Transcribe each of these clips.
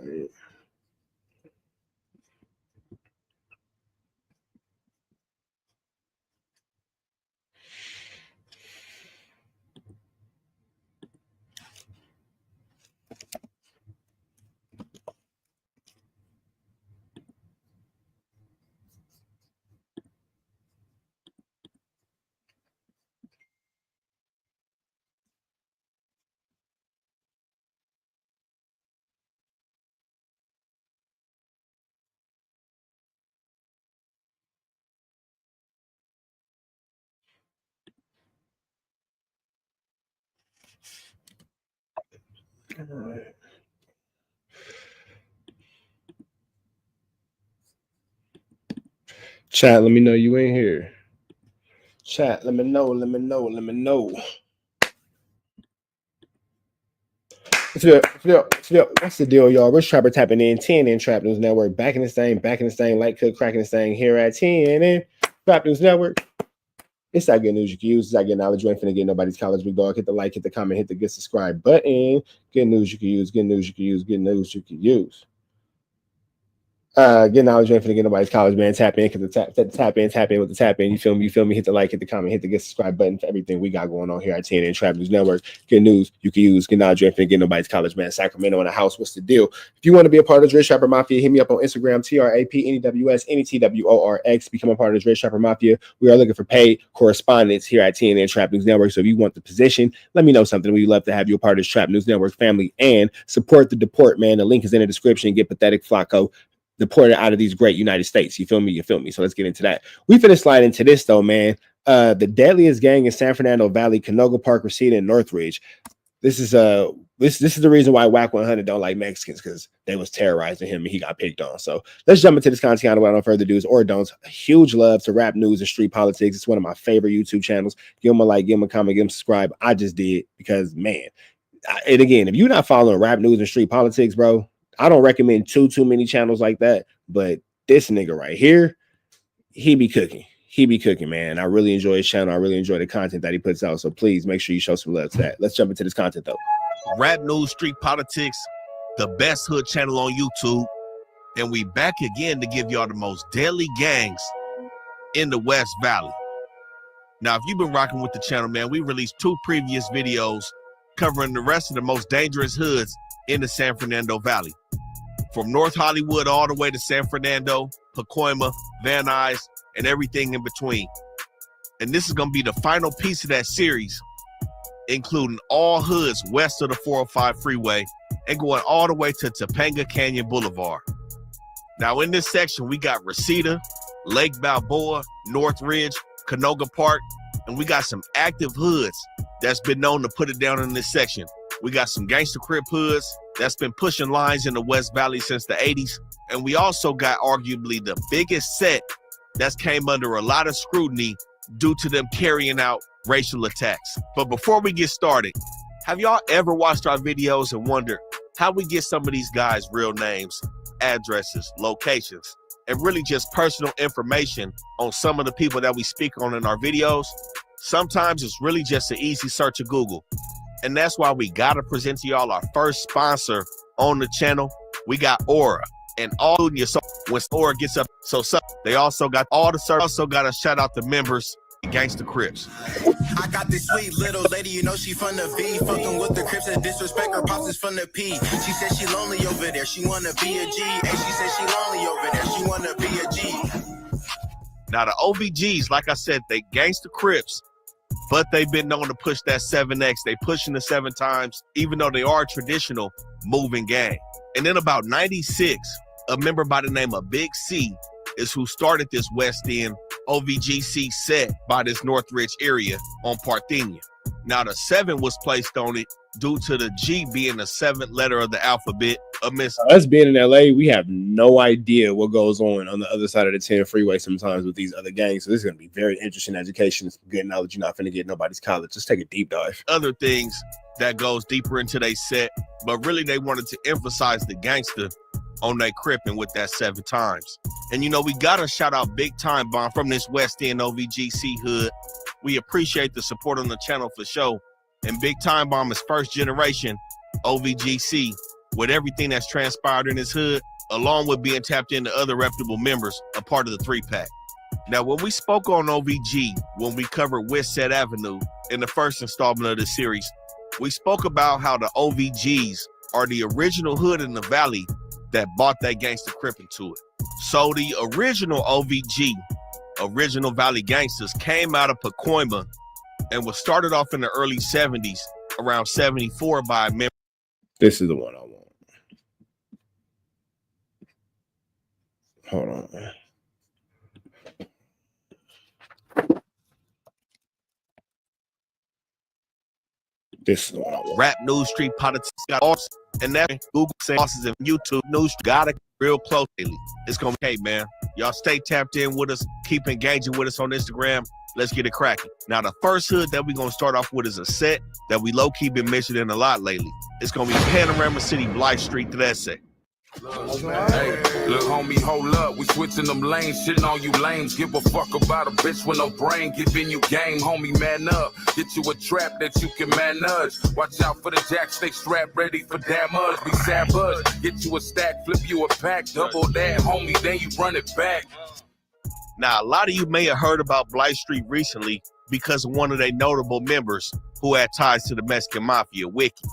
right. All right. Chat, let me know you ain't here. Chat, let me know. What's the deal, y'all? Rich Trapper tapping in 10 in Trap News Network. Back in this thing, light cook, cracking this thing here at 10 in Trap News Network. It's that good news you can use. It's that good knowledge. You ain't finna get nobody's college, big dog. Hit the like, hit the comment, hit the get subscribe button. Good news you can use. Good news you can use. Good news you can use. Get knowledge, you ain't finna get nobody's college, man. Tap in, cause tap in with the tap in. You feel me? Hit the like, hit the comment, hit the get subscribe button for everything we got going on here at TNN Trap News Network. Good news you can use. Get knowledge, you ain't finna get nobody's college, man. Sacramento in the house. What's the deal? If you want to be a part of the Rich Trapper Mafia, hit me up on Instagram, TRAPNEWS, become a part of the Rich Trapper Mafia. We are looking for paid correspondents here at TNN Trap News Network. So if you want the position, let me know something. We'd love to have you a part of this Trap News Network family and support the DEPORT, man. The link is in the description. Get pathetic FLAKKO deported out of these great United States. You feel me? So let's get into that. We finna slide into this though, man. The deadliest gang in San Fernando Valley, Canoga Park, Reseda, and Northridge. This is the reason why Wack 100 don't like Mexicans, because they was terrorizing him and he got picked on. So let's jump into this content without no further ado or don'ts. Huge love to rap news and street politics. It's one of my favorite YouTube channels. Give them a like, give them a comment, give them a subscribe. I just did because, man, and again, if you're not following rap news and street politics, bro, I don't recommend too many channels like that, but this nigga right here, he be cooking, man. I really enjoy his channel. I really enjoy the content that he puts out. So please make sure you show some love to that. Let's jump into this content though. Rap news, street politics, the best hood channel on YouTube, and we back again to give y'all the most deadly gangs in the West Valley. Now, if you've been rocking with the channel, man, we released 2 previous videos covering the rest of the most dangerous hoods in the San Fernando Valley. From North Hollywood all the way to San Fernando, Pacoima, Van Nuys, and everything in between. And this is going to be the final piece of that series, including all hoods west of the 405 freeway and going all the way to Topanga Canyon Boulevard. Now in this section, we got Reseda, Lake Balboa, Northridge, Canoga Park, and we got some active hoods that's been known to put it down in this section. We got some gangster crip hoods that's been pushing lines in the West Valley since the 80s. And we also got arguably the biggest set that's came under a lot of scrutiny due to them carrying out racial attacks. But before we get started, have y'all ever watched our videos and wondered how we get some of these guys' real names, addresses, locations, and really just personal information on some of the people that we speak on in our videos? Sometimes it's really just an easy search of Google. And that's why we gotta present to y'all our first sponsor on the channel. We got Aura, and all in your soul when Aura gets up. So they also got all the service. Also got to shout out the members, Gangsta Crips. I got this sweet little lady, you know she from the V, fucking with the Crips and disrespect her pops is from the P. She said she lonely over there, she wanna be a G. And she said she lonely over there, she wanna be a G. Now the OBGs, like I said, they Gangsta Crips, but they've been known to push that 7X. They pushing the 7 times, even though they are a traditional moving gang. And then about 96, a member by the name of Big C is who started this West End OBGC set by this Northridge area on Parthenia. Now the 7 was placed on it due to the G being the 7th letter of the alphabet. Us being in LA, we have no idea what goes on the other side of the 10 freeway sometimes with these other gangs. So this is going to be very interesting education. It's good knowledge. You're not going to get nobody's college. Just take a deep dive. Other things that goes deeper into their set, but really they wanted to emphasize the gangster on their cripping with that 7 times. And you know, we got to shout out Big Time Bomb from this West End OBGC hood. We appreciate the support on the channel for show. And Big Time Bomb is first generation OBGC with everything that's transpired in his hood, along with being tapped into other reputable members, a part of the 3-pack. Now, when we spoke on OVG, when we covered West Set Avenue in the first installment of the series, we spoke about how the OVGs are the original hood in the Valley that bought that gangster crip into it. So the original OVG, original Valley gangsters, came out of Pacoima and was started off in the early 70s, around 74 by a member. This is the one I want. Hold on, man. This is the one I want. Rap news, street politics, got all, and that Google bosses and YouTube news got it real close lately. It's gonna be, hey man, y'all stay tapped in with us, keep engaging with us on Instagram. Let's get it cracking. Now, the first hood that we're gonna start off with is a set that we low-key been mentioning a lot lately. It's gonna be Panorama City, Blythe Street, 13. Hey, look, homie, hold up. We switching them lanes, shitting on you lames. Give a fuck about a bitch with no brain. Giving you game, homie, man up. Get you a trap that you can manage. Watch out for the jack, stay strapped, ready for damage. Be savage, get you a stack, flip you a pack. Double that, homie, then you run it back. Now, a lot of you may have heard about Blythe Street recently because of one of their notable members who had ties to the Mexican Mafia, Wicked.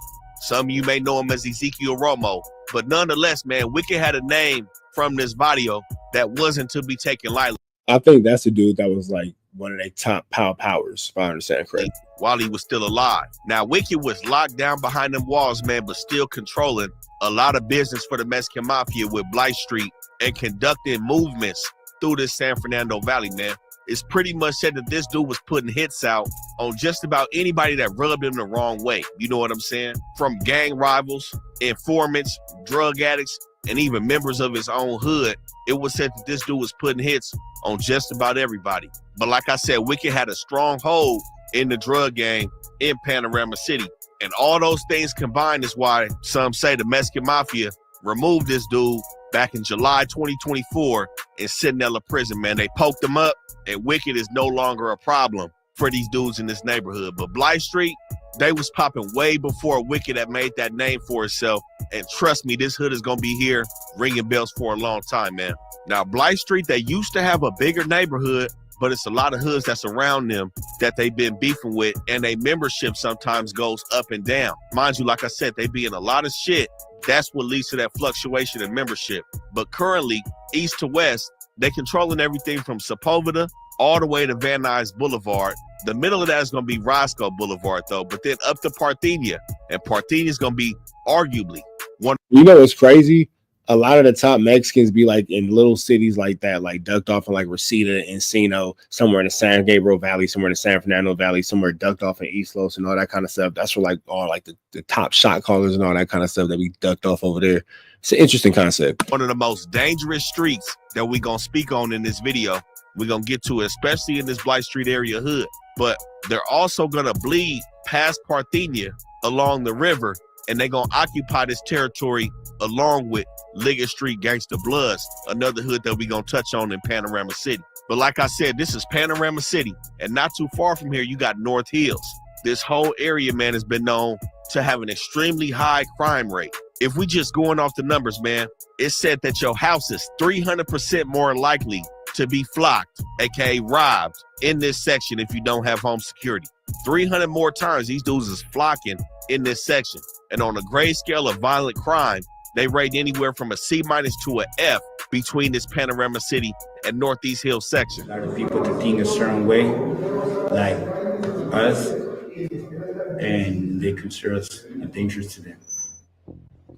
Some of you may know him as Ezekiel Romo, but nonetheless, man, Wicked had a name from this video that wasn't to be taken lightly. I think that's the dude that was like one of their top powers, if I understand correctly. While he was still alive. Now, Wicked was locked down behind them walls, man, but still controlling a lot of business for the Mexican Mafia with Blythe Street and conducting movements through this San Fernando Valley, man. It's pretty much said that this dude was putting hits out on just about anybody that rubbed him the wrong way. You know what I'm saying? From gang rivals, informants, drug addicts, and even members of his own hood. It was said that this dude was putting hits on just about everybody. But like I said, Wicked had a strong hold in the drug game in Panorama City. And all those things combined is why some say the Mexican Mafia removed this dude back in July 2024 in Sentinella prison, man. They poked him up, and Wicked is no longer a problem for these dudes in this neighborhood. But Blythe Street, they was popping way before Wicked had made that name for itself. And trust me, this hood is going to be here ringing bells for a long time, man. Now, Blythe Street, they used to have a bigger neighborhood, but it's a lot of hoods that's around them that they've been beefing with, and their membership sometimes goes up and down. Mind you, like I said, they be in a lot of shit. That's what leads to that fluctuation in membership. But currently, east to west, they controlling everything from Sepulveda all the way to Van Nuys Boulevard. The middle of that is going to be Roscoe Boulevard, though, but then up to Parthenia. And Parthenia is going to be arguably one. You know what's crazy? A lot of the top Mexicans be like in little cities like that, like ducked off in like Reseda, Encino, somewhere in the San Gabriel Valley, somewhere in the San Fernando Valley, somewhere ducked off in East Los and all that kind of stuff. That's where like all like the top shot callers and all that kind of stuff that we ducked off over there. It's an interesting concept. One of the most dangerous streets that we're going to speak on in this video. We're going to get to it, especially in this Blythe Street area hood. But they're also going to bleed past Parthenia along the river, and they're going to occupy this territory along with Liggett Street Gangsta Bloods, another hood that we're going to touch on in Panorama City. But like I said, this is Panorama City, and not too far from here, you got North Hills. This whole area, man, has been known to have an extremely high crime rate. If we just going off the numbers, man, it's said that your house is 300% more likely to be flocked, aka robbed, in this section if you don't have home security. 300 more times these dudes is flocking in this section. And on a grade scale of violent crime, they rate anywhere from a C- to a F between this Panorama City and Northeast Hill section. A lot of people to think a certain way, like us, and they consider us a danger to them.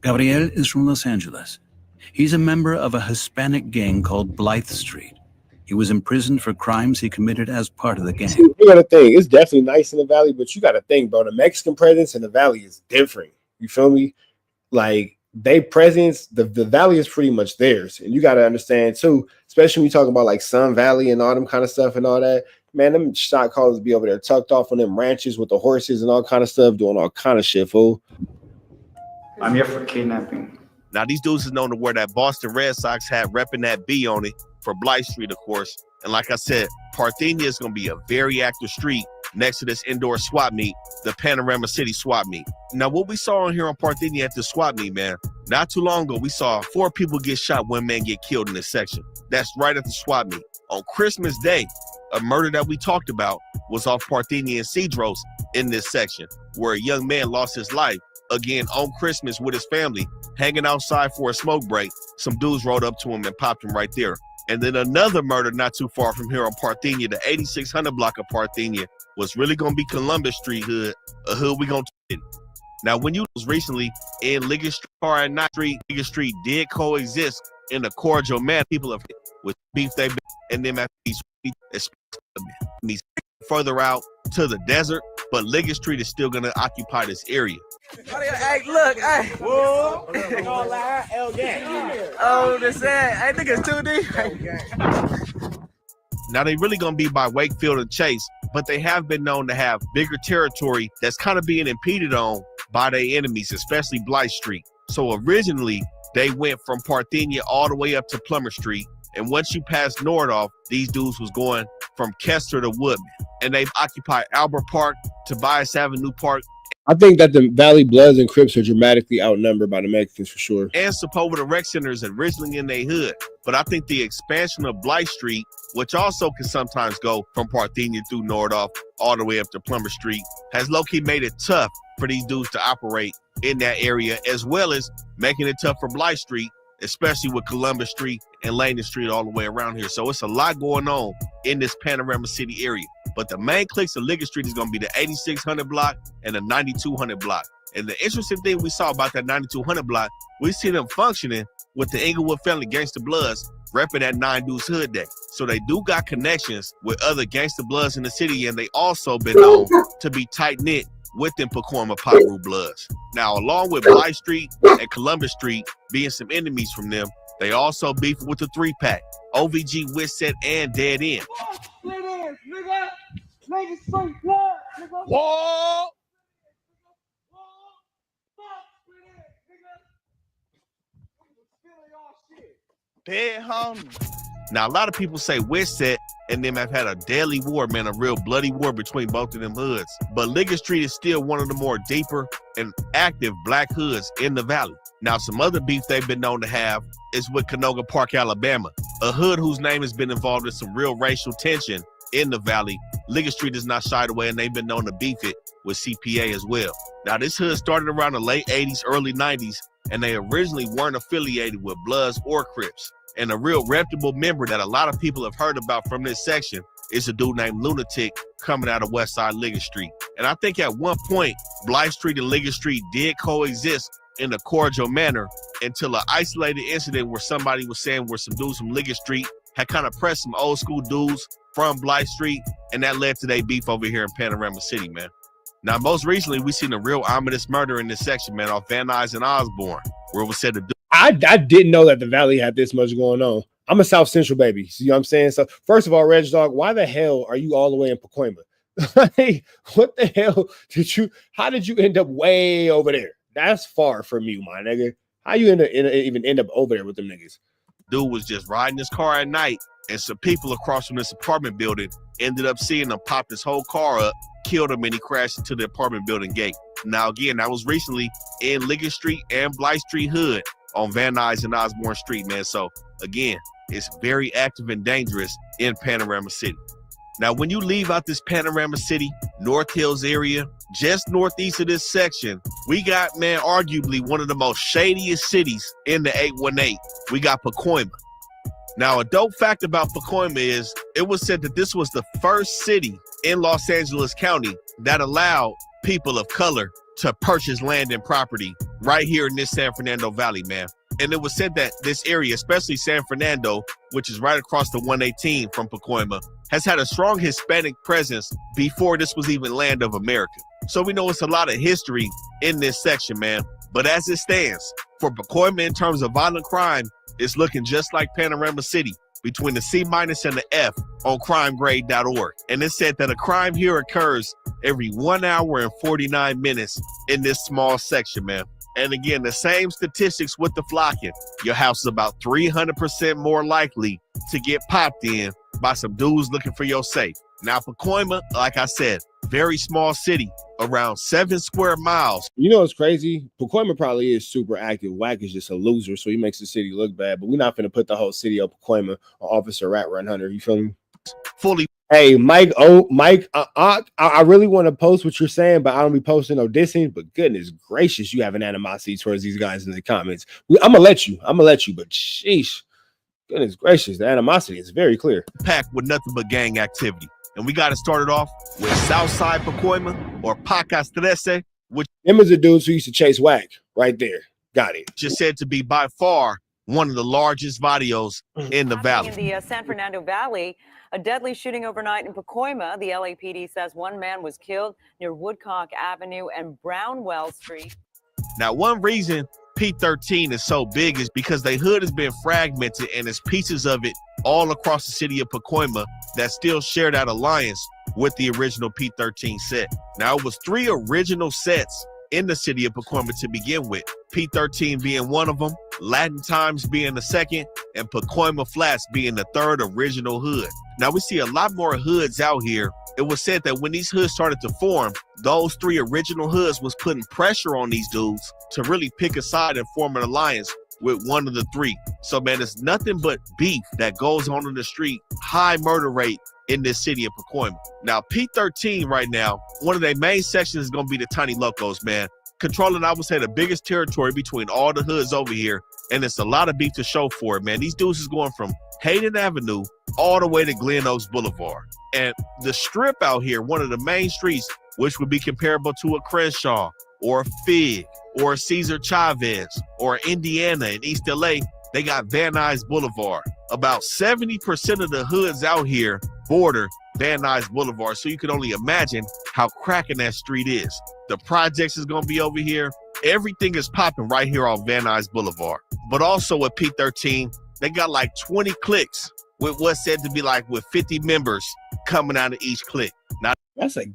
Gabriel is from Los Angeles. He's a member of a Hispanic gang called Blythe Street. He was imprisoned for crimes he committed as part of the gang. See, you gotta think, it's definitely nice in the Valley, but you gotta think, bro, the Mexican presence in the Valley is different. You feel me? Like, they presence, the Valley is pretty much theirs. And you gotta understand too, especially when you talk about like Sun Valley and all them kind of stuff and all that, man, them shot callers be over there tucked off on them ranches with the horses and all kind of stuff, doing all kind of shit, fool. I'm here for kidnapping. Now, these dudes is known to wear that Boston Red Sox hat, repping that B on it for Blythe Street, of course. And like I said, Parthenia is going to be a very active street next to this indoor swap meet, the Panorama City swap meet. Now, what we saw on here on Parthenia at the swap meet, man, Not too long ago, we saw 4 people get shot, 1 man get killed in this section. That's right at the swap meet. On Christmas Day, a murder that we talked about was off Parthenia and Cedros in this section, where a young man lost his life, again, on Christmas with his family, hanging outside for a smoke break. Some dudes rode up to him and popped him right there. And then another murder not too far from here on Parthenia, the 8600 block of Parthenia, was really going to be Columbus Street hood, a hood we going to Now, when you was recently in Liggett Street or at Night Street, Liggett Street did coexist in a cordial manner. People have with beef they been, and then these further out to the desert, but Liggett Street is still going to occupy this area. Hey, look, hey. Whoa. Oh, the sad. Hey, niggas 2D. Now, they really going to be by Wakefield and Chase, but they have been known to have bigger territory that's kind of being impeded on by their enemies, especially Blythe Street. So originally, they went from Parthenia all the way up to Plummer Street. And once you pass Nordoff, these dudes was going from Kester to Woodman. And they've occupied Albert Park, Tobias Avenue Park. I think that the Valley Bloods and Crips are dramatically outnumbered by the Mexicans for sure. And Sepulveda Rec Centers originally in their hood. But I think the expansion of Blythe Street, which also can sometimes go from Parthenia through Nordoff all the way up to Plummer Street, has low-key made it tough for these dudes to operate in that area, as well as making it tough for Blythe Street, especially with Columbus Street and Langdon Street all the way around here. So it's a lot going on in this Panorama City area. But the main clicks of Liggett Street is going to be the 8600 block and the 9200 block. And the interesting thing we saw about that 9200 block, we see them functioning with the Inglewood family Gangsta Bloods repping that 9 Deuce Hood Day. So they do got connections with other Gangsta Bloods in the city, and they also been known to be tight-knit with them Pacoima Pyu Bloods. Now, along with Blythe Street and Columbus Street being some enemies from them, they also beefing with the 3-pack, OVG, Witset, and Dead End. Whoa! Dead homie. Now, a lot of people say Witset and them have had a deadly war, man, a real bloody war between both of them hoods. But Liggett Street is still one of the more deeper and active black hoods in the valley. Now, some other beef they've been known to have is with Canoga Park, Alabama, a hood whose name has been involved in some real racial tension in the valley. Liggett Street is not shied away, and they've been known to beef it with CPA as well. Now, this hood started around the late 80s, early 90s, and they originally weren't affiliated with Bloods or Crips. And a real reputable member that a lot of people have heard about from this section is a dude named Lunatic coming out of Westside Liggett Street. And I think at one point, Blythe Street and Liggett Street did coexist in a cordial manner until an isolated incident where somebody was saying where some dudes from Liggett Street had kind of pressed some old school dudes from Blythe Street, and that led to their beef over here in Panorama City, man. Now, most recently, we seen a real ominous murder in this section, man, off Van Nuys and Osborne, where it was said to do. I didn't know that the Valley had this much going on. I'm a South Central baby. See what I'm saying? So first of all, Reg Dog, why the hell are you all the way in Pacoima? Hey, what the hell how did you end up way over there? That's far from you, my nigga. How you even end up over there with them niggas? Dude was just riding his car at night, and some people across from this apartment building ended up seeing him pop his whole car up, killed him, and he crashed into the apartment building gate. Now, again, that was recently in Liggett Street and Blythe Street hood on Van Nuys and Osborne Street, man. So, again, it's very active and dangerous in Panorama City. Now, when you leave out this Panorama City, North Hills area, just northeast of this section, we got, man, arguably one of the most shadiest cities in the 818. We got Pacoima. Now, a dope fact about Pacoima is it was said that this was the first city in Los Angeles County that allowed people of color to purchase land and property right here in this San Fernando Valley, man. And it was said that this area, especially San Fernando, which is right across the 118 from Pacoima, has had a strong Hispanic presence before this was even land of America. So we know it's a lot of history in this section, man. But as it stands, for Pacoima in terms of violent crime, it's looking just like Panorama City, between the C- and the F on crimegrade.org. And it said that a crime here occurs every 1 hour and 49 minutes in this small section, man. And again, the same statistics with the flocking. Your house is about 300% more likely to get popped in by some dudes looking for your safe. Now, Pacoima, like I said, very small city, around 7 square miles. You know what's crazy? Pacoima probably is super active. Wack is just a loser, so he makes the city look bad. But we're not going to put the whole city of Pacoima on Officer Rat Run Hunter. You feel me? Fully. Hey, Mike, I really want to post what you're saying, but I don't be posting no dissing. But goodness gracious, you have an animosity towards these guys in the comments. I'm gonna let you, but sheesh, goodness gracious, the animosity is very clear. Packed with nothing but gang activity. And we got to start it off with Southside Pacoima, or Pacas 13, which them is the dudes who used to chase Wack right there. Got it. Just said to be by far one of the largest barrios in the valley. In the San Fernando Valley, a deadly shooting overnight in Pacoima. The LAPD says one man was killed near Woodcock Avenue and Brownwell Street. Now, one reason P13 is so big is because the hood has been fragmented and there's pieces of it all across the city of Pacoima that still share that alliance with the original P13 set. Now, it was 3 original sets in the city of Pacoima to begin with, P13 being one of them, Latin Times being the second, and Pacoima Flats being the third original hood. Now we see a lot more hoods out here. It was said that when these hoods started to form, those 3 original hoods was putting pressure on these dudes to really pick a side and form an alliance with one of the 3. So man, there's nothing but beef that goes on in the street, high murder rate in this city of Pacoima. Now, P13 right now, one of their main sections is going to be the Tiny Locos, man. Controlling, I would say, the biggest territory between all the hoods over here, and it's a lot of beef to show for it, man. These dudes is going from Hayden Avenue all the way to Glen Oaks Boulevard. And the strip out here, one of the main streets, which would be comparable to a Crenshaw or a Fig or a Cesar Chavez or Indiana in East LA, they got Van Nuys Boulevard. About 70% of the hoods out here border Van Nuys Boulevard, so you can only imagine how cracking that street is. The projects is going to be over here. Everything is popping right here on Van Nuys Boulevard. But also at P13, they got like 20 cliques with what's said to be like with 50 members coming out of each clique. Now, that's a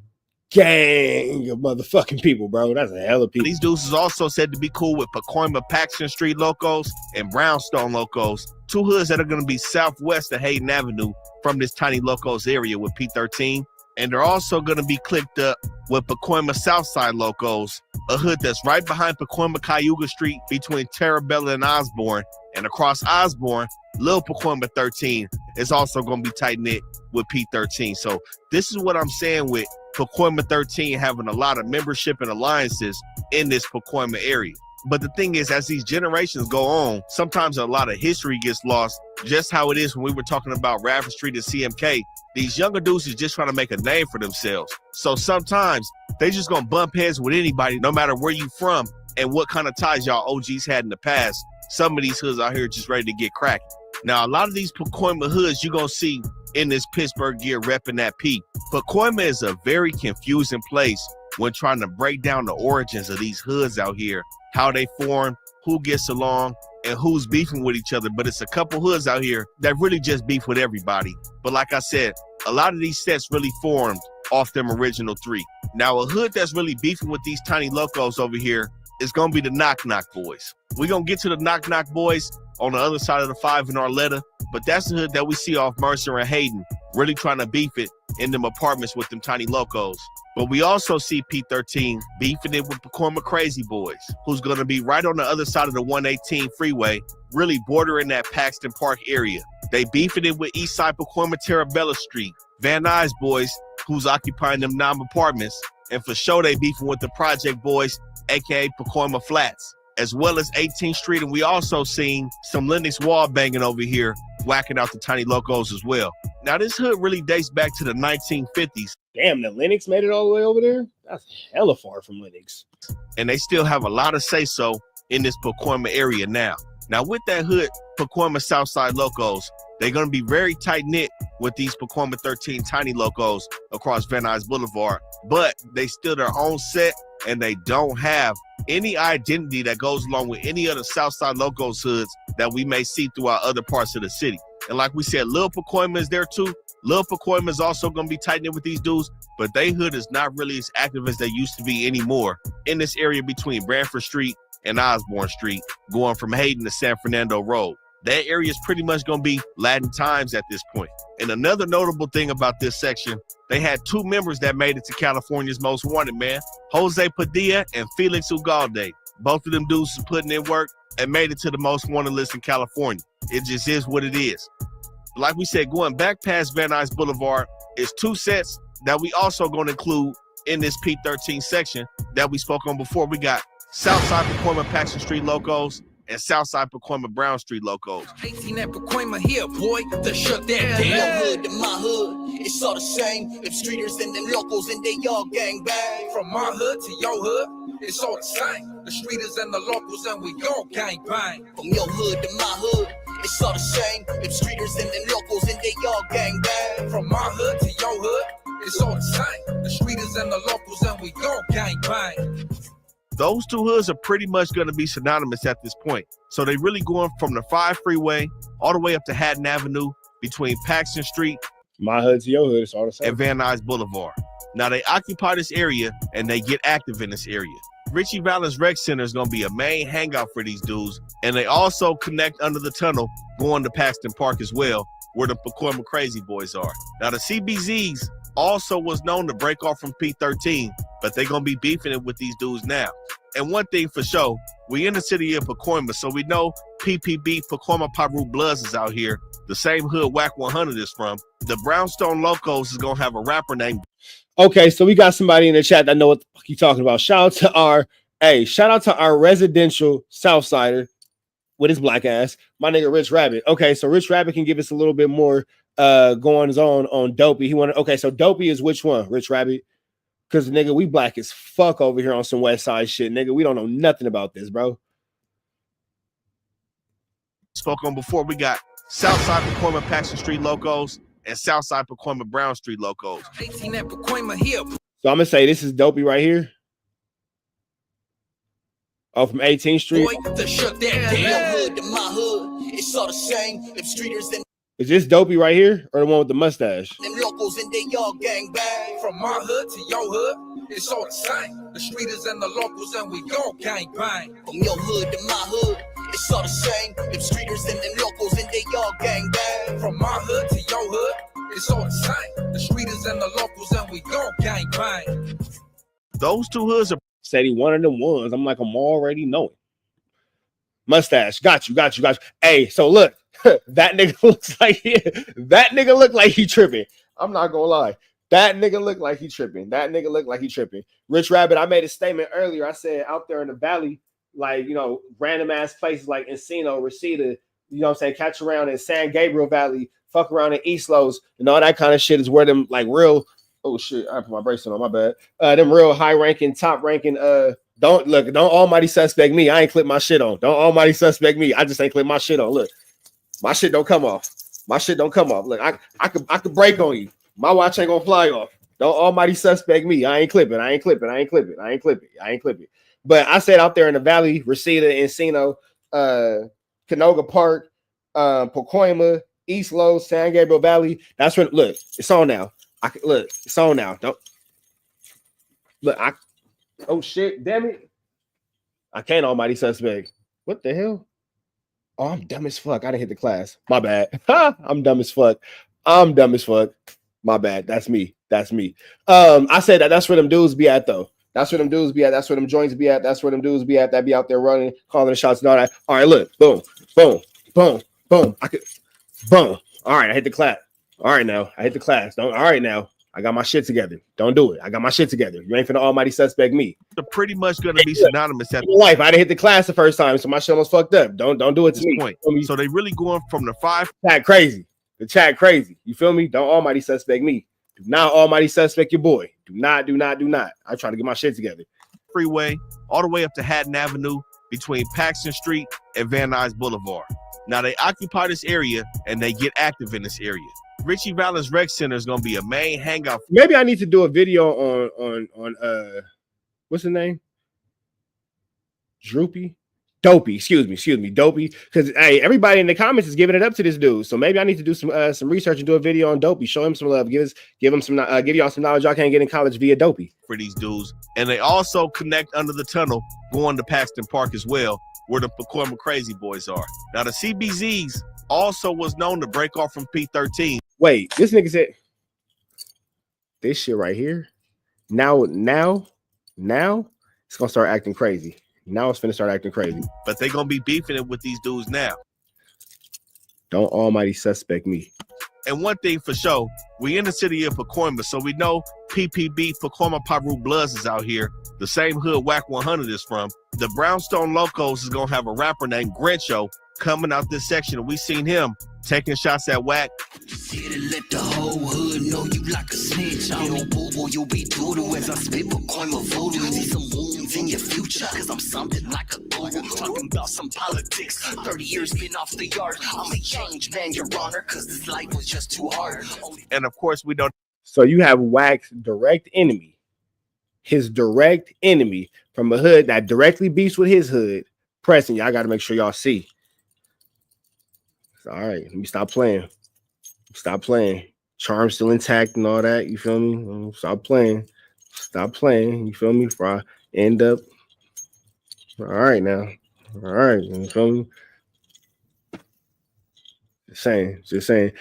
gang of motherfucking people, bro. That's a hell of people. These dudes is also said to be cool with Pacoima Paxton Street locos and Brownstone locos, 2 hoods that are going to be southwest of Hayden Avenue from this Tiny Locos area with P13. And they're also going to be clicked up with Pacoima Southside locos, a hood that's right behind Pacoima Cayuga Street between Terrabella and Osborne. And across Osborne, Lil Pacoima 13 is also going to be tight-knit with P13. So this is what I'm saying with Pacoima 13 having a lot of membership and alliances in this Pacoima area. But the thing is, as these generations go on, sometimes a lot of history gets lost, just how it is when we were talking about Rafford Street and CMK. These younger dudes is just trying to make a name for themselves. So sometimes they just gonna bump heads with anybody, no matter where you from and what kind of ties y'all OGs had in the past. Some of these hoods out here just ready to get cracking. Now, a lot of these Pacoima hoods you're gonna see in this Pittsburgh gear repping that P. Pacoima is a very confusing place when trying to break down the origins of these hoods out here, how they form, who gets along, and who's beefing with each other. But it's a couple hoods out here that really just beef with everybody. But like I said, a lot of these sets really formed off them original 3. Now, a hood that's really beefing with these Tiny Locos over here is going to be the Knock Knock Boys. We're going to get to the Knock Knock Boys on the other side of the 5 in Arletta, but that's the hood that we see off Mercer and Hayden, really trying to beef it in them apartments with them Tiny Locos. But we also see P13 beefing it with Pacoima Crazy Boys, who's going to be right on the other side of the 118 freeway, really bordering that Paxton Park area. They beefing it with Eastside Pacoima Terrabella Street, Van Nuys Boys, who's occupying them 9 apartments, and for sure they beefing with the Project Boys, aka Pacoima Flats, as well as 18th Street. And we also seen some Linux wall banging over here, whacking out the Tiny Locos as well. Now, this hood really dates back to the 1950s. Damn, the Linux made it all the way over there? That's hella far from Linux. And they still have a lot of say-so in this Pacoima area now. Now, with that hood, Pacoima Southside Locos, they're going to be very tight-knit with these Pacoima 13 Tiny Locos across Van Nuys Boulevard, but they still their own set, and they don't have any identity that goes along with any other Southside Locos hoods that we may see throughout other parts of the city. And like we said, Lil Pacoima is there too. Lil Pacoima is also going to be tight-knit with these dudes, but they hood is not really as active as they used to be anymore in this area between Branford Street and Osborne Street, going from Hayden to San Fernando Road. That area is pretty much going to be Latin Times at this point. And another notable thing about this section, they had 2 members that made it to California's Most Wanted, man. Jose Padilla and Felix Ugalde. Both of them dudes are putting in work and made it to the Most Wanted list in California. It just is what it is. Like we said, going back past Van Nuys Boulevard is 2 sets that we also going to include in this P13 section that we spoke on before. We got Southside Pacoima Paxton Street locos and Southside Pacoima Brown Street locos. 18 at Pacoima here, boy, to shut that down. Your hood to my hood, it's all the same. Them streeters and them locals and they all gang bang. From my hood to your hood, it's all the same. The streeters and the locals and we all gang bang. From your hood to my hood, it's all the same. Them streeters and them locals and they all gang bang. From my hood to your hood, it's all the same. The streeters and the locals and we all gang bang. Those 2 hoods are pretty much going to be synonymous at this point. So they really going from the 5 freeway all the way up to Haddon Avenue between Paxton Street, my hood to your hood, it's all the same, and Van Nuys Boulevard. Now they occupy this area and they get active in this area. Richie Valens Rec Center is going to be a main hangout for these dudes, and they also connect under the tunnel going to Paxton Park as well, where the Pacoima Crazy Boys are. Now the CBZs also was known to break off from P13, but they're going to be beefing it with these dudes now. And one thing for sure, we in the city of Pacoima, so we know PPB, Pacoima Pyu Bloods is out here. The same hood Wack 100 is from. The Brownstone Locos is going to have a rapper named. Okay, so we got somebody in the chat that know what the fuck you talking about. Shout out to our residential Southsider with his black ass, my nigga Rich Rabbit. Okay, so Rich Rabbit can give us a little bit more going on Dopey. He wanted, okay, so Dopey is which one, Rich Rabbit? Because nigga, we black as fuck over here on some West Side shit, nigga. We don't know nothing about this, bro. Spoke on before, we got Southside Pacoima Paxton Street locos and Southside Pacoima Brown Street locos. 18 at Pacoima here. So I'm gonna say this is Dopey right here. Oh, from 18th Street. Boy, to shut that down. Your hood to my hood, it's all the same. Them streeters and is this Dopey right here, or the one with the mustache? them locals and they all gang bang. From my hood to your hood, it's all the same. The streeters and the locals and we all gang bang. From your hood to my hood, it's all the same. Them streeters and them locals and they all gang bang. From my hood to your hood, it's all the same. The streeters and the locals and we all gang bang. Those 2 hoods are Said he one of them ones. I'm like, I'm already knowing. Mustache, got you. Hey, so look, that nigga looks like he tripping. I'm not gonna lie. That nigga look like he tripping. Rich Rabbit, I made a statement earlier. I said out there in the valley, like, you know, random ass places like Encino, Reseda, you know what I'm saying, catch around in San Gabriel Valley, fuck around in East Los, and all that kind of shit is where them like real, oh shit, I put my bracelet on, my bad. Them real high ranking, top ranking, don't almighty suspect me. I ain't clip my shit on. Don't almighty suspect me. I just ain't clip my shit on. Look, my shit don't come off. Look, I could break on you. My watch ain't gonna fly off. Don't almighty suspect me. I ain't clipping. But I said out there in the valley, Reseda, Encino, Canoga Park, Pacoima, East Los, San Gabriel Valley. That's when, look, it's on now. It's on now. Don't look, oh shit, damn it. I can't almighty suspect. What the hell? Oh, I'm dumb as fuck. I didn't hit the class. My bad. I'm dumb as fuck. My bad. That's me. I said that's where them dudes be at, though. That's where them dudes be at. That's where them joints be at. That's where them dudes be at. That be out there running, calling the shots and all that. All right, look. Boom. I could boom. All right, I hit the clap. All right, now. I hit the class. All right, now. I got my shit together. Don't do it. I got my shit together. You ain't finna almighty suspect me. They're pretty much gonna be synonymous at life. I didn't hit the class the first time, so my shit almost fucked up. Don't do it to me. Point. So they really going from the 5 chat crazy. The chat crazy. You feel me? Don't almighty suspect me. Do not almighty suspect your boy. Do not. I try to get my shit together. Freeway all the way up to Haddon Avenue between Paxton Street and Van Nuys Boulevard. Now they occupy this area and they get active in this area. Richie Valens Rec Center is gonna be a main hangout. Maybe I need to do a video on what's the name? Droopy. Dopey, excuse me, Dopey. Because hey, everybody in the comments is giving it up to this dude. So maybe I need to do some research and do a video on Dopey. Show him some love. Give y'all some knowledge y'all can't get in college via Dopey. For these dudes, and they also connect under the tunnel going to Paxton Park as well, where the Pacoima Crazy Boys are. Now the CBZs also was known to break off from P13. Wait, this nigga said this shit right here. Now it's gonna start acting crazy. Now it's finna start acting crazy. But they gonna be beefing it with these dudes now. Don't almighty suspect me. And one thing for sure, we in the city of Pacoima, so we know PPB, Pacoima Pyu Bloods is out here. The same hood Wack 100 is from. The Brownstone Locos is gonna have a rapper named Grincho coming out this section, and we seen him taking shots at Wack. Let the whole hood know you like a snitch. I don't boo-boo, you be doodle as I spit Pacoima voodoo. See some wounds in your future, cause I'm something like a Google. Talking about some politics, 30 years been off the yard. I'm a change man, your honor, cause this life was just too hard. And of course, we don't. So you have Wack's direct enemy, his direct enemy from a hood that directly beefs with his hood, pressing. Y'all got to make sure y'all see. All right, let me stop playing. Stop playing. Charm still intact and all that. You feel me? Stop playing. Stop playing. You feel me? Before I end up. All right now. All right. You feel me? Just saying.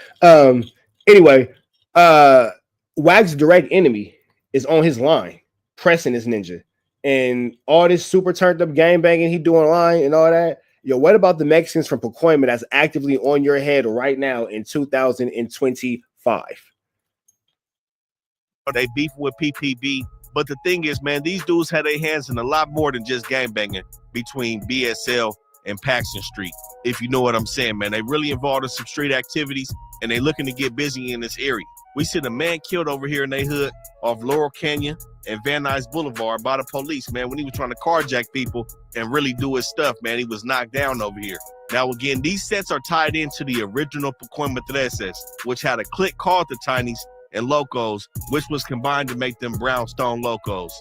Anyway, Wack's direct enemy is on his line, pressing this ninja. And all this super turned up gang banging he doing online and all that. Yo, what about the Mexicans from Pacoima that's actively on your head right now in 2025? They beef with PPB, but the thing is, man, these dudes had their hands in a lot more than just gangbanging between BSL and Paxton Street. If you know what I'm saying, man, they really involved in some street activities, and they looking to get busy in this area. We seen a man killed over here in their hood off Laurel Canyon and Van Nuys Boulevard by the police, man, when he was trying to carjack people and really do his stuff, man. He was knocked down over here. Now, again, these sets are tied into the original Pacoima Tres, which had a clique called the Tinies and Locos, which was combined to make them Brownstone Locos.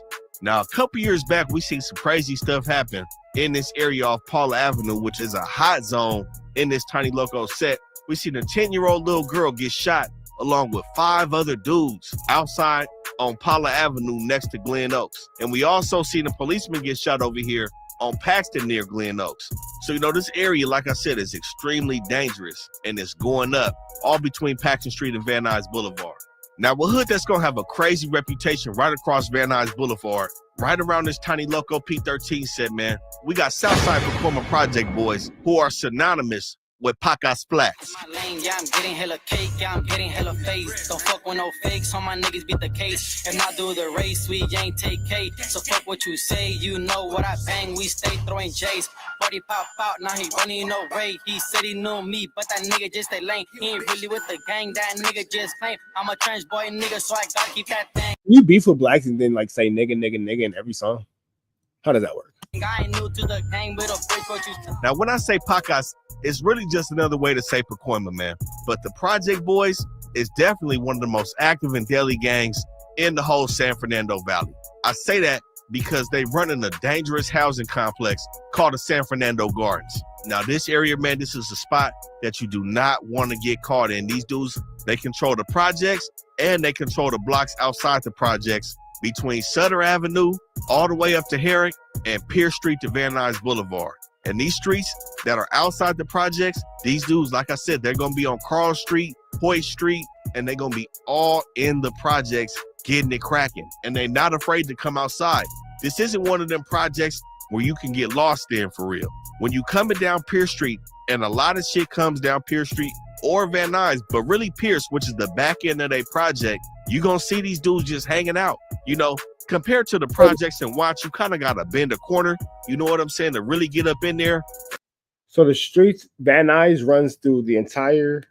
Now, a couple years back, we seen some crazy stuff happen in this area off Paula Avenue, which is a hot zone in this Tiny Loco set. We seen a 10-year-old little girl get shot along with 5 other dudes outside on Paula Avenue next to Glen Oaks. And we also seen a policeman get shot over here on Paxton near Glen Oaks. So, you know, this area, like I said, is extremely dangerous, and it's going up all between Paxton Street and Van Nuys Boulevard. Now, a hood that's going to have a crazy reputation right across Van Nuys Boulevard, right around this Tiny Loco P13 set, man, we got Southside Pacoima Project Boys, who are synonymous with Pacas Flats. My lane, yeah, I'm getting hella cake, yeah, I'm getting hella face. Don't fuck with no fakes, all my niggas beat the case. And not do the race, we ain't take K. So fuck what you say, you know what I bang, we stay throwing J's. Party pop out, now he running no way. He said he knew me, but that nigga just a lame. He ain't really with the gang, that nigga just claim. I'm a trans boy nigga, so I gotta keep that thing. You beef with blacks and then like say nigga in every song? How does that work? I ain't new to the gang, but a break what you. Now, when I say Pacas, it's really just another way to say Pacoima, man. But the Project Boys is definitely one of the most active and deadly gangs in the whole San Fernando Valley. I say that because they run in a dangerous housing complex called the San Fernando Gardens. Now, this area, man, this is a spot that you do not want to get caught in. These dudes, they control the projects and they control the blocks outside the projects between Sutter Avenue all the way up to Herrick and Pierce Street to Van Nuys Boulevard. And these streets that are outside the projects, these dudes, like I said, they're going to be on Carl Street, Hoyt Street, and they're going to be all in the projects getting it cracking. And they're not afraid to come outside. This isn't one of them projects where you can get lost in for real. When you coming down Pierce Street, and a lot of shit comes down Pierce Street or Van Nuys, but really Pierce, which is the back end of their project, you're going to see these dudes just hanging out. You know, compared to the projects and Watch, you kind of got to bend a corner. You know what I'm saying? To really get up in there. So the streets, Van Nuys runs through the entire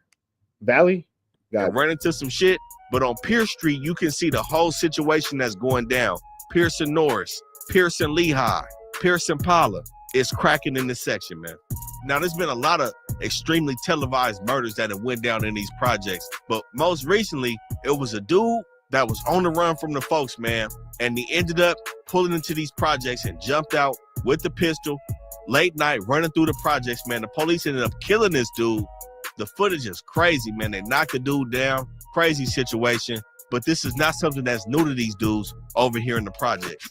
valley? Run into some shit. But on Pierce Street, you can see the whole situation that's going down. Pearson Norris, Pearson Lehigh, Pearson Paula. It's cracking in this section, man. Now, there's been a lot of extremely televised murders that have went down in these projects. But most recently, it was a dude that was on the run from the folks, man. And he ended up pulling into these projects and jumped out with the pistol late night running through the projects, man. The police ended up killing this dude. The footage is crazy, man. They knocked the dude down. Crazy situation. But this is not something that's new to these dudes over here in the projects.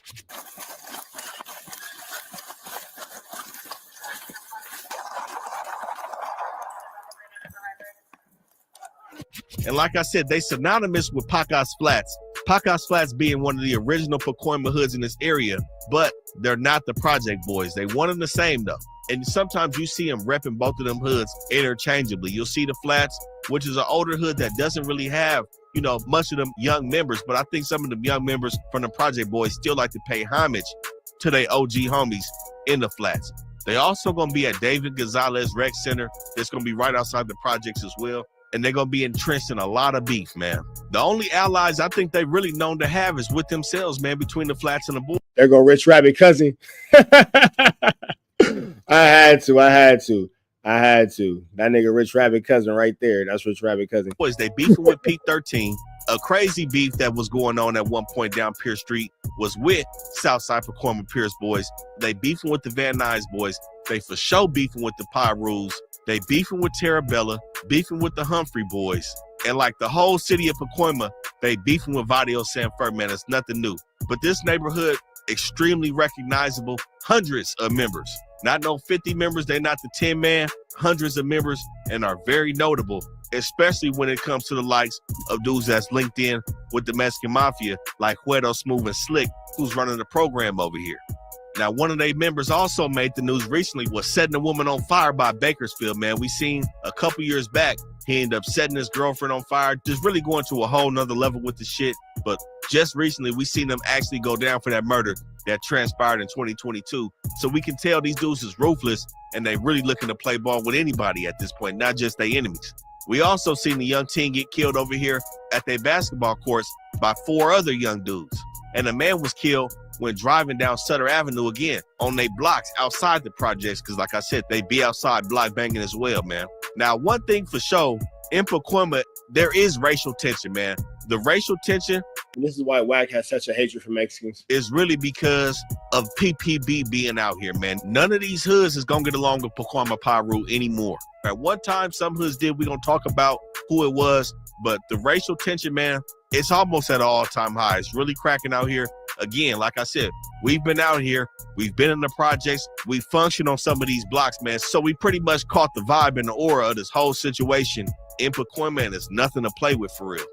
And like I said, they synonymous with Pacos Flats. Pacos Flats being one of the original Pacoima hoods in this area, but they're not the Project Boys. They one and the same though. And sometimes you see them repping both of them hoods interchangeably. You'll see the Flats, which is an older hood that doesn't really have, you know, much of them young members, but I think some of them young members from the Project Boys still like to pay homage to their OG homies in the Flats. They also gonna be at David Gonzalez Rec Center. That's gonna be right outside the projects as well. And they're going to be entrenched in a lot of beef, man. The only allies I think they really known to have is with themselves, man, between the Flats and the Boys. There go Rich Rabbit Cousin. I had to. That nigga Rich Rabbit Cousin right there. That's Rich Rabbit Cousin. Boys, they beefing with P13. A crazy beef that was going on at one point down Pierce Street was with Southside Pacoima Pierce Boys. They beefing with the Van Nuys Boys. They for sure beefing with the Pyrus. They beefing with Terrabella, beefing with the Humphrey Boys. And like the whole city of Pacoima, they beefing with Barrio San Fernando, man. It's nothing new. But this neighborhood, extremely recognizable, hundreds of members. Not no 50 members, they not the 10-man, hundreds of members, and are very notable, especially when it comes to the likes of dudes that's linked in with the Mexican Mafia, like Huedo Smooth and Slick, who's running the program over here. Now, one of their members also made the news recently, was setting a woman on fire by Bakersfield, man. We seen a couple years back, he ended up setting his girlfriend on fire, just really going to a whole nother level with the shit. But just recently, we seen them actually go down for that murder that transpired in 2022. So we can tell these dudes is ruthless, and they really looking to play ball with anybody at this point, not just their enemies. We also seen the young teen get killed over here at their basketball courts by 4 other young dudes. And a man was killed when driving down Sutter Avenue again on their blocks outside the projects, because like I said, they be outside block banging as well, man. Now, one thing for sure, in Pacoima, there is racial tension, man. The racial tension, and this is why Wack has such a hatred for Mexicans, is really because of PPB being out here, man. None of these hoods is gonna get along with Pacoima Pyu anymore. At one time, some hoods did. We're gonna talk about who it was, but the racial tension, man, it's almost at an all-time high. It's really cracking out here. Again, like I said, we've been out here, we've been in the projects, we function on some of these blocks, man. So we pretty much caught the vibe and the aura of this whole situation in Pacoima, and it's nothing to play with for real.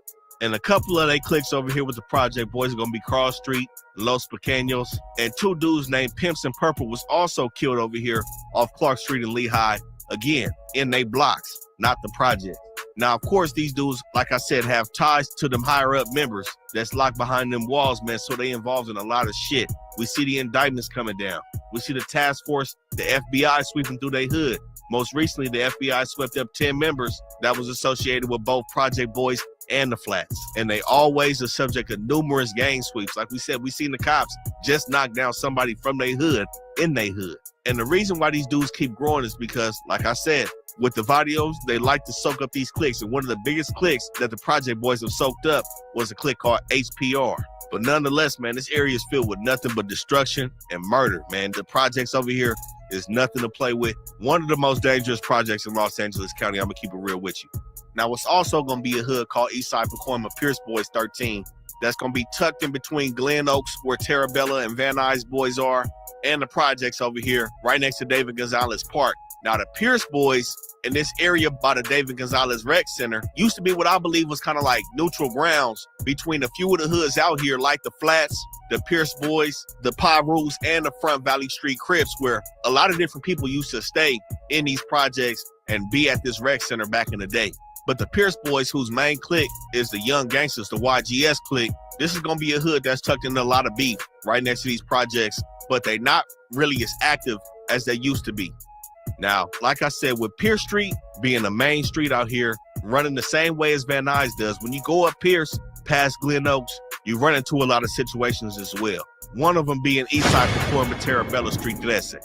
And a couple of they cliques over here with the Project Boys are gonna be Cross Street, Los Pequeños, and 2 dudes named Pimps and Purple was also killed over here off Clark Street in Lehigh, again, in they blocks, not the project. Now, of course, these dudes, like I said, have ties to them higher up members that's locked behind them walls, man, so they involved in a lot of shit. We see the indictments coming down. We see the task force, the FBI sweeping through their hood. Most recently, the FBI swept up 10 members that was associated with both Project Boys and the Flats. And they always are subject of numerous gang sweeps. Like we said, we seen the cops just knock down somebody from their hood in their hood. And the reason why these dudes keep growing is because, like I said, with the videos, they like to soak up these cliques. And one of the biggest cliques that the Project Boys have soaked up was a clique called HPR. But nonetheless, man, this area is filled with nothing but destruction and murder, man. The projects over here is nothing to play with. One of the most dangerous projects in Los Angeles County. I'm going to keep it real with you. Now, it's also going to be a hood called Eastside Pacoima Pierce Boys 13. That's going to be tucked in between Glen Oaks, where Terrabella and Van Nuys Boys are, and the projects over here, right next to David Gonzalez Park. Now, the Pierce Boys in this area by the David Gonzalez Rec Center used to be what I believe was kind of like neutral grounds between a few of the hoods out here, like the Flats, the Pierce Boys, the Pyrus, and the Front Valley Street Crips, where a lot of different people used to stay in these projects and be at this rec center back in the day. But the Pierce Boys, whose main clique is the Young Gangsters, the YGS clique, this is going to be a hood that's tucked into a lot of beef right next to these projects, but they not really as active as they used to be. Now, like I said, with Pierce Street being the main street out here, running the same way as Van Nuys does, when you go up Pierce past Glen Oaks, you run into a lot of situations as well. One of them being Eastside Pacoima Terrabella Street, Glesse.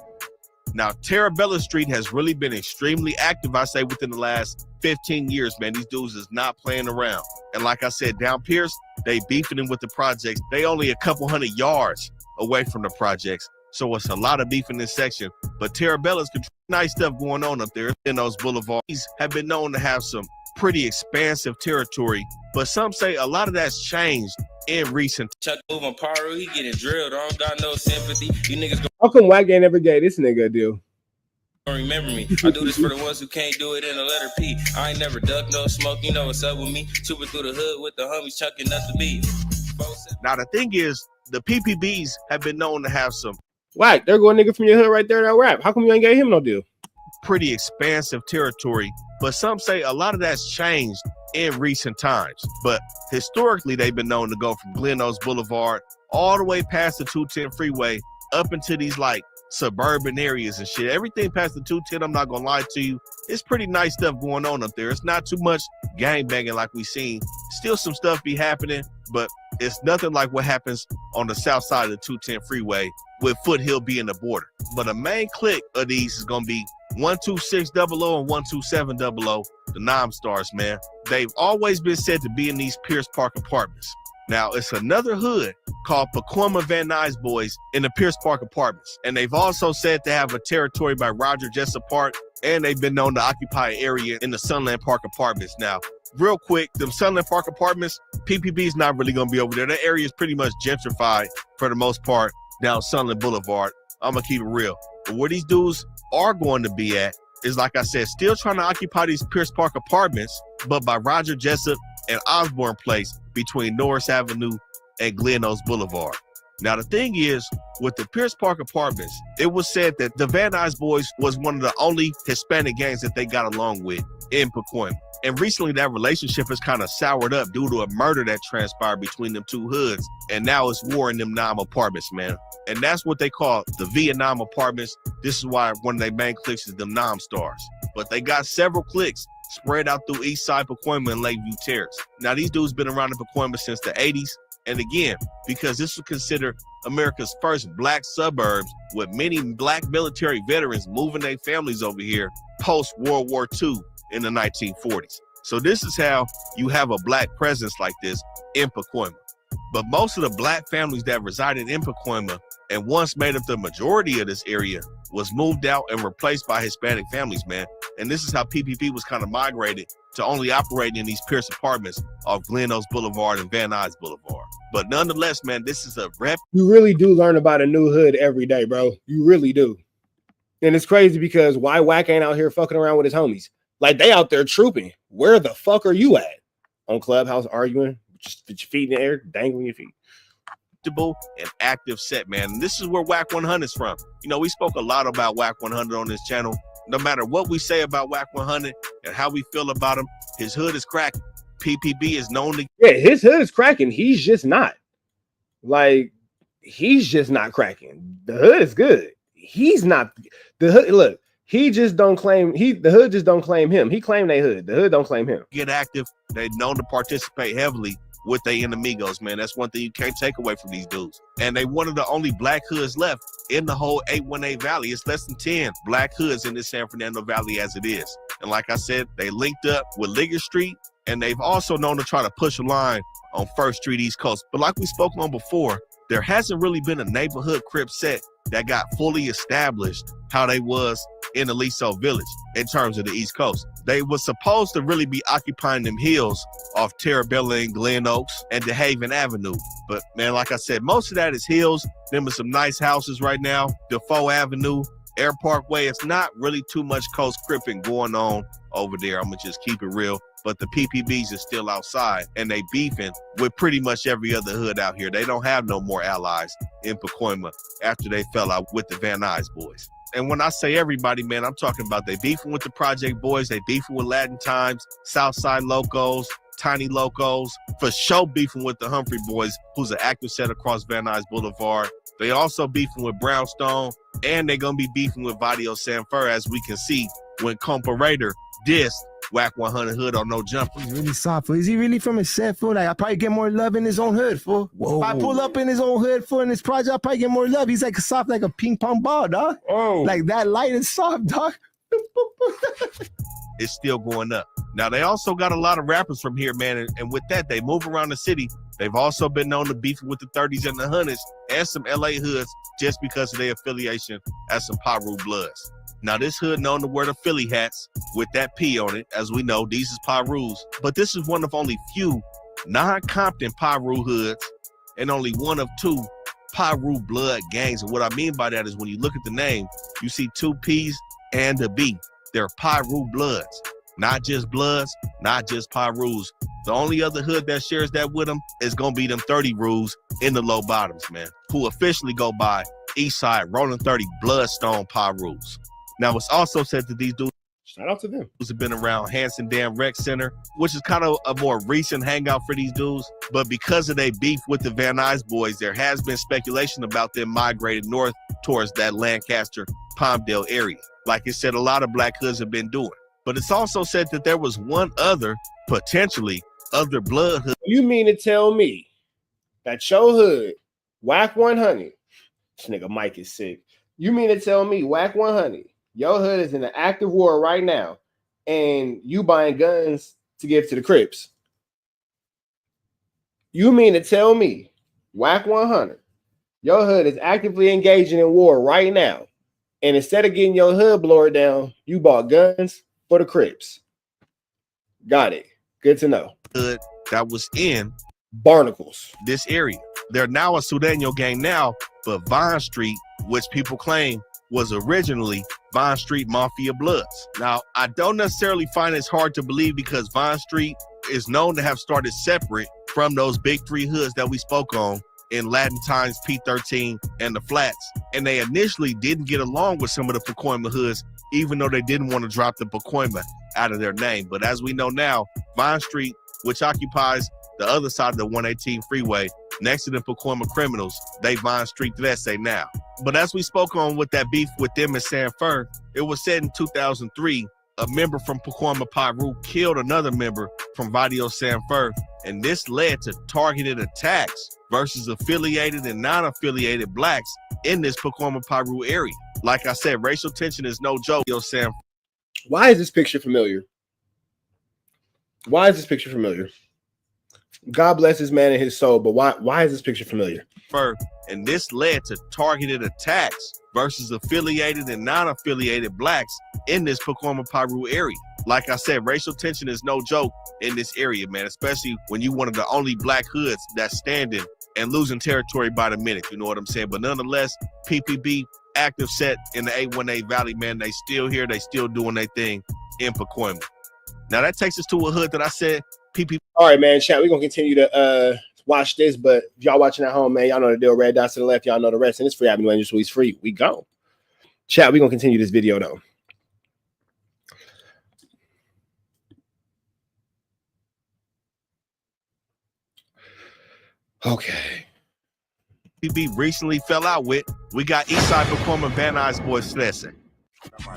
Now, Terrabella Street has really been extremely active, I say, within the last 15 years, man. These dudes is not playing around. And like I said, down Pierce, they beefing with the projects. They only a couple hundred yards away from the projects. So it's a lot of beef in this section. But Terrabella's nice stuff going on up there in those boulevards. These have been known to have some pretty expansive territory, but some say a lot of that's changed in recent. Chuck moving Paru, he getting drilled. I don't got no sympathy. You niggas How come Wack ain't never gave this nigga a deal? don't remember me. I do this for the ones who can't do it in a letter P. I ain't never ducked no smoke. You know what's up with me. Trooping through the hood with the homies chucking up the beat. Now the thing is, the PPBs have been known to have some Wack, there go a nigga from your hood right there that rap. How come you ain't gave him no deal? pretty expansive territory, but some say a lot of that's changed in recent times. But historically, they've been known to go from Glen Oaks Boulevard all the way past the 210 freeway up into these like suburban areas and shit. Everything past the 210, I'm not gonna lie to you, it's pretty nice stuff going on up there. It's not too much gang banging like we seen. Still some stuff be happening, but it's nothing like what happens on the south side of the 210 freeway with Foothill being the border. But a main clique of these is gonna be 12600 and 12700, the Nom-Stars, man. They've always been said to be in these Pierce Park apartments. Now, it's another hood called Pacoima Van Boys in the Pierce Park apartments. And they've also said to have a territory by Roger Jessup Park, and they've been known to occupy an area in the Sunland Park apartments. Now, real quick, them Sunland Park apartments, PPB's not really gonna be over there. That area is pretty much gentrified for the most part down Sunland Boulevard. I'm gonna keep it real. But where these dudes are going to be at is, like I said, still trying to occupy these Pierce Park apartments, but by Roger Jessup and Osborne Place between Norris Avenue and Glen Oaks Boulevard. Now, the thing is, with the Pierce Park apartments, it was said that the Van Nuys Boys was one of the only Hispanic gangs that they got along with in Pacoima. And recently that relationship has kind of soured up due to a murder that transpired between them two hoods. And now it's war in them Nam apartments, man. And that's what they call the Vietnam apartments. This is why one of their main cliques is them Nom-Stars. But they got several cliques spread out through East Side Pacoima and Lakeview Terrace. Now, these dudes been around in Pacoima since the 80s. And again, because this was considered America's first black suburbs, with many black military veterans moving their families over here post-World War II in the 1940s. So this is how you have a black presence like this in Pacoima. But most of the black families that resided in Pacoima and once made up the majority of this area was moved out and replaced by Hispanic families, man. And this is how PPP was kind of migrated to only operating in these Pierce apartments off Glen Oaks Boulevard and Van Nuys Boulevard. But nonetheless, man, this is a rep. You really do learn about a new hood every day, bro. You really do. And it's crazy because why Wack ain't out here fucking around with his homies? Like, they out there trooping. Where the fuck are you at? On Clubhouse arguing, just with your feet in the air, dangling your feet. And active set, man. And this is where Wack 100 is from. You know, we spoke a lot about Wack 100 on this channel. No matter what we say about Wack 100 and how we feel about him, his hood is cracking. PPB is known to... Yeah, his hood is cracking. He's just not. Like, he's just not cracking. The hood is good. He's not. The hood, look, he just don't claim... The hood just don't claim him. He claimed they hood. The hood don't claim him. Get active. They're known to participate heavily with their enemigos, man. That's one thing you can't take away from these dudes. And they one of the only black hoods left in the whole 818 Valley. It's less than 10 black hoods in the San Fernando Valley as it is. And like I said, they linked up with Liggett Street, and they've also known to try to push a line on 1st Street East Coast. But like we spoke on before, there hasn't really been a neighborhood Crip set that got fully established how they was in Aliso Village in terms of the East Coast. They were supposed to really be occupying them hills off Terrabella and Glen Oaks and DeHaven Avenue. But man, like I said, most of that is hills. Them are some nice houses right now. Defoe Avenue, Air Parkway. It's not really too much coast cripping going on over there. I'm gonna just keep it real. But the PPBs are still outside and they beefing with pretty much every other hood out here. They don't have no more allies in Pacoima after they fell out with the Van Nuys Boys. And when I say everybody, man, I'm talking about they beefing with the Project Boys, they beefing with Latin Times, Southside Locos, Tiny Locos, for sure beefing with the Humphrey Boys, who's an active set across Van Nuys Boulevard. They also beefing with Brownstone, and they're gonna be beefing with Vadio Sanfur, as we can see when Comparator dissed Wack 100 hood on No Jumper. He's really soft. Is he really from his set, fool? Like, I probably get more love in his own hood, fool. Whoa. If I pull up in his own hood, fool, in his project, I probably get more love. He's like soft like a ping pong ball, dog. Oh. Like that light is soft, dog. is still going up. Now, they also got a lot of rappers from here, man, and with that, they move around the city. They've also been known to beef with the 30s and the 100s and some LA hoods just because of their affiliation as some Pyu Bloods. Now, this hood known to wear the Philly hats with that P on it. As we know, these is Pyrus, but this is one of only few non-Compton Pyu hoods and only one of two Pyu blood gangs. And what I mean by that is when you look at the name, you see two P's and a B. They're Pyu Bloods, not just Bloods, not just Pyrus. The only other hood that shares that with them is going to be them 30 rules in the low bottoms, man, who officially go by Eastside Rolling 30 Bloodstone Pyrus. Now, it's also said that these dudes, shout out to them, have been around Hanson Dam Rec Center, which is kind of a more recent hangout for these dudes. But because of their beef with the Van Nuys boys, there has been speculation about them migrating north towards that Lancaster, Palmdale area. Like it said, a lot of black hoods have been doing. But it's also said that there was one other, potentially, other blood hood. You mean to tell me that your hood, Wack 100, this nigga Mike is sick. You mean to tell me Wack 100, your hood is in an active war right now, and you buying guns to give to the Crips? You mean to tell me Wack 100, your hood is actively engaging in war right now, and instead of getting your hood blown down, you bought guns for the Crips? Got it. Good to know. Hood that was in Barnacles, this area. They're now a Sureño gang now, but Vine Street, which people claim was originally Vine Street Mafia Bloods. Now, I don't necessarily find it's hard to believe because Vine Street is known to have started separate from those big three hoods that we spoke on in Latin Times, P13, and the Flats. And they initially didn't get along with some of the Pacoima hoods, even though they didn't want to drop the Pacoima out of their name. But as we know now, Vine Street, which occupies the other side of the 118 freeway, next to the Pacoima criminals, they Vine Street to say now. But as we spoke on with that beef with them in San Fern, it was said in 2003, a member from Pacoima Pyu killed another member from Barrio San Fern, and this led to targeted attacks versus affiliated and non-affiliated blacks in this Pacoima Pyu area. Like I said, racial tension is no joke. Why is this picture familiar? Why is this picture familiar? God bless this man and his soul, but why is this picture familiar? And this led to targeted attacks versus affiliated and non-affiliated blacks in this Pacoima Pyu area. Like I said, racial tension is no joke in this area, man, especially when you one of the only black hoods that's standing and losing territory by the minute, you know what I'm saying? But nonetheless, PPB active set in the 818 Valley, man. They still here, they still doing their thing in Pacoima. Now that takes us to a hood that I said PPB. All right, man, chat, we're gonna continue to watch this, but if y'all watching at home, man, y'all know the deal. Red dots to the left, y'all know the rest, and it's free Avenue Angel, so he's free. We go. Chat, we're gonna continue this video though. Okay. PB recently fell out with. We got Eastside Pacoima Van Nuys Boys Slessing. My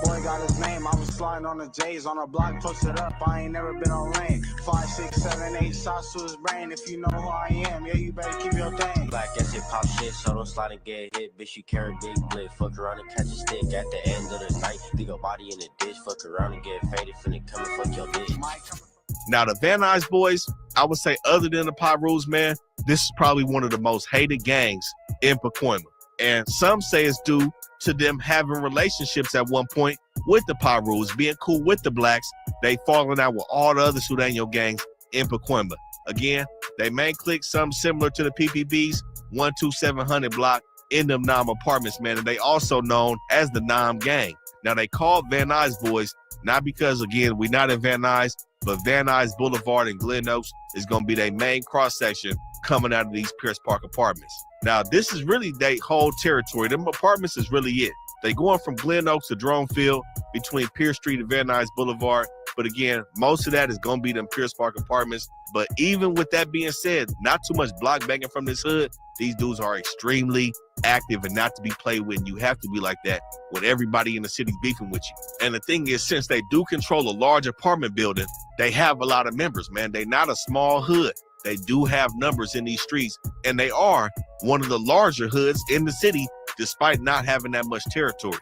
boy got his name. I was sliding on the J's on a block, posted up. I ain't never been on lane. 5, 6, 7, 8 shots to his brain. If you know who I am, yeah, you better keep your thing. Black ass hip hop shit, so don't slide and get hit. Bitch, you carry big blade. Fuck around and catch a stick at the end of the night. Leave your body in the ditch. Fuck around and get faded. Finna come and fuck your bitch. Now the Van Nuys boys, I would say, other than the Pyrus, man, this is probably one of the most hated gangs in Pacoima. And some say it's due to them having relationships at one point with the Pyrus, being cool with the blacks. They falling out with all the other Sureño gangs in Pacoima. Again, they main clique something similar to the PPB's 12700 block in them Nam apartments, man. And they also known as the Nam gang. Now they call Van Nuys boys, not because, again, we not in Van Nuys, but Van Nuys Boulevard and Glen Oaks is going to be their main cross-section coming out of these Pierce Park apartments. Now, this is really their whole territory. Them apartments is really it. They going from Glen Oaks to Dronefield between Pierce Street and Van Nuys Boulevard. But again, most of that is going to be them Pierce Park apartments. But even with that being said, not too much block banging from this hood. These dudes are extremely active and not to be played with. And you have to be like that when everybody in the city beefing with you. And the thing is, since they do control a large apartment building, they have a lot of members, man. They're not a small hood. They do have numbers in these streets, and they are one of the larger hoods in the city, despite not having that much territory.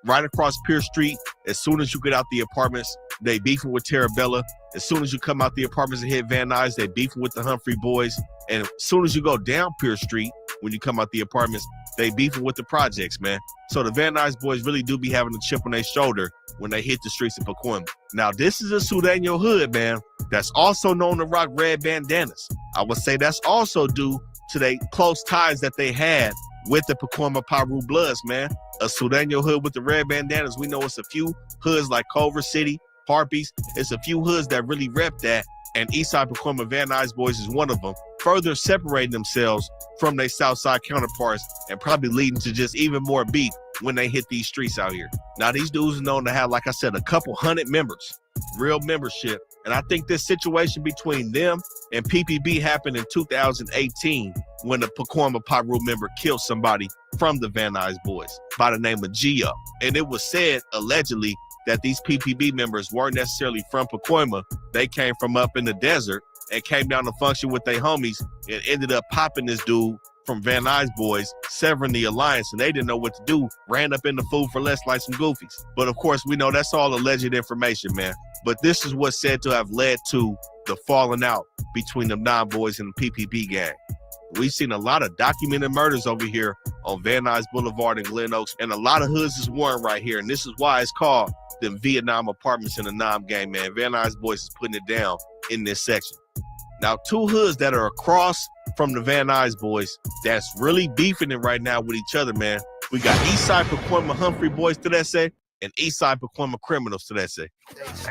Right across Pierce Street As soon as you get out the apartments, they beefing with Terrabella. As soon as you come out the apartments and hit Van Nuys, they beefing with the Humphrey Boys. And as soon as you go down Pierce Street, when you come out the apartments, they beefing with the projects, man. So the Van Nuys boys really do be having a chip on their shoulder when they hit the streets of Pacoima. Now, this is a Sureño hood, man, that's also known to rock red bandanas. I would say that's also due to the close ties that they had with the Pacoima Pyu Bloods, man. A Sureño hood with the red bandanas. We know it's a few hoods like Culver City, Harpies. It's a few hoods that really rep that, and Eastside Pacoima Van Nuys boys is one of them, further separating themselves from their Southside counterparts and probably leading to just even more beef when they hit these streets out here. Now, these dudes are known to have, like I said, a couple hundred members, real membership. And I think this situation between them and PPB happened in 2018 when the Pacoima Pyu member killed somebody from the Van Nuys boys by the name of Gio. And it was said, allegedly, that these PPB members weren't necessarily from Pacoima. They came from up in the desert and came down to function with their homies and ended up popping this dude from Van Nuys boys, severing the alliance, and they didn't know what to do, ran up in the food for less like some goofies. But of course, we know that's all alleged information, man. But this is what's said to have led to the falling out between the non-boys and the PPB gang. We've seen a lot of documented murders over here on Van Nuys Boulevard and Glen Oaks, and a lot of hoods is worn right here, and this is why it's called the Vietnam apartments in the Nam gang, man. Van Nuys boys is putting it down in this section. Now, two hoods that are across from the Van Nuys boys that's really beefing it right now with each other, man. We got Eastside Pacoima Humphrey boys to that say, and Eastside Pacoima criminals to that say.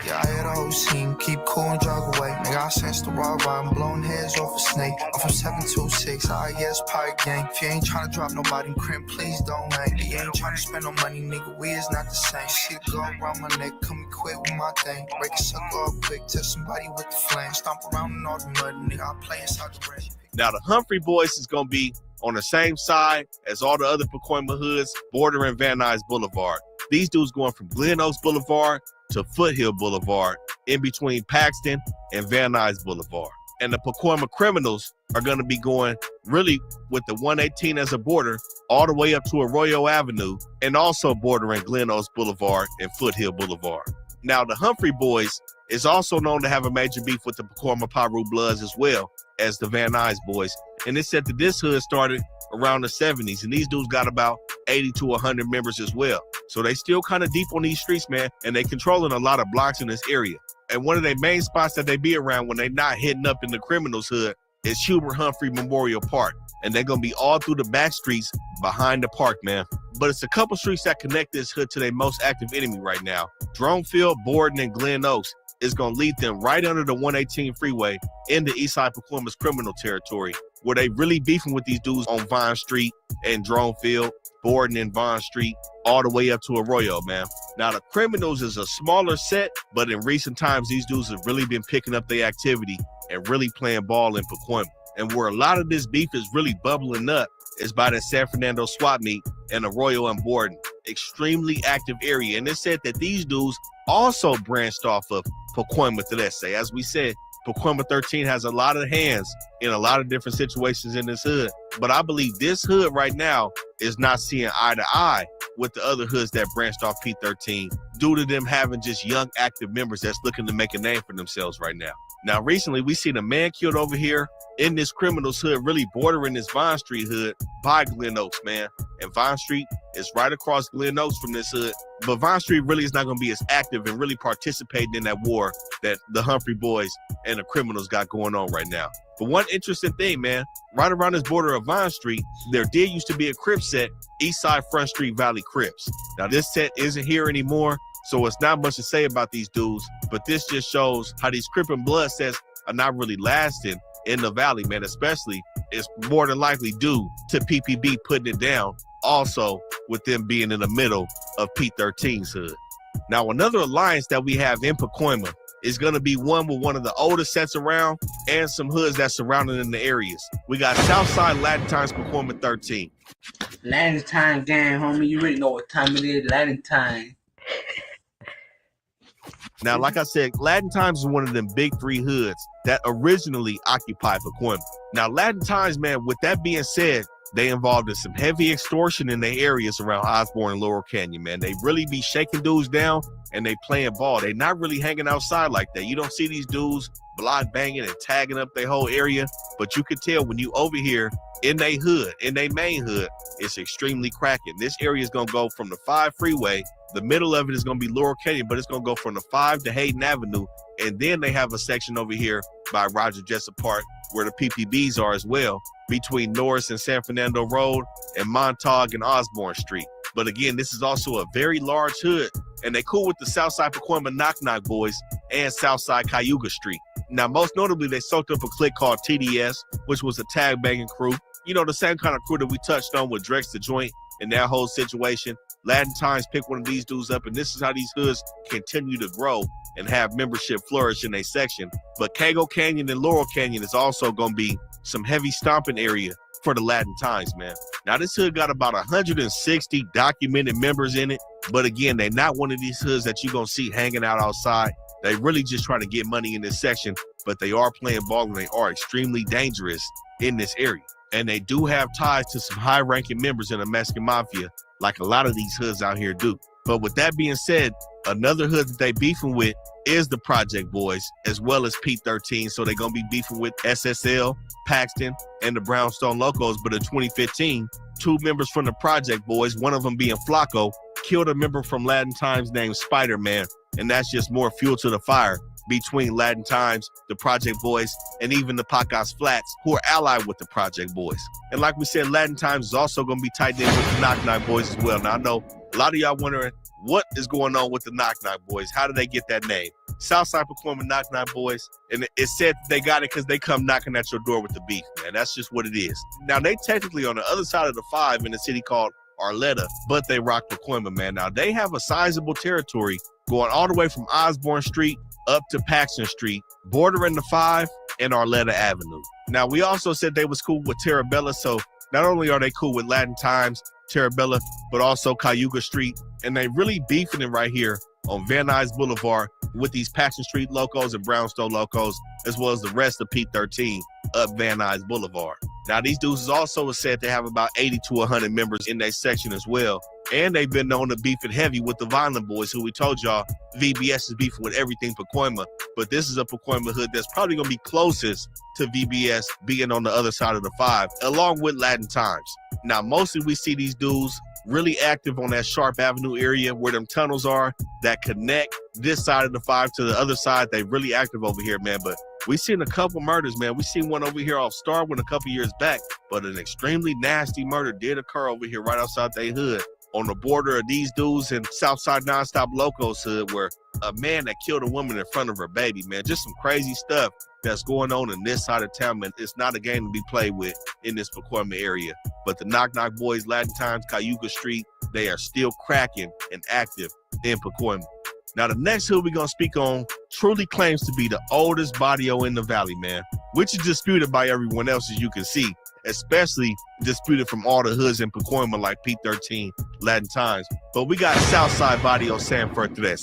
Yeah, I had a whole scene, keep cool and drive away. Nigga, I sense the wild ride, I'm blowing heads off a snake. I'm from 726, yes, pirate gang. If you ain't trying to drop nobody in crim, please don't hang. You ain't trying to spend no money, nigga, we is not the same. Shit go around my neck, come quit with my thing. Break a sucker off quick, touch somebody with the flame. Stomp around in all the mud, nigga, I play inside the rain. Now, the Humphrey boys is going to be on the same side as all the other Pacoima hoods bordering Van Nuys Boulevard. These dudes going from Glen Oaks Boulevard to Foothill Boulevard, in between Paxton and Van Nuys Boulevard. And the Pacoima criminals are going to be going really with the 118 as a border all the way up to Arroyo Avenue and also bordering Glen Oaks Boulevard and Foothill Boulevard. Now, the Humphrey boys is also known to have a major beef with the Pacoima Pyu Bloods as well as the Van Nuys boys. And it's said that this hood started around the 70s, and these dudes got about 80 to 100 members as well. So they still kind of deep on these streets, man, and they controlling a lot of blocks in this area. And one of their main spots that they be around when they not hitting up in the criminals hood is Hubert Humphrey Memorial Park. And they're going to be all through the back streets behind the park, man. But it's a couple streets that connect this hood to their most active enemy right now. Dronefield, Borden, and Glen Oaks is going to lead them right under the 118 freeway into Eastside Pacoima's criminal territory, where they really beefing with these dudes on Vine Street and Dronefield, Borden and Vine Street, all the way up to Arroyo, man. Now, the criminals is a smaller set, but in recent times, these dudes have really been picking up their activity and really playing ball in Pacoima. And where a lot of this beef is really bubbling up is by the San Fernando swap meet and Arroyo and Borden. Extremely active area. And it said that these dudes also branched off of Pacoima to that say. As we said, Pacoima 13 has a lot of hands in a lot of different situations in this hood. But I believe this hood right now is not seeing eye to eye with the other hoods that branched off P13 due to them having just young active members that's looking to make a name for themselves right now. Now, recently, we seen a man killed over here in this criminals hood, really bordering this Vine Street hood by Glen Oaks, man. And Vine Street is right across Glen Oaks from this hood. But Vine Street really is not going to be as active and really participating in that war that the Humphrey boys and the criminals got going on right now. But one interesting thing, man, right around this border of Vine Street, there did used to be a Crip set, Eastside Front Street Valley Crips. Now, this set isn't here anymore, so it's not much to say about these dudes, but this just shows how these Crip and Blood sets are not really lasting in the Valley, man. Especially, it's more than likely due to PPB putting it down, also with them being in the middle of P13's hood. Now, another alliance that we have in Pacoima is going to be one with one of the oldest sets around and some hoods that's surrounding in the areas. We got Southside Latin Times Pacoima 13. Latin Time gang, homie. You already know what time it is. Latin Time. Now, like I said, Latin Times is one of them big three hoods that originally occupied Pacoima. Now, Latin Times, man, with that being said, they involved in some heavy extortion in their areas around Osborne and Laurel Canyon, man. They really be shaking dudes down and they playing ball. They not really hanging outside like that. You don't see these dudes block banging and tagging up their whole area, but you can tell when you over here in their hood, in their main hood, it's extremely cracking. This area is going to go from the 5 freeway. The middle of it is going to be Laurel Canyon, but it's going to go from the 5 to Hayden Avenue. And then they have a section over here by Roger Jessup Park where the PPBs are as well, between Norris and San Fernando Road and Montauk and Osborne Street. But again, this is also a very large hood, and they cool with the Southside Pacoima Knock Knock Boys and Southside Cayuga Street. Now, most notably, they soaked up a clique called TDS, which was a tag banging crew. You know, the same kind of crew that we touched on with Drex the Joint and that whole situation. Latin Times picked one of these dudes up, and this is how these hoods continue to grow and have membership flourish in a section. But Cago Canyon and Laurel Canyon is also going to be some heavy stomping area for the Latin Times, man. Now, this hood got about 160 documented members in it, but again, they're not one of these hoods that you're going to see hanging out outside. They really just trying to get money in this section, but they are playing ball and they are extremely dangerous in this area. And they do have ties to some high-ranking members in the Mexican Mafia, like a lot of these hoods out here do. But with that being said, another hood that they beefing with is the Project Boys, as well as P13. So they're going to be beefing with SSL, Paxton, and the Brownstone Locos. But in 2015, 2 members from the Project Boys, one of them being FLAKKO, killed a member from Latin Times named Spider-Man. And that's just more fuel to the fire between Latin Times, the Project Boys, and even the Pacas Flats, who are allied with the Project Boys. And like we said, Latin Times is also going to be tied in with the Knock Knock Boys as well. Now, I know a lot of y'all wondering what is going on with the Knock Knock Boys. How did they get that name? Southside Pacoima Knock Knock Boys, and it said that they got it because they come knocking at your door with the beef, man. That's just what it is. Now, they technically on the other side of the 5 in a city called Arleta, but they rock Pacoima, man. Now, they have a sizable territory going all the way from Osborne Street up to Paxton Street, bordering the 5 and Arleta Avenue. Now, we also said they was cool with Terrabella, so not only are they cool with Latin Times, Terrabella, but also Cayuga Street, and they really beefing it right here on Van Nuys Boulevard with these Paxton Street locos and Brownstone locos, as well as the rest of P13 up Van Nuys Boulevard. Now, these dudes is also said to have about 80 to 100 members in their section as well. And they've been known to beef it heavy with the Violent Boys, who we told y'all VBS is beefing with everything Pacoima. But this is a Pacoima hood that's probably going to be closest to VBS being on the other side of the 5, along with Latin Times. Now, mostly we see these dudes really active on that Sharp Avenue area where them tunnels are that connect this side of the 5 to the other side. They really active over here, man. But we seen a couple murders, man. We seen one over here off Starwood a couple years back, but an extremely nasty murder did occur over here right outside their hood on the border of these dudes in Southside Nonstop Locos hood, where a man that killed a woman in front of her baby, man. Just some crazy stuff that's going on in this side of town, man. It's not a game to be played with in this Pacoima area. But the Knock Knock Boys, Latin Times, Cayuga Street, they are still cracking and active in Pacoima. Now, the next hood we're going to speak on truly claims to be the oldest barrio in the valley, man, which is disputed by everyone else, as you can see, especially disputed from all the hoods in Pacoima like P13, Latin Times. But we got Southside Barrio San Fernando.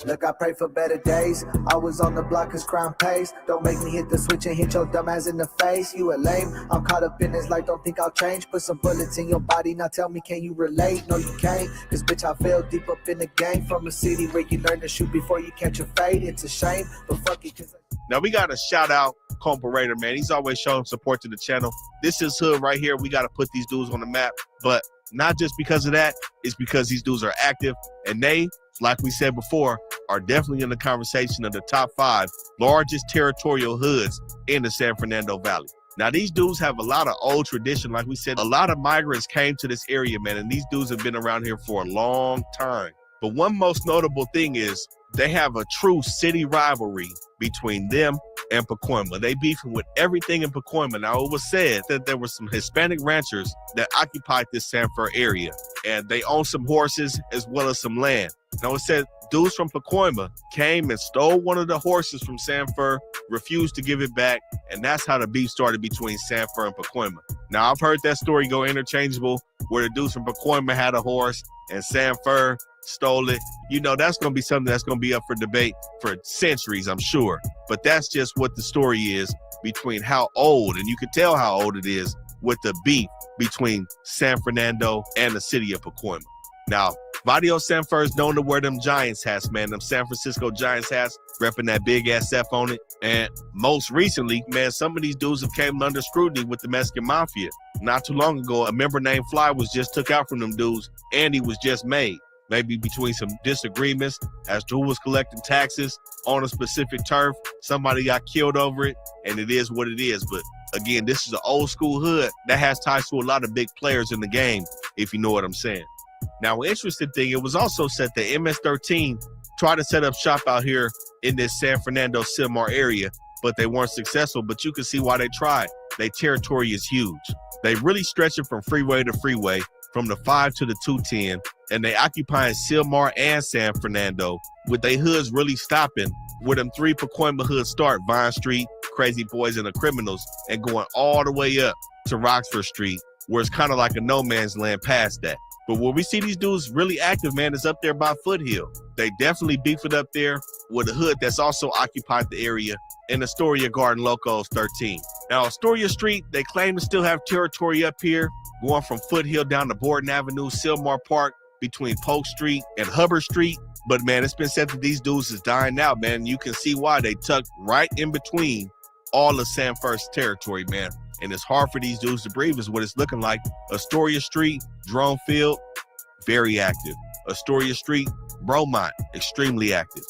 Look, I pray for better days. I was on the block cause crime pays. Don't make me hit the switch and hit your dumb ass in the face. You a lame, I'm caught up in this life, don't think I'll change. Put some bullets in your body, now tell me, can you relate? No, you can't, cause bitch, I fell deep up in the game. From a city where you learn to shoot before you catch your fate. It's a shame, but fuck it, cause now we got to shout out Comparator, man. He's always showing support to the channel. This is hood right here. We got to put these dudes on the map, but not just because of that, it's because these dudes are active, and they, like we said before, are definitely in the conversation of the top 5 largest territorial hoods in the San Fernando Valley. Now, these dudes have a lot of old tradition. Like we said, a lot of migrants came to this area, man, and these dudes have been around here for a long time. But one most notable thing is they have a true city rivalry between them and Pacoima. They beefing with everything in Pacoima. Now, it was said that there were some Hispanic ranchers that occupied this San Fer area, and they own some horses as well as some land. Now, it said dudes from Pacoima came and stole one of the horses from San Fer, refused to give it back, and that's how the beef started between San Fer and Pacoima. Now, I've heard that story go interchangeable, where the dudes from Pacoima had a horse and San Fer stole it. You know, that's going to be something that's going to be up for debate for centuries, I'm sure. But that's just what the story is between how old, and you can tell how old it is, with the beef between San Fernando and the city of Pacoima. Now, Vadio Sanfur is known to wear them Giants hats, man, them San Francisco Giants hats, repping that big ass F on it. And most recently, man, some of these dudes have came under scrutiny with the Mexican Mafia. Not too long ago, a member named Fly was just took out from them dudes, and he was just made. Maybe between some disagreements as to who was collecting taxes on a specific turf. Somebody got killed over it, and it is what it is. But again, this is an old school hood that has ties to a lot of big players in the game, if you know what I'm saying. Now, an interesting thing, it was also said that MS-13 tried to set up shop out here in this San Fernando Silmar area, but they weren't successful. But you can see why they tried. Their territory is huge. They really stretch it from freeway to freeway, from the 5 to the 210, and they occupying Silmar and San Fernando, with their hoods really stopping where them 3 Pacoima hoods start, Vine Street, Crazy Boys, and the Criminals, and going all the way up to Rafford Street, where it's kind of like a no man's land past that. But where we see these dudes really active, man, is up there by Foothill. They definitely beef it up there with a hood that's also occupied the area in Astoria Garden Locos 13. Now, Astoria Street, they claim to still have territory up here, going from Foothill down to Borden Avenue, Silmar Park, between Polk Street and Hubbard Street. But, man, it's been said that these dudes is dying out, man. You can see why. They tucked right in between all of San First territory, man. And it's hard for these dudes to breathe is what it's looking like. Astoria Street, Drone Field, very active. Astoria Street, Bromont, extremely active.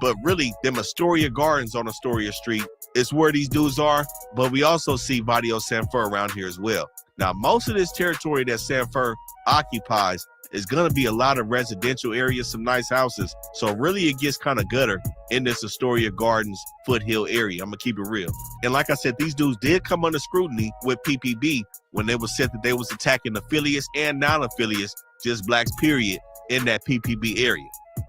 But really, them Astoria Gardens on Astoria Street is where these dudes are, but we also see Vadio Sanfur around here as well. Now, most of this territory that Sanfur occupies is going to be a lot of residential areas, some nice houses. So really it gets kind of gutter in this Astoria Gardens Foothill area. I'm going to keep it real. And like I said, these dudes did come under scrutiny with PPB when they was said that they was attacking affiliates and non-affiliates, just blacks period, in that PPB area.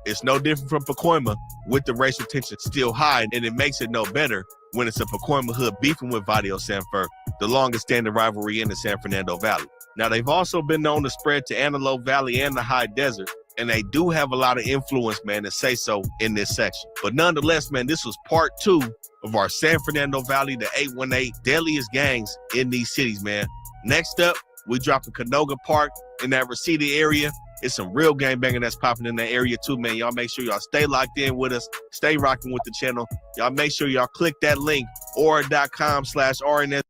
It's no different from Pacoima with the racial tension still high, and it makes it no better when it's a Pacoima hood beefing with Vadio Sanfur, the longest standing rivalry in the San Fernando Valley. Now, they've also been known to spread to Antelope Valley and the High Desert, and they do have a lot of influence, man, to say so in this section. But nonetheless, man, this was part 2 of our San Fernando Valley, the 818 deadliest gangs in these cities, man. Next up, we dropping Canoga Park in that Reseda area. It's some real gang banging that's popping in that area too, man. Y'all make sure y'all stay locked in with us, stay rocking with the channel. Y'all make sure y'all click that link, aura.com/RNS.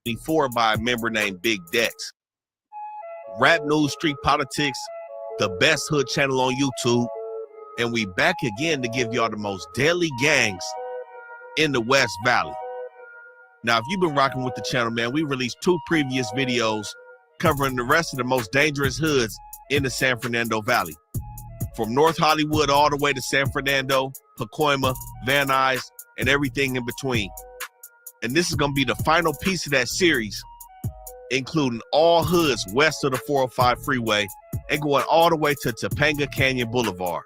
Before by a member named Big Dex. Rap news, street politics, the best hood channel on YouTube, and we back again to give y'all the most deadly gangs in the West Valley. Now, if you've been rocking with the channel, man, we released 2 previous videos covering the rest of the most dangerous hoods in the San Fernando Valley. From North Hollywood all the way to San Fernando, Pacoima, Van Nuys, and everything in between. And this is going to be the final piece of that series, including all hoods west of the 405 freeway and going all the way to Topanga Canyon Boulevard.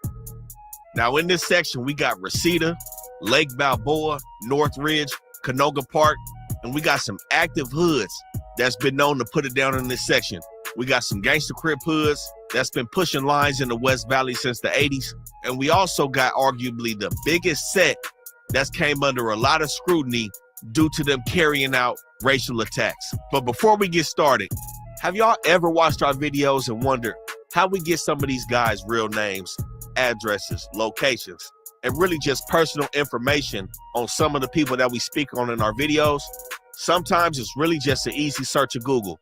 Now, in this section, we got Reseda, Lake Balboa, Northridge, Canoga Park, and we got some active hoods that's been known to put it down in this section. We got some gangster crip hoods that's been pushing lines in the West Valley since the 80s. And we also got arguably the biggest set that's came under a lot of scrutiny due to them carrying out racial attacks. But before we get started, have y'all ever watched our videos and wondered how we get some of these guys' real names, addresses, locations, and really just personal information on some of the people that we speak on in our videos? Sometimes it's really just an easy search of Google.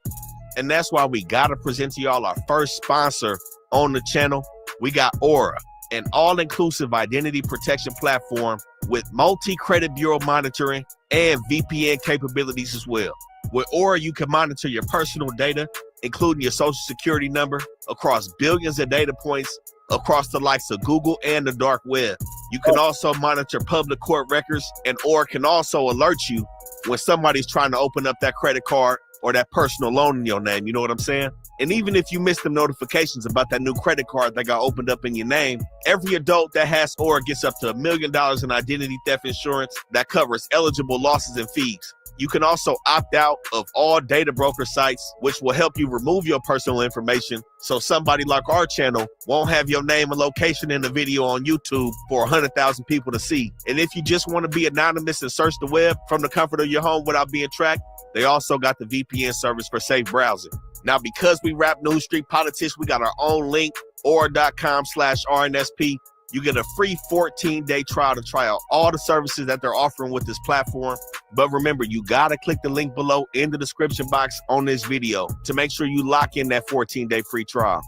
And that's why we gotta present to y'all our first sponsor on the channel. We got Aura, an all-inclusive identity protection platform with multi-credit bureau monitoring and VPN capabilities as well. With Aura, you can monitor your personal data, including your social security number, across billions of data points across the likes of Google and the dark web. You can also monitor public court records, and Aura can also alert you when somebody's trying to open up that credit card or that personal loan in your name, you know what I'm saying? And even if you miss them notifications about that new credit card that got opened up in your name, every adult that has Aura gets up to $1 million in identity theft insurance that covers eligible losses and fees. You can also opt out of all data broker sites, which will help you remove your personal information so somebody like our channel won't have your name and location in the video on YouTube for 100,000 people to see. And if you just want to be anonymous and search the web from the comfort of your home without being tracked, they also got the VPN service for safe browsing. Now, because we rap news street politics, we got our own link, or.com/RNSP. You get a free 14-day trial to try out all the services that they're offering with this platform. But remember, you got to click the link below in the description box on this video to make sure you lock in that 14-day free trial.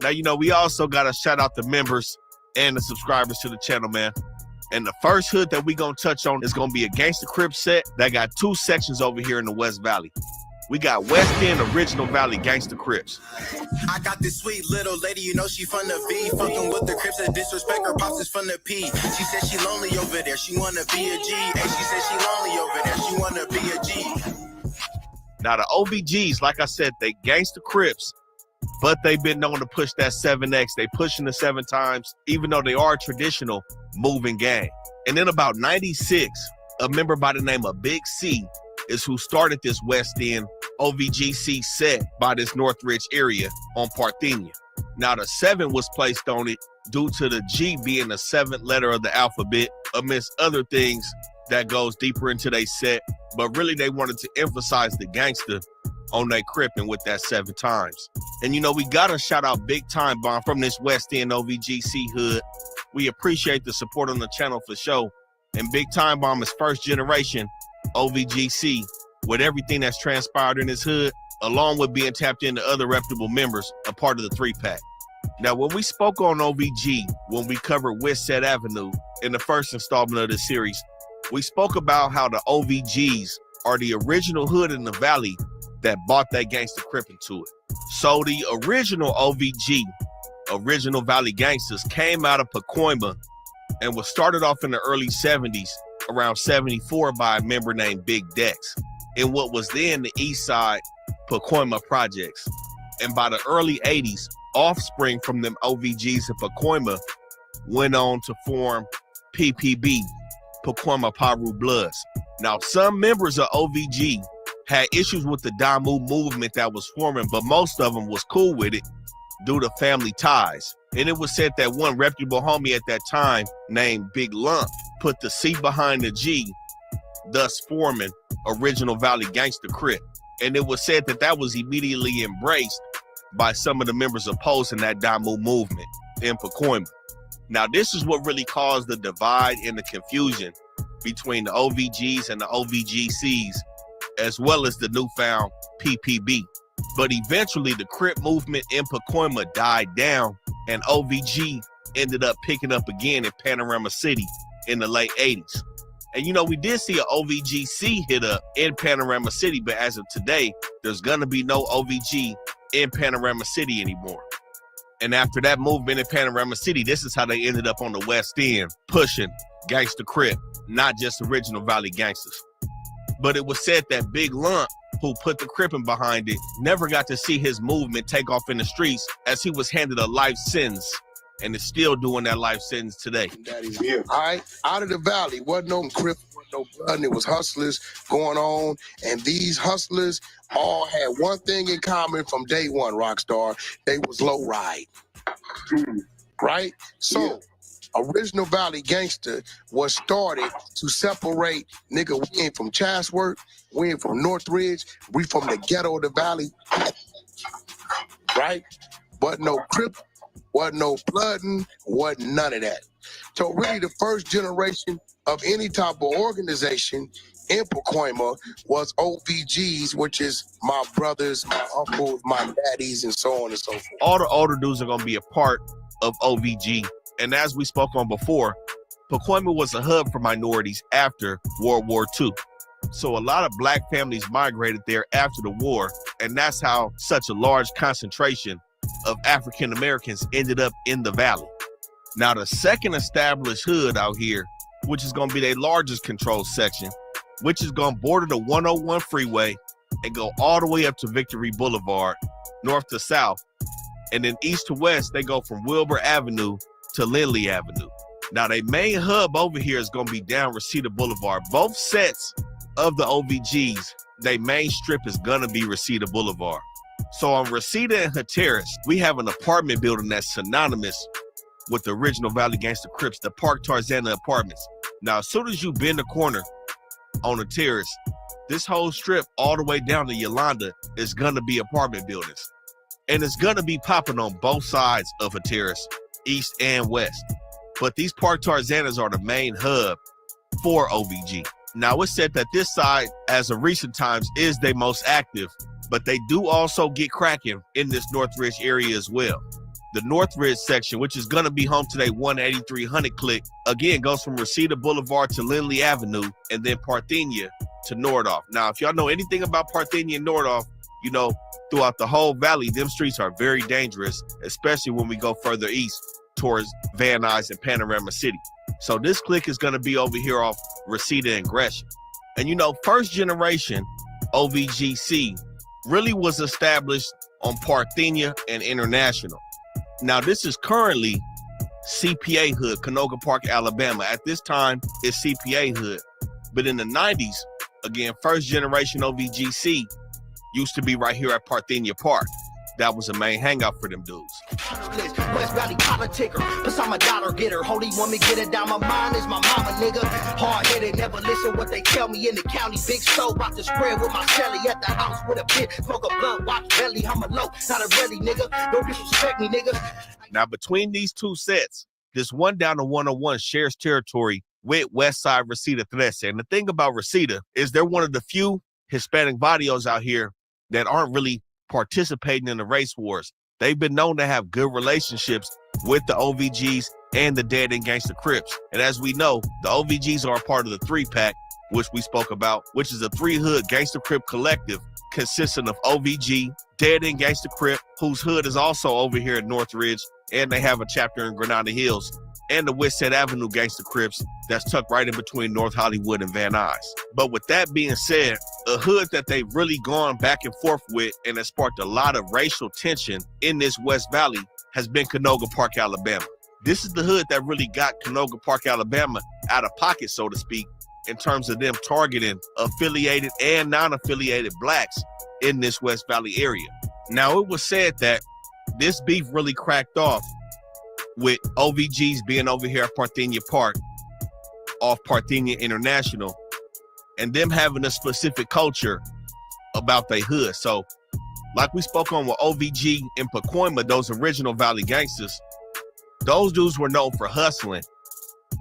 Now, you know, we also got to shout out the members and the subscribers to the channel, man. And the first hood that we going to touch on is going to be a Gangsta Crip set that got 2 sections over here in the West Valley. We got West End Original Valley Gangsta Crips. I got this sweet little lady, you know she from the V. Fucking with the Crips that disrespect her pops is from the P. She said she lonely over there, she wanna be a G. And she said she lonely over there, she wanna be a G. Now the OBGs, like I said, they Gangsta Crips, but they've been known to push that 7X. They pushing the 7 times, even though they are a traditional moving gang. And then about 96, a member by the name of Big C is who started this West End OBGC set by this Northridge area on Parthenia. Now the 7 was placed on it due to the G being the 7th letter of the alphabet, amidst other things that goes deeper into their set, but really they wanted to emphasize the gangster on their cripping with that 7 times. And you know, we gotta shout out Big Time Bomb from this West End OBGC hood. We appreciate the support on the channel for sure. And Big Time Bomb is first generation OBGC with everything that's transpired in his hood, along with being tapped into other reputable members, a part of the 3-pack. Now, when we spoke on OBG, when we covered Reseda Avenue in the first installment of this series, we spoke about how the OBGs are the original hood in the valley that bought that gangster crip into it. So the original OVG, Original Valley Gangsters, came out of Pacoima and was started off in the early 70s, around 74, by a member named Big Dex in what was then the East Side Pacoima Projects. And by the early 80s, offspring from them OVGs in Pacoima went on to form PPB, Pacoima Pyu Bloods. Now, some members of OVG had issues with the Damu movement that was forming, but most of them was cool with it due to family ties. And it was said that one reputable homie at that time named Big Lump put the C behind the G, thus forming Original Valley Gangsta Crip. And it was said that that was immediately embraced by some of the members opposing that Damu movement in Pacoima. Now, this is what really caused the divide and the confusion between the OVGs and the OVGCs, as well as the newfound PPB. But eventually the Crip movement in Pacoima died down and OVG ended up picking up again in Panorama City in the late 80s. And you know, we did see an OVGC hit up in Panorama City, but as of today, there's gonna be no OVG in Panorama City anymore. And after that movement in Panorama City, this is how they ended up on the West End, pushing Gangsta Crip, not just Original Valley Gangsters. But it was said that Big Lump, who put the Crippin' behind it, never got to see his movement take off in the streets, as he was handed a life sentence and is still doing that life sentence today. Yeah. All right, out of the valley, wasn't no Crip, wasn't no blood, and it was hustlers going on, and these hustlers all had one thing in common from day one, Rockstar. They was low ride, right? So, Original Valley Gangster was started to separate, nigga, we ain't from Chatsworth, we ain't from Northridge, we from the ghetto of the valley, right? Wasn't no Crip, wasn't no blooding, wasn't none of that. So really the first generation of any type of organization in Pacoima was OVGs, which is my brothers, my uncles, my daddies, and so on and so forth. All the older dudes are gonna be a part of OVG. And as we spoke on before, Pacoima was a hub for minorities after World War II. So a lot of black families migrated there after the war, and that's how such a large concentration of African Americans ended up in the valley. Now, the second established hood out here, which is gonna be their largest controlled section, which is gonna border the 101 freeway and go all the way up to Victory Boulevard, north to south, and then east to west, they go from Wilbur Avenue to Lindley Avenue. Now, their main hub over here is gonna be down Reseda Boulevard. Both sets of the OVGs, their main strip is gonna be Reseda Boulevard. So on Reseda and Hatteras, we have an apartment building that's synonymous with the original Valley Gangsta Crips, the Park Tarzana Apartments. Now, as soon as you bend the corner on Hatteras, this whole strip all the way down to Yolanda is gonna be apartment buildings. And it's gonna be popping on both sides of Hatteras, east and west. But these Park Tarzanas are the main hub for OVG. Now, it's said that this side, as of recent times, is their most active, but they do also get cracking in this Northridge area as well. The Northridge section, which is gonna be home to their 18300 clique, again, goes from Reseda Boulevard to Lindley Avenue and then Parthenia to Nordhoff. Now, if y'all know anything about Parthenia and Nordhoff, you know, throughout the whole valley, them streets are very dangerous, especially when we go further east towards Van Nuys and Panorama City. So this clique is gonna be over here off Reseda and Gresham. And you know, first generation OBGC really was established on Parthenia and International. Now this is currently CPA hood, Canoga Park, Alabama. At this time, it's CPA hood. But in the 90s, again, first generation OBGC used to be right here at Parthenia Park. That was a main hangout for them dudes. West Valley politicker, plus I'm a dollar getter. Holy want me get it down, my mind is my mama, nigga. Hard-headed, never listen what they tell me in the county. Big soul, about to spread with my celly at the house with a bit. Smoke a blunt, watch belly, I'm a low, not a belly, nigga. Don't disrespect me, nigga. Now, between these two sets, this one down to 101 shares territory with West Side Reseda 13. And the thing about Reseda is they're one of the few Hispanic barrios out here that aren't really participating in the race wars. They've been known to have good relationships with the OVGs and the Dead End Gangsta Crips. And as we know, the OVGs are a part of the 3-pack, which we spoke about, which is a 3-hood Gangsta Crip collective consisting of OVG, Dead End Gangsta Crip, whose hood is also over here at Northridge, and they have a chapter in Granada Hills, and the Westset Avenue Gangsta Crips that's tucked right in between North Hollywood and Van Nuys. But with that being said, a hood that they've really gone back and forth with and has sparked a lot of racial tension in this West Valley has been Canoga Park, Alabama. This is the hood that really got Canoga Park, Alabama out of pocket, so to speak, in terms of them targeting affiliated and non-affiliated blacks in this West Valley area. Now, it was said that this beef really cracked off with OVGs being over here at Parthenia Park, off Parthenia International, and them having a specific culture about their hood. So, like we spoke on with OVG and Pacoima, those original Valley gangsters, those dudes were known for hustling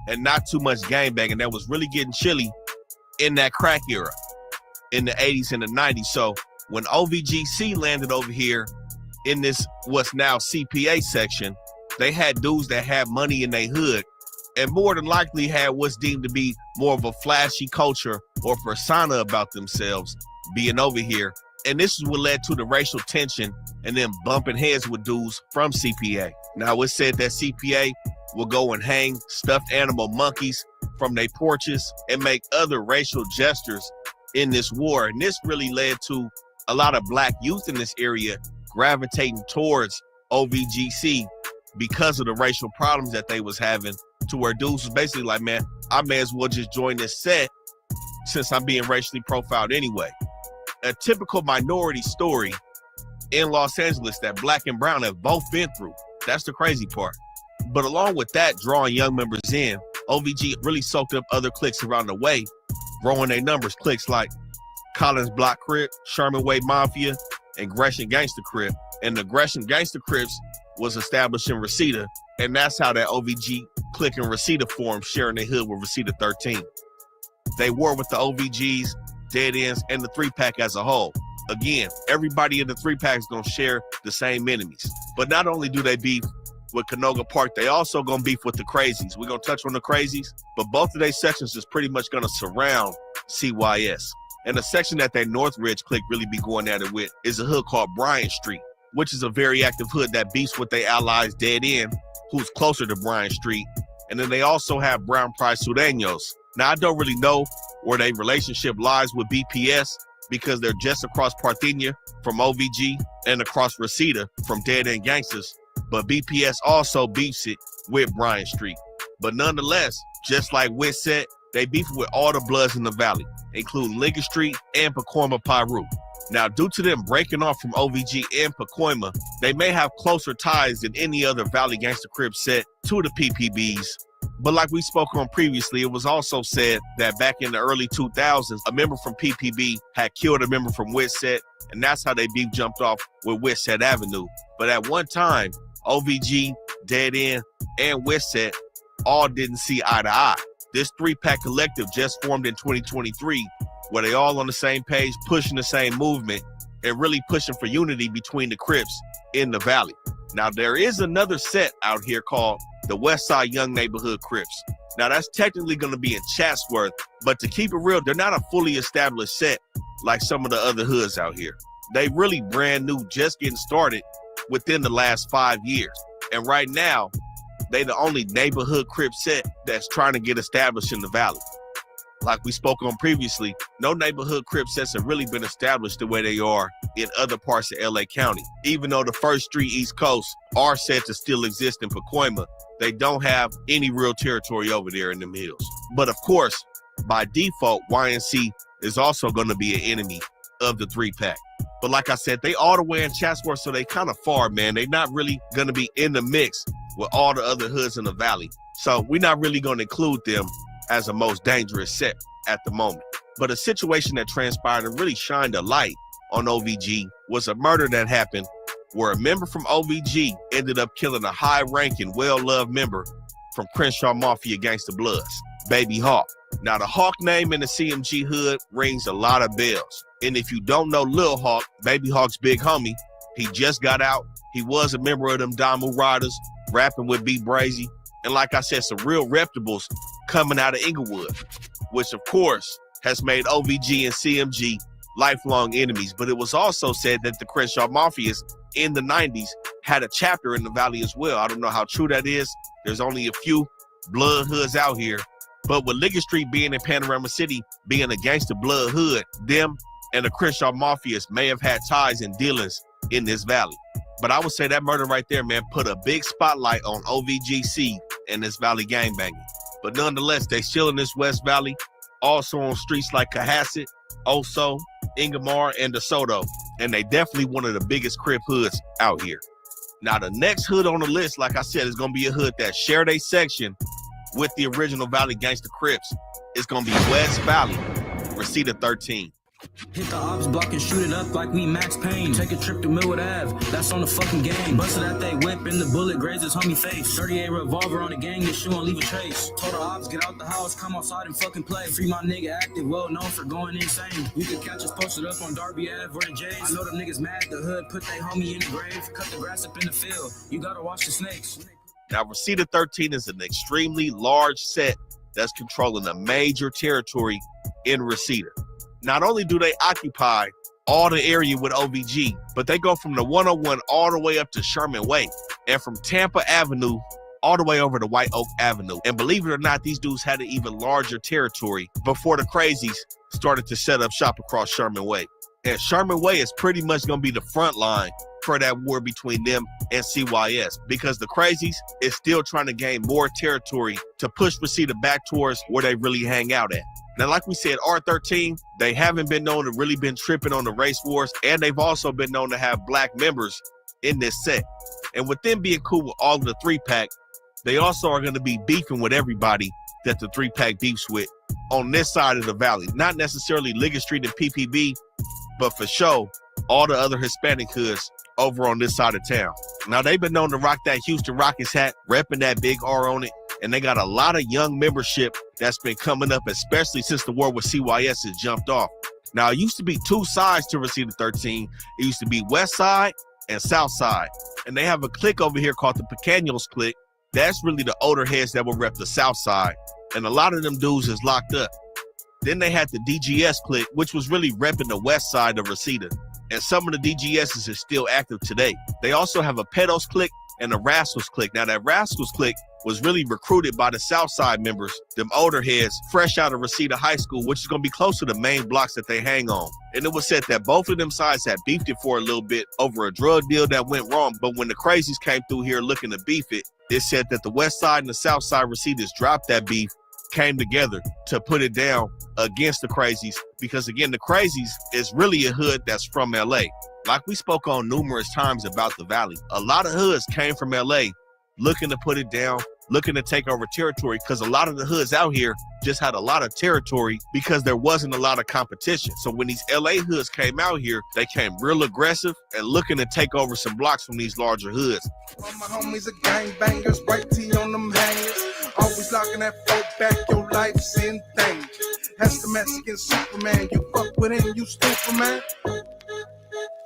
and not too much gangbanging. That was really getting chilly in that crack era in the 80s and the 90s. So when OVGC landed over here in this what's now CPA section, they had dudes that had money in their hood and more than likely had what's deemed to be more of a flashy culture or persona about themselves being over here. And this is what led to the racial tension and then bumping heads with dudes from CPA. Now, it's said that CPA will go and hang stuffed animal monkeys from their porches and make other racial gestures in this war. And this really led to a lot of black youth in this area gravitating towards OVGC because of the racial problems that they was having, to where dudes was basically like, man, I may as well just join this set since I'm being racially profiled anyway. A typical minority story in Los Angeles that black and brown have both been through. That's the crazy part. But along with that, drawing young members in, OVG really soaked up other cliques around the way, growing their numbers. Cliques like Collins Block Crip, Sherman Way Mafia, and Gresham Gangsta Crip. And the Gresham Gangsta Crips was established in Reseda, and that's how that OVG clique in Reseda formed, sharing their hood with Reseda 13. They war with the OVGs, Dead Ends, and the 3-pack as a whole. Again, everybody in the 3-pack is going to share the same enemies. But not only do they beef with Canoga Park, they also going to beef with the Crazies. We're going to touch on the Crazies, but both of their sections is pretty much going to surround CYS. And the section that that Northridge clique really be going at it with is a hood called Bryant Street, which is a very active hood that beefs with their allies Dead End, who's closer to Bryant Street. And then they also have Brown Pride Sureños. Now, I don't really know where their relationship lies with BPS because they're just across Parthenia from OVG and across Reseda from Dead End Gangsters. But BPS also beefs it with Bryant Street. But nonetheless, just like Westset, they beef with all the Bloods in the Valley. include Liggett Street and Pacoima Pyu. Now, due to them breaking off from OVG and Pacoima, they may have closer ties than any other Valley Gangsta Crip set to the PPBs. But like we spoke on previously, it was also said that back in the early 2000s, a member from PPB had killed a member from Witset, and that's how they beef jumped off with Witset Avenue. But at one time, OVG, Dead End, and Witset all didn't see eye to eye. This three-pack collective just formed in 2023, where they all on the same page, pushing the same movement, and really pushing for unity between the Crips in the Valley. Now, there is another set out here called the Westside Young Neighborhood Crips. Now, that's technically going to be in Chatsworth, but to keep it real, they're not a fully established set like some of the other hoods out here. They really brand new, just getting started within the last 5 years. And right now, they the only neighborhood Crip set that's trying to get established in the Valley. Like we spoke on previously, no neighborhood Crip sets have really been established the way they are in other parts of LA County. Even though the First Street East Coast are said to still exist in Pacoima, they don't have any real territory over there in them hills. But of course, by default, YNC is also going to be an enemy of the three-pack. But like I said, they all the way in Chatsworth, so they kind of far, man. They're not really going to be in the mix with all the other hoods in the Valley. So we're not really going to include them as a most dangerous set at the moment. But a situation that transpired and really shined a light on OVG was a murder that happened where a member from OVG ended up killing a high-ranking, well-loved member from Crenshaw Mafia Gangsta Bloods, Baby Hawk. Now, the Hawk name in the CMG hood rings a lot of bells. And if you don't know Lil Hawk, Baby Hawk's big homie, he just got out. He was a member of them Damu Riders, rapping with B Brazy. And like I said, some real reputables coming out of Inglewood, which of course has made OVG and CMG lifelong enemies. But it was also said that the Crenshaw Mafias in the 90s had a chapter in the Valley as well. I don't know how true that is. There's only a few blood hoods out here. But with Liggett Street being in Panorama City, being a gangster blood hood, them and the Crenshaw Mafias may have had ties and dealings in this Valley. But I would say that murder right there, man, put a big spotlight on OVGC and this Valley gangbanging. But nonetheless, they still in this West Valley, also on streets like Cohasset, Oso, Ingomar, and DeSoto. And they definitely one of the biggest Crip hoods out here. Now, the next hood on the list, like I said, is going to be a hood that shared a section with the original Valley Gangsta Crips. It's going to be West Valley, Reseda 13. Hit the ops block and shoot it up like we Max Payne. Take a trip to Millwood Ave, that's on the fucking game. Busted at they whip and the bullet grazed his homie face. 38 revolver on the gang, this shit won't leave a trace. Told the ops, get out the house, come outside and fucking play. Free my nigga active, well known for going insane. You can catch us posted up on Darby Ave or the J's. I know them niggas mad, the hood put they homie in the grave. Cut the grass up in the field, you gotta watch the snakes. Now, Reseda 13 is an extremely large set that's controlling a major territory in Reseda. Not only do they occupy all the area with OVG, but they go from the 101 all the way up to Sherman Way and from Tampa Avenue all the way over to White Oak Avenue. And believe it or not, these dudes had an even larger territory before the crazies started to set up shop across Sherman Way. And Sherman Way is pretty much going to be the front line for that war between them and CYS, because the crazies is still trying to gain more territory to push Reseda back towards where they really hang out at. Now, like we said, R13, they haven't been known to really been tripping on the race wars, and they've also been known to have black members in this set. And with them being cool with all of the three-pack, they also are going to be beefing with everybody that the three-pack beefs with on this side of the Valley. Not necessarily Liggett Street and PPB, but for sure, all the other Hispanic hoods over on this side of town. Now, they've been known to rock that Houston Rockets hat, repping that big R on it, and they got a lot of young membership that's been coming up, especially since the war with CYS has jumped off. Now, it used to be two sides to Reseda 13. It used to be West Side and South Side. And they have a clique over here called the Pequeños clique. That's really the older heads that will rep the South Side. And a lot of them dudes is locked up. Then they had the DGS clique, which was really repping the West Side of Reseda. And some of the DGSs is still active today. They also have a Pedos clique and a Rascals clique. Now, that Rascals clique was really recruited by the Southside members, them older heads, fresh out of Reseda High School, which is going to be close to the main blocks that they hang on. And it was said that both of them sides had beefed it for a little bit over a drug deal that went wrong. But when the crazies came through here looking to beef it, it said that the West Side and the South Side Resedas dropped that beef, came together to put it down against the Crazies, because again, the Crazies is really a hood that's from LA. Like we spoke on numerous times about the Valley, a lot of hoods came from LA looking to put it down, looking to take over territory, because a lot of the hoods out here just had a lot of territory because there wasn't a lot of competition. So when these LA hoods came out here, they came real aggressive and looking to take over some blocks from these larger hoods. All my homies are gangbangers, white tee on them hangers. Always locking that folk back, your life's in danger. That's the Mexican Superman, you fuck with him, you stupid man.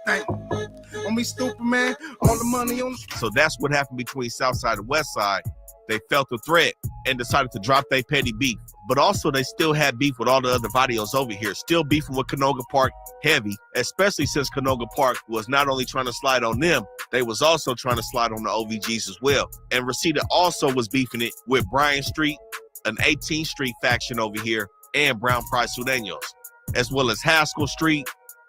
Thank you. On me stupid man, all the money on the... So that's what happened between Southside and Westside. They felt the threat and decided to drop their petty beef. But also they still had beef with all the other barrios over here, still beefing with Canoga Park heavy, especially since Canoga Park was not only trying to slide on them, they was also trying to slide on the OBGs as well. And Reseda also was beefing it with Bryan Street, an 18th Street faction over here, and Brown Pride Sureños, as well as Haskell Street,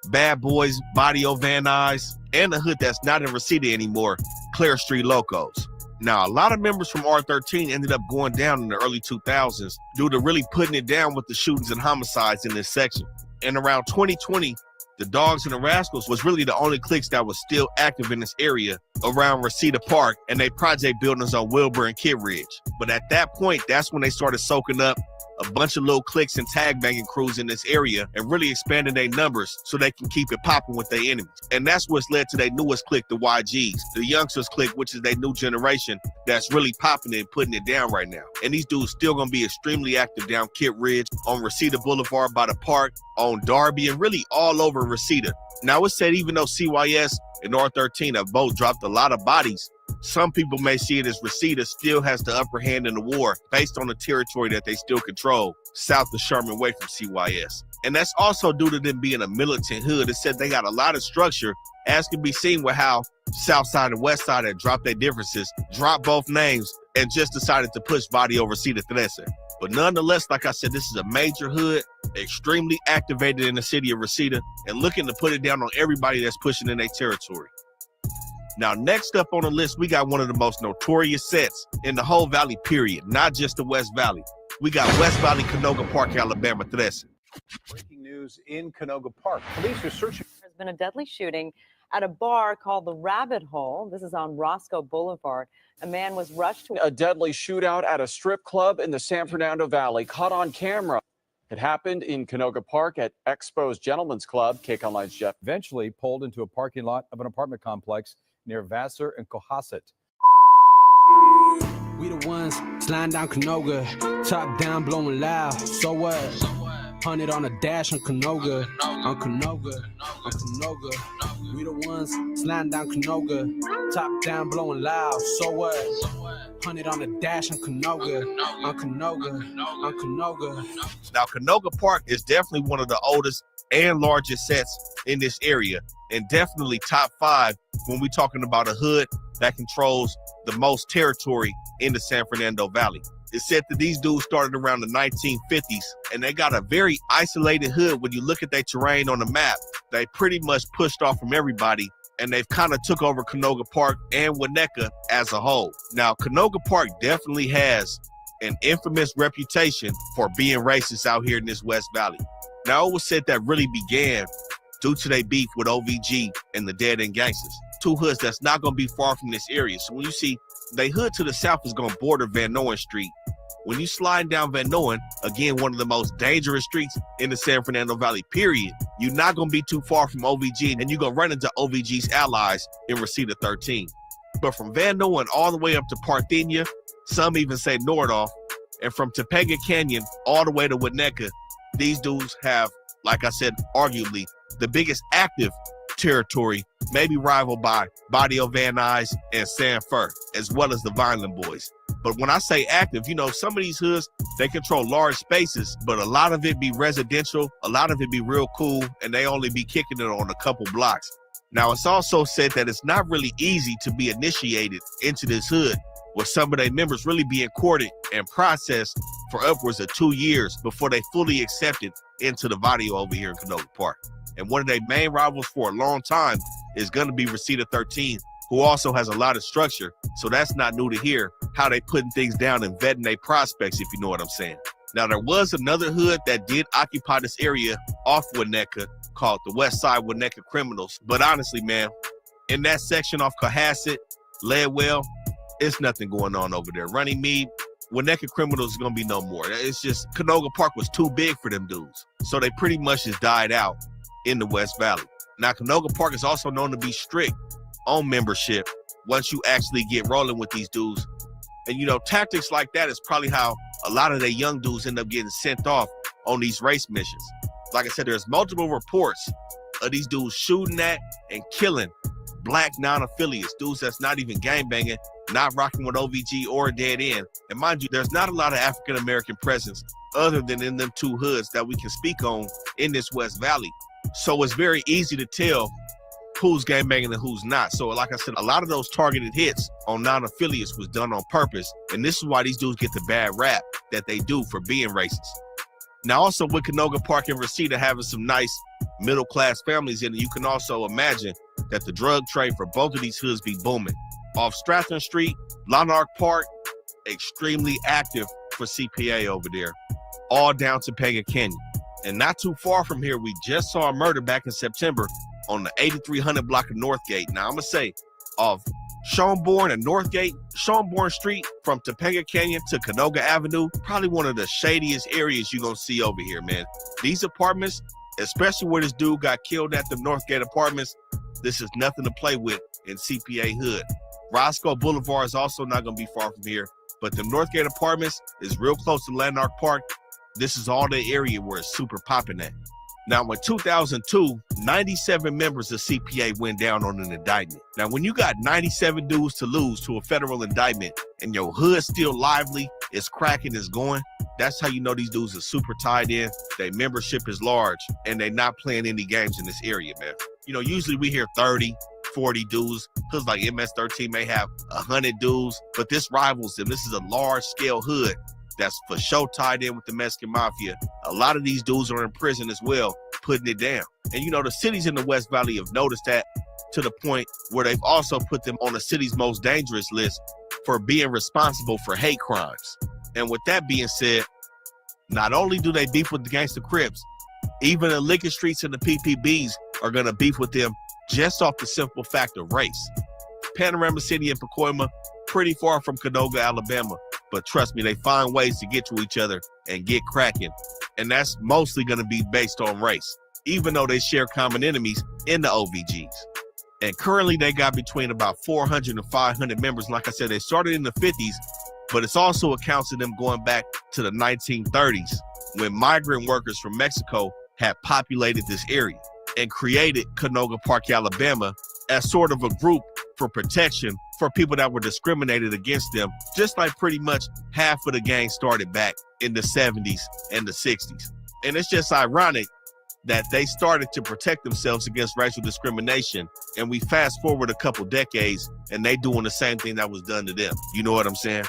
Bad Boys, Barrio Van Nuys, and the hood that's not in Reseda anymore, Clare Street Locos. Now, a lot of members from R13 ended up going down in the early 2000s due to really putting it down with the shootings and homicides in this section. And around 2020, the Dogs and the Rascals was really the only cliques that was still active in this area around Reseda Park and they project buildings on Wilbur and Kid Ridge. But at that point, that's when they started soaking up a bunch of little cliques and tag banging crews in this area and really expanding their numbers so they can keep it popping with their enemies. And that's what's led to their newest clique, the YGs, the youngsters clique, which is their new generation that's really popping it and putting it down right now. And these dudes still gonna be extremely active down Kid Ridge, on Reseda Boulevard by the park, on Darby, and really all over Reseda. Now it's said even though CYS and R13 have both dropped a lot of bodies, some people may see it as Reseda still has the upper hand in the war based on the territory that they still control south of Sherman Way from CYS. And that's also due to them being a militant hood. It said they got a lot of structure, as can be seen with how Southside and Westside had dropped their differences, dropped both names, and just decided to push Barrio Reseda 13. But nonetheless, like I said, this is a major hood, extremely activated in the city of Reseda, and looking to put it down on everybody that's pushing in their territory. Now, next up on the list, we got one of the most notorious sets in the whole valley, period, not just the West Valley. We got West Valley, Canoga Park, Alabama, 13. Breaking news in Canoga Park. Police are searching. There's been a deadly shooting at a bar called the Rabbit Hole. This is on Roscoe Boulevard. A man was rushed to a deadly shootout at a strip club in the San Fernando Valley caught on camera. It happened in Canoga Park at Expo's Gentlemen's Club. KCON Online's Jeff. Eventually pulled into a parking lot of an apartment complex near Vassar and Cohasset. We the ones sliding down Canoga, top down, blowing loud. So what? 100 on a dash on Canoga, on Canoga, on Canoga. We the ones sliding down Canoga, top down, blowing loud. So what? 100 on a dash on Canoga, on Canoga, on Canoga. Now, Canoga Park is definitely one of the oldest and largest sets in this area, and definitely top 5 when we're talking about a hood that controls the most territory in the San Fernando Valley. It's said that these dudes started around the 1950s, and they got a very isolated hood. When you look at their terrain on the map, they pretty much pushed off from everybody, and they've kind of took over Canoga Park and Winnetka as a whole. Now, Canoga Park definitely has an infamous reputation for being racist out here in this West Valley. Now, it was said that really began due to their beef with OVG and the Dead End Gangsters, two hoods that's not going to be far from this area. So when you see they hood to the south is going to border Van Nuys Street. When you slide down Van Nuys, again, one of the most dangerous streets in the San Fernando Valley, period, you're not going to be too far from OVG, and you're going to run into OVG's allies in Reseda 13. But from Van Nuys all the way up to Parthenia, some even say Nordoff, and from Topanga Canyon all the way to Winnetka, these dudes have, like I said, arguably the biggest active territory, maybe rivaled by Barrio Van Nuys and San Fer, as well as the Vineland Boys. But when I say active, you know, some of these hoods, they control large spaces, but a lot of it be residential, a lot of it be real cool, and they only be kicking it on a couple blocks. Now, it's also said that it's not really easy to be initiated into this hood, with some of their members really being courted and processed for upwards of 2 years before they fully accepted into the barrio over here in Canoga Park. And one of their main rivals for a long time is going to be Reseda 13, who also has a lot of structure. So that's not new to hear how they putting things down and vetting their prospects, if you know what I'm saying. Now, there was another hood that did occupy this area off Winnetka called the West Side Winnetka Criminals. But honestly, man, in that section off Cohasset, Ledwell, it's nothing going on over there. Runnymede, Winnetka Criminals is going to be no more. It's just Canoga Park was too big for them dudes. So they pretty much just died out in the West Valley. Now, Canoga Park is also known to be strict on membership once you actually get rolling with these dudes. And, you know, tactics like that is probably how a lot of their young dudes end up getting sent off on these race missions. Like I said, there's multiple reports of these dudes shooting at and killing black non-affiliates, dudes that's not even gangbanging, not rocking with OVG or Dead End. And mind you, there's not a lot of African-American presence other than in them two hoods that we can speak on in this West Valley. So it's very easy to tell who's gangbanging and who's not. So like I said, a lot of those targeted hits on non-affiliates was done on purpose. And this is why these dudes get the bad rap that they do for being racist. Now, also with Canoga Park and Reseda having some nice middle-class families in it, you can also imagine that the drug trade for both of these hoods be booming. Off Stratton Street, Lanark Park, extremely active for CPA over there, all down to Topanga Canyon. And not too far from here, we just saw a murder back in September on the 8300 block of Northgate. Now, I'm going to say, off Schomburn and Northgate, Schomburn Street from Topanga Canyon to Canoga Avenue, probably one of the shadiest areas you're going to see over here, man. These apartments, especially where this dude got killed at the Northgate apartments, this is nothing to play with in CPA hood. Roscoe Boulevard is also not going to be far from here, but the Northgate apartments is real close to Lanark Park. This is all the area where it's super popping at. Now, in 2002, 97 members of CPA went down on an indictment. Now, when you got 97 dudes to lose to a federal indictment and your hood's still lively, it's cracking, it's going, that's how you know these dudes are super tied in. Their membership is large and they're not playing any games in this area, man. You know, usually we hear 30, 40 dudes. Hoods like MS-13 may have 100 dudes, but this rivals them. This is a large-scale hood that's for sure tied in with the Mexican Mafia. A lot of these dudes are in prison as well, putting it down. And, you know, the cities in the West Valley have noticed that to the point where they've also put them on the city's most dangerous list for being responsible for hate crimes. And with that being said, not only do they beef with the Gangsta Crips, even the liquor streets and the PPBs are going to beef with them just off the simple fact of race. Panorama City and Pacoima, pretty far from Canoga, Alabama. But trust me, they find ways to get to each other and get cracking. And that's mostly going to be based on race, even though they share common enemies in the OBGs. And currently they got between about 400 and 500 members. Like I said, they started in the 50s, but it's also accounts of them going back to the 1930s when migrant workers from Mexico had populated this area and created Canoga Park, Alabama as sort of a group for protection for people that were discriminated against them, just like pretty much half of the gang started back in the 70s and the 60s. And it's just ironic that they started to protect themselves against racial discrimination, and we fast forward a couple decades and they doing the same thing that was done to them. You know what I'm saying?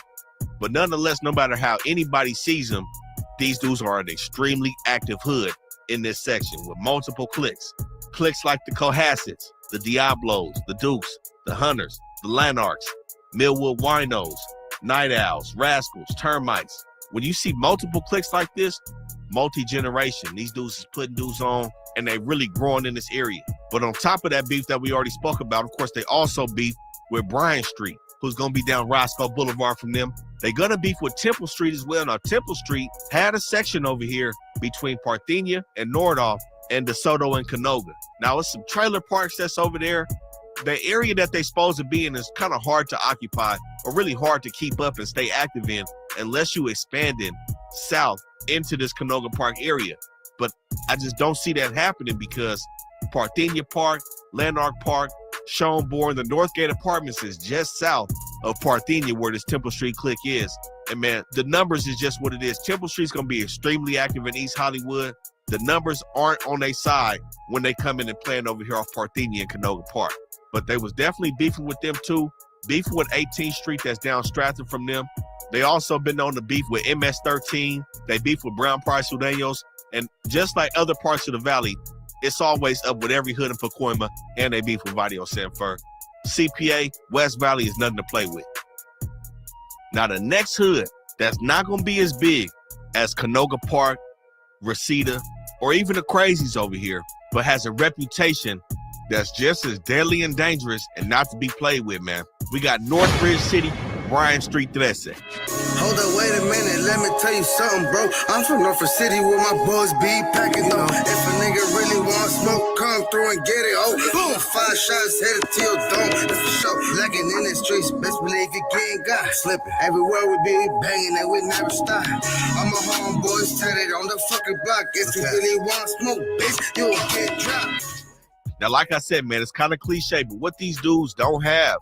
But nonetheless, no matter how anybody sees them, these dudes are an extremely active hood in this section with multiple cliques. Cliques like the Cohassets, the Diablos, the Dukes, the Hunters, the Lanarks, Millwood Winos, Night Owls, Rascals, Termites. When you see multiple cliques like this, multi-generation, these dudes is putting dudes on and they really growing in this area. But on top of that beef that we already spoke about, of course, they also beef with Bryan Street, who's going to be down Roscoe Boulevard from them. They're going to beef with Temple Street as well. Now, Temple Street had a section over here between Parthenia and Nordhoff and DeSoto and Canoga. Now, it's some trailer parks that's over there. The area that they're supposed to be in is kind of hard to occupy or really hard to keep up and stay active in unless you expanding south into this Canoga Park area. But I just don't see that happening because Parthenia Park, Lanark Park, Schomburn, the Northgate Apartments is just south of Parthenia where this Temple Street clique is. And man, the numbers is just what it is. Temple Street's going to be extremely active in East Hollywood. The numbers aren't on their side when they come in and playing over here off Parthenia and Canoga Park. But they was definitely beefing with them too. Beefing with 18th Street that's down Stratton from them. They also been on the beef with MS-13. They beef with Brown Price Sudeños. And just like other parts of the valley, it's always up with every hood in Pacoima, and they beef with Vadio San Fer. CPA, West Valley is nothing to play with. Now the next hood that's not going to be as big, as Canoga Park, Reseda, or even the crazies over here, but has a reputation that's just as deadly and dangerous and not to be played with, man. We got Northridge City, Bryan Street 13. Hold up, wait a minute, let me tell you something, bro. I'm from Northridge City where my boys be packing up. If a nigga really want smoke, come through and get it. Oh, boom, 5 shots headed to your dome. That's for sure. Lacking in the streets, best believe you getting got. Slipping everywhere we be banging and we never stop. All my homeboys tatted on the fucking block. If you really want smoke, bitch, you'll get dropped. Now, like I said, man, it's kind of cliche, but what these dudes don't have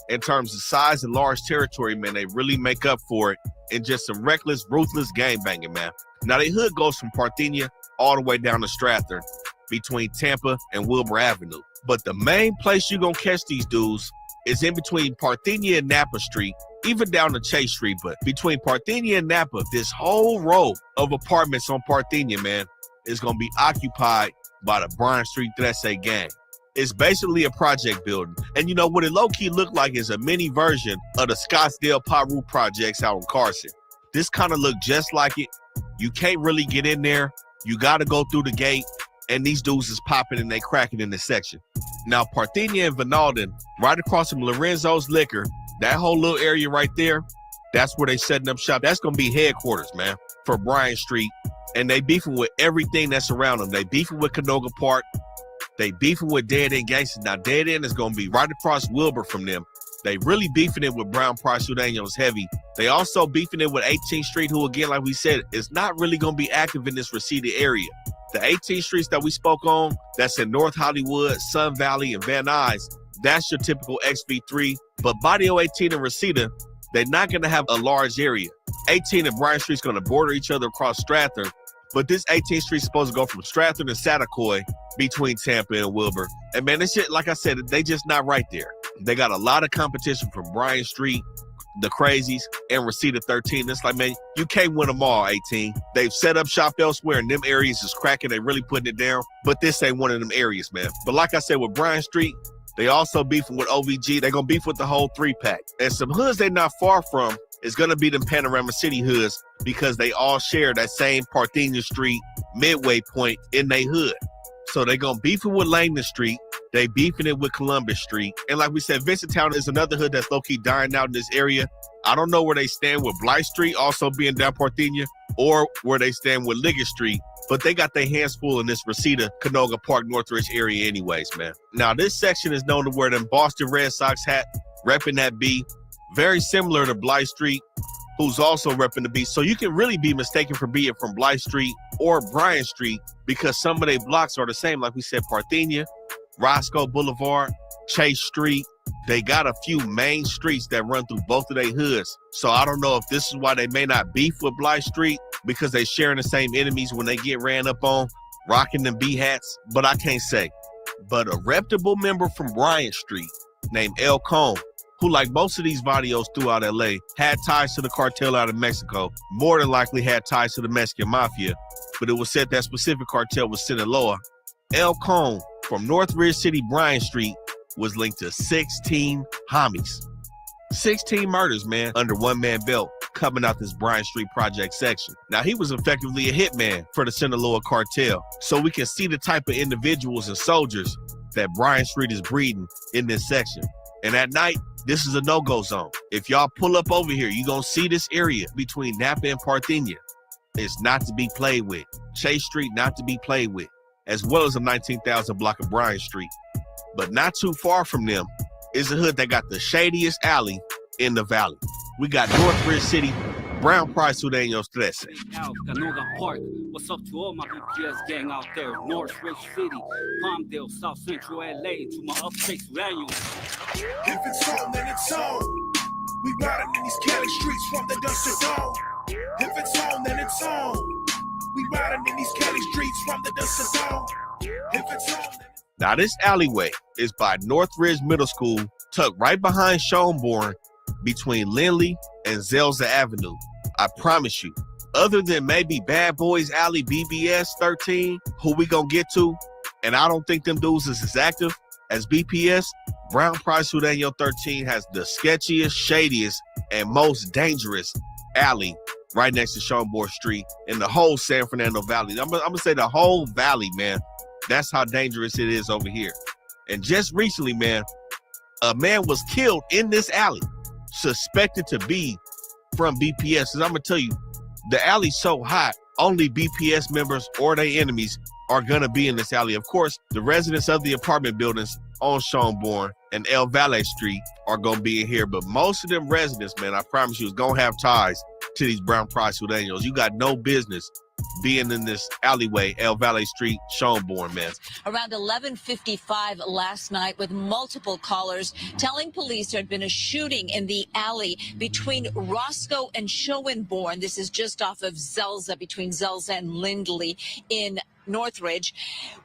in terms of size and large territory, man, they really make up for it in just some reckless, ruthless gangbanging, man. Now, their hood goes from Parthenia all the way down to Stratford between Tampa and Wilbur Avenue. But the main place you're going to catch these dudes is in between Parthenia and Napa Street, even down to Chase Street. But between Parthenia and Napa, this whole row of apartments on Parthenia, man, is going to be occupied by the Bryan Street 13 gang. It's basically a project building. And you know what it low-key looked like is a mini version of the Scottsdale Paru projects out in Carson. This kind of looked just like it. You can't really get in there. You got to go through the gate. And these dudes is popping and they cracking in this section. Now, Parthenia and Vinalden, right across from Lorenzo's Liquor, that whole little area right there, that's where they setting up shop. That's going to be headquarters, man, for Bryan Street. And they beefing with everything that's around them. They beefing with Canoga Park. They beefing with Dead End Gangsters. Now, Dead End is going to be right across Wilbur from them. They really beefing it with Brown Price Sudanos heavy. They also beefing it with 18th Street, who, again, like we said, is not really going to be active in this Reseda area. The 18th Streets that we spoke on, that's in North Hollywood, Sun Valley, and Van Nuys, that's your typical XV3. But Barrio 18 and Reseda, they're not going to have a large area. 18 and Bryan Street's going to border each other across Stratford. But this 18th Street is supposed to go from Stratford and Satakoy between Tampa and Wilbur. And man, this shit, like I said, they just not right there. They got a lot of competition from Bryan Street, the Crazies, and Reseda 13. It's like, man, you can't win them all, 18. They've set up shop elsewhere, and them areas is cracking. They really putting it down. But this ain't one of them areas, man. But like I said, with Bryan Street, they also beefing with OVG. They're going to beef with the whole 3-pack. And some hoods they not far from is going to be them Panorama City hoods because they all share that same Parthenia Street midway point in their hood. So they're going to beef it with Langdon Street. They beefing it with Columbus Street. And like we said, Vincenttown is another hood that's low-key dying out in this area. I don't know where they stand with Blythe Street also being down Parthenia or where they stand with Liggett Street. But they got their hands full in this Reseda, Canoga Park, Northridge area anyways, man. Now, this section is known to wear them Boston Red Sox hat, repping that B. Very similar to Blythe Street, who's also repping the B. So you can really be mistaken for being from Blythe Street or Bryan Street because some of their blocks are the same. Like we said, Parthenia, Roscoe Boulevard, Chase Street. They got a few main streets that run through both of their hoods. So I don't know if this is why they may not beef with Blythe Street because they sharing the same enemies when they get ran up on, rocking them B hats, but I can't say. But a reputable member from Bryan Street named El Cone, who, like most of these barrios throughout LA, had ties to the cartel out of Mexico, more than likely had ties to the Mexican mafia, but it was said that specific cartel was Sinaloa. El Cone from Northridge City, Bryan Street, was linked to 16 homies. 16 murders, man, under one man belt coming out this Bryan Street project section. Now, he was effectively a hitman for the Sinaloa cartel, so we can see the type of individuals and soldiers that Bryan Street is breeding in this section. And at night, this is a no-go zone. If y'all pull up over here, you're going to see this area between Napa and Parthenia. It's not to be played with. Chase Street, not to be played with, as well as a 19,000 block of Bryan Street. But not too far from them is a hood that got the shadiest alley in the valley. We got Northridge City, Brown Price Sudanos 13. Out Canoga Park. What's up to all my BPS gang out there? Northridge City, Palmdale, South Central LA, to my upstate Sudanos. If it's on, then it's on. We riding in these Cali streets from the dusk to dawn. If it's on, then it's on. We riding in these Cali streets from the dusk to dawn. If it's on, then Now, this alleyway is by Northridge Middle School, tucked right behind Schomburg, between Lindley and Zelza Avenue. I promise you, other than maybe Bad Boys Alley BBS 13, who we gonna get to, and I don't think them dudes is as active as BPS, Brown Price Sudano 13 has the sketchiest, shadiest, and most dangerous alley right next to Schomburg Street in the whole San Fernando Valley. I'm gonna say the whole valley, man. That's how dangerous it is over here. And just recently, man, a man was killed in this alley, suspected to be from BPS. And I'm gonna tell you, the alley's so hot, only BPS members or their enemies are gonna be in this alley. Of course, the residents of the apartment buildings on Schomburg and El Valle Street are gonna be in here, but most of them residents, man, I promise you, is gonna have ties to these brown pride Sudanos. You got no business being in this alleyway, El Valle Street, Schomburg, man. Around 11:55 last night, with multiple callers telling police there had been a shooting in the alley between Roscoe and Schoenborn. This is just off of Zelza, between Zelza and Lindley in Northridge.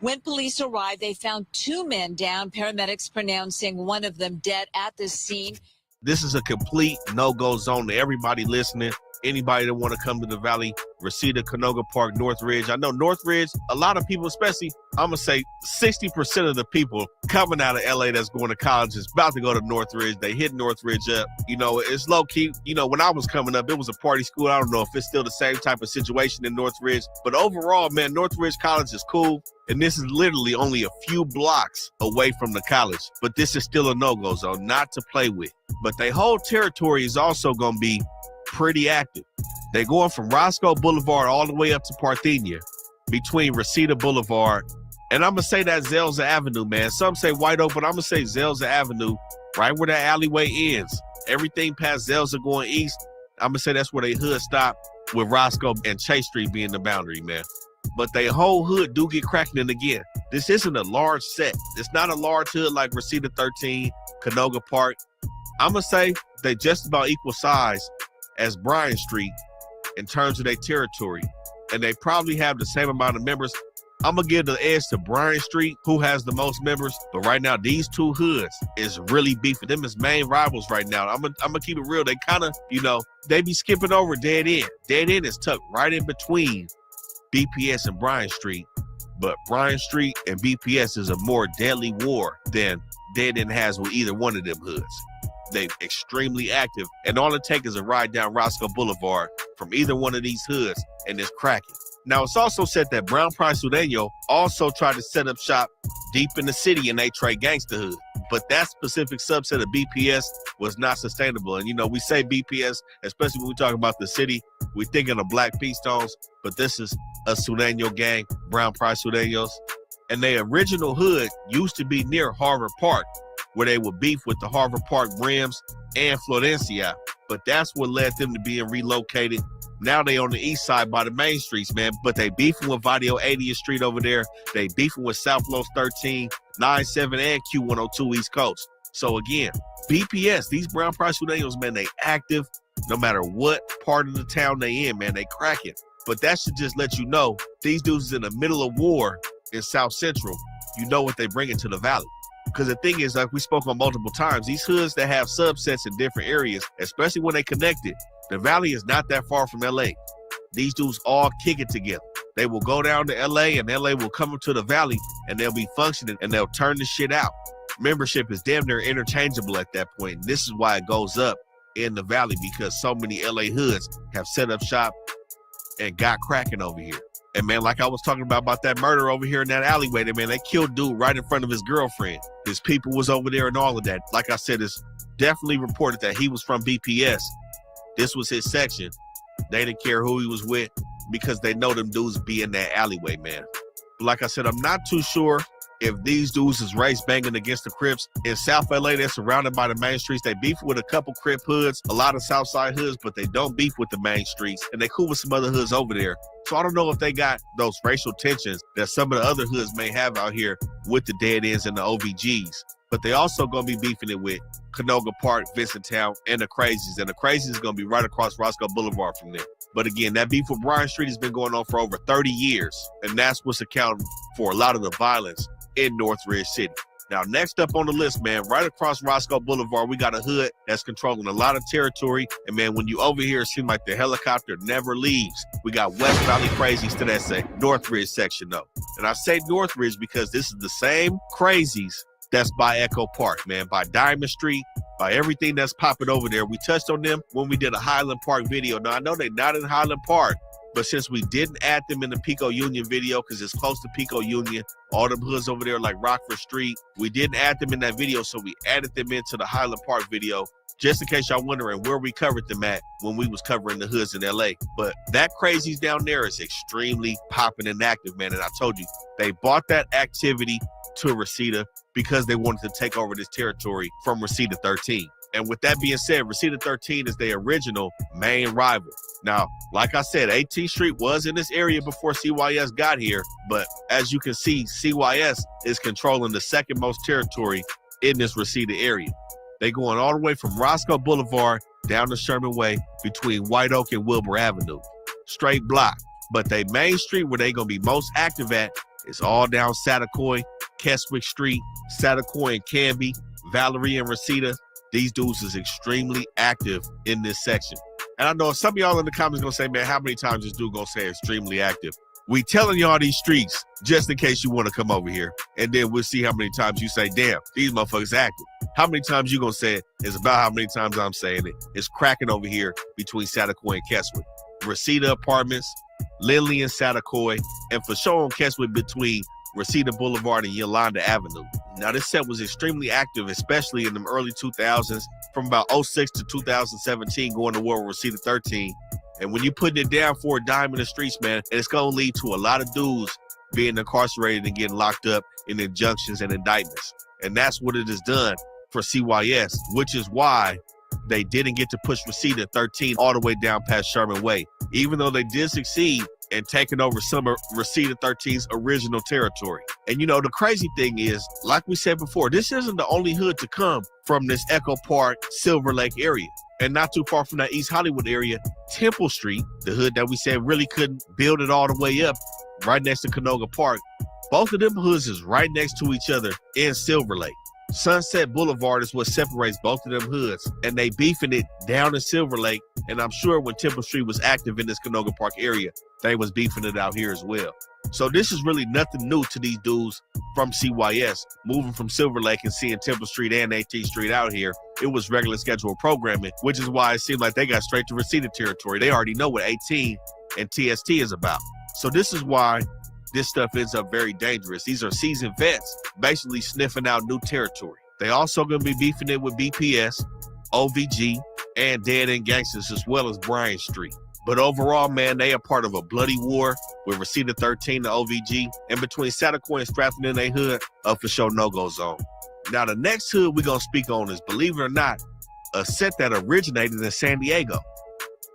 When police arrived, they found two men down, paramedics pronouncing one of them dead at the scene. This is a complete no-go zone to everybody listening. Anybody that want to come to the Valley, Reseda, Canoga Park, Northridge. I know Northridge, a lot of people, especially, I'm going to say 60% of the people coming out of LA that's going to college is about to go to Northridge. They hit Northridge up. You know, it's low-key. You know, when I was coming up, it was a party school. I don't know if it's still the same type of situation in Northridge. But overall, man, Northridge College is cool. And this is literally only a few blocks away from the college. But this is still a no-go zone, not to play with. But their whole territory is also going to be pretty active. They're going from Roscoe Boulevard all the way up to Parthenia, between Reseda Boulevard, and I'm going to say that Zelza Avenue, man. Some say White Oak, but I'm going to say Zelza Avenue, right where that alleyway ends. Everything past Zelza going east, I'm going to say that's where they hood stop, with Roscoe and Chase Street being the boundary, man. But they whole hood do get cracking. And again, this isn't a large set. It's not a large hood like Reseda 13, Canoga Park. I'm going to say they just about equal size as Bryan Street in terms of their territory. And they probably have the same amount of members. I'm going to give the edge to Bryan Street, who has the most members. But right now, these two hoods is really beefing. Them is main rivals right now. I'm gonna keep it real. They kind of, you know, they be skipping over Dead End. Dead End is tucked right in between BPS and Bryan Street. But Bryan Street and BPS is a more deadly war than Dead End has with either one of them hoods. They extremely active, and all it takes is a ride down Roscoe Boulevard from either one of these hoods, and it's cracking. Now, it's also said that Brown Pride Sudeno also tried to set up shop deep in the city in they trade gangster hood, but that specific subset of BPS was not sustainable. And, you know, we say BPS, especially when we talk about the city, we thinking of Black P Stones, but this is a Sudeno gang, Brown Pride Sudenos, and their original hood used to be near Harvard Park, where they would beef with the Harvard Park Rims and Florencia. But that's what led them to being relocated. Now they on the east side by the main streets, man. But they beefing with Video 80th Street over there. They beefing with South Los 13, 97, and Q102 East Coast. So again, BPS, these Brown Pride Sudenos, man, they active no matter what part of the town they in, man. They cracking. But that should just let you know these dudes is in the middle of war in South Central. You know what they bring into the Valley. Because the thing is, like we spoke on multiple times, these hoods that have subsets in different areas, especially when they connected, the Valley is not that far from LA. These dudes all kick it together. They will go down to LA and LA will come up to the Valley and they'll be functioning and they'll turn the shit out. Membership is damn near interchangeable at that point. And this is why it goes up in the Valley, because so many LA hoods have set up shop and got cracking over here. And man, like I was talking about that murder over here in that alleyway, that man, they killed dude right in front of his girlfriend. His people was over there and all of that. Like I said, it's definitely reported that he was from BPS. This was his section. They didn't care who he was with because they know them dudes be in that alleyway, man. But like I said, I'm not too sure if these dudes is race banging against the Crips. In South LA, they're surrounded by the main streets. They beef with a couple Crip hoods, a lot of Southside hoods, but they don't beef with the main streets. And they cool with some other hoods over there. So I don't know if they got those racial tensions that some of the other hoods may have out here with the Dead Ends and the OBGs. But they also going to be beefing it with Canoga Park, Vincenttown, and the Crazies. And the Crazies is going to be right across Roscoe Boulevard from there. But again, that beef with Bryan Street has been going on for over 30 years. And that's what's accounting for a lot of the violence in Northridge City. Now, next up on the list, man, right across Roscoe Boulevard, we got a hood that's controlling a lot of territory. And man, when you over here, it seems like the helicopter never leaves. We got West Valley Crazies to that Northridge section, though. And I say Northridge because this is the same Crazies that's by Echo Park, man, by Diamond Street by everything that's popping over there. We touched on them when we did a Highland Park video. Now, I know they're not in Highland Park, but since we didn't add them in the Pico Union video because it's close to Pico Union, all them hoods over there like Rafford Street, we didn't add them in that video, so we added them into the Highland Park video, just in case y'all wondering where we covered them at when we was covering the hoods in LA. But that crazies down there is extremely popping and active, man. And I told you, they bought that activity to Reseda because they wanted to take over this territory from Reseda 13. And with that being said, Reseda 13 is their original main rival. Now, like I said, 18th Street was in this area before CYS got here, but as you can see, CYS is controlling the second most territory in this Reseda area. They going all the way from Roscoe Boulevard down to Sherman Way between White Oak and Wilbur Avenue. Straight block. But they main street where they gonna be most active at is all down Satakoy, Keswick Street, Satakoy and Canby, Valerie and Reseda. These dudes is extremely active in this section. And I know some of y'all in the comments gonna say, man, how many times this dude gonna say extremely active? We telling y'all these streets just in case you want to come over here. And then we'll see how many times you say, damn, these motherfuckers active. How many times you gonna say it is about how many times I'm saying it. It's cracking over here between Satakoy and Keswick. Reseda Apartments, Lindley and Satakoy, and for sure on Keswick between Reseda Boulevard and Yolanda Avenue. Now this set was extremely active, especially in the early 2000s, from about 06 to 2017 going to war with Reseda 13. And when you putting it down for a dime in the streets, man, it's gonna lead to a lot of dudes being incarcerated and getting locked up in injunctions and indictments. And that's what it has done for CYS, which is why they didn't get to push Reseda 13 all the way down past Sherman Way, even though they did succeed in taking over some of Reseda 13's original territory. And you know, the crazy thing is, like we said before, this isn't the only hood to come from this Echo Park, Silver Lake area. And not too far from that East Hollywood area, Temple Street, the hood that we said really couldn't build it all the way up, right next to Canoga Park. Both of them hoods is right next to each other in Silver Lake. Sunset Boulevard is what separates both of them hoods, and they beefing it down in Silver Lake. And I'm sure when Temple Street was active in this Canoga Park area, they was beefing it out here as well. So this is really nothing new to these dudes from CYS, moving from Silver Lake and seeing Temple Street and 18th Street out here. It was regular scheduled programming, which is why it seemed like they got straight to Reseda territory. They already know what 18 and TST is about. So this is why this stuff ends up very dangerous. These are seasoned vets basically sniffing out new territory. They also going to be beefing it with BPS, OVG, and Dead End Gangsters, as well as Bryan Street. But overall, man, they are part of a bloody war with Reseda 13 to OVG, and between Satakoy and Stratton in their hood, up for sure no-go zone. Now, the next hood we're going to speak on is, believe it or not, a set that originated in San Diego.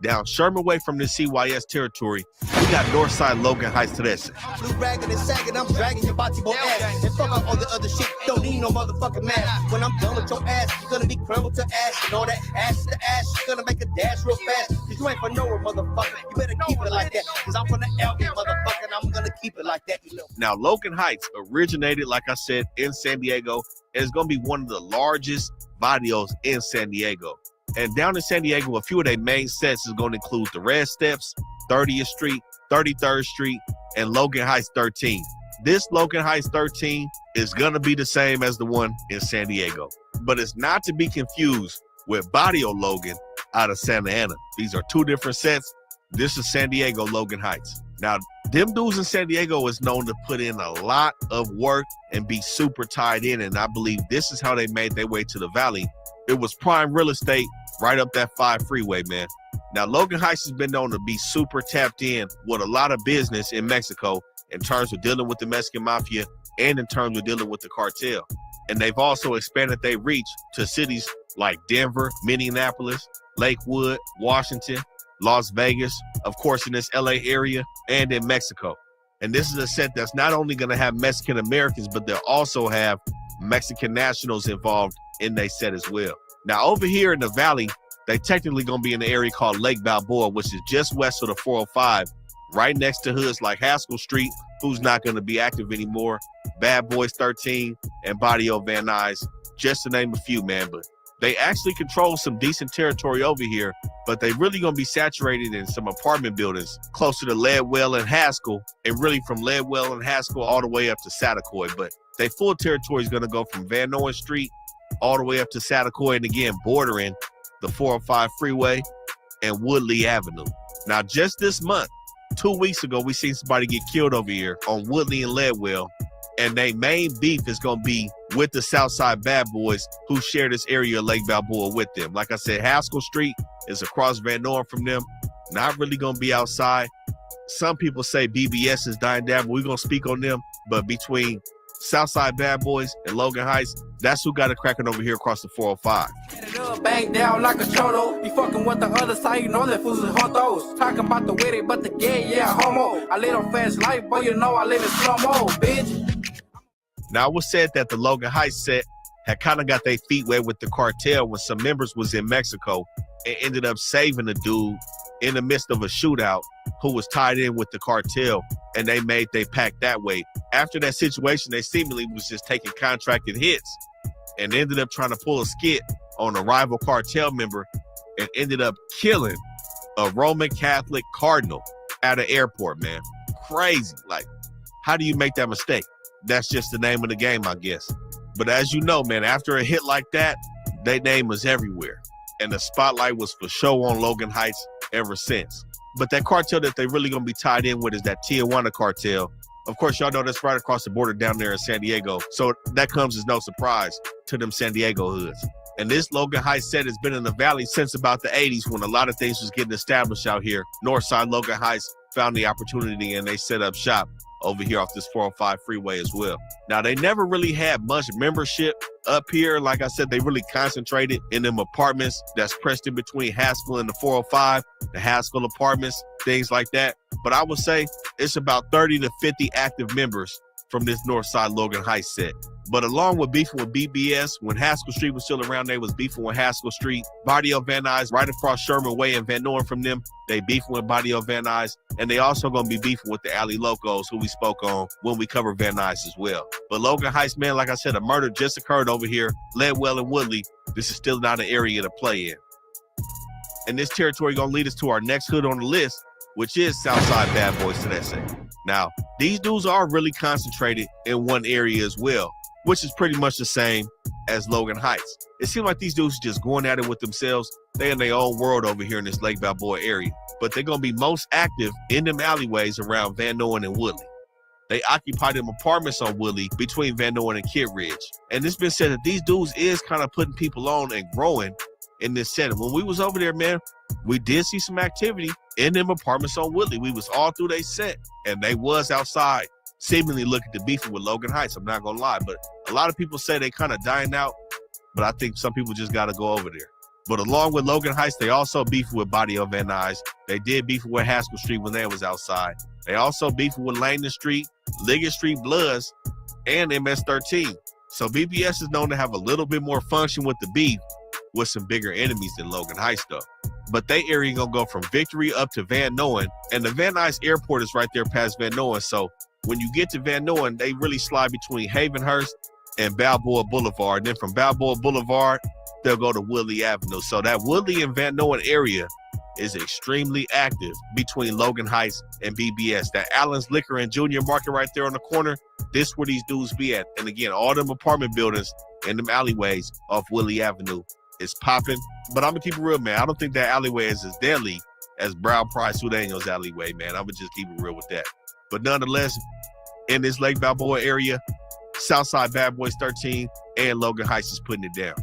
Down Sherman Way from the CYS territory, we got Northside Logan Heights to this. Blue ragging and sagging, I'm dragging your body boy ass. And fuck up all the other shit, don't need no motherfucking mask. When I'm done with your ass, you're gonna be crumbled to ash. And all that ass to ash, you're gonna make a dash real fast. Cause you ain't for nowhere, motherfucker. You better keep it like that. Cause I'm from the LA, motherfucker, and I'm gonna keep it like that. You know? Now, Logan Heights originated, like I said, in San Diego, and it's gonna be one of the largest barrios in San Diego. And down in San Diego, a few of their main sets is going to include the Red Steps, 30th Street, 33rd Street, and Logan Heights 13. This Logan Heights 13 is going to be the same as the one in San Diego, but it's not to be confused with Barrio Logan out of Santa Ana. These are two different sets. This is San Diego Logan Heights. Now, them dudes in San Diego is known to put in a lot of work and be super tied in, and I believe this is how they made their way to the Valley. It was prime real estate right up that 5 freeway, man. Now, Logan Heights has been known to be super tapped in with a lot of business in Mexico in terms of dealing with the Mexican mafia and in terms of dealing with the cartel. And they've also expanded their reach to cities like Denver, Minneapolis, Lakewood, Washington, Las Vegas, of course, in this LA area, and in Mexico. And this is a set that's not only going to have Mexican Americans, but they'll also have Mexican nationals involved in their set as well. Now, over here in the Valley, they technically going to be in the area called Lake Balboa, which is just west of the 405, right next to hoods like Haskell Street, who's not going to be active anymore, Bad Boys 13, and Barrio Van Nuys, just to name a few, man. But they actually control some decent territory over here, but they really going to be saturated in some apartment buildings closer to Leadwell and Haskell, and really from Leadwell and Haskell all the way up to Satakoy. But their full territory is going to go from Van Nuys Street all the way up to Satakoy and again bordering the 405 freeway and Woodley Avenue. Now, just this month, 2 weeks ago, we seen somebody get killed over here on Woodley and Leadwell, and their main beef is going to be with the Southside Bad Boys who share this area of Lake Balboa with them. Like I said, Haskell Street is across Van Nuys from them. Not really going to be outside. Some people say BBS is dying down, but we're going to speak on them. But between Southside Bad Boys and Logan Heights, that's who got it cracking over here across the 405. Bang down like a cholo. You fucking with the other side, you know that fools is hontos. Talking about the witty, but the gay, yeah, homo. I live a fast life, but you know I live in slow-mo, bitch. Now, it was said that the Logan Heights set had kind of got their feet wet with the cartel when some members was in Mexico and ended up saving a dude in the midst of a shootout who was tied in with the cartel, and they made they pack that way. After that situation, they seemingly was just taking contracted hits and ended up trying to pull a skit on a rival cartel member and ended up killing a Roman Catholic cardinal at an airport, man. Crazy. Like, how do you make that mistake? That's just the name of the game, I guess. But as you know, man, after a hit like that, their name was everywhere. And the spotlight was for show on Logan Heights ever since. But that cartel that they really going to be tied in with is that Tijuana cartel. Of course, y'all know that's right across the border down there in San Diego. So that comes as no surprise to them San Diego hoods. And this Logan Heights set has been in the valley since about the 80s when a lot of things was getting established out here. Northside Logan Heights found the opportunity and they set up shop over here off this 405 freeway as well. Now, they never really had much membership up here. Like I said, they really concentrated in them apartments that's pressed in between Haskell and the 405, the Haskell apartments, things like that. But I would say it's about 30 to 50 active members from this Northside Logan Heights set. But along with beefing with BBS, when Haskell Street was still around, they was beefing with Haskell Street. Barrio Van Nuys, right across Sherman Way and Van Nuys from them, they beefing with Barrio Van Nuys. And they also going to be beefing with the Alley Locos, who we spoke on when we covered Van Nuys as well. But Logan Heights, man, like I said, a murder just occurred over here, Leadwell and Woodley. This is still not an area to play in. And this territory going to lead us to our next hood on the list, which is Southside Bad Boys today. Now, these dudes are really concentrated in one area as well, which is pretty much the same as Logan Heights. It seems like these dudes are just going at it with themselves. They in their own world over here in this Lake Balboa area. But they're going to be most active in them alleyways around Van Nuys and Woodley. They occupy them apartments on Woodley between Van Nuys and Kid Ridge. And it's been said that these dudes is kind of putting people on and growing in this setting. When we was over there, man, we did see some activity in them apartments on Woodley. We was all through they set, and they was outside seemingly looking to beef with Logan Heights. I'm not going to lie, but a lot of people say they kind of dying out, but I think some people just got to go over there. But along with Logan Heights, they also beefed with Barrio Van Nuys. They did beef with Haskell Street when they was outside. They also beefed with Langdon Street, Liggett Street Bloods, and MS-13. So BBS is known to have a little bit more function with the beef with some bigger enemies than Logan Heights, though. But they area gonna go from Victory up to Van Nuys, and the Van Nuys Airport is right there past Van Nuys. So when you get to Van Nuys, they really slide between Havenhurst and Balboa Boulevard. And then from Balboa Boulevard, they'll go to Woodley Avenue. So that Woodley and Van Nuys area is extremely active between Logan Heights and BBS. That Allen's Liquor and Junior Market right there on the corner, this where these dudes be at. And again, all them apartment buildings and them alleyways off Woodley Avenue is popping. But I'm gonna keep it real, man. I don't think that alleyway is as deadly as Brown Price Sudaño's alleyway, man. I'm gonna just keep it real with that. But nonetheless, in this Lake Balboa area, Southside Bad Boys 13 and Logan Heights is putting it down.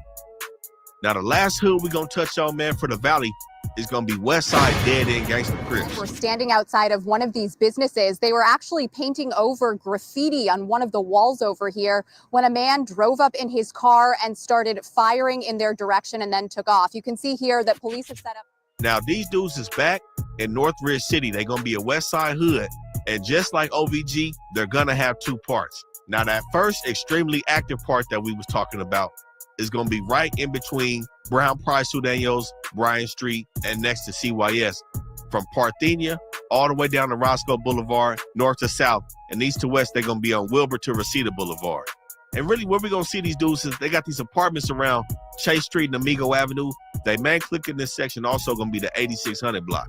Now, the last hood we're going to touch on, man, for the Valley is going to be Westside Dead End Gangsta Crips. We're standing outside of one of these businesses. They were actually painting over graffiti on one of the walls over here when a man drove up in his car and started firing in their direction and then took off. You can see here that police have set up. Now, these dudes is back in Northridge City. They're going to be a Westside hood. And just like OVG, they're going to have two parts. Now, that first extremely active part that we was talking about is going to be right in between Brown Price Sudaño's, Bryan Street, and next to CYS. From Parthenia all the way down to Roscoe Boulevard, north to south, and east to west, they're going to be on Wilbur to Reseda Boulevard. And really, where we're going to see these dudes is they got these apartments around Chase Street and Amigo Avenue. They main click in this section also going to be the 8600 block.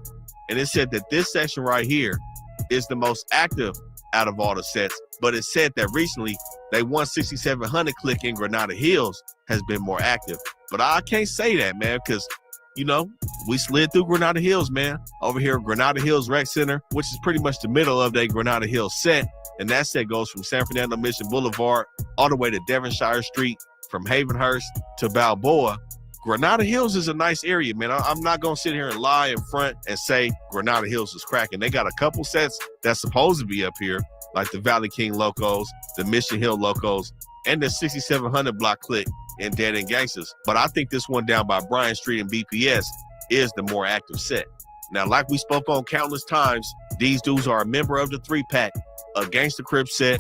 And it said that this section right here is the most active out of all the sets, but it's said that recently they 16700 click in Granada Hills has been more active. But I can't say that, man, because, you know, we slid through Granada Hills, man. Over here, Granada Hills Rec Center, which is pretty much the middle of that Granada Hills set. And that set goes from San Fernando Mission Boulevard all the way to Devonshire Street, from Havenhurst to Balboa. Granada Hills is a nice area, man. I'm not going to sit here and lie in front and say Granada Hills is cracking. They got a couple sets that's supposed to be up here, like the Valley King Locos, the Mission Hill Locos, and the 6700 block click and Dead End Gangsters. But I think this one down by Bryan Street and BPS is the more active set. Now, like we spoke on countless times, these dudes are a member of the 3-pack, a Gangsta Crips set,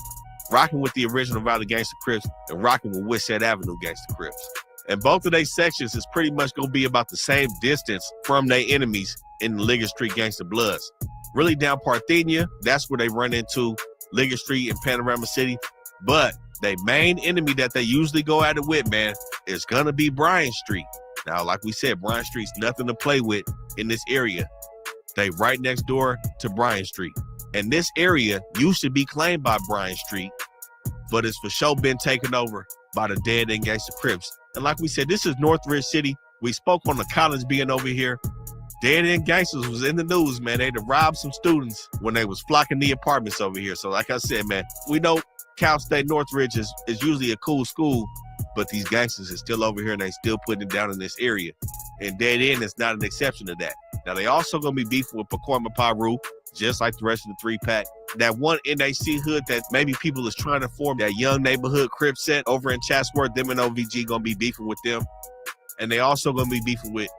rocking with the original Valley Gangsta Crips and rocking with Westset Avenue Gangsta Crips. And both of their sections is pretty much going to be about the same distance from their enemies in the Liggett Street Gangsta Bloods. Really down Parthenia, that's where they run into Liggett Street and Panorama City. But their main enemy that they usually go at it with, man, is going to be Bryan Street. Now, like we said, Bryan Street's nothing to play with in this area. They right next door to Bryan Street. And this area used to be claimed by Bryan Street, but it's for sure been taken over by the Dead End Gangsta Crips. And like we said, this is Northridge City. We spoke on the college being over here. Dead End Gangsters was in the news, man. They had to rob some students when they was flocking the apartments over here. So like I said, man, we know Cal State Northridge is usually a cool school, but these gangsters are still over here and they still putting it down in this area. And Dead End is not an exception to that. Now, they also going to be beefing with Pacoima Pyu, just like the rest of the 3-pack. That one NAC hood that maybe people is trying to form, that young neighborhood Crip set over in Chatsworth, them and OVG going to be beefing with them. And they also going to be beefing with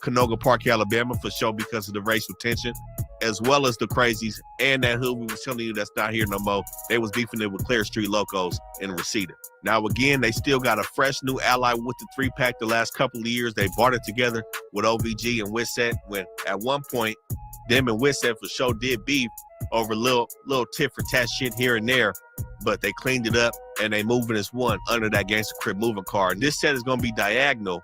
Canoga Park, Alabama, for sure, because of the racial tension, as well as the Crazies and that hood we was telling you that's not here no more. They was beefing it with Clare Street Locos in Reseda. Now, again, they still got a fresh new ally with the 3-pack the last couple of years. They brought it together with OVG and Westset, when at one point, them and Westset for sure did beef over little tit for tat shit here and there, but they cleaned it up and they moving as one under that Gangsta Crip moving card. And this set is going to be diagonal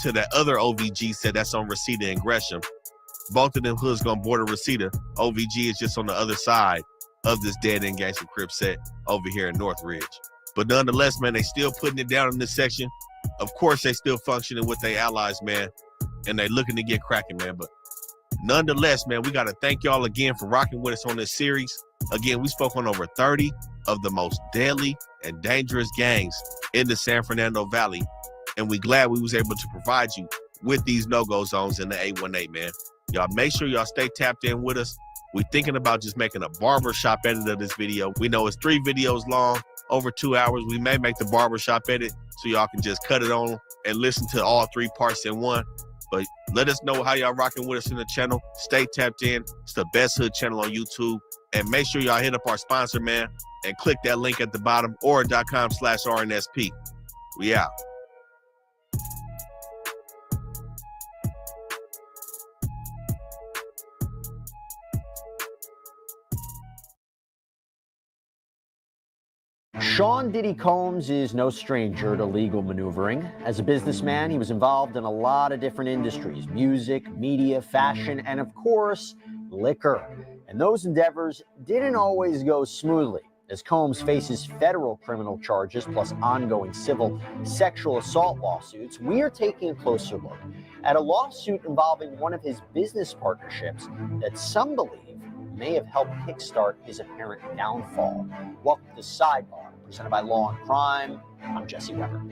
to that other OVG set that's on Reseda and Gresham. Both of them hoods going to border Reseda. OVG is just on the other side of this Dead End Gangsta Crip set over here in Northridge. But nonetheless, man, they still putting it down in this section. Of course, they still functioning with their allies, man, and they looking to get cracking, man. But nonetheless, man, we got to thank y'all again for rocking with us on this series. Again, we spoke on over 30 of the most deadly and dangerous gangs in the San Fernando Valley, and we glad we was able to provide you with these no-go zones in the 818, man. Y'all make sure y'all stay tapped in with us. We're thinking about just making a barbershop edit of this video. We know it's 3 videos long, over 2 hours. We may make the barbershop edit so y'all can just cut it on and listen to all 3 parts in one. But let us know how y'all rocking with us in the channel. Stay tapped in. It's the best hood channel on YouTube. And make sure y'all hit up our sponsor, man, and click that link at the bottom, or.com/RNSP. We out. Sean Diddy Combs is no stranger to legal maneuvering. As a businessman, he was involved in a lot of different industries: music, media, fashion, and of course, liquor. And those endeavors didn't always go smoothly. As Combs faces federal criminal charges plus ongoing civil sexual assault lawsuits, we are taking a closer look at a lawsuit involving one of his business partnerships that some believe may have helped kickstart his apparent downfall. Welcome to Sidebar, presented by Law and Crime. I'm Jesse Weber.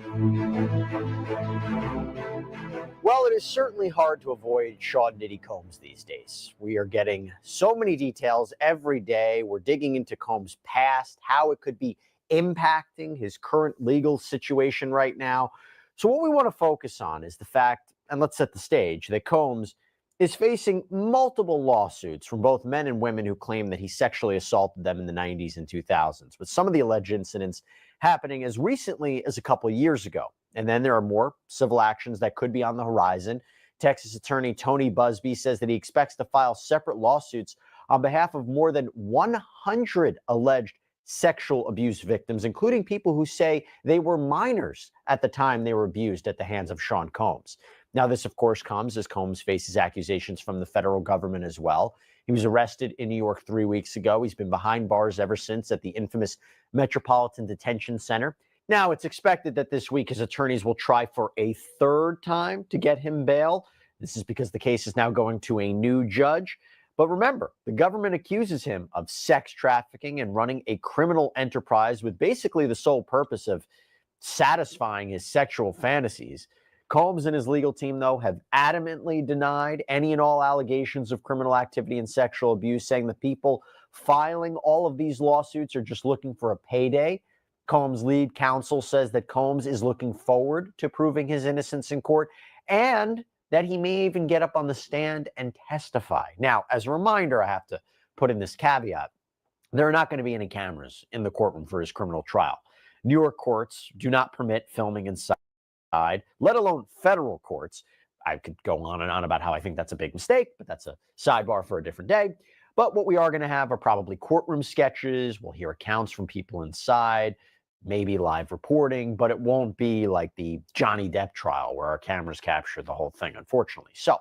Well, it is certainly hard to avoid Sean Diddy Combs these days. We are getting so many details every day. We're digging into Combs' past, how it could be impacting his current legal situation right now. So what we want to focus on is the fact, and let's set the stage, that Combs is facing multiple lawsuits from both men and women who claim that he sexually assaulted them in the 90s and 2000s, with some of the alleged incidents happening as recently as a couple of years ago. And then there are more civil actions that could be on the horizon. Texas attorney Tony Busby says that he expects to file separate lawsuits on behalf of more than 100 alleged sexual abuse victims, including people who say they were minors at the time they were abused at the hands of Sean Combs. Now, this, of course, comes as Combs faces accusations from the federal government as well. He was arrested in New York 3 weeks ago. He's been behind bars ever since at the infamous Metropolitan Detention Center. Now, it's expected that this week his attorneys will try for a third time to get him bail. This is because the case is now going to a new judge. But remember, the government accuses him of sex trafficking and running a criminal enterprise with basically the sole purpose of satisfying his sexual fantasies. Combs and his legal team, though, have adamantly denied any and all allegations of criminal activity and sexual abuse, saying the people filing all of these lawsuits are just looking for a payday. Combs' lead counsel says that Combs is looking forward to proving his innocence in court and that he may even get up on the stand and testify. Now, as a reminder, I have to put in this caveat. There are not going to be any cameras in the courtroom for his criminal trial. New York courts do not permit filming inside, let alone federal courts. I could go on and on about how I think that's a big mistake, but that's a sidebar for a different day. But what we are going to have are probably courtroom sketches. We'll hear accounts from people inside, maybe live reporting, but it won't be like the Johnny Depp trial where our cameras capture the whole thing, unfortunately. So,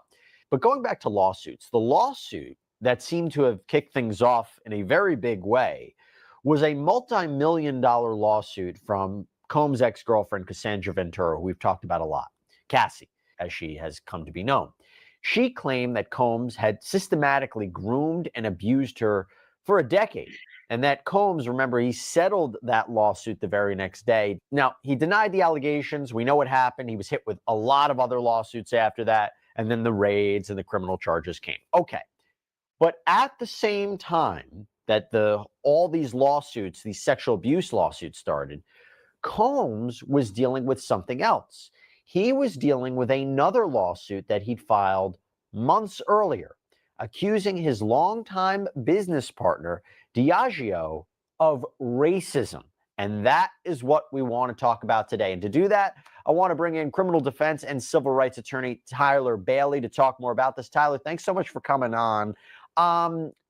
but going back to lawsuits, the lawsuit that seemed to have kicked things off in a very big way was a multi-million-dollar lawsuit from Combs' ex-girlfriend, Cassandra Ventura, who we've talked about a lot, Cassie, as she has come to be known. She claimed that Combs had systematically groomed and abused her for a decade, and that Combs, remember, he settled that lawsuit the very next day. Now, he denied the allegations. We know what happened. He was hit with a lot of other lawsuits after that, and then the raids and the criminal charges came. Okay. But at the same time that all these lawsuits, these sexual abuse lawsuits started, Combs was dealing with something else. He was dealing with another lawsuit that he'd filed months earlier, accusing his longtime business partner, Diageo, of racism. And that is what we want to talk about today. And to do that, I want to bring in criminal defense and civil rights attorney Tyler Bailey to talk more about this. Tyler, thanks so much for coming on.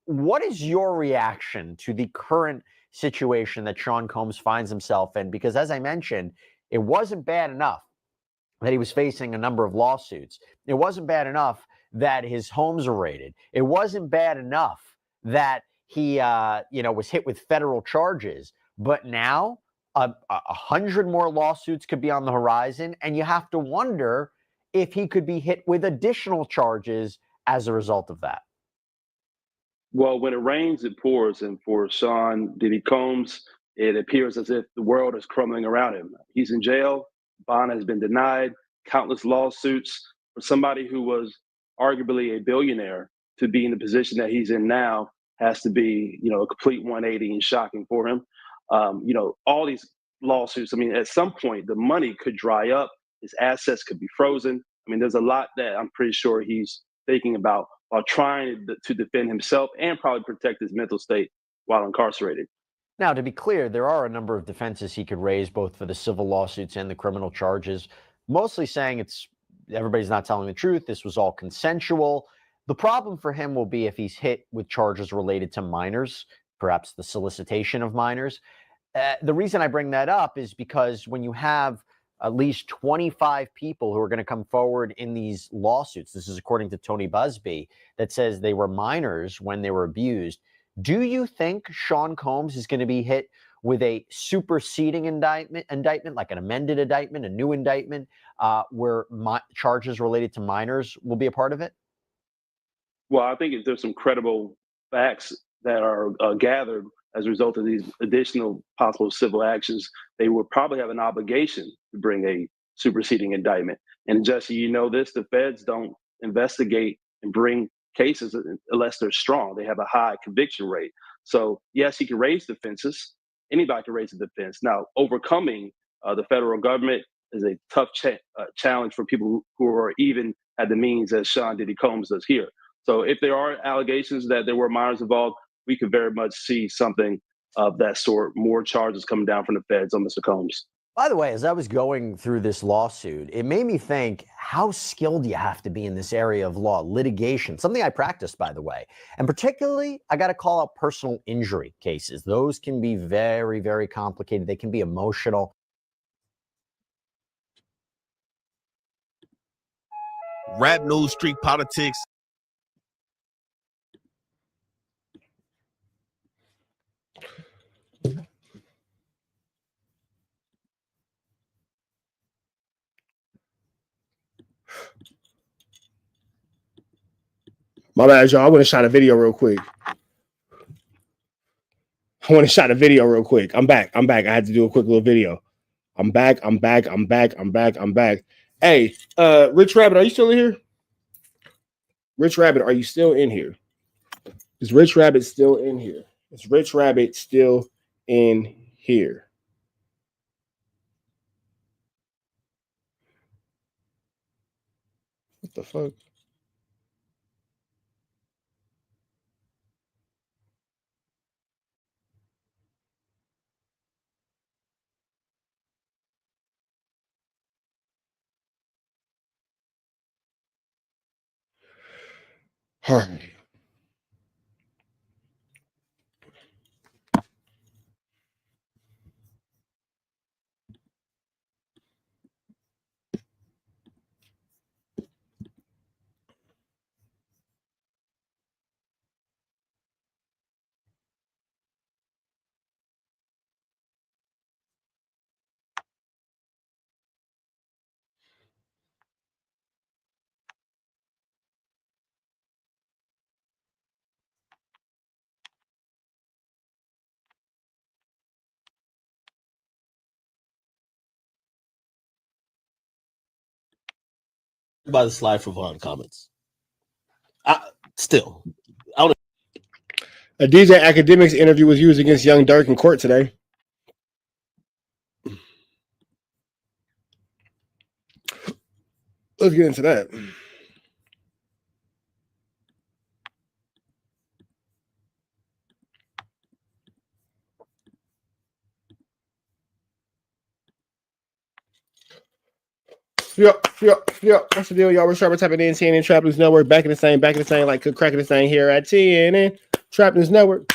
What is your reaction to the current situation that Sean Combs finds himself in? Because as I mentioned, it wasn't bad enough that he was facing a number of lawsuits. It wasn't bad enough that his homes were raided. It wasn't bad enough that he, was hit with federal charges. But now 100 more lawsuits could be on the horizon, and you have to wonder if he could be hit with additional charges as a result of that. Well, when it rains, it pours. And for Sean Diddy Combs, it appears as if the world is crumbling around him. He's in jail. Bond has been denied. Countless lawsuits. For somebody who was arguably a billionaire to be in the position that he's in now has to be, a complete 180 and shocking for him. All these lawsuits, at some point, the money could dry up. His assets could be frozen. There's a lot that I'm pretty sure he's thinking about while trying to defend himself and probably protect his mental state while incarcerated. Now, to be clear, there are a number of defenses he could raise, both for the civil lawsuits and the criminal charges, mostly saying everybody's not telling the truth. This was all consensual. The problem for him will be if he's hit with charges related to minors, perhaps the solicitation of minors. The reason I bring that up is because when you have at least 25 people who are going to come forward in these lawsuits, this is according to Tony Busby, that says they were minors when they were abused. Do you think Sean Combs is going to be hit with a superseding indictment, like an amended indictment, a new indictment, where charges related to minors will be a part of it? Well, I think if there's some credible facts that are gathered as a result of these additional possible civil actions, they would probably have an obligation to bring a superseding indictment. And Jesse, the feds don't investigate and bring cases unless they're strong. They have a high conviction rate. So yes, he can raise defenses. Anybody can raise a defense. Now, overcoming the federal government is a tough challenge for people who are even at the means as Sean Diddy Combs does here. So if there are allegations that there were minors involved, we could very much see something of that sort, more charges coming down from the feds on Mr. Combs. By the way, as I was going through this lawsuit, it made me think how skilled you have to be in this area of law, litigation, something I practiced, by the way. And particularly, I got to call out personal injury cases. Those can be very, very complicated. They can be emotional. rap news, street politics. My bad, y'all. I want to shot a video real quick. I'm back. I had to do a quick little video. I'm back. Hey, Rich Rabbit, are you still in here? Rich Rabbit, are you still in here? Is Rich Rabbit still in here? What the fuck? All right. By the slide for Vaughn comments. I don't know. A DJ Academics interview was used against Young Durk in court today. Let's get into that. Yep. What's the deal, y'all? We're sharp tapping in CNN Trap News Network. Back in the same, like cracking the same here at CNN Trap News Network.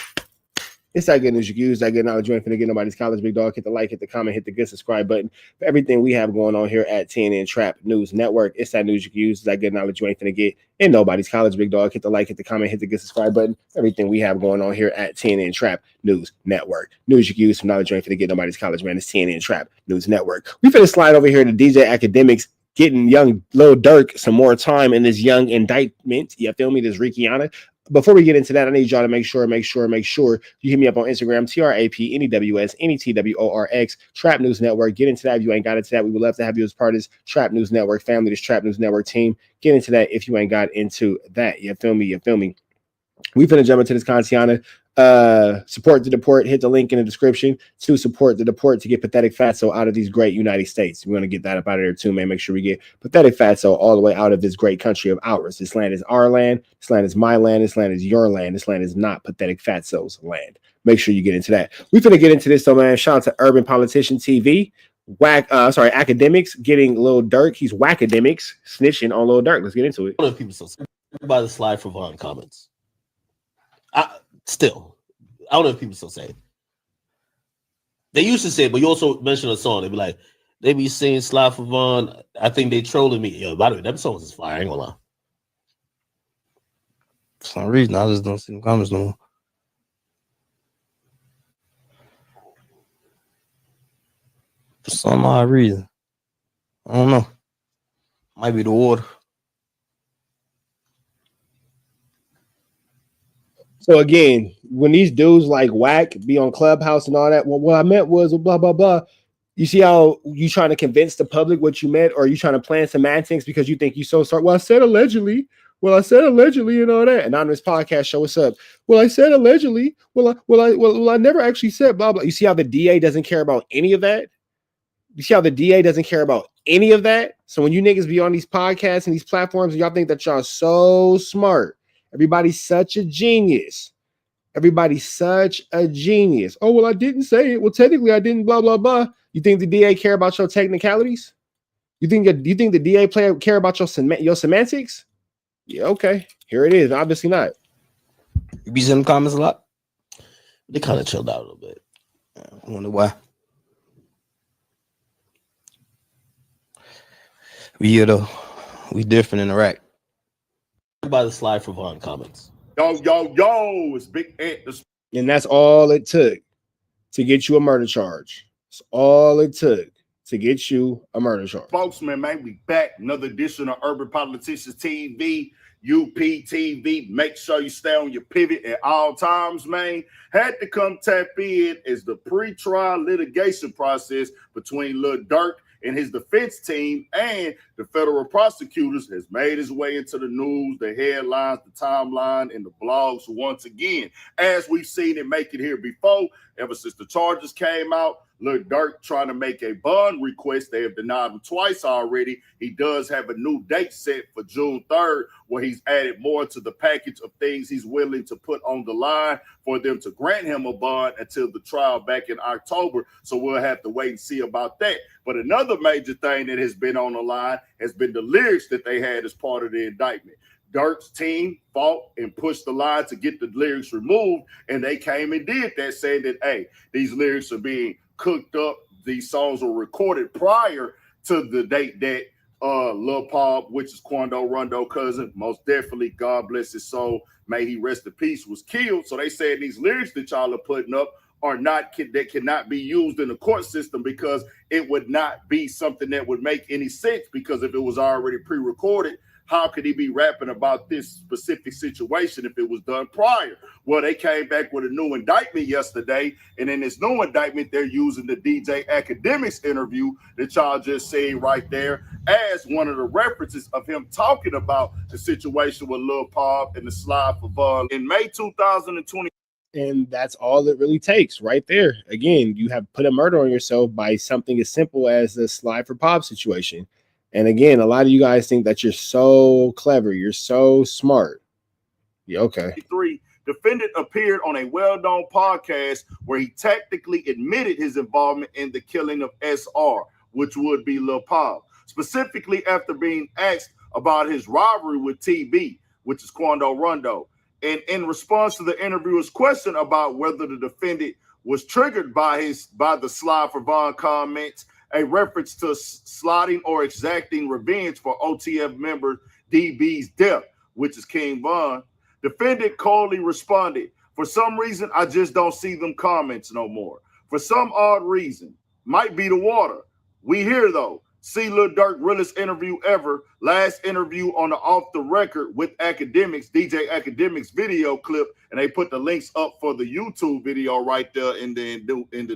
It's that good news you can use, that good knowledge. You ain't finna get nobody's college, big dog. Hit the like, hit the comment, hit the good subscribe button for everything we have going on here at TNN Trap News Network. It's that news you can use, that good knowledge you ain't finna get in nobody's college, big dog. Hit the like, hit the comment, hit the good subscribe button. Everything we have going on here at TNN Trap News Network. News you can use, some knowledge you ain't finna get nobody's college, man. It's TNN Trap News Network. We finna slide over here to DJ Academics, getting young Lil Durk some more time in this young indictment. You feel me? This Rikiana. Before we get into that, I need y'all to make sure you hit me up on Instagram, TRAPNEWS, NETWORX, Trap News Network. Get into that if you ain't got into that. We would love to have you as part of this Trap News Network family, this Trap News Network team. Get into that if you ain't got into that. You feel me? We finna jump into this Kantiana. Support the deport. Hit the link in the description to support the deport to get Pathetic Fatso out of these great United States. We're going to get that up out of there too, man. Make sure we get Pathetic Fatso all the way out of this great country of ours. This land is our land. This land is my land. This land is your land. This land is not Pathetic Fatso's land. Make sure you get into that. We're going to get into this, though, man. Shout out to Urban Politician TV. Academics getting Lil Durk. He's Wackademics snitching on Lil Durk. Let's get into it. I don't know if people still say by the slide for Vaughn comments. I don't know if people still say it. They used to say it, but you also mentioned a song. They be like, they be saying slide for Vaughn. I think they trolling me. Yo, by the way, them songs is fire. I ain't gonna lie. For some reason, I just don't see the comments no more. For some odd reason. I don't know. Might be the water. So again, when these dudes like Wack be on Clubhouse and all that, well, what I meant was blah, blah, blah. You see how you trying to convince the public what you meant, or you trying to plan semantics because you think you so smart. Well, I said allegedly and all that. Anonymous podcast show, what's up? Well, I said allegedly. Well, I never actually said blah, blah. You see how the DA doesn't care about any of that? So when you niggas be on these podcasts and these platforms, and y'all think that y'all so smart. Everybody's such a genius. Oh, well, I didn't say it. Well, technically, I didn't, blah, blah, blah. You think the DA care about your technicalities? You think the DA care about your semantics? Yeah, okay. Here it is. Obviously not. You be sending comments a lot? They kind of chilled out a little bit. I wonder why. We here though. We different in Iraq. By the slide for Vaughn comments. Yo, it's Big Ant. And that's all it took to get you a murder charge. It's all it took to get you a murder charge. Spokesman, man, we back. Another edition of Urban Politicians TV, UPTV. Make sure you stay on your pivot at all times, man. Had to come tap in as the pre-trial litigation process between Lil Durk and his defense team and the federal prosecutors has made its way into the news, the headlines, the timeline, and the blogs once again. As we've seen it make it here before, ever since the charges came out, Lil Durk trying to make a bond request. They have denied him twice already. He does have a new date set for June 3rd, where he's added more to the package of things he's willing to put on the line for them to grant him a bond until the trial back in October. So we'll have to wait and see about that. But another major thing that has been on the line has been the lyrics that they had as part of the indictment. Durk's team fought and pushed the line to get the lyrics removed, and they came and did that, saying that, hey, these lyrics are being cooked up. These songs were recorded prior to the date that Lil Pop, which is Quando Rondo cousin, most definitely, God bless his soul, may he rest in peace, was killed. So they said these lyrics that y'all are putting up are not, that cannot be used in the court system because it would not be something that would make any sense, because if it was already pre-recorded, how could he be rapping about this specific situation if it was done prior? Well, they came back with a new indictment yesterday, and in this new indictment, they're using the DJ Academics interview that y'all just seen right there as one of the references of him talking about the situation with Lil Pop and the slide for Vaughn in May 2020. And that's all it really takes right there. Again, you have put a murder on yourself by something as simple as the slide for Pop situation. And again, a lot of you guys think that you're so clever. You're so smart. Yeah, okay. Defendant appeared on a well-known podcast where he tactically admitted his involvement in the killing of SR, which would be Lil Pop, specifically after being asked about his rivalry with TB, which is Quando Rondo. And in response to the interviewer's question about whether the defendant was triggered by the slide for Vaughn comments, a reference to slotting or exacting revenge for OTF member DB's death, which is King Von, defendant coldly responded, "For some reason, I just don't see them comments no more. For some odd reason. Might be the water. We here, though. See Lil Durk realest interview ever. Last interview on the Off the Record with Academics, DJ Academics video clip, and they put the links up for the YouTube video right there in the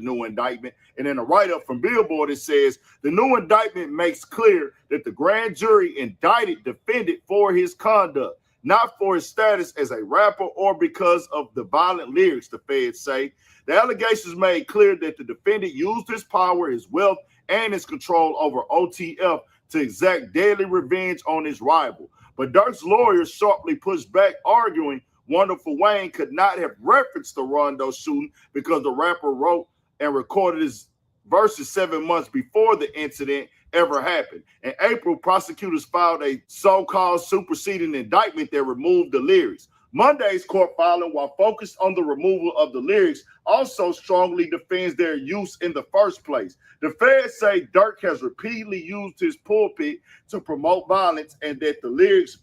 new indictment. And in a write-up from Billboard, it says, the new indictment makes clear that the grand jury indicted defendant for his conduct, not for his status as a rapper or because of the violent lyrics, the feds say. The allegations made clear that the defendant used his power, his wealth, and his control over OTF to exact daily revenge on his rival. But Durk's lawyers sharply pushed back, arguing Wonderful Wayne could not have referenced the Rondo shooting because the rapper wrote and recorded his verses 7 months before the incident ever happened. In April, prosecutors filed a so-called superseding indictment that removed the lyrics. Monday's court filing, while focused on the removal of the lyrics, also strongly defends their use in the first place. The feds say Durk has repeatedly used his pulpit to promote violence and that the lyrics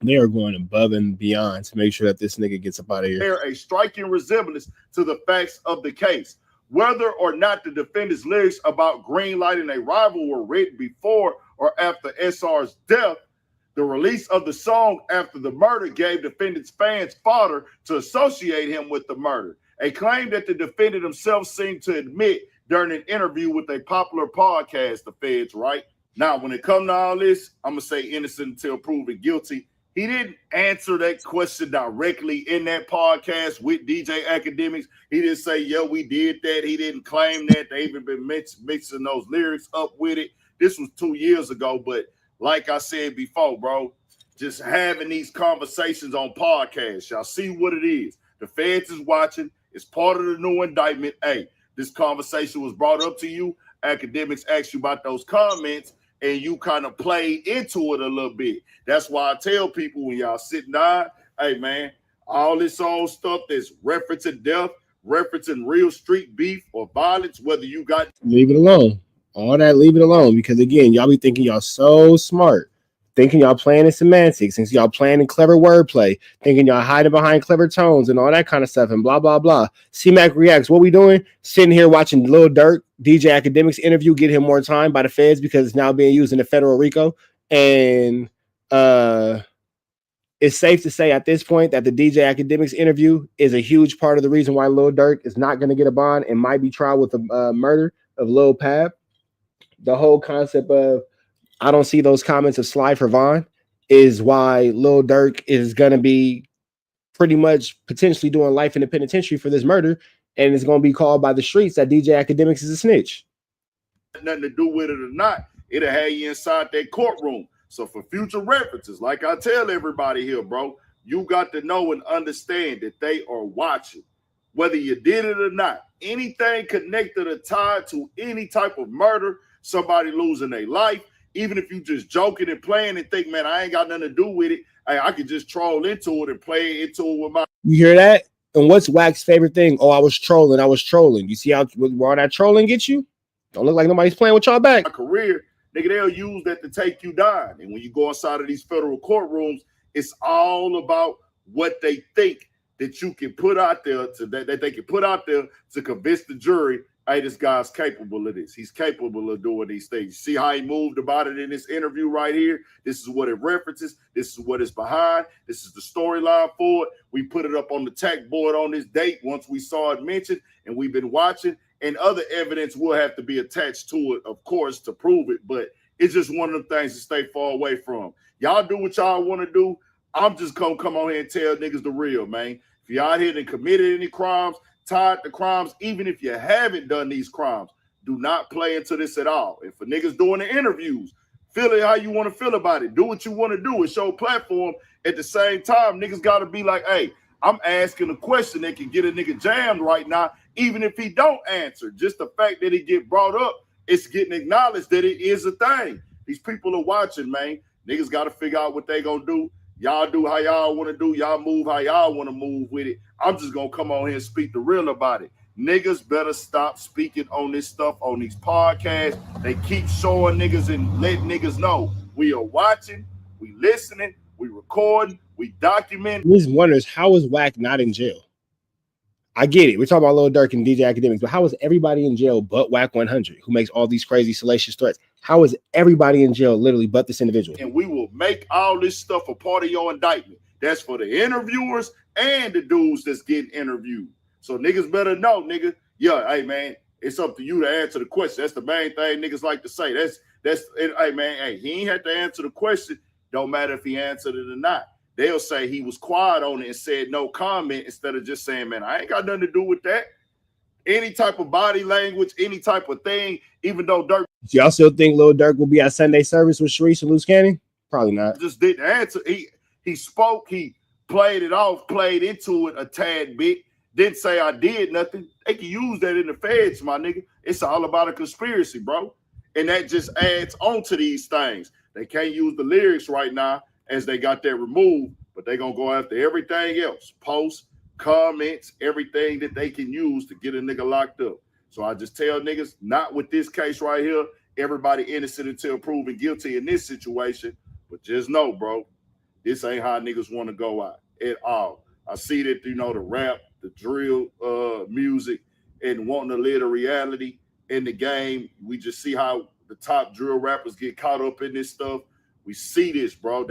they are going above and beyond to make sure that this nigga gets up out of here. bear a striking resemblance to the facts of the case. Whether or not the defendant's lyrics about greenlighting a rival were written before or after SR's death, the release of the song after the murder gave defendant's fans fodder to associate him with the murder, a claim that the defendant himself seemed to admit during an interview with a popular podcast, the feds write. Now, when it comes to all this, I'm going to say innocent until proven guilty. He didn't answer that question directly in that podcast with DJ Academics. He didn't say, yeah, we did that. He didn't claim that. They even been mixing those lyrics up with it. This was 2 years ago, but like I said before, bro, just having these conversations on podcasts, y'all see what it is. The feds is watching. It's part of the new indictment. Hey, this conversation was brought up to you. Academics asked you about those comments, and you kind of played into it a little bit. That's why I tell people when y'all sitting down, hey, man, all this old stuff that's referencing death, referencing real street beef or violence, whether you got... Leave it alone. All that, leave it alone. Because, again, y'all be thinking y'all so smart. thinking y'all playing in semantics, thinking y'all playing in clever wordplay, thinking y'all hiding behind clever tones and all that kind of stuff and blah, blah, blah. C-Mac reacts. What we doing? Sitting here watching Lil Durk, DJ Academics interview, get him more time by the feds because it's now being used in the federal RICO. And it's safe to say at this point that the DJ Academics interview is a huge part of the reason why Lil Durk is not going to get a bond and might be tried with the murder of Lil Pab. The whole concept of I don't see those comments of Sly for Vaughn is why Lil Durk is going to be pretty much potentially doing life in the penitentiary for this murder, and it's going to be called by the streets that DJ Academics is a snitch. Nothing to do with it or not, it'll have you inside that courtroom. So for future references, like I tell everybody here, bro, you got to know and understand that they are watching. Whether you did it or not, anything connected or tied to any type of murder, somebody losing their life, even if you just joking and playing and think, man, I ain't got nothing to do with it. I could just troll into it and play into it with my. You hear that? And what's Wack's favorite thing? Oh, I was trolling. You see how where that trolling gets you? Don't look like nobody's playing with y'all back. My career, nigga, they'll use that to take you down. And when you go inside of these federal courtrooms, it's all about what they think that you can put out there that they can put out there to convince the jury, hey, this guy's capable of this. He's capable of doing these things. See how he moved about it in this interview right here? This is what it references. This is what it's behind. This is the storyline for it. We put it up on the tech board on this date once we saw it mentioned, and we've been watching. And other evidence will have to be attached to it, of course, to prove it. But it's just one of the things to stay far away from. Y'all do what y'all want to do. I'm just going to come on here and tell niggas the real, man. If you're out here and committed any crimes, tied to crimes, even if you haven't done these crimes, do not play into this at all. And for niggas doing the interviews, feel it how you want to feel about it. Do what you want to do. It's your platform. At the same time, niggas got to be like, hey, I'm asking a question that can get a nigga jammed right now, even if he don't answer. Just the fact that it get brought up, it's getting acknowledged that it is a thing. These people are watching, man. Niggas got to figure out what they gonna do. Y'all do how y'all want to do. Y'all move how y'all want to move with it. I'm just going to come on here and speak the real about it. Niggas better stop speaking on this stuff on these podcasts. They keep showing niggas and letting niggas know we are watching, we listening, we recording, we document. He wonders, how is Wack not in jail? I get it. We're talking about Lil Durk and DJ Academics, but how is everybody in jail but Wack 100, who makes all these crazy salacious threats? How is everybody in jail literally but this individual? And we will make all this stuff a part of your indictment. That's for the interviewers and the dudes that's getting interviewed. So niggas better know, nigga. Yeah, hey man, it's up to you to answer the question. That's the main thing niggas like to say. Hey man, hey, he ain't had to answer the question. Don't matter if he answered it or not. They'll say he was quiet on it and said no comment instead of just saying, man, I ain't got nothing to do with that. Any type of body language, any type of thing, even though Durk. Y'all still think Lil Durk will be at Sunday service with Sharice and Loose Cannon? Probably not. Just didn't answer. He spoke, he played it off, played into it a tad bit, didn't say I did nothing. They can use that in the feds, my nigga. It's all about a conspiracy, bro. And that just adds on to these things. They can't use the lyrics right now as they got that removed, but they're going to go after everything else. Posts, comments, everything that they can use to get a nigga locked up. So I just tell niggas, not with this case right here. Everybody innocent until proven guilty in this situation. But just know, bro, this ain't how niggas want to go out at all. I see that, you know, the rap, the drill music, and wanting to live the reality in the game. We just see how the top drill rappers get caught up in this stuff. We see this, bro.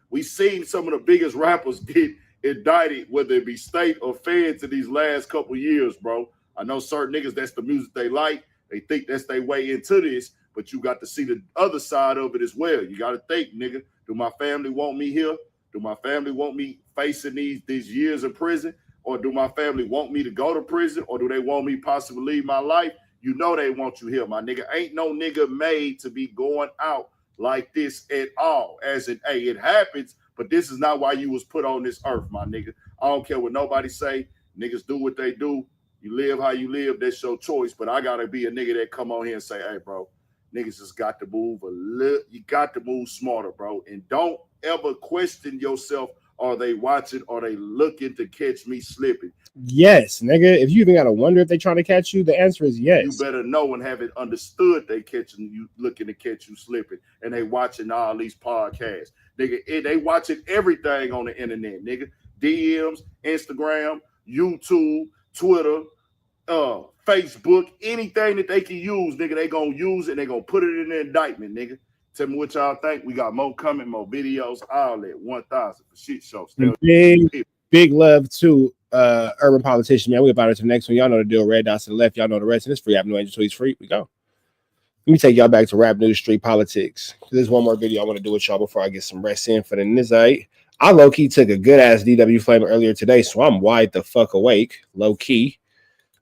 We seen some of the biggest rappers get indicted, whether it be state or feds in these last couple years, bro. I know certain niggas, that's the music they like. They think that's their way into this, but you got to see the other side of it as well. You got to think, nigga, do my family want me here? Do my family want me facing these years in prison? Or do my family want me to go to prison? Or do they want me possibly leave my life? You know they want you here, my nigga. Ain't no nigga made to be going out like this at all. As in, hey, it happens, but this is not why you was put on this earth, my nigga. I don't care what nobody say. Niggas do what they do. You live how you live. That's your choice. But I got to be a nigga that come on here and say, hey, bro, niggas just got to move a little. You got to move smarter, bro. And don't ever question yourself Are they watching? Are they looking to catch me slipping? Yes, nigga. If you even gotta wonder if they trying to catch you, the answer is yes. You better know and have it understood they catching you, looking to catch you slipping, and they watching all these podcasts, nigga. They watching everything on the internet, nigga. DMs, Instagram, YouTube, Twitter, Facebook, anything that they can use, nigga. They gonna use it and they gonna put it in the indictment, nigga. Tell me what y'all think. We got more coming, more videos, all that. 1,000 for shit show. Big love to Urban Politician, man. We about it to the next one. Y'all know the deal. Red dots to the left. Y'all know the rest. And it's free. Avenue Angel Tweets free. We go. Let me take y'all back to Rap News Street Politics. There's one more video I want to do with y'all before I get some rest in for the night. I low-key took a good-ass DW flame earlier today, so I'm wide the fuck awake. Low-key.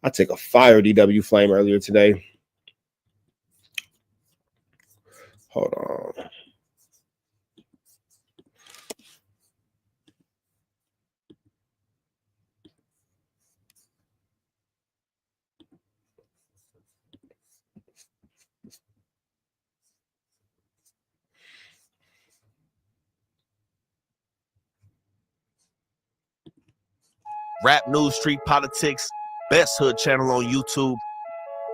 I took a fire DW flame earlier today. Hold on. Rap News Street Politics, best hood channel on YouTube.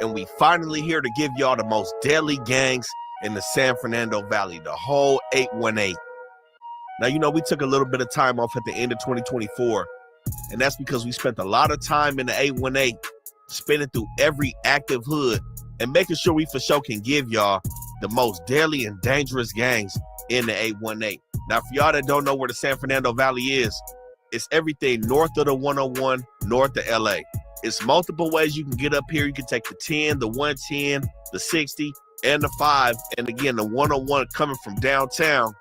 And we finally here to give y'all the most deadly gangs in the San Fernando Valley, the whole 818. Now, you know, we took a little bit of time off at the end of 2024, and that's because we spent a lot of time in the 818, spinning through every active hood and making sure we for sure can give y'all the most deadly and dangerous gangs in the 818. Now, for y'all that don't know where the San Fernando Valley is, it's everything north of the 101, north of LA. It's multiple ways you can get up here. You can take the 10, the 110, the 60, and the 5. And again, the 101 coming from downtown,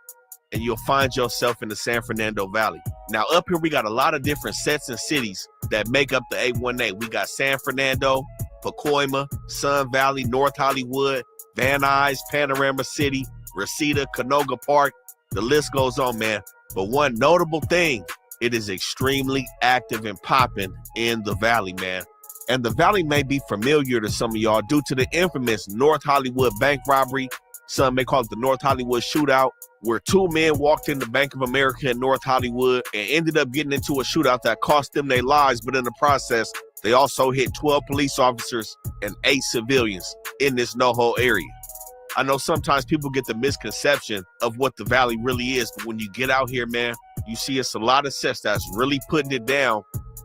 and you'll find yourself in the San Fernando Valley. Now, up here, we got a lot of different sets and cities that make up the 818. We got San Fernando, Pacoima, Sun Valley, North Hollywood, Van Nuys, Panorama City, Reseda, Canoga Park. The list goes on, man. But one notable thing, it is extremely active and popping in the Valley, man. And the Valley may be familiar to some of y'all due to the infamous North Hollywood bank robbery. Some may call it the North Hollywood shootout, where two men walked into Bank of America in North Hollywood and ended up getting into a shootout that cost them their lives. But in the process, they also hit 12 police officers and 8 civilians in this NoHo area. I know sometimes people get the misconception of what the Valley really is, but when you get out here, man, you see it's a lot of sets that's really putting it down,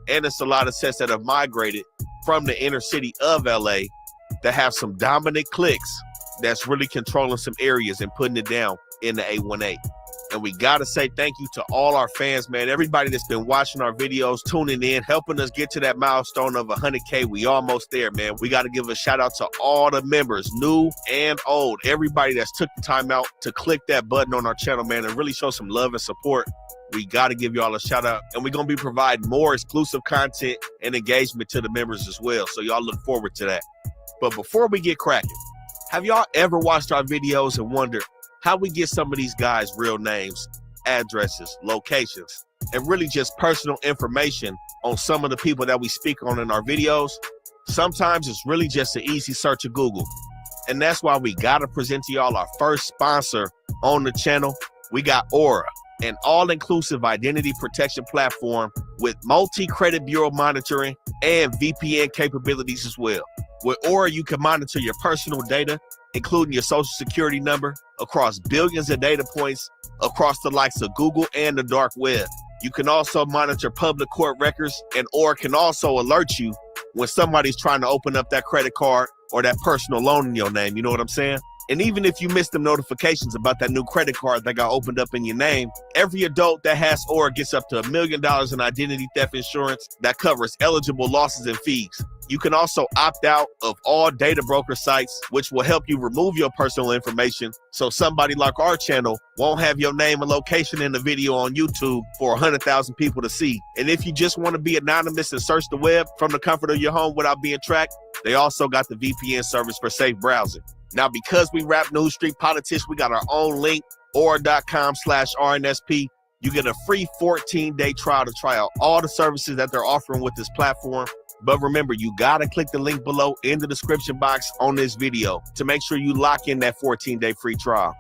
and it's a lot of sets that have migrated from the inner city of LA that have some dominant cliques that's really controlling some areas and putting it down in the 818. And we got to say thank you to all our fans, man. Everybody that's been watching our videos, tuning in, helping us get to that milestone of 100K. We almost there, man. We got to give a shout out to all the members, new and old. Everybody that's took the time out to click that button on our channel, man, and really show some love and support. We got to give y'all a shout out. And we're going to be providing more exclusive content and engagement to the members as well. So y'all look forward to that. But before we get cracking, have y'all ever watched our videos and wondered how we get some of these guys' real names, addresses, locations, and really just personal information on some of the people that we speak on in our videos? Sometimes it's really just an easy search of Google. And that's why we got to present to y'all our first sponsor on the channel. We got Aura, an all-inclusive identity protection platform with multi-credit bureau monitoring and VPN capabilities as well. With Aura, you can monitor your personal data, including your social security number, across billions of data points across the likes of Google and the dark web. You can also monitor public court records, and Aura can also alert you when somebody's trying to open up that credit card or that personal loan in your name. You know what I'm saying? And even if you miss the notifications about that new credit card that got opened up in your name, every adult that has Aura gets up to $1 million in identity theft insurance that covers eligible losses and fees. You can also opt out of all data broker sites, which will help you remove your personal information so somebody like our channel won't have your name and location in the video on YouTube for 100,000 people to see. And if you just want to be anonymous and search the web from the comfort of your home without being tracked, they also got the VPN service for safe browsing. Now, because we Rap News Street Politics, we got our own link, aura.com/RNSP. You get a free 14-day trial to try out all the services that they're offering with this platform. But remember, you got to click the link below in the description box on this video to make sure you lock in that 14-day free trial.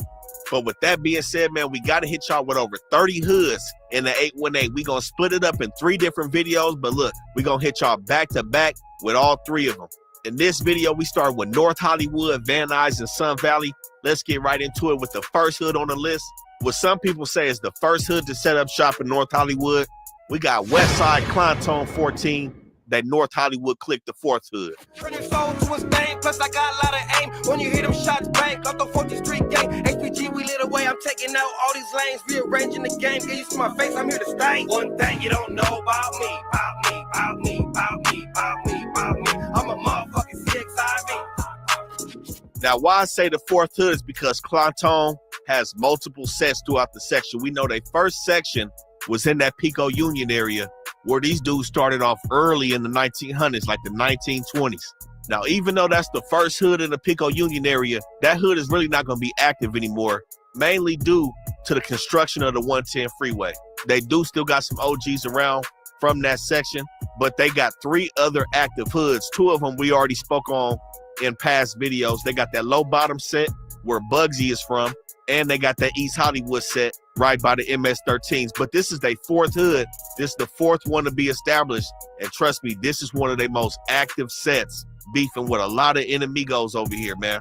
But with that being said, man, we got to hit y'all with over 30 hoods in the 818. We going to split it up in 3 different videos. But look, we going to hit y'all back to back with all 3 of them. In this video, we start with North Hollywood, Van Nuys, and Sun Valley. Let's get right into it with the first hood on the list. What some people say is the first hood to set up shop in North Hollywood. We got Westside Clientone 14. That North Hollywood click the 4th hood. Turning soul to a stain, plus I got a lot of aim. When you hear them shots bang, off the 14th Street gang. HPG, we lit away, I'm taking out all these lanes, rearranging the game. Get used to my face, I'm here to stay. One thing you don't know about me, about me, about me, about me, about me, about me. I'm a motherfucking CXIV. Now, why I say the 4th hood is because Clientone has multiple sets throughout the section. We know their first section was in that Pico Union area, where these dudes started off early in the 1900s, like the 1920s. Now, even though that's the first hood in the Pico Union area, that hood is really not going to be active anymore, mainly due to the construction of the 110 freeway. They do still got some OGs around from that section, but they got 3 other active hoods. 2 of them we already spoke on in past videos. They got that low bottom set where Bugsy is from, and they got that East Hollywood set right by the MS-13s. But this is their 4th hood. This is the 4th one to be established. And trust me, this is one of their most active sets, beefing with a lot of enemigos over here, man.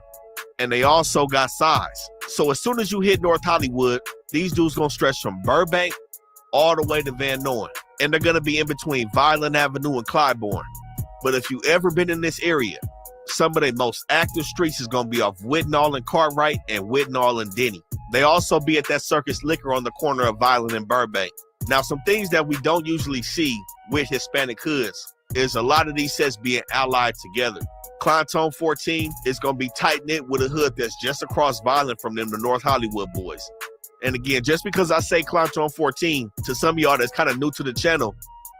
And they also got size. So as soon as you hit North Hollywood, these dudes gonna stretch from Burbank all the way to Van Nuys. And they're gonna be in between Violent Avenue and Clybourne. But if you ever been in this area, some of their most active streets is going to be off Whitnall and Cartwright and Whitnall and Denny. They also be at that Circus Liquor on the corner of Violent and Burbank. Now, some things that we don't usually see with Hispanic hoods is a lot of these sets being allied together. Clientone 14 is going to be tight-knit with a hood that's just across Violent from them, the North Hollywood boys. And again, just because I say Clientone 14, to some of y'all that's kind of new to the channel,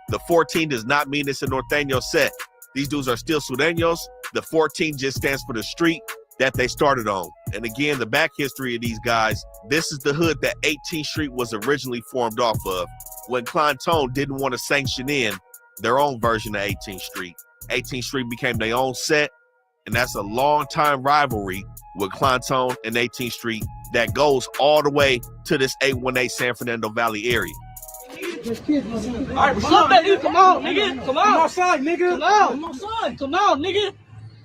the 14 does not mean it's a Norteño set. These dudes are still Sureños. The 14 just stands for the street that they started on. And again, the back history of these guys, this is the hood that 18th Street was originally formed off of when Clientone didn't want to sanction in their own version of 18th Street. 18th Street became their own set, and that's a long-time rivalry with Clientone and 18th Street that goes all the way to this 818 San Fernando Valley area. All right, what's up, baby? Come on, nigga. Come on. Come outside, nigga. Come on. Come outside. Come on, nigga.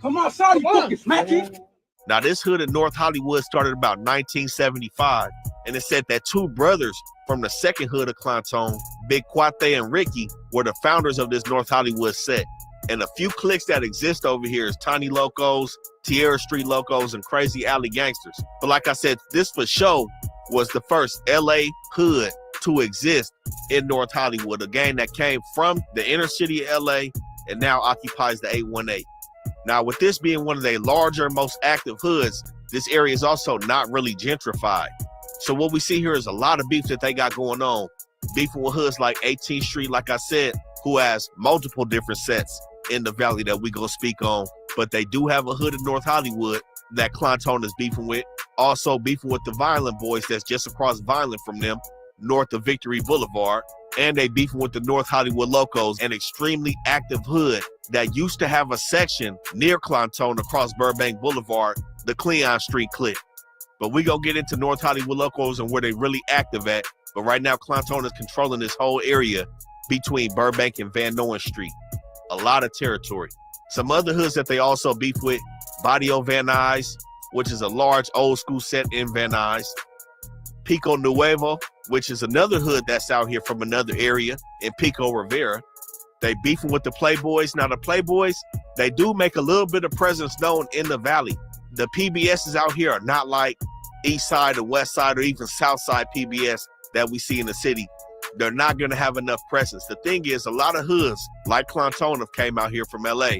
Come outside, you fucking smacky. Now, this hood in North Hollywood started about 1975, and it said that 2 brothers from the second hood of Clientone, Big Cuate and Ricky, were the founders of this North Hollywood set. And a few cliques that exist over here is Tiny Locos, Tierra Street Locos, and Crazy Alley Gangsters. But like I said, this for sure was the first LA hood to exist in North Hollywood, a gang that came from the inner city of LA and now occupies the 818. Now, with this being one of their larger, most active hoods, this area is also not really gentrified. So what we see here is a lot of beef that they got going on. Beefing with hoods like 18th Street, like I said, who has multiple different sets in the valley that we gonna speak on. But they do have a hood in North Hollywood that Clientone is beefing with. Also beefing with the Violent Boys that's just across Violent from them, north of Victory Boulevard. And they beefing with the North Hollywood Locos, an extremely active hood that used to have a section near Clientone across Burbank Boulevard, the Cleon Street Clique. But we gonna get into North Hollywood Locos and where they really active at. But right now, Clientone is controlling this whole area between Burbank and Van Nuys Street. A lot of territory. Some other hoods that they also beef with, Barrio Van Nuys, which is a large old school set in Van Nuys. Pico Nuevo, which is another hood that's out here from another area in Pico Rivera. They beefing with the Playboys. Now the Playboys, they do make a little bit of presence known in the valley. The PBSs out here are not like East Side or West Side or even South Side PBS that we see in the city. They're not going to have enough presence. The thing is, a lot of hoods like Clientone have came out here from LA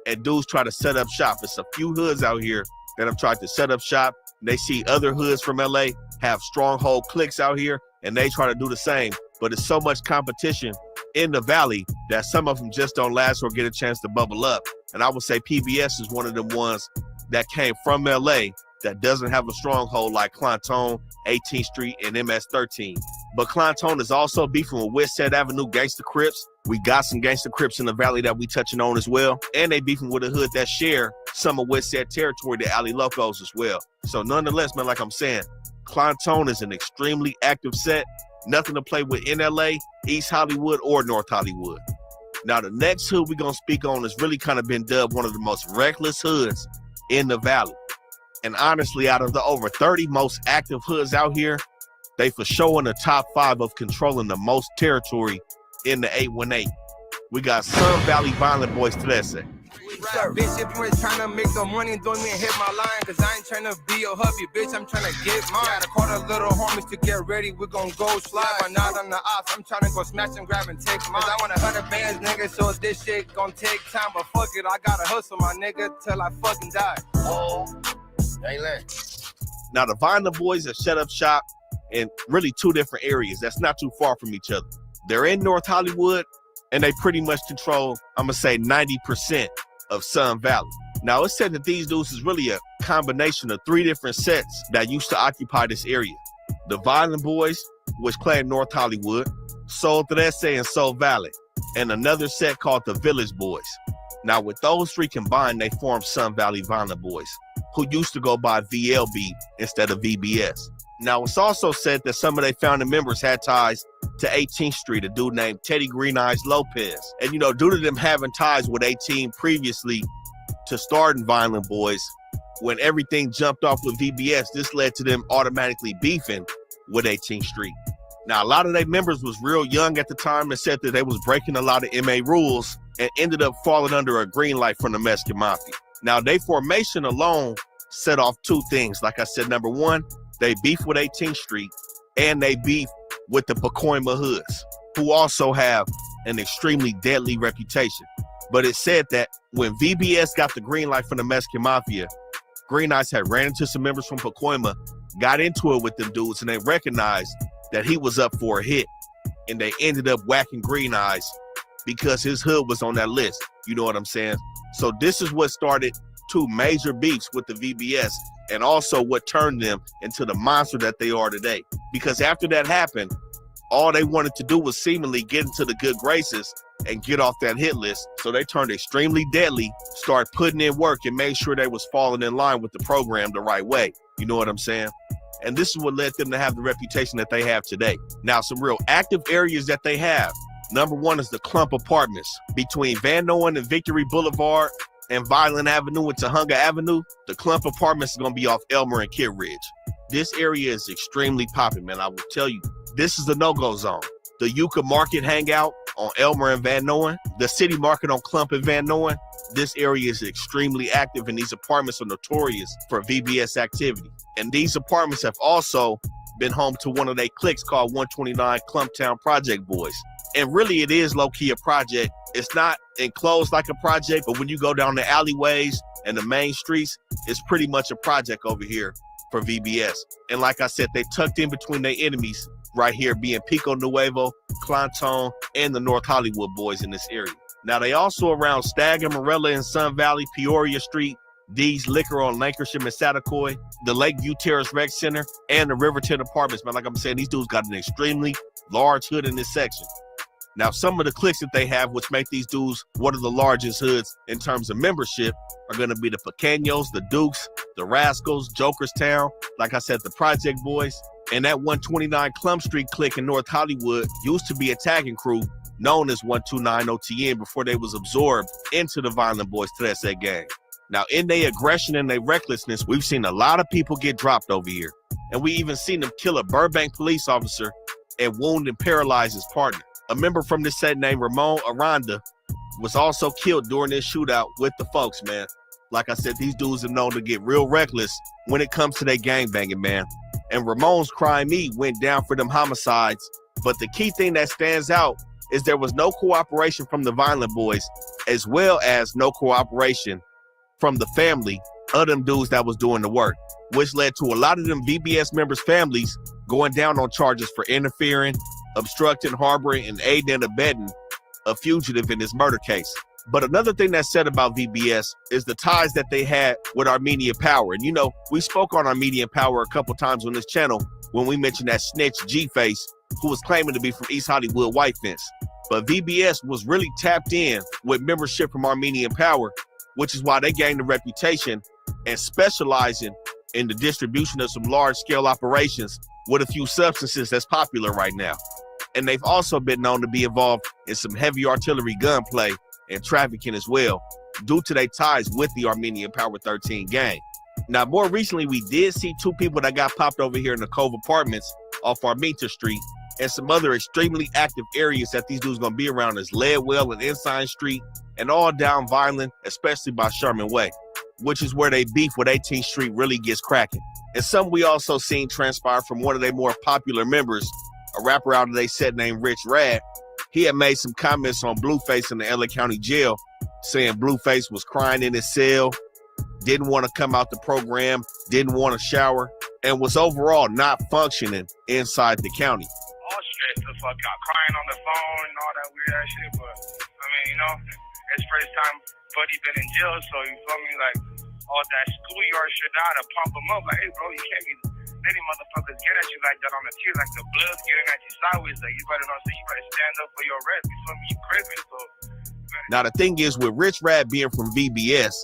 and dudes try to set up shop. It's a few hoods out here that have tried to set up shop. They see other hoods from LA have stronghold cliques out here and they try to do the same. But it's so much competition in the valley that some of them just don't last or get a chance to bubble up. And I would say PBS is one of them ones that came from LA that doesn't have a stronghold like Clientone, 18th Street, and MS-13. But Clientone is also beefing with Reseda Avenue Gangsta Crips. We got some Gangsta Crips in the valley that we touching on as well. And they beefing with a hood that share some of Reseda territory, the Alley Locos as well. So nonetheless, man, like I'm saying, Clientone is an extremely active set. Nothing to play with in LA, East Hollywood, or North Hollywood. Now, the next hood we're going to speak on has really kind of been dubbed one of the most reckless hoods in the valley. And honestly, out of the over 30 most active hoods out here, they for sure in the top 5 of controlling the most territory in the 818. We got Sun Valley Violent Boys to that set. Bitch, if you ain't trying to make no money, don't even hit my line, cause I ain't trying to be your hubby, bitch, I'm trying to get mine. I call the little homies to get ready, we gon' go slide. I'm not on the ops, I'm trying to go smash and grab and take mine. Cause I want 100 bands, nigga, so this shit gon' take time, but fuck it, I gotta hustle, my nigga, till I fucking die. Oh, ain't let. Now, the Violent Boys have set up shop in really 2 different areas that's not too far from each other. They're in North Hollywood, and they pretty much control, I'm gonna say 90% of Sun Valley. Now, it's said that these dudes is really a combination of 3 different sets that used to occupy this area. The Violent Boys, which claimed North Hollywood, Soul Trece and Soul Valley, and another set called the Village Boys. Now, with those 3 combined, they formed Sun Valley Violent Boys, who used to go by VLB instead of VBS. Now, it's also said that some of their founding members had ties to 18th Street, a dude named Teddy Green Eyes Lopez. And, you know, due to them having ties with 18 previously to starting Violent Boys, when everything jumped off with VBS, this led to them automatically beefing with 18th Street. Now, a lot of their members was real young at the time and said that they was breaking a lot of MA rules and ended up falling under a green light from the Mexican Mafia. Now, their formation alone set off 2 things. Like I said, number 1, they beef with 18th Street, and they beef with the Pacoima hoods, who also have an extremely deadly reputation. But it said that when VBS got the green light from the Mexican Mafia, Green Eyes had ran into some members from Pacoima, got into it with them dudes, and they recognized that he was up for a hit. And they ended up whacking Green Eyes because his hood was on that list. You know what I'm saying? So this is what started 2 major beefs with the VBS, and also what turned them into the monster that they are today. Because after that happened, all they wanted to do was seemingly get into the good graces and get off that hit list. So they turned extremely deadly, started putting in work, and made sure they was falling in line with the program the right way. You know what I'm saying? And this is what led them to have the reputation that they have today. Now, some real active areas that they have. Number 1 is the Clump Apartments between Van Nuys and Victory Boulevard and Violent Avenue and Tahunga Avenue. The Clump Apartments is going to be off Elmer and Kid Ridge. This area is extremely popping, man. I will tell you, this is the no-go zone. The Yucca Market hangout on Elmer and Van Nuys, the City Market on Clump and Van Nuys. This area is extremely active, and these apartments are notorious for VBS activity. And these apartments have also been home to one of their cliques called 129 Clumptown Project Boys. And really, it is low-key a project. It's not enclosed like a project, but when you go down the alleyways and the main streets, it's pretty much a project over here for VBS. And like I said, they tucked in between their enemies right here, being Pico Nuevo, Clientone, and the North Hollywood boys in this area. Now, they also around Stagg and Morella in Sun Valley, Peoria Street, D's Liquor on Lankershim and Satakoy, the Lakeview Terrace Rec Center, and the Riverton Apartments. Man, like I'm saying, these dudes got an extremely large hood in this section. Now, some of the cliques that they have, which make these dudes one of the largest hoods in terms of membership, are going to be the Pequeños, the Dukes, the Rascals, Jokerstown, like I said, the Project Boys. And that 129 Clump Street clique in North Hollywood used to be a tagging crew known as 129 OTN before they was absorbed into the Violent Boys Trece gang. Now, in their aggression and their recklessness, we've seen a lot of people get dropped over here. And we even seen them kill a Burbank police officer and wound and paralyze his partner. A member from this set named Ramon Aranda was also killed during this shootout with the folks, man. Like I said, these dudes are known to get real reckless when it comes to their gangbanging, man. And Ramon's Crime E went down for them homicides. But the key thing that stands out is there was no cooperation from the Violent Boys, as well as no cooperation from the family of them dudes that was doing the work, which led to a lot of them VBS members' families going down on charges for interfering, obstructing, harboring, and aiding and abetting a fugitive in this murder case. But another thing that's said about VBS is the ties that they had with Armenian Power. And you know, we spoke on Armenian Power a couple times on this channel when we mentioned that snitch G-Face who was claiming to be from East Hollywood White Fence. But VBS was really tapped in with membership from Armenian Power, which is why they gained a reputation and specializing in the distribution of some large-scale operations with a few substances that's popular right now. And they've also been known to be involved in some heavy artillery gunplay and trafficking as well, due to their ties with the Armenian Power 13 gang. Now, more recently, we did see two people that got popped over here in the Cove Apartments off Armenta Street, and some other extremely active areas that these dudes gonna be around is Leadwell and Ensign Street, and all down Vineland, especially by Sherman Way, which is where they beef with 18th Street really gets cracking. And some we also seen transpire from one of their more popular members, a rapper out of they set named Rich Rad. He had made some comments on Blueface in the LA County Jail, saying Blueface was crying in his cell, didn't want to come out the program, didn't want to shower, and was overall not functioning inside the county. All stressed the fuck out, crying on the phone and all that weird ass shit. But I mean, you know, it's first time Buddy been in jail, so you feel me, like all that schoolyard shit out to pump him up. Like, hey bro, you can't be letting motherfuckers get at you like that on the tear, like the blood's getting at you sideways. Like you better not say you better stand up for your rep. You feel me? You cribbing. So now the thing is, with Rich Rad being from VBS,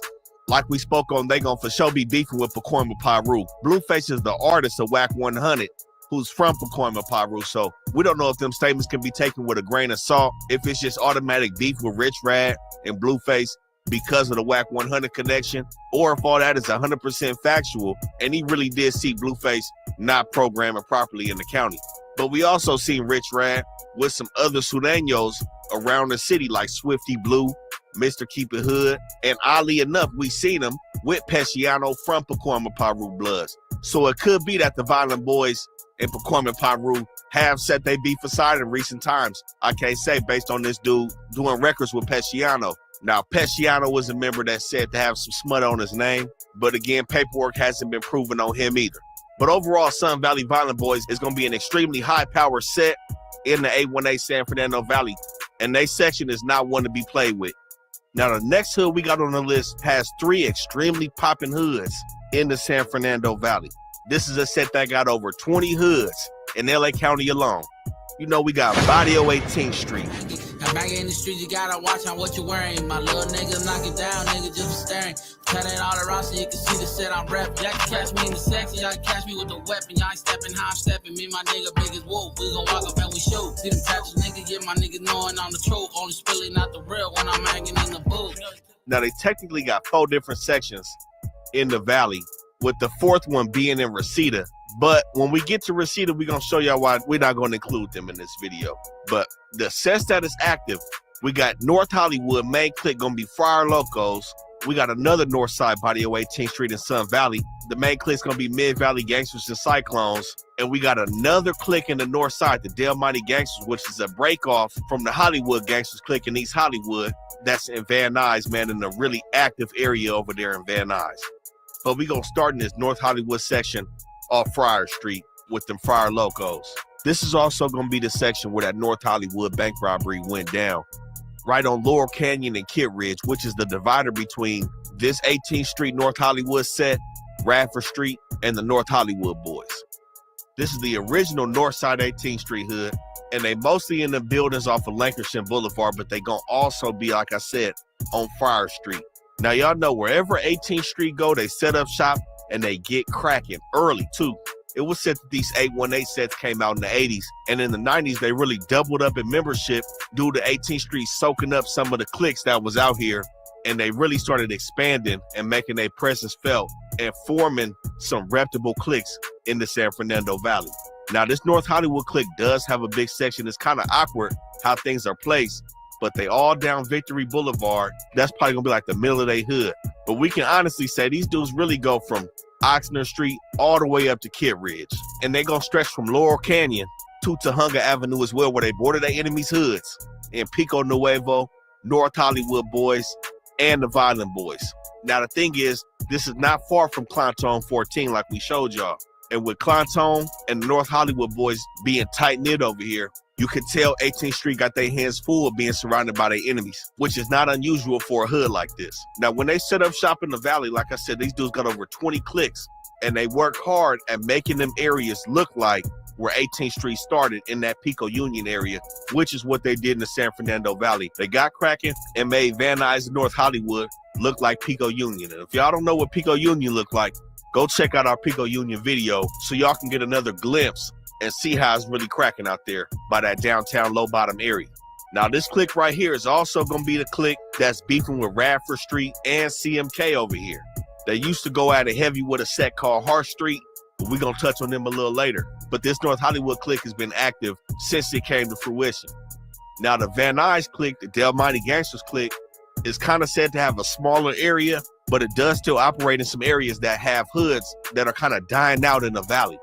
like we spoke on, they gonna for sure be beefing with Pacoima Pyu. Blueface is the artist of Wack 100, who's from Pacoima Pyu. So we don't know if them statements can be taken with a grain of salt, if it's just automatic beef with Rich Rad and Blueface because of the Wack 100 connection, or if all that is 100% factual and he really did see Blueface not programming properly in the county. But we also seen Rich Rad with some other Sureños around the city like Swifty Blue, Mr. Keep It Hood, and oddly enough, we seen him with Pesciano from Pacoima Pyu Bloods. So it could be that the Violent Boys and Pacoima Pyu have set their beef aside in recent times. I can't say based on this dude doing records with Pesciano. Now, Pesciano was a member that said to have some smut on his name, but again, paperwork hasn't been proven on him either. But overall, Sun Valley Violent Boys is going to be an extremely high-power set in the 818 San Fernando Valley, and their section is not one to be played with. Now, the next hood we got on the list has 3 extremely popping hoods in the San Fernando Valley. This is a set that got over 20 hoods in LA County alone. You know, we got Barrio 18th Street. Now back in the street, you gotta watch out what you're wearing. My little nigga knock it down, nigga just staring. Cut it all around so you can see the set I'm rapping. Y'all can catch me in the section, y'all can catch me with the weapon. Y'all ain't stepping how I'm stepping. Me and my nigga big as wolf. We gon' walk up and we shoot. See them tattoos, nigga, get my nigga knowing I'm the truth. Only spilling out the real when I'm hanging in the booth. Now they technically got 4 different sections in the valley, with the 4th one being in Reseda. But when we get to Reseda, we're going to show y'all why we're not going to include them in this video. But the sets that is active, we got North Hollywood, main clique going to be Friar Locos. We got another North Side Barrio 18th Street in Sun Valley. The main clique's going to be Mid Valley Gangsters and Cyclones. And we got another clique in the North Side, the Del Monte Gangsters, which is a break off from the Hollywood Gangsters clique in East Hollywood. That's in Van Nuys, man, in a really active area over there in Van Nuys. But we going to start in this North Hollywood section off Friar Street with them Friar Locos. This is also going to be the section where that North Hollywood bank robbery went down, right on Laurel Canyon and Kid Ridge, which is the divider between this 18th Street North Hollywood set, Rafford Street, and the North Hollywood Boys. This is the original North Side 18th Street hood, and they mostly in the buildings off of Lankershim Boulevard, but they going to also be, like I said, on Friar Street. Now, y'all know wherever 18th Street go, they set up shop and they get cracking early, too. It was said that these 818 sets came out in the 80s, and in the 90s, they really doubled up in membership due to 18th Street soaking up some of the cliques that was out here, and they really started expanding and making their presence felt and forming some reputable cliques in the San Fernando Valley. Now, this North Hollywood clique does have a big section. It's kind of awkward how things are placed, but they all down Victory Boulevard. That's probably gonna be like the middle of their hood. But we can honestly say these dudes really go from Oxnard Street all the way up to Kid Ridge. And they gonna stretch from Laurel Canyon to Tujunga Avenue as well, where they border their enemies' hoods in Pico Nuevo, North Hollywood Boys, and the Violent Boys. Now the thing is, this is not far from Clout 14 like we showed y'all. And with Clout and the North Hollywood Boys being tight-knit over here, you can tell 18th Street got their hands full of being surrounded by their enemies, which is not unusual for a hood like this. Now, when they set up shop in the valley, like I said, these dudes got over 20 cliques, and they work hard at making them areas look like where 18th Street started in that Pico Union area, which is what they did in the San Fernando Valley. They got cracking and made Van Nuys and North Hollywood look like Pico Union. And if y'all don't know what Pico Union look like, go check out our Pico Union video so y'all can get another glimpse and see how it's really cracking out there by that downtown low bottom area. Now this clique right here is also gonna be the clique that's beefing with Rafford Street and CMK over here. They used to go at it heavy with a set called Hart Street, but we're gonna touch on them a little later. But this North Hollywood clique has been active since it came to fruition. Now the Van Nuys clique, the Del Monte Gangsters clique, is kind of said to have a smaller area, but it does still operate in some areas that have hoods that are kind of dying out in the valley.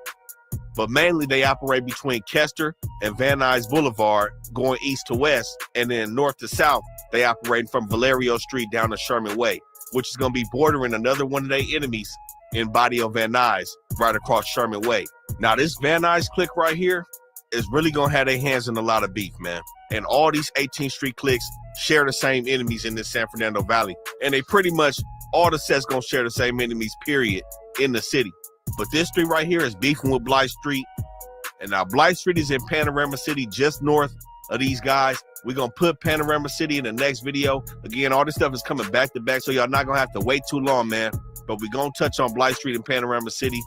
But mainly they operate between Kester and Van Nuys Boulevard, going east to west, and then north to south, they operate from Valerio Street down to Sherman Way, which is going to be bordering another one of their enemies in Barrio Van Nuys, right across Sherman Way. Now this Van Nuys clique right here is really going to have their hands in a lot of beef, man. And all these 18th Street cliques share the same enemies in this San Fernando Valley. And they pretty much, all the sets going to share the same enemies, period, in the city. But this street right here is beefing with Blythe Street. And now Blythe Street is in Panorama City, just north of these guys. We're going to put Panorama City in the next video. Again, all this stuff is coming back to back, so y'all not going to have to wait too long, man. But we're going to touch on Blythe Street and Panorama City.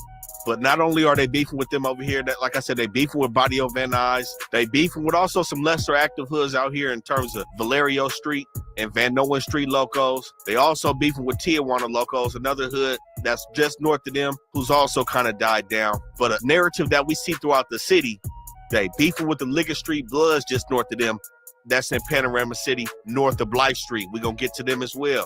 But not only are they beefing with them over here, that, like I said, they beefing with Barrio Van Nuys. They beefing with also some lesser active hoods out here in terms of Valerio Street and Van Nuys Street locos. They also beefing with Tijuana locos, another hood that's just north of them, who's also kind of died down. But a narrative that we see throughout the city, they beefing with the Liggett Street Bloods just north of them. That's in Panorama City, north of Blythe Street. We're going to get to them as well.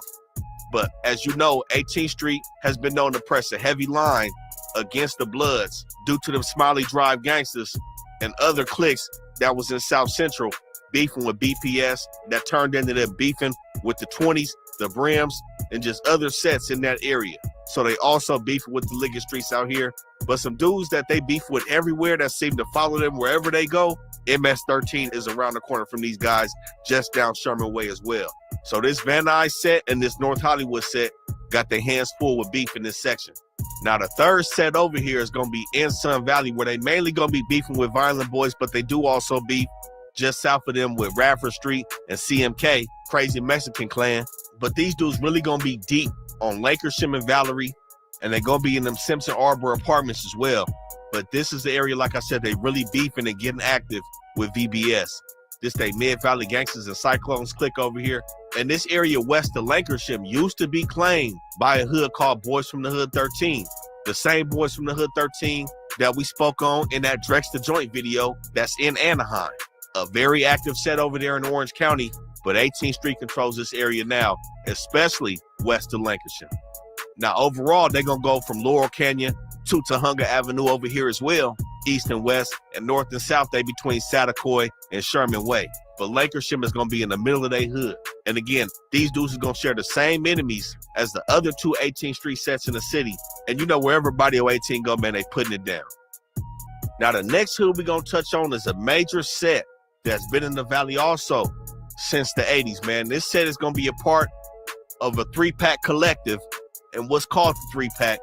But as you know, 18th Street has been known to press a heavy line against the Bloods due to them Smiley Drive gangsters and other cliques that was in South Central beefing with BPS that turned into them beefing with the 20s, the Brims, and just other sets in that area. So they also beefing with the Liggett Streets out here. But some dudes that they beef with everywhere that seem to follow them wherever they go, MS-13 is around the corner from these guys just down Sherman Way as well. So this Van Nuys set and this North Hollywood set got their hands full with beef in this section. Now the third set over here is going to be in Sun Valley, where they mainly going to be beefing with Violent Boys, but they do also beef just south of them with Rafford Street and CMK, Crazy Mexican Clan. But these dudes really going to be deep on Lakersham and Valerie, and they're going to be in them Simpson Arbor apartments as well. But this is the area, like I said, they really beefing and getting active with VBS. This they Mid-Valley Gangsters and Cyclones clique over here. And this area west of Lancashire used to be claimed by a hood called Boys from the Hood 13. The same Boys from the Hood 13 that we spoke on in that Drex the Joint video that's in Anaheim. A very active set over there in Orange County, but 18th Street controls this area now, especially west of Lancashire. Now overall, they're going to go from Laurel Canyon to Tahunga Avenue over here as well, east and west, and north and south, they between Satakoy and Sherman Way. But Lancashire is going to be in the middle of their hood. And again, these dudes are going to share the same enemies as the other two 18th Street sets in the city. And you know, wherever Barrio 18 go, man, they putting it down. Now, the next hood we're going to touch on is a major set that's been in the Valley also since the 80s, man. This set is going to be a part of a 3-pack collective, and what's called the 3-pack,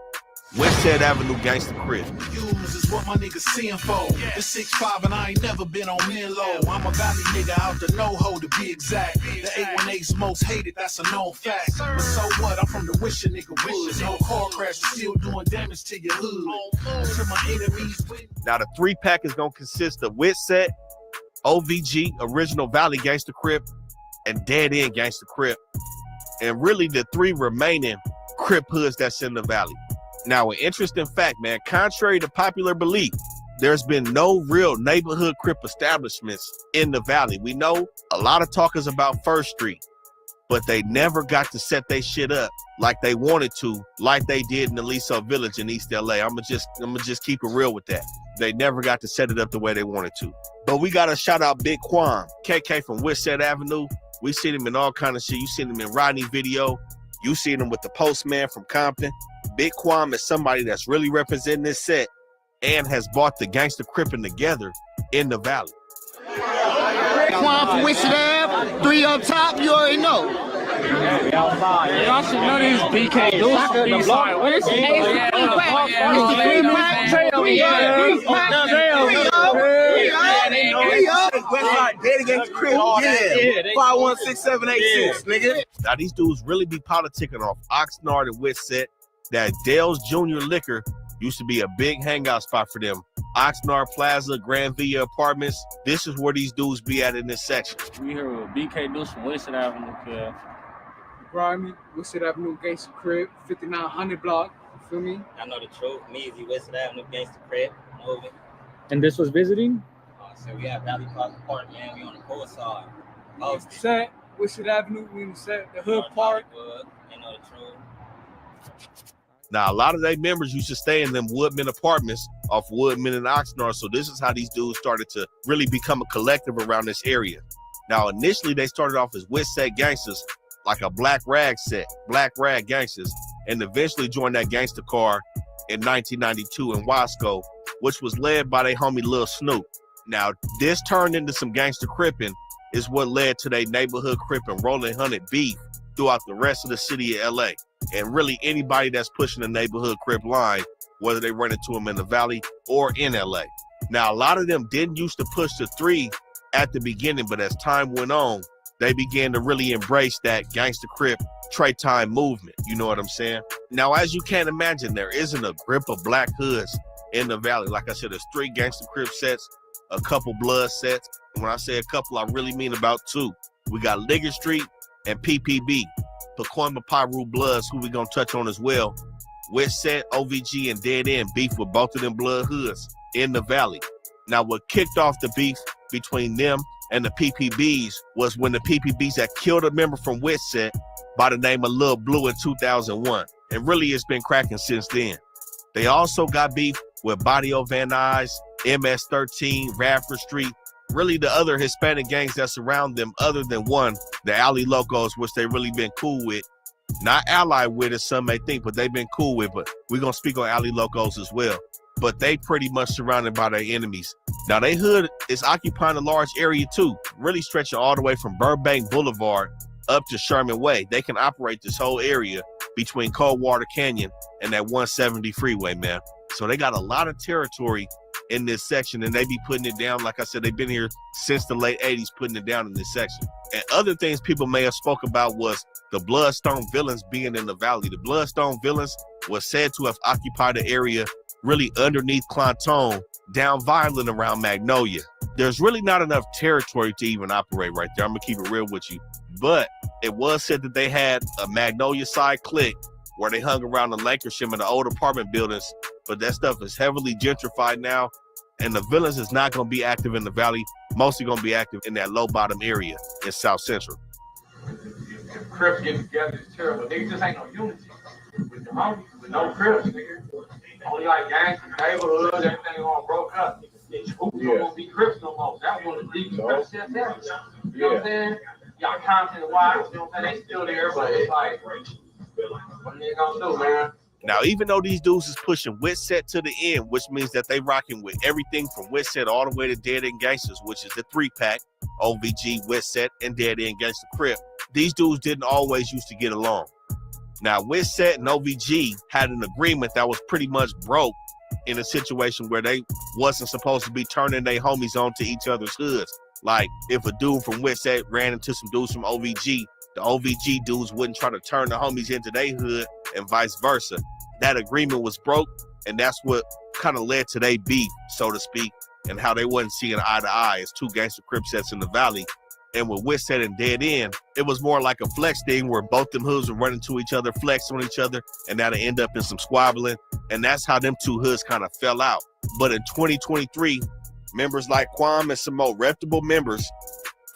Westside Avenue Gangsta Crib. Use is what my niggas seeing for. It's 6'5" and I ain't never been on Milo. I'm a valley nigga out the no-ho to be exact. The 818's most hated, that's a known fact. But so what? I'm from the Wisher nigga woods. No car crash, still doing damage to your hood. To my enemies. Now the 3-pack is gonna consist of Witset, OVG, Original Valley Gangsta Crib, and Dead End Gangsta Crib. And really the 3 remaining Crip hoods that's in the Valley. Now, an interesting fact, man, contrary to popular belief, there's been no real neighborhood Crip establishments in the Valley. We know a lot of talkers about First Street, but they never got to set their shit up like they wanted to, like they did in the Aliso Village in East LA. I'm gonna just keep it real with that. They never got to set it up the way they wanted to. But we gotta shout out Big Quan, KK from Westside Avenue. We seen him in all kind of shit. You seen him in Rodney video. You seen him with the Postman from Compton. Big Quam is somebody that's really representing this set and has brought the gangster cripping together in the Valley. Quam from Westside Ave, 3 up top, you already know. Y'all should know these BK. We up. Westside, dead against Chris. Yeah. 516-786, nigga. Now these dudes really be politicking off Oxnard and Westset. That Dale's Junior Liquor used to be a big hangout spot for them. Oxnard Plaza, Grand Villa Apartments. This is where these dudes be at in this section. We here with BK Deuce from Western Avenue, yeah. Grimy, Western Avenue Gangsta Crib, 5900 block. You feel me? I know the truth. Me, the Western Avenue Gangsta Crib, moving. And this was visiting? So we have Valley Park, man. We on the court side. Set, Western Avenue, we in the set, the Hood Park. You know the truth. Now, a lot of their members used to stay in them Woodman apartments off Woodman and Oxnard, so this is how these dudes started to really become a collective around this area. Now, initially, they started off as Westset gangsters, like a Black Rag set, Black Rag gangsters, and eventually joined that gangster car in 1992 in Wasco, which was led by their homie Lil Snoop. Now, this turned into some gangster cripping, is what led to their neighborhood cripping, Rolling Hunted beef throughout the rest of the city of LA. And really anybody that's pushing the neighborhood crip line, whether they run into them in the Valley or in LA. Now, a lot of them didn't used to push the 3 at the beginning, but as time went on, they began to really embrace that gangster crip Trey Time movement. You know what I'm saying? Now, as you can imagine, there isn't a grip of black hoods in the Valley. Like I said, there's 3 gangster crip sets, a couple blood sets. And when I say a couple, I really mean about 2. We got Liggett Street and PPB, Pacoima Pyu Bloods, who we gonna touch on as well. Westset, OVG, and Dead End beef with both of them blood hoods in the Valley. Now, what kicked off the beef between them and the PPBs was when the PPBs had killed a member from Westset by the name of Lil Blue in 2001. And really, it's been cracking since then. They also got beef with Barrio Van Nuys, MS-13, Rafford Street, really the other Hispanic gangs that surround them other than one, the Alley Locos, which they really been cool with. Not allied with, as some may think, but they've been cool with, but we're going to speak on Alley Locos as well. But they pretty much surrounded by their enemies. Now, they hood is occupying a large area too, really stretching all the way from Burbank Boulevard up to Sherman Way. They can operate this whole area between Coldwater Canyon and that 170 freeway, man. So they got a lot of territory in this section, and they be putting it down. Like I said, they've been here since the late 80s putting it down in this section. And other things people may have spoke about was the Bloodstone Villains being in the Valley. The Bloodstone Villains was said to have occupied the area really underneath Clanton, down Violent around Magnolia. There's really not enough territory to even operate right there. I'm gonna keep it real with you. But it was said that they had a Magnolia side clique where they hung around the Lancashire and the old apartment buildings, but that stuff is heavily gentrified now, and the Villains is not going to be active in the Valley, mostly going to be active in that low bottom area in South Central. Crips get together is terrible. Niggas just ain't no unity with the homies, with no Crips, nigga. Only like gangs and neighborhoods, everything all broke up. Who's gonna be Crips no more? That one of the deepest Crips shit ever. You know what I'm saying? Y'all content wise, you know what I'm saying? They still there, but it's like, what they gonna do, man? Now, even though these dudes is pushing Westset to the end, which means that they rocking with everything from Westset all the way to Dead End Gangsters, which is the 3-pack, OVG, Westset, and Dead End Gangster Crip, these dudes didn't always used to get along. Now, Westset and OVG had an agreement that was pretty much broke in a situation where they wasn't supposed to be turning their homies onto each other's hoods. Like, if a dude from Westset ran into some dudes from OVG, the OVG dudes wouldn't try to turn the homies into their hood and vice versa. That agreement was broke, and that's what kind of led to their beef, so to speak, and how they wasn't seeing eye to eye as 2 gangster crip sets in the Valley. And with Westset and Dead End, it was more like a flex thing where both them hoods would run into each other, flex on each other, and that'll end up in some squabbling. And that's how them 2 hoods kind of fell out. But in 2023, members like Quam and some more reputable members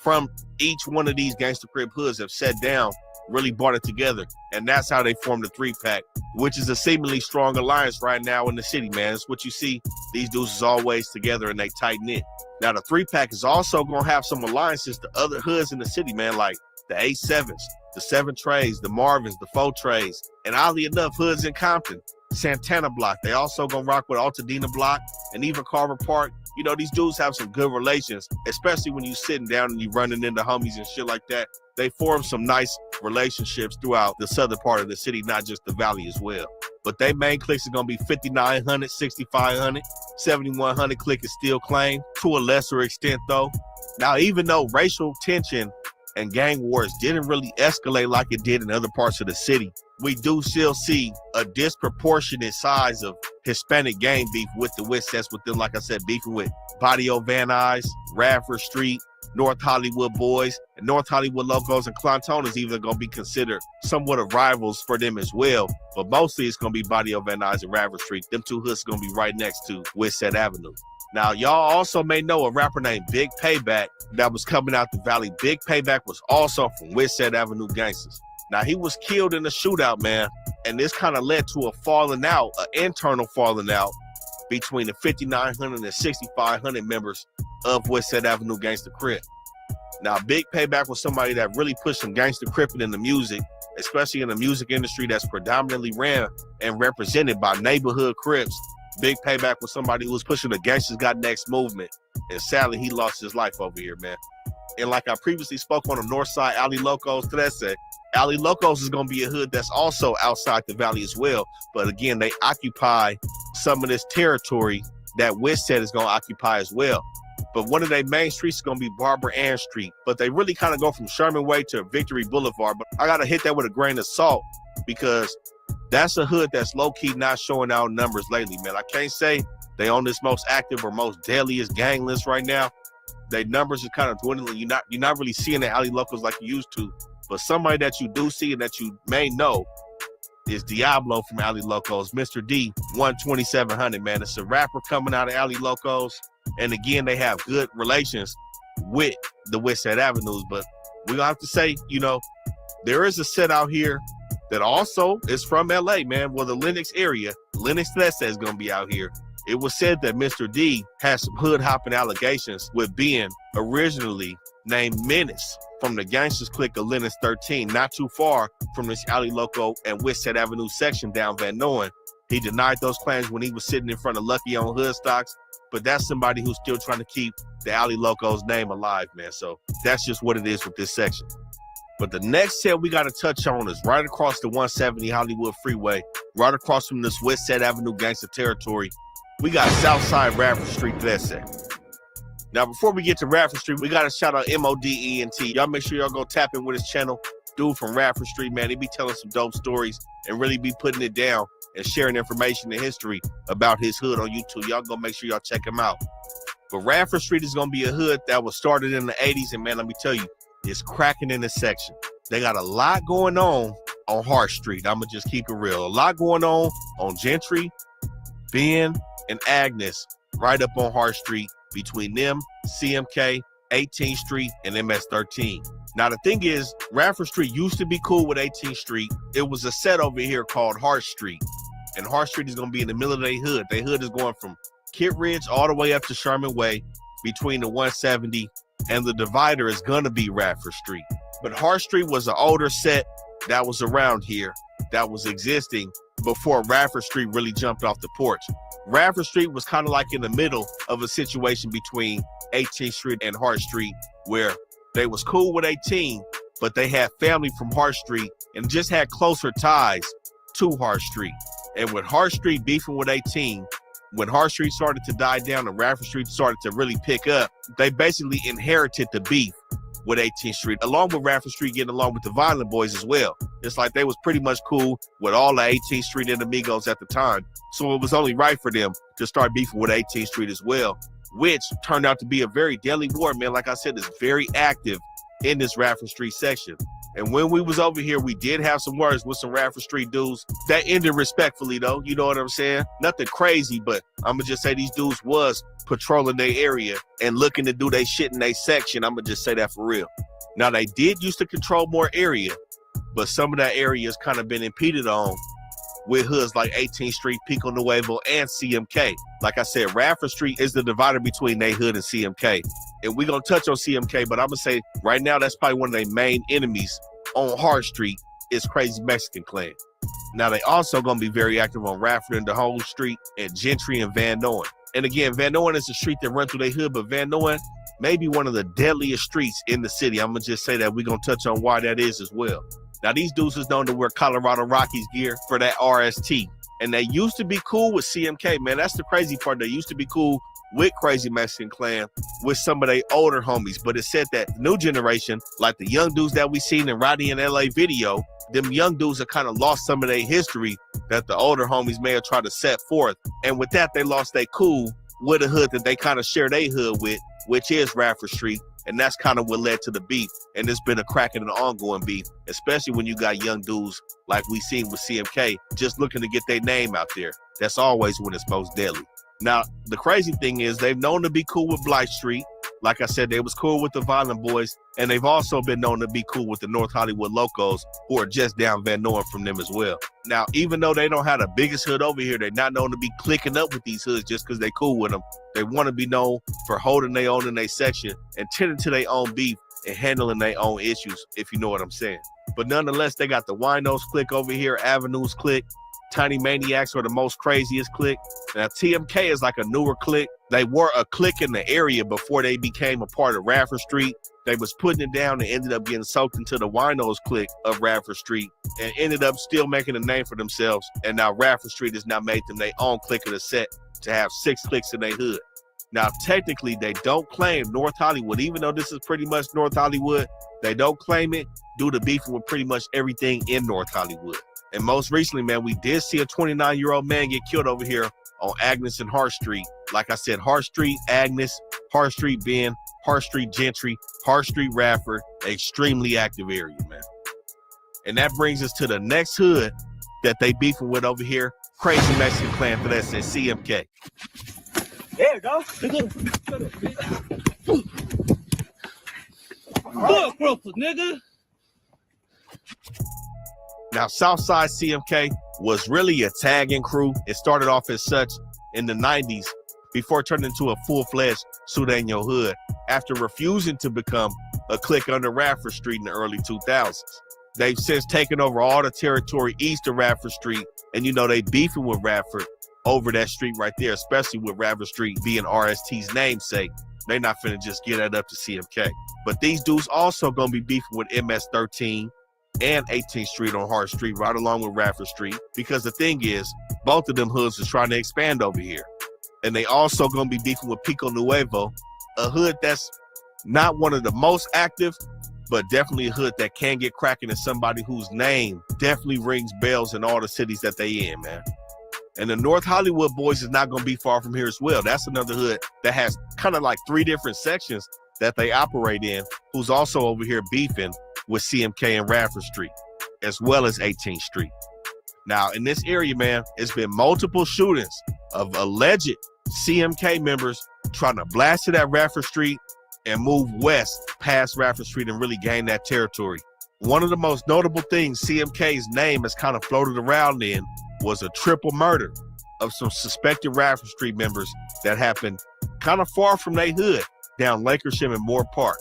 from each one of these gangster crip hoods have sat down, really brought it together, and that's how they formed the 3-pack, which is a seemingly strong alliance right now in the city, man. It's what you see. These dudes is always together and they tight knit. Now, the 3-pack is also going to have some alliances to other hoods in the city, man, like the 8-7s, the 7 Trays, the Marvins, the 4 Trays, and oddly enough, hoods in Compton, Santana Block. They also going to rock with Altadena Block and even Carver Park. You know, these dudes have some good relations, especially when you sitting down and you running into homies and shit like that. They form some nice relationships throughout the southern part of the city, not just the Valley as well. but their main clicks are gonna be 5900, 6500, 7100 click is still claimed to a lesser extent though. Now, even though racial tension and gang wars didn't really escalate like it did in other parts of the city, we do still see a disproportionate size of Hispanic gang beef with the West that's within, like I said, beefing with Barrio Van Nuys, Rafford Street, North Hollywood Boys, and North Hollywood Locos and Clown is even going to be considered somewhat of rivals for them as well. But mostly it's going to be Barrio Van Nuys and Rafford Street. Them two hoods are going to be right next to Reseda Avenue. Now, y'all also may know a rapper named Big Payback that was coming out the valley. Big Payback was also from Reseda Avenue gangsters. Now, he was killed in a shootout, man, and this kind of led to a falling out, an internal falling out between the 5,900 and 6,500 members of Reseda Avenue Gangsta Crip. Now, Big Payback was somebody that really pushed some gangster cripping in the music, especially in the music industry that's predominantly ran and represented by neighborhood Crips. Big Payback was somebody who was pushing the Gangsters Got Next movement, and sadly, he lost his life over here, man. And like I previously spoke on the north side, Ali Locos, Trece. Ali Locos is going to be a hood that's also outside the valley as well. But again, they occupy some of this territory that Reseda is going to occupy as well. But one of their main streets is going to be Barber Ann Street. But they really kind of go from Sherman Way to Victory Boulevard. But I got to hit that with a grain of salt because that's a hood that's low-key not showing out numbers lately, man. I can't say they on this most active or most deadliest gang list right now. Their numbers are kind of dwindling. You're not really seeing the alley locals like you used to. But somebody that you do see and that you may know is Diablo from Alley Locos, Mr. D, 12700, man. It's a rapper coming out of Alley Locos. And again, they have good relations with the Reseda Avenues. But we're going to have to say, there is a set out here that also is from LA, man. Well, the Lenox area, Lenox Trece is going to be out here. It was said that Mr. D has some hood hopping allegations with being originally named Menace from the gangsters clique of Lenox 13, not too far from this Alley Loco and Reseda Avenue section down Van Nuys. He denied those claims when he was sitting in front of Lucky on Hood Stocks, but that's somebody who's still trying to keep the Alley Loco's name alive, man. So that's just what it is with this section. But the next set we got to touch on is right across the 170 Hollywood Freeway, right across from this Reseda Avenue gangster territory. We got Southside Rafford Street Trece. Now, before we get to Rafford Street, we got to shout out MODENT. Y'all make sure y'all go tap in with his channel. Dude from Rafford Street, man, he be telling some dope stories and really be putting it down and sharing information and history about his hood on YouTube. Y'all go make sure y'all check him out. But Rafford Street is going to be a hood that was started in the 80s. And man, let me tell you, it's cracking in this section. They got a lot going on Hart Street. I'm going to just keep it real. A lot going on Gentry, Ben, and Agnes right up on Hart Street between them, CMK, 18th Street, and MS-13. Now, the thing is, Rafford Street used to be cool with 18th Street. It was a set over here called Hart Street. And Hart Street is going to be in the middle of their hood. Their hood is going from Kit Ridge all the way up to Sherman Way between the 170, and the divider is going to be Rafford Street. But Hart Street was an older set that was around here that was existing before Rafford Street really jumped off the porch. Rafford Street was kind of like in the middle of a situation between 18th Street and Hart Street, where they was cool with 18, but they had family from Hart Street and just had closer ties to Hart Street. And with Hart Street beefing with 18, when Hart Street started to die down and Rafford Street started to really pick up, they basically inherited the beef with 18th Street, along with Rafford Street getting along with the Violent Boys as well. It's like they was pretty much cool with all the 18th Street Enemigos at the time. So it was only right for them to start beefing with 18th Street as well, which turned out to be a very deadly war, man. Like I said, it's very active in this Rafford Street section. And when we was over here, we did have some words with some Rafford Street dudes. That ended respectfully, though. You know what I'm saying? Nothing crazy, but I'm going to just say these dudes was patrolling their area and looking to do their shit in their section. I'm going to just say that for real. Now, they did used to control more area, but some of that area has kind of been impeded on with hoods like 18th Street, Pico Nuevo, and CMK. Like I said, Rafford Street is the divider between their hood and CMK. And we're going to touch on CMK, but I'm going to say right now that's probably one of their main enemies on Hart Street is Crazy Mexican Clan. Now, they also going to be very active on Rafford and the Whole Street and Gentry and Van Nuys. And again, Van Nuys is a street that runs through their hood, but Van Nuys may be one of the deadliest streets in the city. I'm going to just say that we're going to touch on why that is as well. Now, these dudes is known to wear Colorado Rockies gear for that RST. And they used to be cool with CMK, man. That's the crazy part. They used to be cool with Crazy Mexican Clan, with some of their older homies. But it said that new generation, like the young dudes that we seen in Rodney in LA video, them young dudes have kind of lost some of their history that the older homies may have tried to set forth. And with that, they lost their cool with a hood that they kind of share their hood with, which is Rafford Street. And that's kind of what led to the beef. And it's been a cracking and ongoing beef, especially when you got young dudes like we seen with CMK just looking to get their name out there. That's always when it's most deadly. Now, the crazy thing is they've known to be cool with Blythe Street. Like I said, they was cool with the Violent Boys, and they've also been known to be cool with the North Hollywood Locos, who are just down Van Nuys from them as well. Now, even though they don't have the biggest hood over here, they're not known to be clicking up with these hoods just because they cool with them. They want to be known for holding their own in their section and tending to their own beef and handling their own issues, if you know what I'm saying. But nonetheless, they got the Winos clique over here, Avenues clique, Tiny Maniacs are the most craziest clique. Now, TMK is like a newer clique. They were a clique in the area before they became a part of Rafford Street. They was putting it down and ended up getting soaked into the Winos clique of Rafford Street and ended up still making a name for themselves. And now Rafford Street has now made them their own clique of the set to have 6 cliques in their hood. Now, technically, they don't claim North Hollywood, even though this is pretty much North Hollywood. They don't claim it due to beefing with pretty much everything in North Hollywood. And most recently, man, we did see a 29-year-old man get killed over here on Agnes and Hart Street. Like I said, Hart Street, Agnes, Hart Street, Ben, Hart Street, Gentry, Hart Street, Rafford, extremely active area, man. And that brings us to the next hood that they beefing with over here, Crazy Mexican Clan, for that says CMK. There you go. Look, Brooklyn, nigga. Now, Southside CMK was really a tagging crew. It started off as such in the 90s before it turned into a full-fledged Sureño hood after refusing to become a clique under Rafford Street in the early 2000s. They've since taken over all the territory east of Rafford Street, and you know they beefing with Rafford over that street right there, especially with Rafford Street being RST's namesake. They not finna just get that up to CMK. But these dudes also gonna be beefing with MS-13 and 18th Street on Hart Street, right along with Rafford Street, because the thing is, both of them hoods is trying to expand over here. And they also gonna be beefing with Pico Nuevo, a hood that's not one of the most active, but definitely a hood that can get cracking, and somebody whose name definitely rings bells in all the cities that they in, man. And the North Hollywood Boys is not gonna be far from here as well. That's another hood that has kind of like 3 different sections that they operate in, who's also over here beefing with CMK and Rafford Street, as well as 18th Street. Now, in this area, man, it's been multiple shootings of alleged CMK members trying to blast it at Rafford Street and move west past Rafford Street and really gain that territory. One of the most notable things CMK's name has kind of floated around in was a triple murder of some suspected Rafford Street members that happened kind of far from their hood down Lakersham and Moore Park.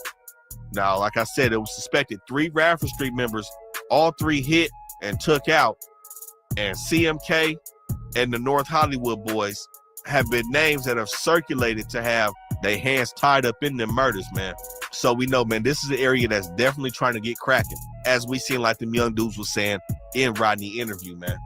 Now, like I said, it was suspected 3 Rafford Street members, all 3 hit and took out, and CMK and the North Hollywood Boys have been names that have circulated to have their hands tied up in them murders, man. So we know, man, this is an area that's definitely trying to get cracking, as we seen like them young dudes was saying in Rodney interview, man.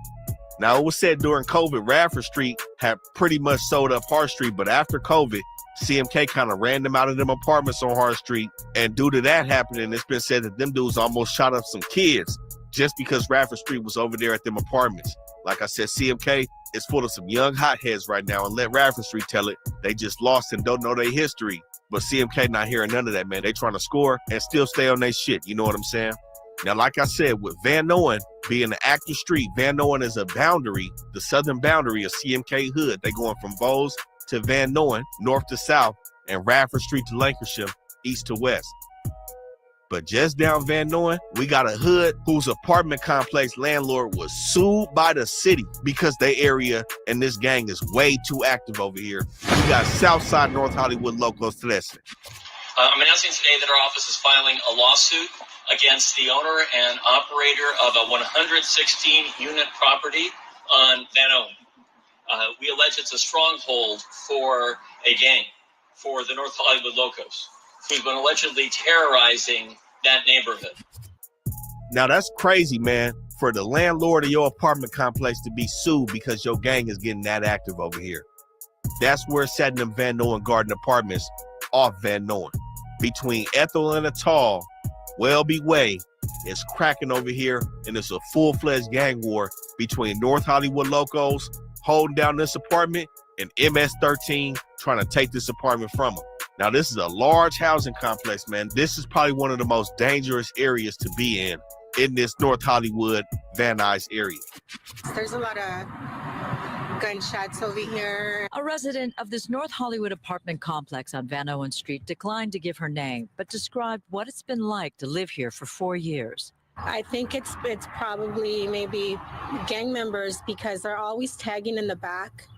Now, it was said during COVID, Rafford Street had pretty much sold up Hart Street, but after COVID, CMK kind of ran them out of them apartments on Hart Street, and due to that happening, it's been said that them dudes almost shot up some kids just because Rafford Street was over there at them apartments. Like I said, CMK is full of some young hotheads right now, and let Rafford Street tell it. They just lost and don't know their history. But CMK not hearing none of that, man. They trying to score and still stay on their shit. You know what I'm saying? Now, like I said, with Van Nuys being the active street, Van Nuys is a boundary, the southern boundary of CMK hood. They going from Bowes to Van Nuys, north to south, and Rafford Street to Lancashire, east to west. But just down Van Nuys, we got a hood whose apartment complex landlord was sued by the city because their area and this gang is way too active over here. We got Southside North Hollywood locals to that. I'm announcing today that our office is filing a lawsuit against the owner and operator of a 116-unit property on Van Nuys. We allege it's a stronghold for a gang, for the North Hollywood Locos, who's been allegedly terrorizing that neighborhood. Now, that's crazy, man. for the landlord of your apartment complex to be sued because your gang is getting that active over here. That's where it's at in them Van Nuys Garden Apartments off Van Nuys. Between Ethel and Atal, Welby Way, it's cracking over here, and it's a full-fledged gang war between North Hollywood locals holding down this apartment and MS-13 trying to take this apartment from them. Now, this is a large housing complex, man. This is probably one of the most dangerous areas to be in this North Hollywood, Van Nuys area. There's a lot of gunshots over here. A resident of this North Hollywood apartment complex on Van Nuys Street declined to give her name, but described what it's been like to live here for 4 years. I think it's probably maybe gang members because they're always tagging in the back.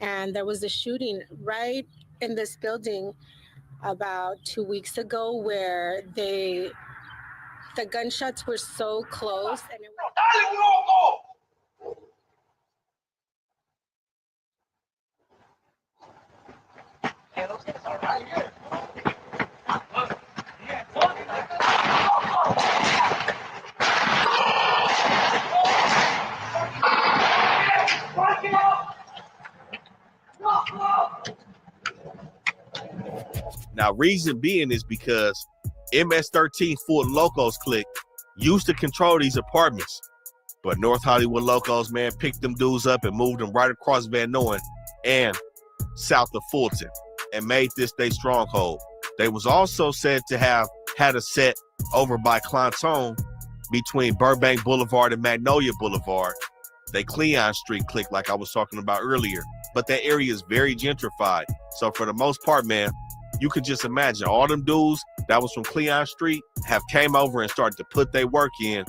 And there was a shooting right in this building about 2 weeks ago where the gunshots were so close. And it Now, reason being is because MS-13 Full Locos clique used to control these apartments, but North Hollywood locals, man, picked them dudes up and moved them right across Van Nuys and south of Fulton and made this their stronghold. They was also said to have had a set over by Clanton between Burbank Boulevard and Magnolia Boulevard. They Cleon Street clique like I was talking about earlier, but that area is very gentrified. So for the most part, man, you could just imagine all them dudes that was from Cleon Street have came over and started to put their work in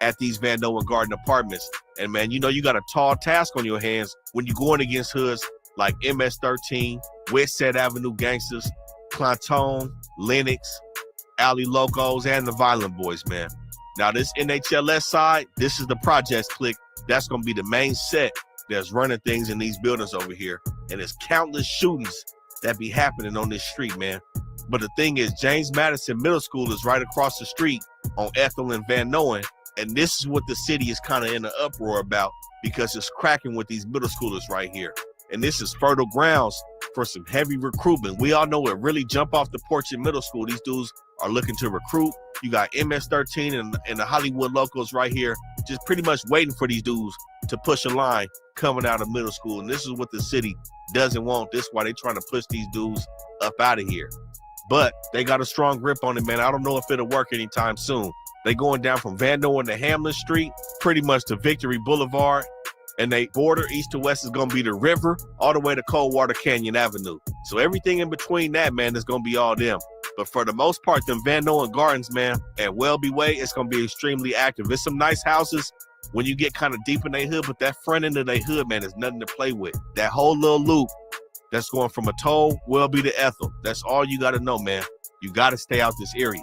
at these Van Nuys Garden Apartments. And man, you know, you got a tall task on your hands when you're going against hoods like MS-13, Westside Avenue Gangsters, Clanton, Lennox, Alley Locos, and the Violent Boys, man. Now this NHLS side, this is the Projects clique. That's going to be the main set that's running things in these buildings over here. And it's countless shootings that be happening on this street, man. But the thing is, James Madison Middle School is right across the street on Ethel and Van Nuys. And this is what the city is kind of in an uproar about because it's cracking with these middle schoolers right here. And this is fertile grounds for some heavy recruitment. We all know it really jump off the porch in middle school. These dudes are looking to recruit. You got MS-13 and the Hollywood locals right here, just pretty much waiting for these dudes to push a line coming out of middle school. And this is what the city doesn't want. This is why they're trying to push these dudes up out of here. But they got a strong grip on it, man. I don't know if it'll work anytime soon. They going down from Van Nuys to Hamlin Street, pretty much to Victory Boulevard. And they border east to west is going to be the river all the way to Coldwater Canyon Avenue. So everything in between that, man, is going to be all them. But for the most part, them Van Nuys Gardens, man, and Welby Way, it's going to be extremely active. It's some nice houses when you get kind of deep in their hood, but that front end of their hood, man, is nothing to play with. That whole little loop that's going from Atoll, Welby to Ethel. That's all you got to know, man. You got to stay out this area.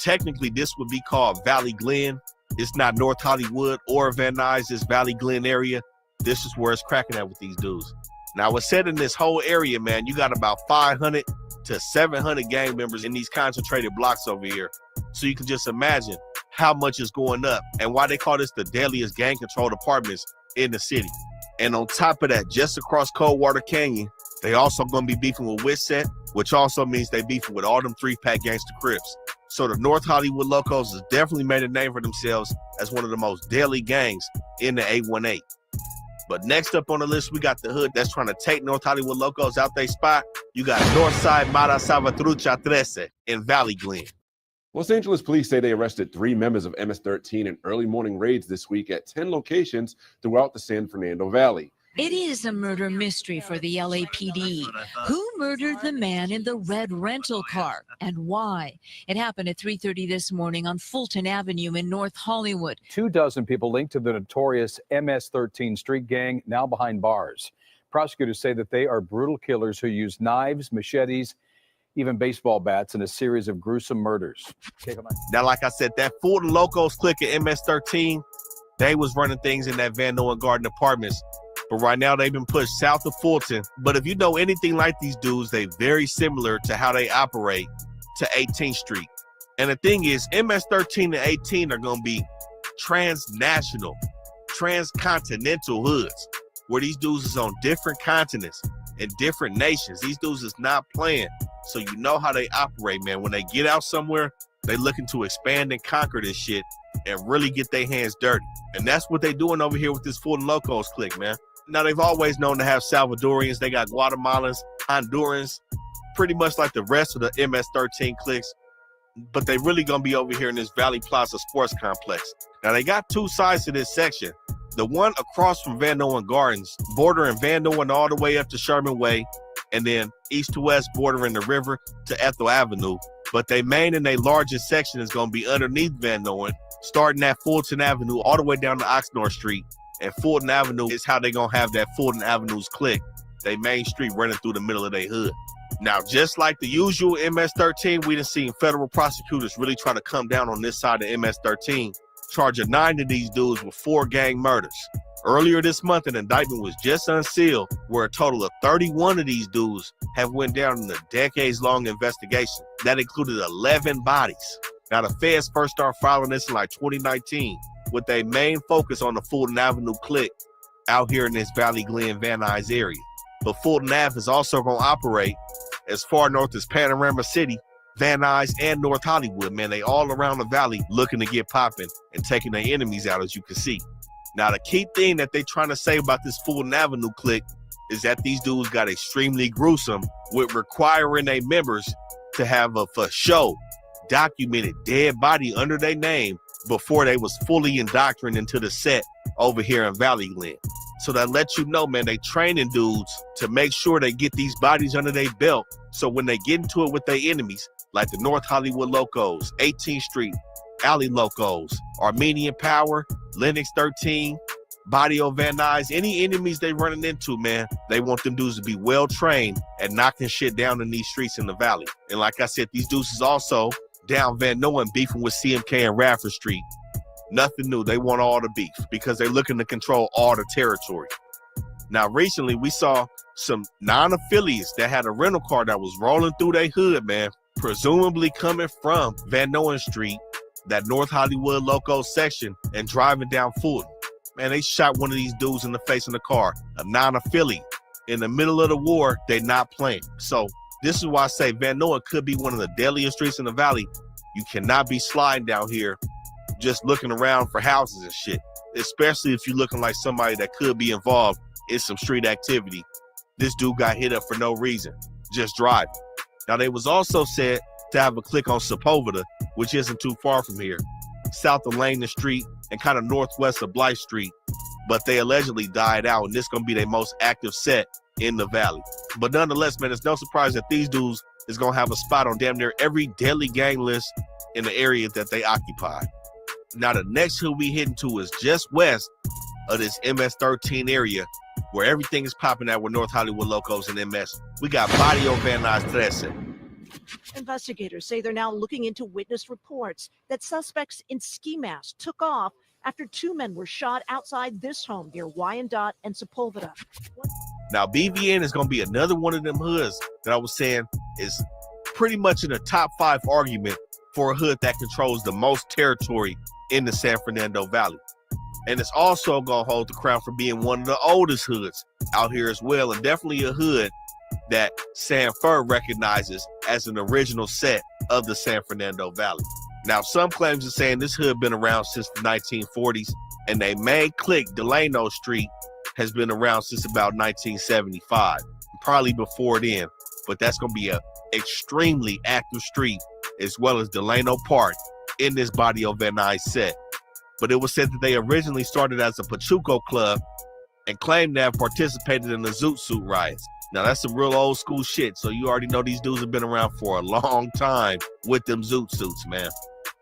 Technically, this would be called Valley Glen. It's not North Hollywood or Van Nuys, it's Valley Glen area. This is where it's cracking at with these dudes. Now, what's said in this whole area, man, you got about 500 to 700 gang members in these concentrated blocks over here. So you can just imagine how much is going up and why they call this the deadliest gang-controlled apartments in the city. And on top of that, just across Coldwater Canyon, they also going to be beefing with Westside, which also means they beefing with all them three-pack gangster Crips. So the North Hollywood Locos has definitely made a name for themselves as one of the most deadly gangs in the 818. But next up on the list, we got the hood that's trying to take North Hollywood Locos out their spot. You got Northside Mara Salvatrucha 13 in Valley Glen. Los Angeles police say they arrested 3 members of MS-13 in early morning raids this week at 10 locations throughout the San Fernando Valley. It is a murder mystery for the LAPD. Who murdered the man in the red rental car and why? It happened at 3:30 this morning on Fulton Avenue in North Hollywood. 24 people linked to the notorious MS-13 street gang now behind bars. Prosecutors say that they are brutal killers who use knives, machetes, even baseball bats in a series of gruesome murders. Now, like I said, that Fulton Locos clique at MS-13, they was running things in that Van Nuys Garden Apartments. But right now they've been pushed south of Fulton. But if you know anything like these dudes, they very similar to how they operate to 18th Street. And the thing is, MS-13 and 18 are going to be transnational, transcontinental hoods, where these dudes is on different continents and different nations. These dudes is not playing. So you know how they operate, man. When they get out somewhere, they looking to expand and conquer this shit and really get their hands dirty. And that's what they doing over here with this Fulton Locos clique, man. Now, they've always known to have Salvadorians. They got Guatemalans, Hondurans, pretty much like the rest of the MS-13 cliques. But they really going to be over here in this Valley Plaza Sports Complex. Now, they got two sides to this section. The one across from Van Nuys Gardens, bordering Van Nuys all the way up to Sherman Way, and then east to west bordering the river to Ethel Avenue. But their main and their largest section is going to be underneath Van Nuys, starting at Fulton Avenue all the way down to Oxnard Street. And Fulton Avenue is how they're going to have that Fulton Avenue's clique, they main street running through the middle of their hood. Now, just like the usual MS-13, we done seen federal prosecutors really try to come down on this side of MS-13, charging 9 of these dudes with 4 gang murders. Earlier this month, an indictment was just unsealed where a total of 31 of these dudes have went down in a decades-long investigation. That included 11 bodies. Now, the feds first started filing this in like 2019 with their main focus on the Fulton Avenue clique out here in this Valley Glen, Van Nuys area. But Fulton Ave is also going to operate as far north as Panorama City, Van Nuys, and North Hollywood, man. They all around the valley looking to get popping and taking their enemies out, as you can see. Now, the key thing that they trying to say about this Fulton Avenue clique is that these dudes got extremely gruesome with requiring their members to have a for show documented dead body under their name before they was fully indoctrinated into the set over here in Valley Glen. So that lets you know, man, they training dudes to make sure they get these bodies under their belt. So when they get into it with their enemies, like the North Hollywood Locos, 18th Street, Alley Locos, Armenian Power, Lennox 13, Barrio Van Nuys, any enemies they running into, man, they want them dudes to be well trained at knocking shit down in these streets in the valley. And like I said, these dudes is also down Van Nuys and beefing with CMK and Rafford Street. Nothing new. They want all the beef because they're looking to control all the territory. Now, recently, we saw some non-affiliates that had a rental car that was rolling through their hood, man, presumably coming from Van Nuys Street, that North Hollywood Loco section, and driving down Fulton. Man, they shot one of these dudes in the face in the car, a non-affiliate. In the middle of the war, they're not playing. So this is why I say Van Nuys could be one of the deadliest streets in the valley. You cannot be sliding down here just looking around for houses and shit, especially if you're looking like somebody that could be involved in some street activity. This dude got hit up for no reason, just driving. Now, they was also said to have a clique on Sepulveda, which isn't too far from here, south of Langdon Street and kind of northwest of Blythe Street, but they allegedly died out, and this is going to be their most active set in the valley. But nonetheless, man, it's no surprise that these dudes is going to have a spot on damn near every deadly gang list in the area that they occupy. Now, the next hood we heading to is just west of this MS-13 area where everything is popping out with North Hollywood Locos and MS. We got Barrio Van Nuys to that set. Investigators say they're now looking into witness reports that suspects in ski masks took off after 2 men were shot outside this home near Wyandotte and Sepulveda. Now, BVN is going to be another one of them hoods that I was saying is pretty much in the top 5 argument for a hood that controls the most territory in the San Fernando Valley. And it's also going to hold the crown for being one of the oldest hoods out here as well, and definitely a hood that San Fer recognizes as an original set of the San Fernando Valley. Now, some claims are saying this hood been around since the 1940s, and they main clique, Delano Street, has been around since about 1975, probably before then, but that's going to be a extremely active street, as well as Delano Park in this Barrio Van Nuys set. But it was said that they originally started as a Pachuco club and claimed to have participated in the Zoot Suit riots. Now, that's some real old school shit, so you already know these dudes have been around for a long time with them Zoot Suits, man.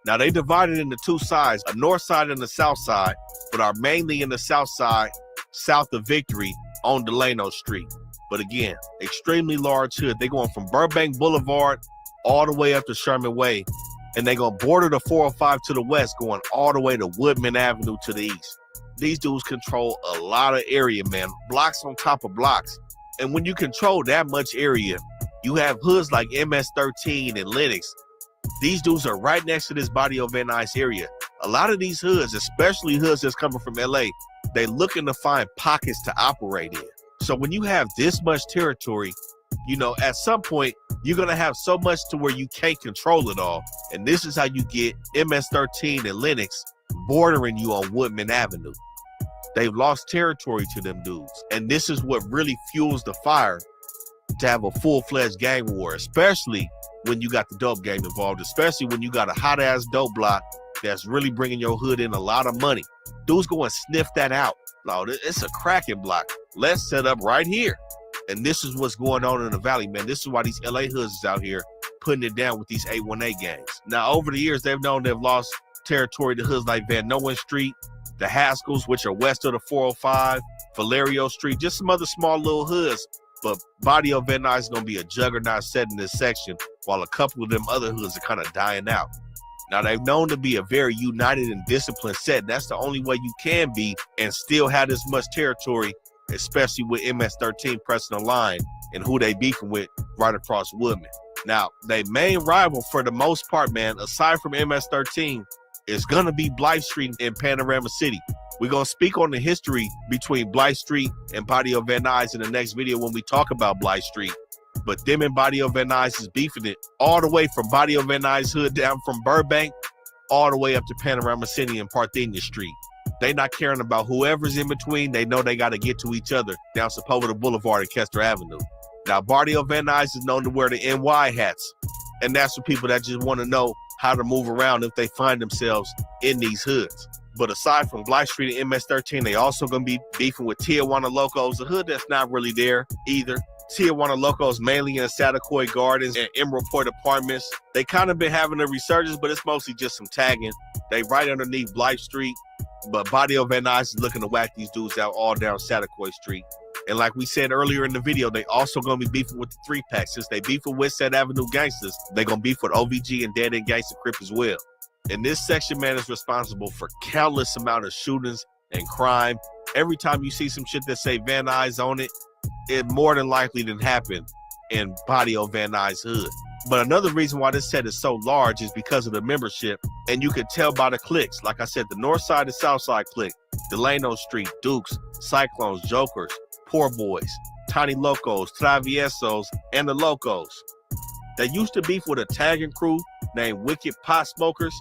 Now, they divided into 2 sides, a north side and a south side, but are mainly in the south side, south of Victory on Delano Street. But again, extremely large hood. They're going from Burbank Boulevard all the way up to Sherman Way, and they're going to border the 405 to the west, going all the way to Woodman Avenue to the east. These dudes control a lot of area, man, blocks on top of blocks. And when you control that much area, you have hoods like MS-13 and Lennox. These dudes are right next to this Barrio Van Nuys area. A lot of these hoods, especially hoods that's coming from LA, they looking to find pockets to operate in. So when you have this much territory, you know, at some point, you're going to have so much to where you can't control it all. And this is how you get MS-13 and Lennox bordering you on Woodman Avenue. They've lost territory to them dudes. And this is what really fuels the fire to have a full-fledged gang war, especially when you got the dope game involved, especially when you got a hot-ass dope block that's really bringing your hood in a lot of money. Dudes go and sniff that out. No, it's a cracking block. Let's set up right here. And this is what's going on in the Valley, man. This is why these LA hoods is out here putting it down with these 818 gangs. Now, over the years, they've known they've lost territory to hoods like Van Nuys Street, the Haskells, which are west of the 405, Valerio Street, just some other small little hoods. But Barrio Van Nuys is going to be a juggernaut set in this section, while a couple of them other hoods are kind of dying out. Now, they've known to be a very united and disciplined set. That's the only way you can be and still have this much territory, especially with MS-13 pressing the line and who they beefing with right across Woodman. Now, their main rival for the most part, man, aside from MS-13, is going to be Blythe Street in Panorama City. We're going to speak on the history between Blythe Street and Barrio Van Nuys in the next video when we talk about Blythe Street. But them and Barrio Van Nuys is beefing it all the way from Barrio Van Nuys hood down from Burbank all the way up to Panorama City and Parthenia Street. They not caring about whoever's in between. They know they got to get to each other down Sepulveda Boulevard and Kester Avenue. Now, Barrio Van Nuys is known to wear the NY hats. And that's for people that just want to know how to move around if they find themselves in these hoods. But aside from Blythe Street and MS-13, they also going to be beefing with Tijuana Locos, a hood that's not really there either. Tijuana Locos mainly in Satacoy Gardens and Emerald Point Apartments. They kind of been having a resurgence, but it's mostly just some tagging. They right underneath Blythe Street, but Barrio Van Nuys is looking to whack these dudes out all down Satacoy Street. And like we said earlier in the video, they also going to be beefing with the 3-pack. Since they beef with West Side Avenue gangsters, they're going to beef with OVG and Dead End Gangsta Crip as well. And this section, man, is responsible for countless amount of shootings and crime. Every time you see some shit that say Van Nuys on it, it more than likely didn't happen in Barrio Van Nuys hood. But another reason why this set is so large is because of the membership. And you can tell by the cliques. Like I said, the North Side and South Side clique, Delano Street, Dukes, Cyclones, Jokers, Poor Boys, Tiny Locos, Traviesos, and the Locos. They used to beef with a tagging crew named Wicked Pot Smokers.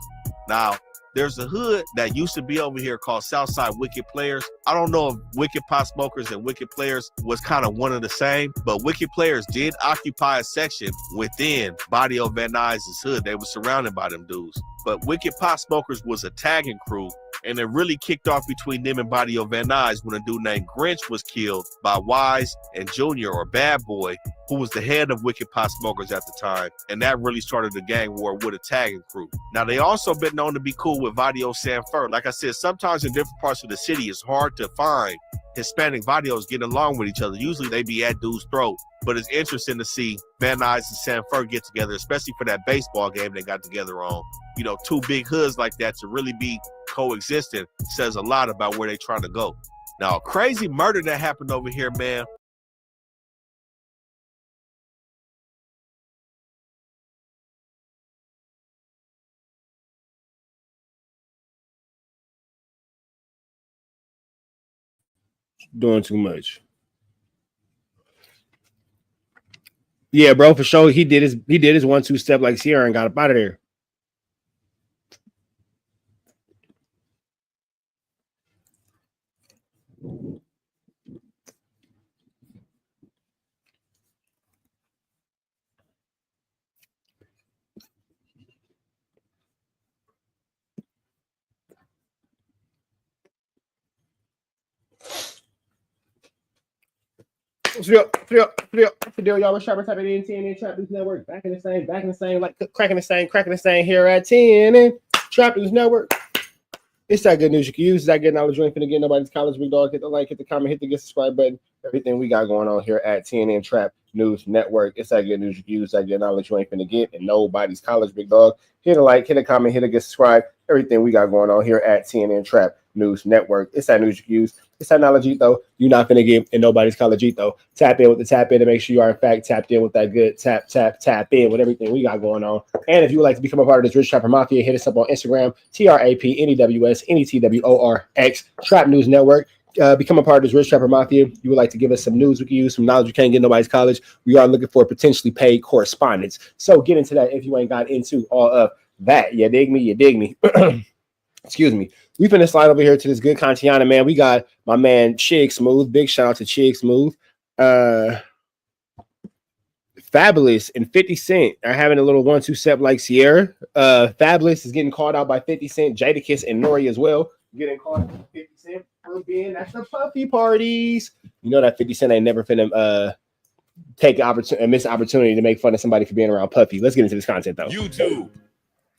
Now, there's a hood that used to be over here called Southside Wicked Players. I don't know if Wicked Pot Smokers and Wicked Players was kind of one of the same, but Wicked Players did occupy a section within Barrio Van Nuys' hood. They were surrounded by them dudes. But Wicked Pot Smokers was a tagging crew, and it really kicked off between them and Barrio Van Nuys when a dude named Grinch was killed by Wise and Junior, or Bad Boy, who was the head of Wicked Pot Smokers at the time. And that really started the gang war with a tagging crew. Now, they also been known to be cool with Vadio San Fer. Like I said, sometimes in different parts of the city, it's hard to find Hispanic Vadios getting along with each other. Usually they be at dude's throat. But it's interesting to see Van Nuys and San Fer get together, especially for that baseball game they got together on. You know, two big hoods like that to really be coexisting says a lot about where they trying to go. Now, a crazy murder that happened over here, man. Doing too much. Yeah, bro, for sure. He did his 1-2 step like Sierra and got up out of there. Y'all, Sharper type of TNN Trappers Network. Back in the same, like cracking the same here at TNN Trappers Network. It's that good news you can use. It's that good knowledge you ain't finna get nobody's college, big dog. Hit the like, hit the comment, hit the get subscribe button. Everything we got going on here at TNN Trap News Network. It's that good news you can use. That good knowledge you ain't finna get and nobody's college, big dog. Hit a like, hit a comment, hit a get subscribe. everything we got going on here at CNN Trap News Network. It's that news you can use. It's that knowledge, though. You're not going to get in nobody's college, though. Tap in with the tap in to make sure you are, in fact, tapped in with that good tap in with everything we got going on. And if you would like to become a part of this Rich Trapper Mafia, hit us up on Instagram, TRAPNEWSNETWORX, Trap News Network. Become a part of this Rich Trapper Mafia. You would like to give us some news we can use, some knowledge we can't get in nobody's college. We are looking for potentially paid correspondence. So get into that if you ain't got into all of that. You dig me? You dig me? Excuse me. We finna slide over here to this good Contiana, man. We got my man Chig Smooth. Big shout out to Chig Smooth. Fabulous and 50 Cent are having a little 1-2 step like Sierra. Fabulous is getting called out by 50 Cent, Jadakiss, and Nori as well. Getting called out by 50 Cent for being at the puffy parties. You know that 50 Cent ain't never finna take an miss opportunity to make fun of somebody for being around Puffy. Let's get into this content though. YouTube.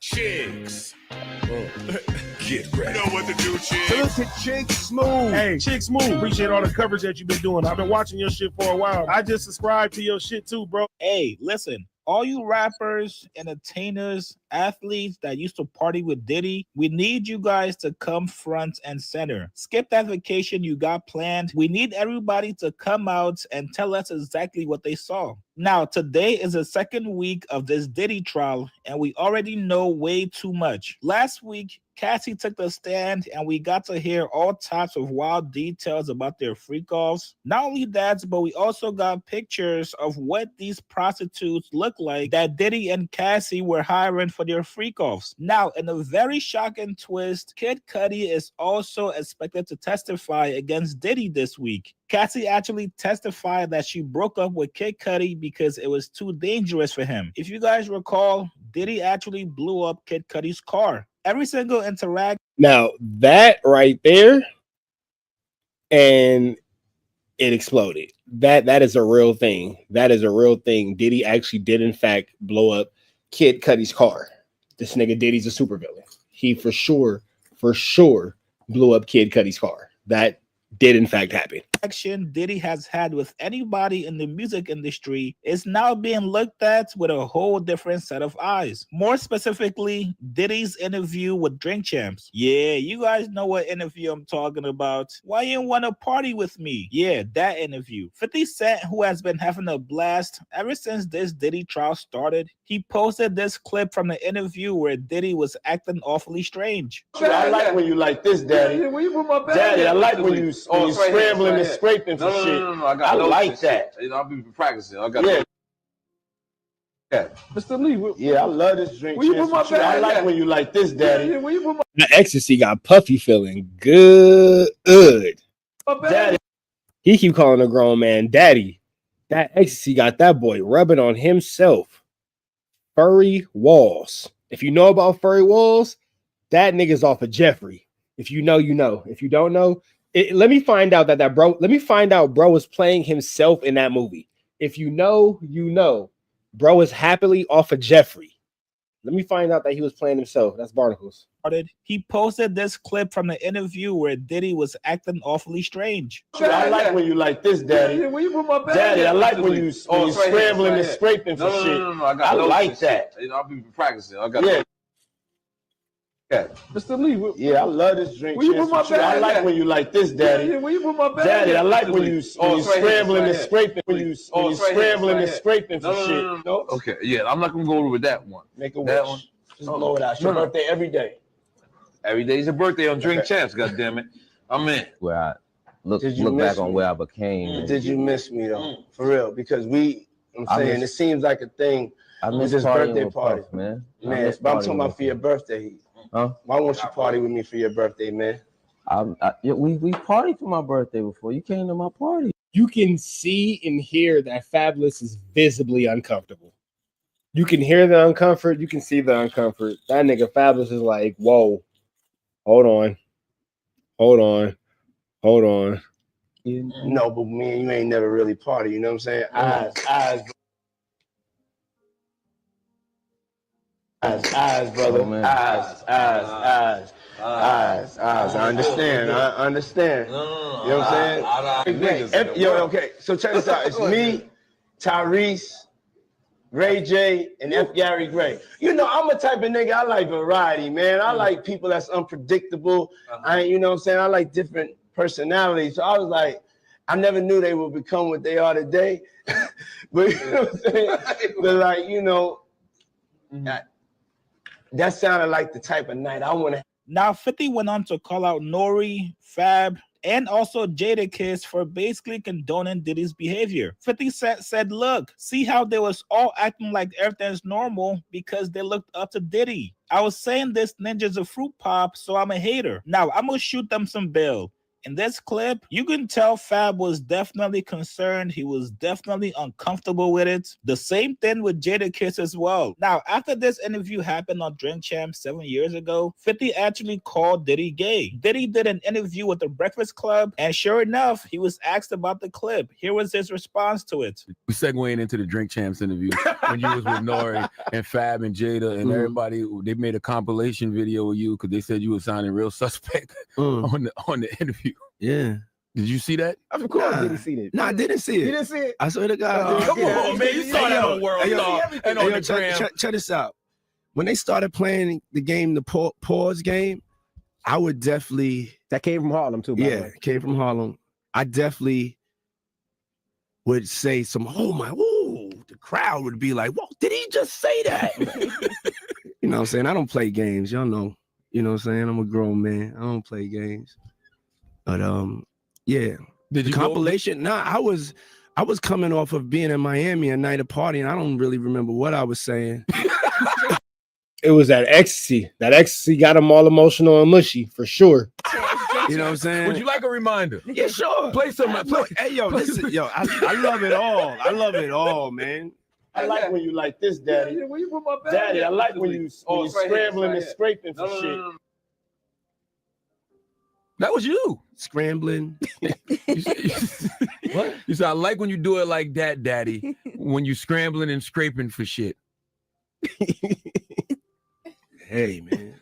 Chicks. Get ready. You know what to do, Chicks. Look at Chig Smooth. Hey, Chig Smooth. Appreciate all the coverage that you've been doing. I've been watching your shit for a while. I just subscribed to your shit too, bro. Hey, listen. All you rappers, entertainers, athletes that used to party with Diddy, we need you guys to come front and center. Skip that vacation you got planned. We need everybody to come out and tell us exactly what they saw. Now, today is the second week of this Diddy trial, and we already know way too much. Last week, Cassie took the stand, and we got to hear all types of wild details about their freak-offs. Not only that, but we also got pictures of what these prostitutes look like that Diddy and Cassie were hiring for their freak-offs. Now, in a very shocking twist, Kid Cudi is also expected to testify against Diddy this week. Cassie actually testified that she broke up with Kid Cudi because it was too dangerous for him. If you guys recall, Diddy actually blew up Kid Cudi's car. Every single interaction. Now that right there, and it exploded. That is a real thing. That is a real thing. Diddy actually did in fact blow up Kid Cudi's car. This nigga Diddy's a supervillain. He for sure blew up Kid Cudi's car. That did in fact happen. Action Diddy has had with anybody in the music industry is now being looked at with a whole different set of eyes. More specifically, Diddy's interview with Drink Champs. Yeah, you guys know what interview I'm talking about. Why you want to party with me? Yeah, that interview. 50 Cent, who has been having a blast ever since this Diddy trial started, he posted this clip from the interview where Diddy was acting awfully strange. I like when you like this, Daddy. Daddy, I like when you scrambling and scraping for shit. No. I like that. You know, I'll be practicing. I got Mr. Lee. I love this drink. I like when you like this, Daddy. The ecstasy got Puffy feeling good. Daddy. He keep calling a grown man daddy. That ecstasy got that boy rubbing on himself. Furry Walls. If you know about Furry Walls, that nigga's off of Jeffrey. If you know, you know. If you don't know, let me find out bro was playing himself in that movie. If you know, you know. Bro is happily off of Jeffrey. Let me find out that he was playing himself. That's Barnacles. He posted this clip from the interview where Diddy was acting awfully strange. I like when you like this, Daddy. Daddy, I like when you scrambling and scraping for shit. I like that. I'll be practicing. I got Mr. Lee. I love this drink. I like when you like this, Daddy. Daddy, I like when you scrambling and scraping. When you scrambling and scraping for shit. Okay, I'm not gonna go over with that one. Make a wish. That one. Just blow it out. It's your birthday every day. Every day's your birthday on Drink Champs. God damn it, I'm in. Where I look back on where I became. Did you miss me though? For real, because I'm saying it seems like a thing. I miss his birthday party, Puff, man. But I'm talking about for your birthday. Huh? Why won't you party with me for your birthday, man? We partied for my birthday before. You came to my party. You can see and hear that Fabulous is visibly uncomfortable. You can hear the uncomfort. You can see the uncomfort. That nigga Fabulous is like, whoa, hold on. No, but me and you ain't never really party. You know what I'm saying? Eyes, brother. Oh, man. Eyes. I understand. You know what I'm saying? Okay. So check this out. It's me, Tyrese, Ray J, and F. Gary Gray. You know, I'm a type of nigga, I like variety, man. I like people that's unpredictable. You know what I'm saying? I like different personalities. So I was like, I never knew they would become what they are today. But you know what I'm saying? But like, you know, that sounded like the type of night I want to. Now, 50 went on to call out Nori, Fab, and also Jadakiss for basically condoning Diddy's behavior. 50 said, look, see how they was all acting like everything's normal because they looked up to Diddy. I was saying this ninja's a fruit pop, so I'm a hater. Now, I'm going to shoot them some bail. In this clip, you can tell Fab was definitely concerned. He was definitely uncomfortable with it. The same thing with Jadakiss as well. Now, after this interview happened on Drink Champ 7 years ago, 50 actually called Diddy gay. Diddy did an interview with the Breakfast Club, and sure enough, he was asked about the clip. Here was his response to it. We segueing into the Drink Champs interview when you was with Nori and Fab and Jada and everybody. They made a compilation video of you because they said you were sounding real suspect on the interview. Yeah. Did you see that? Of course, didn't see it. No, I didn't see it. You didn't see it? I swear to God. Come on, man. You saw that on World Star and on the gram. Check this out. When they started playing the game, the pause game, I would definitely. That came from Harlem, too, by the way. Came from Harlem. I definitely would say some, oh my, ooh, the crowd would be like, whoa, did he just say that? You know what I'm saying? I don't play games. Y'all know. You know what I'm saying? I'm a grown man. I don't play games. But yeah. Did you compilation? Nah, I was coming off of being in Miami a night of party, and I don't really remember what I was saying. It was that ecstasy. That ecstasy got them all emotional and mushy for sure. You know what I'm saying? Would you like a reminder? Yeah, sure. Play some. Hey, yo, listen, yo, I love it all. I love it all, man. I like when you like this, Daddy. Daddy, I like when you scrambling and scraping for shit. That was you. Scrambling. What? You said, I like when you do it like that, Daddy, when you scrambling and scraping for shit. Hey, man.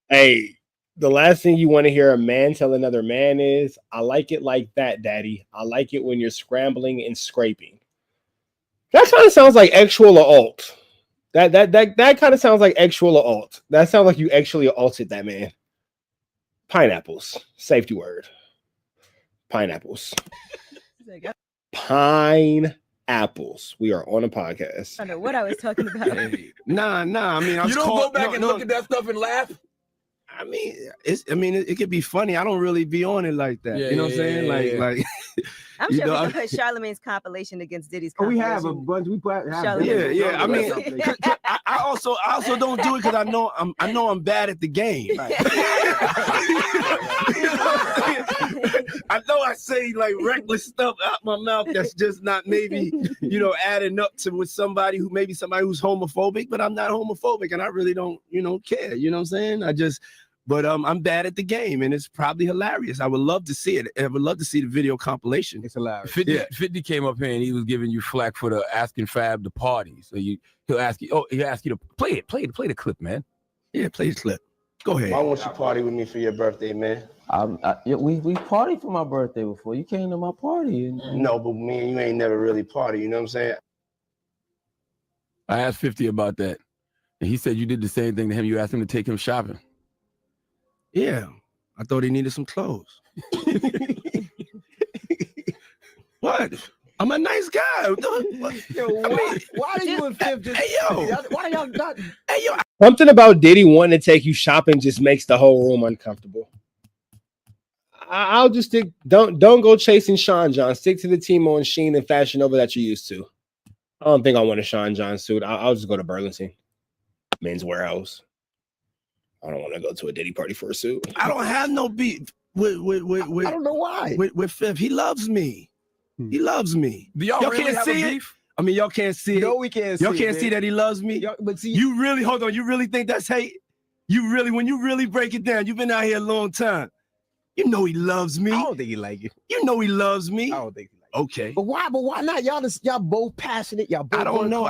Hey, the last thing you want to hear a man tell another man is, I like it like that, Daddy. I like it when you're scrambling and scraping. That kind of sounds like actual or alt. That kind of sounds like actual or alt. That sounds like you actually alted that man. Pineapples. Safety word. Pineapples. Pineapples. We are on a podcast. I don't know what I was talking about. Hey, nah. I mean, you don't go back and look at that stuff and laugh. I mean, it could be funny. I don't really be on it like that. You know what I'm saying? Like. I'm sure we can put Charlamagne's compilation against Diddy's compilation. We have a bunch. We put. Yeah. I mean, I also don't do it because I know I'm bad at the game. Right. I know I say like reckless stuff out my mouth that's just not maybe adding up to with somebody who's homophobic, but I'm not homophobic and I really don't care. You know what I'm saying? But I'm bad at the game, and it's probably hilarious. I would love to see it. I would love to see the video compilation. It's hilarious. 50 came up here and he was giving you flack for the asking Fab the party. So he'll ask you to play the clip, man. Yeah, play the clip. Go ahead. Why won't you party with me for your birthday, man? We partied for my birthday before. You came to my party. No, but me and you ain't never really party. You know what I'm saying? I asked 50 about that, and he said you did the same thing to him. You asked him to take him shopping. Yeah, I thought he needed some clothes. What? I'm a nice guy. Yo, why are you and Fifth just? Hey, yo. Why y'all not? Hey, yo. Something about Diddy wanting to take you shopping just makes the whole room uncomfortable. I'll just stick. Don't go chasing Sean John. Stick to the Timo and Sheen and Fashion Nova that you're used to. I don't think I want a Sean John suit. I'll just go to Burlington Men's Warehouse. I don't want to go to a Diddy party for a suit. I don't have no beef with I don't know why. With Fifth. He loves me. He loves me. Do y'all really can't have see a it? beef? I mean, y'all can't see it. No, we can't see y'all it. Y'all can't see that he loves me. But see, you really, hold on, you really think that's hate? When you really break it down, you've been out here a long time. You know he loves me. I don't think he like you. You know he loves me. I don't think he like you. Okay. But why not? Y'all both passionate. Y'all both. I don't know.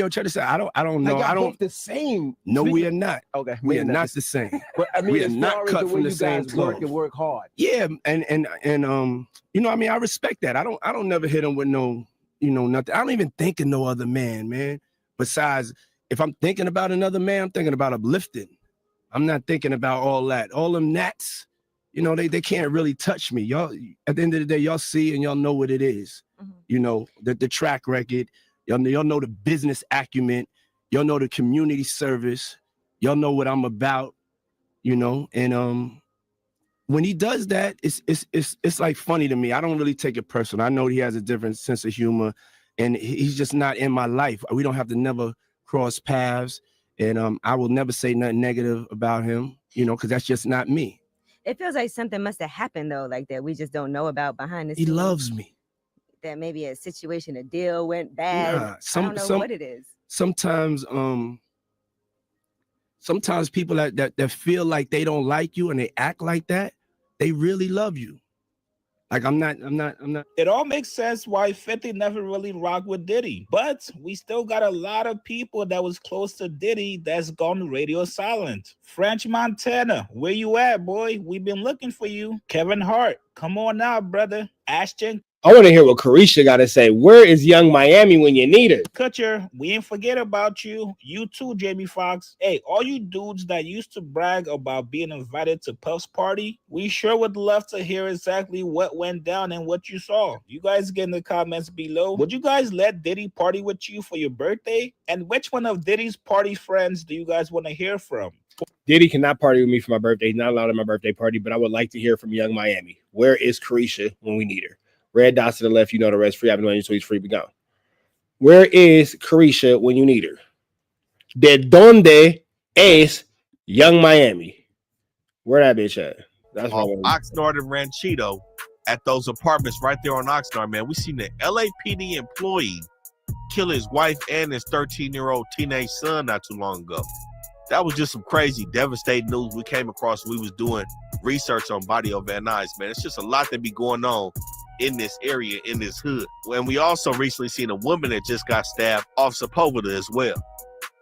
Check this out. I don't know. Like I don't. Both the same. No, we are not. Okay. We are not the same. But I mean, we are not cut from the same cloth. Work hard. Yeah, and I mean, I respect that. I don't never hit him with no, nothing. I don't even think of no other man. Besides, if I'm thinking about another man, I'm thinking about uplifting. I'm not thinking about all that. All them gnats, they can't really touch me. Y'all, at the end of the day, y'all see and y'all know what it is. The track record, y'all know the business acumen, y'all know the community service, y'all know what I'm about, and when he does that, it's like funny to me. I don't really take it personal. I know he has a different sense of humor, and he's just not in my life. We don't have to never cross paths, and I will never say nothing negative about him, because that's just not me. It feels like something must have happened though, like that we just don't know about behind the scenes. He loves me. That maybe a situation, a deal went bad. I don't know what it is. Sometimes people that feel like they don't like you and they act like that, they really love you. Like I'm not. It all makes sense why 50 never really rocked with Diddy, but we still got a lot of people that was close to Diddy that's gone radio silent. French Montana, where you at, boy? We've been looking for you. Kevin Hart, come on now, brother. Ashton. I want to hear what Carisha got to say. Where is Young Miami when you need her? Kutcher, we ain't forget about you. You too, Jamie Foxx. Hey, all you dudes that used to brag about being invited to Puff's party, we sure would love to hear exactly what went down and what you saw. You guys get in the comments below. Would you guys let Diddy party with you for your birthday? And which one of Diddy's party friends do you guys want to hear from? Diddy cannot party with me for my birthday. He's not allowed at my birthday party, but I would like to hear from Young Miami. Where is Carisha when we need her? Red dots to the left, the rest. Free Avenue, so he's free. Be gone. Where is Carisha when you need her? De donde es Young Miami? Where that bitch at? That's off Oxnard and Ranchito at those apartments right there on Oxnard, man. We seen the LAPD employee kill his wife and his 13-year-old teenage son not too long ago. That was just some crazy, devastating news we came across when we was doing research on Barrio Van Nuys, man. It's just a lot that be going on in this area, in this hood. And we also recently seen a woman that just got stabbed off Sepulveda as well.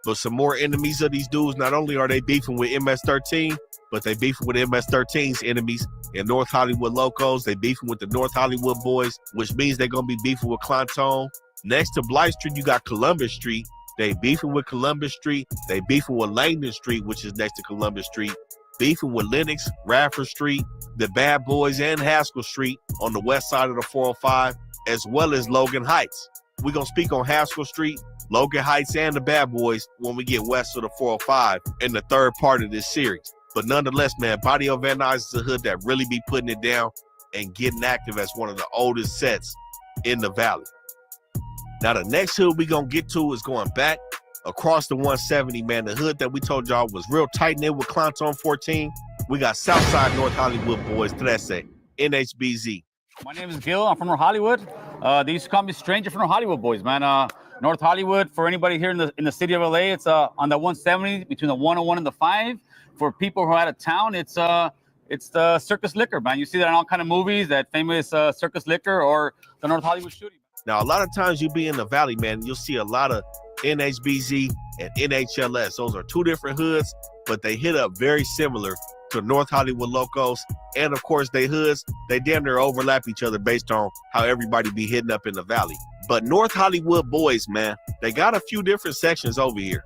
But some more enemies of these dudes, not only are they beefing with MS-13, but they beefing with MS-13's enemies in North Hollywood locals. They beefing with the North Hollywood boys, which means they're going to be beefing with Clanton. Next to Blythe Street, you got Columbus Street. They beefing with Columbus Street. They beefing with Langdon Street, which is next to Columbus Street. Beefing with Lenox, Rafford Street, the Bad Boys, and Haskell Street on the west side of the 405, as well as Logan Heights. We're going to speak on Haskell Street, Logan Heights, and the Bad Boys when we get west of the 405 in the third part of this series. But nonetheless, man, Barrio Van Nuys is a hood that really be putting it down and getting active as one of the oldest sets in the valley. Now, the next hood we're going to get to is going back across the 170, man. The hood that we told y'all was real tight-knit with Clanton 14. We got Southside North Hollywood boys. To that say, NHBZ. My name is Gil. I'm from North Hollywood. They used to call me Stranger from North Hollywood boys, man. North Hollywood, for anybody here in the city of LA, it's on the 170 between the 101 and the 5. For people who are out of town, it's the Circus Liquor, man. You see that in all kind of movies, that famous Circus Liquor or the North Hollywood shooting. Now, a lot of times you be in the valley, man, you'll see a lot of NHBZ and NHLS. Those are two different hoods, but they hit up very similar to North Hollywood locals. And of course, they hoods, they damn near overlap each other based on how everybody be hitting up in the valley. But North Hollywood boys, man, they got a few different sections over here.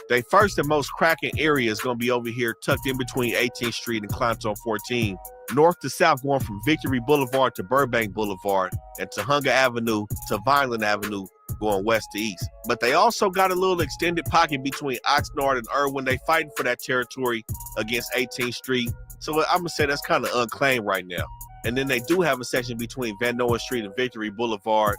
They first and most cracking area is going to be over here tucked in between 18th Street and Clanton 14. North to south, going from Victory Boulevard to Burbank Boulevard and Tujunga Avenue to Vineland Avenue, going west to east. But they also got a little extended pocket between Oxnard and Irwin. They fighting for that territory against 18th Street. So I'm going to say that's kind of unclaimed right now. And then they do have a section between Van Nuys Street and Victory Boulevard,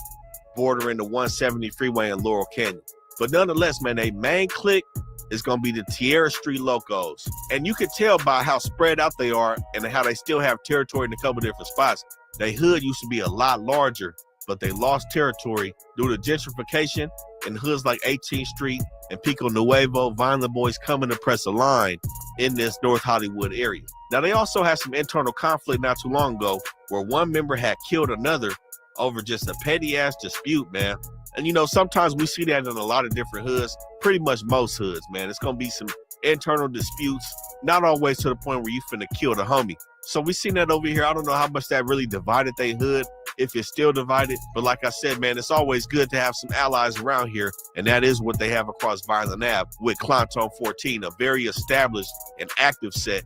bordering the 170 freeway in Laurel Canyon. But nonetheless, man, they main clique is going to be the Tierra Street Locos. And you can tell by how spread out they are and how they still have territory in a couple different spots. They hood used to be a lot larger, but they lost territory due to gentrification, and hoods like 18th Street and Pico Nuevo, Vineland Boys coming to press a line in this North Hollywood area. Now, they also had some internal conflict not too long ago where one member had killed another over just a petty-ass dispute, man. And, you know, sometimes we see that in a lot of different hoods, pretty much most hoods, man. It's going to be some internal disputes, not always to the point where you finna kill the homie. So we seen that over here. I don't know how much that really divided they hood, if it's still divided. But like I said, man, it's always good to have some allies around here. And that is what they have across Violent Ave with Clown 14, a very established and active set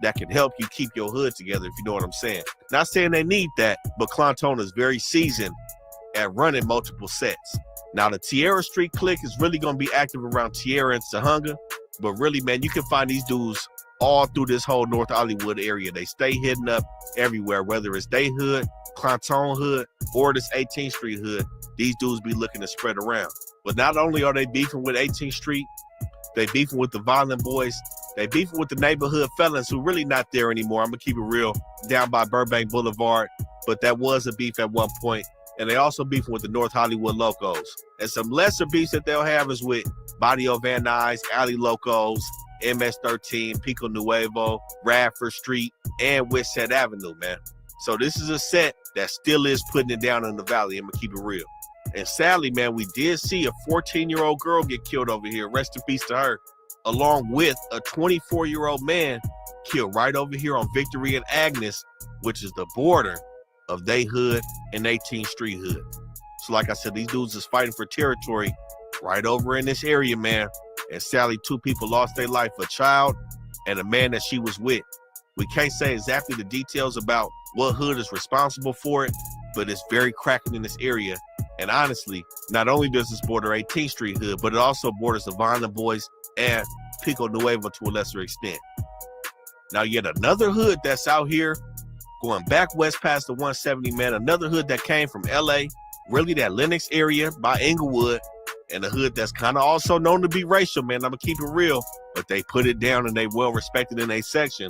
that can help you keep your hood together, if you know what I'm saying. Not saying they need that, but Clown is very seasoned at running multiple sets. Now, the Tierra Street clique is really going to be active around Tierra and Sahunga. But really, man, you can find these dudes all through this whole North Hollywood area. They stay hidden up everywhere, whether it's they hood, Clanton hood, or this 18th Street hood. These dudes be looking to spread around. But not only are they beefing with 18th Street, they beefing with the violent boys. They beefing with the neighborhood felons who really not there anymore. I'm going to keep it real, down by Burbank Boulevard. But that was a beef at one point. And they also beefing with the North Hollywood Locos. And some lesser beefs that they'll have is with Barrio Van Nuys, Alley Locos, MS-13, Pico Nuevo, Rafford Street, and Westside Avenue, man. So this is a set that still is putting it down in the valley. I'm going to keep it real. And sadly, man, we did see a 14-year-old girl get killed over here. Rest in peace to her. Along with a 24-year-old man killed right over here on Victory and Agnes, which is the border of they hood and 18th Street hood. So like I said, these dudes is fighting for territory right over in this area, man. And sadly, 2 people lost their life, a child and a man that she was with. We can't say exactly the details about what hood is responsible for it, but it's very cracking in this area. And honestly, not only does this border 18th Street hood, but it also borders the Violent Boys and Pico Nuevo to a lesser extent. Now, yet another hood that's out here going back west past the 170, man, another hood that came from LA, really that Lenox area by Inglewood, and a hood that's kind of also known to be racial, man. I'm going to keep it real, but they put it down and they well respected in a section.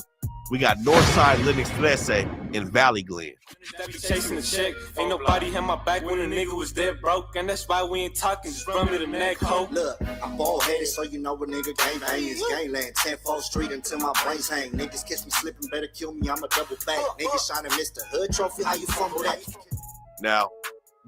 We got Northside Lenox 13 in Valley Glen. That be chasing the check. Ain't nobody had my back when a nigga was dead broke. And that's why we ain't talking, just run me the neck, ho. Look, I'm bald-headed, so you know a nigga gang bang is gangland. 10th Street until my brains hang. Niggas catch me slipping, better kill me, I'm a double back. Niggas trying to miss the hood trophy, how you fumble that? Now,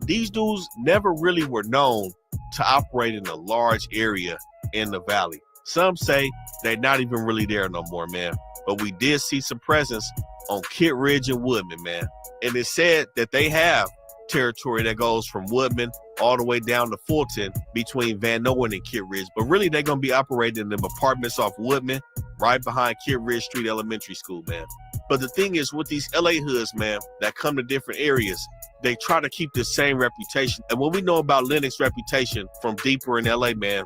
these dudes never really were known to operate in a large area in the valley. Some say they're not even really there no more, man. But we did see some presence on Kid Ridge and Woodman, man. And it's said that they have territory that goes from Woodman all the way down to Fulton between Van Nuys and Kid Ridge. But really, they're going to be operating in them apartments off Woodman right behind Kid Ridge Street Elementary School, man. But the thing is, with these LA hoods, man, that come to different areas, they try to keep the same reputation. And what we know about Lenox's reputation from deeper in LA, man,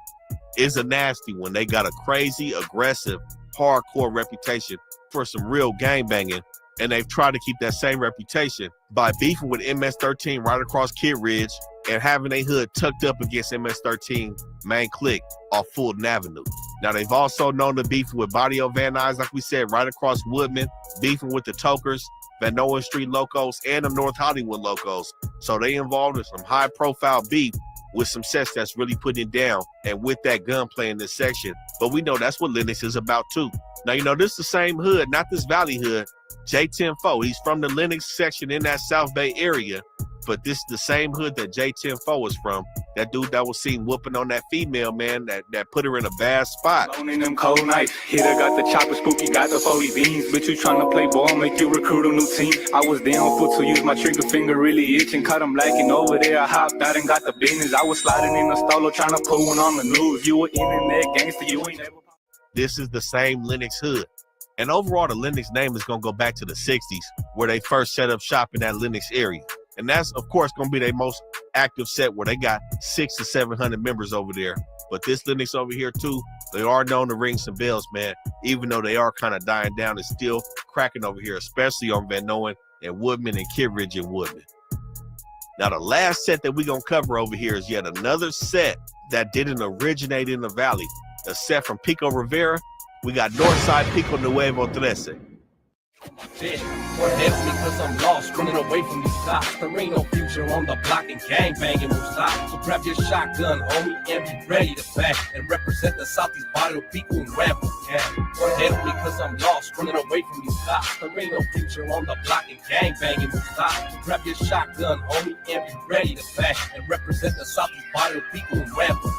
is a nasty one. They got a crazy, aggressive, hardcore reputation for some real gangbanging, and they've tried to keep that same reputation by beefing with MS-13 right across Kid Ridge and having a hood tucked up against MS-13 main clique off Fulton Avenue. Now, they've also known to beef with Barrio Van Nuys, like we said, right across Woodman, beefing with the Tokers, Van Nuys Street Locos, and the North Hollywood Locos. So they involved in some high-profile beef with some sets that's really putting it down, and with that gunplay in this section. But we know that's what Lenox is about too. Now, you know, this is the same hood, not this Valley hood. J10-4, he's from the Lenox section in that South Bay area, but this is the same hood that J10-4 is from. That dude that was seen whooping on that female, man, that put her in a bad spot. In them cold nights, hitter got the chopper, spooky got the 40 beans. Bitch, you tryna play ball, make you recruit a new team. I was down foot to use my trigger finger, really itching. Caught him lacking over there, I hopped out and got the business. I was sliding in the stolo, tryna put one on the news. You were internet gangster, you ain't never. This is the same Lenox hood. And overall, the Lenox name is going to go back to the 60s, where they first set up shop in that Lenox area. And that's, of course, going to be their most active set, where they got 600 to 700 members over there. But this Lenox over here, too, they are known to ring some bells, man, even though they are kind of dying down and still cracking over here, especially on Van Nuys and Woodman and Kid Ridge and Woodman. Now, the last set that we're going to cover over here is yet another set that didn't originate in the Valley. A set from Pico Rivera. We got Northside Pico Nuevo 13. Shit, what help me cause I'm lost, running away from these cops. There ain't no future on the block and gang banging will stop. So grab your shotgun, homie, and be ready to back and represent the Southeast Barrio Pico and Rafford. What help me cause I'm lost, running away from these cops. There ain't no future on the block and gang banging will stop. So grab your shotgun, homie, and be ready to back and represent the Southeast Barrio Pico and Rafford.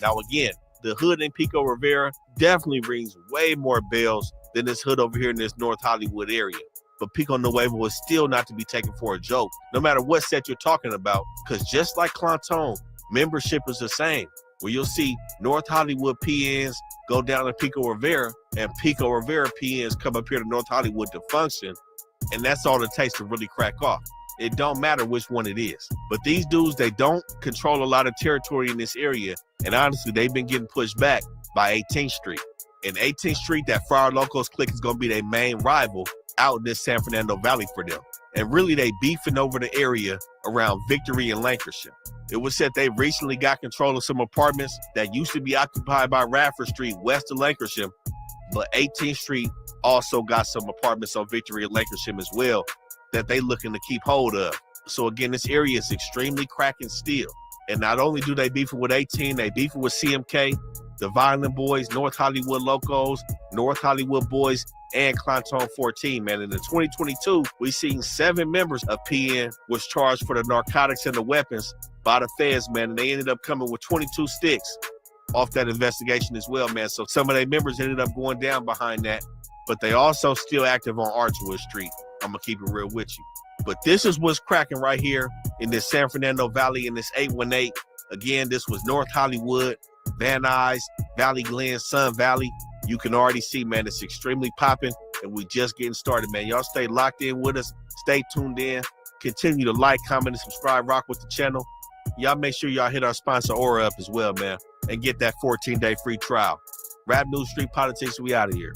Now again, the hood in Pico Rivera definitely rings way more bells than this hood over here in this North Hollywood area. But Pico Nuevo is still not to be taken for a joke, no matter what set you're talking about, because just like Clanton, membership is the same, where you'll see North Hollywood PNs go down to Pico Rivera, and Pico Rivera PNs come up here to North Hollywood to function, and that's all it takes to really crack off. It don't matter which one it is. But these dudes, they don't control a lot of territory in this area, and honestly, they've been getting pushed back by 18th Street. And 18th Street, that Friar Locos clique is going to be their main rival out in this San Fernando Valley for them. And really, they beefing over the area around Victory and Lancashire. It was said they recently got control of some apartments that used to be occupied by Rafford Street west of Lancashire, but 18th Street also got some apartments on Victory and Lancashire as well that they looking to keep hold of. So again, this area is extremely cracking still. And not only do they beefing with 18, they beefing with CMK, the Violent Boys, North Hollywood Locos, North Hollywood Boys, and Clanton 14, man. And in 2022, we seen 7 members of PN was charged for the narcotics and the weapons by the feds, man. And they ended up coming with 22 sticks off that investigation as well, man. So some of their members ended up going down behind that, but they also still active on Archwood Street. I'm gonna keep it real with you. But this is what's cracking right here in this San Fernando Valley in this 818. Again, this was North Hollywood, Van Nuys, Valley Glen, Sun Valley. You can already see, man, it's extremely popping, and we just getting started, man. Y'all stay locked in with us. Stay tuned in. Continue to like, comment, and subscribe. Rock with the channel. Y'all make sure y'all hit our sponsor Aura up as well, man, and get that 14-day free trial. Rap News Street Politics, we out of here.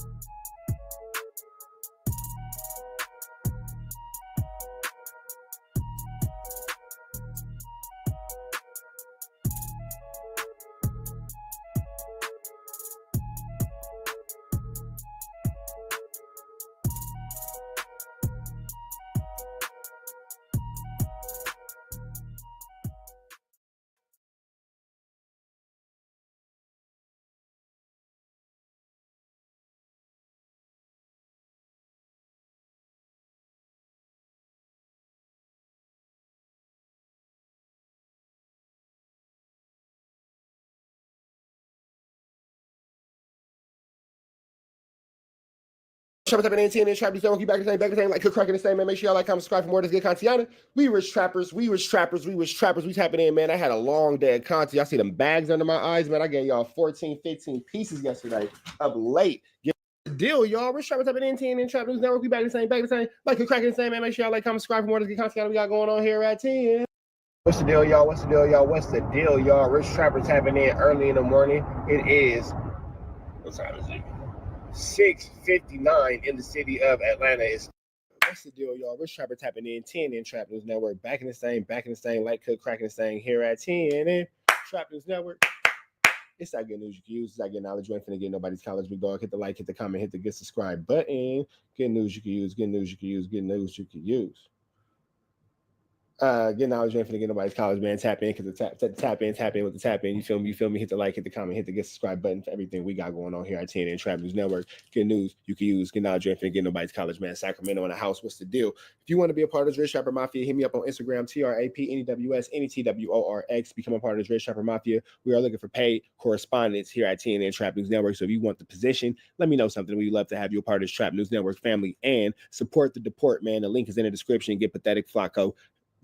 What's up, and Trap These Don't keep back the same, like cracking the same, man. Make sure y'all like, comment, subscribe for more of this good content. We rich trappers, we tapping in, man. I had a long day of content. Y'all see them bags under my eyes, man. I gave y'all 14, 15 pieces yesterday up late. Get the deal, y'all. Rich trappers tapping in Trap News Network. We back the same, like cracking the same, man. Make sure y'all like, comment, subscribe for more of this good content we got going on here at 10. What's the deal, y'all? What's the deal, y'all? Rich trappers tapping in early in the morning. It is, what time is it? 6:59 in the city of Atlanta. What's the deal, y'all? Rich Trapper tapping in 10 in Trap News Network. Back in the same, like cook cracking the same here at 10 in Trap News Network. It's that good news you can use. It's that good knowledge. You ain't finna get nobody's college, big dog. Hit the like, hit the comment, hit the get subscribe button. Good news you can use. Good news you can use. Good news you can use. Get knowledge, you ain't finna get nobody's college, man. Tap in, because the tap in with the tap in. You feel me? Hit the like, hit the comment, hit the get subscribe button for everything we got going on here at 10 and Trap News Network. Good news you can use. Get knowledge, you ain't finna get nobody's college, man. Sacramento in the house. What's the deal? If you want to be a part of this Rich Trapper Mafia, hit me up on Instagram, TRAPNEWS, NETWORX. Become a part of this Rich Trapper Mafia. We are looking for paid correspondents here at 10 and Trap News Network. So if you want the position, let me know something. We'd love to have you a part of this Trap News Network family and support the DEPORT, man. The link is in the description. Get pathetic FLAKKO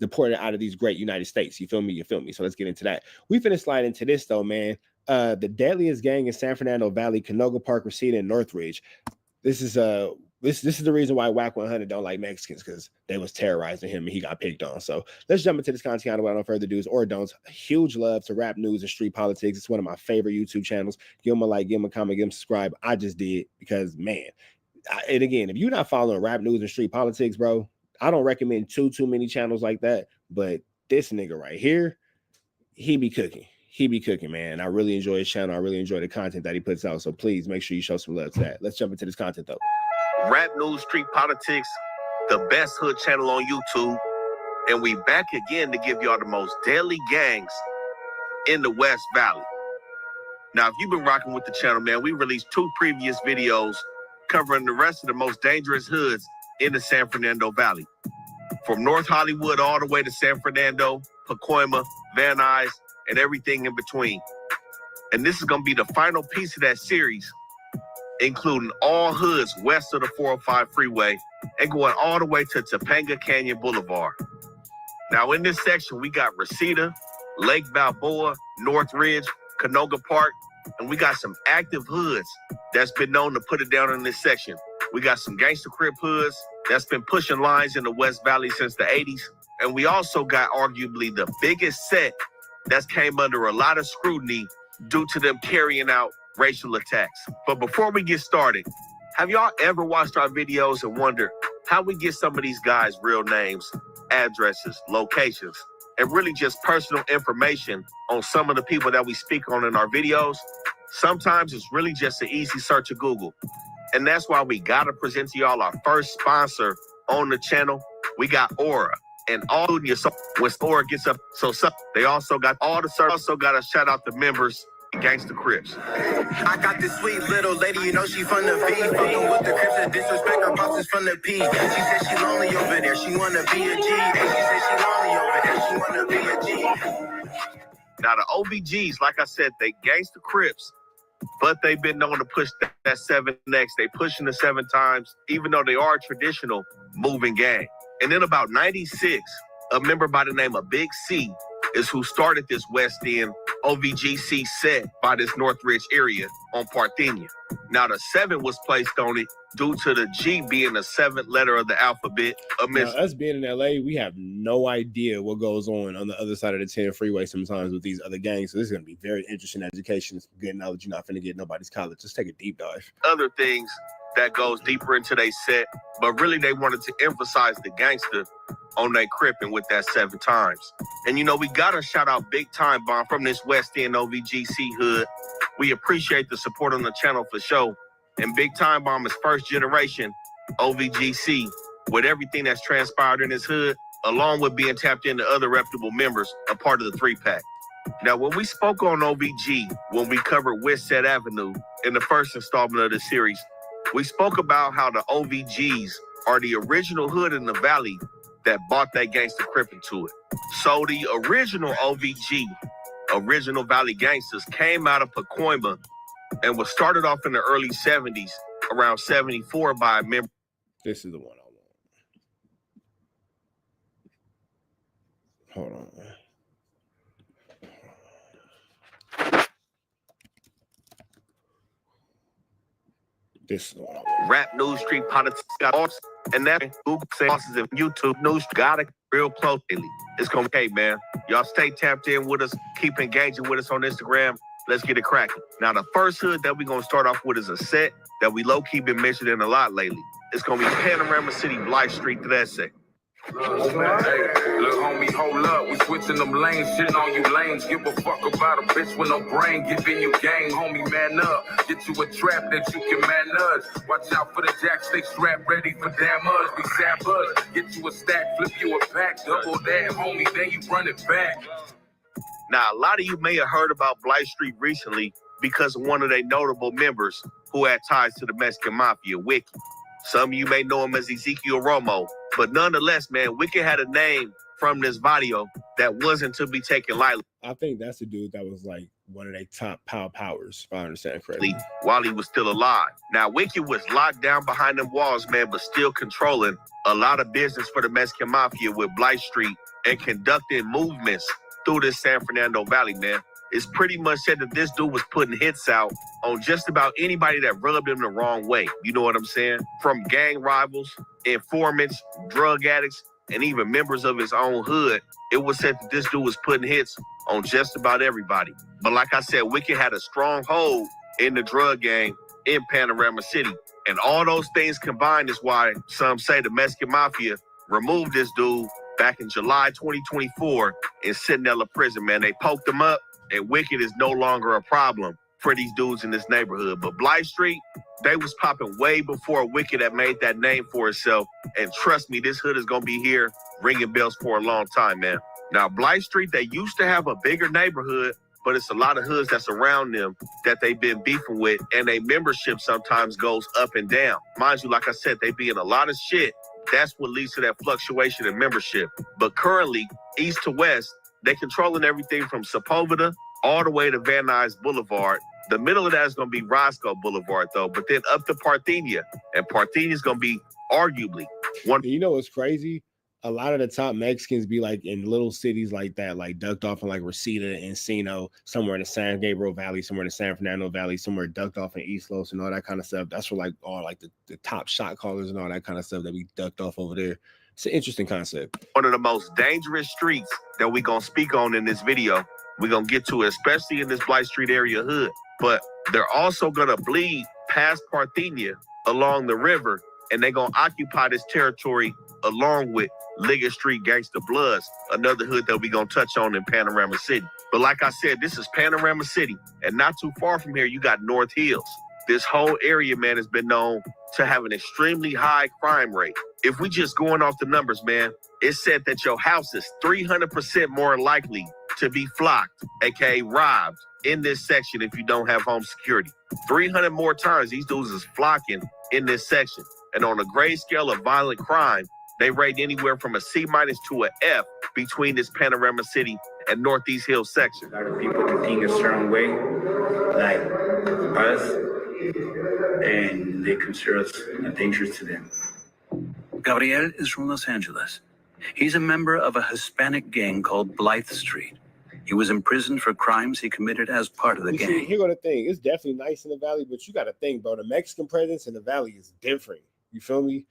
deported out of these great United States. You feel me? So let's get into that. We finna slide into this though, man. The deadliest gang in San Fernando Valley, Canoga Park, Reseda, and Northridge. This is the reason why Wack 100 don't like Mexicans, because they was terrorizing him and he got picked on. So let's jump into this content without no further do's or don'ts. Huge love to Rap News and Street Politics. It's one of my favorite YouTube channels. Give them a like, give them a comment, give them a subscribe. I just did because, man, and again, if you're not following Rap News and Street Politics, bro, I don't recommend too many channels like that, but this nigga right here, he be cooking. He be cooking, man. I really enjoy his channel. I really enjoy the content that he puts out. So please make sure you show some love to that. Let's jump into this content though. Rap News Street Politics, the best hood channel on YouTube, and we back again to give y'all the most deadly gangs in the West Valley. Now, if you've been rocking with the channel, man, we released 2 previous videos covering the rest of the most dangerous hoods in the San Fernando Valley. From North Hollywood all the way to San Fernando, Pacoima, Van Nuys, and everything in between. And this is going to be the final piece of that series. including all hoods west of the 405 freeway and going all the way to Topanga Canyon Boulevard. Now, in this section, we got Reseda, Lake Balboa, Northridge, Canoga Park, and we got some active hoods that's been known to put it down in this section. We got some gangster crip hoods that's been pushing lines in the West Valley since the 80s. And we also got arguably the biggest set that's came under a lot of scrutiny due to them carrying out racial attacks. But before we get started, have y'all ever watched our videos and wondered how we get some of these guys' real names, addresses, locations, and really just personal information on some of the people that we speak on in our videos? Sometimes it's really just an easy search of Google. And that's why we gotta present to y'all our first sponsor on the channel. We got Aura. And all in your when Aura gets up, they also got all the service. Also got to shout out the members, Gangsta Crips. I got this sweet little lady, you know she from the V. Fucking with the Crips and disrespect her bosses from the P. She said she lonely over there, she wanna be a G. And she said she lonely over there, she wanna be a G. Now the OBGs, like I said, they Gangsta Crips, but they've been known to push that 7X. They pushing the 7 times, even though they are a traditional moving gang. And in about 96, a member by the name of Big C is who started this West End OBGC set by this Northridge area on Parthenia. Now the 7 was placed on it due to the G being the 7th letter of the alphabet. Now, us being in LA, we have no idea what goes on the other side of the 10 freeway sometimes with these other gangs. So this is going to be very interesting education. It's good knowledge. You're not going to get nobody's college. Just take a deep dive. Other things that goes deeper into their set, but really they wanted to emphasize the gangster on their cripping with that 7 times. And you know, we gotta shout out Big Time Bomb from this West End OVGC hood. We appreciate the support on the channel for sure. And Big Time Bomb is first generation OVGC with everything that's transpired in his hood, along with being tapped into other reputable members, a part of the 3-pack. Now, when we spoke on OVG, when we covered West Set Avenue in the first installment of the series, we spoke about how the OVGs are the original hood in the valley that bought that gangster crip into it. So the original OVG, original Valley Gangsters, came out of Pacoima and was started off in the early 70s, around 74 by a member. This is the one I want. Hold on. This is the one I want. Rap News Street Politics got off, and that Google bosses and YouTube News got it real close lately. It's gonna be, hey man, y'all stay tapped in with us, keep engaging with us on Instagram. Let's get it cracking. Now the first hood that we're gonna start off with is a set that we low-key been mentioning a lot lately. It's gonna be Panorama City, Blythe Street to that set. Hey, look, homie, hold up. We switching them lanes, shitting on you lanes. Give a fuck about a bitch with no brain. Giving you game, homie, man up. Get you a trap that you can manage. Watch out for the jack, stay strapped, ready for damage. Be savage. Get you a stack, flip you a pack. Double that, homie, then you run it back. Now, a lot of you may have heard about Blythe Street recently because of one of their notable members who had ties to the Mexican Mafia, Wicked. Some of you may know him as Ezekiel Romo, but nonetheless, man, Wicked had a name from this video that wasn't to be taken lightly. I think that's the dude that was like one of their top powers, if I understand correctly. While he was still alive. Now, Wicked was locked down behind them walls, man, but still controlling a lot of business for the Mexican Mafia with Blythe Street and conducting movements through this San Fernando Valley, man. It's pretty much said that this dude was putting hits out on just about anybody that rubbed him the wrong way. You know what I'm saying? From gang rivals, informants, drug addicts, and even members of his own hood. It was said that this dude was putting hits on just about everybody. But like I said, Wicked had a strong hold in the drug game in Panorama City. And all those things combined is why some say the Mexican Mafia removed this dude back in July 2024 in Sentinella Prison, man. They poked him up, and Wicked is no longer a problem for these dudes in this neighborhood. But Blythe Street, they was popping way before Wicked had made that name for itself. And trust me, this hood is going to be here ringing bells for a long time, man. Now, Blythe Street, they used to have a bigger neighborhood, but it's a lot of hoods that's around them that they've been beefing with, and their membership sometimes goes up and down. Mind you, like I said, they be in a lot of shit. That's what leads to that fluctuation in membership. But currently, east to west, they controlling everything from Sepulveda all the way to Van Nuys Boulevard, The middle of that is going to be Roscoe Boulevard, though, but then up to Parthenia. And Parthenia is going to be arguably one. You know what's crazy? A lot of the top Mexicans be like in little cities like that, like ducked off in like Reseda, Encino, somewhere in the San Gabriel Valley, somewhere in the San Fernando Valley, somewhere ducked off in East Los and all that kind of stuff. That's where like all like the top shot callers and all that kind of stuff that be ducked off over there. It's an interesting concept. One of the most dangerous streets that we're going to speak on in this video. We're going to get to it, especially in this Blight Street area hood. But they're also going to bleed past Parthenia along the river, and they're going to occupy this territory along with Liggett Street Gangsta Bloods, another hood that we're going to touch on in Panorama City. But like I said, this is Panorama City, and not too far from here, you got North Hills. This whole area, man, has been known to have an extremely high crime rate. If we just going off the numbers, man, it's said that your house is 300% more likely to be flocked, aka robbed, in this section if you don't have home security. 300 more times these dudes is flocking in this section. And on a grade scale of violent crime, they rate anywhere from a C- to a F between this Panorama City and Northeast Hills section. People to think a certain way, like us, and they consider us dangerous to them. Gabriel is from Los Angeles. He's a member of a Hispanic gang called Blythe Street. He was imprisoned for crimes he committed as part of the gang. See, here go the thing. It's definitely nice in the Valley, but you got to think, bro. The Mexican presence in the Valley is different. You feel me?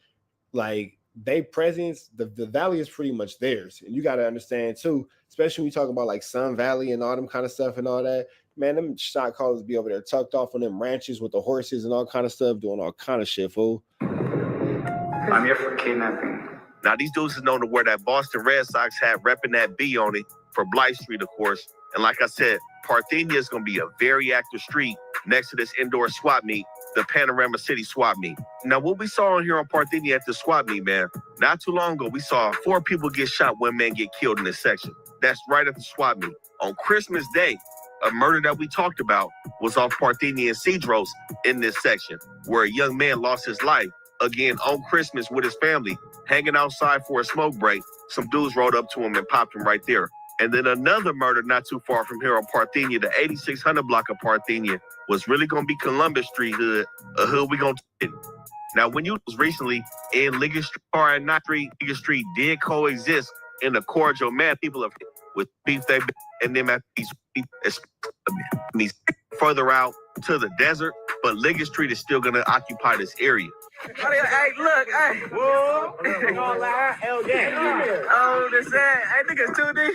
Like, they presence, the Valley is pretty much theirs. And you got to understand, too, especially when you talk about, like, Sun Valley and all them kind of stuff and all that. Man, them shot callers be over there tucked off on them ranches with the horses and all kind of stuff, doing all kind of shit, fool. I'm here for kidnapping. Now, these dudes is known to wear that Boston Red Sox hat, repping that B on it for Blight Street, of course. And like I said, Parthenia is going to be a very active street next to this indoor swap meet, the Panorama City swap meet. Now, what we saw on here on Parthenia at the swap meet, man, not too long ago, we saw 4 people get shot, 1 man get killed in this section. That's right at the swap meet. On Christmas Day, a murder that we talked about was off Parthenia and Cedros in this section, where a young man lost his life, again, on Christmas with his family, hanging outside for a smoke break. Some dudes rode up to him and popped him right there. And then another murder not too far from here on Parthenia, the 8600 block of Parthenia, was really going to be Columbus Street hood, a hood we going to hit. Now, when you was recently in Liggett Street or not Street, Liggett Street did coexist in a cordial manner. People have with beef they and them at these further out to the desert, but Liggett Street is still going to occupy this area. Hey, look, hey. Whoa. Oh, this I think it's 2D.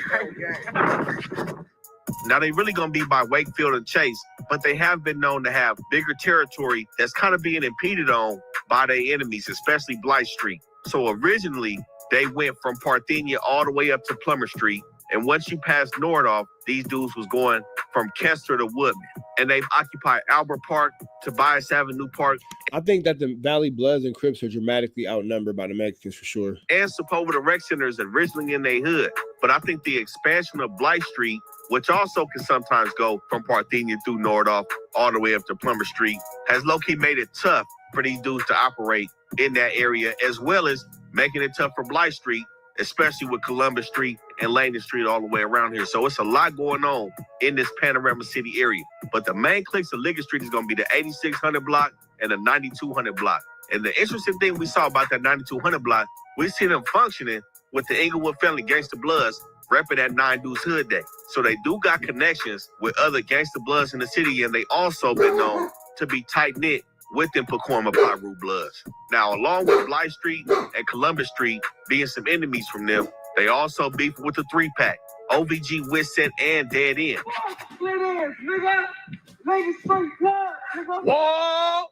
Now, they really going to be by Wakefield and Chase, but they have been known to have bigger territory that's kind of being impeded on by their enemies, especially Blight Street. So originally, they went from Parthenia all the way up to Plummer Street. And once you pass Nordoff, these dudes was going from Kester to Woodman. And they've occupied Albert Park, Tobias Avenue Park. I think that the Valley Bloods and Crips are dramatically outnumbered by the Mexicans for sure. And Sepulveda Rec Center is originally in their hood. But I think the expansion of Blight Street, which also can sometimes go from Parthenia through Nordoff all the way up to Plummer Street, has low-key made it tough for these dudes to operate in that area, as well as making it tough for Blight Street, especially with Columbus Street and Langdon Street all the way around here. So it's a lot going on in this Panorama City area. But the main clicks of Liggett Street is going to be the 8600 block and the 9200 block. And the interesting thing we saw about that 9200 block, we see them functioning with the Inglewood family Gangsta Bloods repping that 9 Deuce Hood Day. So they do got connections with other Gangsta Bloods in the city, and they also been known to be tight-knit with them Pacoima Pyu Bloods. Now, along with Blight Street and Columbus Street being some enemies from them, they also beef with the 3-pack, OVG, Witset, and Dead End. Split ends, nigga. Lady Street blood, nigga. Whoa!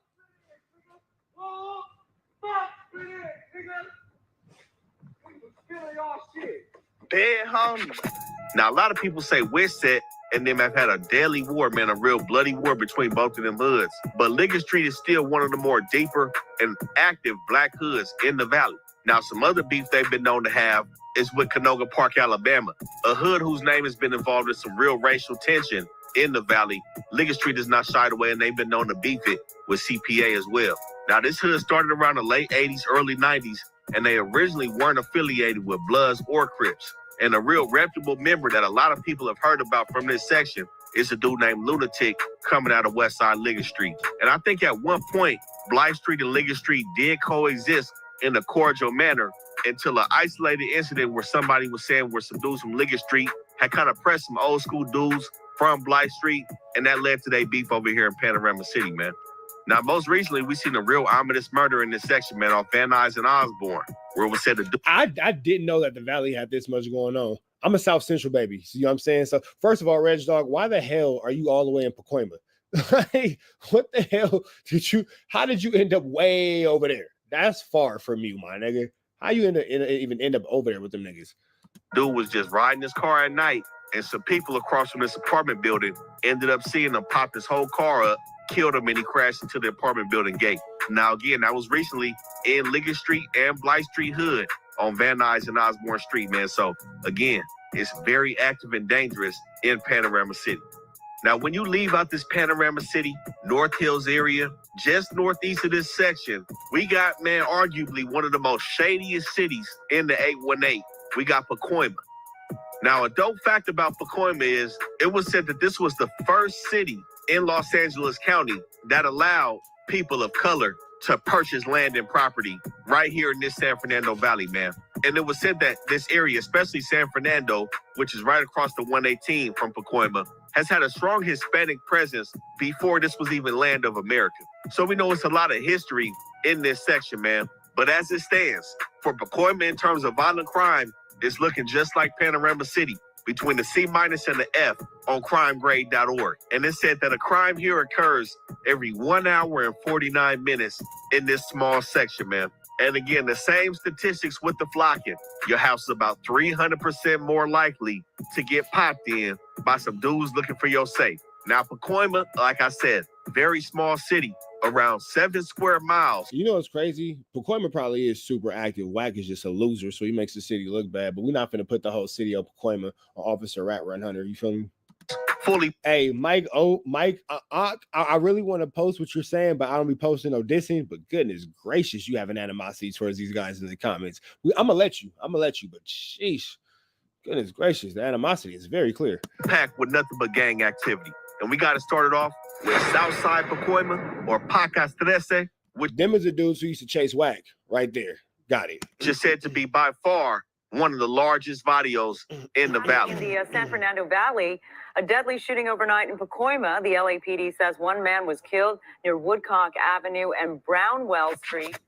Whoa! Fuck, split ends, nigga. We was spilling y'all shit. Dead homies. Now, a lot of people say Witset and them have had a deadly war, man, a real bloody war between both of them hoods. But Liggett Street is still one of the more deeper and active black hoods in the Valley. Now, some other beef they've been known to have is with Canoga Park, Alabama, a hood whose name has been involved in some real racial tension in the Valley. Liggett Street is not shied away, and they've been known to beef it with CPA as well. Now, this hood started around the late 80s, early 90s, and they originally weren't affiliated with Bloods or Crips. And a real reputable member that a lot of people have heard about from this section is a dude named Lunatic coming out of West Side Liggett Street. And I think at one point, Blythe Street and Liggett Street did coexist in a cordial manner until an isolated incident where somebody was saying where some dudes from Liggett Street had kind of pressed some old school dudes from Blythe Street, and that led to their beef over here in Panorama City, man. Now, most recently, we seen a real ominous murder in this section, man, off Van Nuys and Osborne, where it was said to I didn't know that the Valley had this much going on. I'm a South Central baby. You know what I'm saying? So, first of all, Reg Dog, why the hell are you all the way in Pacoima? Like, what the hell how did you end up way over there? That's far from you, my nigga. How you even end up over there with them niggas? Dude was just riding his car at night, and some people across from this apartment building ended up seeing him pop his whole car up, killed him, and he crashed into the apartment building gate. Now, again, that was recently in Liggett Street and Blythe Street Hood on Van Nuys and Osborne Street, man. So, again, it's very active and dangerous in Panorama City. Now, when you leave out this Panorama City, North Hills area, just northeast of this section, we got, man, arguably one of the most shadiest cities in the 818. We got Pacoima. Now, a dope fact about Pacoima is it was said that this was the first city in Los Angeles County that allowed people of color to purchase land and property right here in this San Fernando Valley, man. And it was said that this area, especially San Fernando, which is right across the 118 from Pacoima, has had a strong Hispanic presence before this was even land of America. So we know it's a lot of history in this section, man. But as it stands, for Pacoima in terms of violent crime, it's looking just like Panorama City, between the C- and the F on crimegrade.org. And it said that a crime here occurs every 1 hour and 49 minutes in this small section, man. And again, the same statistics with the flocking. Your house is about 300% more likely to get popped in by some dudes looking for your safe. Now, Pacoima, like I said, very small city, around 7 square miles. You know what's crazy? Pacoima probably is super active. Wack is just a loser, so he makes the city look bad. But we're not going to put the whole city of Pacoima on Officer Rat Run Hunter. You feel me? Fully. Hey, Mike, I really want to post what you're saying, but I don't be posting no dissing. But goodness gracious, you have an animosity towards these guys in the comments. I'm going to let you, but sheesh. Goodness gracious, the animosity is very clear. Packed with nothing but gang activity. And we got to start it off with Southside Pacoima, or Pacas 13. With them as the dudes who used to chase Wack right there. Got it. Just said to be by far one of the largest barrios in the valley. In the San Fernando Valley, a deadly shooting overnight in Pacoima. The LAPD says one man was killed near Woodcock Avenue and Brownwell Street.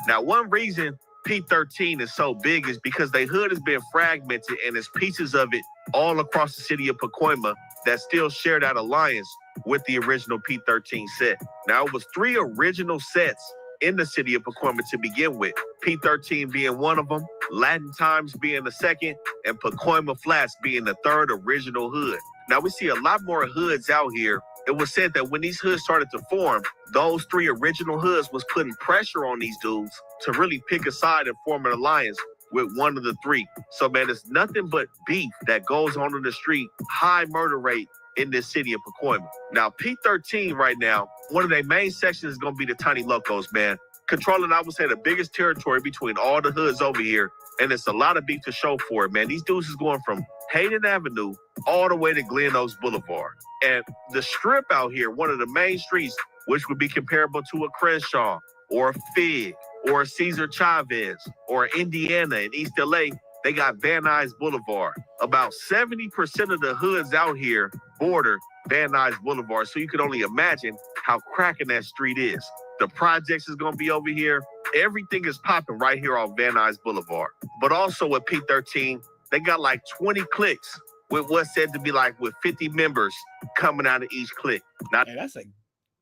Now, one reason P13 is so big is because their hood has been fragmented and there's pieces of it all across the city of Pacoima that still share that alliance with the original P13 set. Now, it was 3 original sets in the city of Pacoima to begin with, P13 being one of them, Latin Times being the second, and Pacoima Flats being the third original hood. Now, we see a lot more hoods out here. It was said that when these hoods started to form, those 3 original hoods was putting pressure on these dudes to really pick a side and form an alliance with one of the 3. So, man, it's nothing but beef that goes on in the street, high murder rate in this city of Pacoima. Now, P13 right now, one of their main sections is going to be the Tiny Locos, man. Controlling, I would say, the biggest territory between all the hoods over here, and it's a lot of beef to show for it, man. These dudes is going from Hayden Avenue all the way to Glen Oaks Boulevard. And the strip out here, one of the main streets, which would be comparable to a Crenshaw or a Fig or a Cesar Chavez or Indiana in East LA, they got Van Nuys Boulevard. About 70% of the hoods out here border Van Nuys Boulevard. So you can only imagine how cracking that street is. The projects is going to be over here. Everything is popping right here on Van Nuys Boulevard. But also with P13, they got like 20 cliques with what's said to be like with 50 members coming out of each clique. Now, hey, that's a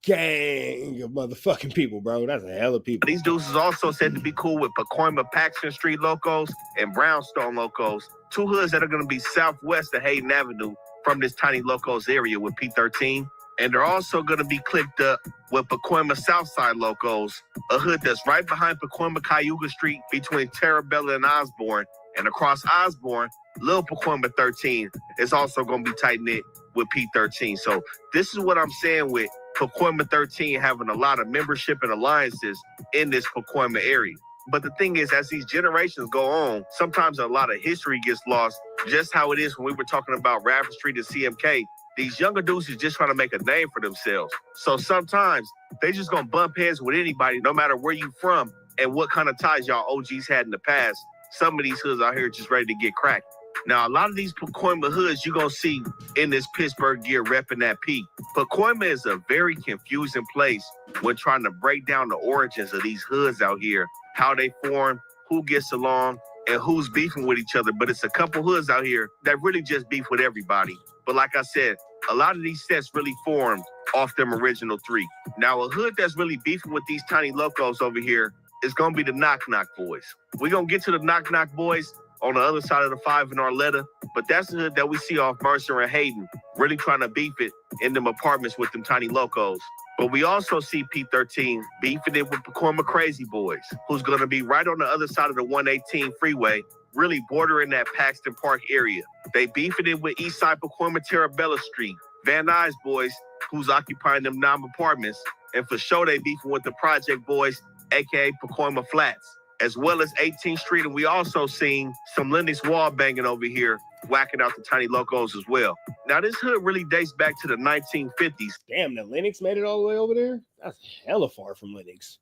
gang of motherfucking people, bro. That's a hell of people. These dudes is also said to be cool with Pacoima Paxton Street locos and Brownstone locos, 2 hoods that are going to be southwest of Hayden Avenue from this Tiny Locos area with P13. And they're also going to be clicked up with Pacoima Southside locos, a hood that's right behind Pacoima Cayuga Street between Terrabella and Osborne. And across Osborne, Lil Pacoima 13 is also going to be tight-knit with P13. So this is what I'm saying with Pacoima 13 having a lot of membership and alliances in this Pacoima area. But the thing is, as these generations go on, sometimes a lot of history gets lost, just how it is when we were talking about Rafford Street and CMK. these younger dudes is just trying to make a name for themselves. So sometimes they just gonna bump heads with anybody, no matter where you from and what kind of ties y'all OGs had in the past. Some of these hoods out here just ready to get cracked. Now, a lot of these Pacoima hoods you gonna see in this Pittsburgh gear repping that P. Pacoima is a very confusing place when trying to break down the origins of these hoods out here, how they form, who gets along, and who's beefing with each other. But it's a couple hoods out here that really just beef with everybody. But like I said, a lot of these sets really formed off them original 3. Now, a hood that's really beefing with these tiny locos over here is gonna be the Knock Knock Boys. We're gonna get to the Knock Knock Boys on the other side of the 5 in Arletta, but that's the hood that we see off Mercer and Hayden, really trying to beef it in them apartments with them tiny locos. But we also see P13 beefing it with Pacoima Crazy Boys, who's gonna be right on the other side of the 118 freeway, really bordering that Paxton Park area. They beefing it with Eastside Pacoima Terrabella Street, Van Nuys Boys, who's occupying them 9 apartments, and for sure they beefing with the Project Boys, aka Pacoima Flats, as well as 18th Street, and we also seen some Lennox wall banging over here, whacking out the tiny locos as well. Now, this hood really dates back to the 1950s. Damn, the Lennox made it all the way over there? That's hella far from Lennox.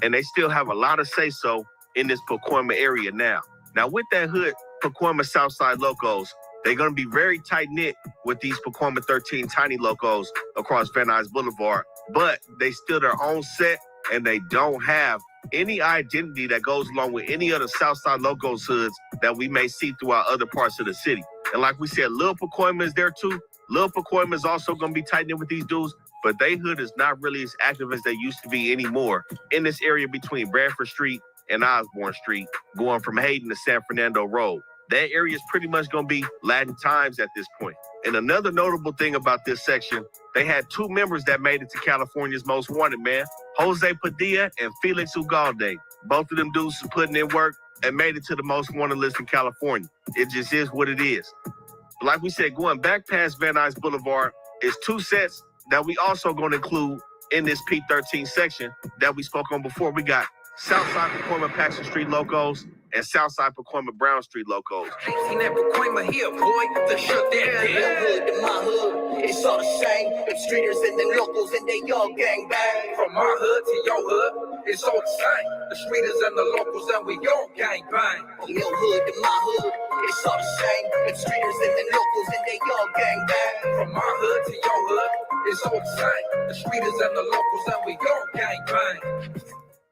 And they still have a lot of say-so in this Pacoima area now. Now, with that hood, Pacoima Southside locos, they're going to be very tight-knit with these Pacoima 13 tiny locos across Van Nuys Boulevard, but they still their own set, and they don't have any identity that goes along with any other Southside locos hoods that we may see throughout other parts of the city. And like we said, Lil Pacoima is there too. Lil Pacoima is also going to be tight-knit with these dudes, but they hood is not really as active as they used to be anymore in this area between Bradford Street and Osborne Street, going from Hayden to San Fernando Road. That area is pretty much going to be Latin times at this point. And another notable thing about this section, they had 2 members that made it to California's Most Wanted, man. Jose Padilla and Felix Ugalde. Both of them dudes are putting in work and made it to the Most Wanted list in California. It just is what it is. Like we said, going back past Van Nuys Boulevard is 2 sets that we also going to include in this P13 section that we spoke on before. We got Southside Pacoima Paxton Street locos and Southside Pacoima Brown Street locos. Seen that Pacoima here, boy. The shit there. Your hood to my hood, it's all the same. Them streeters and them locals and they all gang bang. From our hood to your hood, it's all the same. The streeters and the locals and we all gang bang. From your hood to my hood, it's all the same. Them streeters and them locals and they all gang bang. From our hood to your hood, it's all the same. The streeters and the locals and we all gang bang.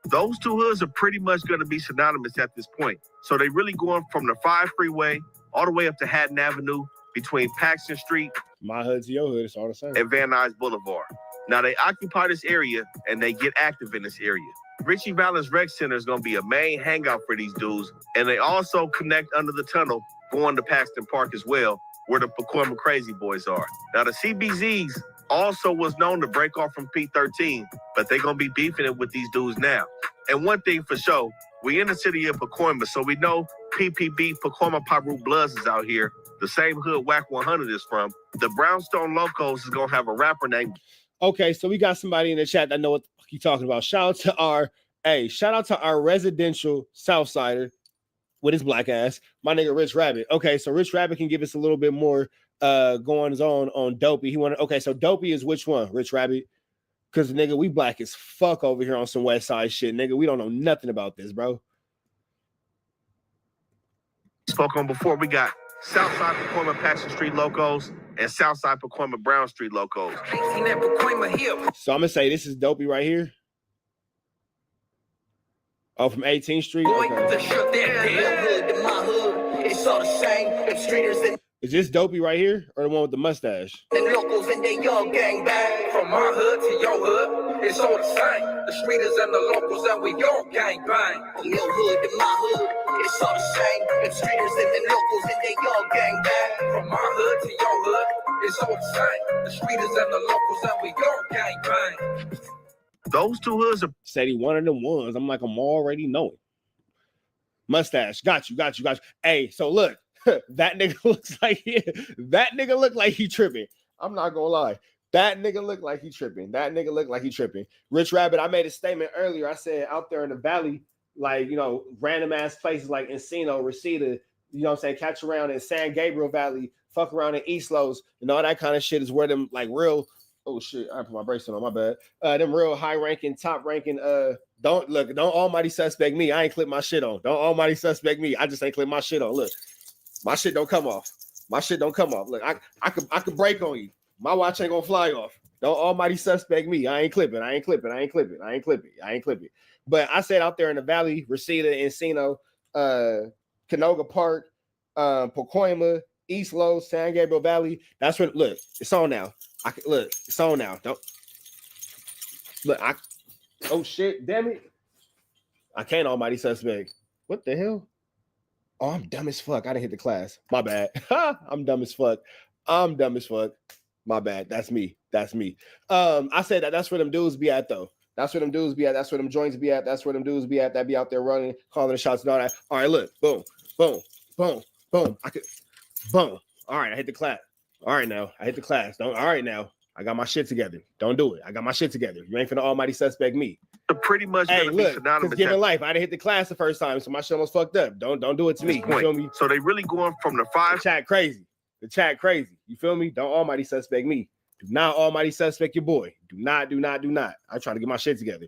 Those 2 hoods are pretty much going to be synonymous at this point. So they really going from the 5 freeway all the way up to Haddon Avenue between Paxton Street, my hood to your hood, it's all the same, and Van Nuys Boulevard. Now they occupy this area and they get active in this area. Richie Valens Rec Center is going to be a main hangout for these dudes, and they also connect under the tunnel going to Paxton Park as well, where the Pacoima Crazy Boys are. Now the CBZs also was known to break off from P13, but they're going to be beefing it with these dudes now. And one thing for sure, we in the city of Pacoima, so we know PPB, Pacoima Pyu Bloods is out here. The same hood Wack 100 is from. The Brownstone Locos is going to have a rapper named. Okay, so we got somebody in the chat that know what the fuck you talking about. Shout out to our residential Southsider with his black ass, my nigga Rich Rabbit. Okay, so Rich Rabbit can give us a little bit more going on Dopey. He wanted, okay, so Dopey is which one, Rich Rabbit? Because nigga, we black as fuck over here on some West Side shit, nigga. We don't know nothing about this, bro. Spoke on before, we got Southside Pacoima Paxton Street locos and Southside Pacoima Brown Street locos. Seen that Pacoima here. So I'm gonna say this is Dopey right here. Oh, from 18th Street. Okay. The shit there. Your hood to my hood, it's all the same. Them streeters and is this Dopey right here, or the one with the mustache? them locals and they all gang bang. From our hood to your hood, it's all the same. The streeters and the locals and we all gang bang. From your hood to my hood, it's all the same. Them streeters and them locals and they all gang bang. From our hood to your hood, it's all the same. The streeters and the locals and we all gang bang. Those 2 hoods are said he one of them ones. I'm like, I'm already knowing. Mustache, got you. Hey, so look. That nigga looks like he tripping. I'm not gonna lie. That nigga look like he tripping. Rich Rabbit, I made a statement earlier. I said out there in the valley, like, you know, random ass places like Encino, Reseda, you know what I'm saying, catch around in San Gabriel Valley, fuck around in East Los, and all that kind of shit is where them like real, oh shit, I put my bracelet on, my bad. Them real high ranking, top ranking, don't almighty suspect me. I ain't clip my shit on. Don't almighty suspect me. I just ain't clip my shit on. Look, my shit don't come off. My shit don't come off. Look, I could break on you. My watch ain't gonna fly off. Don't almighty suspect me. I ain't clipping. I ain't clipping. I ain't clipping. I ain't clipping. I ain't clipping. But I said out there in the valley, Reseda, Encino, Canoga Park, Pacoima, East Los, San Gabriel Valley. That's where, look, it's on now. Look, it's on now. Don't look, oh shit, damn it. I can't almighty suspect. What the hell? Oh, I'm dumb as fuck. I didn't hit the class. My bad. I'm dumb as fuck. I'm dumb as fuck. My bad. That's me. That's me. I said that's where them dudes be at though. That's where them dudes be at. That's where them joints be at. That's where them dudes be at. That be out there running, calling the shots and all that. All right, look, boom, boom, boom, boom. Boom. All right, I hit the class. All right, now I hit the class. All right, now I got my shit together. Don't do it. I got my shit together. You ain't finna almighty suspect me. Pretty much. Hey, look, because given life, I didn't hit the class the first time, so my shit almost fucked up. Don't do it to me. You feel me? So they really going from the 5. The chat crazy. The chat crazy. You feel me? Don't almighty suspect me. Do not almighty suspect your boy. Do not. I try to get my shit together.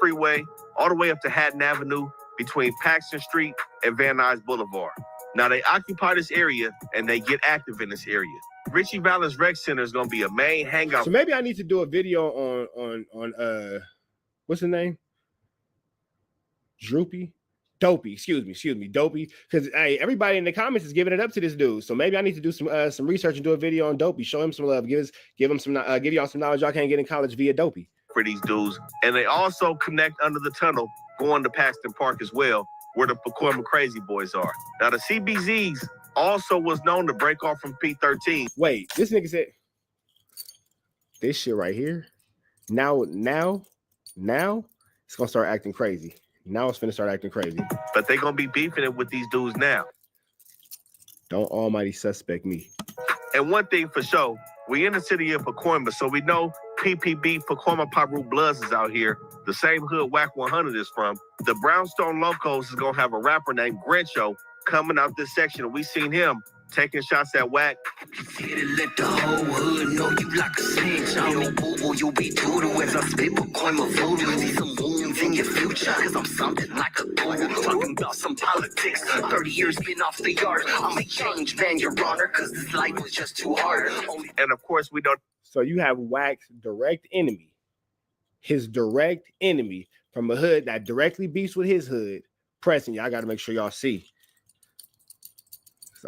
Freeway all the way up to Hatton Avenue between Paxton Street and Van Nuys Boulevard. Now they occupy this area and they get active in this area. Richie Valens Rec Center is going to be a main hangout. So maybe I need to do a video on what's his name? Dopey, excuse me, Dopey. Because hey, everybody in the comments is giving it up to this dude. So maybe I need to do some research and do a video on Dopey. Show him some love. Give y'all some knowledge y'all can't get in college via Dopey. For these dudes, and they also connect under the tunnel going to Paxton Park as well, where the Pacoima Crazy Boys are. Now the CBZs also was known to break off from P13. Wait, this nigga said this shit right here. Now it's gonna start acting crazy. Now it's finna start acting crazy. But they gonna be beefing it with these dudes now. Don't almighty suspect me. And one thing for sure, we in the city of Pacoima, so we know PPB, Pacoima Pyu Bloods is out here. The same hood Wack 100 is from. The Brownstone Locos is gonna have a rapper named Grincho coming out this section. We seen him taking shots at Wack. Let the whole hood know you like a snitch. I know boo-boo, you be doodle as I spit Pacoima voodoo. See some wounds in your future, cause I'm something like a guru. Talking about some politics, 30 years been off the yard. I'm a change man, your honor, cause this life was just too hard. And of course we don't. So you have Wack's direct enemy, his direct enemy from a hood that directly beefs with his hood, pressing. Y'all got to make sure y'all see.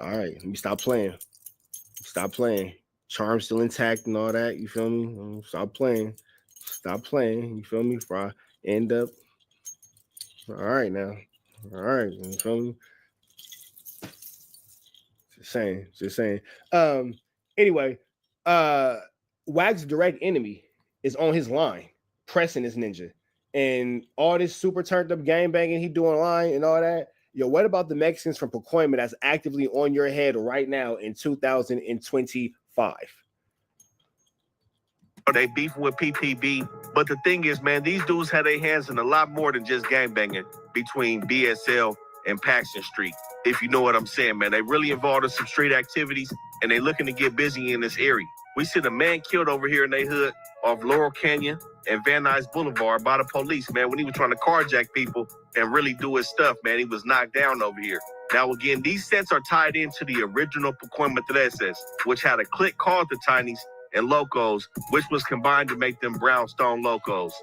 All right, let me stop playing. Stop playing. Charm still intact and all that. You feel me? Stop playing. Stop playing. You feel me? Before I end up. All right now. All right. You feel me? Just saying. Anyway, Wack's direct enemy is on his line, pressing this ninja. And all this super turned up gang banging he doing online and all that. Yo, what about the Mexicans from Pacoima that's actively on your head right now in 2025? They beefing with PPB, but the thing is, man, these dudes had their hands in a lot more than just gangbanging between BSL and Paxton Street. If you know what I'm saying, man, they really involved in some street activities and they looking to get busy in this area. We see the man killed over here in their hood off Laurel Canyon and Van Nuys Boulevard by the police, man, when he was trying to carjack people and really do his stuff, man. He was knocked down over here. Now, again, these sets are tied into the original Pacoima Tres, which had a clique called the Tinies and Locos, which was combined to make them Brownstone Locos.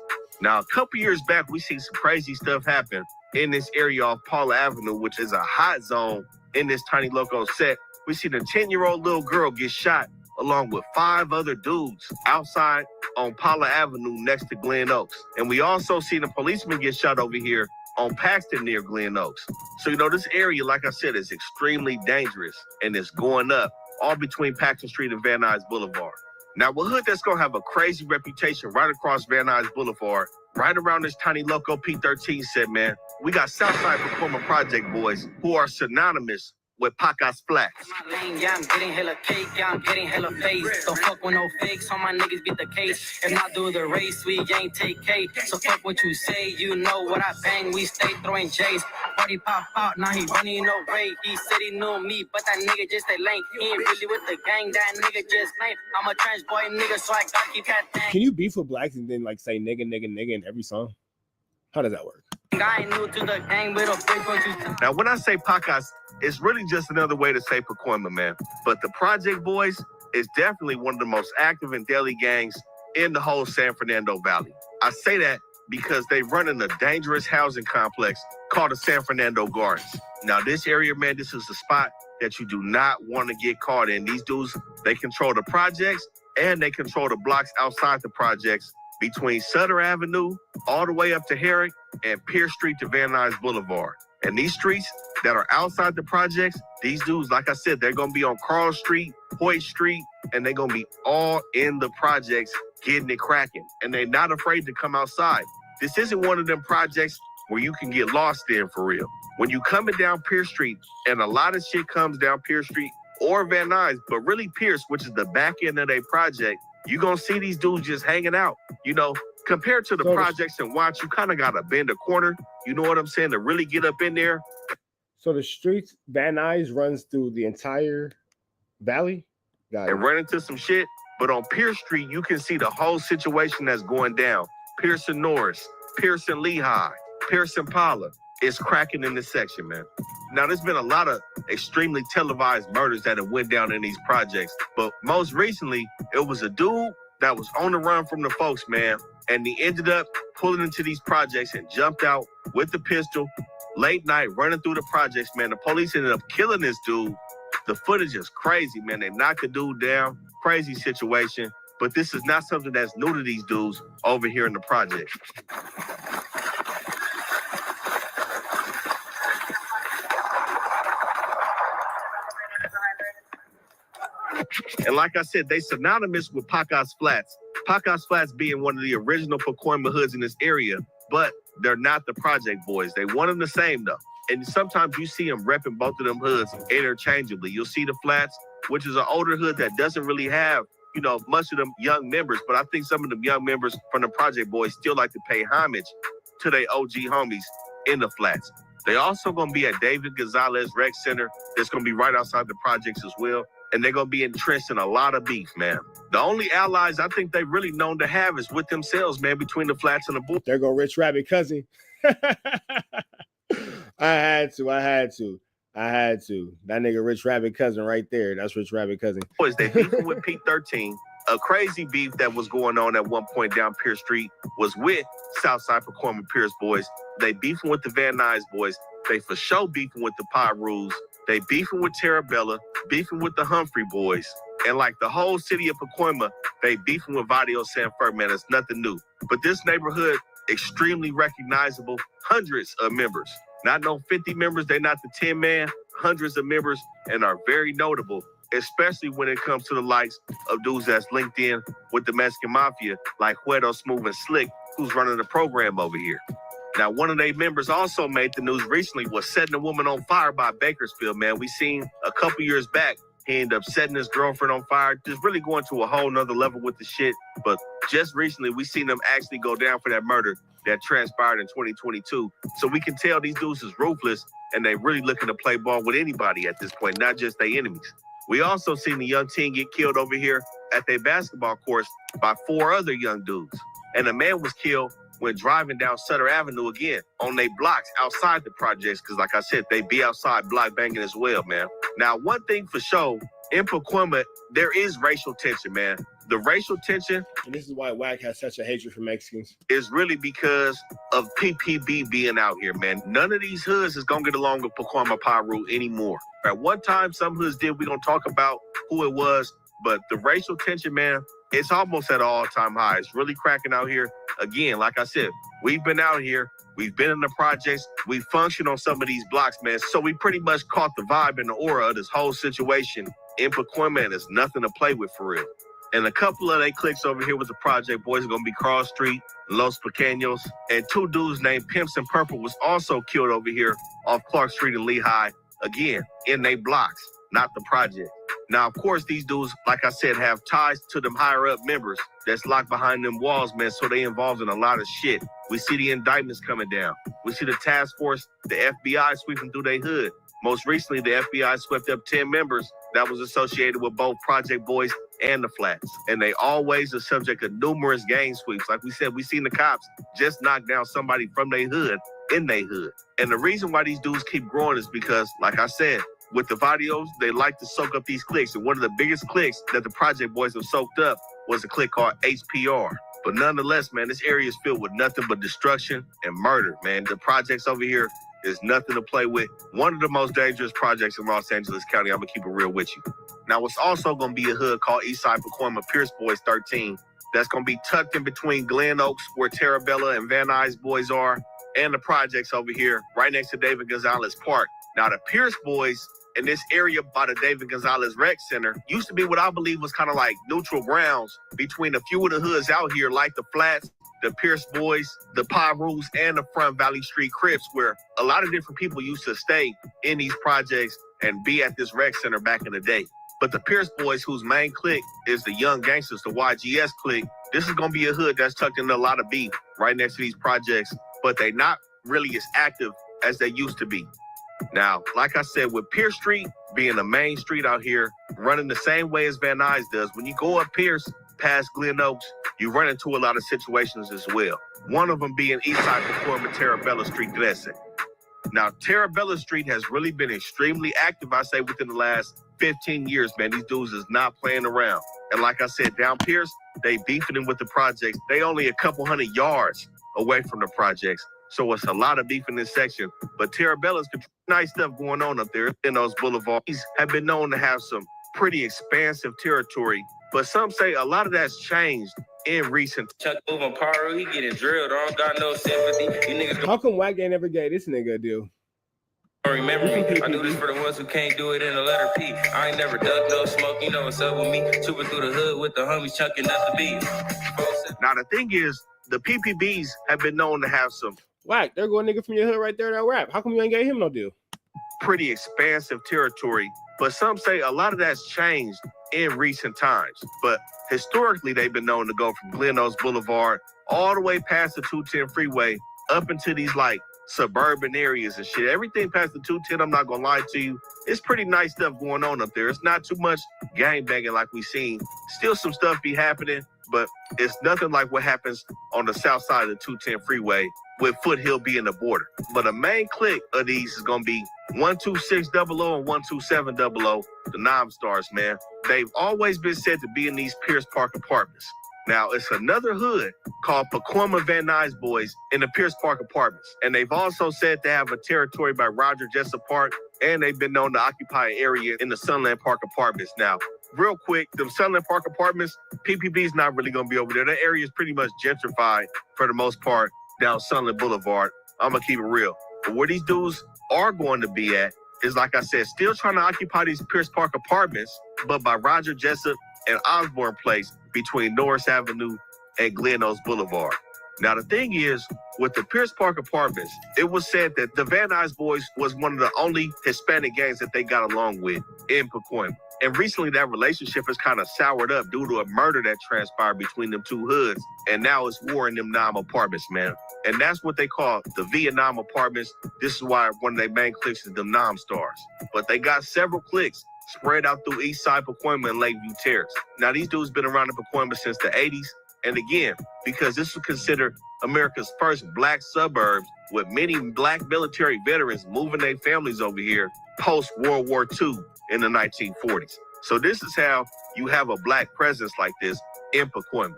Now, a couple years back, we see some crazy stuff happen in this area off Paula Avenue, which is a hot zone in this Tiny Loco set. We see the 10-year-old little girl get shot along with 5 other dudes outside on Paula Avenue next to Glen Oaks. And we also see the policeman get shot over here on Paxton near Glen Oaks. So, you know, this area, like I said, is extremely dangerous and it's going up all between Paxton Street and Van Nuys Boulevard. Now, a hood that's going to have a crazy reputation right across Van Nuys Boulevard, right around this Tiny Loco P13 set, man. We got Southside Pacoima Project Boys who are synonymous with Pacas Flats. Yeah, I'm getting hella cake, yeah, I'm getting hella face. Don't fuck with no fakes, all my niggas get the case. If not do the race, we ain't take K. So fuck what you say, you know what I bang, we stay throwing J's. Party pop out, now he running no raid. He said he knew me, but that nigga just a lame. He ain't really with the gang, that nigga just lame. I'm a trans boy nigga, so I gotta keep that thing. Can you beef with blacks and then like say nigga in every song? How does that work? I ain't new to the gang, but a big one too. Now, when I say Pacas, it's really just another way to say Pacoima, man. But the Project Boys is definitely one of the most active and deadly gangs in the whole San Fernando Valley. I say that because they run in a dangerous housing complex called the San Fernando Gardens. Now, this area, man, this is a spot that you do not want to get caught in. These dudes, they control the projects and they control the blocks outside the projects between Sutter Avenue all the way up to Herrick and Pierce Street to Van Nuys Boulevard. And these streets that are outside the projects, these dudes, like I said, they're going to be on Carl Street, Hoyt Street, and they're going to be all in the projects getting it cracking. And they're not afraid to come outside. This isn't one of them projects where you can get lost in for real. When you coming down Pierce Street, and a lot of shit comes down Pierce Street or Van Nuys, but really Pierce, which is the back end of their project, you're going to see these dudes just hanging out. You know, compared to the projects and Watch, you kind of got to bend a corner. You know what I'm saying? To really get up in there. So the streets, Van Nuys runs through the entire valley? Got it. And run into some shit. But on Pierce Street, you can see the whole situation that's going down. Pierce and Norris, Pierce and Lehigh, Pierce and Paula. It's cracking in this section, man. Now, there's been a lot of extremely televised murders that have went down in these projects. But most recently, it was a dude that was on the run from the folks, man. And he ended up pulling into these projects and jumped out with the pistol, late night, running through the projects, man. The police ended up killing this dude. The footage is crazy, man. They knocked the dude down. Crazy situation. But this is not something that's new to these dudes over here in the project. And like I said, they synonymous with Pacas Flats. Pacas Flats being one of the original Pacoima hoods in this area, but they're not the Project Boys. They one and the same, though. And sometimes you see them repping both of them hoods interchangeably. You'll see the Flats, which is an older hood that doesn't really have, you know, much of them young members. But I think some of them young members from the Project Boys still like to pay homage to their OG homies in the Flats. They also going to be at David Gonzalez Rec Center. That's going to be right outside the projects as well. And they're going to be entrenched in a lot of beef, man. The only allies I think they really known to have is with themselves, man, between the Flats and the Bulls. There go Rich Rabbit Cousin. I had to. That nigga Rich Rabbit Cousin right there. That's Rich Rabbit Cousin. Boys, they beefing with Pete 13. A crazy beef that was going on at one point down Pierce Street was with Southside Pacoima Pierce Boys. They beefing with the Van Nuys Boys. They for sure beefing with the Pyrus. They beefing with Terrabella, beefing with the Humphrey Boys. And like the whole city of Pacoima, they beefing with Vadio San Fernando, man. It's nothing new. But this neighborhood, extremely recognizable, hundreds of members. Not no 50 members, they're not the 10-man, hundreds of members, and are very notable, especially when it comes to the likes of dudes that's linked in with the Mexican Mafia, like Huedo, Smooth, and Slick, who's running the program over here. Now, one of their members also made the news recently was setting a woman on fire by Bakersfield, man. We seen a couple years back, he ended up setting his girlfriend on fire, just really going to a whole nother level with the shit. But just recently, we seen them actually go down for that murder that transpired in 2022. So we can tell these dudes is ruthless, and they really looking to play ball with anybody at this point, not just their enemies. We also seen the young teen get killed over here at their basketball course by 4 other young dudes. And a man was killed when driving down Sutter Avenue again on their blocks outside the projects, because like I said, they be outside block banging as well, man. Now, one thing for sure, in Pacoima, there is racial tension, man. The racial tension, and this is why Wack has such a hatred for Mexicans, is really because of PPB being out here, man. None of these hoods is gonna get along with Pacoima Pyu anymore. At one time, some hoods did. We gonna talk about who it was, but the racial tension, man, it's almost at an all-time high. It's really cracking out here. Again, like I said, we've been out here. We've been in the projects. We function on some of these blocks, man. So we pretty much caught the vibe and the aura of this whole situation in Pacoima, and it's nothing to play with for real. And a couple of they cliques over here with the Project Boys are going to be Carl Street, Los Pequeños, and 2 dudes named Pimps and Purple was also killed over here off Clark Street in Lehigh. again, in they blocks, not the project. Now, of course, these dudes, like I said, have ties to them higher up members that's locked behind them walls, man, so they involved in a lot of shit. We see the indictments coming down. We see the task force, the FBI sweeping through their hood. Most recently, the FBI swept up 10 members that was associated with both Project Boys and the Flats. And they always are subject of numerous gang sweeps. Like we said, we seen the cops just knock down somebody from their hood in their hood. And the reason why these dudes keep growing is because, like I said, with the videos, they like to soak up these clicks. And one of the biggest clicks that the Project Boys have soaked up was a click called HPR. But nonetheless, man, this area is filled with nothing but destruction and murder, man. The projects over here is nothing to play with. One of the most dangerous projects in Los Angeles County. I'm going to keep it real with you. Now, it's also going to be a hood called Eastside Pacoima Pyu Boys 13 that's going to be tucked in between Glen Oaks, where Terrorized and Van Nuys Boys are, and the projects over here right next to David Gonzalez Park. Now, the Pierce Boys in this area by the David Gonzalez Rec Center used to be what I believe was kind of like neutral grounds between a few of the hoods out here, like the Flats, the Pierce Boys, the Pyrus, and the Front Valley Street Crips, where a lot of different people used to stay in these projects and be at this rec center back in the day. But the Pierce Boys, whose main clique is the Young Gangsters, the YGS clique, this is going to be a hood that's tucked into a lot of beef right next to these projects, but they not really as active as they used to be. Now, like I said, with Pierce Street being the main street out here, running the same way as Van Nuys does, when you go up Pierce past Glen Oaks, you run into a lot of situations as well. One of them being Eastside Pacoima Terrabella Street Glessing. Now, Terrabella Street has really been extremely active, I say, within the last 15 years, man. These dudes is not playing around. And like I said, down Pierce, they beefing with the projects. They only a couple hundred yards away from the projects. So it's a lot of beef in this section. But Terrabella's nice stuff going on up there in those boulevards. These have been known to have some pretty expansive territory, but some say a lot of that's changed in recent. Chuck moving Paru, he getting drilled. I don't got no sympathy. You niggas How come Wack ain't never gave this nigga a deal? don't remember me. I do this for the ones who can't do it in the letter P. I ain't never ducked no smoke. You know what's up with me. Trooping through the hood with the homies chunking up the beat. Now the thing is, the PPBs have been known to have some Wack, there go a nigga from your hood right there that rap. How come you ain't gave him no deal? pretty expansive territory, but some say a lot of that's changed in recent times. But historically, they've been known to go from Glen Oaks Boulevard all the way past the 210 freeway up into these like suburban areas and shit. Everything past the 210, I'm not gonna lie to you, it's pretty nice stuff going on up there. It's not too much gang banging like we seen. Still some stuff be happening, but it's nothing like what happens on the south side of the 210 freeway with Foothill being the border. But a main clique of these is gonna be 12600 and 12700, the Nom Stars, man. They've always been said to be in these Pierce Park apartments. Now, it's another hood called Pacoima Van Nuys Boys in the Pierce Park apartments. And they've also said to have a territory by Roger Jessup Park, and they've been known to occupy an area in the Sunland Park apartments. Now, real quick, them Sunland Park apartments, PPB's not really going to be over there. That area is pretty much gentrified for the most part down Sunland Boulevard. I'm going to keep it real. But where these dudes are going to be at is, like I said, still trying to occupy these Pierce Park apartments, but by Roger Jessup and Osborne Place between Norris Avenue and Glen Oaks Boulevard. Now, the thing is, with the Pierce Park apartments, it was said that the Van Nuys Boys was one of the only Hispanic gangs that they got along with in Pacoima. And recently, that relationship has kind of soured up due to a murder that transpired between them two hoods. And now it's war in them Nom apartments, man. And that's what they call the Vietnam apartments. This is why one of their main cliques is the Nom Stars. But they got several cliques spread out through Eastside Pacoima and Lakeview Terrace. Now, these dudes been around in Pacoima since the 80s. And again, because this was considered America's first black suburbs, with many black military veterans moving their families over here post-World War II in the 1940s. So this is how you have a black presence like this in Pacoima.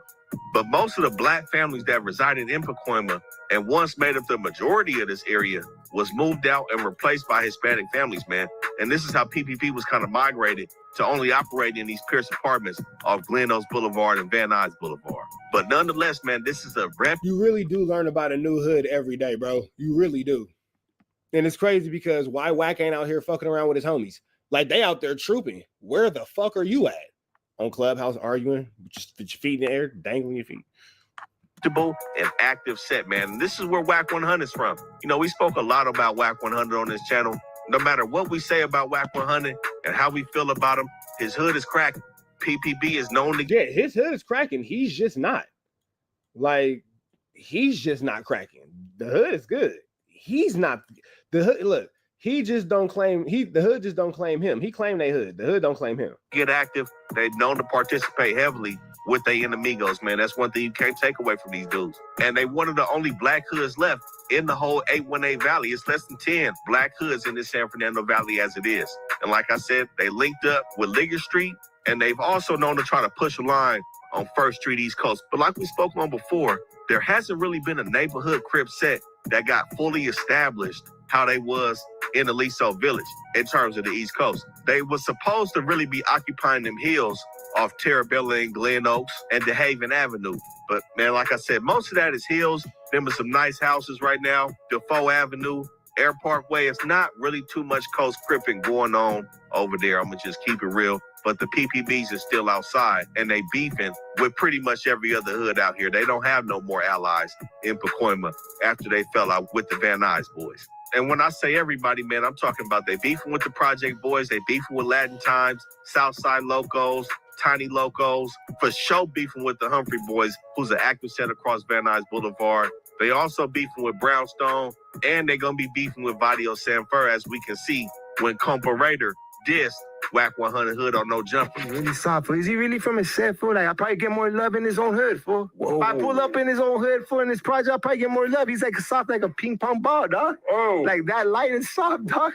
But most of the black families that resided in Pacoima and once made up the majority of this area was moved out and replaced by Hispanic families, man. And this is how PPP was kind of migrated to only operate in these Pierce apartments off Glen Oaks Boulevard and Van Nuys Boulevard. But nonetheless, man, this is a rep. You really do learn about a new hood every day, bro. You really do. And it's crazy because why Wack ain't out here fucking around with his homies? Like, they out there trooping. Where the fuck are you at? On Clubhouse arguing, just with your feet in the air, dangling your feet. And active set, man. And this is where Wack 100 is from. You know, we spoke a lot about Wack 100 on this channel, No matter what we say about Wack 100 and how we feel about him, his hood is cracking. PPB is known to get his hood is cracking. He's just not. Like, he's just not cracking. The hood is good. He's not the hood. Look, he just don't claim the hood just don't claim him. He claimed they hood. The hood don't claim him. Get active. They're known to participate heavily with their enemigos, man. That's one thing you can't take away from these dudes. And they one of the only black hoods left in the whole 818 Valley. It's less than 10 black hoods in the San Fernando Valley as it is. And like I said, they linked up with Liggett Street, and they've also known to try to push a line on First Street East Coast. But like we spoke on before, there hasn't really been a neighborhood crib set that got fully established how they was in Aliso Village in terms of the East Coast. They were supposed to really be occupying them hills off Terrabella and Glen Oaks and DeHaven Avenue. But man, like I said, most of that is hills. Them are some nice houses right now. Defoe Avenue, Air Parkway. It's not really too much coast cripping going on over there. I'm gonna just keep it real. But the PPBs are still outside, and they beefing with pretty much every other hood out here. They don't have no more allies in Pacoima after they fell out with the Van Nuys boys. And when I say everybody, man, I'm talking about they beefing with the Project Boys, they beefing with Latin Times, Southside Locos, Tiny Locos, for sure beefing with the Humphrey Boys, who's an active set across Van Nuys Boulevard. They also beefing with Brownstone, and they're going to be beefing with Barrio San Fer, as we can see when Comparator dissed Wack 100 hood on No Jumper. He's really soft. Is he really from his set, fool? Like, I probably get more love in his own hood, fool. If I pull up in his own hood, fool, in his project, I probably get more love. He's like soft like a ping pong ball, dog. Oh. Like that light and soft, dog.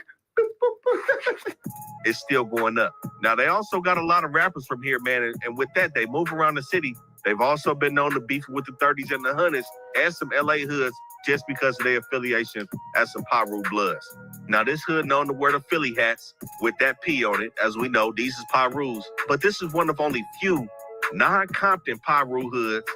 It's still going up. Now, they also got a lot of rappers from here, man, and with that, they move around the city. They've also been known to beef with the 30s and the 100s and some LA hoods just because of their affiliation as some Paru Bloods. Now, this hood known to wear the Philly hats with that P on it. As we know, these is Parus, but this is one of only few non-Compton Paru hoods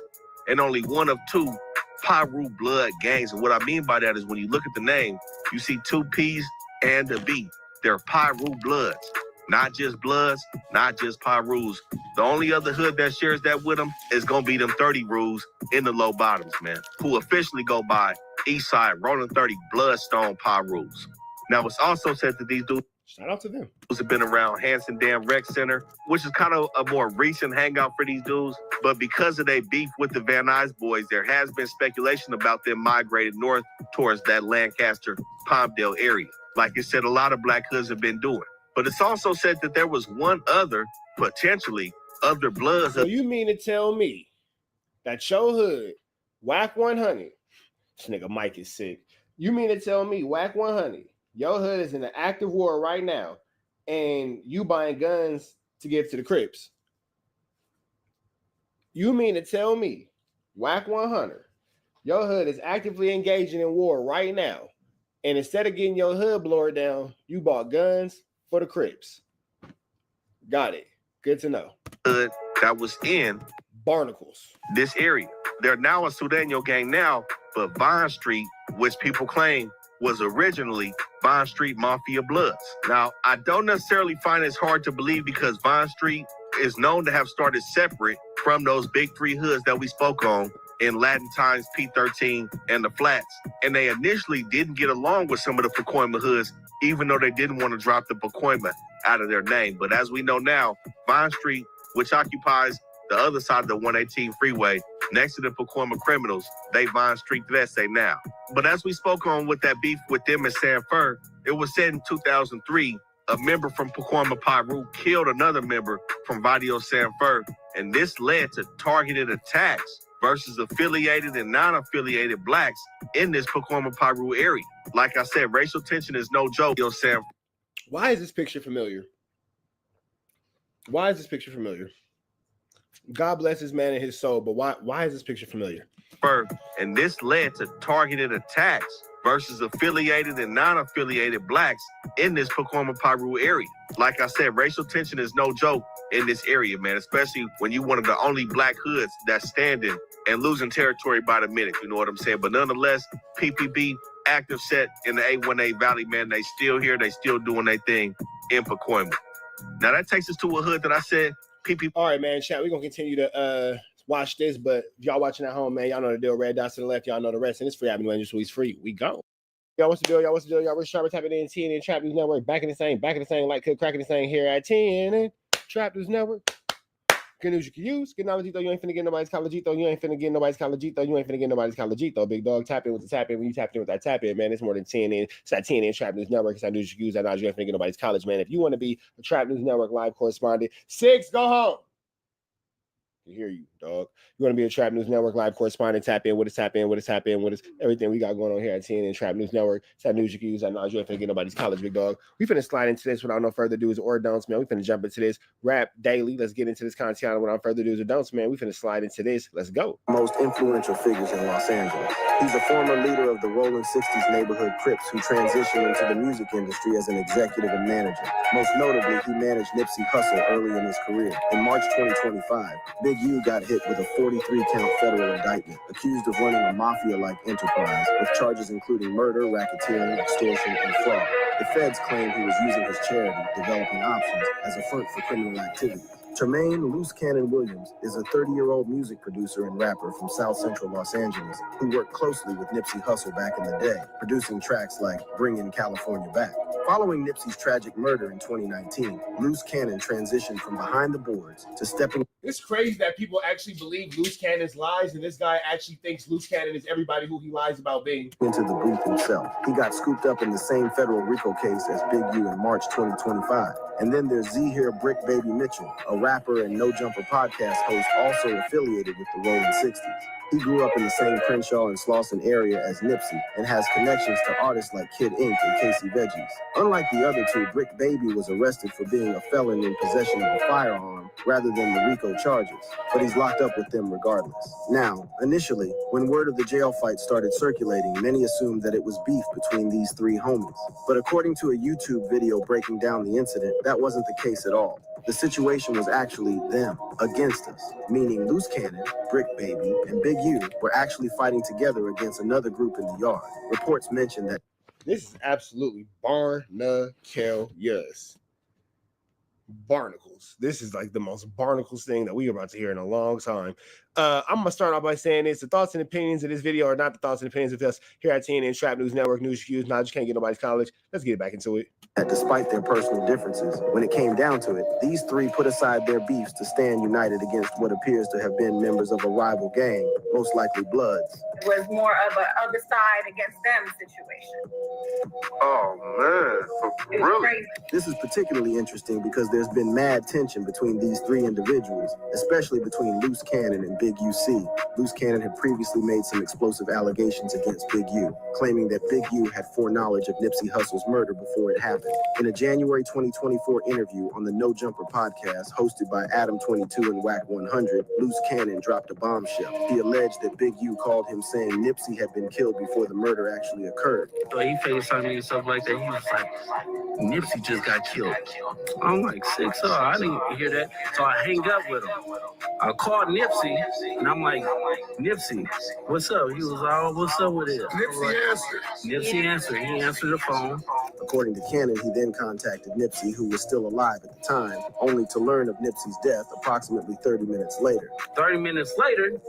and only one of two Paru blood gangs. And what I mean by that is when you look at the name, you see two P's and a B. They're Paru Bloods. Not just Bloods, not just Parus. The only other hood that shares that with them is going to be them 30 rules in the low bottoms, man, who officially go by Eastside Rolling 30 Bloodstone Parus. Now, it's also said that these dudes, shout out to them, have been around Hanson Dam Rec Center, which is kind of a more recent hangout for these dudes. But because of their beef with the Van Nuys boys, there has been speculation about them migrating north towards that Lancaster, Palmdale area. Like I said, a lot of black hoods have been doing. But it's also said that there was one other, potentially, other Bloods. So you mean to tell me that your hood, Wack 100, this nigga Mike is sick. You mean to tell me Wack 100, your hood is in an active war right now, and you buying guns to give to the Crips? You mean to tell me Wack 100, your hood is actively engaging in war right now, and instead of getting your hood blower down, you bought guns for the Crips? Got it. Good to know. Hood that was in Barnacles, this area. They're now a Sureño gang now, but Vine Street, which people claim was originally Vine Street Mafia Bloods. Now, I don't necessarily find this hard to believe because Vine Street is known to have started separate from those big three hoods that we spoke on in Latin Times, P13, and the Flats. And they initially didn't get along with some of the Pacoima hoods, even though they didn't want to drop the Pacoima out of their name. But as we know now, Vine Street, which occupies the other side of the 118 freeway, next to the Pacoima criminals, they Vine Street Veste now. But as we spoke on with that beef with them in San Fer, it was said in 2003, a member from Pacoima Pyu killed another member from Barrio San Fer, and this led to targeted attacks versus affiliated and non-affiliated blacks in this Pacoima Pyu area. Like I said, racial tension is no joke. Why is this picture familiar? Why is this picture familiar? God bless his man and his soul, but why is this picture familiar? And this led to targeted attacks versus affiliated and non-affiliated blacks in this Pacoima Pyu area. Like I said, racial tension is no joke in this area, man, especially when you one of the only black hoods that's standing and losing territory by the minute, you know what I'm saying? But nonetheless, PPB active set in the 818 Valley, man, they still here, they still doing their thing in Pacoima. Now that takes us to a hood that I said, PPB. All right, man, chat, we're going to continue to watch this, but if y'all watching at home, man, y'all know the deal. Red dots to the left, y'all know the rest, and it's free. Avenue Angels, so he's free. We go. Y'all, what's the deal? Y'all, what's the deal? Y'all, we're Sharper tapping in TNN Trap News Network. Back in the same, like could cracking the same here at TNN Trap News Network. Good news you can use. Good knowledge, though. You ain't finna get nobody's collegito. You ain't finna get nobody's collegito. You ain't finna get nobody's collegito. Big dog, tap in with the tap in. When you tap in with that tap in, man, it's more than TNN. It's that TNN Trap News Network. It's that news you can use. That knowledge you ain't finna get nobody's college, man. If you want to be a Trap News Network live correspondent, 6, go home. I hear you, dog. You want to be a Trap News Network live correspondent, tap in with us, tap in with us, tap in with us. Everything we got going on here at TNN Trap News Network. It's that news you can use. I know you ain't finna get nobody's college, big dog. We finna slide into this without no further do's or don'ts, man. We finna jump into this rap daily. Let's get into this content without further do's or don'ts, man. We finna slide into this. Let's go. Most influential figures in Los Angeles. He's a former leader of the Rolling 60s neighborhood Crips who transitioned into the music industry as an executive and manager. Most notably, he managed Nipsey Hussle early in his career. In March 2025, Big U got hit with a 43-count federal indictment, accused of running a mafia-like enterprise with charges including murder, racketeering, extortion, and fraud. The feds claim he was using his charity, Developing Options, as a front for criminal activity. Tremaine Loose Cannon Williams is a 30-year-old music producer and rapper from South Central Los Angeles who worked closely with Nipsey Hussle back in the day, producing tracks like Bringin' California Back. Following Nipsey's tragic murder in 2019, Loose Cannon transitioned from behind the boards to stepping. It's crazy that people actually believe Loose Cannon's lies, and this guy actually thinks Loose Cannon is everybody who he lies about being. Into the booth himself. He got scooped up in the same federal RICO case as Big U in March 2025. And then there's Z here Brick Baby Mitchell, a rapper and No Jumper podcast host also affiliated with the Rolling 60s. He grew up in the same Crenshaw and Slauson area as Nipsey and has connections to artists like Kid Ink and Casey Veggies. Unlike the other two, Brick Baby was arrested for being a felon in possession of a firearm rather than the RICO charges, but he's locked up with them regardless. Now, initially, when word of the jail fight started circulating, many assumed that it was beef between these three homies. But according to a YouTube video breaking down the incident, that wasn't the case at all. The situation was actually them against us, meaning Loose Cannon, Brick Baby, and Big U were actually fighting together against another group in the yard. Reports mention that this is absolutely barnacles. Barnacles. This is like the most barnacles thing that we are about to hear in a long time. I'm gonna start off by saying this: the thoughts and opinions of this video are not the thoughts and opinions of us here at TNN Trap News Network. News you use, now you can't get nobody's college. Let's get back into it. Despite their personal differences, when it came down to it, these three put aside their beefs to stand united against what appears to have been members of a rival gang, most likely Bloods. It was more of an other side against them situation. Oh man, really? This is particularly interesting because there's been mad tension between these three individuals, especially between Loose Cannon and Big UC. Loose Cannon had previously made some explosive allegations against Big U, claiming that Big U had foreknowledge of Nipsey Hussle's murder before it happened. In a January 2024 interview on the No Jumper podcast hosted by Adam 22 and Wack 100, Loose Cannon dropped a bombshell. He alleged that Big U called him saying Nipsey had been killed before the murder actually occurred. So he FaceTimed me and stuff like that. He was like, Nipsey just got killed. I'm like, 6 I didn't hear that. So I hang up with him. I called Nipsey and I'm like, Nipsey, what's up? He was like, oh, what's up with it? Nipsey answered. Nipsey answered. He answered the phone. According to Cannon, he then contacted Nipsey, who was still alive at the time, only to learn of Nipsey's death approximately 30 minutes later. 30 minutes later,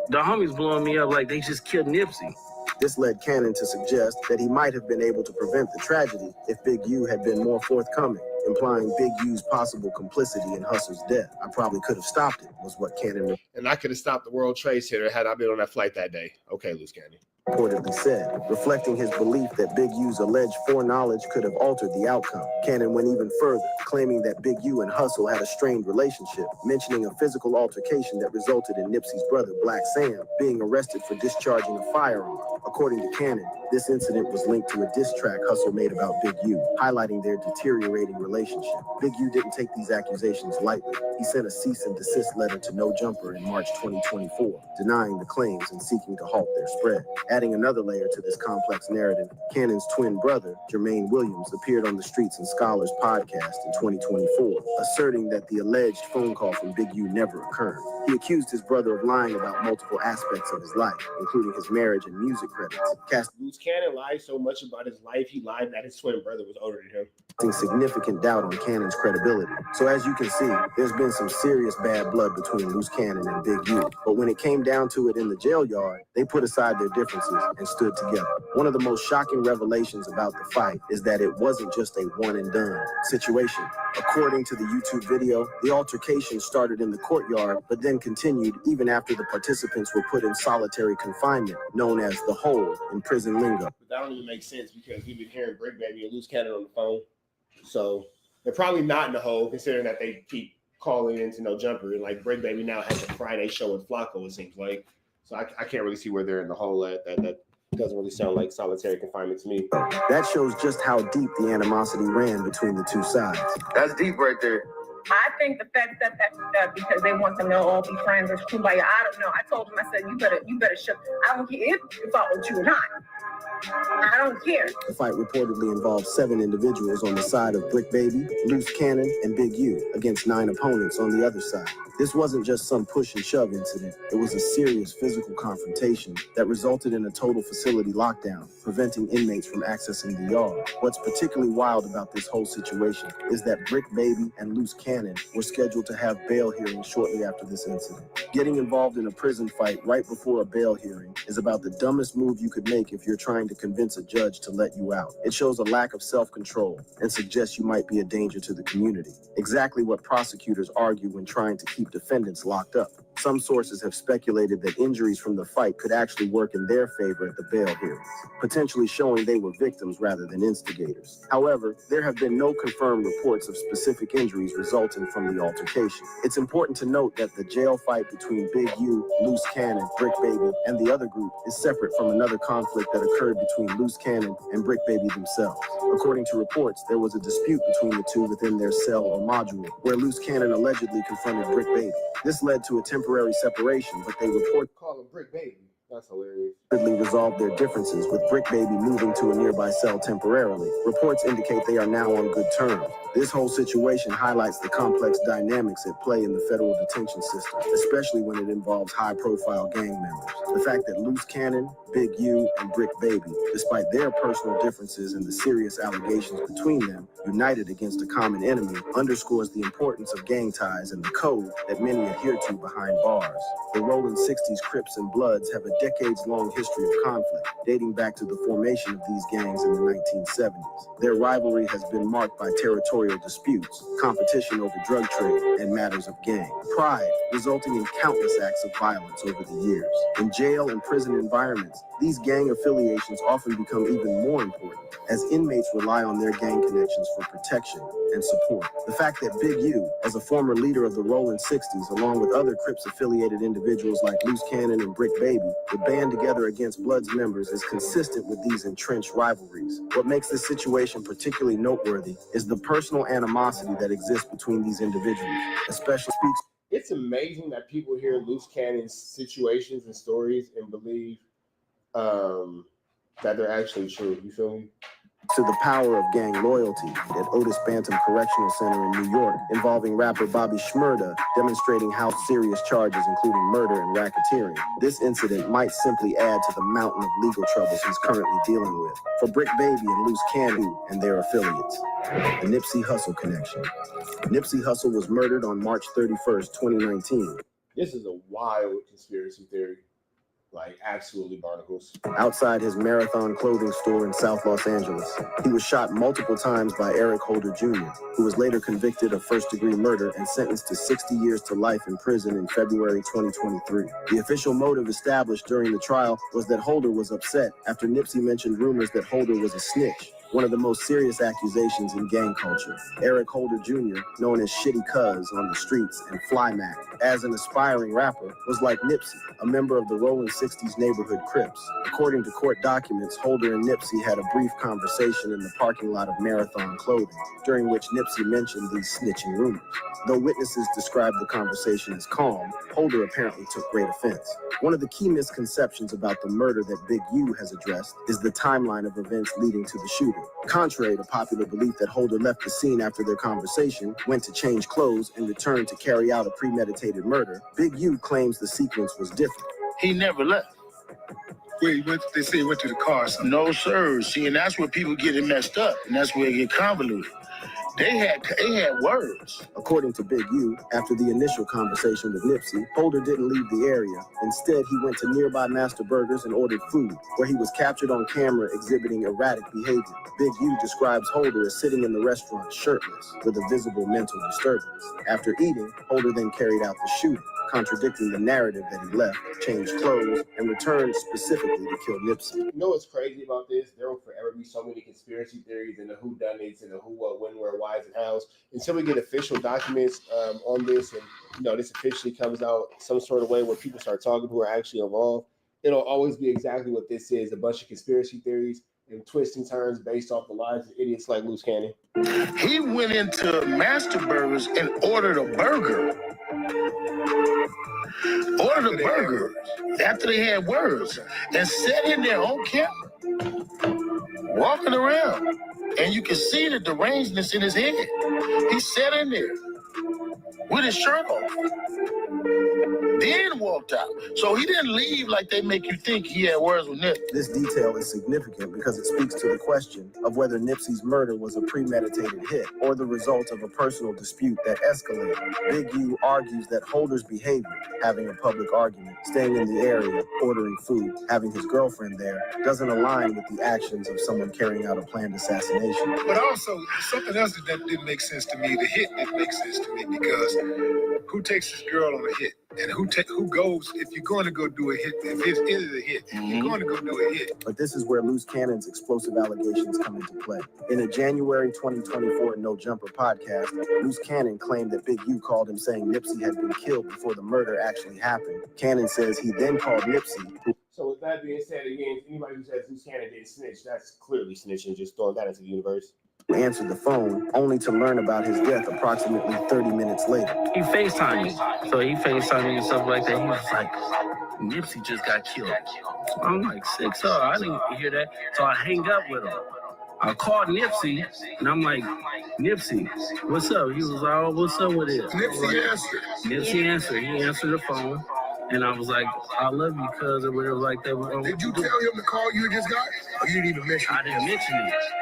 the homies blowing me up like they just killed Nipsey. This led Cannon to suggest that he might have been able to prevent the tragedy if Big U had been more forthcoming, implying Big U's possible complicity in Hustle's death. I probably could have stopped it, was what Cannon... And I could have stopped the World Trade Center had I been on that flight that day. Okay, Loose Cannon. Reportedly said, reflecting his belief that Big U's alleged foreknowledge could have altered the outcome. Cannon went even further, claiming that Big U and Hustle had a strained relationship, mentioning a physical altercation that resulted in Nipsey's brother, Black Sam, being arrested for discharging a firearm. According to Cannon, this incident was linked to a diss track Hustle made about Big U, highlighting their deteriorating relationship. Big U didn't take these accusations lightly. He sent a cease and desist letter to No Jumper in March 2024, denying the claims and seeking to halt their spread. Adding another layer to this complex narrative, Cannon's twin brother, Jermaine Williams, appeared on the Streets and Scholars podcast in 2024, asserting that the alleged phone call from Big U never occurred. He accused his brother of lying about multiple aspects of his life, including his marriage and music credits. Casting Loose Cannon lied so much about his life, he lied that his twin brother was older than him. Significant doubt on Cannon's credibility. So as you can see, there's been some serious bad blood between Loose Cannon and Big U. But when it came down to it in the jail yard, they put aside their differences and stood together. One of the most shocking revelations about the fight is that it wasn't just a one and done situation. According to the YouTube video, the altercation started in the courtyard, but then continued even after the participants were put in solitary confinement, known as the hole in prison lingo. But that don't even make sense because we've been hearing Brick Baby and Loose Cannon on the phone. So they're probably not in the hole, considering that they keep calling into No Jumper. And like Brick Baby now has a Friday show with FLAKKO, it seems like. So I can't really see where they're in the hole at. That doesn't really sound like solitary confinement to me. That shows just how deep the animosity ran between the two sides. That's deep right there. I think the fact that because they want them to all be friends or kumbaya, I don't know. I told him, I said, you better shut. I don't care if you fought with you or not. I don't care. The fight reportedly involved 7 individuals on the side of Brick Baby, Loose Cannon, and Big U against 9 opponents on the other side. This wasn't just some push and shove incident. It was a serious physical confrontation that resulted in a total facility lockdown, preventing inmates from accessing the yard. What's particularly wild about this whole situation is that Brick Baby and Loose Cannon were scheduled to have bail hearings shortly after this incident. Getting involved in a prison fight right before a bail hearing is about the dumbest move you could make if you're trying to convince a judge to let you out. It shows a lack of self-control and suggests you might be a danger to the community. Exactly what prosecutors argue when trying to keep defendants locked up. Some sources have speculated that injuries from the fight could actually work in their favor at the bail hearings, potentially showing they were victims rather than instigators. However, there have been no confirmed reports of specific injuries resulting from the altercation. It's important to note that the jail fight between Big U, Loose Cannon, Brick Baby, and the other group is separate from another conflict that occurred between Loose Cannon and Brick Baby themselves. According to reports, there was a dispute between the two within their cell or module, where Loose Cannon allegedly confronted Brick Baby. This led to a temporary separation, but they report call him Brick Baby. That's hilarious. Resolved their differences, with Brick Baby moving to a nearby cell temporarily. Reports indicate they are now on good terms. This whole situation highlights the complex dynamics at play in the federal detention system, especially when it involves high-profile gang members. The fact that Loose Cannon, Big U, and Brick Baby, despite their personal differences and the serious allegations between them, united against a common enemy, underscores the importance of gang ties and the code that many adhere to behind bars. The rolling 60s Crips and Bloods have a decades-long history of conflict, dating back to the formation of these gangs in the 1970s. Their rivalry has been marked by territorial disputes, competition over drug trade, and matters of gang pride, resulting in countless acts of violence over the years. In jail and prison environments, these gang affiliations often become even more important, as inmates rely on their gang connections for protection and support. The fact that Big U, as a former leader of the Rolling 60s, along with other Crips-affiliated individuals like Loose Cannon and Brick Baby, would band together against Bloods members is consistent with these entrenched rivalries. What makes this situation particularly noteworthy is the personal animosity that exists between these individuals, especially speaks. It's amazing that people hear Loose Cannon's situations and stories and believe that they're actually true. You feel me? To the power of gang loyalty at Otis Bantam Correctional Center in New York, involving rapper Bobby Shmurda, demonstrating how serious charges, including murder and racketeering. This incident might simply add to the mountain of legal troubles he's currently dealing with. For Brick Baby and Loose Cannon and their affiliates. The Nipsey Hussle connection. Nipsey Hussle was murdered on March 31st, 2019. This is a wild conspiracy theory. Like, absolutely barnacles. Outside his Marathon clothing store in South Los Angeles, he was shot multiple times by Eric Holder Jr., who was later convicted of first-degree murder and sentenced to 60 years to life in prison in February 2023. The official motive established during the trial was that Holder was upset after Nipsey mentioned rumors that Holder was a snitch, one of the most serious accusations in gang culture. Eric Holder Jr., known as Shitty Cuz on the streets and Fly Mac, as an aspiring rapper, was like Nipsey, a member of the Rolling 60s neighborhood Crips. According to court documents, Holder and Nipsey had a brief conversation in the parking lot of Marathon Clothing, during which Nipsey mentioned these snitching rumors. Though witnesses described the conversation as calm, Holder apparently took great offense. One of the key misconceptions about the murder that Big U has addressed is the timeline of events leading to the shooting. Contrary to popular belief that Holder left the scene after their conversation, went to change clothes, and returned to carry out a premeditated murder, Big U claims the sequence was different. He never left. Wait, they say he went to the car or something. No, sir. See, and that's where people get it messed up, and that's where it get convoluted. They had words. According to Big U, after the initial conversation with Nipsey, Holder didn't leave the area. Instead, he went to nearby Master Burgers and ordered food, where he was captured on camera exhibiting erratic behavior. Big U describes Holder as sitting in the restaurant shirtless, with a visible mental disturbance. After eating, Holder then carried out the shooting, contradicting the narrative that he left, changed clothes, and returned specifically to kill Nipsey. You know what's crazy about this? There will forever be so many conspiracy theories and the whodunits and the who, what, when, where, whys, and hows. Until we get official documents on this, and this officially comes out some sort of way where people start talking who are actually involved, it'll always be exactly what this is: a bunch of conspiracy theories and twists and turns based off the lives of idiots like Loose Cannon. He went into Master Burgers and ordered a burger. Ordered a burger after they had words and sat in there on camera, walking around. And you can see the derangeness in his head. He sat in there with his shirt off, then walked out. So he didn't leave like they make you think he had words with Nip. This detail is significant because it speaks to the question of whether Nipsey's murder was a premeditated hit or the result of a personal dispute that escalated. Big U argues that Holder's behavior, having a public argument, staying in the area, ordering food, having his girlfriend there, doesn't align with the actions of someone carrying out a planned assassination. But also, something else that didn't make sense to me, the hit didn't make sense to me, because who takes this girl on a hit? And who goes, if you're going to go do a hit, if it is a hit, you're going to go do a hit. But this is where Loose Cannon's explosive allegations come into play. In a January 2024 No Jumper podcast, Loose Cannon claimed that Big U called him saying Nipsey had been killed before the murder actually happened. Cannon says he then called Nipsey. So with that being said, again, anybody who says Loose Cannon didn't snitch, that's clearly snitching, just throwing that into the universe. Answered the phone, only to learn about his death approximately 30 minutes later. He FaceTimed me. So he FaceTimed me and stuff like that. He was like, Nipsey just got killed. I'm like, sick, so I didn't hear that. So I hang up with him. I called Nipsey, and I'm like, Nipsey, what's up? He was like, oh, what's up with it? Nipsey answered. Nipsey answered. He answered the phone. And I was like, I love you, cuz, or whatever like that. Did you tell him to call you this guy? Or you didn't even mention it? I didn't mention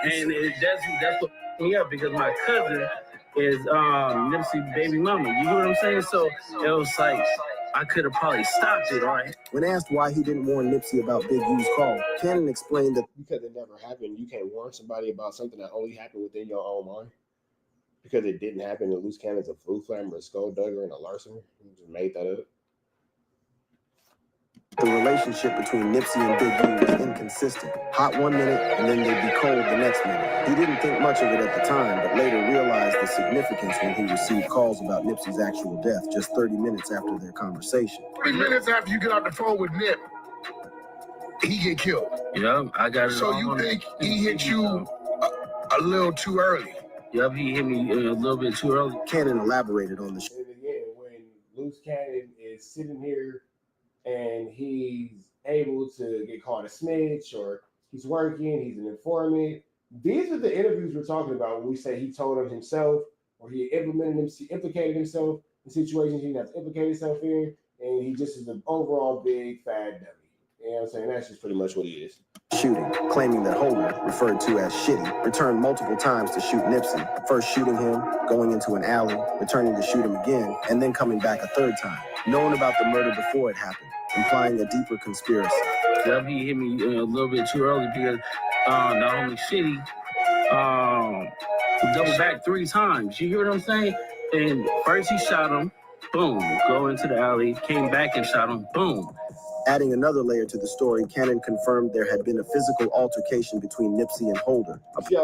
it. And that's what me up, because my cousin is Nipsey baby mama. You know what I'm saying? So it was like, I could have probably stopped it, right? When asked why he didn't warn Nipsey about Big U's call, Cannon explained that because it never happened, you can't warn somebody about something that only happened within your own mind. Because it didn't happen, a Loose Cannon's a food flammer, a skulldugger, and a larceny. You just made that up. the relationship between Nipsey and Big U was inconsistent. Hot one minute, and then they'd be cold the next minute. He didn't think much of it at the time, but later realized the significance when he received calls about Nipsey's actual death just 30 minutes after their conversation. 3 minutes after you get off the phone with Nip, he get killed. Yeah, I got it. So you think he hit you a little too early? Yep, he hit me a little bit too early. Cannon elaborated on the show. And again, when Loose Cannon is sitting here and he's able to get called a snitch, or he's working, he's an informant. These are the interviews we're talking about when we say he told him himself, or he implicated himself in situations he didn't have to implicate himself in, and he just is an overall big fat dummy. You know what I'm saying? That's just pretty much what he is. Shooting, claiming that Holder, referred to as Shitty, returned multiple times to shoot Nipsey, first shooting him, going into an alley, returning to shoot him again, and then coming back a third time, knowing about the murder before it happened, implying a deeper conspiracy. Yep, he hit me a little bit too early because the homie Shitty doubled back 3 times. You hear what I'm saying? And first he shot him, boom, go into the alley, came back and shot him, boom. Adding another layer to the story, Cannon confirmed there had been a physical altercation between Nipsey and Holder. He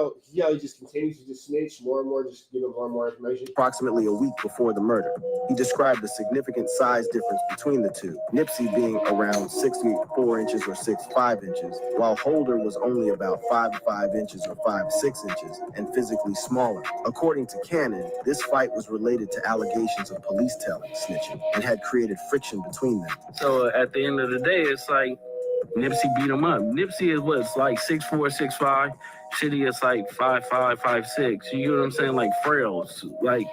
just continues to just snitch more and more, just give him more and more information. Approximately a week before the murder. He described a significant size difference between the two, Nipsey being around 6'4" inches or 6'5" inches, while Holder was only about 5'5" inches or 5'6" inches, and physically smaller. According to Cannon, this fight was related to allegations of police telling, snitching, and had created friction between them. So at the end of the day, it's like Nipsey beat him up. Nipsey is what's like 6'4", 6'5". Shitty is like 5'5", 5'6". You know what I'm saying? Like frails. Like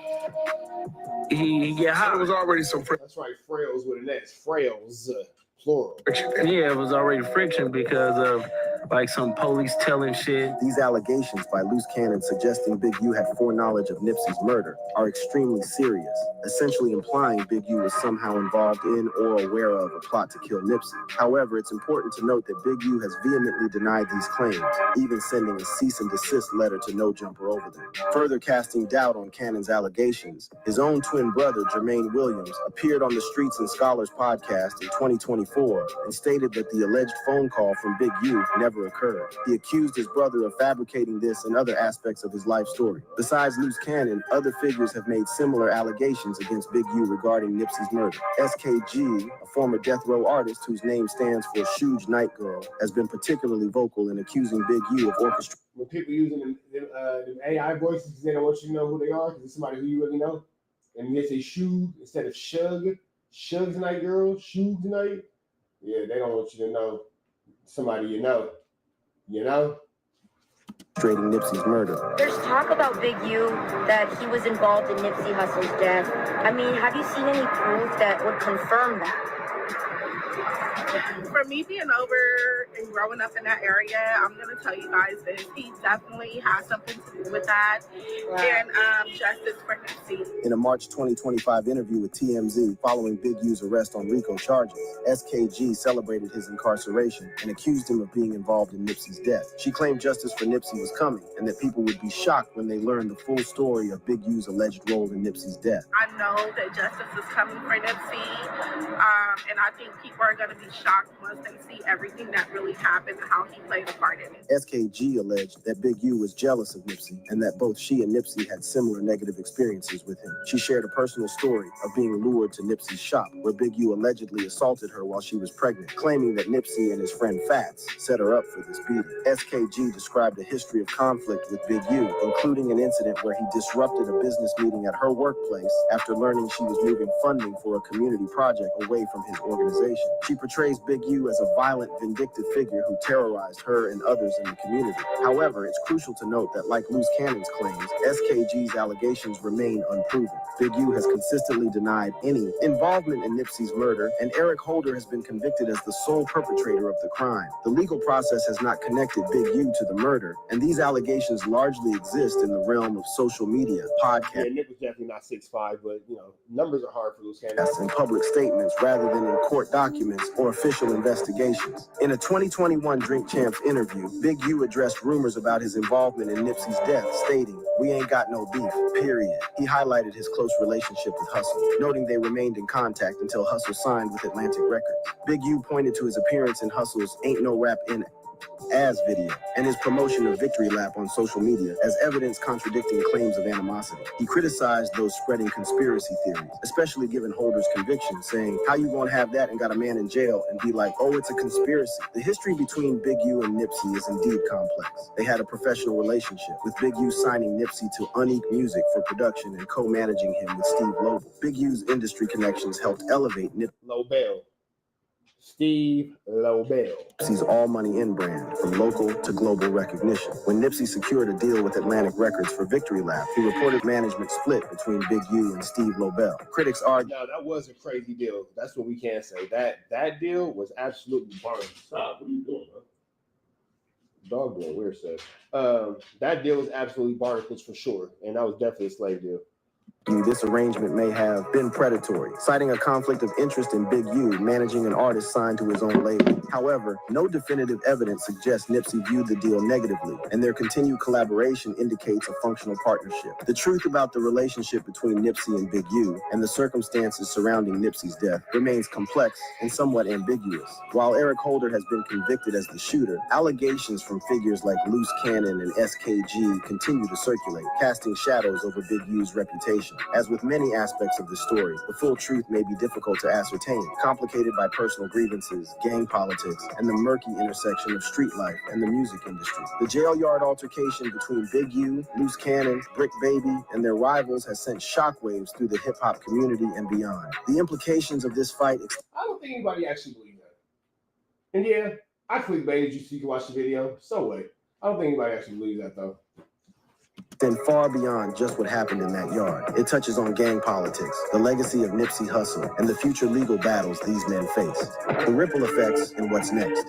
he get hot. It was already some frail. That's right, frails with an S. Frails. plural. Yeah, it was already friction because of like some police telling shit. These allegations by Loose Cannon suggesting Big U had foreknowledge of Nipsey's murder are extremely serious, essentially implying Big U was somehow involved in or aware of a plot to kill Nipsey. However, it's important to note that Big U has vehemently denied these claims, even sending a cease and desist letter to No Jumper over them. Further casting doubt on Cannon's allegations, his own twin brother, Jermaine Williams, appeared on the Streets and Scholars podcast in 2024 and stated that the alleged phone call from Big U never occurred. He accused his brother of fabricating this and other aspects of his life story. Besides Loose Cannon, other figures have made similar allegations against Big U regarding Nipsey's murder. SKG, a former death row artist whose name stands for Shuge Night Girl, has been particularly vocal in accusing Big U of orchestrating. When people using them AI voices because they don't want you to know who they are, because it's somebody who you really know, and they say Shug instead of Shug, Shug's Night Girl, Shug's Night, yeah, they don't want you to know somebody you know. You know? Orchestrating Nipsey's murder. There's talk about Big U that he was involved in Nipsey Hussle's death. I mean, have you seen any proof that would confirm that? For me being over and growing up in that area, I'm going to tell you guys that he definitely has something to do with that. Wow. And justice for Nipsey. In a March 2025 interview with TMZ following Big U's arrest on RICO charges, SKG celebrated his incarceration and accused him of being involved in Nipsey's death. She claimed justice for Nipsey was coming and that people would be shocked when they learned the full story of Big U's alleged role in Nipsey's death. I know that justice is coming for Nipsey, and I think people are going to be shocked once they see everything that really happened and how he played a part in it. SKG alleged that Big U was jealous of Nipsey and that both she and Nipsey had similar negative experiences with him. She shared a personal story of being lured to Nipsey's shop where Big U allegedly assaulted her while she was pregnant, claiming that Nipsey and his friend Fats set her up for this beating. SKG described a history of conflict with Big U, including an incident where he disrupted a business meeting at her workplace after learning she was moving funding for a community project away from his organization. She portrays Big U as a violent, vindictive figure who terrorized her and others in the community. However, it's crucial to note that like Loose Cannon's claims, SKG's allegations remain unproven. Big U has consistently denied any involvement in Nipsey's murder, and Eric Holder has been convicted as the sole perpetrator of the crime. The legal process has not connected Big U to the murder, and these allegations largely exist in the realm of social media, podcasts. Yeah, Nick was definitely not 6'5", but you know, numbers are hard for Loose Cannon. And public statements rather than in court documents or official investigations. In a 2021 Drink Champs interview, Big U addressed rumors about his involvement in Nipsey's death, stating, "We ain't got no beef, period." He highlighted his close relationship with Hustle, noting they remained in contact until Hustle signed with Atlantic Records. Big U pointed to his appearance in Hustle's Ain't No Rap in As video and his promotion of Victory Lap on social media as evidence contradicting claims of animosity. He criticized those spreading conspiracy theories, especially given Holder's conviction, saying, "How you gonna have that and got a man in jail and be like, oh, it's a conspiracy?" The history between Big U and Nipsey is indeed complex. They had a professional relationship, with Big U signing Nipsey to Unique Music for production and co-managing him with Steve Lobel. Big U's industry connections helped elevate Lobel. Steve Lobel. Nipsey's All Money In brand from local to global recognition. When Nipsey secured a deal with Atlantic Records for Victory Lap, he reported management split between Big U and Steve Lobel. Critics argue, no, that was a crazy deal. That's what we can say. That deal was absolutely bargain. Stop. What are you doing, bro? Dog doing weird stuff. That deal was absolutely barnacles for sure, and that was definitely a slave deal. This arrangement may have been predatory, citing a conflict of interest in Big U managing an artist signed to his own label. However, no definitive evidence suggests Nipsey viewed the deal negatively, and their continued collaboration indicates a functional partnership. The truth about the relationship between Nipsey and Big U and the circumstances surrounding Nipsey's death remains complex and somewhat ambiguous. While Eric Holder has been convicted as the shooter, allegations from figures like Loose Cannon and SKG continue to circulate, casting shadows over Big U's reputation. As with many aspects of the story, the full truth may be difficult to ascertain, complicated by personal grievances, gang politics, and the murky intersection of street life and the music industry. The jail yard altercation between Big U, Loose Cannon, Brick Baby, and their rivals has sent shockwaves through the hip-hop community and beyond. The implications of this fight... I don't think anybody actually believes that. And yeah, I clickbaited you so you can watch the video. So what? I don't think anybody actually believes that, though. extend far beyond just what happened in that yard. It touches on gang politics, the legacy of Nipsey Hussle, and the future legal battles these men face. The ripple effects and what's next.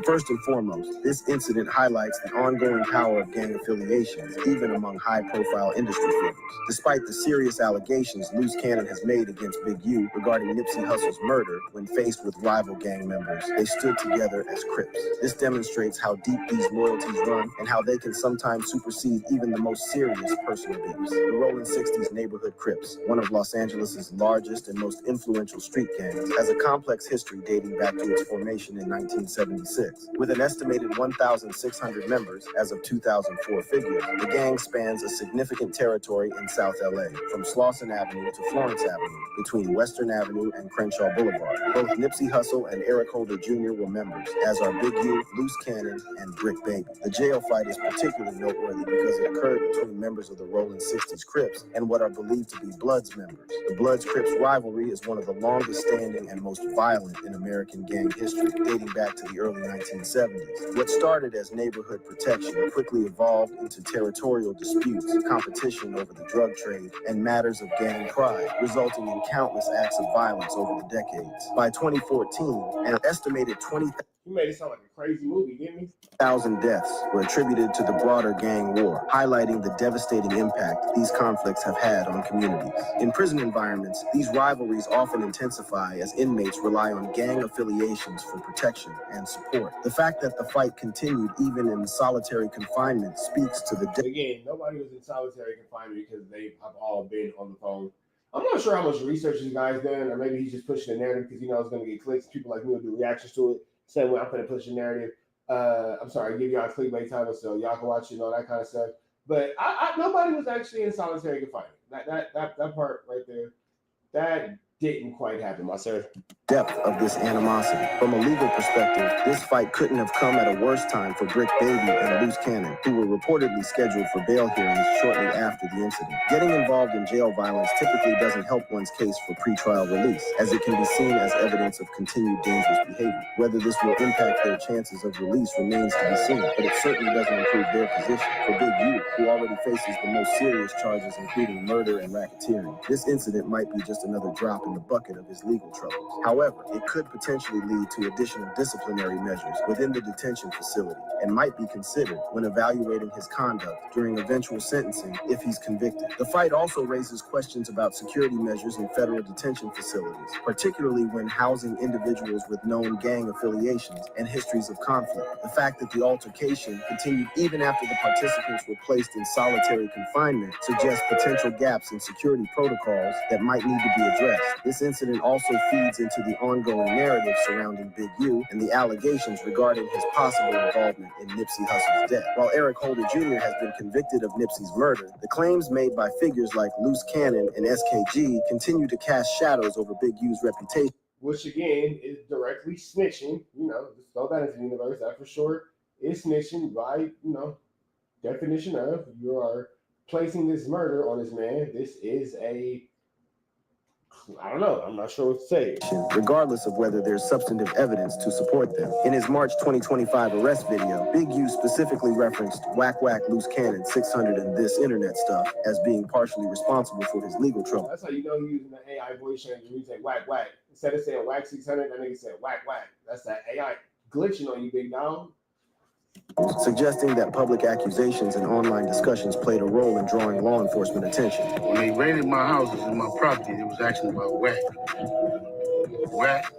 First and foremost, this incident highlights the ongoing power of gang affiliations, even among high-profile industry figures. Despite the serious allegations Loose Cannon has made against Big U regarding Nipsey Hussle's murder when faced with rival gang members, they stood together as Crips. This demonstrates how deep these loyalties run and how they can sometimes supersede even the most serious personal beefs. The Rolling 60s Neighborhood Crips, one of Los Angeles' largest and most influential street gangs, has a complex history dating back to its formation in 1976. With an estimated 1,600 members as of 2004 figures, the gang spans a significant territory in South LA, from Slauson Avenue to Florence Avenue, between Western Avenue and Crenshaw Boulevard. Both Nipsey Hussle and Eric Holder Jr. were members, as are Big U, Loose Cannon, and Brick Baby. The jail fight is particularly noteworthy because it occurred between members of the Rolling 60s Crips and what are believed to be Bloods members. The Bloods-Crips rivalry is one of the longest standing and most violent in American gang history, dating back to the early 1970s. What started as neighborhood protection quickly evolved into territorial disputes, competition over the drug trade, and matters of gang pride, resulting in countless acts of violence over the decades. By 2014, an estimated 20,000 You made it sound like a crazy movie, didn't you? deaths were attributed to the broader gang war, highlighting the devastating impact these conflicts have had on communities. In prison environments, these rivalries often intensify as inmates rely on gang affiliations for protection and support. The fact that the fight continued even in solitary confinement speaks to the Again, nobody was in solitary confinement because they have all been on the phone. I'm not sure how much research this guy's done, or maybe he's just pushing the narrative because he knows it's going to get clicks. People like me will do reactions to it. Same way I'm going to push the narrative. I'm sorry, give y'all a clickbait title so y'all can watch it and all that kind of stuff. But nobody was actually in solitary confinement. That part right there, that didn't quite happen, my sir. Depth of this animosity. From a legal perspective, this fight couldn't have come at a worse time for Brick Baby and Loose Cannon, who were reportedly scheduled for bail hearings shortly after the incident. Getting involved in jail violence typically doesn't help one's case for pretrial release, as it can be seen as evidence of continued dangerous behavior. Whether this will impact their chances of release remains to be seen, but it certainly doesn't improve their position. For Big U, who already faces the most serious charges, including murder and racketeering, this incident might be just another drop in the bucket of his legal troubles. However, it could potentially lead to additional disciplinary measures within the detention facility and might be considered when evaluating his conduct during eventual sentencing if he's convicted. The fight also raises questions about security measures in federal detention facilities, particularly when housing individuals with known gang affiliations and histories of conflict. The fact that the altercation continued even after the participants were placed in solitary confinement suggests potential gaps in security protocols that might need to be addressed. This incident also feeds into the ongoing narrative surrounding Big U and the allegations regarding his possible involvement in Nipsey Hussle's death. While Eric Holder Jr. has been convicted of Nipsey's murder, the claims made by figures like Loose Cannon and SKG continue to cast shadows over Big U's reputation. Which again is directly snitching, just throw that into the universe, that for sure is snitching by, definition of you are placing this murder on this man. This is I don't know. I'm not sure what to say. Regardless of whether there's substantive evidence to support them. In his March 2025 arrest video, Big U specifically referenced Wack, Loose Cannon, 600, and this internet stuff as being partially responsible for his legal trouble. That's how you know he's using the AI voice changer. You say Wack. Instead of saying Wack 600, that nigga said Wack. That's that AI glitching on you, big dog. Suggesting that public accusations and online discussions played a role in drawing law enforcement attention. When they raided my houses and my property, it was actually about Wack,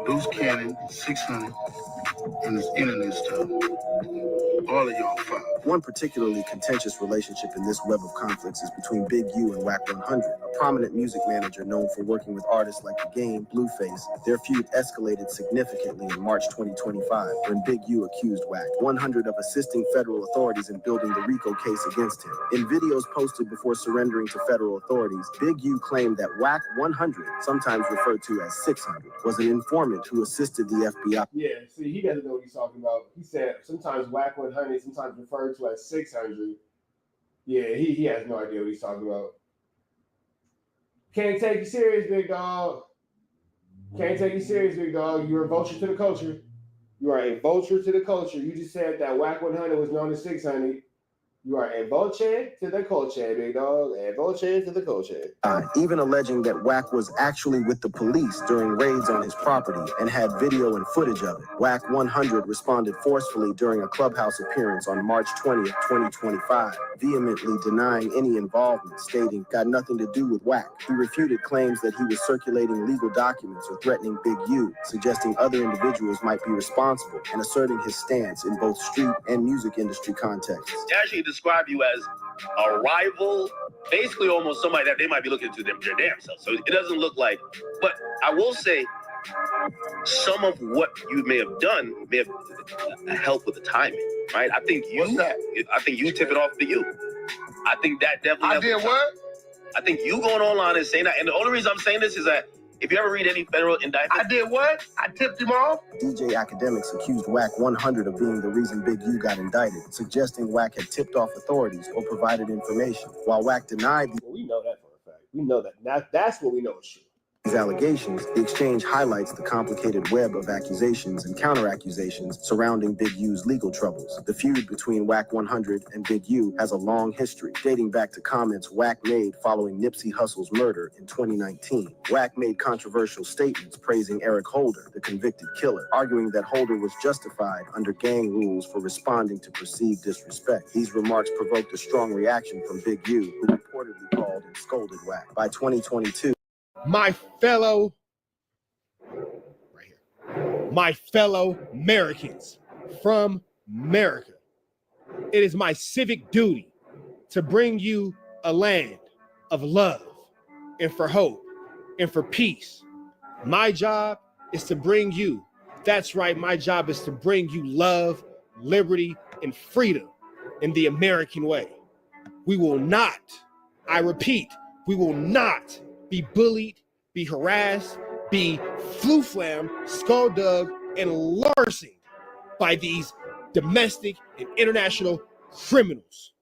Loose Cannon, 600, and this internet stuff. All of y'all five. One particularly contentious relationship in this web of conflicts is between Big U and Wack 100, a prominent music manager known for working with artists like The Game, Blueface. Their feud escalated significantly in March 2025 when Big U accused Wack 100 of assisting federal authorities in building the RICO case against him. In videos posted before surrendering to federal authorities, Big U claimed that Wack 100, sometimes referred to as 600, was an informant who assisted the FBI. Yeah, see, he doesn't know what he's talking about. He said sometimes Wack 100, sometimes referred to as 600. Yeah, he has no idea what he's talking about. Can't take you serious, big dog. Can't take you serious, big dog. You're a vulture to the culture. You are a vulture to the culture. You just said that Wack 100 was known as 600. You are a voce to the culture, big dog. A voce to the culture. Even alleging that Wack was actually with the police during raids on his property and had video and footage of it. Wack 100 responded forcefully during a clubhouse appearance on March 20th, 2025, vehemently denying any involvement, stating, "Got nothing to do with Wack." He refuted claims that he was circulating legal documents or threatening Big U, suggesting other individuals might be responsible, and asserting his stance in both street and music industry contexts. They actually describe you as a rival, basically almost somebody that they might be looking to their damn self. So it doesn't look like, but I will say some of what you may have done may have helped with the timing, right? I think you tip it off to you. I think that definitely. I did what? I think you going online and saying that, and the only reason I'm saying this is that if you ever read any federal indictment, I did what? I tipped him off? DJ Academics accused Wack 100 of being the reason Big U got indicted, suggesting Wack had tipped off authorities or provided information. While Wack denied Well, we know that for a fact. We know that. That's what we know is true. these allegations, the exchange highlights the complicated web of accusations and counter-accusations surrounding Big U's legal troubles. The feud between Wack 100 and Big U has a long history, dating back to comments Wack made following Nipsey Hussle's murder in 2019. Wack made controversial statements praising Eric Holder, the convicted killer, arguing that Holder was justified under gang rules for responding to perceived disrespect. These remarks provoked a strong reaction from Big U, who reportedly called and scolded Wack. By 2022, my fellow Americans from America, it is my civic duty to bring you a land of love and for hope and for peace. My job is to bring you, that's right, my job is to bring you love, liberty, and freedom in the American way. We will not, I repeat, we will not be bullied, be harassed, be flu-flammed, skull-dug, and larcened by these domestic and international criminals.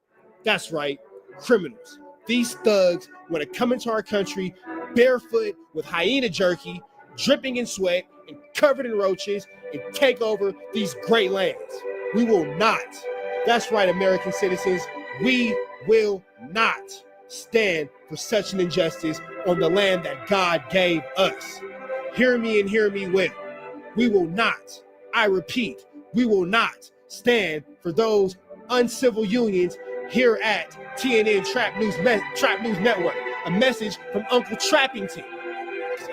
That's right, criminals. These thugs want to come into our country barefoot with hyena jerky, dripping in sweat, and covered in roaches, and take over these great lands. We will not. That's right, American citizens. We will not stand for such an injustice on the land that God gave us. Hear me and hear me well. We will not, I repeat, we will not stand for those uncivil unions here at TNN Trap News Network. A message from Uncle Trappington.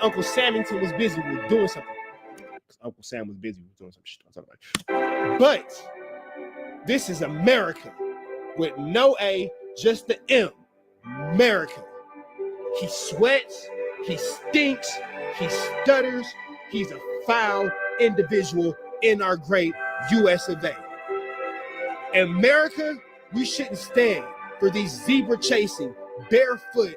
Uncle Samington was busy with doing something. Uncle Sam was busy with doing some shit. But this is America with no A, just the M. America. He sweats, he stinks, he stutters, he's a foul individual in our great US of A. America, we shouldn't stand for these zebra chasing, barefoot,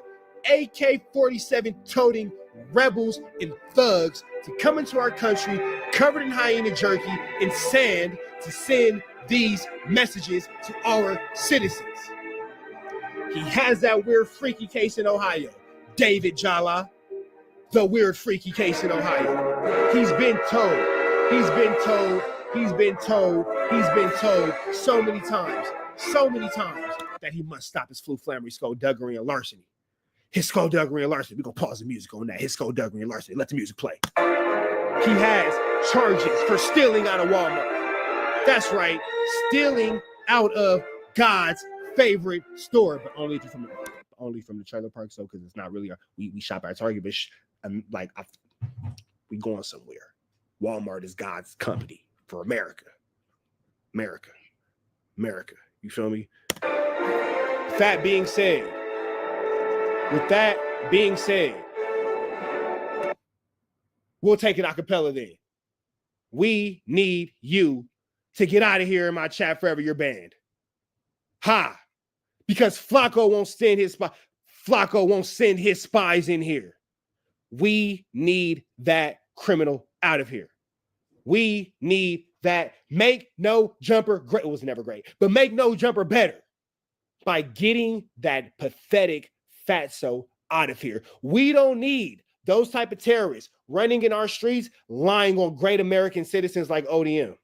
AK-47 toting rebels and thugs to come into our country covered in hyena jerky and sand to send these messages to our citizens. He has that weird freaky case in Ohio. David Jala, the weird freaky case in Ohio. He's been told so many times that he must stop his flu-flammery, skullduggery, and larceny. His skullduggery and larceny. We're going to pause the music on that. His skullduggery and larceny. Let the music play. He has charges for stealing out of Walmart. That's right, stealing out of God's favorite store, but only from the trailer park. So, because it's not really we shop at Target, but we going somewhere. Walmart is God's company for America. You feel me? With that being said, we'll take it a cappella then. We need you to get out of here in my chat forever, your band. Ha! Because FLAKKO won't send his spies in here. We need that criminal out of here. We need that make no jumper great. It was never great, but make no jumper better by getting that pathetic fatso out of here. We don't need those type of terrorists running in our streets, lying on great American citizens like ODM.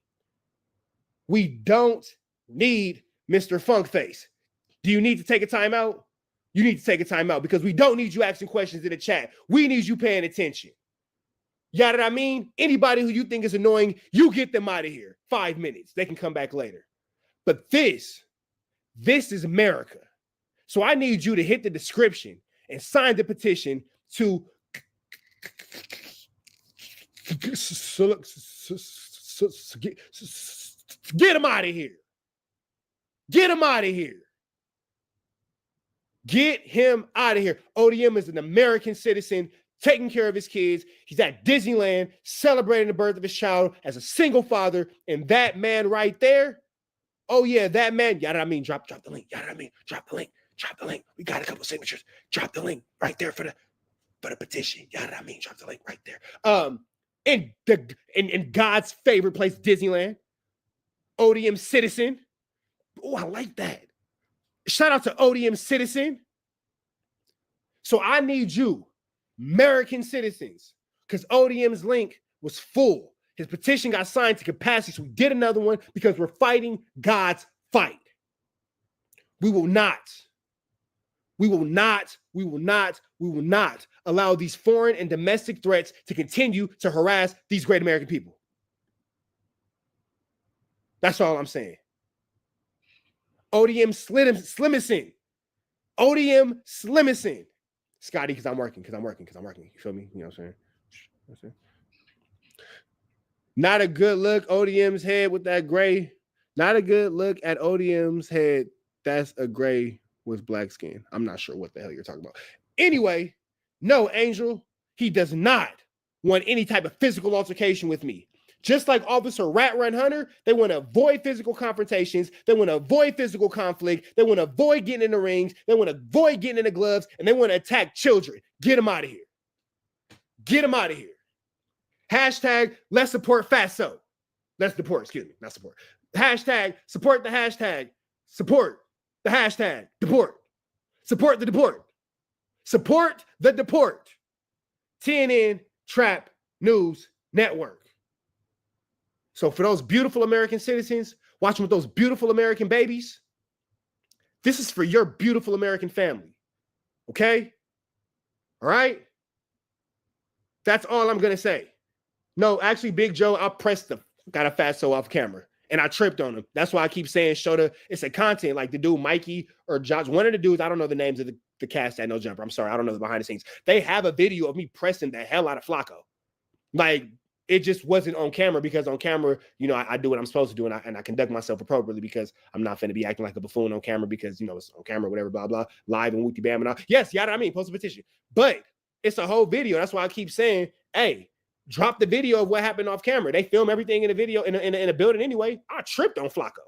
We don't need Mr. Funkface Do you need to take a timeout? You need to take a timeout because we don't need you asking questions in the chat. We need you paying attention. You know what I mean? Anybody who you think is annoying, you get them out of here. 5 minutes. They can come back later. But this is America. So I need you to hit the description and sign the petition to get him out of here. Get him out of here. Get him out of here. ODM is an American citizen taking care of his kids. He's at Disneyland celebrating the birth of his child as a single father. And that man right there, oh yeah, that man, you know what I mean? Drop the link. You know what I mean? Drop the link. We got a couple signatures. Drop the link right there for the petition. You know what I mean? Drop the link right there. In God's favorite place, Disneyland. ODM citizen. Oh, I like that. Shout out to ODM citizen. So I need you, American citizens, because ODM's link was full. His petition got signed to capacity, so we did another one because we're fighting God's fight. We will not allow these foreign and domestic threats to continue to harass these great American people. That's all I'm saying. ODM Slimison. ODM Slimison. Scotty, because I'm working. You feel me? You know what I'm saying? Not a good look. ODM's head with that gray. Not a good look at ODM's head. That's a gray with black skin. I'm not sure what the hell you're talking about. Anyway, no, Angel, he does not want any type of physical altercation with me. Just like Officer Rat Run Hunter, they want to avoid physical confrontations. They want to avoid physical conflict. They want to avoid getting in the rings. They want to avoid getting in the gloves, and they want to attack children. Get them out of here. Get them out of here. Hashtag let's support Fatso. Let's deport, excuse me, not support. Hashtag support the hashtag. Support the hashtag deport. Support the deport. Support the deport. TNN Trap News Network. So for those beautiful American citizens watching with those beautiful American babies, this is for your beautiful American family. Okay? All right? That's all I'm going to say. No, actually, Big Joe, I pressed the got a Fatso off camera and I tripped on him. That's why I keep saying it's a content like the dude Mikey or Josh. One of the dudes, I don't know the names of the cast at No Jumper. I'm sorry, I don't know the behind the scenes. They have a video of me pressing the hell out of FLAKKO. Like, it just wasn't on camera because on camera, you know, I do what I'm supposed to do and I conduct myself appropriately because I'm not finna be acting like a buffoon on camera because, you know, it's on camera, whatever, blah, blah, live and whoopty bam and all. Yes, yada, I mean, post a petition. But it's a whole video. That's why I keep saying, hey, drop the video of what happened off camera. They film everything in the video in a building anyway. I tripped on FLAKKO.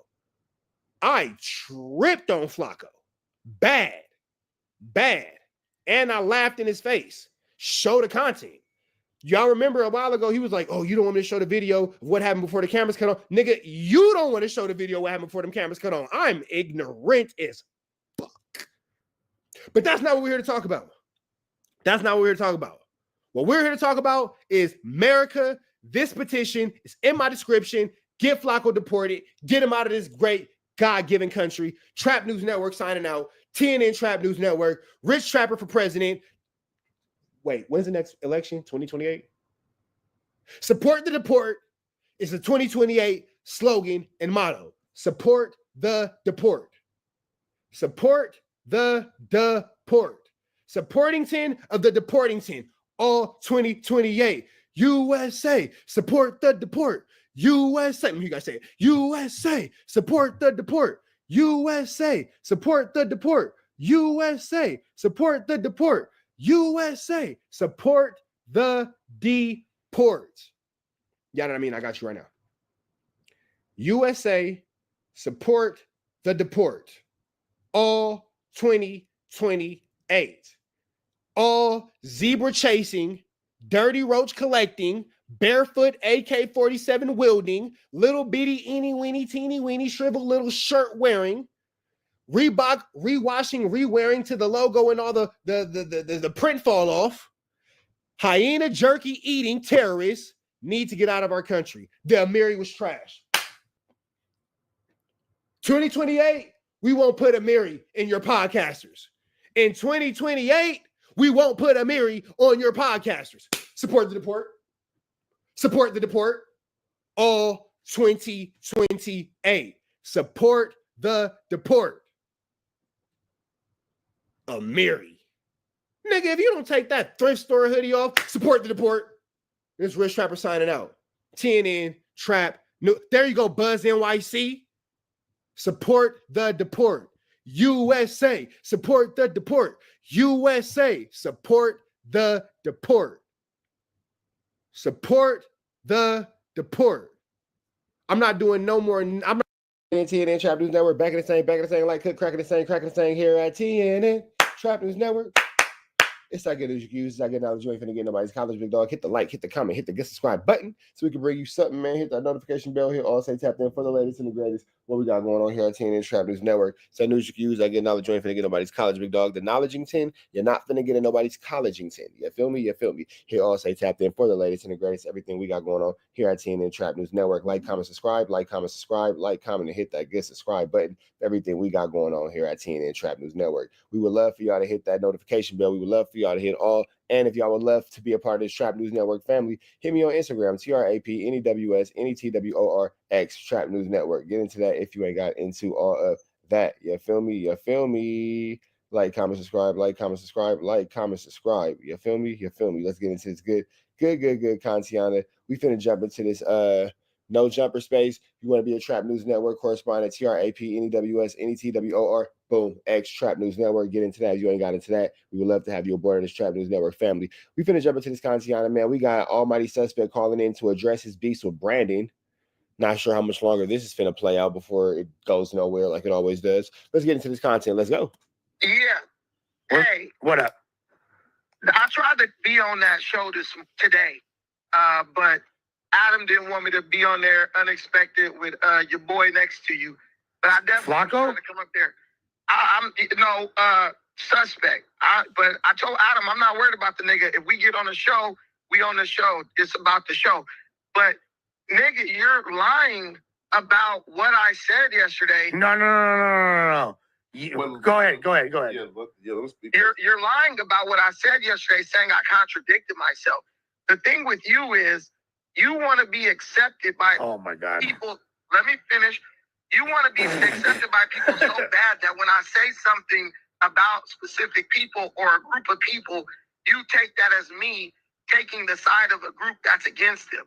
Bad. And I laughed in his face. Show the content. Y'all remember a while ago, he was like, oh, you don't want me to show the video of what happened before the cameras cut on? Nigga, you don't want to show the video of what happened before them cameras cut on. I'm ignorant as fuck. But that's not what we're here to talk about. What we're here to talk about is America. This petition is in my description. Get FLAKKO deported. Get him out of this great God-given country. Trap News Network signing out. TNN Trap News Network. Rich Trapper for president. Wait, when's the next election? 2028? Support the deport is the 2028 slogan and motto. Support the deport. Support the deport. Supportington of the deportington. All 2028. USA, support the deport. USA, you guys say it. USA, support the deport. USA, support the deport. USA, support the deport. USA, support the deport. You know what I mean? I got you right now. USA, support the deport. All 2028. All zebra chasing, dirty roach collecting, barefoot AK-47 wielding, little bitty eeny weeny teeny weeny shriveled little shirt wearing, Reebok rewashing, re-wearing to the logo and all the print fall off, hyena jerky eating terrorists need to get out of our country. The Amiri was trash. 2028, we won't put a Mary in your podcasters. In 2028, we won't put a Mary on your podcasters. Support the deport. Support the deport. All 2028. Support the deport. A Mary. Nigga, if you don't take that thrift store hoodie off, support the deport. This Rich Trapper signing out. TNN, Trap. No, there you go, Buzz NYC. Support the deport. USA. Support the deport. USA. Support the deport. Support the deport. I'm not doing no more. I'm not TNN Trap News Network. Back in the same, like cook, cracking the same here at TNN Trap News Network. It's not good as you use. It's not good knowledge. You ain't finna get nobody's college, big dog. Hit the like, hit the comment, hit the get subscribe button so we can bring you something, man. Hit that notification bell here. All say tapped in for the latest and the greatest. What we got going on here at TNN Trap News Network. So news you can use. I get knowledge. You ain't finna get nobody's college, big dog. The knowledgeington, you're not finna get nobody's collegeington. You feel me? You feel me? Here, all say tapped in for the latest and the greatest. Everything we got going on here at TNN Trap News Network. Like, comment, subscribe. Like, comment, subscribe. Like, comment, and hit that get subscribe button. Everything we got going on here at TNN Trap News Network. We would love for y'all to hit that notification bell. We would love for y'all to hit all. And if y'all would love to be a part of this Trap News Network family, hit me on Instagram, TRAPNEWSNETWORX, Trap News Network. Get into that if you ain't got into all of that. You feel me? You feel me? Like, comment, subscribe. Like, comment, subscribe. Like, comment, subscribe. You feel me? You feel me? Let's get into this good contiana. We finna jump into this no jumper space. You want to be a Trap News Network correspondent, TRAPNEWSNETWOR. Boom, X Trap News Network. Get into that. If you ain't got into that, we would love to have you aboard in this Trap News Network family. We finna jump into this contiana, man. We got Almighty Suspect calling in to address his beefs with Brandon. Not sure how much longer this is finna play out before it goes nowhere like it always does. Let's get into this content. Let's go. Yeah. Hey, what up? I tried to be on that show today, but Adam didn't want me to be on there unexpected with your boy next to you. But I definitely FLAKKO? to come up there. I'm suspect. But I told Adam I'm not worried about the nigga. If we get on the show, we on the show. It's about the show. But nigga, you're lying about what I said yesterday. No. Go ahead. Yeah, let's speak. You're lying about what I said yesterday, saying I contradicted myself. The thing with you is you want to be accepted by people. Let me finish. You want to be accepted by people so bad that when I say something about specific people or a group of people, you take that as me taking the side of a group that's against them.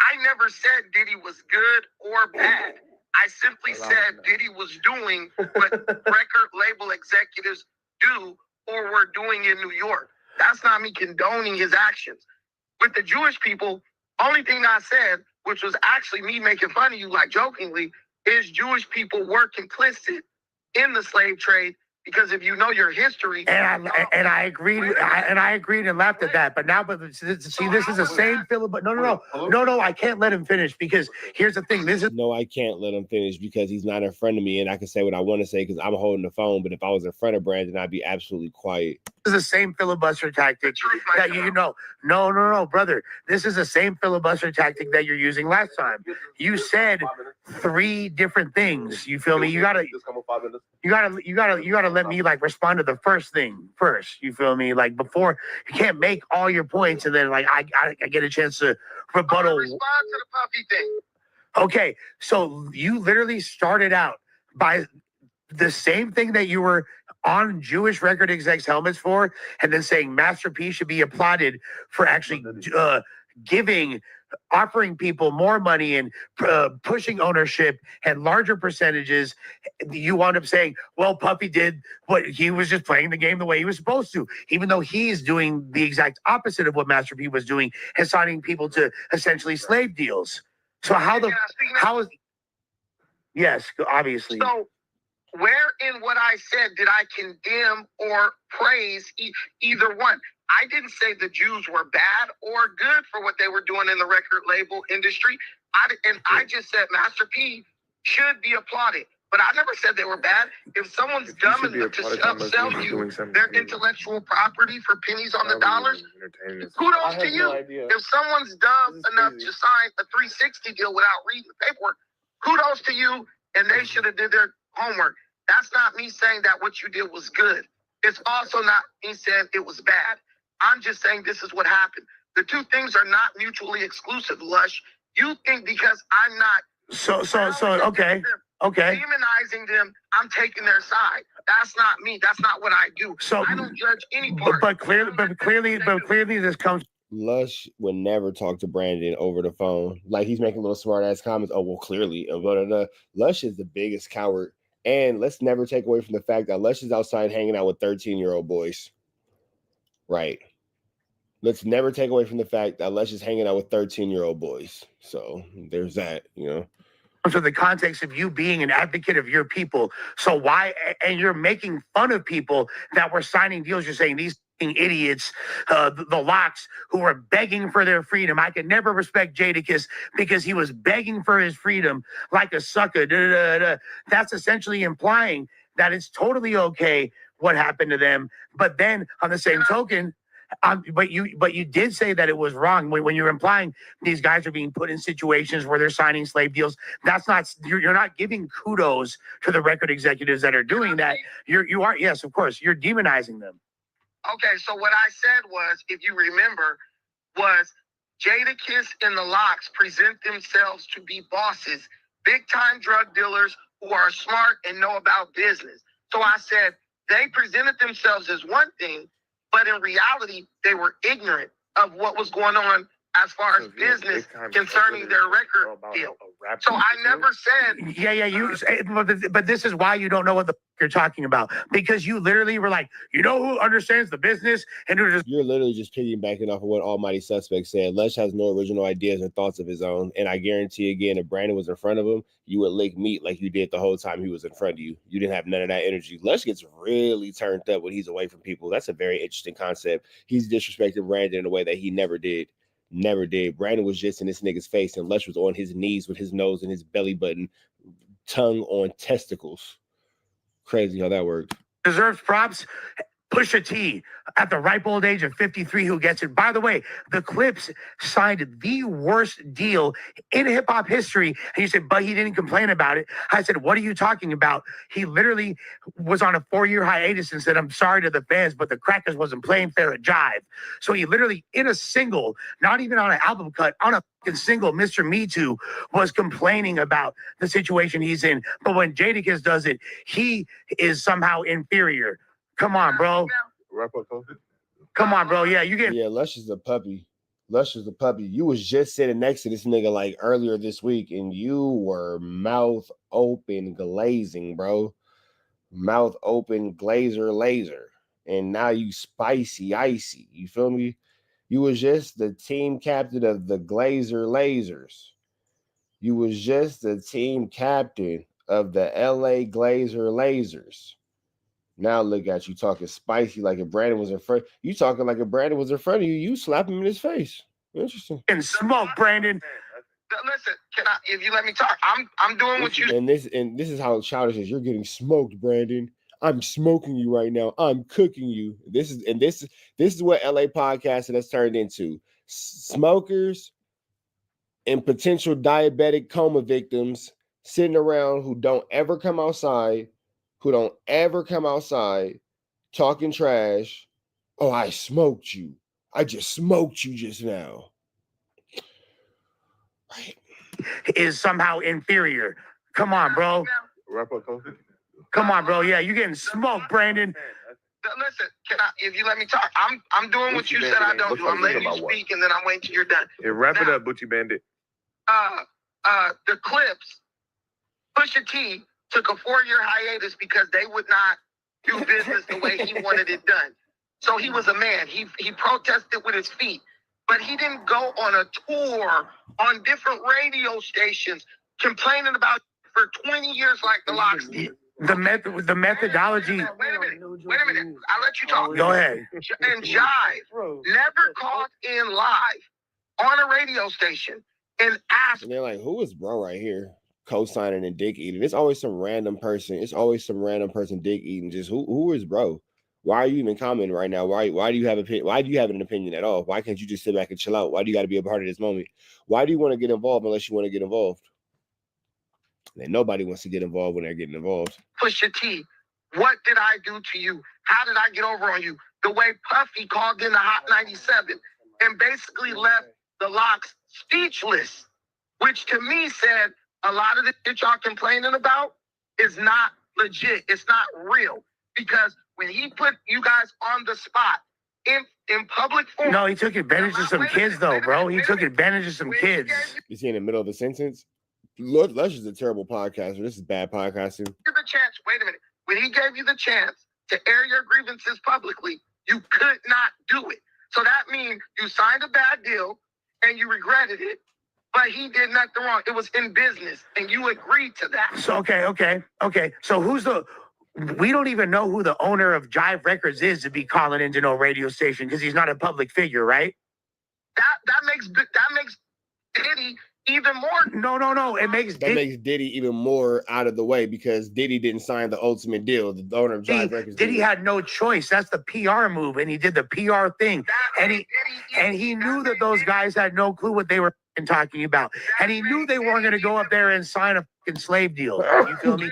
I never said Diddy was good or bad. I simply said Diddy was doing what record label executives do or were doing in New York. That's not me condoning his actions. With the Jewish people, only thing I said, which was actually me making fun of you, like jokingly, is Jewish people were complicit in the slave trade. Because if you know your history, and I agreed, and laughed at that. But now, this is the same filibuster. No, I can't let him finish because here's the thing. No, I can't let him finish because he's not in front of me, and I can say what I want to say because I'm holding the phone. But if I was in front of Brandon, I'd be absolutely quiet. This is the same filibuster tactic that you know. No, brother. This is the same filibuster tactic that you're using last time. You said 3 different things. You feel me? You gotta let me like respond to the first thing first. You feel me? Like before, you can't make all your points and then like I get a chance to rebuttal. Respond to the puppy thing. Okay, so you literally started out by the same thing that you were on Jewish record execs helmets for, and then saying Master P should be applauded for actually offering people more money and pushing ownership and larger percentages. You wound up saying, well, Puffy did what he was just playing the game the way he was supposed to, even though he's doing the exact opposite of what Master P was doing and signing people to essentially slave deals. So how is yes, obviously. So where in what I said did I condemn or praise either one? I didn't say the Jews were bad or good for what they were doing in the record label industry. I just said Master P should be applauded. But I never said they were bad. If someone's dumb enough to sell you their intellectual property for pennies on the dollars, kudos to you. If someone's dumb enough to sign a 360 deal without reading the paperwork, kudos to you, and they should have did their homework. That's not me saying that what you did was good. It's also not me saying it was bad. I'm just saying this is what happened. The two things are not mutually exclusive, Lush. You think because I'm not okay. demonizing them, I'm taking their side. That's not me. That's not what I do. So I don't judge any part. But clearly this comes. Lush would never talk to Brandon over the phone. Like he's making little smart ass comments. Oh, well, clearly. Lush is the biggest coward. And let's never take away from the fact that Lush is outside hanging out with 13-year-old boys. Right. Let's never take away from the fact that Lush is hanging out with 13-year-old boys. So there's that, you know. So the context of you being an advocate of your people. So why, and you're making fun of people that were signing deals. You're saying these idiots, the locks who were begging for their freedom. I could never respect Jadakiss because he was begging for his freedom like a sucker. That's essentially implying that it's totally okay what happened to them. But then on the same token, but you did say that it was wrong when you're implying these guys are being put in situations where they're signing slave deals. That's not, you're not giving kudos to the record executives that are doing that. You are, yes, of course, you're demonizing them. Okay, so what I said was, if you remember, was Jadakiss and the Locks present themselves to be bosses, big-time drug dealers who are smart and know about business. So I said they presented themselves as one thing, but in reality, they were ignorant of what was going on as far as business concerning their record deal. So I never said... But this is why you don't know what the you're talking about. Because you literally were like, you know who understands the business? And you're literally just piggybacking off of what Almighty Suspect said. Lush has no original ideas or thoughts of his own. And I guarantee again, if Brandon was in front of him, you would lick meat like you did the whole time he was in front of you. You didn't have none of that energy. Lush gets really turned up when he's away from people. That's a very interesting concept. He's disrespecting Brandon in a way that he never did. Never did. Brandon was just in this nigga's face, and Lush was on his knees with his nose and his belly button, tongue on testicles. Crazy how that worked. Deserves props. Pusha T at the ripe old age of 53 who gets it. By the way, the Clips signed the worst deal in hip-hop history. And you said, but he didn't complain about it. I said, what are you talking about? He literally was on a 4-year hiatus and said, I'm sorry to the fans, but the Crackers wasn't playing fair at Jive. So he literally, in a single, not even on an album cut, on a fucking single, Mr. Me Too, was complaining about the situation he's in. But when Jadakiss does it, he is somehow inferior. Come on, bro. Come on, bro. Yeah, you get. Yeah, Lush is a puppy. Lush is a puppy. You was just sitting next to this nigga like earlier this week, and you were mouth open glazing, bro. Mouth open glazer laser. And now you spicy icy. You feel me? You was just the team captain of the Glazer Lasers. You was just the team captain of the LA Glazer Lasers. Now look at you talking spicy like if Brandon was in front. You talking like if Brandon was in front of you. You slap him in his face. Interesting. And smoke, Brandon. Listen, if you let me talk, I'm doing what you. And this is how childish is. You're getting smoked, Brandon. I'm smoking you right now. I'm cooking you. This is what LA podcasting has turned into. Smokers and potential diabetic coma victims sitting around who don't ever come outside. Talking trash. Oh, I smoked you. I just smoked you just now. Right. Is somehow inferior. Come on, bro. Come on, bro. Yeah, you're getting smoked, Brandon. Listen, if you let me talk, I'm doing what you said I don't do. I'm letting you speak, and then I'm waiting till you're done. Yeah, wrap it up, Butchie Bandit. The Clips, Pusha T took a 4-year hiatus because they would not do business the way he wanted it done. So he was a man. He protested with his feet, but he didn't go on a tour on different radio stations complaining about for 20 years like the Locks did. The methodology. Wait a minute. I'll let you talk. Go ahead. And Jive never called in live on a radio station and asked. And they're like, who is bro right here? Co-signing and dick eating. It's always some random person. It's always some random person dick eating. Just who is bro? Why are you even commenting right now? Why do you have an opinion at all? Why can't you just sit back and chill out? Why do you got to be a part of this moment? Why do you want to get involved unless you want to get involved? And nobody wants to get involved when they're getting involved. Pusha T, what did I do to you? How did I get over on you? The way Puffy called in the Hot 97 and basically left the Locks speechless, which to me said a lot of the shit y'all complaining about is not legit. It's not real. Because when he put you guys on the spot in public forum. No, he took advantage of some kids, though, bro. He took advantage of some kids. You see in the middle of the sentence? Lush is a terrible podcaster. This is bad podcasting. The chance, wait a minute. When he gave you the chance to air your grievances publicly, you could not do it. So that means you signed a bad deal and you regretted it, but he did nothing wrong. It was in business and you agreed to that. So, okay. So we don't even know who the owner of Jive Records is to be calling into no radio station because he's not a public figure, right? That makes Diddy even more. No. It makes makes Diddy even more out of the way because Diddy didn't sign the ultimate deal. The owner of Jive Records. Diddy had no choice. That's the PR move, and he did the PR thing. And he knew that those guys had no clue what they were talking about. And he knew they weren't going to go up there and sign a fucking slave deal. You feel me?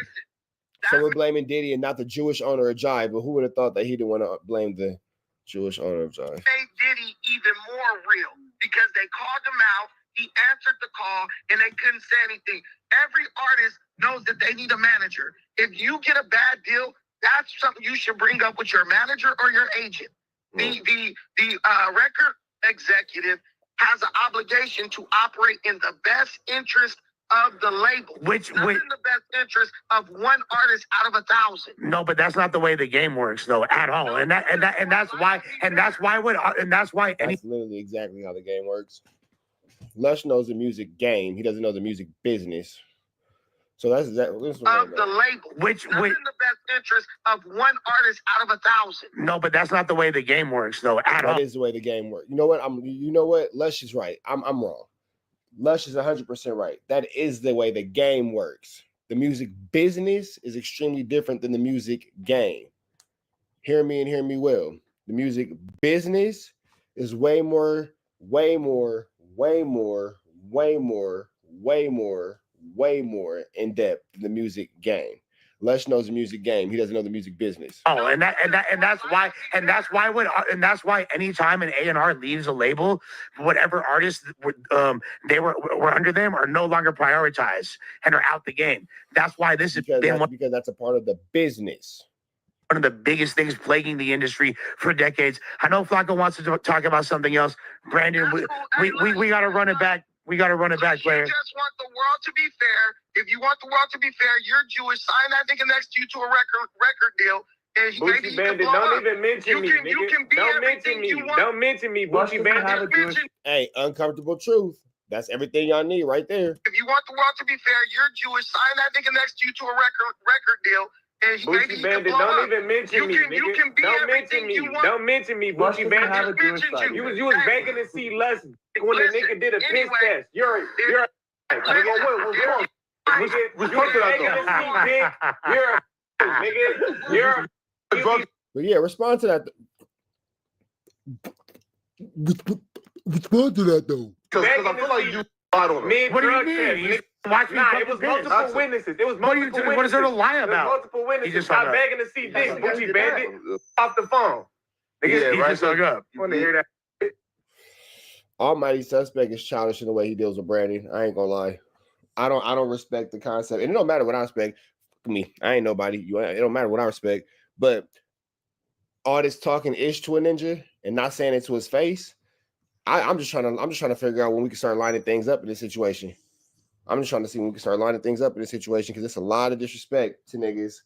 So we're blaming Diddy and not the Jewish owner of Jive, but who would have thought that he didn't want to blame the Jewish owner of Jive? Made Diddy even more real because they called him out. He answered the call and they couldn't say anything. Every artist knows that they need a manager. If you get a bad deal, that's something you should bring up with your manager or your agent. The record executive has an obligation to operate in the best interest of the label. Which in the best interest of one artist out of 1,000. No, but that's not the way the game works, though, at all. That's literally exactly how the game works. Lush knows the music game. He doesn't know the music business. So that's exactly of the label. Which in the best interest of one artist out of 1,000. No, but that's not the way the game works, though, at all. That is the way the game works. You know what? Lush is right. I'm wrong. Lush is 100% right. That is the way the game works. The music business is extremely different than the music game. Hear me and hear me well. The music business is way more in depth than the music game. Lush knows the music game. He doesn't know the music business. Oh, and that's why anytime an A&R leaves a label, whatever artists were under them are no longer prioritized and are out the game. That's why this is because that's a part of the business. One of the biggest things plaguing the industry for decades. I know FLAKKO wants to talk about something else. Brandon, we got to run it back. We got to run it back, player. You just want the world to be fair. If you want the world to be fair, you're Jewish. Sign that nigga next to you to a record deal. And Boochie Bandit, don't even mention me, nigga. Don't mention me. Don't mention me, Boochie Bandit. Hey, uncomfortable truth. That's everything y'all need right there. If you want the world to be fair, you're Jewish. Sign that nigga next to you to a record deal. Boochie Bandit, don't even mention me, nigga. Don't mention me. Don't mention me, Boochie Bandit. You was begging to see Lush when the nigga did a piss test. You're nigga. But yeah, respond to that. Respond to that though. Because I feel like you lied on him. What do you mean? It was multiple witnesses. It was multiple witnesses. What is there to lie about? Multiple witnesses. I'm begging to see dick, Boochie Bandit, off the phone. He just hung up. You want to hear that? Almighty Suspect is childish in the way he deals with Brandon. I ain't gonna lie. I don't respect the concept. And it don't matter what I respect. Me, I ain't nobody. It don't matter what I respect. But all this talking ish to a ninja and not saying it to his face. I'm just trying to figure out when we can start lining things up in this situation. I'm just trying to see when we can start lining things up in this situation because it's a lot of disrespect to niggas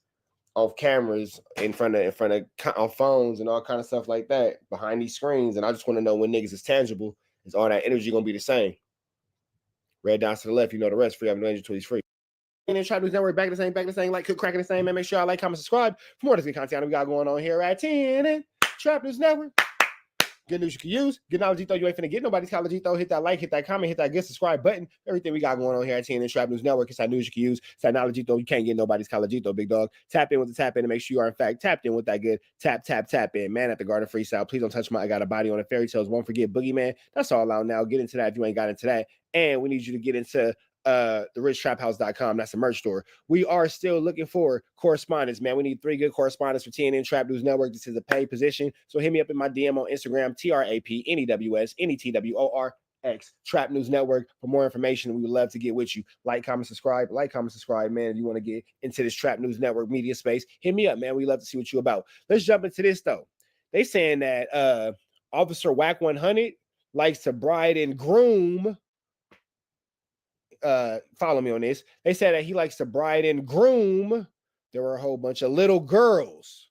off cameras in front of phones and all kind of stuff like that behind these screens. And I just want to know when niggas is tangible, is all that energy gonna be the same? Red dots to the left, you know the rest. Free, I'm no angel till he's free. And then Trap News Network, back to the same, like cook cracking the same, man. Make sure y'all like, comment, subscribe for more of this good content we got going on here at 10 and Trap News Network. Good news you can use. Good knowledge, though. You ain't finna get nobody's college, though. Hit that like, hit that comment, hit that good subscribe button. Everything we got going on here at 10 and Trap News Network. It's that news you can use. It's that knowledge, though. You can't get nobody's college, though, big dog. Tap in with the tap in and make sure you are, in fact, tapped in with that good tap in. Man at the Garden Freestyle. Please don't touch my I Got a Body on the Fairy Tales. Won't forget Boogeyman. That's all out now. Get into that if you ain't got into that. And we need you to get into therichtraphouse.com. That's a merch store. We are still looking for correspondents, man. We need 3 good correspondents for TNN Trap News Network. This is a paid position. So hit me up in my DM on Instagram, TRAPNEWSNETWORX, Trap News Network, for more information. We would love to get with you. Like, comment, subscribe, man. If you want to get into this Trap News Network media space, hit me up, man. We love to see what you're about. Let's jump into this, though. They saying that Officer Wack 100 likes to bride and groom. Follow me on this. They said that he likes to bride and groom. There were a whole bunch of little girls.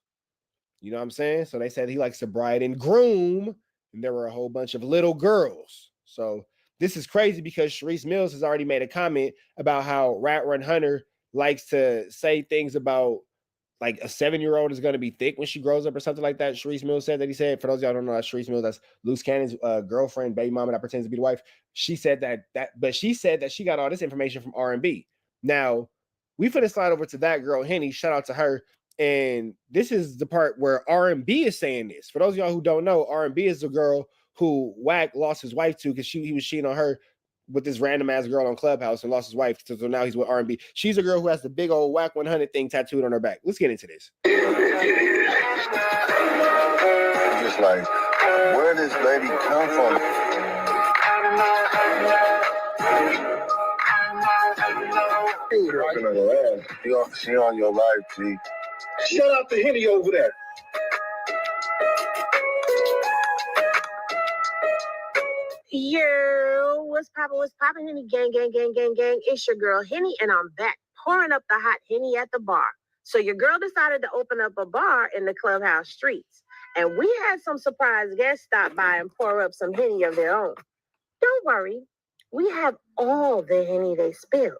You know what I'm saying? So they said he likes to bride and groom, and there were a whole bunch of little girls. So this is crazy because Sharice Mills has already made a comment about how Rat Run Hunter likes to say things about like a 7-year-old is going to be thick when she grows up or something like that. Sharice Mills said that he said. For those of y'all who don't know, that's Sharice Mills. That's Loose Cannon's girlfriend, baby mama that pretends to be the wife. She said but she said that she got all this information from R&B. Now, we finna slide over to that girl, Henny. Shout out to her. And this is the part where R&B is saying this. For those of y'all who don't know, R&B is the girl who Wack lost his wife to because he was cheating on her with this random ass girl on Clubhouse and lost his wife. So now he's with R&B. She's a girl who has the big old Wack 100 thing tattooed on her back. Let's get into this. Just like, where did this baby come from? She on your life, G. Shout out to Henny over there. Yo, what's poppin', Henny gang. It's your girl, Henny, and I'm back pouring up the hot Henny at the bar. So your girl decided to open up a bar in the clubhouse streets, and we had some surprise guests stop by and pour up some Henny of their own. Don't worry, we have all the Henny they spilled.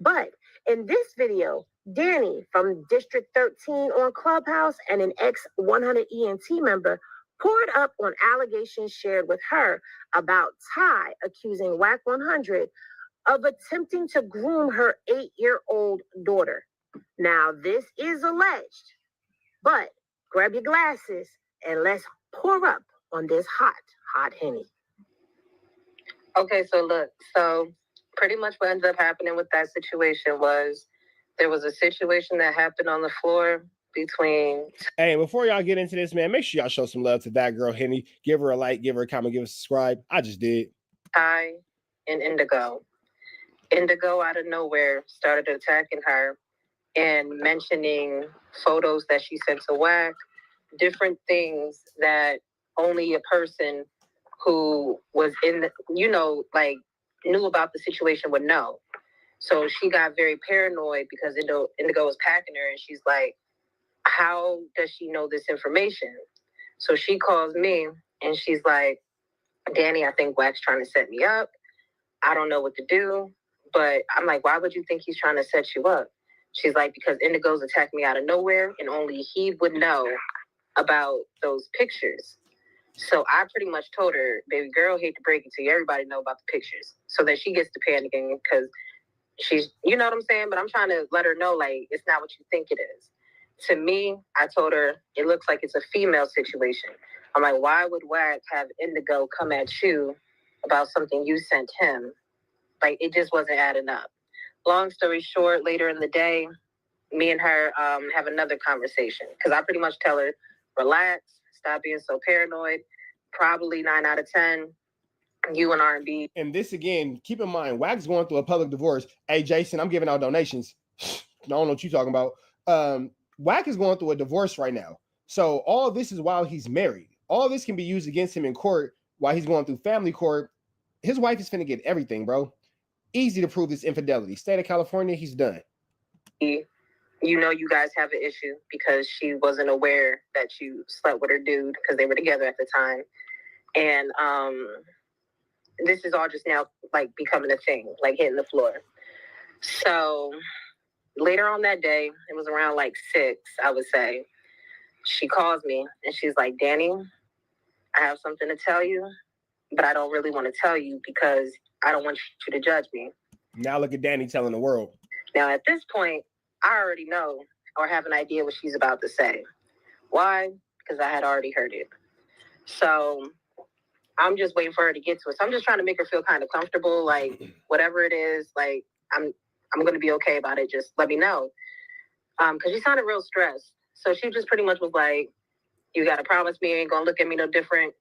But in this video, Danny from District 13 on Clubhouse and an ex-100 ENT member poured up on allegations shared with her about Ty accusing Wack 100 of attempting to groom her 8-year-old daughter. Now, this is alleged, but grab your glasses and let's pour up on this hot Henny. Okay, so pretty much what ended up happening with that situation was there was a situation that happened on the floor between... Hey, before y'all get into this, man, make sure y'all show some love to that girl, Henny. Give her a like, give her a comment, give her a subscribe. I just did. Ty and Indigo. Indigo, out of nowhere, started attacking her and mentioning photos that she sent to Wack, different things that only a person who was in the, knew about the situation would know. So she got very paranoid because Indigo was packing her, and she's like, how does she know this information? So she calls me, and she's like, Danny, I think Wack's trying to set me up. I don't know what to do. But I'm like, why would you think he's trying to set you up? She's like, because Indigo's attacked me out of nowhere, and only he would know about those pictures. So I pretty much told her, baby girl, hate to break it to you, everybody know about the pictures. So that she gets to panicking because she's, you know what I'm saying? But I'm trying to let her know, like, it's not what you think it is. To me, I told her, it looks like it's a female situation. I'm like, why would Wack have Indigo come at you about something you sent him? Like, it just wasn't adding up. Long story short, later in the day, me and her have another conversation. Because I pretty much tell her, relax, stop being so paranoid. Probably 9 out of 10, you and R&B. And this, again, keep in mind, Wack's going through a public divorce. Hey, Jason, I'm giving out donations. I don't know what you're talking about. Wack is going through a divorce right now. So all this is while he's married. All this can be used against him in court while he's going through family court. His wife is finna get everything, bro. Easy to prove this infidelity. State of California, he's done. You know you guys have an issue because she wasn't aware that you slept with her dude because they were together at the time. And this is all just now, like, becoming a thing, like hitting the floor. So later on that day, it was around like 6, I would say, she calls me and she's like, Danny, I have something to tell you, but I don't really want to tell you because I don't want you to judge me. Now look at Danny telling the world. Now, at this point, I already know or have an idea what she's about to say. Why? Because I had already heard it. So I'm just waiting for her to get to it. So I'm just trying to make her feel kind of comfortable. Like, whatever it is, like, I'm going to be okay about it. Just let me know. Because she sounded real stressed. So she just pretty much was like, you got to promise me you ain't going to look at me no different.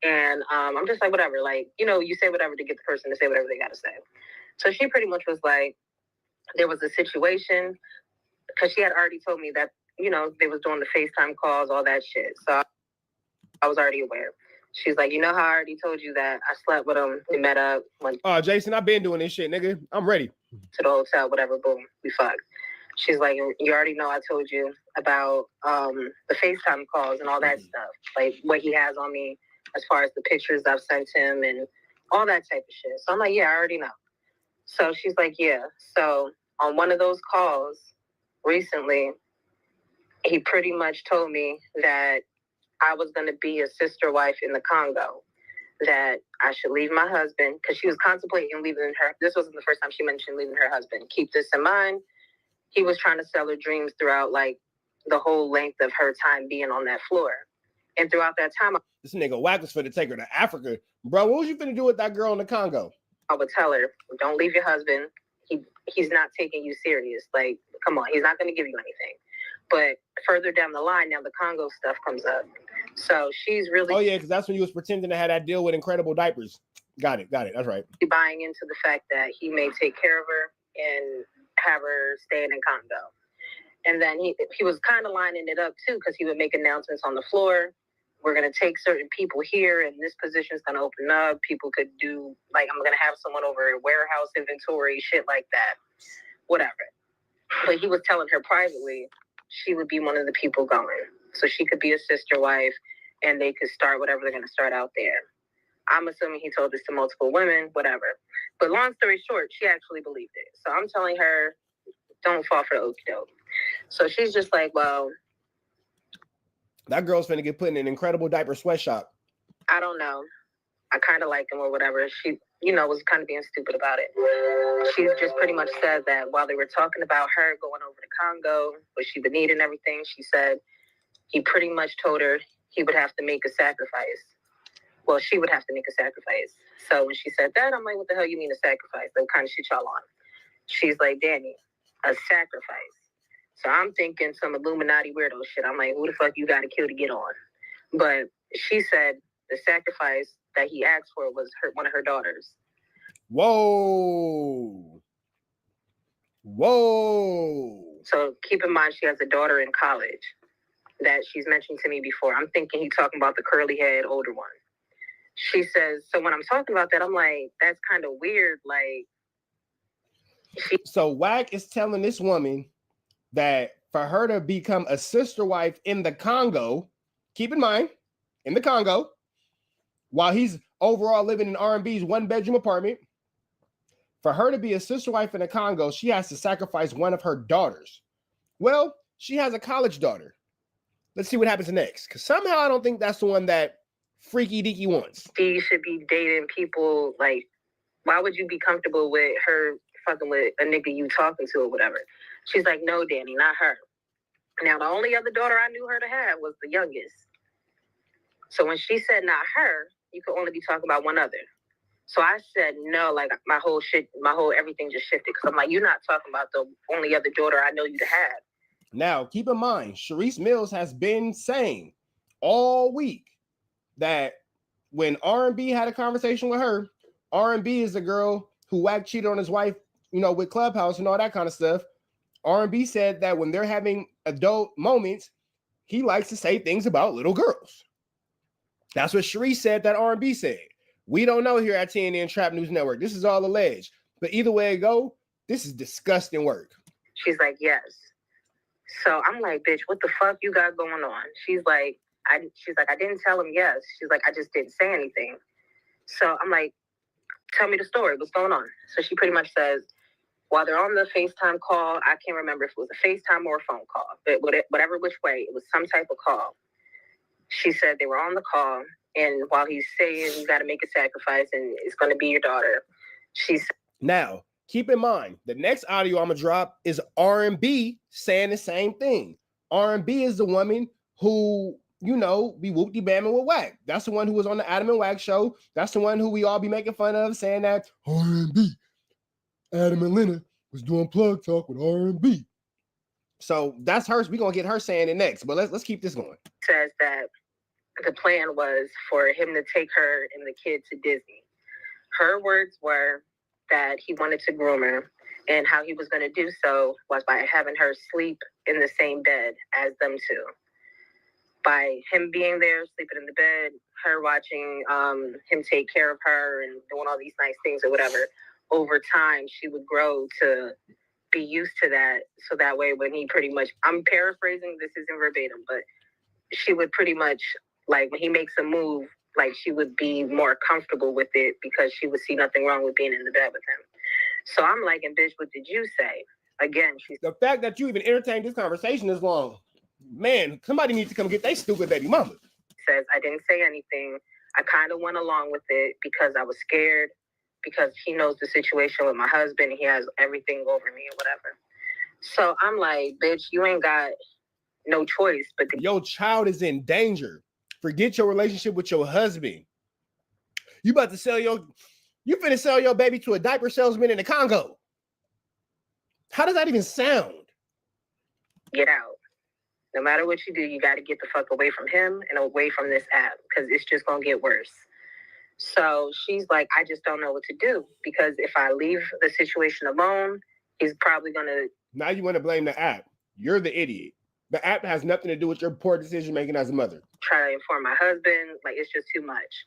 And I'm just like, whatever. Like, you know, you say whatever to get the person to say whatever they got to say. So she pretty much was like, there was a situation, because she had already told me that, you know, they was doing the FaceTime calls, all that shit. So I was already aware. She's like, you know how I already told you that I slept with him, we met up. Went Jason, I've been doing this shit, nigga. I'm ready. To the hotel, whatever, boom, we fucked. She's like, you already know I told you about the FaceTime calls and all that stuff. Like, what he has on me as far as the pictures I've sent him and all that type of shit. So I'm like, yeah, I already know. So she's like, yeah. So on one of those calls recently, he pretty much told me that I was going to be a sister wife in the Congo, that I should leave my husband, because she was contemplating leaving her. This wasn't the first time she mentioned leaving her husband. Keep this in mind. He was trying to sell her dreams throughout, like, the whole length of her time being on that floor. And throughout that time, this nigga Wack was finna take her to Africa. Bro, what was you finna do with that girl in the Congo? I would tell her, don't leave your husband. He's not taking you serious. Like, come on, he's not going to give you anything. But further down the line, now the Congo stuff comes up. So she's really... Oh, yeah, because that's when you was pretending to have that deal with Incredible Diapers. Got it. That's right. Buying into the fact that he may take care of her and have her staying in Congo. And then he was kind of lining it up, too, because he would make announcements on the floor. We're going to take certain people here, and this position is going to open up. People could do, like, I'm going to have someone over at warehouse inventory, shit like that. Whatever. But he was telling her privately she would be one of the people going. So she could be a sister wife, and they could start whatever they're going to start out there. I'm assuming he told this to multiple women, whatever. But long story short, she actually believed it. So I'm telling her, don't fall for the okie doke. So she's just like, well... That girl's finna get put in an Incredible Diaper sweatshop. I don't know. I kind of like him or whatever. She, you know, was kind of being stupid about it. She just pretty much said that while they were talking about her going over to Congo, what she would need and everything, she said he pretty much told her he would have to make a sacrifice. Well, she would have to make a sacrifice. So when she said that, I'm like, what the hell you mean a sacrifice? What kind of shit y'all on? She's like, Danny, a sacrifice. So I'm thinking some Illuminati weirdo shit. I'm like, who the fuck you got to kill to get on? But she said the sacrifice that he asked for was one of her daughters. Whoa. So keep in mind, she has a daughter in college that she's mentioned to me before. I'm thinking he's talking about the curly head older one. She says, so when I'm talking about that, I'm like, that's kind of weird. Like, so Wack is telling this woman that for her to become a sister wife in the Congo, keep in mind, in the Congo, while he's overall living in R&B's one-bedroom apartment, for her to be a sister wife in the Congo, she has to sacrifice one of her daughters. Well, she has a college daughter. Let's see what happens next, because somehow I don't think that's the one that Freaky Deaky wants. She should be dating people, like, why would you be comfortable with her fucking with a nigga you talking to or whatever? She's like, no, Danny, not her. Now, the only other daughter I knew her to have was the youngest. So when she said not her, you could only be talking about one other. So I said no, like my whole everything just shifted. Because I'm like, you're not talking about the only other daughter I know you to have. Now, keep in mind, Sharice Mills has been saying all week that when R&B had a conversation with her, R&B is the girl who Wack cheated on his wife, you know, with Clubhouse and all that kind of stuff. R&B said that when they're having adult moments, he likes to say things about little girls. That's what Sharice said that R&B said. We don't know here at TNN Trap News Network. This is all alleged. But either way it go, this is disgusting work. She's like, yes. So I'm like, bitch, what the fuck you got going on? She's like, I didn't tell him yes. She's like, I just didn't say anything. So I'm like, tell me the story. What's going on? So she pretty much says, while they're on the FaceTime call, I can't remember if it was a FaceTime or a phone call, but whatever which way, it was some type of call. She said they were on the call, and while he's saying you got to make a sacrifice and it's going to be your daughter, she said. Now, keep in mind, the next audio I'm going to drop is R&B saying the same thing. R&B is the woman who you know, be whoop-de-bamming with Wack. That's the one who was on the Adam and Wack show. That's the one who we all be making fun of, saying that R&B. Adam and Lena was doing plug talk with R&B. So that's hers. We're gonna get her saying it next. But let's keep this going. Says that the plan was for him to take her and the kid to Disney. Her words were that he wanted to groom her, and how he was going to do so was by having her sleep in the same bed as them two. By him being there, sleeping in the bed, her watching him take care of her and doing all these nice things or whatever, over time, she would grow to be used to that. So that way, when he pretty much, I'm paraphrasing, this isn't verbatim, but she would pretty much, like, when he makes a move, like, she would be more comfortable with it because she would see nothing wrong with being in the bed with him. So I'm like, and bitch, what did you say? Again, she's... The fact that you even entertained this conversation this long, man, somebody needs to come get their stupid baby mama. Says, I didn't say anything. I kind of went along with it because I was scared, because he knows the situation with my husband. He has everything over me or whatever. So I'm like, bitch, you ain't got no choice. But your child is in danger. Forget your relationship with your husband. You about to sell you finna sell your baby to a diaper salesman in the Congo. How does that even sound? Get out. No matter what you do, you got to get the fuck away from him and away from this app, because it's just going to get worse. So she's like, I just don't know what to do, because if I leave the situation alone, he's probably going to... Now you want to blame the app. You're the idiot. The app has nothing to do with your poor decision making as a mother. Try to inform my husband. Like, it's just too much.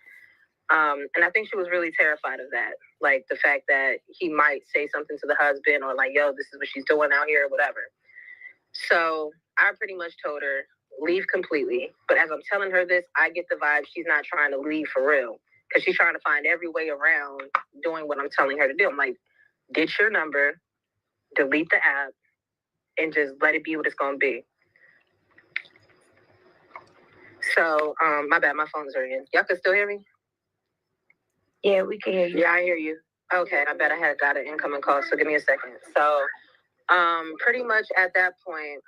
And I think she was really terrified of that. Like, the fact that he might say something to the husband, or like, yo, this is what she's doing out here or whatever. So I pretty much told her, leave completely. But as I'm telling her this, I get the vibe she's not trying to leave for real, because she's trying to find every way around doing what I'm telling her to do. I'm like, get your number, delete the app, and just let it be what it's going to be. So, my bad, my phone's ringing. Y'all can still hear me? Yeah, we can hear you. Yeah, I hear you. Okay, I bet I had got an incoming call, so give me a second. So, pretty much at that point,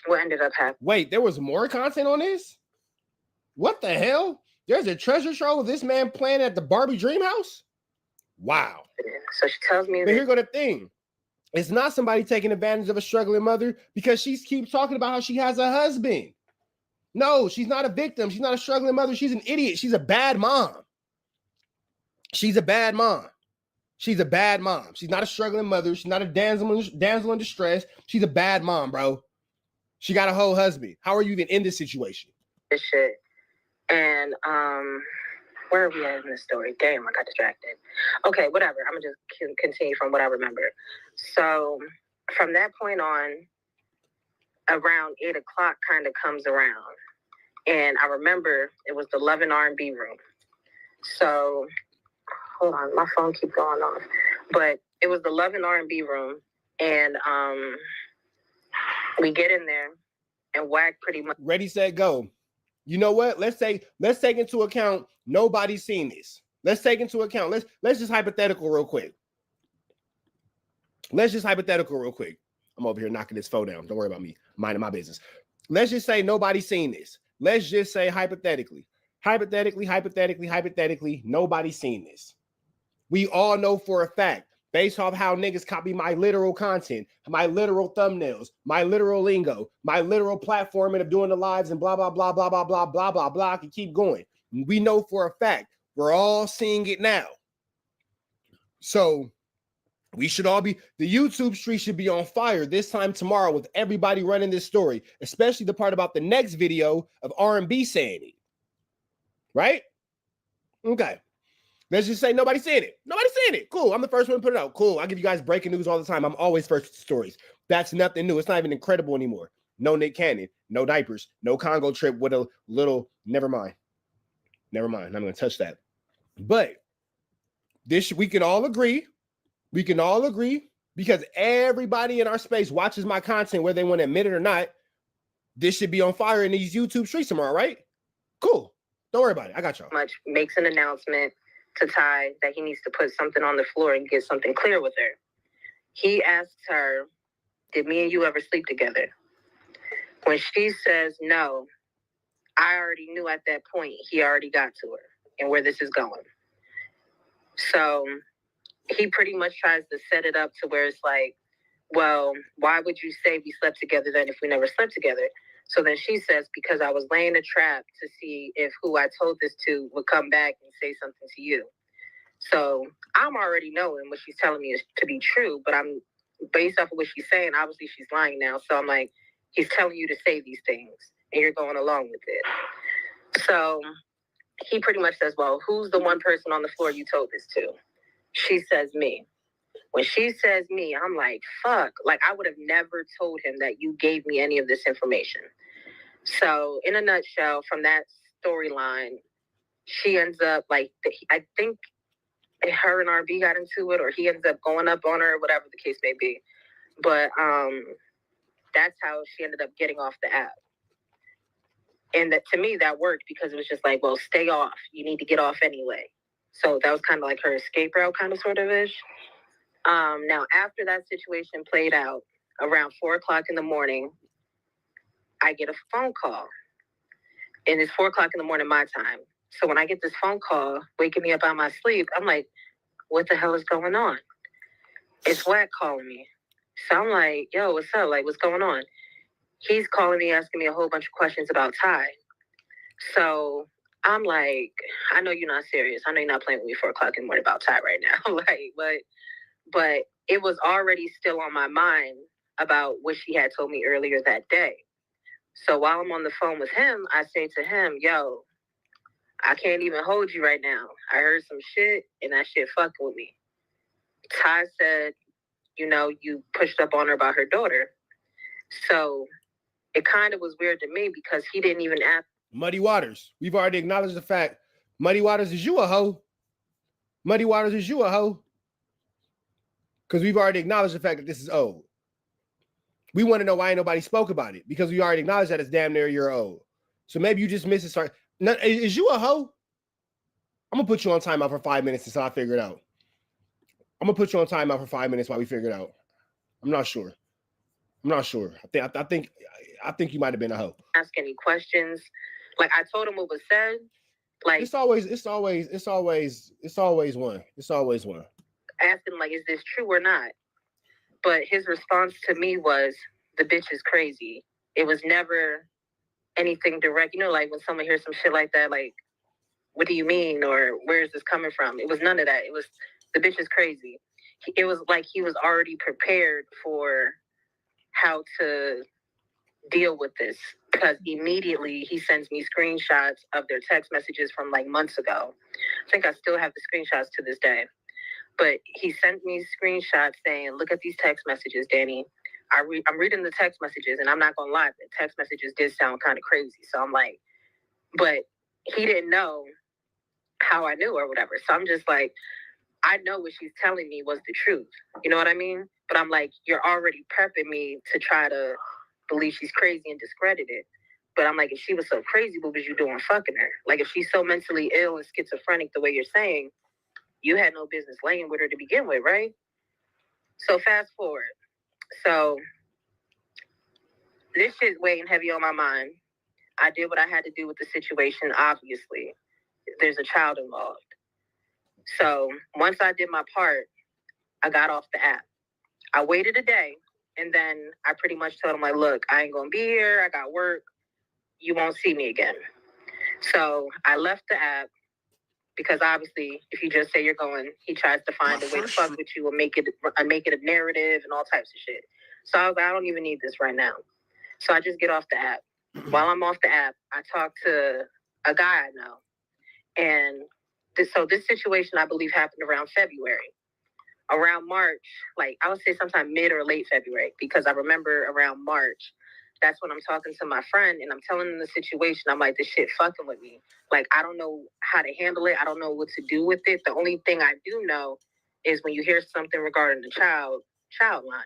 what ended up happening. Wait, there was more content on this? What the hell? There's a treasure trove of this man playing at the Barbie Dream House? Wow. So she tells me but here go the thing. It's not somebody taking advantage of a struggling mother, because she keeps talking about how she has a husband. No, she's not a victim. She's not a struggling mother. She's an idiot. She's a bad mom. She's a bad mom. She's a bad mom. She's not a struggling mother. She's not a damsel in distress. She's a bad mom, bro. She got a whole husband. How are you even in this situation? This shit. And where are we at in this story? Damn, I got distracted. Okay, whatever. I'm gonna just continue from what I remember. So from that point on, around 8 o'clock kind of comes around. And I remember it was the Love and R&B room. So, hold on, my phone keeps going off. But it was the Love and R&B room. And we get in there and Wack pretty much... Ready, set, go. You know what? Let's take into account nobody's seen this. Let's take into account. Let's just hypothetical real quick. I'm over here knocking this phone down. Don't worry about me. Minding my business. Let's just say nobody's seen this. Let's just say hypothetically, nobody's seen this. We all know for a fact, based off how niggas copy my literal content, my literal thumbnails, my literal lingo, my literal platforming of doing the lives and blah, blah, blah, blah, blah, blah, blah, blah, blah, I can keep going. We know for a fact, we're all seeing it now. So we should all be, the YouTube street should be on fire this time tomorrow with everybody running this story, especially the part about the next video of R&B saying it. Right? Okay. Let's just say nobody's saying it. Nobody's saying it. Cool. I'm the first one to put it out. Cool. I give you guys breaking news all the time. I'm always first with stories. That's nothing new. It's not even incredible anymore. No Nick Cannon, no diapers, no Congo trip with a little, never mind. I'm not going to touch that. But this, we can all agree, because everybody in our space watches my content, whether they want to admit it or not. This should be on fire in these YouTube streets tomorrow, right? Cool. Don't worry about it. I got y'all. Much makes an announcement to Ty that he needs to put something on the floor and get something clear with her. He asks her, did me and you ever sleep together? When she says no, I already knew at that point he already got to her and where this is going. So he pretty much tries to set it up to where it's like, well, why would you say we slept together then if we never slept together? So then she says, because I was laying a trap to see if who I told this to would come back and say something to you. So I'm already knowing what she's telling me is to be true, but I'm based off of what she's saying, obviously she's lying now. So I'm like, he's telling you to say these things and you're going along with it. So he pretty much says, well, who's the one person on the floor you told this to? She says me. When she says me, I'm like, fuck. Like, I would have never told him that you gave me any of this information. So in a nutshell, from that storyline, she ends up like, I think her and RB got into it, or he ends up going up on her, whatever the case may be. But that's how she ended up getting off the app. And that, to me, that worked because it was just like, well, stay off. You need to get off anyway. So that was kind of like her escape route, kind of sort of ish. Now, after that situation played out, around 4 o'clock in the morning, I get a phone call. And it's 4 o'clock in the morning, my time. So when I get this phone call, waking me up out of my sleep, I'm like, what the hell is going on? It's Wack calling me. So I'm like, yo, what's up? Like, what's going on? He's calling me, asking me a whole bunch of questions about Ty. So I'm like, I know you're not serious. I know you're not playing with me 4 o'clock in the morning about Ty right now. But it was already still on my mind about what she had told me earlier that day. So while I'm on the phone with him, I say to him, yo, I can't even hold you right now. I heard some shit and that shit fucking with me. Ty said, you know, you pushed up on her about her daughter. So it kind of was weird to me because he didn't even ask. Muddy Waters. We've already acknowledged the fact. Muddy Waters, is you a hoe? Muddy Waters, is you a hoe? Because we've already acknowledged the fact that this is old. We want to know why ain't nobody spoke about it because we already acknowledged that it's damn near a year old. So maybe you just missed it. Is you a hoe? I'm going to put you on timeout for 5 minutes until I figure it out. I'm going to put you on timeout for 5 minutes while we figure it out. I'm not sure. I think you might have been a hoe. Ask any questions. Like, I told him what was said. Like, it's always one. Asking, like, is this true or not? But his response to me was, the bitch is crazy. It was never anything direct. You know, like when someone hears some shit like that, like, what do you mean? Or where is this coming from? It was none of that. It was, the bitch is crazy. It was like he was already prepared for how to deal with this. Because immediately he sends me screenshots of their text messages from like months ago. I think I still have the screenshots to this day. But he sent me screenshots saying, look at these text messages, Danny. I'm reading the text messages, and I'm not going to lie, the text messages did sound kind of crazy. So I'm like, but he didn't know how I knew or whatever. So I'm just like, I know what she's telling me was the truth. You know what I mean? But I'm like, you're already prepping me to try to believe she's crazy and discredit it. But I'm like, if she was so crazy, what was you doing fucking her? Like, if she's so mentally ill and schizophrenic the way you're saying, you had no business laying with her to begin with, right? So fast forward. So this shit weighing heavy on my mind. I did what I had to do with the situation, obviously. There's a child involved. So once I did my part, I got off the app. I waited a day, and then I pretty much told him, like, look, I ain't going to be here. I got work. You won't see me again. So I left the app. Because obviously, if you just say you're going, he tries to find a way to fuck with you and make it a narrative and all types of shit. So I was like, I don't even need this right now. So I just get off the app. While I'm off the app, I talk to a guy I know. And this situation, I believe, happened around February. Around March, like I would say sometime mid or late February, because I remember around March, that's when I'm talking to my friend and I'm telling him the situation. I'm like, this shit fucking with me. Like, I don't know how to handle it. I don't know what to do with it. The only thing I do know is when you hear something regarding the child line.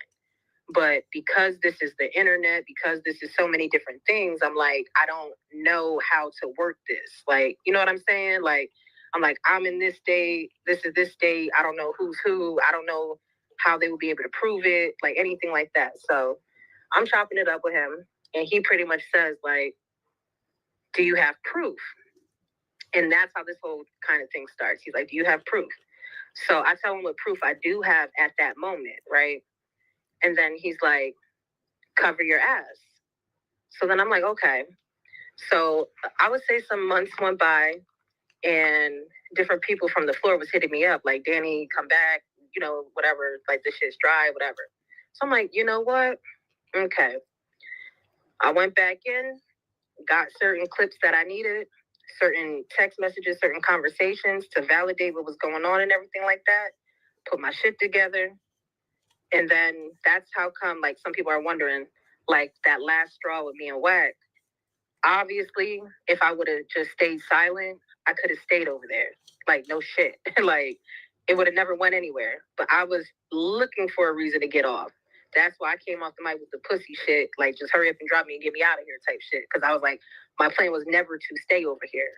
But because this is the internet, because this is so many different things, I'm like, I don't know how to work this. Like, you know what I'm saying? Like, I'm like, I'm in this state. This is this state. I don't know who's who. I don't know how they will be able to prove it, like anything like that. So I'm chopping it up with him. And he pretty much says, like, do you have proof? And that's how this whole kind of thing starts. He's like, do you have proof? So I tell him what proof I do have at that moment, right? And then he's like, cover your ass. So then I'm like, okay. So I would say some months went by and different people from the floor was hitting me up, like, Danny, come back, you know, whatever, like, this shit's dry, whatever. So I'm like, you know what? Okay. I went back in, got certain clips that I needed, certain text messages, certain conversations to validate what was going on and everything like that, put my shit together. And then that's how come, like, some people are wondering, like, that last straw with me and Wack. Obviously, if I would have just stayed silent, I could have stayed over there. Like, no shit. Like, it would have never went anywhere. But I was looking for a reason to get off. That's why I came off the mic with the pussy shit. Like, just hurry up and drop me and get me out of here type shit. Because I was like, my plan was never to stay over here.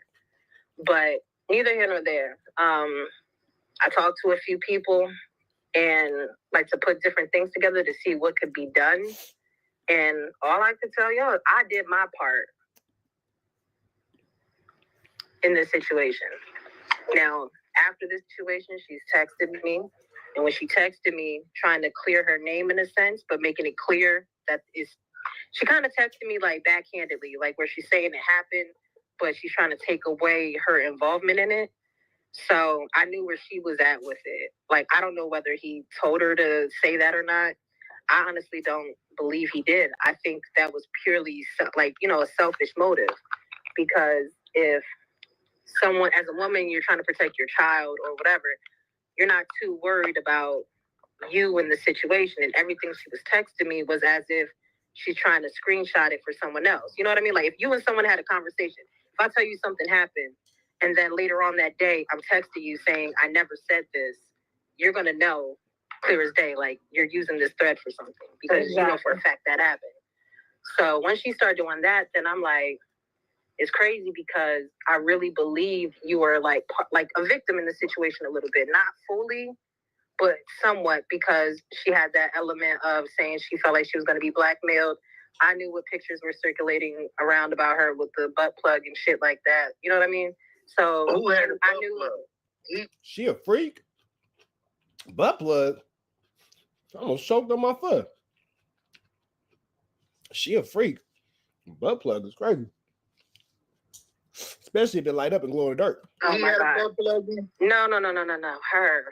But neither here nor there. I talked to a few people and like to put different things together to see what could be done. And all I could tell y'all is I did my part in this situation. Now, after this situation, she's texted me. And when she texted me, trying to clear her name in a sense, but making it clear that she kind of texted me like backhandedly, like where she's saying it happened, but she's trying to take away her involvement in it. So I knew where she was at with it. Like, I don't know whether he told her to say that or not. I honestly don't believe he did. I think that was purely like, you know, a selfish motive. Because if someone, as a woman, you're trying to protect your child or whatever, you're not too worried about you in the situation. And everything she was texting me was as if she's trying to screenshot it for someone else. You know what I mean? Like, if you and someone had a conversation, if I tell you something happened, and then later on that day, I'm texting you saying, I never said this, you're going to know clear as day, like, you're using this thread for something. Because you know for a fact that happened. So once she started doing that, then I'm like, it's crazy because I really believe you were like a victim in the situation a little bit. Not fully, but somewhat, because she had that element of saying she felt like she was going to be blackmailed. I knew what pictures were circulating around about her with the butt plug and shit like that. You know what I mean? So I knew. She a freak? Butt plug? I almost choked on my foot. She a freak. Butt plug is crazy. Especially if it light up and glow in the dark. Oh my God. No. Her.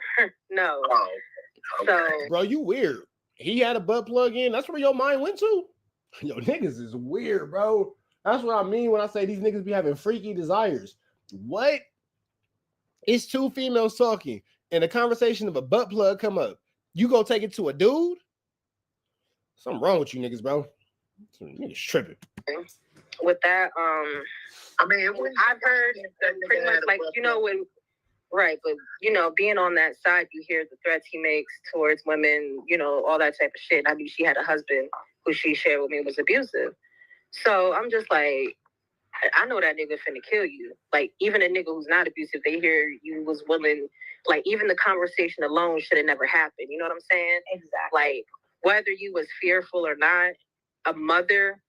No. Oh, okay. So, bro, you weird. He had a butt plug in. That's where your mind went to? Yo, niggas is weird, bro. That's what I mean when I say these niggas be having freaky desires. What? It's two females talking and a conversation of a butt plug come up. You go take it to a dude? Something wrong with you niggas, bro. Some niggas tripping. With that, I mean, I've heard pretty much like, you know, when, right, but, you know, being on that side, you hear the threats he makes towards women, you know, all that type of shit. I knew she had a husband who she shared with me was abusive. So I'm just like, I know that nigga finna kill you. Like, even a nigga who's not abusive, they hear you was willing, like, even the conversation alone should have never happened. You know what I'm saying? Exactly. Like, whether you was fearful or not, a mother,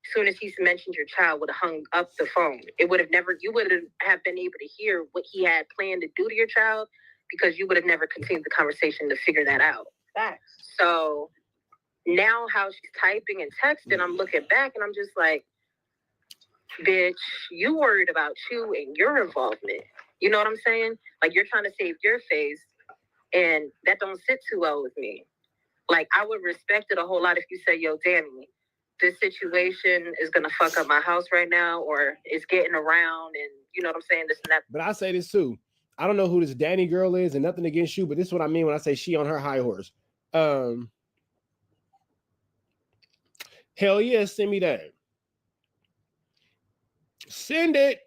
as soon as he mentioned your child, would have hung up the phone. It would have never, you would have been able to hear what he had planned to do to your child, because you would have never continued the conversation to figure that out. Facts. So now how she's typing and texting, I'm looking back and I'm just like, bitch, you worried about you and your involvement. You know what I'm saying? Like, you're trying to save your face, and that don't sit too well with me. Like, I would respect it a whole lot if you say, yo, Danny, this situation is going to fuck up my house right now, or it's getting around, and you know what I'm saying, this and that. But I say this too. I don't know who this Danny girl is, and nothing against you, but this is what I mean when I say she on her high horse. Hell yeah, send me that. Send it.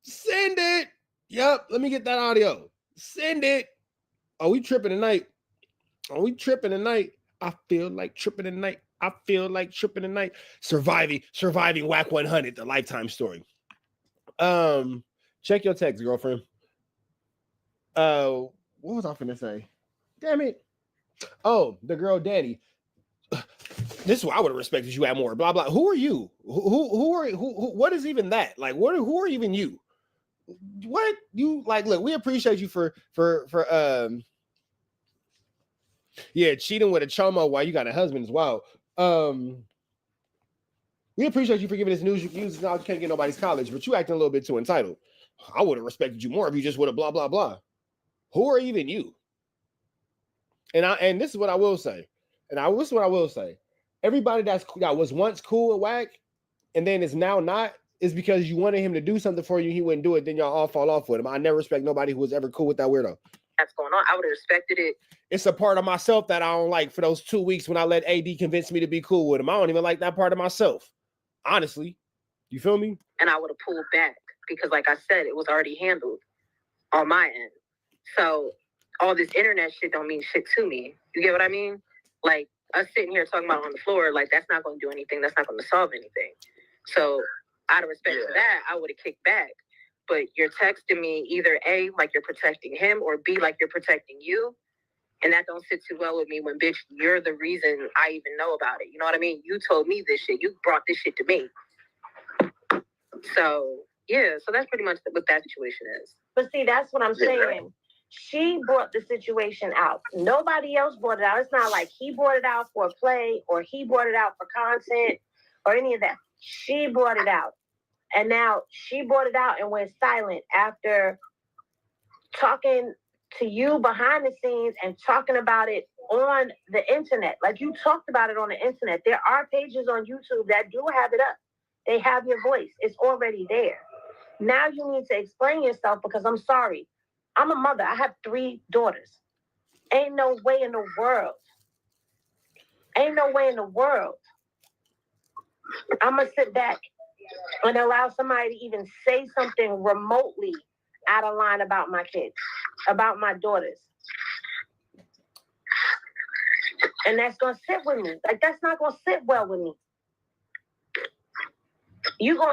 Send it. Yup, let me get that audio. Send it. Are we tripping tonight? Are we tripping tonight? I feel like tripping tonight. I feel like tripping tonight. Surviving Wack 100, the lifetime story. Check your text, girlfriend. What was I finna say? Damn it. Oh, the girl Danny. This is why I would have respected you at more. Blah blah. Who are you? Who? What is even that? Like, who are even you? What you like? Look, we appreciate you for cheating with a chomo while you got a husband as well. We appreciate you for giving us news you now you can't get nobody's college, but you acting a little bit too entitled. I would have respected you more if you just would have blah blah blah. Who are even you? And this is what I will say. This is what I will say. Everybody that was once cool with Wack and then is now not is because you wanted him to do something for you, he wouldn't do it, then y'all all fall off with him. I never respect nobody who was ever cool with that weirdo. That's going on. I would have respected it. It's a part of myself that I don't like for those 2 weeks when I let AD convince me to be cool with him. I don't even like that part of myself. Honestly. You feel me? And I would have pulled back because, like I said, it was already handled on my end. So all this internet shit don't mean shit to me. You get what I mean? Like, us sitting here talking about on the floor, like, that's not going to do anything. That's not going to solve anything. So out of respect for that, I would have kicked back. But you're texting me either A, like you're protecting him, or B, like you're protecting you. And that don't sit too well with me when, bitch, you're the reason I even know about it. You know what I mean? You told me this shit. You brought this shit to me. So, yeah, so that's pretty much what that situation is. But see, that's what I'm saying. She brought the situation out. Nobody else brought it out. It's not like he brought it out for a play or he brought it out for content or any of that. She brought it out. And now she brought it out and went silent after talking to you behind the scenes and talking about it on the internet. Like, you talked about it on the internet. There are pages on YouTube that do have it up. They have your voice. It's already there. Now you need to explain yourself because I'm sorry. I'm a mother. I have 3 daughters. Ain't no way in the world. I'm going to sit back and allow somebody to even say something remotely out of line about my kids, about my daughters. And that's going to sit with me. Like, that's not going to sit well with me.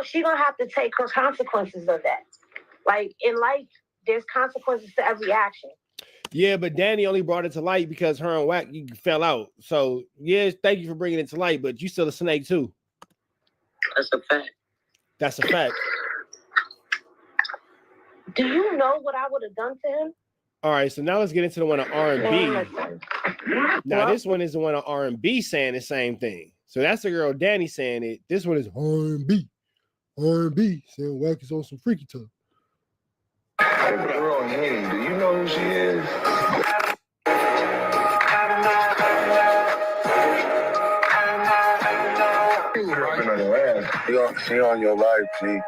She going to have to take her consequences of that. Like, in life, there's consequences to every action. Yeah, but Danny only brought it to light because her and Wack fell out. So, yes, thank you for bringing it to light, but you still a snake, too. That's a fact. That's a fact. Do you know what I would have done to him? All right, so now let's get into the one on R&B. Now, this one is the one on R&B saying the same thing. So that's the girl Danny saying it. This one is R&B. R&B saying Wack is on some freaky talk. Hey, girl, Henny, do you know who she is? On your ass. She on your life, G.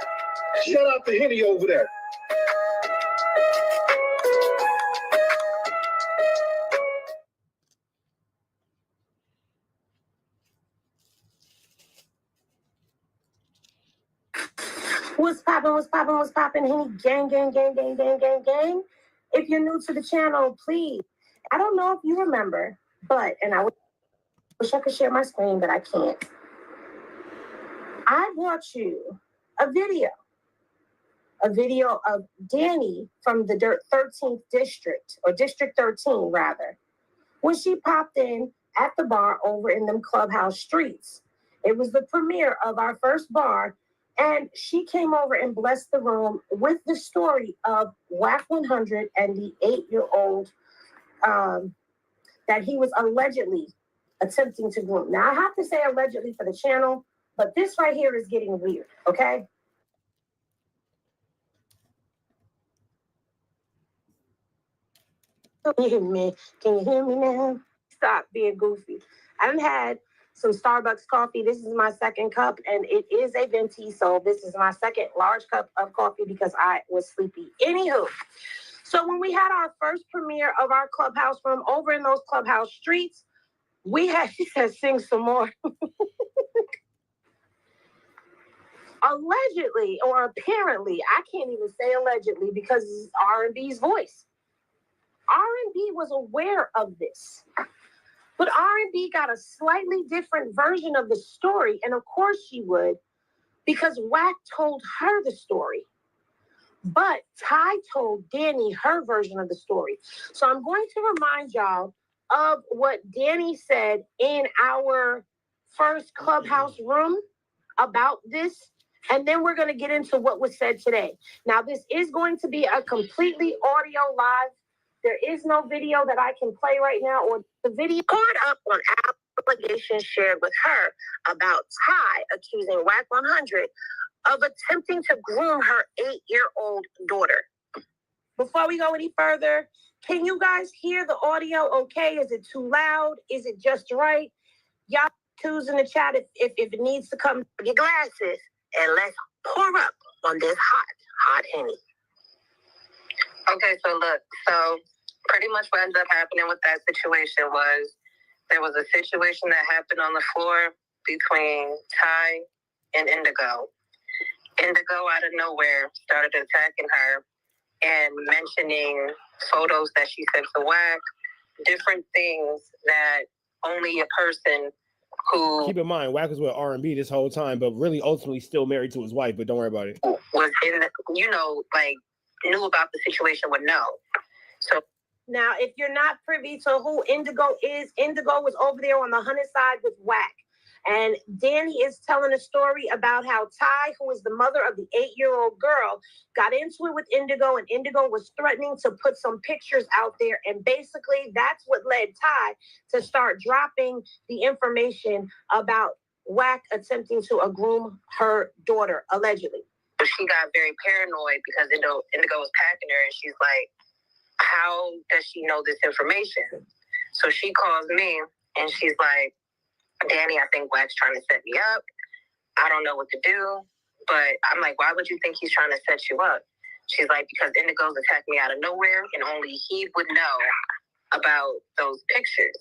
Shout out to Henny over there. What's poppin'? Henny gang. If you're new to the channel, please. I don't know if you remember, but, and I wish I could share my screen, but I can't. I brought you a video of Danny from the 13th district, or District 13, rather, when she popped in at the bar over in them clubhouse streets. It was the premiere of our first bar, and she came over and blessed the room with the story of Wack 100 and the 8-year-old that he was allegedly attempting to groom. Now, I have to say allegedly for the channel, but this right here is getting weird, okay? Can you hear me now? Stop being goofy. I done had some Starbucks coffee. This is my second cup, and it is a venti, so this is my second large cup of coffee because I was sleepy. Anywho, so when we had our first premiere of our clubhouse room over in those clubhouse streets, she said, sing some more. Allegedly, or apparently, I can't even say allegedly because it's R&B's voice. R&B was aware of this. But R&B got a slightly different version of the story, and of course she would, because Wack told her the story. But Ty told Danny her version of the story. So I'm going to remind y'all of what Danny said in our first Clubhouse room about this, and then we're going to get into what was said today. Now, this is going to be a completely audio live. There is no video that I can play right now, or the video caught up on allegations shared with her about Ty accusing Wack 100 of attempting to groom her 8-year-old daughter. Before we go any further, can you guys hear the audio okay? Is it too loud? Is it just right? Y'all choose in the chat if it needs to come. Your glasses and let's pour up on this hot Henny. Okay, so look, pretty much what ended up happening with that situation was there was a situation that happened on the floor between Ty and Indigo. Indigo out of nowhere started attacking her and mentioning photos that she sent to Wack, different things that only a person who... Keep in mind, Wack was with R&B this whole time, but really ultimately still married to his wife, but don't worry about it. Was in the, knew about the situation would know. So now, if you're not privy to who Indigo is, Indigo was over there on the Hunter side with Wack. And Danny is telling a story about how Ty, who is the mother of the 8-year-old girl, got into it with Indigo, and Indigo was threatening to put some pictures out there. And basically, that's what led Ty to start dropping the information about Wack attempting to groom her daughter, allegedly. She got very paranoid because Indigo was packing her, and she's like, how does she know this information? So she calls me, and she's like, Danny, I think Wack's trying to set me up. I don't know what to do. But I'm like, why would you think he's trying to set you up? She's like, because Indigo's attacked me out of nowhere, and only he would know about those pictures.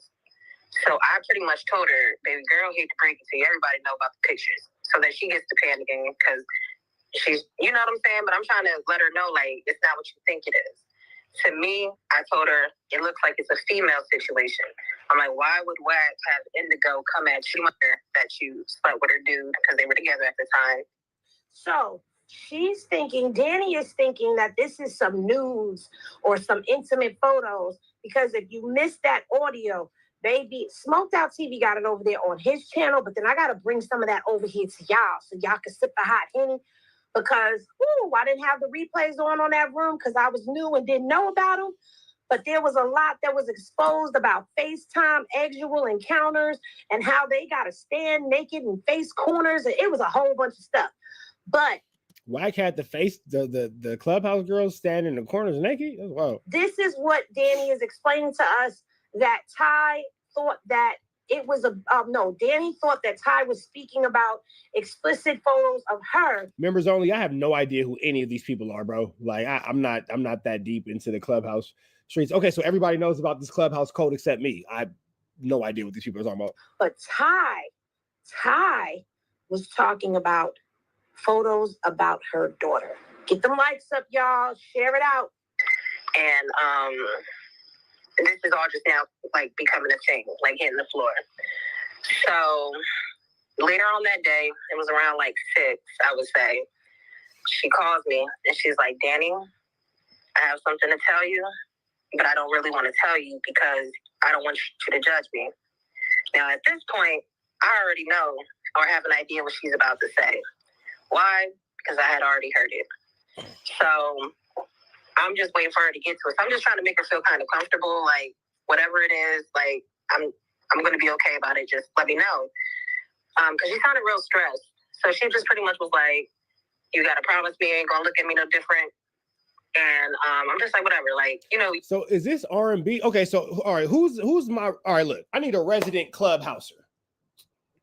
So I pretty much told her, baby girl, hate to break it to you, everybody know about the pictures. So that she gets to panicking because she's, you know what I'm saying? But I'm trying to let her know, like, it's not what you think it is. To me, I told her, it looks like it's a female situation. I'm like, why would Wack have Indigo come at you that you slept with her dude because they were together at the time? So she's thinking, Danny is thinking that this is some news or some intimate photos, because if you missed that audio, baby, Smoked Out TV got it over there on his channel, but then I got to bring some of that over here to y'all so y'all can sip the hot Henny. Because, I didn't have the replays on that room because I was new and didn't know about them. But there was a lot that was exposed about FaceTime, actual encounters, and how they got to stand naked in face corners. And it was a whole bunch of stuff. But Wack had the Clubhouse girls standing in the corners naked? That's wild. This is what Danny is explaining to us, that Ty thought that it was Danny thought that Ty was speaking about explicit photos of her. Members only. I have no idea who any of these people are, bro. Like I'm not that deep into the Clubhouse streets. Okay, so everybody knows about this Clubhouse code except me. I have no idea what these people are talking about. But Ty was talking about photos about her daughter. Get them likes up, y'all. Share it out. And this is all just now like becoming a thing, like hitting the floor. So later on that day, it was around like 6, I would say, she calls me and she's like, Danny, I have something to tell you, but I don't really want to tell you because I don't want you to judge me. Now at this point, I already know or have an idea what she's about to say. Why? Because I had already heard it. So I'm just waiting for her to get to it. So I'm just trying to make her feel kind of comfortable, like whatever it is, like I'm going to be okay about it. Just let me know. Because she sounded real stressed. So she just pretty much was like, you got to promise me you ain't going to look at me no different. And I'm just like, whatever, like, you know. So is this R&B? Okay, so all right, who's my, all right, look, I need a resident clubhouser.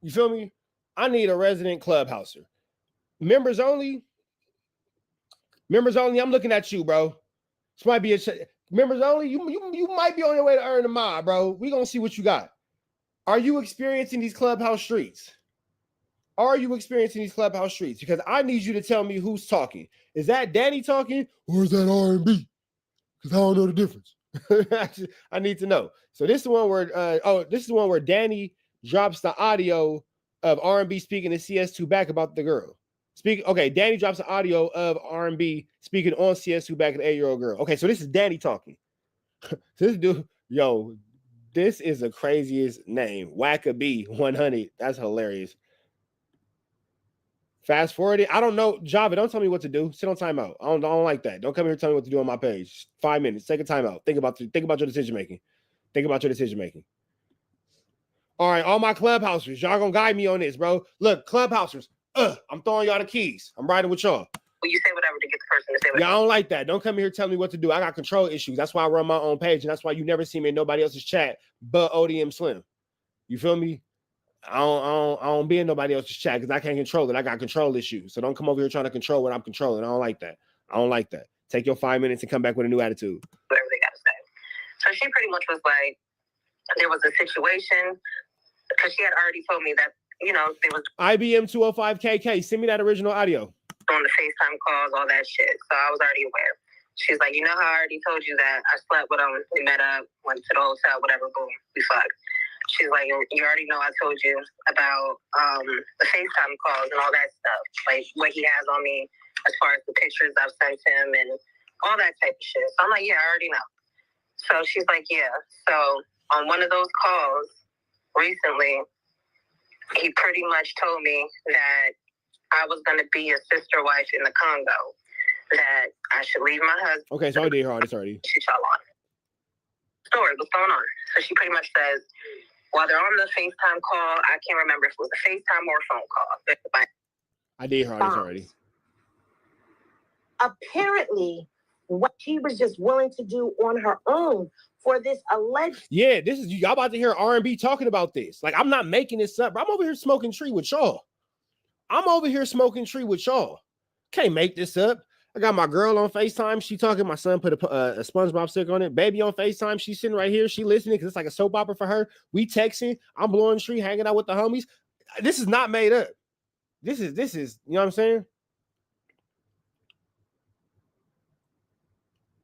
You feel me? I need a resident clubhouser. Members only, I'm looking at you, bro. This might be a members only. You might be on your way to earn a mod, bro. We gonna see what you got. Are you experiencing these clubhouse streets? Because I need you to tell me who's talking. Is that Danny talking or is that R&B? Because I don't know the difference. I need to know. So this is the one where Danny drops the audio of R&B speaking to CS2 back about the girl. Danny drops the audio of R&B speaking on CS2 back to the 8-year-old girl. Okay, so this is Danny talking. This dude, This is the craziest name. Wackabee 100. That's hilarious. Fast forward it. I don't know. Java, don't tell me what to do. Sit on timeout. I don't like that. Don't come here and tell me what to do on my page. 5 minutes. Take a timeout. Think about your decision making. Think about your decision making. All right, all my clubhousers, y'all gonna guide me on this, bro. Look, clubhousers, I'm throwing y'all the keys. I'm riding with y'all. Well, you say whatever to get the person to say whatever. Yeah, I don't like that. Don't come here telling me what to do. I got control issues. That's why I run my own page, and that's why you never see me in nobody else's chat but ODM Slim. You feel me? I don't be in nobody else's chat because I can't control it. I got control issues. So don't come over here trying to control what I'm controlling. I don't like that. I don't like that. Take your 5 minutes and come back with a new attitude. Whatever they got to say. So she pretty much was like, there was a situation, because she had already told me that, you know, there was IBM 205KK. Send me that original audio. On the FaceTime calls, all that shit. So I was already aware. She's like, you know how I already told you that I slept with him, we met up, went to the hotel, whatever, boom, we fucked. She's like, you already know I told you about the FaceTime calls and all that stuff, like what he has on me as far as the pictures I've sent him and all that type of shit. So I'm like, yeah, I already know. So she's like, yeah. So on one of those calls recently, he pretty much told me that I was going to be a sister wife in the Congo, that I should leave my husband. Okay, so I did hear all this already. Shit y'all on. Story, what's going on? So she pretty much says, while they're on the FaceTime call, I can't remember if it was a FaceTime or a phone call. I did hear all this already. Apparently, what she was just willing to do on her own for this alleged. Yeah, this is y'all about to hear R&B talking about this. Like, I'm not making this up, bro. I'm over here smoking tree with y'all. Can't make this up. I got my girl on FaceTime. She talking. My son put a SpongeBob stick on it. Baby on FaceTime. She's sitting right here. She listening because it's like a soap opera for her. We texting. I'm blowing tree, hanging out with the homies. This is not made up. This is. You know what I'm saying?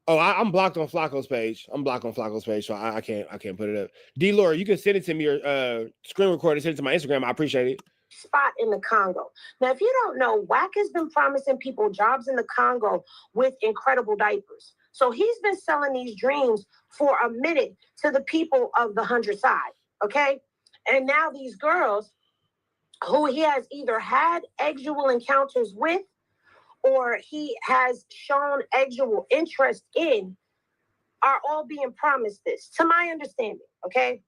Oh, I'm blocked on FLAKKO's page. So I can't put it up. D-Laura, you can send it to me or screen record it, send it to my Instagram. I appreciate it. Spot in the Congo. Now, if you don't know, Wack has been promising people jobs in the Congo with incredible diapers. So he's been selling these dreams for a minute to the people of the 100 side, okay? And now these girls who he has either had sexual encounters with or he has shown sexual interest in are all being promised this, to my understanding, okay?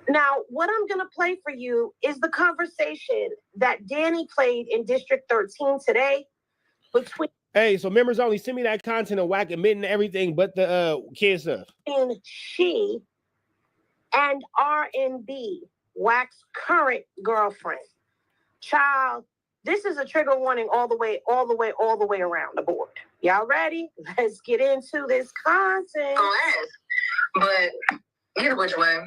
Now, what I'm going to play for you is the conversation that Danny played in District 13 today between... Hey, so members only, send me that content of Wack admitting everything but the kid stuff. She and R&B, Wack's current girlfriend. Child, this is a trigger warning all the way around the board. Y'all ready? Let's get into this content. But either which way,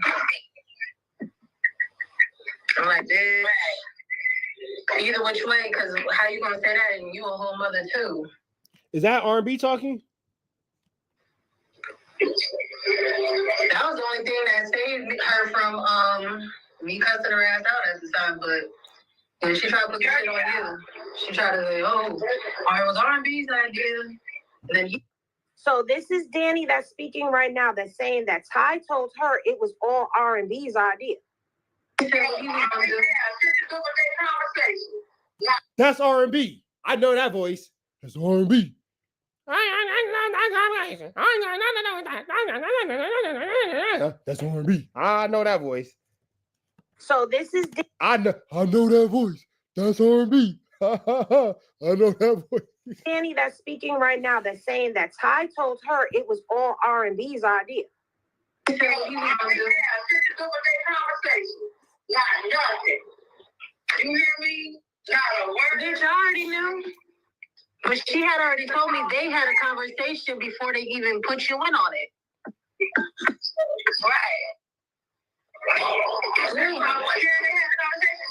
I'm like, dude, either which way, because how you gonna say that and you a whole mother too? Is that R&B talking? That was the only thing that saved her from me cussing her ass out at the time, but when she tried to put the shit on you, she tried to say, oh, it was R&B's idea. And then So this is Danny that's speaking right now that's saying that Ty told her it was all R&B's idea. That's R&B. I know that voice. That's R&B. That's R&B. I know that voice. So this is I know that voice. That's R&B. I know that voice. Danny that's speaking right now that's saying that Ty told her it was all R&B's idea. You hear me? Not a word. Bitch, I already knew. But she had already told me they had a conversation before they even put you in on it. Right.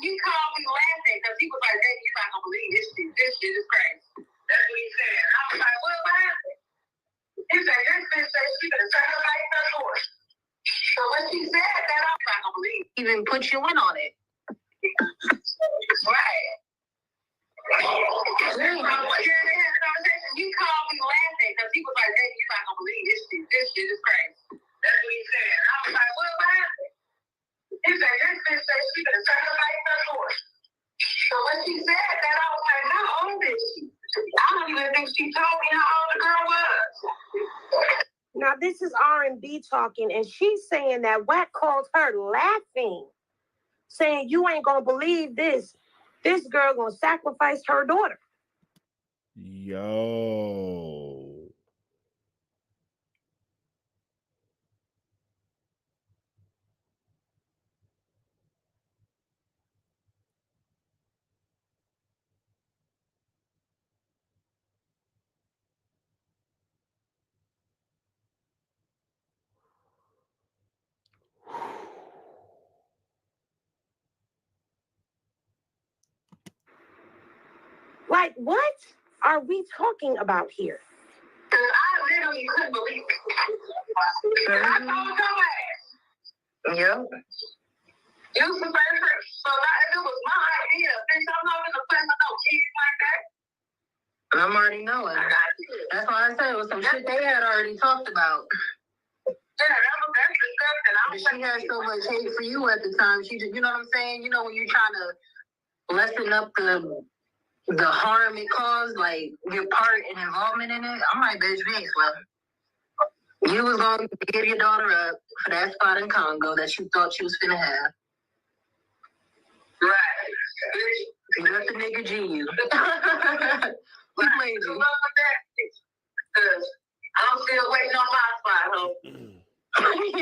You called me laughing because he was like, baby, you're not gonna believe this shit. This shit is crazy. That's what he said. I was like, what happened? He said, this bitch said she gonna turn her light in the door. So when she said that, I was not gonna believe. Even put you in on it. Right. You called me laughing because he was like, baby, you're not gonna believe this shit. This shit is crazy. That's this bitch said she could sacrifice her daughter. So when she said that, I was like, how old is she? I don't even think she told me how old the girl was. Now, this is R&B talking, and she's saying that Wack called her laughing, saying, you ain't gonna believe this. This girl gonna sacrifice her daughter. Yo. Like, what are we talking about here? I literally couldn't believe it. I told your ass. Yeah. You was the first person. So it was my idea. Bitch, I'm not gonna play with no kids like that. I'm already knowing. That's why I said it was some shit they had already talked about. Yeah, that's disgusting. She had so much hate for you at the time. She just, you know what I'm saying? You know, when you're trying to lessen up the harm it caused, like your part and involvement in it. I'm like, bitch, thanks, well. You was gonna give your daughter up for that spot in Congo that you thought you was finna have. Right. You got the nigga G you. We played you. Because I'm still waiting on my spot, ho. I'm still waiting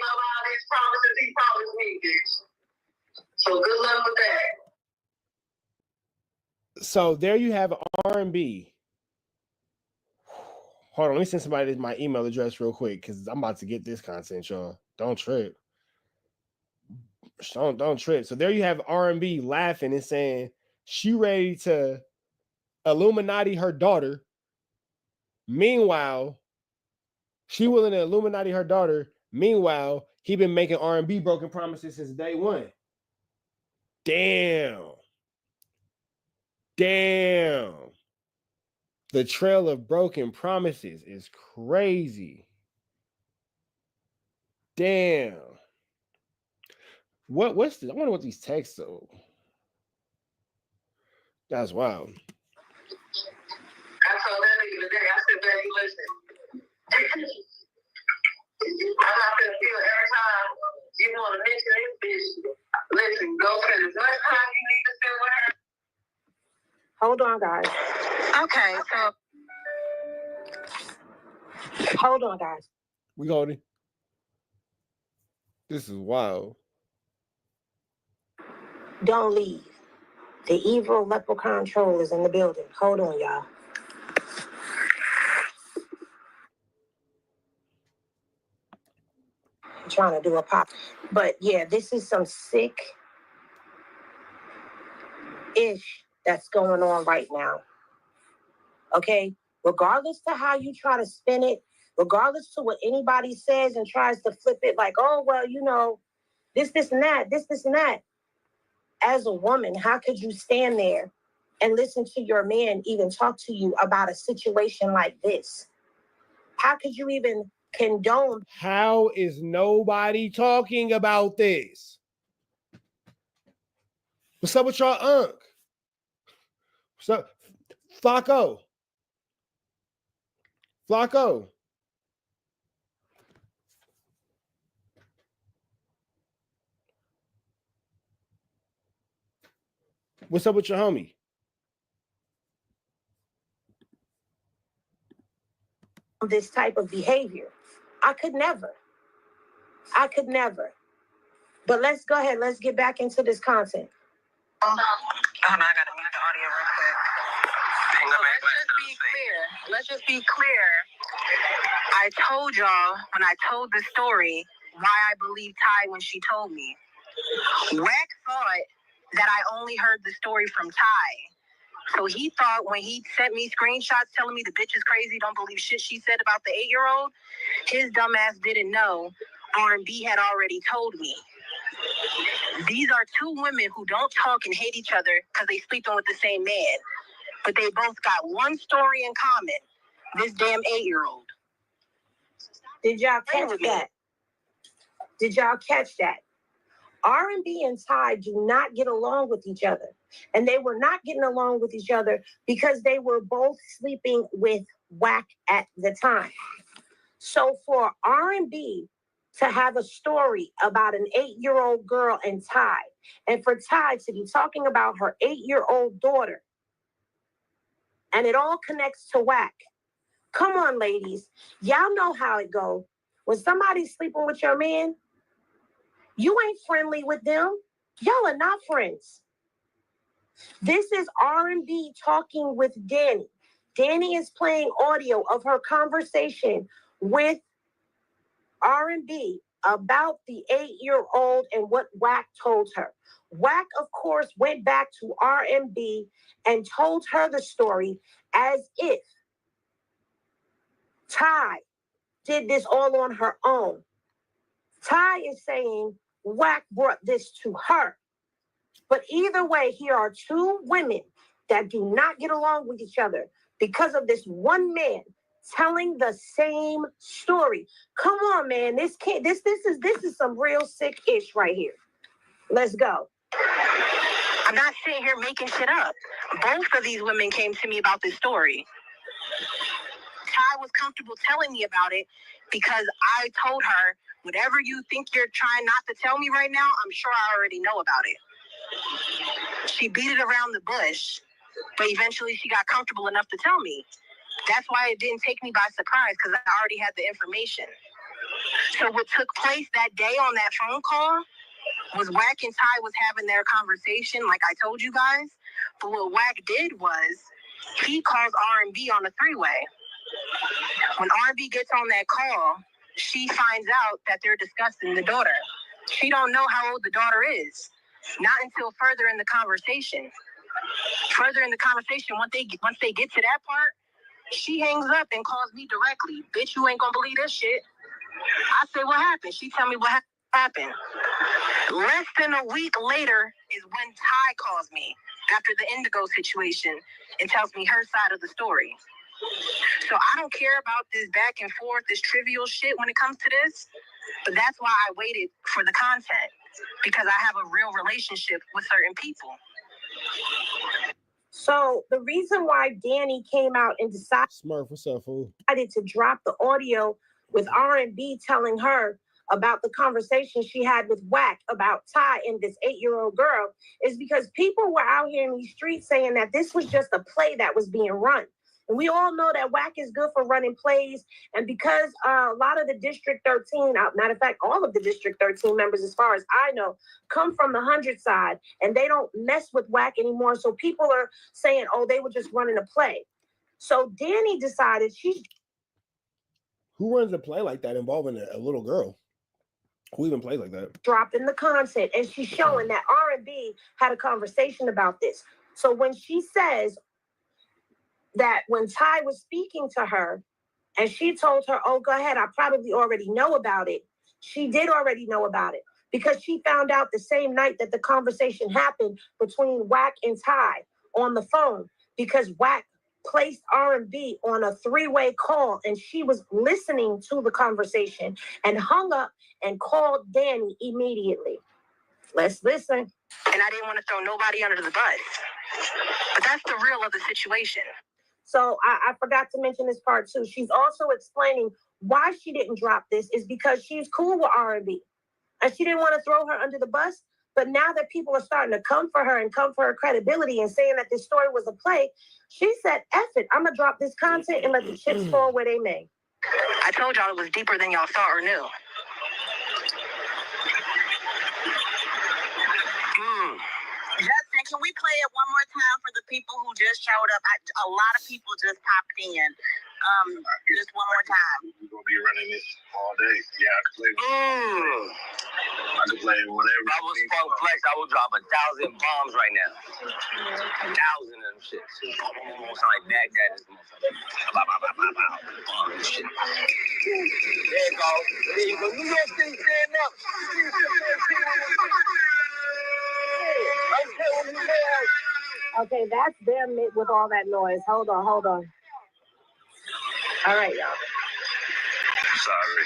on all these promises he promised me, bitch. So good luck with that. So there you have R&B. Hold on, let me send somebody my email address real quick because I'm about to get this content, y'all. Don't trip. Don't trip. So there you have R&B laughing and saying she ready to Illuminati her daughter. Meanwhile, she willing to Illuminati her daughter. Meanwhile, he been making R&B broken promises since day one. Damn. The trail of broken promises is crazy. Damn. What's this? I wonder what these texts are. That's wild. I told that nigga today, I said, baby, listen. I'm not gonna feel every time you want to mention this bitch. Listen, go spend as much time you need to spend with her. Hold on, guys. Okay, so. Hold on, guys. We holding. This is wild. Don't leave. The evil leprechaun troll is in the building. Hold on, y'all. I'm trying to do a pop. But yeah, this is some sick-ish that's going on right now. Okay? Regardless to how you try to spin it, regardless to what anybody says and tries to flip it like, oh, well, you know, this and that. As a woman, how could you stand there and listen to your man even talk to you about a situation like this? How could you even condone? How is nobody talking about this? What's up with y'all, Unc? What's up? FLAKKO. What's up with your homie? This type of behavior. I could never. But let's go ahead. Let's get back into this content. Hold on, I gotta mute the audio real quick. So let's just be clear. I told y'all when I told the story why I believe Ty when she told me. Wack thought that I only heard the story from Ty. So he thought when he sent me screenshots telling me the bitch is crazy, don't believe shit she said about the 8-year-old, his dumb ass didn't know R&B had already told me. These are two women who don't talk and hate each other because they sleeping with the same man. But they both got one story in common. This damn 8-year-old. Did y'all catch that? Did y'all catch that? R&B and Ty do not get along with each other. And they were not getting along with each other because they were both sleeping with Wack at the time. So for R&B to have a story about an 8-year-old girl and Ty, and for Ty to be talking about her 8-year-old daughter, and it all connects to Wack. Come on, ladies. Y'all know how it goes. When somebody's sleeping with your man, you ain't friendly with them. Y'all are not friends. This is R&B talking with Danny. Danny is playing audio of her conversation with R&B about the 8-year-old and what Wack told her. Wack, of course, went back to R&B and told her the story as if Ty did this all on her own. Ty is saying Wack brought this to her. But either way, here are two women that do not get along with each other because of this one man telling the same story. Come on, man. This is some real sick ish right here. Let's go. I'm not sitting here making shit up. Both of these women came to me about this story. Ty was comfortable telling me about it because I told her, whatever you think you're trying not to tell me right now, I'm sure I already know about it. She beat it around the bush, but eventually she got comfortable enough to tell me. That's why it didn't take me by surprise, because I already had the information. So what took place that day on that phone call was Wack and Ty was having their conversation, like I told you guys. But what Wack did was he calls R&B on a three-way. When R&B gets on that call, she finds out that they're discussing the daughter. She don't know how old the daughter is. Not until further in the conversation. Further in the conversation, once they get to that part, she hangs up and calls me directly. Bitch, you ain't gonna believe this shit. I say, what happened? She tell me what happened. Less than a week later is when Ty calls me after the Indigo situation and tells me her side of the story. So I don't care about this back and forth, this trivial shit when it comes to this, but that's why I waited for the content, because I have a real relationship with certain people. So the reason why Danny came out and decided to drop the audio with R&B telling her about the conversation she had with Wack about Ty and this 8-year-old girl is because people were out here in these streets saying that this was just a play that was being run. And we all know that Wack is good for running plays. And because a lot of the District 13, matter of fact, all of the District 13 members, as far as I know, come from the 100 side and they don't mess with Wack anymore. So people are saying, oh, they were just running a play. So Danny decided who runs a play like that involving a little girl? Who even plays like that? Dropping the content, and she's showing that R&B had a conversation about this. So when she says that when Ty was speaking to her and she told her, oh, go ahead, I probably already know about it. She did already know about it because she found out the same night that the conversation happened between Wack and Ty on the phone, because Wack placed R&B on a three-way call and she was listening to the conversation and hung up and called Danny immediately. Let's listen. And I didn't want to throw nobody under the bus. But that's the real of the situation. So I forgot to mention this part too. She's also explaining why she didn't drop this is because she's cool with R&B. And she didn't want to throw her under the bus. But now that people are starting to come for her and come for her credibility and saying that this story was a play, she said, F it, I'm going to drop this content and let the chips fall where they may. I told y'all it was deeper than y'all thought or knew. Justin, can we play it one more time for the people who just showed up? A lot of people just popped in. Just one more time. We're going to be running this all day. Yeah, I can play. I can play whatever. I was Funk Flex. I will drop 1,000 bombs right now. 1,000 of them shit. Almost like Baghdad. Bomb and shit. There you go. There you go. New York City, stand up. Okay, that's them with all that noise. Hold on. All right, y'all. sorry.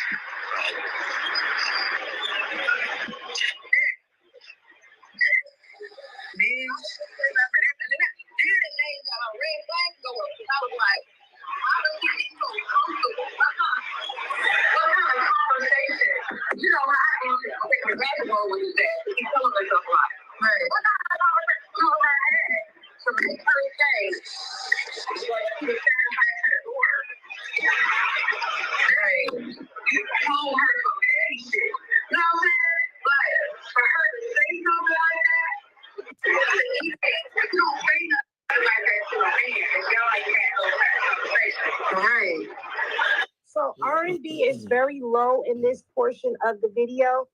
You know, I think the basketball was that. He's telling herself a lot. Right. What kind of conversation you and her had to make her say, like, she was standing by her door? Right. You told her some petty shit. You know what I'm saying? But for her to say something like that, you don't say nothing like that to a man. Y'all like that conversation. Right. So R&B is very low in this portion of the video.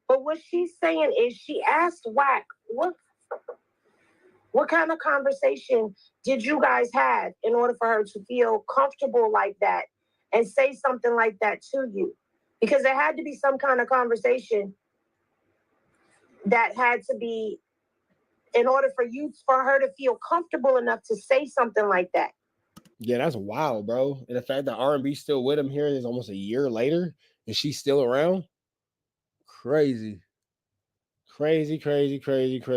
But what she's saying is she asked Wack, what kind of conversation did you guys have in order for her to feel comfortable like that and say something like that to you? Because there had to be some kind of conversation that had to be in order for her to feel comfortable enough to say something like that. Yeah, that's wild, bro. And the fact that R&B's still with him here is almost a year later and she's still around. Crazy. Crazy. 205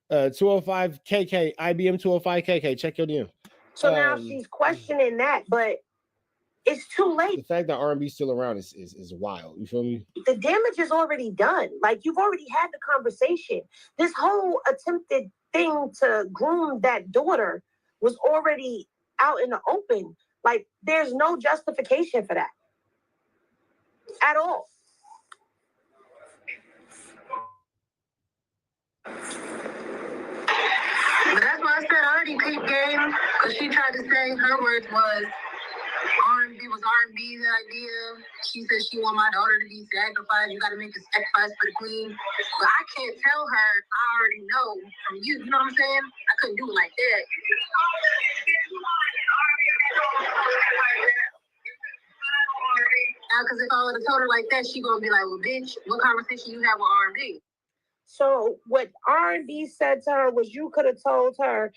KK, IBM 205 KK. Check your DM. So now she's questioning that, but it's too late. The fact that R&B's still around is wild. You feel me? The damage is already done. Like, you've already had the conversation. This whole attempted thing to groom that daughter was already out in the open. Like, there's no justification for that at all. But that's why I said I already peeped game, because she tried to say her words was R&B was R&B's idea. She said she want my daughter to be sacrificed. You got to make a sacrifice for the queen. But I can't tell her. I already know from you. You know what I'm saying? I couldn't do it like that. Now, because if I would have told her like that, she gonna be like, "Well, bitch, what conversation you have with R&B?" So what R&B said to her was, you could have told her,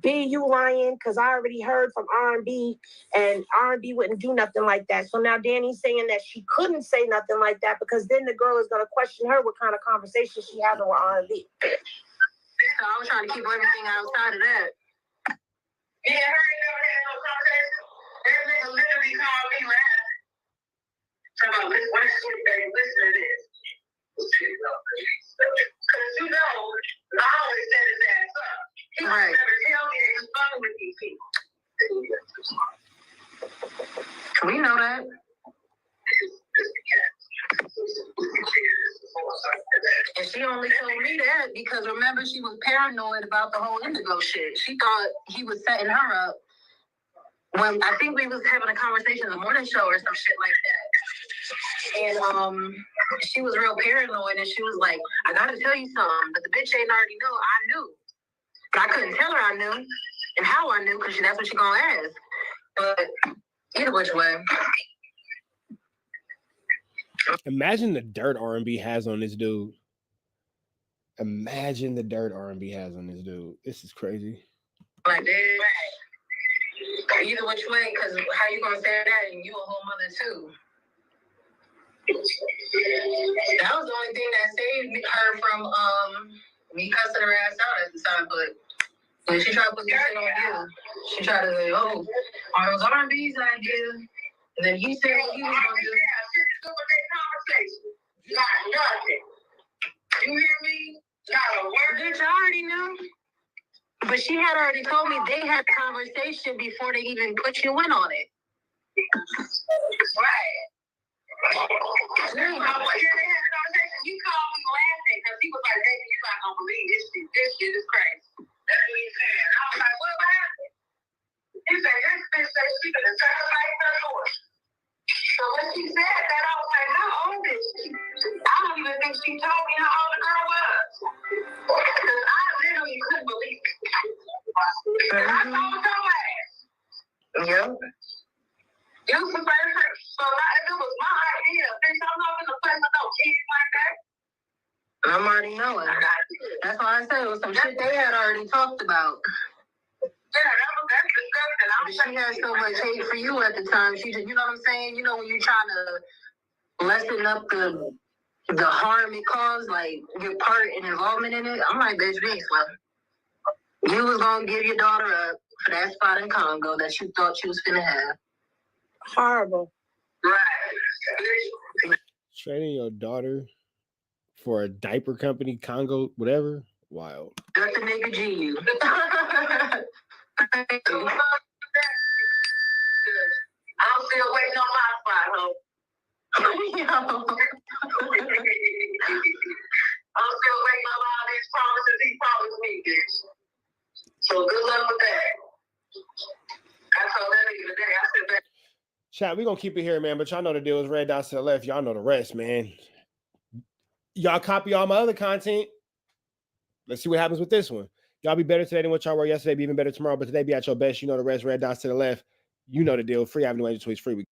B, you lying, because I already heard from R&B, and R&B wouldn't do nothing like that. So now Danny's saying that she couldn't say nothing like that because then the girl is going to question her what kind of conversation she having with R&B. So I was trying to keep everything outside of that. Yeah, her ain't never had no conversation. That nigga literally called me last. Talking about, listen, what is shit, baby? Listen to this. Because you know, I always set his ass up. He would never tell me that he's fucking with these people. We know that. And she only told me that because remember she was paranoid about the whole Indigo shit. She thought he was setting her up. When I think we was having a conversation in the morning show or some shit like that. And she was real paranoid and she was like, I gotta tell you something, but the bitch ain't already know. I knew. But I couldn't tell her I knew and how I knew because that's what she gonna ask. But either which way. Imagine the dirt R&B has on this dude. Imagine the dirt R&B has on this dude. This is crazy. Like that. Either which way, because how you gonna say that and you a whole mother too? That was the only thing that saved her from me cussing her ass out at the time. But when she tried to put this shit on you, she tried to say, "Oh, it was R&B's idea," and then he said what he was gonna do. Not nothing. You hear me? Not a word. Bitch, I already knew. But she had already told me they had a conversation before they even put you in on it. Right. They had a conversation. You called me laughing because he was like, "Baby, you're not gonna believe this shit. This shit is crazy." That's what he said. I was like, "What happened?" He said, "This bitch said she could have sacrificed her horse." So when she said that, I was like, "How old is she?" I don't even think she told me how old the girl was. Because I literally couldn't believe it. And I told her ass. Yep. You was the first person. So if it was my idea, bitch, I'm not gonna play with no kids like that. I'm already knowing. That's why I said it was some shit they had already talked about. Yeah, that's disgusting. I'm she had so much hate for you at the time. She just, you know what I'm saying? You know, when you're trying to lessen up the harm it caused, like your part and involvement in it. I'm like, bitch, thanks, man. You was gonna give your daughter up for that spot in Congo that you thought you was gonna have. Horrible. Right. Trading your daughter for a diaper company, Congo, whatever. Wild. That's the nigga G you. I'm still waiting on my spot, ho. I'm still waiting on all these promises he promised me, bitch. So good luck with that. I told that nigga today, I said that. Chat, we're going to keep it here, man, but y'all know the deal is red dots to the left. Y'all know the rest, man. Y'all copy all my other content. Let's see what happens with this one. Y'all be better today than what y'all were yesterday, be even better tomorrow, but today be at your best. You know the rest, red dots to the left. You know the deal. Free Avenue Angel Tweets, free.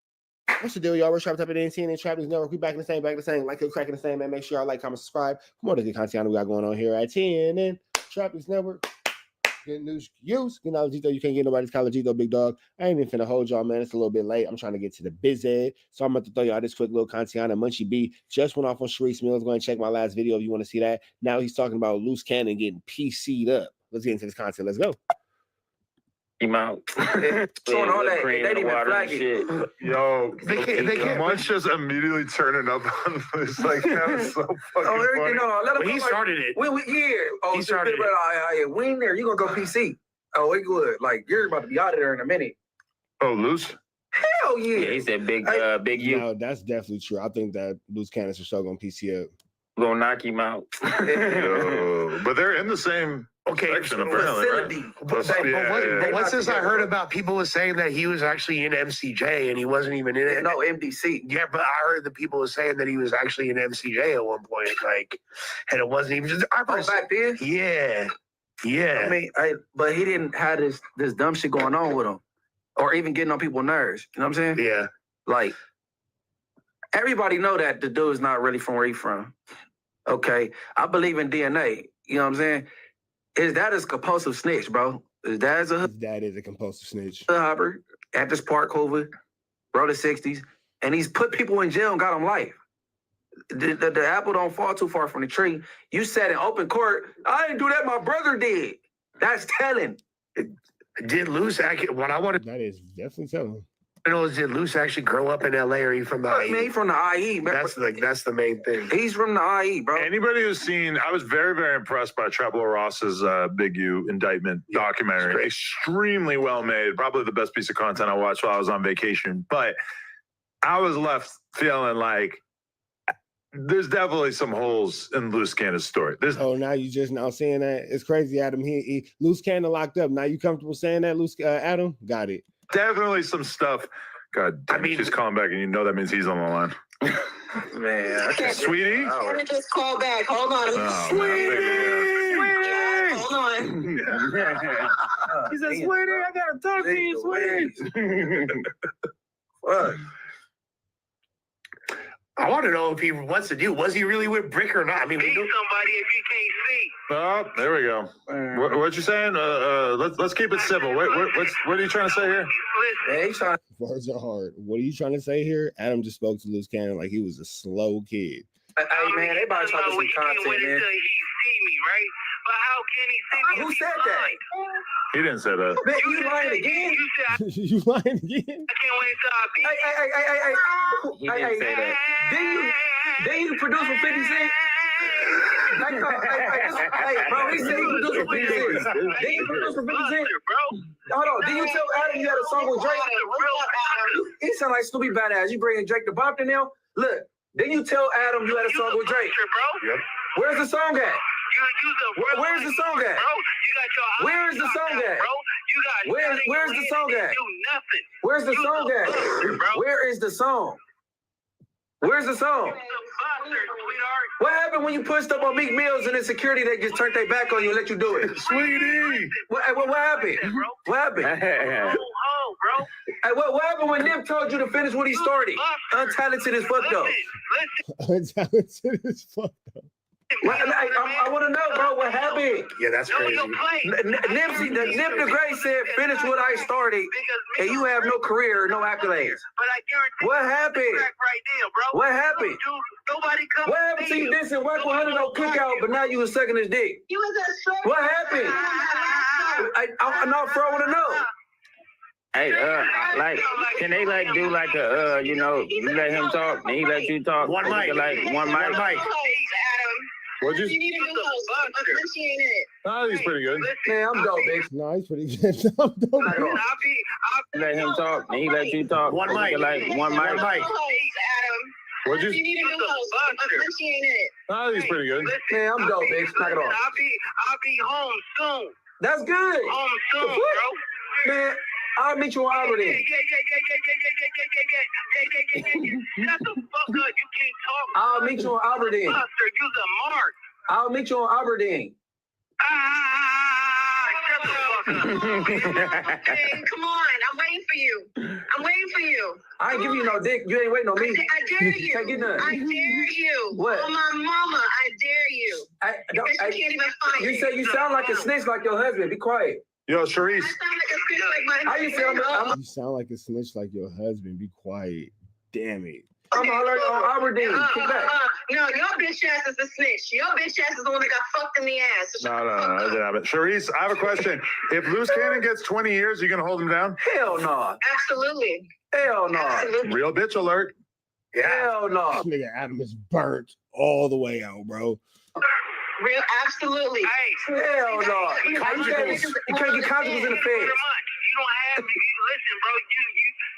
What's the deal, y'all? We're Trapped Up at NTN and Trap News Network. We back in the same, like it, cracking the same, man. Make sure y'all like, comment, subscribe. Come on to the content we got going on here at TNN, Trap News Network. Good news, use. You know, you can't get nobody's college, big dog. I ain't even finna hold y'all, man. It's a little bit late. I'm trying to get to the biz ed. So I'm about to throw y'all this quick little content. Munchie B just went off on Sharice Mills. Go and check my last video if you want to see that. Now he's talking about loose cannon getting PC'd up. Let's get into this content. Let's go. Him out. Showing all that, they didn't even flag it. Yo, they can't. Munch just immediately turning up on this. Like, that was so fucking funny. Let him he started it. He started it. We ain't there. You gonna go PC. Oh, we good. Like, you're about to be out of there in a minute. Oh, loose? Hell yeah. He said big you. No, that's definitely true. I think that loose cannons are so gonna PC up. We're gonna knock him out. Yo, but they're in the same section, apparently, right? But what's this I heard about people was saying that he was actually in MCJ and he wasn't even in it? No, MDC. Yeah, but I heard the people was saying that he was actually in MCJ at one point, like, and it wasn't even just back then? Yeah. I mean, but he didn't have this dumb shit going on with him. Or even getting on people's nerves. You know what I'm saying? Yeah. Like, everybody know that the dude's not really from where he's from. Okay? I believe in DNA. You know what I'm saying? His dad is a compulsive snitch, bro. His dad is a compulsive snitch. Hopper at this park over, bro, the 60s. And he's put people in jail and got them life. The apple don't fall too far from the tree. You said in open court, I didn't do that, my brother did. That's telling. Did Luce actually, what I wanted... That is definitely telling. I know, did Luce actually grow up in LA or are you from the IE? Man, he's from the IE, man. That's the main thing. He's from the IE, bro. Anybody who's seen, I was very, very impressed by Trevor Ross's Big U indictment documentary. Extremely well made. Probably the best piece of content I watched while I was on vacation. But I was left feeling like there's definitely some holes in Loose Cannon's story. Now you just now saying that. It's crazy, Adam. He Loose Cannon locked up. Now you comfortable saying that, Adam? Got it. Definitely some stuff. God damn, she's calling back, and you know that means he's on the line. Man, Sweetie? Let me just call back. Hold on. Hold on. He said, Sweetie, I gotta talk to you, Sweetie. Fuck. I want to know if he wants to do. Was he really with Brick or not? I mean, we knew somebody if you can't see. Oh, there we go. What you saying? Let's keep it civil. What are you trying to say here? Words are hard. What are you trying to say here? Adam just spoke to Loose Cannon like he was a slow kid. Hey, man, they about to talk some content, man. He see me, right? But how can he see me? Who said that? He didn't say that. Man, you lying again? You lying again? I can't wait till I beat He didn't say that. Didn't you produce for 50 Cent? Hey, bro, he said he produced for 50 Cent. Didn't you produce for 50 Cent? Hold on, did you tell Adam you had a song with Drake? He sound like Snoopy Badass. You bringing Drake to Bopton now? Look, didn't you tell Adam you had a song with Drake? Yep. Where's the song at? Where's the song at? Where is the song at? Where's the song at? Where's the song at? Where is the song? Where's the song? What happened when you pushed up on Meek Mills and then security they just turned their back on you and let you do it? Sweetie! What happened? What happened? Hey, what happened when Nip told you to finish what he started? Untalented as fuck though. Untalented as fuck though. I want to know, bro, what happened? Yeah, that's crazy. Nipsey, Nip the Great said, finish what I started, and you have no career, no accolades. But I guarantee What happened? right there, bro. What happened? Nobody comes. What happened to you dissing Wack 100 on Cookout, but now you was sucking his dick? You was a straight. What happened? I'm not for I want to know. Hey, like, can they like do like a, you know, you let him talk, and he let you talk? One mic. Like one mic. What'd you? You need to do appreciate it. Oh, he's pretty good. Man, I'm dope, bitch. No, he's pretty good. I'm dope. Let him talk, and he let you talk. One mic. Like one mic. What'd you? You need to do appreciate it. Oh, he's pretty good. Man, I'm dope, bitch. Knock it off. I'll be home soon. That's good. Home soon, bro. Man, I'll meet you on Albert. Yeah. Shut the fuck up. You can't talk. I'll meet you on Albert. Buster, you's a mark. I'll meet you on Albert. Shut the fuck up. Hey, come on. I'm waiting for you. I ain't giving you no dick. You ain't waiting on me. I dare you. Can't get none. I dare you. What? Oh, my mama, I dare you. You can't even find You me. say you sound like a snitch like your husband. Be quiet. Yo, Sharice. I sound like a snitch like my How you sound? You sound like a snitch like your husband. Be quiet. Damn it. I'm already on Aberdeen. Get back. No, your bitch ass is the snitch. Your bitch ass is the one that got fucked in the ass. So No, that didn't happen. Sharice, I have a question. If Loose Cannon gets 20 years, you gonna hold him down? Hell no. Absolutely. Hell no. Absolutely. Real bitch alert. Hell no. This nigga Adam is burnt all the way out, bro. Real, absolutely. Hey. Hell no. You can't get conjugal in the feds. You don't have me. Listen, bro.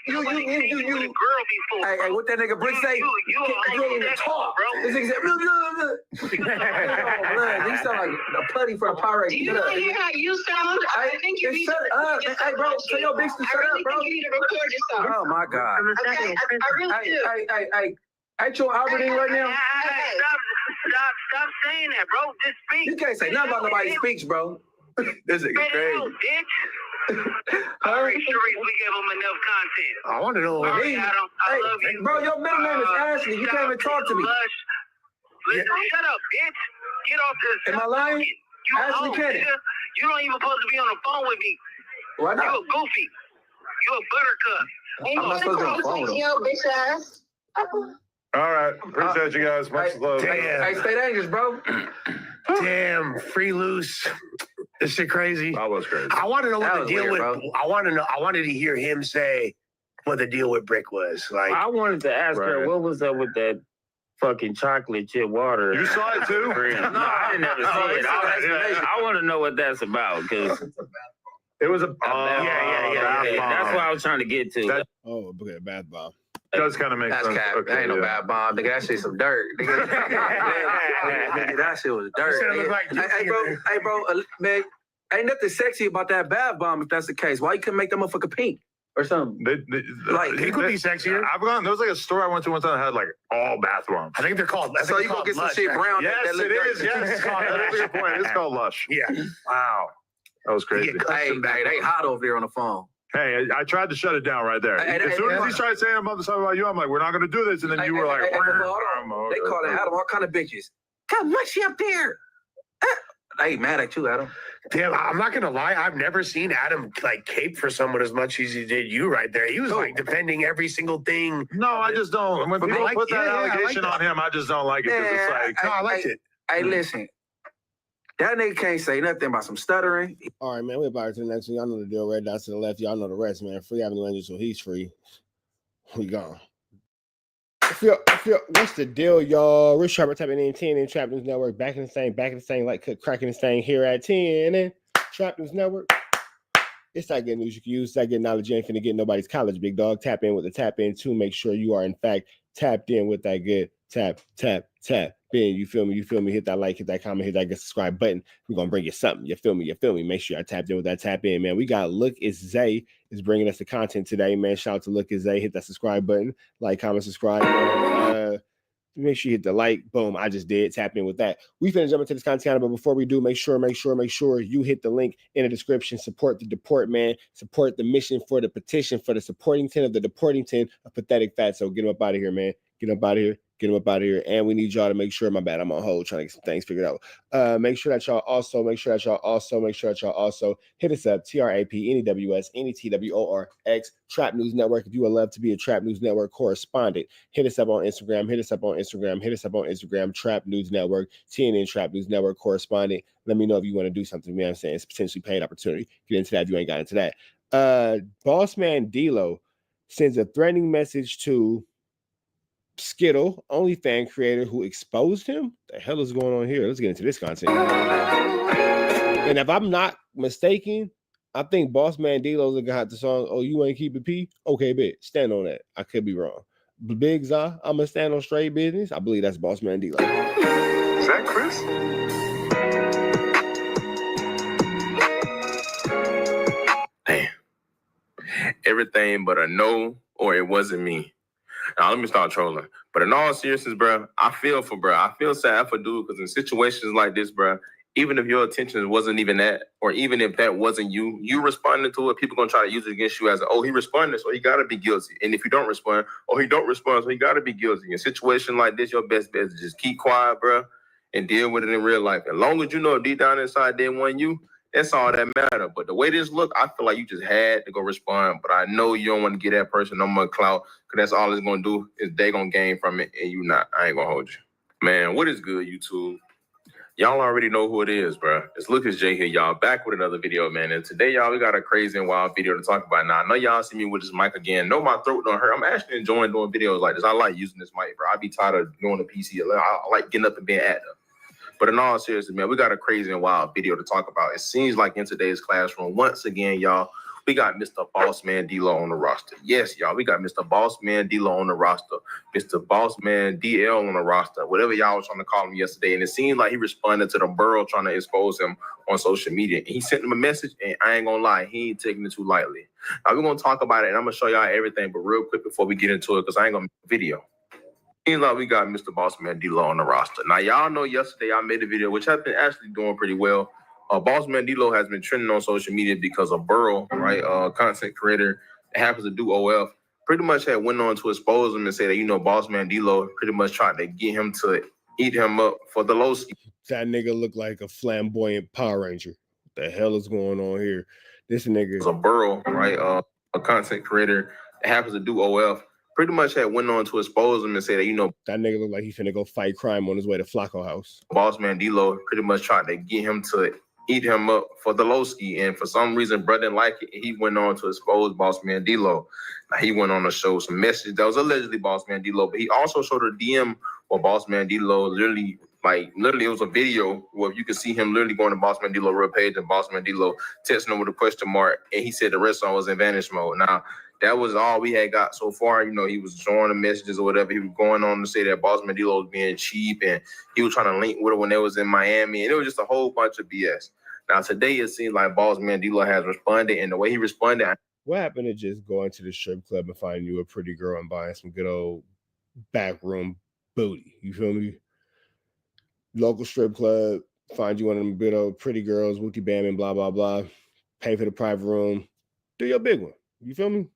You with a girl before. Hey, what that nigga Brick say? You ain't even talk, bro. This nigga said, you sound like a putty for a pirate. Do you not hear how you sound? I think you need shut to up. Hey, bro, tell your bitch to shut up, bro. I really think you need to record yourself. Oh, my God. Okay, I really do. Hey, ain't you on Aberdeen right now? Stop saying that, bro. Just speak. You can't say nothing about nobody's speech, bro. This nigga Get it crazy. out, bitch. All right, Sharice, we gave him enough content. I want to know. All right, Adam, I love you. Bro, your middle name is Ashley. You can't even talk to me. Listen, shut up, bitch. Get off this. Am I lying? You Ashley Cannon. You don't even supposed to be on the phone with me. Why not? You a goofy. You a buttercup. I'm not supposed to be on the phone with him. Yo, bitch ass. All right. Appreciate you guys. Much love. Hey, stay dangerous, bro. Damn, free loose. This shit crazy. That was crazy. I want to know what the deal with. Bro. I wanted to hear him say what the deal with Brick was. Like, I wanted to ask her what was up with that fucking chocolate chip water. You saw it too? No, I didn't ever see it. I want to know what that's about because it was a yeah. That's what I was trying to get to. That Bath bomb. does kind of make That's sense. cap. Okay, That ain't no bad bomb. Nigga, that shit some dirt. Nigga, that shit was dirt. Hey, bro, man, ain't nothing sexy about that bath bomb if that's the case. Why you couldn't make that motherfucker pink or something? He could be sexier. There was like a store I went to one time that had like all bath bombs. I think they're called. So you gonna get some shit brown? Yes, it is. Yes, that's a good point. It's called Lush. Yeah. Wow, that was crazy. Hey, they hot over there on the phone. Hey, I tried to shut it down right there. As soon as he started saying something about you, I'm like, we're not going to do this. And then you were like, they call it Adam all kind of bitches. God, what's she up there? I ain't mad at you, Adam. Damn, I'm not gonna lie. I've never seen Adam like cape for someone as much as he did you right there. He was like defending every single thing. No, I just don't. When people put that allegation on him, I just don't like it because it's like, no, I liked it. Hey, listen. That nigga can't say nothing about some stuttering. All right, man. We're about to the next one. Y'all know the deal. Red dots to the left. Y'all know the rest, man. Free Avenue Angel, so he's free. We gone. What's the deal, y'all? Rich Sharper tapping in 10 in Trap News Network. Back in the same, like cracking the same here at 10 in Trap News Network. It's that good news you can use. That good knowledge you ain't finna get nobody's college, big dog. Tap in with the tap in to make sure you are in fact tapped in with that good tap. Ben, you feel me? Hit that like, hit that comment, hit that subscribe button. We're gonna bring you something. You feel me? Make sure I tapped in with that tap in, man. We got Look Is Zay is bringing us the content today, man. Shout out to Look Is Zay. Hit that subscribe button, like, comment, subscribe. Man. Make sure you hit the like. Boom, I just did. Tap in with that. We finna jump into this content, but before we do, make sure you hit the link in the description. Support the deport, man. Support the mission for the petition for the supporting 10 of the deporting 10 of pathetic fat. So get them up out of here, man. Get up out of here. Get them up out of here. And we need y'all to make sure, my bad, I'm on hold trying to get some things figured out. Make sure that y'all also hit us up, TRAPNEWS, NETWORX, Trap News Network. If you would love to be a Trap News Network correspondent, hit us up on Instagram, Trap News Network, TNN Trap News Network correspondent. Let me know if you want to do something, you know what I'm saying? It's potentially paid opportunity. Get into that if you ain't got into that. Boss Man D-Lo sends a threatening message to Skittle, OnlyFans creator who exposed him. The hell is going on here? Let's get into this content. And if I'm not mistaken, I think Boss Man D-Lo's gonna have the song, "Oh, you ain't keep it P." Okay, bet. Stand on that. I could be wrong. Big Za, I'm gonna stand on straight business. I believe that's Boss Man D-Lo. Is that Chris? Damn. Everything but a no, or it wasn't me. Now, let me start trolling. But in all seriousness, bro, I feel sad for dude, because in situations like this, bro, even if your intention wasn't even that, or even if that wasn't you responding to it, people going to try to use it against you as, oh, he responded, so he got to be guilty. And if you don't respond, oh, he don't respond, so he got to be guilty. In a situation like this, your best bet is just keep quiet, bro, and deal with it in real life. As long as you know deep down inside they want you, that's all that matter. But the way this look, I feel like you just had to go respond. But I know you don't want to get that person no more clout, because that's all it's going to do is they going to gain from it, and you not. I ain't going to hold you. Man, what is good, YouTube? Y'all already know who it is, bro. It's Lucas J here, y'all. Back with another video, man. And today, y'all, we got a crazy and wild video to talk about. Now, I know y'all see me with this mic again. Know my throat don't hurt. I'm actually enjoying doing videos like this. I like using this mic, bro. I be tired of doing the PC. I like getting up and being active. But in all seriousness, man, we got a crazy and wild video to talk about. It seems like in today's classroom, once again, y'all, we got Mr. Boss Man D-Lo on the roster. Yes, y'all, we got Mr. Boss Man D-Lo on the roster. Mr. Boss Man DL on the roster, whatever y'all was trying to call him yesterday. And it seemed like he responded to the Burrow trying to expose him on social media. And he sent him a message, and I ain't gonna lie, he ain't taking it too lightly. Now, we're gonna talk about it, and I'm gonna show y'all everything, but real quick before we get into it, because I ain't gonna make a video. Seems like we got Mr. Boss Man D-Lo on the roster. Now, y'all know yesterday I made a video, which has been actually doing pretty well. Boss Man D-Lo has been trending on social media because of Burrow, right? Content creator that happens to do OF. Pretty much had went on to expose him and say that, you know, Boss Man D-Lo pretty much tried to get him to eat him up for the low ski. That nigga look like a flamboyant Power Ranger. What the hell is going on here? This nigga is a Burrow, right? A content creator that happens to do OF. Pretty much had went on to expose him and say that, you know, that nigga look like he finna go fight crime on his way to FLAKKO house. Boss Man D-Lo pretty much tried to get him to eat him up for the low ski. And for some reason, brother didn't like it. He went on to expose Boss Man D-Lo. Now, he went on to show some message that was allegedly Boss Man D-Lo, but he also showed a DM where Boss Man D-Lo literally it was a video where you could see him literally going to Boss Man D-Lo real page and Boss Man D-Lo texting him with a question mark. And he said the rest of it was in vanish mode. Now, that was all we had got so far. You know, he was showing the messages or whatever. He was going on to say that Boss Man D-Lo was being cheap, and he was trying to link with her when they was in Miami. And it was just a whole bunch of BS. Now, today it seems like Boss Man D-Lo has responded, and the way he responded. What happened to just going to the strip club and finding you a pretty girl and buying some good old backroom booty? You feel me? Local strip club, find you one of them good old pretty girls, wooty bam and blah, blah, blah. Pay for the private room. Do your big one. You feel me?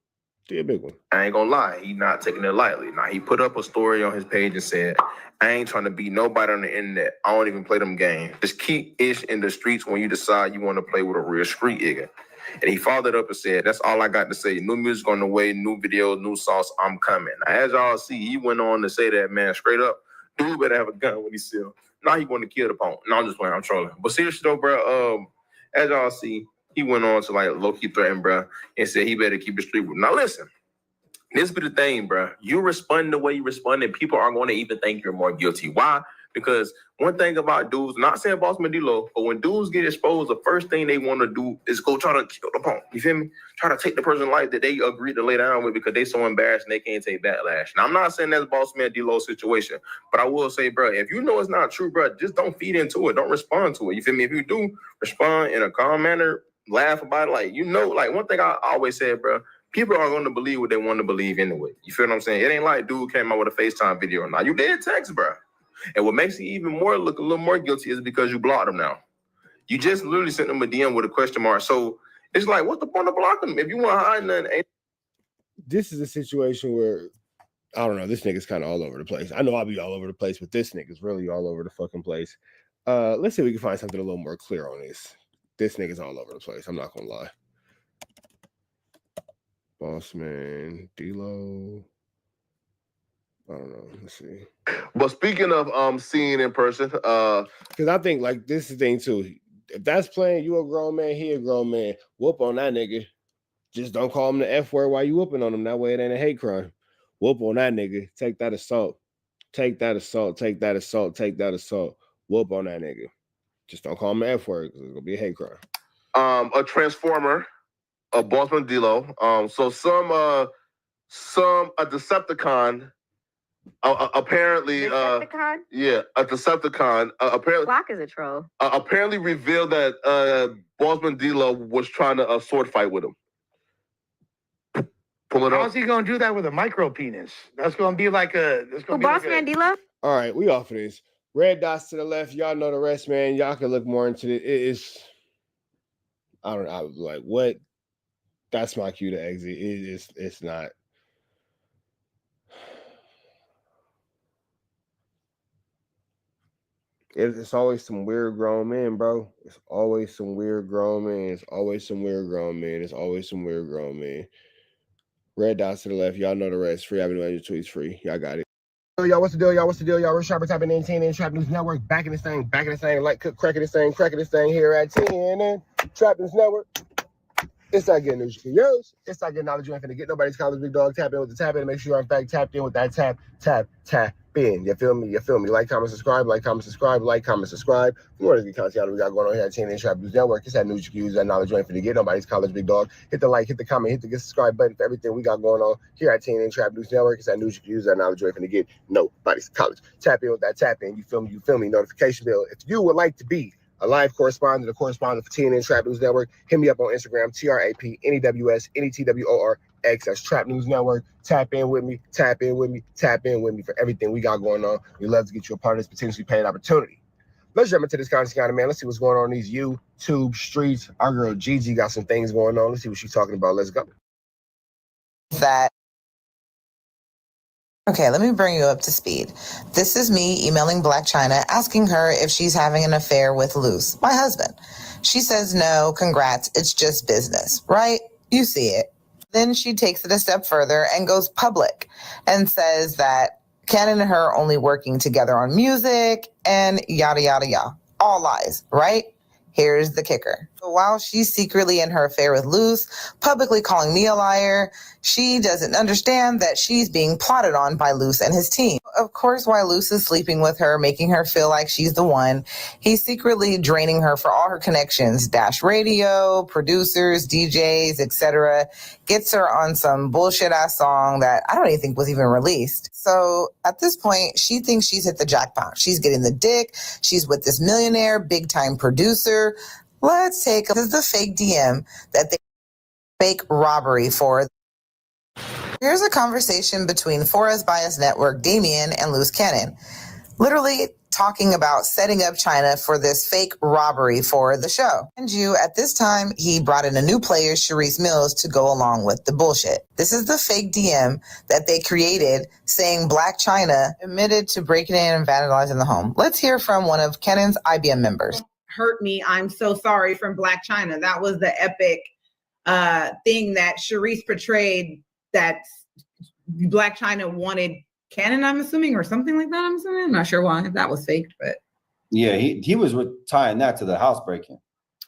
Do your big one. I ain't gonna lie, he not taking it lightly. Now, he put up a story on his page and said, I ain't trying to beat nobody on the internet. I don't even play them games. Just keep ish in the streets when you decide you want to play with a real street nigga. And he followed up and said, that's all I got to say. New music on the way, new videos, new sauce, I'm coming. Now, as y'all see, he went on to say that, man, straight up, dude better have a gun when he sell. Now he want to kill the opponent. No, I'm just playing, I'm trolling. But seriously though, bro, as y'all see, he went on to like low-key threaten, bro, and said he better keep the street with him. Now listen, this be the thing, bro. You respond the way you respond, people are going to even think you're more guilty. Why? Because one thing about dudes, not saying Boss Man D-Lo, but when dudes get exposed, the first thing they want to do is go try to kill the opponent. You feel me? Try to take the person's life that they agreed to lay down with because they so embarrassed and they can't take backlash. Now, I'm not saying that's Boss Man D-Lo situation, but I will say, bro, if you know it's not true, bro, just don't feed into it. Don't respond to it. You feel me? If you do respond in a calm manner, laugh about it, like, you know, like one thing I always said, bro, people are going to believe what they want to believe anyway. You feel what I'm saying? It ain't like dude came out with a FaceTime video. Now, you did text, bro. And what makes you even more look a little more guilty is because you blocked him now. You just literally sent him a DM with a question mark. So it's like, what's the point of blocking him? If you want to hide nothing. This is a situation where I don't know. This nigga's kind of all over the place. I know I'll be all over the place, but this nigga's really all over the fucking place. Let's see if we can find something a little more clear on this. This nigga's all over the place. I'm not gonna lie. Bossman, D-Lo. I don't know. Let's see. But speaking of seeing in person, because I think like this is the thing too. If that's playing, you a grown man, he a grown man. Whoop on that nigga. Just don't call him the F word while you whooping on him. That way it ain't a hate crime. Whoop on that nigga. Take that assault. Take that assault. Take that assault. Take that assault. Whoop on that nigga. Just don't call him the F word because it's gonna be a hate crime. A transformer, a Bossman D-Lo. So a Decepticon. Apparently, Decepticon? Yeah, a Decepticon. Apparently, Wack is a troll. Apparently revealed that Bossman D-Lo was trying to sword fight with him. Pull it up. How's he gonna do that with a micro penis? That's gonna be like a. Bossman D-Lo? All right, we off of this. Red dots to the left. Y'all know the rest, man. Y'all can look more into it. It is. I don't know. I was like, what? That's my cue to exit. It's not. It's always some weird grown men, bro. It's always some weird grown men. It's always some weird grown men. It's always some weird grown men. Red dots to the left. Y'all know the rest. Free Avenue your tweets free. Y'all got it. Y'all, what's the deal? Y'all, what's the deal? Y'all, we're Sharper Typing in TNN Trap News Network. Back in this thing. Like cracking this thing here at TNN Trap News Network. It's not getting news you can use. It's not getting knowledge you ain't finna get nobody's college big dog. Tap in with the tap in. Make sure you're in fact tapped in with that tap in. You feel me? Like, comment, subscribe. For more of the content we got going on here at TNN Trap News Network. It's that news you can use, that knowledge you ain't finna get nobody's college big dog. Hit the like, hit the comment, hit the subscribe button for everything we got going on here at TNN Trap News Network. It's that news you can use, that knowledge you ain't finna get nobody's college. Tap in with that tap in. You feel me? Notification bell. If you would like to be a live correspondent for TNN Trap News Network, hit me up on Instagram, TRAPNEWS NETWORX. That's Trap News Network. Tap in with me for everything we got going on. We love to get you a part of this potentially paid opportunity. Let's jump into this content, man. Let's see what's going on in these YouTube streets. Our girl Gigi got some things going on. Let's see what she's talking about. Let's go. Okay, let me bring you up to speed. This is me emailing Black China asking her if she's having an affair with Luce, my husband. She says no, congrats, it's just business, right? You see it. Then she takes it a step further and goes public and says that Cannon and her are only working together on music and yada, yada, yada. All lies, right? Here's the kicker. While she's secretly in her affair with Luce, publicly calling me a liar, she doesn't understand that she's being plotted on by Luce and his team. Of course, while Luce is sleeping with her, making her feel like she's the one, he's secretly draining her for all her connections, Dash Radio, producers, DJs, etc. Gets her on some bullshit-ass song that I don't even think was even released. So at this point, she thinks she's hit the jackpot. She's getting the dick. She's with this millionaire, big-time producer. Let's take this is the fake DM that they fake robbery for. Here's a conversation between Forrest Bias Network, Damien, and Luce Cannon, literally talking about setting up China for this fake robbery for the show. And at this time, he brought in a new player, Sharice Mills, to go along with the bullshit. This is the fake DM that they created saying Black China admitted to breaking in and vandalizing the home. Let's hear from one of Cannon's IBM members. Hurt me, I'm so sorry from Black China. That was the epic thing that Sharice portrayed, that Black China wanted Cannon, I'm assuming, or something like that. I'm not sure why that was faked, but yeah, he was tying that to the house breaking.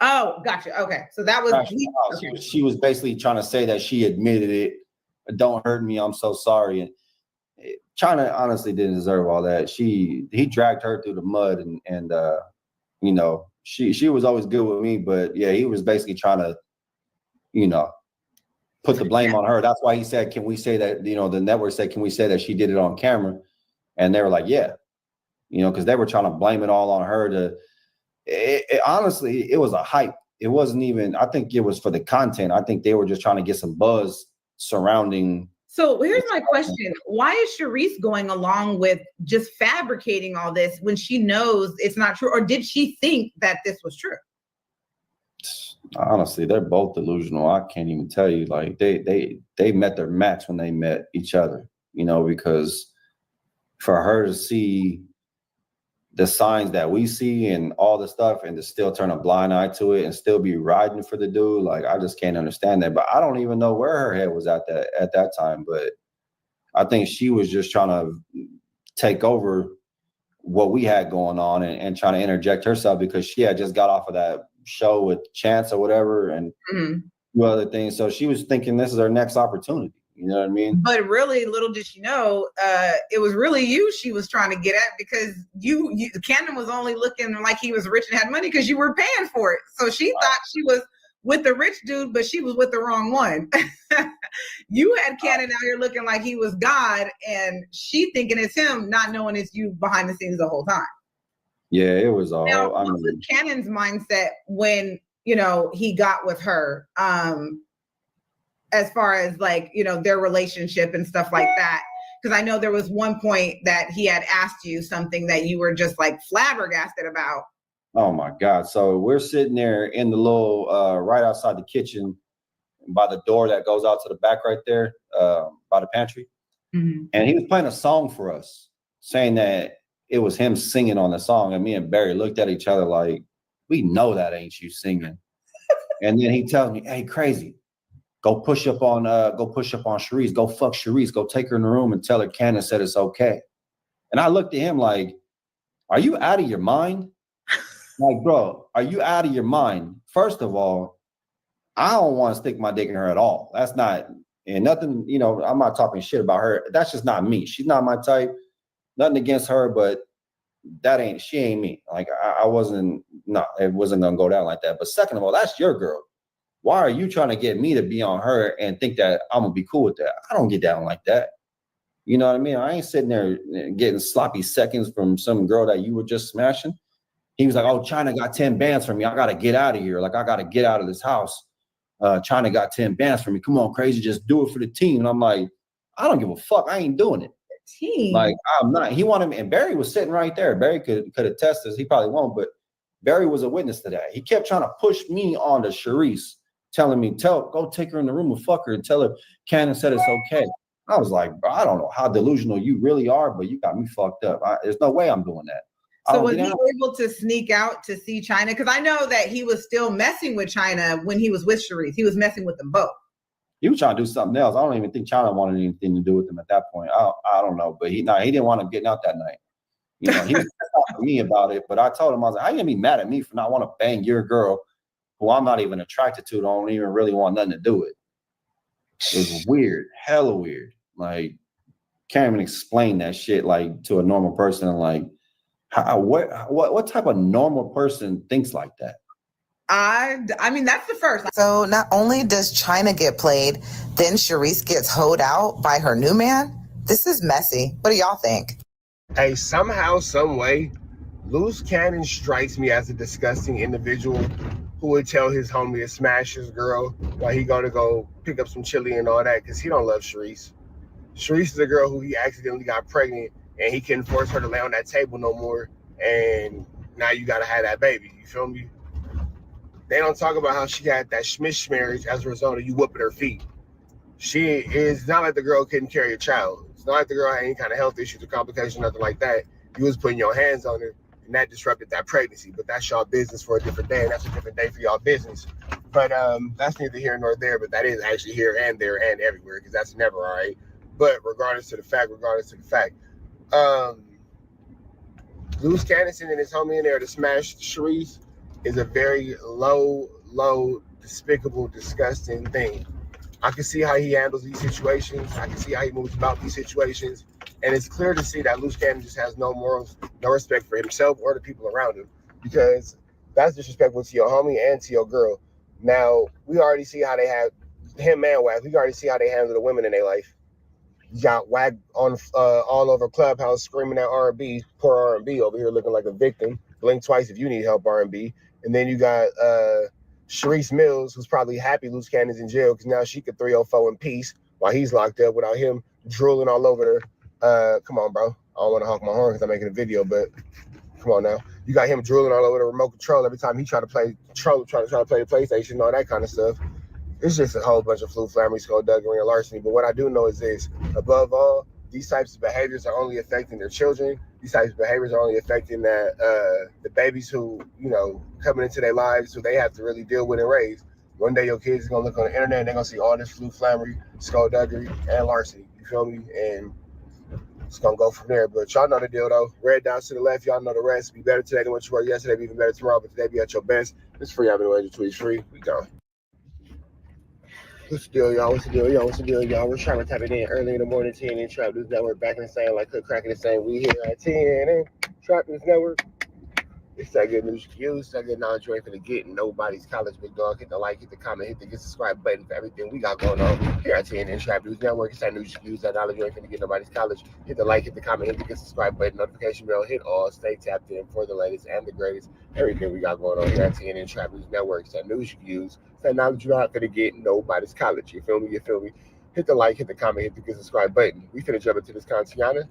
Oh, gotcha. Okay, so that was okay. She was basically trying to say that she admitted it. Don't hurt me, I'm so sorry. And China honestly didn't deserve all that. He dragged her through the mud, and you know, she was always good with me, but yeah, he was basically trying to, you know, put the blame on her. That's why he said, can we say that, you know, the network said, can we say that she did it on camera? And they were like, yeah, you know, because they were trying to blame it all on her. Honestly, it was a hype. It wasn't even, I think it was for the content. I think they were just trying to get some buzz surrounding. So here's my question. Why is Sharice going along with just fabricating all this when she knows it's not true? Or did she think that this was true? Honestly, they're both delusional. I can't even tell you. Like they met their max when they met each other. you know, because for her to see the signs that we see and all the stuff and to still turn a blind eye to it and still be riding for the dude, like, I just can't understand that. But I don't even know where her head was at that time. But I think she was just trying to take over what we had going on and trying to interject herself because she had just got off of that show with Chance or whatever and other things. So she was thinking this is her next opportunity. You know what I mean? But really, little did she know, it was really you she was trying to get at because Cannon was only looking like he was rich and had money because you were paying for it. So she thought she was with the rich dude, but she was with the wrong one. You had Cannon out here looking like he was God, and she thinking it's him, not knowing it's you behind the scenes the whole time. Yeah, it was all. Now, what was Cannon's mindset when, you know, he got with her? As far as like, you know, their relationship and stuff like that. Because I know there was one point that he had asked you something that you were just like flabbergasted about. Oh my God. So we're sitting there in the little, right outside the kitchen by the door that goes out to the back right there, by the pantry. And he was playing a song for us, saying that it was him singing on the song. And me and Barry looked at each other like, we know that ain't you singing. And then he tells me, hey, Crazy, go push up on Sharice. Go fuck Sharice. Go take her in the room and tell her Cannon said it's okay. And I looked at him like, are you out of your mind? Like, bro, are you out of your mind? First of all, I don't want to stick my dick in her at all. That's not, and nothing, you know, I'm not talking shit about her. That's just not me. She's not my type. Nothing against her, but she ain't me. Like, it wasn't gonna go down like that. But second of all, that's your girl. Why are you trying to get me to be on her and think that I'm gonna be cool with that? I don't get down like that. You know what I mean? I ain't sitting there getting sloppy seconds from some girl that you were just smashing. He was like, oh, China got 10 bands for me. I gotta get out of here. Like, I gotta get out of this house. China got 10 bands for me. Come on, Crazy, just do it for the team. And I'm like, I don't give a fuck. I ain't doing it. Team. Like, I'm not. He wanted me, and Barry was sitting right there. Barry could attest this. He probably won't, but Barry was a witness to that. He kept trying to push me on to Sharice, telling me, go take her in the room and fuck her and tell her Cannon said it's okay. I was like, bro, I don't know how delusional you really are, but you got me fucked up. There's no way I'm doing that. So was he able to sneak out to see China? Because I know that he was still messing with China when he was with Sharice. He was messing with them both. He was trying to do something else. I don't even think China wanted anything to do with him at that point. I don't know, but he didn't want him getting out that night. You know, he was talking to me about it, but I told him, I was like, how you gonna be mad at me for not want to bang your girl who I'm not even attracted to, don't even really want nothing to do with? It was weird, hella weird. Like, can't even explain that shit like to a normal person. Like, what type of normal person thinks like that? I mean, that's the first. So not only does China get played, then Sharice gets hoed out by her new man. This is messy. What do y'all think? Hey, somehow, some way, Loose Cannon strikes me as a disgusting individual who would tell his homie to smash his girl while he gonna go pick up some chili and all that because he don't love Sharice. Sharice is a girl who he accidentally got pregnant and he couldn't force her to lay on that table no more. And now you gotta have that baby. You feel me? They don't talk about how she had that schmish marriage as a result of you whooping her feet. It's not like the girl couldn't carry a child. It's not like the girl had any kind of health issues or complications, nothing like that. You was putting your hands on her and that disrupted that pregnancy. But that's y'all business for a different day, and that's a different day for y'all business. But that's neither here nor there, but that is actually here and there and everywhere because that's never all right. But regardless to the fact, Loose Cannon and his homie in there to smash Sharice is a very low, despicable, disgusting thing. I can see how he handles these situations. I can see how he moves about these situations. And it's clear to see that Loose Cannon just has no morals, no respect for himself or the people around him because that's disrespectful to your homie and to your girl. Now, we already see how they have him and Wack. We already see how they handle the women in their life. You got Wack on all over Clubhouse screaming at R&B, poor R&B over here looking like a victim. Blink twice if you need help, R&B. And then you got Sharice Mills, who's probably happy Loose Cannon's in jail because now she could 304 in peace while he's locked up without him drooling all over her. Come on, bro. I don't want to honk my horn because I'm making a video, but come on now. You got him drooling all over the remote control every time he try to play the PlayStation and all that kind of stuff. It's just a whole bunch of flammy, skullduggery, and larceny. But what I do know is this: above all, these types of behaviors are only affecting their children. These types of behaviors are only affecting the babies who, coming into their lives, who they have to really deal with and raise. One day your kids are going to look on the internet and they're going to see all this flammery, skullduggery, and larceny. You feel me? And it's going to go from there. But y'all know the deal, though. Red dots to the left. Y'all know the rest. Be better today than what you were yesterday. Be even better tomorrow. But today, be at your best. It's free. I've been waiting to tweet free. We go. What's the deal, y'all? What's the deal, y'all? What's the deal, y'all? We're trying to tap it in early in the morning. TNN Trap News Network back in the same, like Cook cracking the same. We here at TNN Trap News Network. It's that good news you use, that good knowledge you ain't finna get in nobody's college, big dog. Hit the like, hit the comment, hit the get subscribe button for everything we got going on here at TNN Trap News Network. It's that news you use, that knowledge you ain't finna get in nobody's college. Hit the like, hit the comment, hit the get subscribe button, notification bell, hit all. Stay tapped in for the latest and the greatest. Everything we got going on here at TNN Trap News Network. It's that news you use, it's that knowledge you're not finna get in nobody's college. You feel me? You feel me? Hit the like, hit the comment, hit the get subscribe button. We finna jump into this content.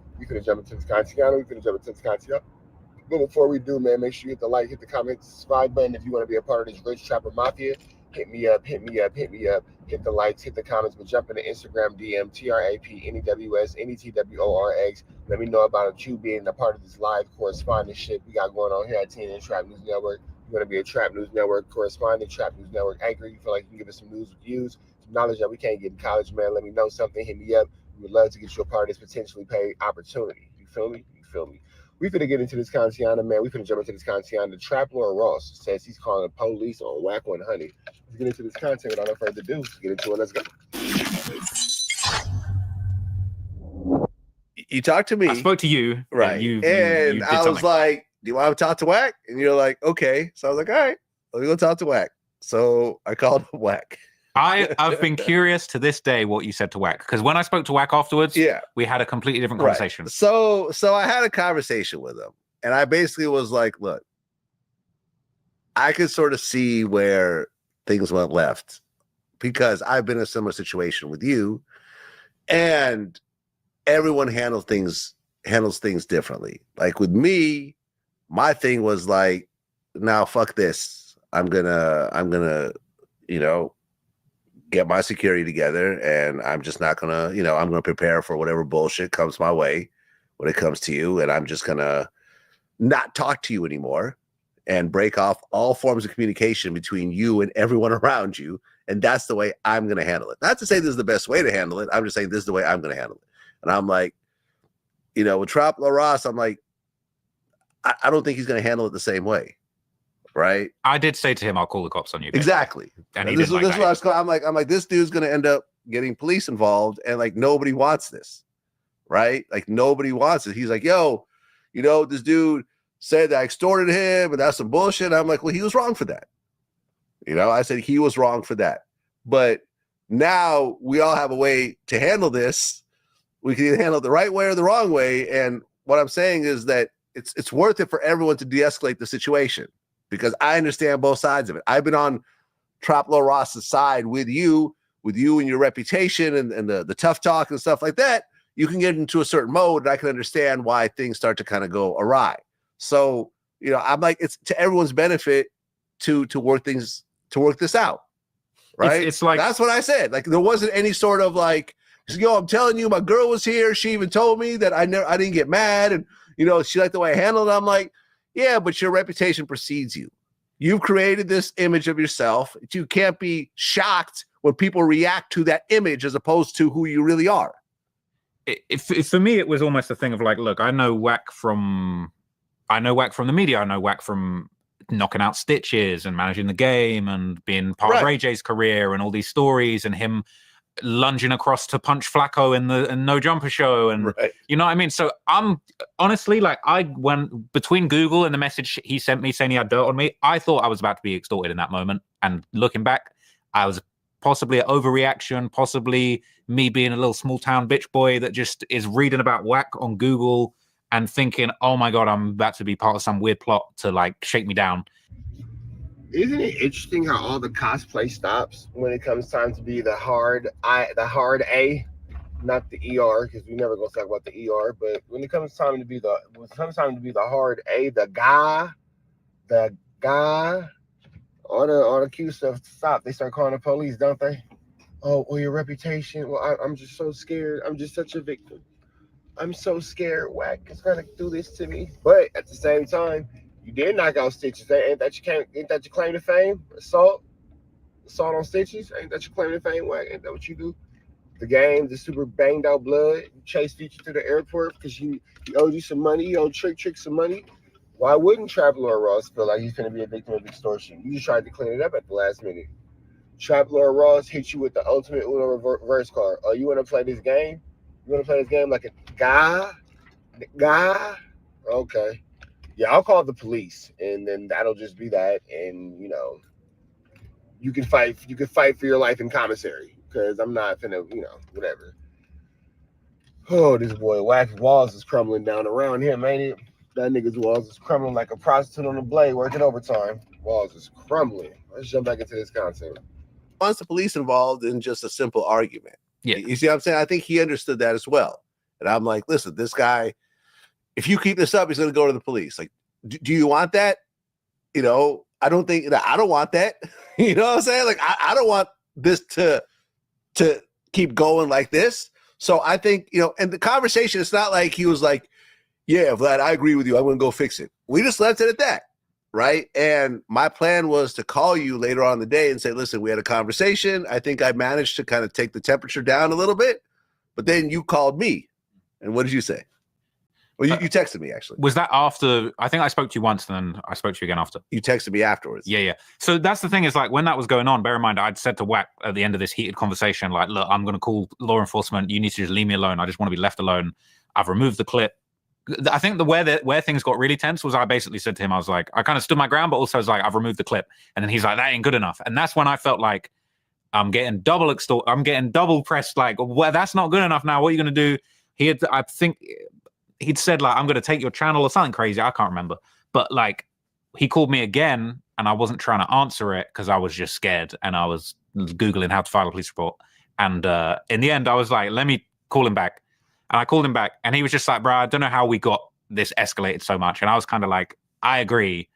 But before we do, man, make sure you hit the like, hit the comment, hit the subscribe button. If you want to be a part of this rich trapper mafia, hit me up. Hit the likes, hit the comments, but jump into Instagram DM, TRAPNEWS, NETWORX. Let me know about you being a part of this live correspondence shit we got going on here at TNN Trap News Network. You want to be a Trap News Network correspondent, Trap News Network anchor. You feel like you can give us some news with views, some knowledge that we can't get in college, man. Let me know something. Hit me up. We would love to get you a part of this potentially paid opportunity. You feel me? We finna get into this content, man. We finna jump into this content. The Trapper Ross says he's calling the police on Wack 100. Let's get into this content without no further ado. Let's get into it. Let's go. You talked to me. I spoke to you. Right. You I was like, do you want to talk to Wack? And you're like, okay. So I was like, all right, let me go talk to Wack. So I called Wack. I've been curious to this day what you said to Wack, because when I spoke to Wack afterwards, we had a completely different conversation. Right. So I had a conversation with him, and I basically was like, look, I could sort of see where things went left because I've been in a similar situation with you, and everyone handles things differently. Like with me, my thing was like, now fuck this. I'm gonna, get my security together, and I'm just not gonna, I'm gonna prepare for whatever bullshit comes my way when it comes to you, and I'm just gonna not talk to you anymore and break off all forms of communication between you and everyone around you, and that's the way I'm gonna handle it. Not to say this is the best way to handle it, I'm just saying this is the way I'm gonna handle it. And I'm like, with Trap Ross, I'm like, I don't think he's gonna handle it the same way. Right. I did say to him, I'll call the cops on you. Exactly. And he this didn't like is what I'm like, this dude's going to end up getting police involved. And like, nobody wants this. Right. Like nobody wants it. He's like, yo, this dude said that I extorted him and that's some bullshit. I'm like, well, he was wrong for that. I said he was wrong for that. But now we all have a way to handle this. We can either handle it the right way or the wrong way. And what I'm saying is that it's worth it for everyone to de-escalate the situation. Because I understand both sides of it. I've been on Traplo Ross's side with you and your reputation and the tough talk and stuff like that. You can get into a certain mode, and I can understand why things start to kind of go awry. So, I'm like, it's to everyone's benefit to work this out, right? It's like, that's what I said. Like there wasn't any sort of like, yo, I'm telling you, my girl was here. She even told me that I didn't get mad, and she liked the way I handled it. I'm like, yeah, but your reputation precedes you. You've created this image of yourself. You can't be shocked when people react to that image as opposed to who you really are. For me, it was almost a thing of like, look, I know Wack from the media. I know Wack from knocking out stitches and managing the game and being part of Ray J's career and all these stories and him lunging across to punch FLAKKO in the No Jumper show, and you know what I mean. So I'm honestly like, I went between Google and the message he sent me saying he had dirt on me. I thought I was about to be extorted in that moment, and looking back, I was possibly an overreaction, possibly me being a little small town bitch boy that just is reading about Wack on Google and thinking, oh my god, I'm about to be part of some weird plot to like shake me down. Isn't it interesting how all the cosplay stops when it comes time to be the hard A, not the ER, because we never gonna talk about the ER, but when it comes time to be the hard A, the guy, all the cute stuff stop. They start calling the police, don't they? Oh, well, your reputation. Well, I'm just so scared. I'm just such a victim. I'm so scared Wack is gonna do this to me. But at the same time, you did knock out Stitches. Ain't that your claim to fame? Assault on Stitches? Ain't that your claim to fame, Wack? Ain't that what you do? The game, the super banged out blood, you chase Future to the airport because he owed you some money, you owed Trick some money. Why wouldn't Traveler Ross feel like he's gonna be a victim of extortion? You just tried to clean it up at the last minute. Traveler Ross hit you with the ultimate Uno reverse card. Oh, you wanna play this game? You wanna play this game like a guy? Okay. Yeah, I'll call the police, and then that'll just be that. And you can fight for your life in commissary, because I'm not finna, whatever. Oh, this boy Wack's walls is crumbling down around him, ain't it? That nigga's walls is crumbling like a prostitute on the blade working overtime. Walls is crumbling. Let's jump back into this content. Wants the police involved in just a simple argument. Yeah. You see what I'm saying? I think he understood that as well. And I'm like, listen, this guy, if you keep this up, he's going to go to the police. Like, do you want that? I don't want that. You know what I'm saying? Like, I don't want this to keep going like this. So I think, and the conversation, it's not like he was like, yeah, Vlad, I agree with you. I'm going to go fix it. We just left it at that. Right. And my plan was to call you later on in the day and say, listen, we had a conversation. I think I managed to kind of take the temperature down a little bit. But then you called me. And what did you say? Well, you texted me, actually. Was that after? I think I spoke to you once, and then I spoke to you again after. You texted me afterwards. Yeah. So that's the thing, is like, when that was going on, bear in mind, I'd said to Wack at the end of this heated conversation, like, look, I'm going to call law enforcement. You need to just leave me alone. I just want to be left alone. I've removed the clip. I think where things got really tense was I basically said to him, I was like, I kind of stood my ground, but also was like, I've removed the clip. And then he's like, that ain't good enough. And that's when I felt like I'm getting double pressed. Like, well, that's not good enough now. What are you going to do? I think he'd said, like, I'm going to take your channel or something crazy. I can't remember. But like, he called me again and I wasn't trying to answer it because I was just scared. And I was Googling how to file a police report. And in the end, I was like, let me call him back. And I called him back and he was just like, bro, I don't know how we got this escalated so much. And I was kind of like, I agree.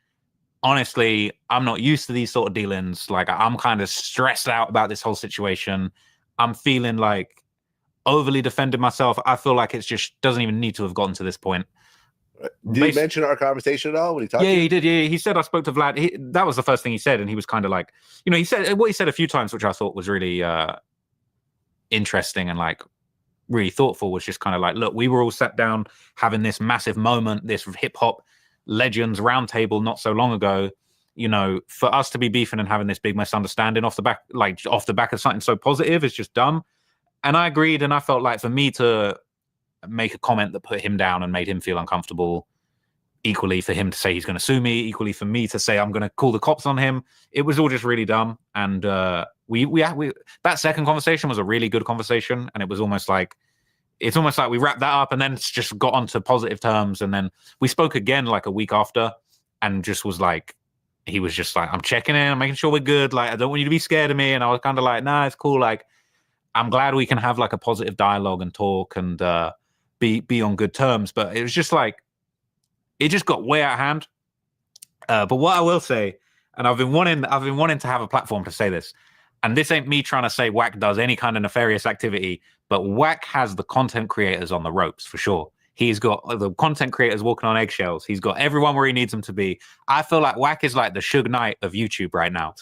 Honestly, I'm not used to these sort of dealings. Like, I'm kind of stressed out about this whole situation. I'm feeling like overly defending myself. I feel like it's just doesn't even need to have gotten to this point. Did he mention our conversation at all when he talked to you? Yeah, he did. Yeah, he said I spoke to Vlad. That was the first thing he said. And he was kind of like, he said what he said a few times, which I thought was really interesting and like really thoughtful, was just kind of like, look, we were all sat down having this massive moment, this hip hop legends roundtable not so long ago. For us to be beefing and having this big misunderstanding off the back of something so positive is just dumb. And I agreed, and I felt like for me to make a comment that put him down and made him feel uncomfortable, equally for him to say he's going to sue me, equally for me to say I'm going to call the cops on him, it was all just really dumb. And we that second conversation was a really good conversation, and it was almost like we wrapped that up and then it's just got onto positive terms. And then we spoke again like a week after, and just was like, he was just like, I'm checking in, I'm making sure we're good. Like, I don't want you to be scared of me. And I was kind of like, nah, it's cool. Like, I'm glad we can have like a positive dialogue and talk and be on good terms. But it was just like, it just got way out of hand. But what I will say, and I've been wanting to have a platform to say this, and this ain't me trying to say Wack does any kind of nefarious activity, but Wack has the content creators on the ropes for sure. He's got the content creators walking on eggshells. He's got everyone where he needs them to be. I feel like Wack is like the Suge Knight of YouTube right now.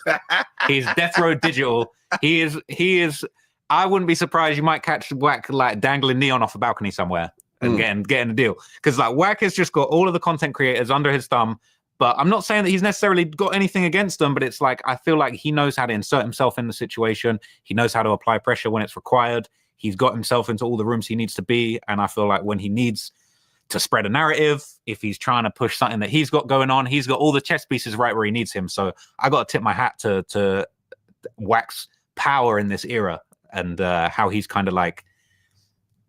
He's Death Row Digital. He is. I wouldn't be surprised you might catch Wack like dangling neon off a balcony somewhere and getting a deal. Because like Wack has just got all of the content creators under his thumb. But I'm not saying that he's necessarily got anything against them, but it's like, I feel like he knows how to insert himself in the situation. He knows how to apply pressure when it's required. He's got himself into all the rooms he needs to be. And I feel like when he needs to spread a narrative, if he's trying to push something that he's got going on, he's got all the chess pieces right where he needs him. So I got to tip my hat to Wack's power in this era, and how he's kind of like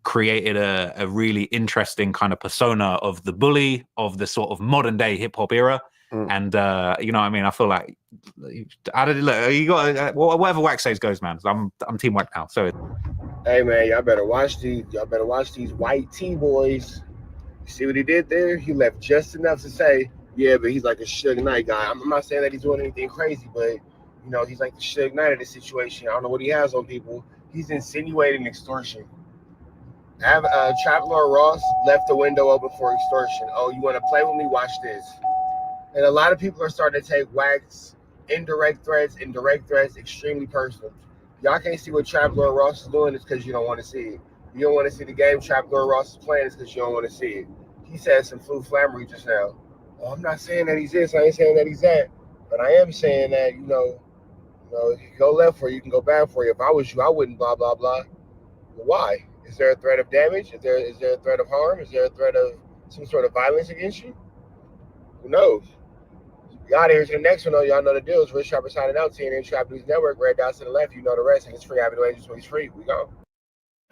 created a really interesting kind of persona of the bully of the sort of modern day hip hop era. And you know what I mean? I feel like you got whatever Wack says goes, man. I'm Team Wack now. So hey man, y'all better watch these white T-boys. You see what he did there? He left just enough to say, yeah, but he's like a Suge Knight guy. I'm not saying that he's doing anything crazy, but he's like the Suge Knight of the situation. I don't know what he has on people. He's insinuating extortion. Have Trap Lord Ross left the window open for extortion. Oh, you want to play with me? Watch this. And a lot of people are starting to take Wack's indirect threats and direct threats extremely personal. Y'all can't see what Trap Lord Ross is doing. It's because you don't want to see it. You don't want to see the game Trap Lord Ross is playing. It's because you don't want to see it. He said some flammery just now. Oh, I'm not saying that he's this. I ain't saying that he's that. But I am saying that, you know, you can go left for you, you can go back for you. If I was you, I wouldn't blah, blah, blah. Well, why? Is there a threat of damage? Is there a threat of harm? Is there a threat of some sort of violence against you? Who knows? We out here to the next one, though. Y'all know the deal. It's Rich Sharper signing out. TNN Trap News Network. Red dots to the left. You know the rest. And it's free. Avenue Agents, so he's free. We go.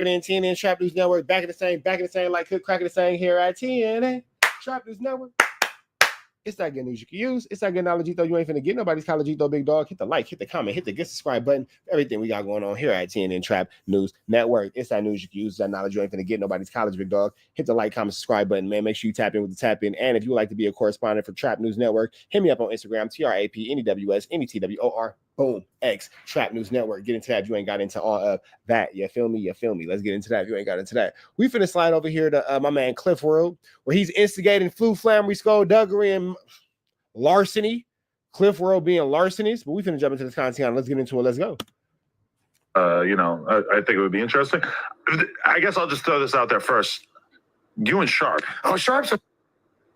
TNN Trap News Network. Back in the same, like Cook cracking the same here at TNN Trap News Network. It's that good news you can use. It's that good knowledge, though. You ain't finna get nobody's college, though, big dog. Hit the like, hit the comment, hit the good subscribe button. Everything we got going on here at TNN Trap News Network. It's that news you can use. It's that knowledge you ain't finna get nobody's college, big dog. Hit the like, comment, subscribe button, man. Make sure you tap in with the tap in. And if you would like to be a correspondent for Trap News Network, hit me up on Instagram, TRAPNEWS boom, X, Trap News Network. Get into that. You ain't got into all of that. You feel me? You feel me? Let's get into that. You ain't got into that. We finna slide over here to my man Cliff World, where he's instigating flammery, skullduggery, and larceny. Cliff World being larcenies, but we finna jump into this content. Let's get into it. Let's go. I think it would be interesting. I guess I'll just throw this out there first. You and Sharp. Oh, Sharp's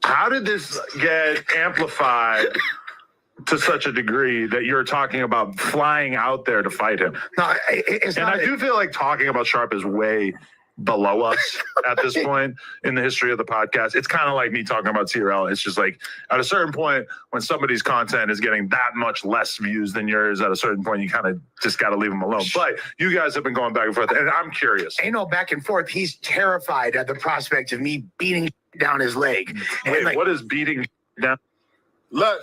how did this get amplified to such a degree that you're talking about flying out there to fight him? No, it's not. And I do feel like talking about Sharp is way below us at this point in the history of the podcast. It's kind of like me talking about TRL. It's just like at a certain point when somebody's content is getting that much less views than yours, at a certain point you kind of just got to leave them alone. But you guys have been going back and forth, and I'm curious. Ain't no back and forth. He's terrified at the prospect of me beating down his leg. Wait, like, what is beating down? Lush.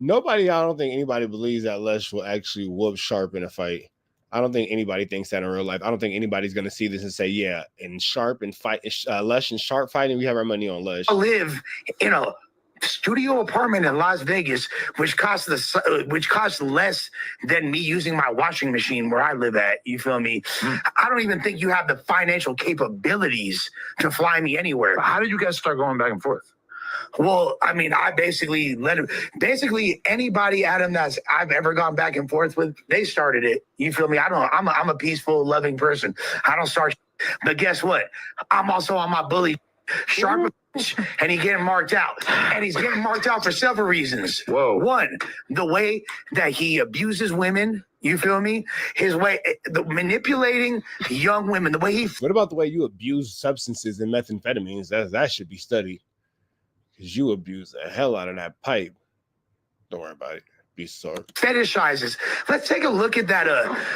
I don't think anybody believes that Lush will actually whoop Sharp in a fight. I don't think anybody thinks that in real life. I don't think anybody's going to see this and say, yeah, in Sharp and fight, Lush and Sharp fighting, we have our money on Lush. I live in a studio apartment in Las Vegas, which costs less than me using my washing machine where I live at. You feel me? I don't even think you have the financial capabilities to fly me anywhere. How did you guys start going back and forth? Well, I mean, I basically let him. Basically, anybody, Adam, that I've ever gone back and forth with, they started it. You feel me? I'm a peaceful, loving person. I don't start. But guess what? I'm also on my bully Sharp, and he's getting marked out. And he's getting marked out for several reasons. Whoa. One, the way that he abuses women. You feel me? His way, the manipulating young women. The way he. What about the way you abuse substances and methamphetamines? That should be studied. Because you abuse the hell out of that pipe. Don't worry about it. Be sorry. Fetishizes. Let's take a look at that.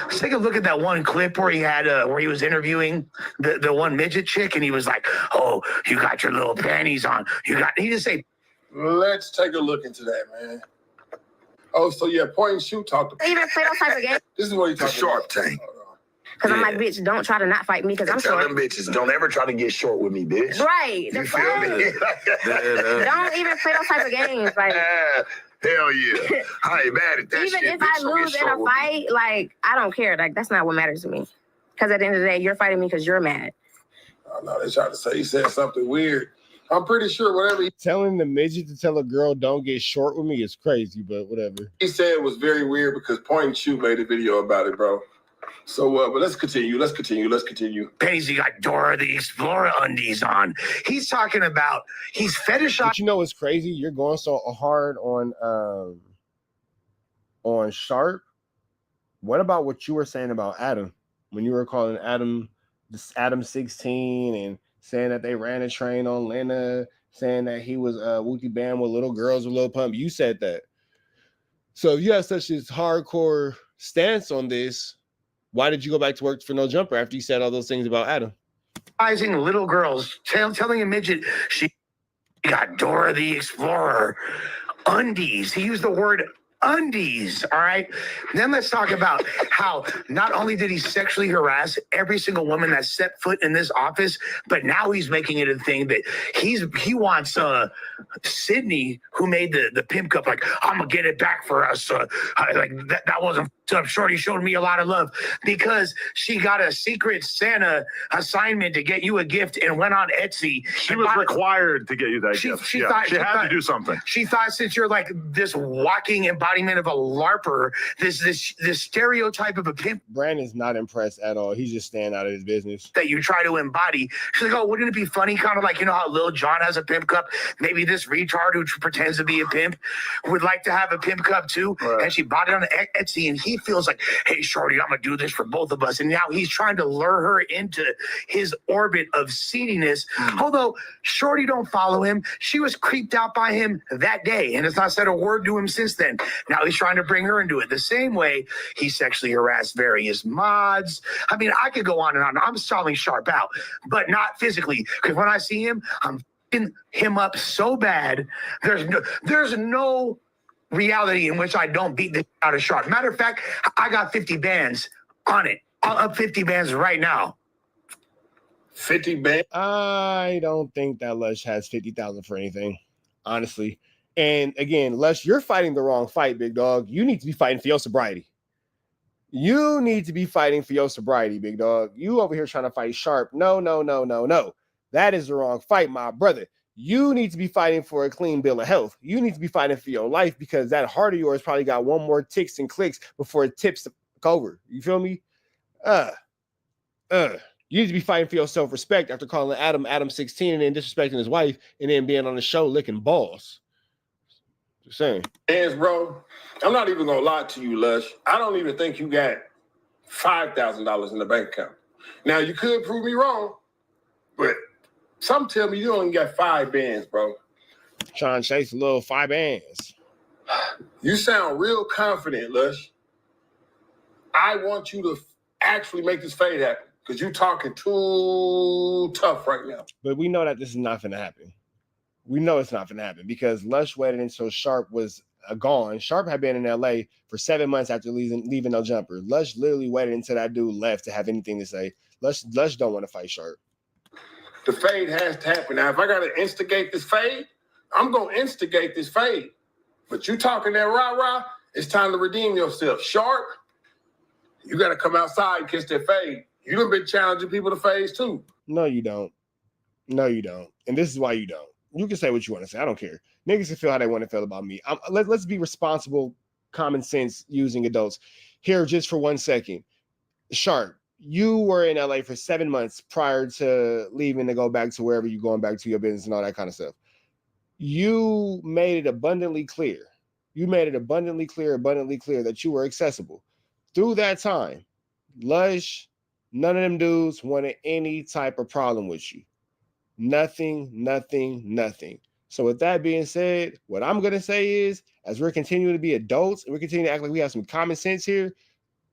Let's take a look at that one clip where he had where he was interviewing the one midget chick, and he was like, "Oh, you got your little panties on. He just say." Let's take a look into that, man. Oh, so yeah, point and shoot talked about. Even play those type of games. This is what he talked Sharp about. tank. Because I'm like, bitch, don't try to not fight me because I'm Tell short. them bitches, don't ever try to get short with me, bitch. Right. You feel me? Don't even play those type of games. Like, hell yeah. I ain't mad at that even shit. if I lose in a fight, like, I don't care. Like, that's not what matters to me. Because at the end of the day, you're fighting me because you're mad. Oh, no, they tried to say he said something weird. I'm pretty sure whatever telling the midget to tell a girl don't get short with me is crazy, but whatever. He said was very weird because Point and Shoot made a video about it, bro. So, but let's continue. Penny's, he got Dora the Explorer undies on. He's talking about, he's fetishizing. But you know what's crazy? You're going so hard on Sharp. What about what you were saying about Adam? When you were calling Adam 16 and saying that they ran a train on Lena, saying that he was Wookie Bam with little girls with Lil Pump. You said that. So if you have such a hardcore stance on this, why did you go back to work for No Jumper after you said all those things about Adam? Little girls, telling a midget she got Dora the Explorer undies. He used the word undies, all right? Then let's talk about how not only did he sexually harass every single woman that set foot in this office, but now he's making it a thing that he wants Sydney, who made the pimp cup, like, I'm gonna get it back for us. Like that wasn't up. Shorty showed me a lot of love because she got a secret Santa assignment to get you a gift and went on Etsy. She was required to get you that gift. She had to do something. She thought, since you're like this walking embodiment of a LARPer, this stereotype of a pimp. Brandon's not impressed at all. He's just staying out of his business. That you try to embody. She's like, oh, wouldn't it be funny? Kind of like, you know how Lil Jon has a pimp cup? Maybe this retard who pretends to be a pimp would like to have a pimp cup too. Right. And she bought it on Etsy, and he feels like, hey, shorty, I'm gonna do this for both of us. And now he's trying to lure her into his orbit of seediness. Although shorty don't follow him. She was creeped out by him that day and has not said a word to him since then. Now he's trying to bring her into it. The same way he sexually harassed various mods. I mean, I could go on and on. I'm calling Sharp out, but not physically. Because when I see him, I'm f***ing him up so bad. There's no reality in which I don't beat this out of Sharp. Matter of fact, I got 50 bands on it. I'll up 50 bands right now. 50 bands? I don't think that Lush has 50,000 for anything, honestly. And again, Lush, you're fighting the wrong fight, big dog. You need to be fighting for your sobriety. You need to be fighting for your sobriety, big dog. You over here trying to fight Sharp. No. That is the wrong fight, my brother. You need to be fighting for a clean bill of health. You need to be fighting for your life, because that heart of yours probably got one more ticks and clicks before it tips over. You feel me? You need to be fighting for your self-respect after calling Adam 16 and then disrespecting his wife and then being on the show licking balls. Just saying. Hands, bro. I'm not even gonna lie to you, Lush. I don't even think you got $5,000 in the bank account. Now you could prove me wrong, but some tell me you only got 5 bands, bro. Trying to chase a little 5 bands. You sound real confident, Lush. I want you to actually make this fade happen, because you're talking too tough right now. But we know that this is not going to happen. We know it's not going to happen because Lush waited until Sharp was gone. Sharp had been in LA for 7 months after leaving No Jumper. Lush literally waited until that dude left to have anything to say. Lush don't want to fight Sharp. The fade has to happen. Now, if I got to instigate this fade, I'm going to instigate this fade. But you talking that rah-rah, it's time to redeem yourself. Sharp, you got to come outside and kiss that fade. You done been challenging people to fades too. No, you don't. No, you don't. And this is why you don't. You can say what you want to say. I don't care. Niggas can feel how they want to feel about me. Let's be responsible, common sense using adults. Here, just for 1 second. Sharp, you were in LA for 7 months prior to leaving to go back to wherever you're going back to your business and all that kind of stuff. You made it abundantly clear. Abundantly clear that you were accessible. Through that time, Lush, none of them dudes wanted any type of problem with you. Nothing. So with that being said, what I'm going to say is, as we're continuing to be adults and we're continuing to act like we have some common sense here,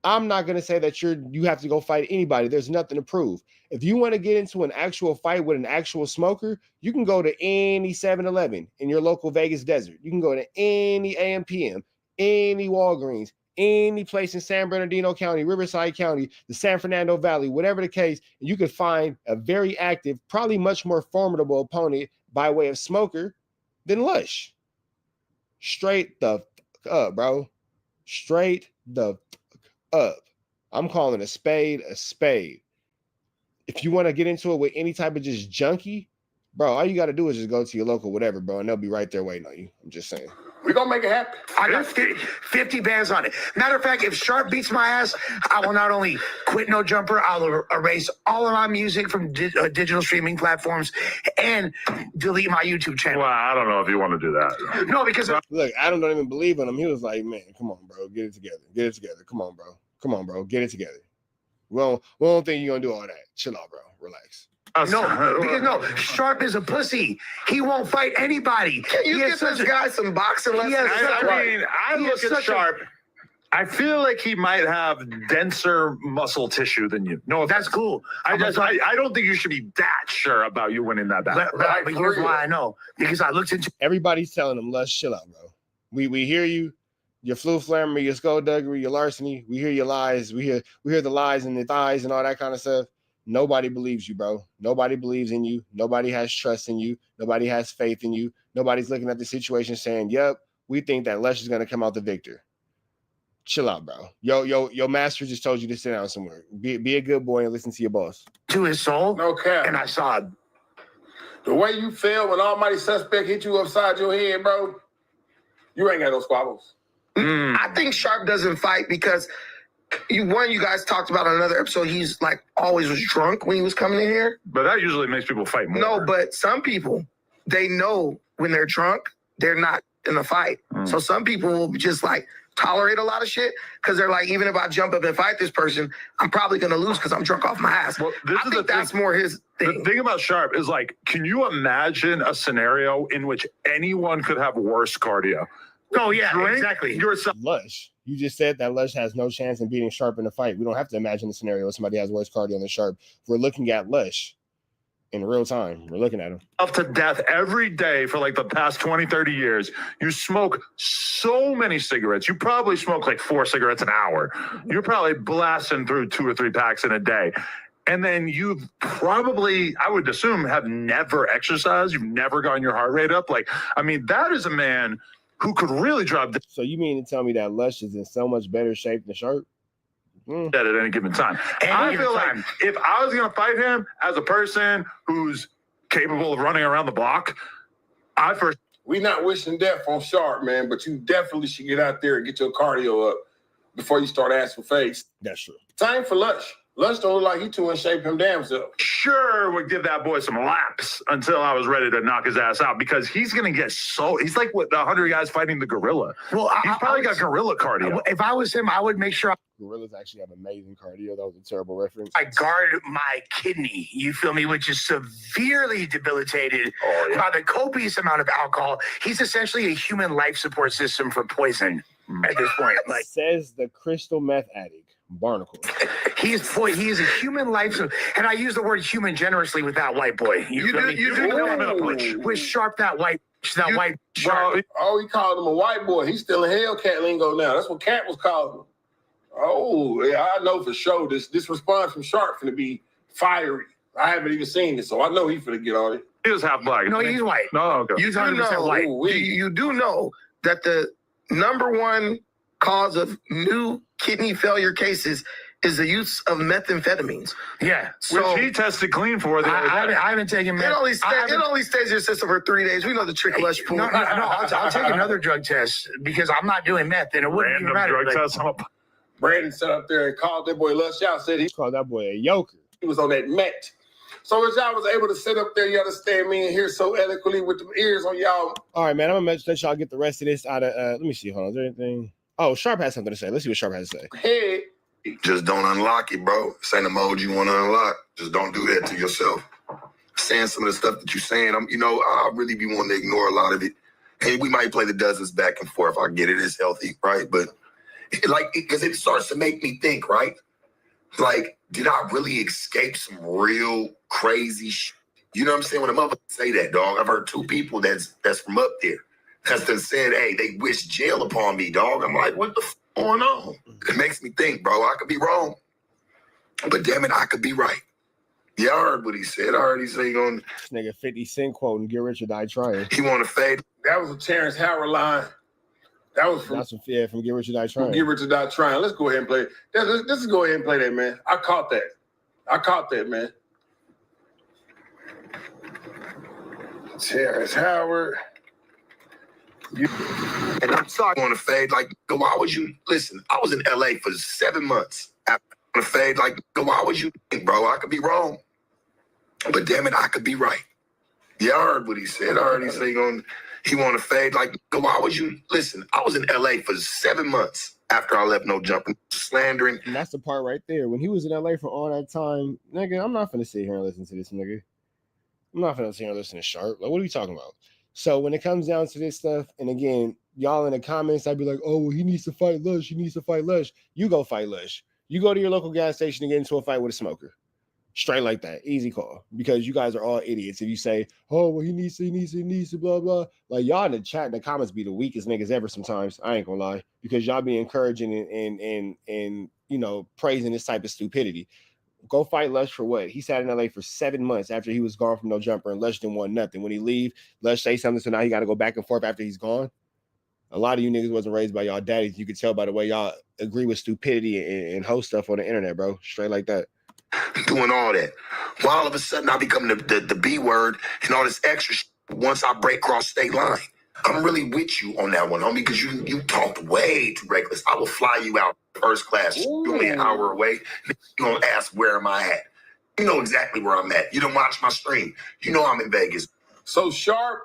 I'm not going to say that you have to go fight anybody. There's nothing to prove. If you want to get into an actual fight with an actual smoker, you can go to any 7-Eleven in your local Vegas desert. You can go to any AMPM, any Walgreens, any place in San Bernardino County, Riverside County, the San Fernando Valley, whatever the case, and you could find a very active, probably much more formidable opponent by way of smoker than Lush. Straight the up, bro. Straight the up. I'm calling a spade a spade. If you want to get into it with any type of just junkie, bro, all you got to do is just go to your local whatever, bro, and they'll be right there waiting on you. I'm just saying. We're going to make it happen. I got 50 bands on it. Matter of fact, if Sharp beats my ass, I will not only quit No Jumper, I'll erase all of my music from digital streaming platforms and delete my YouTube channel. Well, I don't know if you want to do that. No, because... Look, Adam don't even believe in him. He was like, man, come on, bro. Get it together. Come on, bro. Get it together. We don't think you're going to do all that. Chill out, bro. Relax. No, Sharp is a pussy. He won't fight anybody. Can you give this guy some boxing lessons? I look at Sharp. I feel like he might have denser muscle tissue than you. No, that's cool. I don't think you should be that sure about you winning that battle. But here's why I know. Because I looked into... Everybody's telling him, Lush, chill out, bro. We hear you. your flummery, your skullduggery, your larceny. We hear your lies. We hear the lies in the thighs and all that kind of stuff. Nobody believes you, bro. Nobody believes in you. Nobody has trust in you. Nobody has faith in you. Nobody's looking at the situation saying, yep, we think that Lush is going to come out the victor. Chill out, bro. Your master just told you to sit down somewhere. Be a good boy and listen to your boss. To his soul. No cap. And I saw the way you feel when almighty suspect hit you upside your head, bro. You ain't got no squabbles. I think Sharp doesn't fight because you guys talked about on another episode, he's like always was drunk when he was coming in here. But that usually makes people fight more. No, but some people, they know when they're drunk, they're not in a fight. So some people will just like tolerate a lot of shit because they're like, even if I jump up and fight this person, I'm probably going to lose because I'm drunk off my ass. Well, I think that's more his thing. The thing about Sharp is like, can you imagine a scenario in which anyone could have worse cardio? Oh, yeah, exactly. Lush. You just said that Lush has no chance in beating Sharp in a fight. We don't have to imagine the scenario where somebody has worse cardio than Sharp. We're looking at Lush in real time. We're looking at him. Up to death every day for like the past 20, 30 years. You smoke so many cigarettes. You probably smoke like 4 cigarettes an hour. You're probably blasting through 2 or 3 packs in a day. And then you've probably, I would assume, have never exercised. You've never gotten your heart rate up. Like, I mean, that is a man who could really drop. So you mean to tell me that Lush is in so much better shape than Sharp? At any given time. I feel like if I was going to fight him as a person who's capable of running around the block, we not wishing death on Sharp, man, but you definitely should get out there and get your cardio up before you start asking for face. That's true. Same for Lush. Lush don't look like he too in shape him damn self. Sure would give that boy some laps until I was ready to knock his ass out because he's going to get he's like what the 100 guys fighting the gorilla. Well, he's probably got gorilla cardio. If I was him, I would make sure gorillas actually have amazing cardio. That was a terrible reference. I guard my kidney, you feel me, which is severely debilitated by the copious amount of alcohol. He's essentially a human life support system for poison at this point. Like says the crystal meth addict. Barnacle. He is a human life, and I use the word human generously with that white boy. You do with Sharp that white Sharp. Oh, he called him a white boy. He's still in Hellcat lingo now. That's what Cat was calling him. Oh, yeah, I know for sure this response from Sharp finna be fiery. I haven't even seen it, so I know he's finna get on it. He was half black. No, he's white. No, okay. You do know, you do know that the number one cause of new kidney failure cases is the use of methamphetamines. Yeah. So, which he tested clean for. I haven't taken meth. It only stays in your system for 3 days. We know the trick Lush pool. No, I'll take another drug test because I'm not doing meth and it wouldn't even matter. Drug test. Brandon sat up there and called that boy Lush out, said he called that boy a yoker. He was on that met. So as y'all was able to sit up there, you understand me and hear so eloquently with the ears on y'all. All right, man, I'm gonna let y'all get the rest of this out of let me see. Hold on, is there anything? Oh, Sharp has something to say. Let's see what Sharp has to say. Hey. Just don't unlock it, bro. This ain't a mode you want to unlock. Just don't do that to yourself. Saying some of the stuff that you're saying, I really be wanting to ignore a lot of it. And we might play the dozens back and forth. I get it, it's healthy, right? But because it starts to make me think, right? Like, did I really escape some real crazy shit? You know what I'm saying? When a motherfucker say that, dog, I've heard 2 people that's from up there that's done said, hey, they wish jail upon me, dog. I'm like, what the f going on? It makes me think, bro, I could be wrong. But damn it, I could be right. Yeah, I heard what he said. I heard he said this nigga 50 Cent quote and get rich or die trying. He want to fade. That was a Terrence Howard line. That was from from Get Rich or Die Trying. Get Rich or Die Trying. Let's go ahead and play. Let's go ahead and play that, man. I caught that, man. Terrence Howard. And I'm sorry on the fade. Like, why would you listen? I was in LA for 7 months. After on the fade, like, why would you think, bro? I could be wrong. But damn it, I could be right. Yeah, I heard what he said. I heard he say he want to fade. Like, why would you listen? I was in LA for 7 months after I left No Jumping, slandering. And that's the part right there. When he was in LA for all that time, nigga, I'm not finna sit here and listen to this nigga. I'm not finna sit here and listen to Sharp. Like, what are you talking about? So when it comes down to this stuff, and again, y'all in the comments, I'd be like, oh, well, he needs to fight Lush. He needs to fight Lush. You go fight Lush. You go to your local gas station and get into a fight with a smoker. Straight like that. Easy call. Because you guys are all idiots. If you say, oh, well, he needs to, blah, blah. Like, y'all in the chat, in the comments be the weakest niggas ever sometimes. I ain't gonna lie. Because y'all be encouraging and you know, praising this type of stupidity. Go fight Lush for what? He sat in LA for 7 months after he was gone from No Jumper, and Lush didn't want nothing. When he leave, Lush say something, so now he got to go back and forth after he's gone. A lot of you niggas wasn't raised by y'all daddies. You could tell by the way y'all agree with stupidity and host stuff on the internet, bro. Straight like that. Doing all that. Well, all of a sudden, I become the B word and all this extra shit once I break cross state line. I'm really with you on that one, homie, because you talked way too reckless. I will fly you out first class. You're only an hour away. You're going to ask, where am I at? You know exactly where I'm at. You don't watch my stream. You know I'm in Vegas. So Sharp,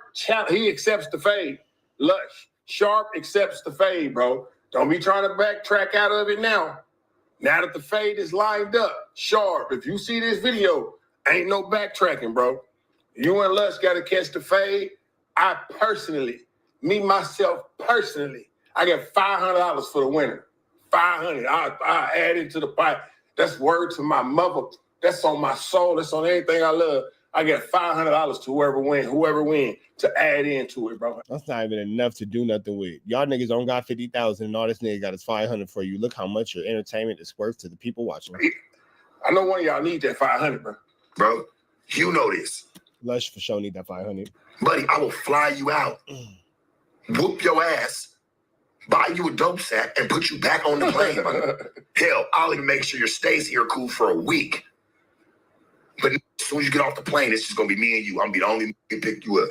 he accepts the fade. Lush, Sharp accepts the fade, bro. Don't be trying to backtrack out of it now. Now that the fade is lined up, Sharp, if you see this video, ain't no backtracking, bro. You and Lush got to catch the fade. I personally, myself personally, I get $500 for the winner. $500. I add it to the pot. That's word to my mother. That's on my soul. That's on everything I love. I get $500 to whoever win to add into it, bro. That's not even enough to do nothing with. Y'all niggas don't got 50,000 and all this nigga got his 500 for you. Look how much your entertainment is worth to the people watching. I know one of y'all need that 500, bro. Bro, you know this. Lush for sure need that 500. Buddy, I will fly you out, whoop your ass, buy you a dope sack, and put you back on the plane, man. Hell, I'll even make sure your stays here cool for a week. But as soon as you get off the plane, it's just gonna be me and you. I'm gonna be the only nigga to pick you up.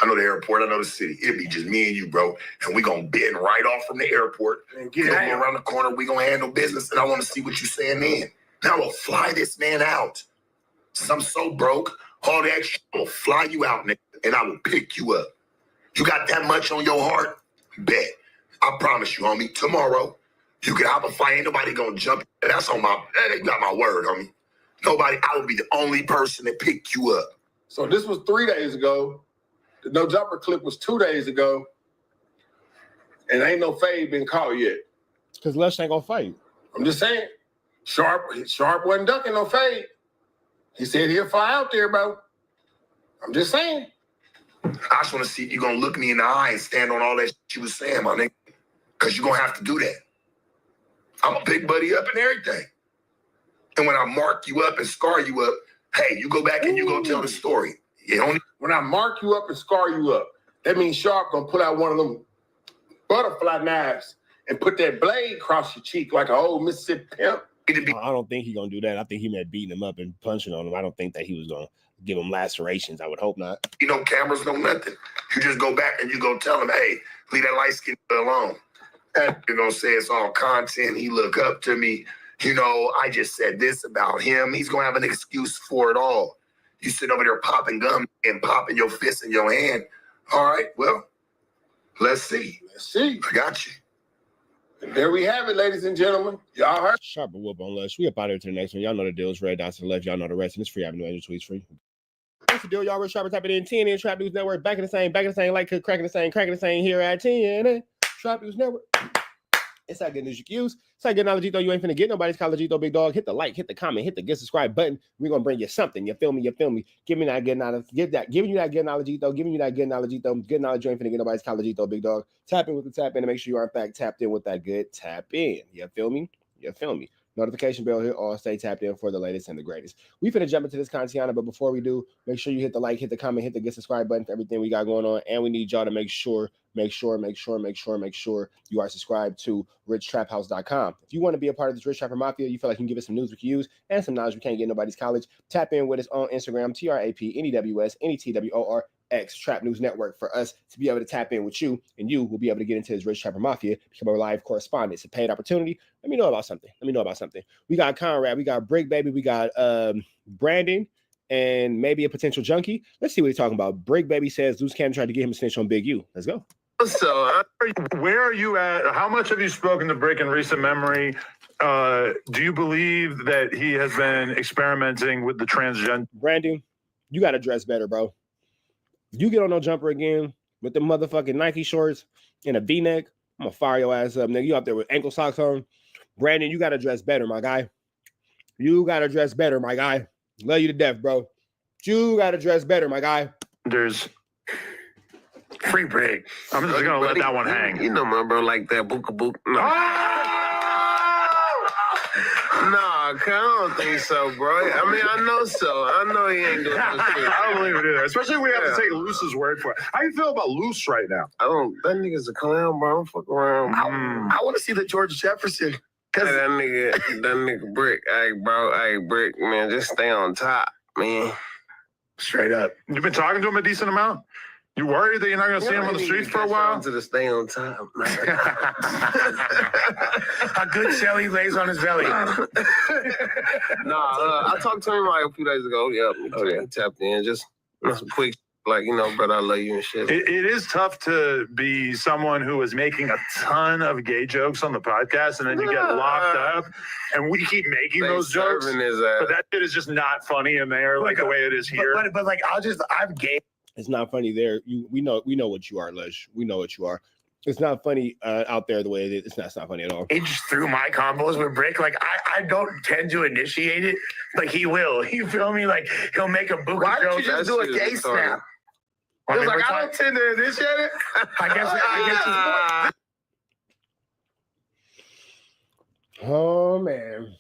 I know the airport, I know the city. It'll be just me and you, bro. And we gonna bend right off from the airport. And get around the corner, we gonna handle business, and I wanna see what you saying then. Now we'll fly this man out. Since I'm so broke, all the extra, I will fly you out, nigga, and I will pick you up. You got that much on your heart? Bet. I promise you, homie, tomorrow, you can hop a flight, ain't nobody gonna jump. That's on my, you got my word, homie. Nobody, I will be the only person that picked you up. So this was 3 days ago. The No Jumper clip was 2 days ago. And ain't no fade been caught yet. Because Lush ain't gonna fight. I'm just saying. Sharp wasn't ducking no fade. He said he'll fly out there, bro. I'm just saying. I just want to see if you're going to look me in the eye and stand on all that shit you was saying, my nigga. Because you're going to have to do that. I'm a big buddy up and everything. And when I mark you up and scar you up, hey, you go back and you go tell the story. When I mark you up and scar you up, that means Sharp going to put out one of them butterfly knives and put that blade across your cheek like an old Mississippi pimp. I don't think he's gonna do that. I think he meant beating him up and punching on him. I don't think that he was gonna give him lacerations. I would hope not. You know, cameras, no nothing. You just go back and you go tell him, hey, leave that light skin alone. And you're gonna say it's all content. He look up to me. You know, I just said this about him. He's gonna have an excuse for it all. You sit over there popping gum and popping your fist in your hand. All right, well, let's see. I got you. And there we have it, ladies and gentlemen. Y'all heard? Sharp and whoop on Lush. We up out here to the next one. Y'all know the deal. It's red dots to the left. Y'all know the rest. And it's free avenue. And tweets free. That's the deal. Y'all real sharp. Type it in. TNN Trap News Network. Back in the same. Like cracking the same here at TNN Trap News Network. It's that good news you can use. It's that good knowledge, though. You ain't finna get nobody's college, though, big dog. Hit the like, hit the comment, hit the get subscribe button. We're gonna bring you something. You feel me? Give me that good knowledge. Giving you that good knowledge, though. Giving you that good knowledge, though. Good knowledge, you ain't finna get nobody's college, though, big dog. Tap in with the tap in and make sure you are in fact tapped in with that good tap in. You feel me? Notification bell here. All stay tapped in for the latest and the greatest. We finna jump into this content, but before we do, make sure you hit the like, hit the comment, hit the get subscribe button for everything we got going on. And we need y'all to make sure you are subscribed to richtraphouse.com. If you want to be a part of this Rich Trapper Mafia, you feel like you can give us some news we can use and some knowledge we can't get in nobody's college, tap in with us on Instagram, TRAPNEWS Trap News Network, for us to be able to tap in with you, and you will be able to get into this Rich Trapper Mafia, become a live correspondent. It's a paid opportunity. Let me know about something. We got Conrad, we got Brick Baby, we got Brandon, and maybe a potential junkie. Let's see what he's talking about. Brick Baby says Loose Cannon tried to get him a snitch on Big U. Let's go. So, where are you at? How much have you spoken to Brick in recent memory? Do you believe that he has been experimenting with the transgender? Brandon, you got to dress better, bro. You get on No Jumper again with the motherfucking Nike shorts and a V-neck, I'm gonna fire your ass up, nigga. You out there with ankle socks on. Brandon, you got to dress better, my guy. You gotta dress better, my guy. Love you to death, bro. You gotta dress better, my guy. There's free break. I'm just gonna let that one hang. You know my bro like that booka book. No. Nah, I don't think so, bro. I mean, I know so. I know he ain't doing no shit. I don't believe it either. Especially if we have to take Loose's word for it. How you feel about Loose right now? I don't. That nigga's a clown, bro. Don't fuck around. I want to see the George Jefferson. Hey, that nigga Brick. Hey, bro. Hey, Brick, man, just stay on top, man. Straight up. You've been talking to him a decent amount? You worried that you're not going to see him on the streets for a while? To the stay on top. A good show he lays on his belly. I talked to him like a few days ago. Yeah, he tapped in. Just some quick, like, you know, brother, I love you and shit. It is tough to be someone who is making a ton of gay jokes on the podcast, and then you get locked up, and we keep making those jokes. But that shit is just not funny in there, like the way it is here. But like, I'm gay. It's not funny there. We know what you are, Lush. We know what you are. It's not funny out there the way it is. It's not funny at all. It just threw my combos with Brick. Like, I don't tend to initiate it, but he will. You feel me? Like, he'll make a book. Why don't you just do a gay snap? It was like, I don't tend to initiate it. I guess Oh, man.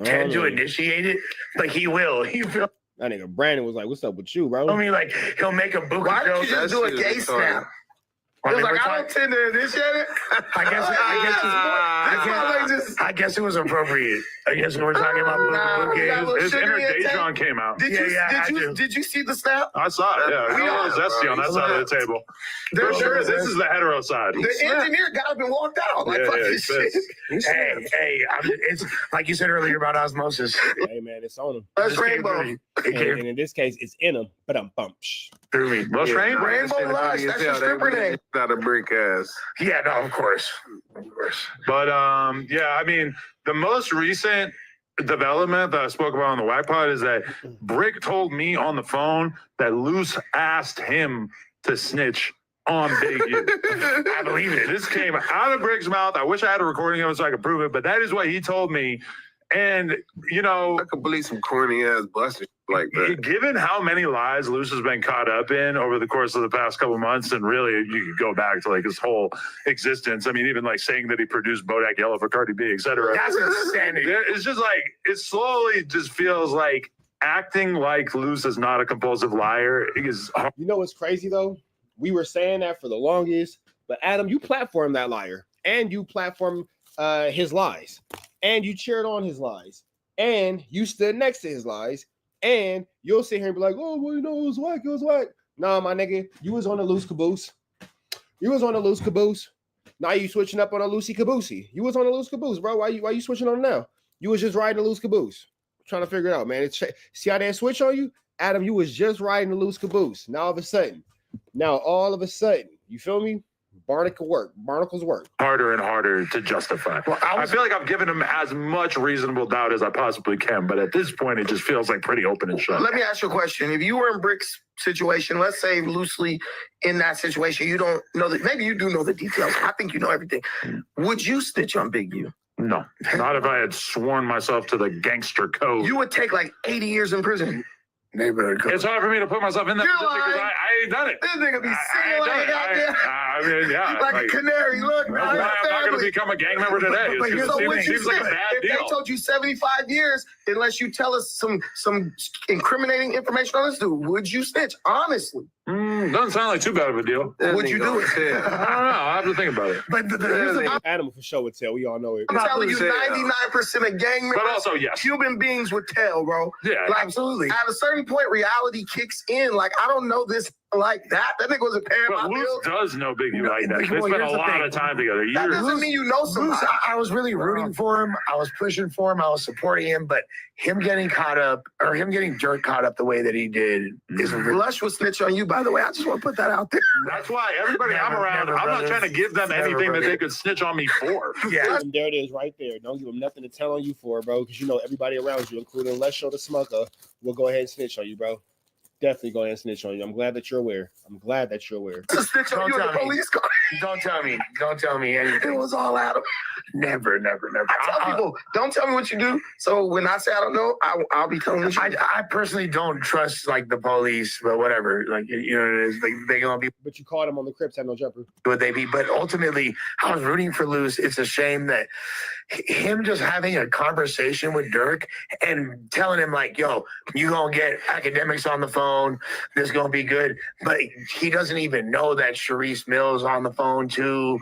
Tend to initiate it, like he will. You feel that nigga Brandon was like, "What's up with you, bro?" I mean, like, he'll make a book. Why don't you just do a gay snap? It was like, I don't tend to initiate it. I guess it was appropriate. I guess we were talking about his inner Dejan came out. Did you see the snap? I saw it. Yeah, we all zesty on that side of the table. For sure, this is the hetero side. The engineer got up and walked out. Like, fuck this shit. It's like you said earlier about osmosis. Hey man, it's on him. That's rainbow. And in this case, it's in him. But I'm bumped. Through me. Lush Rain? Rainbow Lush. That's your stripper name. Not a brick ass. Yeah, no, of course. But yeah, I mean, the most recent development that I spoke about on the Wack pod is that Brick told me on the phone that Loose asked him to snitch on Big U. I believe it. This came out of Brick's mouth. I wish I had a recording of it so I could prove it, but that is what he told me. And, you know, I could believe some corny ass busting like that. Given how many lies Luce has been caught up in over the course of the past couple months, and really you could go back to like his whole existence. I mean, even like saying that he produced Bodak Yellow for Cardi B, etc. That's insanity. It's just like, it slowly just feels like acting like Luce is not a compulsive liar is. You know what's crazy though? We were saying that for the longest, but Adam, you platformed that liar, and you platformed his lies, and you cheered on his lies, and you stood next to his lies, and you'll sit here and be like, "Oh, well, you know, it was Wack, it was Wack." Nah, my nigga, you was on a loose caboose. You was on a loose caboose. Now you switching up on a loosey caboosey. You was on a loose caboose, bro. Why you switching on now? You was just riding a loose caboose. I'm trying to figure it out, man. See how they switch on you, Adam? You was just riding a loose caboose. Now all of a sudden, you feel me? Barnacles work. Harder and harder to justify. Well, I feel like I've given him as much reasonable doubt as I possibly can, but at this point, it just feels like pretty open and shut. Let me ask you a question. If you were in Brick's situation, let's say loosely in that situation, you don't know that, maybe you do know the details. I think you know everything. Would you snitch on Big U? No, not if I had sworn myself to the gangster code. You would take like 80 years in prison. Neighborhood code. It's hard for me to put myself in that position because I ain't done it. This nigga be singing like goddamn. I mean, yeah. Like a canary. Look, that's why I'm not going to become a gang member today. It seems like a bad deal. If they told you 75 years, unless you tell us some incriminating information on this dude, would you snitch? Honestly. Doesn't sound like too bad of a deal. Would you do it? I don't know. I have to think about it. But Adam for sure would tell. We all know it. I'm telling you, 99% of gang members, but also, yes, human beings would tell, bro. Yeah, like, absolutely. At a certain point, reality kicks in. Like, I don't know this like that. That nigga was a parent. But Luce does know Big U like that. They spent a lot of time together. That doesn't mean you know somebody. I was really rooting for him. I was pushing for him. I was supporting him. But him getting caught up, or him getting Durk caught up the way that he did, is Lush will snitch on you, by the way. I just want to put that out there. That's why everybody I'm around, I'm not trying to give them anything that they could snitch on me for. Yeah. And there it is right there. Don't give them nothing to tell on you for, bro, because you know everybody around you, including Lesho the Smucker, will go ahead and snitch on you, bro. definitely going to snitch on you. I'm glad that you're aware. I'm glad that you're aware. To snitch on you in the police car. Don't tell me anything. It was all Adam. Never. I tell people, don't tell me what you do. So when I say I don't know, I'll be telling you. I personally don't trust like the police, but whatever. Like you know, it is like they gonna be. But you caught him on the Crips had no jumper. Would they be? But ultimately, I was rooting for Luce. It's a shame that him just having a conversation with Durk and telling him like, "Yo, you gonna get academics on the phone. This gonna be good." But he doesn't even know that Sharice Mills on the phone too.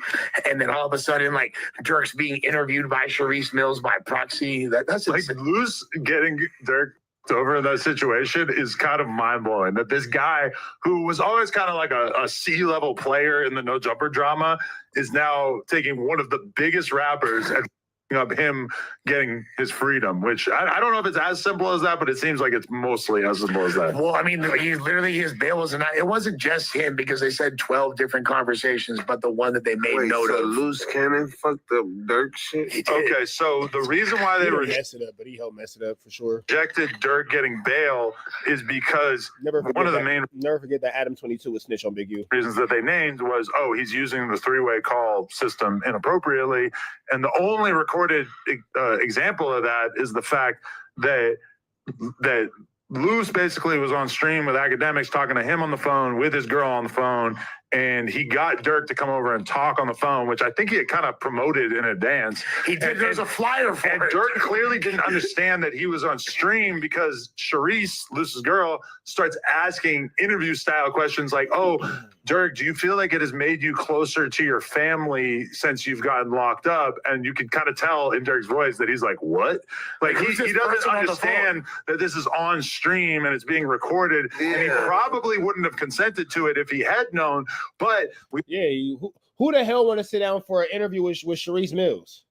And then all of a sudden, like Durk's being interviewed by Sharice Mills by proxy. That's like Luce getting Durk over in that situation is kind of mind-blowing. That this guy who was always kind of like a C-level player in the no jumper drama is now taking one of the biggest rappers and up him getting his freedom, which I don't know if it's as simple as that, but it seems like it's mostly as simple as that. Well, I mean, his bail was it wasn't just him because they said 12 different conversations, but the one that they made note of. Loose cannon fucked up Durk shit. Okay, so the reason why they mess it up, but he helped mess it up for sure. Rejected Durk getting bail is because never forget that Adam 22 was snitch on Big U. Reasons that they named was, he's using the three-way call system inappropriately, and the only recorded example of that is the fact that Luce basically was on stream with academics talking to him on the phone with his girl on the phone, and he got Durk to come over and talk on the phone, which I think he had kind of promoted in advance. He did. There's a flyer for it. Durk clearly didn't understand that he was on stream because Sharice, Luce's girl, starts asking interview-style questions like, "Oh, Durk, do you feel like it has made you closer to your family since you've gotten locked up?" And you can kind of tell in Durk's voice that he's like, "What?" Like he doesn't understand that this is on stream and it's being recorded, and he probably wouldn't have consented to it if he had known. But who the hell want to sit down for an interview with Sharice Mills?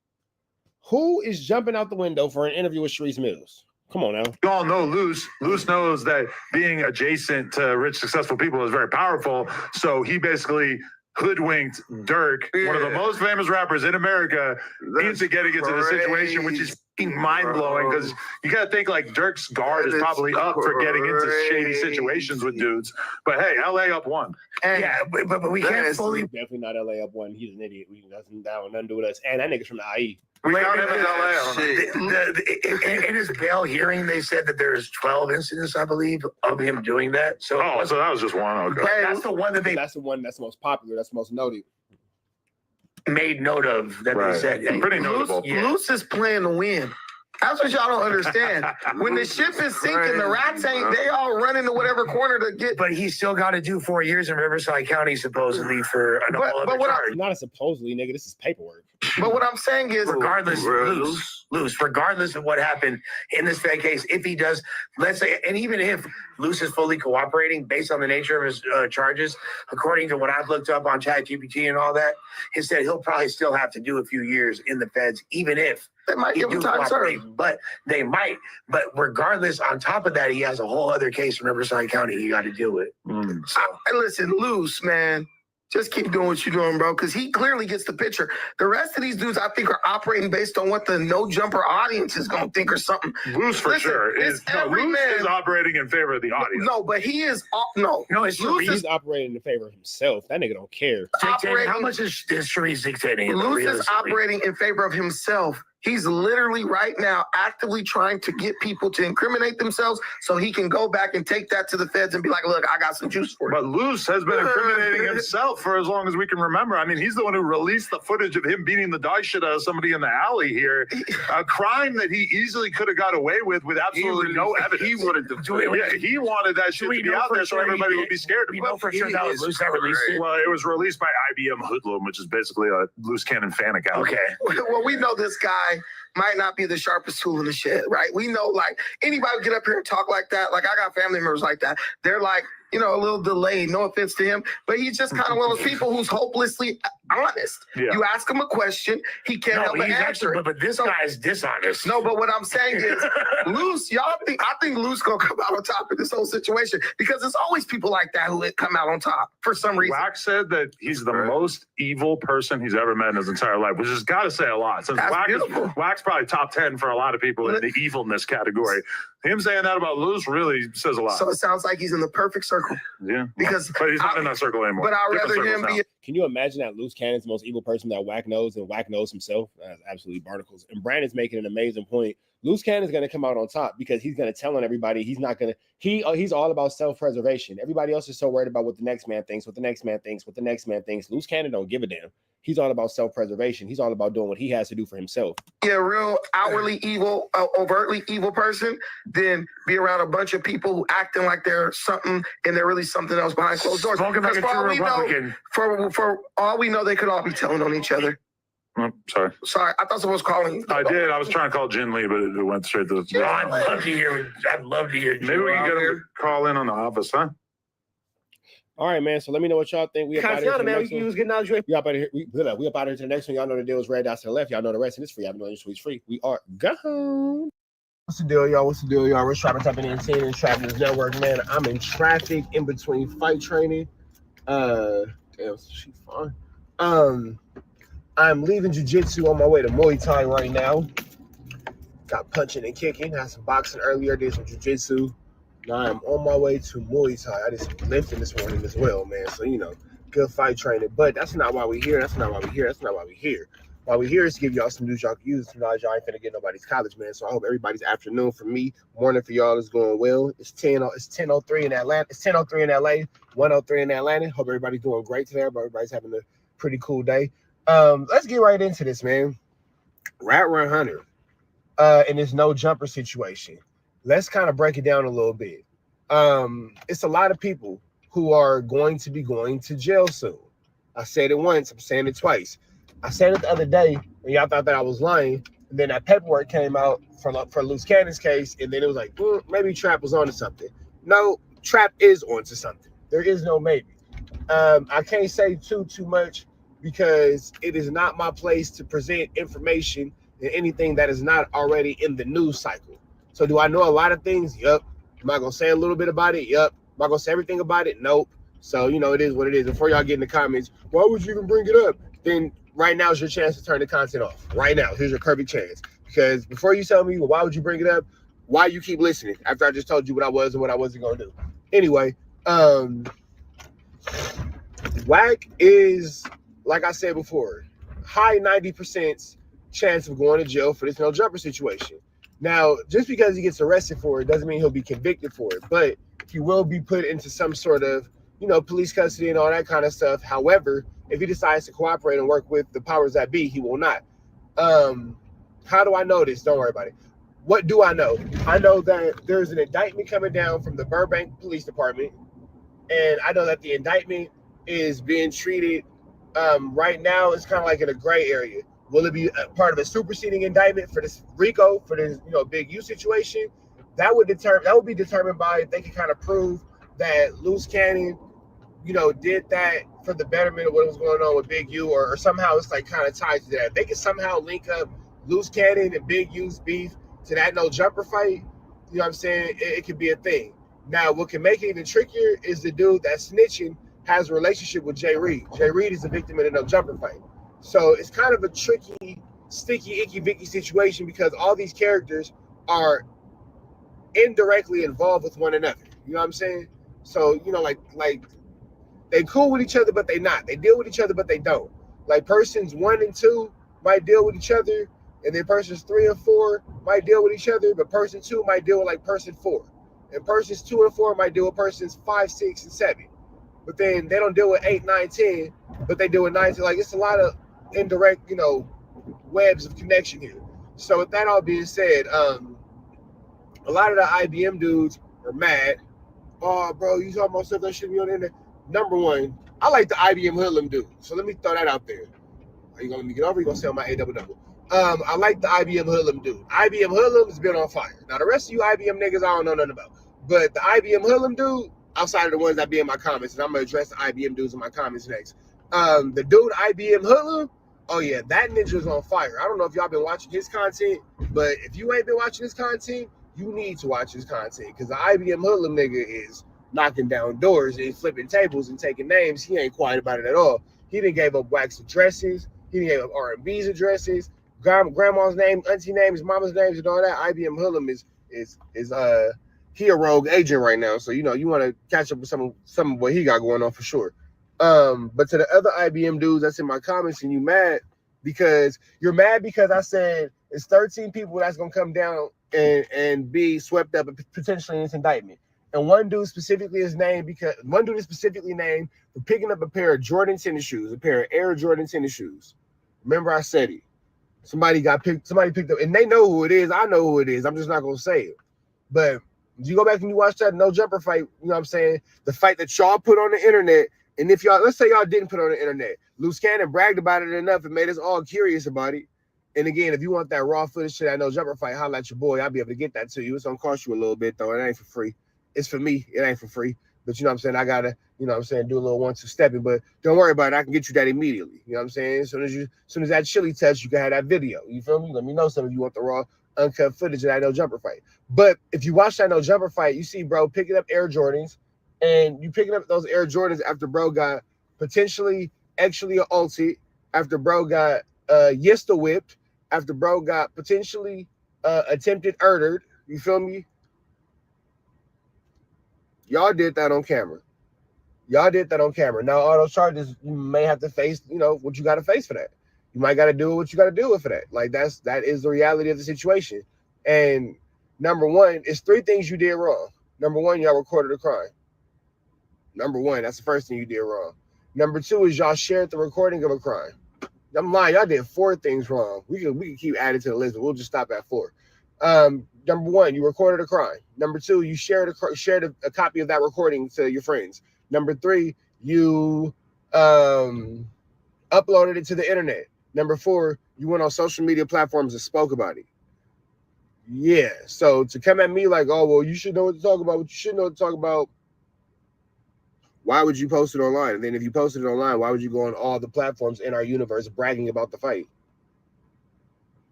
Who is jumping out the window for an interview with Sharice Mills? Come on now. We all know Luce. Luce knows that being adjacent to rich, successful people is very powerful. So he basically hoodwinked Durk, one of the most famous rappers in America, into getting into the situation, which is mind-blowing because you got to think like Durk's guard is probably up for getting into shady situations with dudes. But hey, LA up one. And but we can't fully. Definitely not LA up one. He's an idiot. That nothing to do with us. And that nigga's from the IE. We got him in LA. In his bail hearing, they said that there's 12 incidents, I believe, of him doing that. So so that was just one. Okay. That's the one that that's the one that's the most popular. That's the most noted. Made note of that they said. Pretty notable. Luce is playing to win. That's what y'all don't understand. When the ship is sinking, the rats ain't, they all running to whatever corner to get. But he still got to do 4 years in Riverside County, supposedly, for an other charge. Not a supposedly, nigga. This is paperwork. But what I'm saying is, regardless of what happened in this Fed case, if he does, let's say, and even if Luce is fully cooperating based on the nature of his charges, according to what I've looked up on ChatGPT and all that, he said he'll probably still have to do a few years in the feds, even if they might give him time served. But they might. But regardless, on top of that, he has a whole other case in Riverside County he got to deal with. So. Listen, Luce, man. Just keep doing what you're doing, bro, because he clearly gets the picture. The rest of these dudes, I think, are operating based on what the no-jumper audience is going to think or something. Luce, for sure. Luce is operating in favor of the audience. No, but he is... No, it's Luce is operating in favor of himself. That nigga don't care. How much is Sharice dictating? Luce is operating in favor of himself. He's literally right now actively trying to get people to incriminate themselves so he can go back and take that to the feds and be like, look, I got some juice for you. But Luce has been incriminating himself for as long as we can remember. I mean, he's the one who released the footage of him beating the dog shit out of somebody in the alley here. A crime that he easily could have got away with absolutely no evidence. He wanted to do it. Yeah, he wanted that shit to be out there so everybody would be scared of him. We know for sure that was Luce that released it. Well, it was released by IBM Hoodlum, which is basically a loose cannon fan account. Okay. Well, we know this guy might not be the sharpest tool in the shed, right? We know, like, anybody would get up here and talk like that. Like, I got family members like that. They're like, a little delayed. No offense to him, but he's just kind of one of those people who's hopelessly honest. Yeah. You ask him a question, he can't help but answer it. But this guy is dishonest. No, but what I'm saying is, Luce, I think Luce gonna come out on top of this whole situation because it's always people like that who come out on top for some reason. Wack said that he's the most evil person he's ever met in his entire life, which has got to say a lot. Since Wack Wack's probably top 10 for a lot of people in the evilness category. Him saying that about Luce really says a lot. So it sounds like he's in the perfect circle. Yeah. Because but he's not in that circle anymore. But I'd Different rather him circles be. Can you imagine that Loose Cannon's the most evil person that Wack knows, and Wack knows himself? That's absolutely barnacles. And Brandon's making an amazing point. Loose Cannon's going to come out on top because he's going to tell on everybody. He's not going to. He's all about self-preservation. Everybody else is so worried about what the next man thinks, what the next man thinks, what the next man thinks. Loose Cannon don't give a damn. He's all about self-preservation. He's all about doing what he has to do for himself. Yeah, real outwardly evil, overtly evil person, then be around a bunch of people who acting like they're something and they're really something else behind closed doors. Smoking like a true Republican. For all we know, they could all be telling on each other. Oh, sorry. Sorry, I thought someone was calling you. I did. I was trying to call Jin Lee, but it went straight to the. I'd love to hear. I'd love to hear. Maybe we can get him to call in on the office, huh? All right, man. So let me know what y'all think. We up out here to the man, next one. We up out here. We up out here to the next one. Y'all know the deal is red dots to the left. Y'all know the rest, and it's free. I've been on your tweets free. We are gone. What's the deal, y'all? What's the deal, y'all? We're Trapping Tapping in Trapping Network, man. I'm in traffic in between fight training. Damn, she fine. I'm leaving jiu-jitsu on my way to Muay Thai right now. Got punching and kicking. Had some boxing earlier. Did some jiu-jitsu. Now I'm on my way to Muay Thai. I did some lifting this morning as well, man. So, you know, good fight training. But that's not why we're here. That's not why we're here. That's not why we're here. Why we're here is to give y'all some news y'all can use. Some knowledge y'all ain't finna get nobody's college, man. So I hope everybody's afternoon for me, morning for y'all is going well. It's 10:03 in Atlanta. It's 10:03 in LA, 1:03 in Atlanta. Hope everybody's doing great today. Everybody's having a pretty cool day. Let's get right into this, man. Rat Run Hunter in this no jumper situation. Let's kind of break it down a little bit. It's a lot of people who are going to be going to jail soon. I said it once, I'm saying it twice. I said it the other day, and y'all thought that I was lying. And then that paperwork came out for Loose Cannon's case, and then it was like, maybe Trap was onto something. No, Trap is onto something. There is no maybe. I can't say too much because it is not my place to present information and anything that is not already in the news cycle. So do I know a lot of things? Yup. Am I going to say a little bit about it? Yup. Am I going to say everything about it? Nope. So, you know, it is what it is. Before y'all get in the comments, why would you even bring it up? Then right now is your chance to turn the content off. Right now. Here's your perfect chance. Because before you tell me, well, why would you bring it up? Why you keep listening after I just told you what I was and what I wasn't going to do? Anyway, Wack is, like I said before, high 90% chance of going to jail for this no jumper situation. Now, just because he gets arrested for it doesn't mean he'll be convicted for it, but he will be put into some sort of, you know, police custody and all that kind of stuff. However, if he decides to cooperate and work with the powers that be, he will not. How do I know this? Don't worry about it. What do I know? I know that there's an indictment coming down from the Burbank Police Department, and I know that the indictment is being treated right now. It's kind of like in a gray area. Will it be a part of a superseding indictment for this RICO, for this, you know, Big U situation? That would be determined by if they can kind of prove that Loose Cannon, you know, did that for the betterment of what was going on with Big U, or somehow it's like kind of tied to that. If they can somehow link up Loose Cannon and Big U's beef to that no jumper fight, you know what I'm saying? It could be a thing. Now, what can make it even trickier is the dude that's snitching has a relationship with Jay Reed. Jay Reed is a victim in a no jumper fight. So it's kind of a tricky, sticky, icky, vicky situation because all these characters are indirectly involved with one another. You know what I'm saying? So, you know, like they cool with each other, but they not. They deal with each other, but they don't. Like persons 1 and 2 might deal with each other, and then persons 3 and 4 might deal with each other, but person 2 might deal with like person 4. And persons 2 and 4 might deal with persons 5, 6, and 7. But then they don't deal with 8, 9, 10, but they deal with 9. Like it's a lot of indirect, you know, webs of connection here. So with that all being said, a lot of the IBM dudes are mad. Oh, bro, you talking about stuff that shouldn't be on the internet? Number one, I like the IBM hoodlum dude. So let me throw that out there. Are you gonna let me get over? Or you gonna sell my A-double-double? I like the IBM hoodlum dude. IBM hoodlum has been on fire. Now the rest of you IBM niggas, I don't know nothing about. But the IBM hoodlum dude, outside of the ones that be in my comments, and I'm gonna address the IBM dudes in my comments next. The dude IBM hoodlum, oh yeah, that ninja's on fire. I don't know if y'all been watching his content, but if you ain't been watching his content, you need to watch his content because the IBM hoodlum nigga is knocking down doors and flipping tables and taking names. He ain't quiet about it at all. He didn't gave up Wack's addresses. He didn't gave up R&B's addresses. grandma's name, auntie names, mama's names, and all that. IBM Hoodlum is he a rogue agent right now. So you know you want to catch up with some of what he got going on for sure. But to the other IBM dudes that's in my comments, and you mad because I said it's 13 people that's gonna come down and be swept up potentially in this indictment. And one dude specifically is named for picking up a pair of Jordan tennis shoes, a pair of Air Jordan tennis shoes. Remember I said it. Somebody picked up, and they know who it is. I know who it is. I'm just not gonna say it. But you go back and you watch that no jumper fight, you know what I'm saying? The fight that y'all put on the internet, and if y'all, let's say y'all didn't put it on the internet, Loose Cannon bragged about it enough and made us all curious about it. And again, if you want that raw footage to that no jumper fight, holla at your boy. I'll be able to get that to you. It's gonna cost you a little bit though. It ain't for free. It's for me. It ain't for free. But you know what I'm saying? I gotta, you know what I'm saying, do a little 1-2 stepping. But don't worry about it. I can get you that immediately. You know what I'm saying? As soon as that chili touch, you can have that video. You feel me? Let me know some of you want the raw uncut footage of that no jumper fight. But if you watch that no jumper fight, you see bro picking up Air Jordans, and you picking up those Air Jordans after bro got potentially actually ulted, after bro got Yista whipped, after bro got potentially attempted murdered. You feel me? Y'all did that on camera. Now all those charges, you may have to face, you know, what you got to face for that. You might got to do what you got to do for that. Like that is the reality of the situation. And number one, it's 3 things you did wrong. Number one, y'all recorded a crime. Number one, that's the first thing you did wrong. Number 2 is y'all shared the recording of a crime. I'm lying, y'all did 4 things wrong. We can keep adding to the list, but we'll just stop at 4. Number 1, you recorded a crime. Number 2, you shared a copy of that recording to your friends. Number 3, you uploaded it to the internet. Number 4, you went on social media platforms and spoke about it. Yeah, so to come at me like, oh, well, you should know what to talk about. What you should know what to talk about. Why would you post it online? And then if you posted it online, why would you go on all the platforms in our universe bragging about the fight?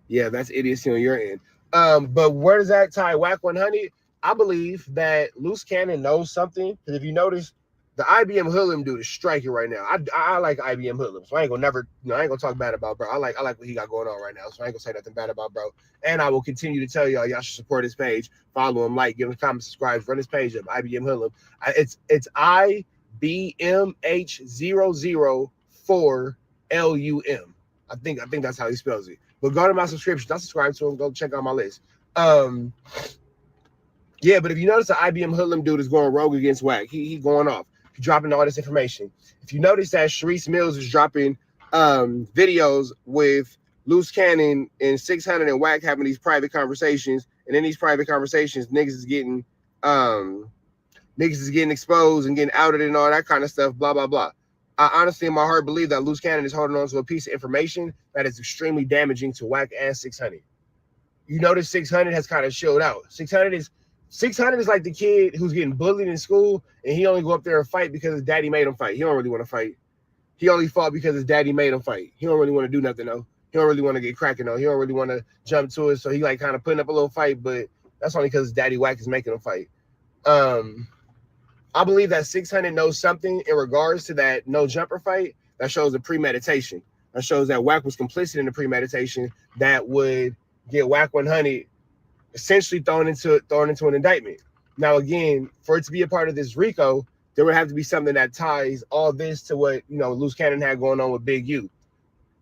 Yeah, that's idiocy on your end. But where does that tie Wack 100? I believe that Loose Cannon knows something. Because if you notice, the IBM Hoodlum dude is striking right now. I like IBM Hoodlum, so I ain't gonna talk bad about bro. I like what he got going on right now, so I ain't gonna say nothing bad about bro. And I will continue to tell y'all should support his page, follow him, like, give him a comment, subscribe, run his page up, IBM Hoodlum. It's IBMH004LUM. I think that's how he spells it. But go to my subscriptions. I subscribe to him. Go check out my list. Yeah, but if you notice, the IBM Hoodlum dude is going rogue against Wack. He going off. He's dropping all this information. If you notice that Sharice Mills is dropping videos with Loose Cannon and 600 and Wack having these private conversations, and in these private conversations, niggas is getting exposed and getting outed and all that kind of stuff, blah, blah, blah. I honestly, in my heart, believe that Loose Cannon is holding on to a piece of information that is extremely damaging to Wack and 600. You notice 600 has kind of chilled out. 600 is like the kid who's getting bullied in school, and he only go up there and fight because his daddy made him fight. He don't really want to fight. He only fought because his daddy made him fight. He don't really want to do nothing though. He don't really want to get cracking though. He don't really want to jump to it. So he like kind of putting up a little fight, but that's only because his daddy Wack is making him fight. I believe that 600 knows something in regards to that no jumper fight that shows a premeditation. That shows that Wack was complicit in the premeditation that would get Wack 100 essentially thrown into an indictment. Now, again, for it to be a part of this RICO, there would have to be something that ties all this to what, you know, Loose Cannon had going on with Big U.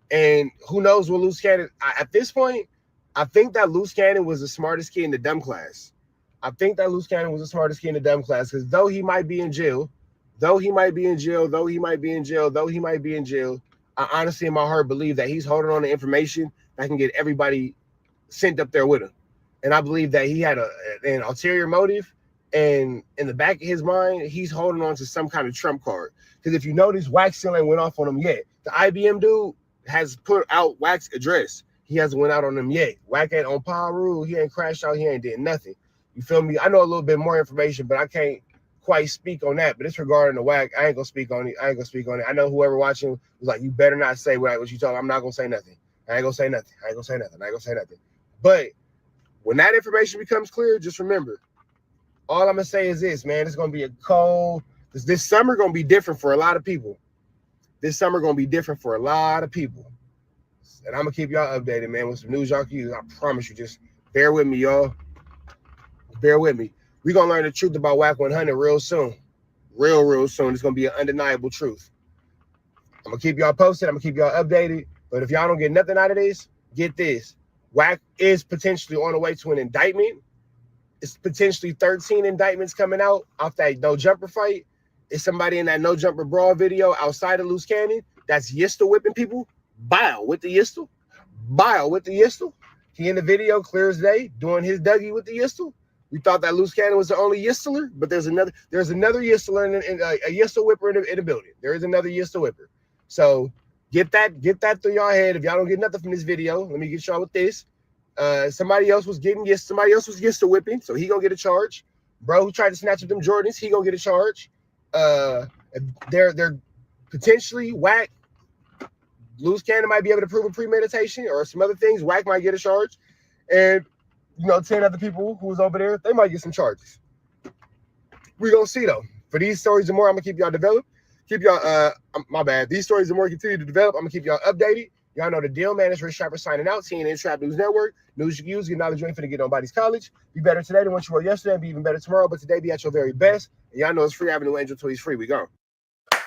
And who knows what Loose Cannon, at this point, I think that Loose Cannon was the smartest kid in the dumb class. Because though he might be in jail, I honestly in my heart believe that he's holding on to information that can get everybody sent up there with him. And I believe that he had an ulterior motive, and in the back of his mind, he's holding on to some kind of trump card. Because if you notice, Wack still ain't went off on him yet. The IBM dude has put out Wack's address. He hasn't went out on him yet. Wack ain't on Paru. He ain't crashed out. He ain't did nothing. You feel me? I know a little bit more information, but I can't quite speak on that. But it's regarding the Wack. I ain't gonna speak on it. I know whoever watching was like, you better not say what you talk. I'm not gonna say nothing. I ain't gonna say nothing. But when that information becomes clear, just remember, all I'm gonna say is this, man. It's gonna be a cold. This summer gonna be different for a lot of people. And I'm gonna keep y'all updated, man, with some news y'all can use. I promise you, just bear with me, y'all. Bear with me. We're gonna learn the truth about Wack 100 real soon. Real soon. It's gonna be an undeniable truth. I'm gonna keep y'all posted. I'm gonna keep y'all updated. But if y'all don't get nothing out of this, get this. Wack is potentially on the way to an indictment. It's potentially 13 indictments coming out off that no jumper fight. It's somebody in that no jumper brawl video outside of Loose Cannon that's Yistel whipping people. Bile with the Yistel. Bile with the Yistel. He in the video clear as day doing his Dougie with the Yistel. We thought that Loose Cannon was the only Yisteler, but there's another Yisteler in a Yistel whipper in the building. There is another Yistel whipper. So get that through y'all head. If y'all don't get nothing from this video, let me get y'all with this. Somebody else was Yistel whipping, so he gonna get a charge. Bro who tried to snatch up them Jordans, he gonna get a charge. They're potentially Wack. Loose Cannon might be able to prove a premeditation or some other things. Wack might get a charge, and 10 other people who was over there, they might get some charges. We're gonna see though. For these stories and more, I'm gonna keep y'all developed. Keep y'all my bad. These stories and more continue to develop. I'm gonna keep y'all updated. Y'all know the deal, man. It's Rich Trapper signing out. CNN Trap News Network. News you can use. Get knowledge you ain't finna get nobody's college. Be better today than what you were yesterday, and be even better tomorrow. But today, be at your very best. And y'all know it's free. Avenue Angel till he's free. We gone.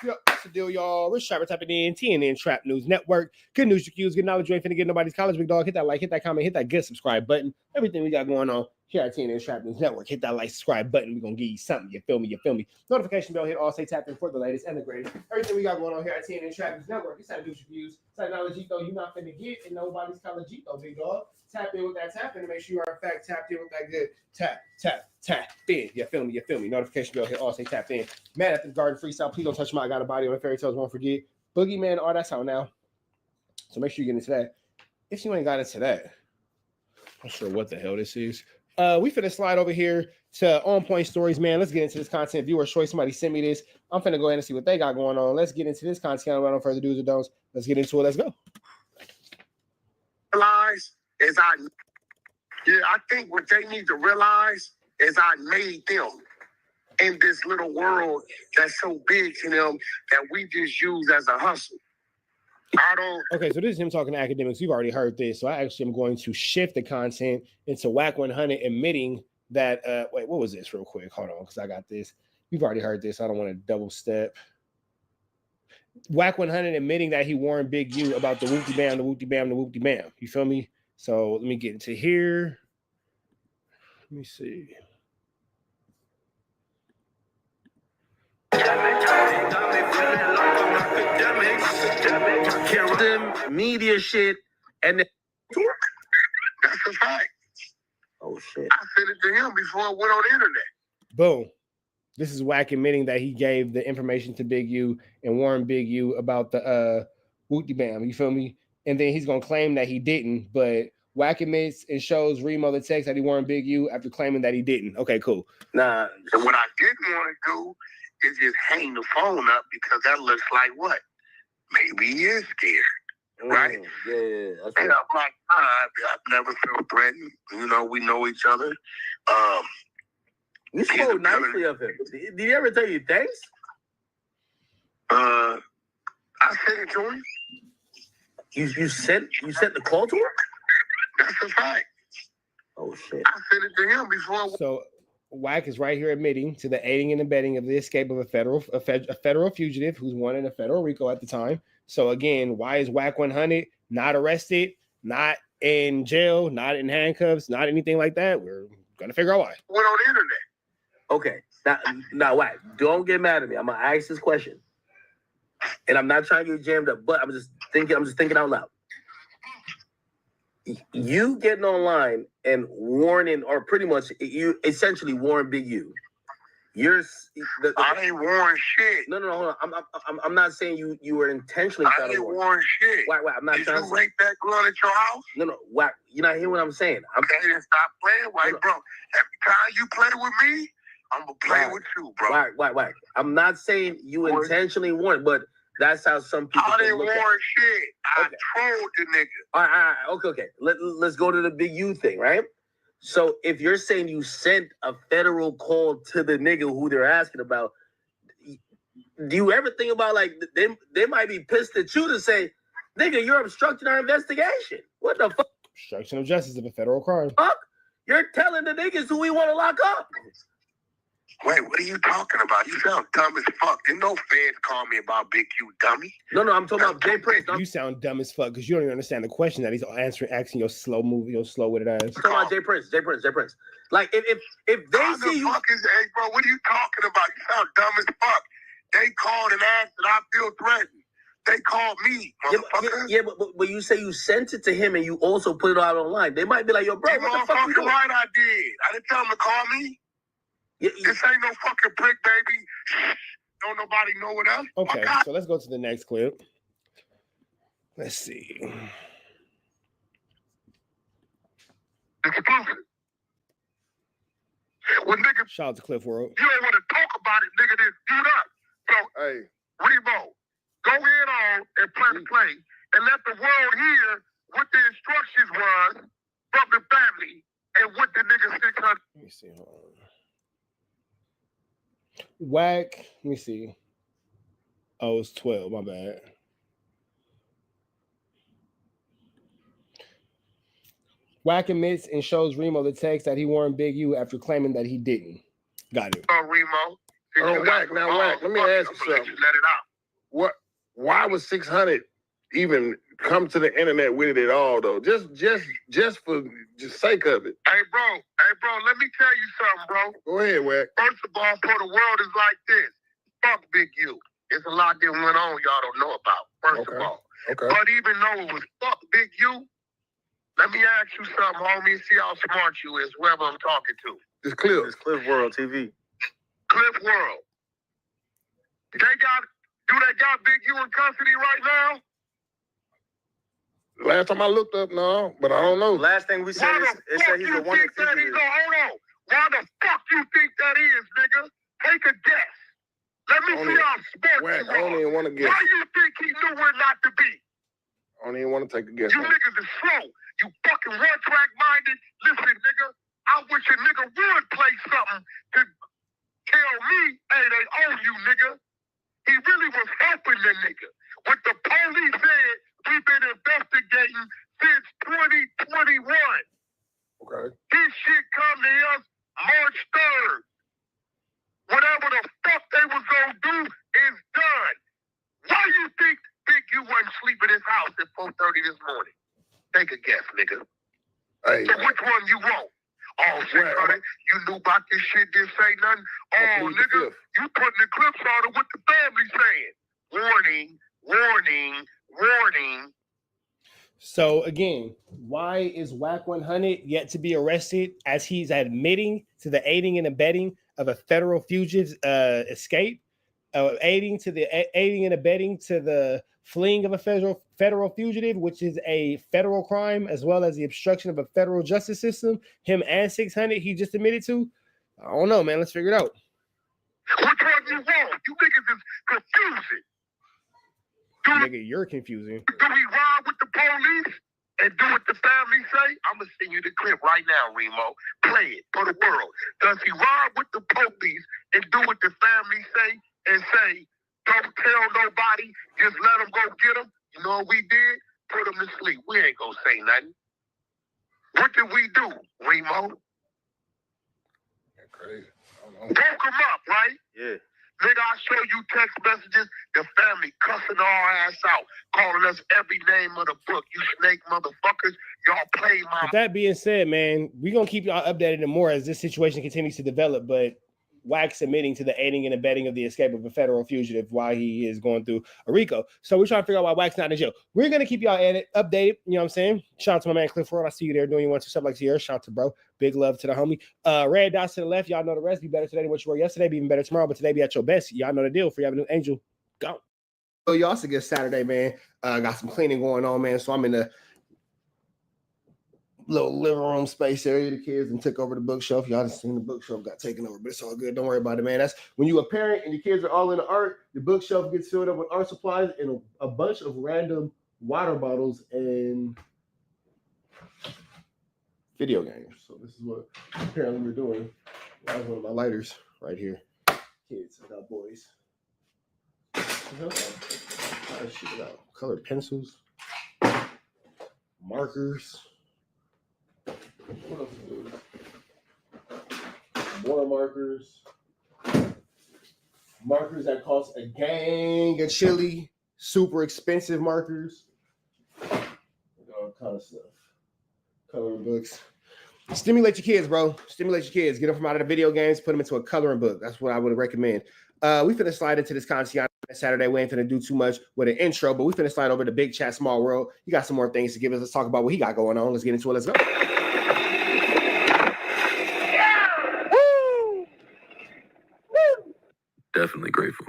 Yep, that's the deal, y'all. Rich Trapper tapping in. TNN Trap News Network. Good news you can use. Good knowledge you ain't finna get nobody's college. Big dog. Hit that like, hit that comment, hit that good subscribe button. Everything we got going on here at TNN Trap News Network. Hit that like, subscribe button. We're gonna give you something. You feel me? You feel me? Notification bell hit all. Stay tapped in for the latest and the greatest. Everything we got going on here at TNN Trap News Network. It's that news you can use. It's that knowledge though you're not finna get in nobody's college though, big dog. Tap in with that tap in to make sure you are in fact tapped in with that good tap in. You feel me? You feel me? Notification bell hit all. Stay tapped in. Man at the Garden Freestyle. Please don't touch my I Got a Body on the Fairy Tales. Won't forget. Boogeyman. All that's out now. So make sure you get into that. If you ain't got into that, I'm not sure what the hell this is. We finna slide over here to On Point Stories, man. Let's get into this content. Viewer choice. Somebody sent me this. I'm finna go ahead and see what they got going on. Let's get into this content. Without no further do's or don'ts. Let's get into it. Let's go. I think what they need to realize is I made them in this little world that's so big to them that we just use as a hustle. Okay, so this is him talking to academics. You've already heard this, so I actually am going to shift the content into Wack 100 admitting that. Wait, what was this? Real quick, hold on, because I got this. You've already heard this. I don't want to double step. Wack 100 admitting that he warned Big U about the whoopty bam, the whoopty bam, the whoopty bam. You feel me? So let me get into here. Let me see. Media shit and then that's a fact. Oh shit. I said it to him before it went on the internet. Boom. This is Wack admitting that he gave the information to Big U and warned Big U about the whoopty bam. You feel me? And then he's gonna claim that he didn't, but Wack admits and shows Remo the text that he warned Big U after claiming that he didn't. Okay, cool. Nah. And what I didn't want to do is just hang the phone up because that looks like what? Maybe he is scared. Right? Yeah. That's and I'm like, I've never felt threatened. We know each other. You spoke nicely of him. Did he ever tell you thanks? I said it to him. You sent the call to him? That's a fact. Oh shit. I said it to him before. So Wack is right here admitting to the aiding and abetting of the escape of a federal fugitive who's wanted a federal RICO at the time. So again, why is Wack 100 not arrested, not in jail, not in handcuffs, not anything like that? We're gonna figure out why. Went on the internet. Okay. Now Wack, don't get mad at me. I'm gonna ask this question. And I'm not trying to get jammed up, but I'm just thinking out loud. You getting online and warning, or pretty much you essentially warn Big U. I ain't warning shit. No, hold on. I'm not saying you were intentionally. I ain't warning shit. Wait, I'm not Did trying you to rape that girl at your house? No, Wack, you're not hearing what I'm saying. Okay, then stop playing, white bro. Every time you play with me, I'm gonna play with you, bro. Wack. I'm not saying you intentionally warned, but that's how some people. I didn't warn shit. I trolled the nigga. All right. Okay. Let's go to the Big U thing, right? So if you're saying you sent a federal call to the nigga who they're asking about, do you ever think about like they might be pissed at you to say, Nigga, you're obstructing our investigation. What the fuck? Obstruction of justice of a federal crime. Fuck? You're telling the niggas who we want to lock up. Wait, what are you talking about? You sound dumb as fuck. Didn't no feds call me about Big Q, dummy? No, I'm talking about Jay Prince. You sound dumb as fuck because you don't even understand the question that he's asking your slow movie, your slow-witted ass. I'm talking about Jay Prince. Like, if they see you... Hey, bro, what are you talking about? You sound dumb as fuck. They called and asked and I feel threatened. They called me, motherfucker. Yeah, but you say you sent it to him and you also put it out online. They might be like, yo, bro, what the fuck you doing? Right, I did. I didn't tell him to call me. This ain't no fucking brick, baby. Don't nobody know what else. Okay, so let's go to the next clip. Let's see. Exclusive. Well, nigga, shout out to Cliff World. You don't want to talk about it, nigga, then do that. So, hey, Remo, go ahead on and play and let the world hear what the instructions was from the family and what the nigga 600. Let me see. Hold on. Wack. Let me see. Oh, it's 12. My bad. Wack admits and shows Remo the text that he warned Big U after claiming that he didn't. Got it. Remo. Wack. Now, Wack, let me ask you something. Let it out. Why was 600 even come to the internet with it at all, though? Just for the sake of it. Hey, bro, let me tell you something, bro. Go ahead, Wack. First of all, for the world is like this. Fuck Big U. It's a lot that went on y'all don't know about, first of all. Okay. But even though it was fuck Big U, let me ask you something, homie. See how smart you is, whoever I'm talking to. It's Cliff. It's Cliff World TV. Cliff World. Do they got Big U in custody right now? Last time I looked up, no, but I don't know. Last thing we said is it said he's the one that Hold on. Why the fuck you think that is, nigga? Take a guess. Let me see how smart Wack, you I don't even want to guess. Why you think he knew where not to be? I don't even want to take a guess. You niggas is slow. You fucking one-track minded. Listen, nigga, I wish a nigga would play something to tell me, hey, they owe you, nigga. He really was helping the nigga. What the police said, we've been investigating since 2021. Okay. This shit come to us March 3rd. Whatever the fuck they was gonna do is done. Why you think Big U wasn't sleeping in his house at 4:30 this morning? Take a guess, nigga. Hey, so which one you want? Oh, 600, you knew about this shit, didn't say nothing? Oh, nigga, you putting the clips on it what the family saying. Warning, warning, warning. So again, why is Wack 100 yet to be arrested as he's admitting to the aiding and abetting of a federal fugitive's escape, aiding and abetting to the fleeing of a federal fugitive, which is a federal crime, as well as the obstruction of a federal justice system. Him and 600 he just admitted to. I don't know, man. Let's figure it out. Which one you want? You niggas is confusing. Nigga, you're confusing. Do we ride with the police and do what the family say? I'm going to send you the clip right now, Remo. Play it for the world. Does he ride with the police and do what the family say and say, don't tell nobody, just let them go get them? You know what we did? Put them to sleep. We ain't going to say nothing. What did we do, Remo? That's crazy. Woke them up, right? Yeah. Nigga, I show you text messages, the family cussing our ass out, calling us every name of the book. You snake motherfuckers, y'all play my... With that being said, man, we're going to keep y'all updated and more as this situation continues to develop, but Wack's admitting to the aiding and abetting of the escape of a federal fugitive while he is going through a RICO. So we're trying to figure out why Wack's not in jail. We're going to keep y'all updated, you know what I'm saying? Shout out to my man Cliff World. I see you there doing you want to stuff like here. Shout out to bro. Big love to the homie. Red dots to the left. Y'all know the rest. Be better today than what you were yesterday. Be even better tomorrow, but today be at your best. Y'all know the deal. For you have a new angel. Go. So y'all, it's a good Saturday, man. Got some cleaning going on, man. So I'm in the little living room space area. The kids and took over the bookshelf. Y'all just seen the bookshelf got taken over, but it's all good. Don't worry about it, man. That's when you a parent and your kids are all into art. The bookshelf gets filled up with art supplies and a bunch of random water bottles and video games. So this is what apparently we're doing. That was one of my lighters right here. Kids, I got boys. Shoot it out. Colored pencils. markers. What else is this? More markers. Markers that cost a gang of chili. Super expensive markers. All kind of stuff. Coloring books. Stimulate your kids, bro. Stimulate your kids. Get them from out of the video games. Put them into a coloring book. That's what I would recommend. We finna slide into this content Saturday. We ain't finna do too much with an intro, but we finna slide over to Big Chat Small World. You got some more things to give us. Let's talk about what he got going on. Let's get into it. Let's go. Definitely grateful.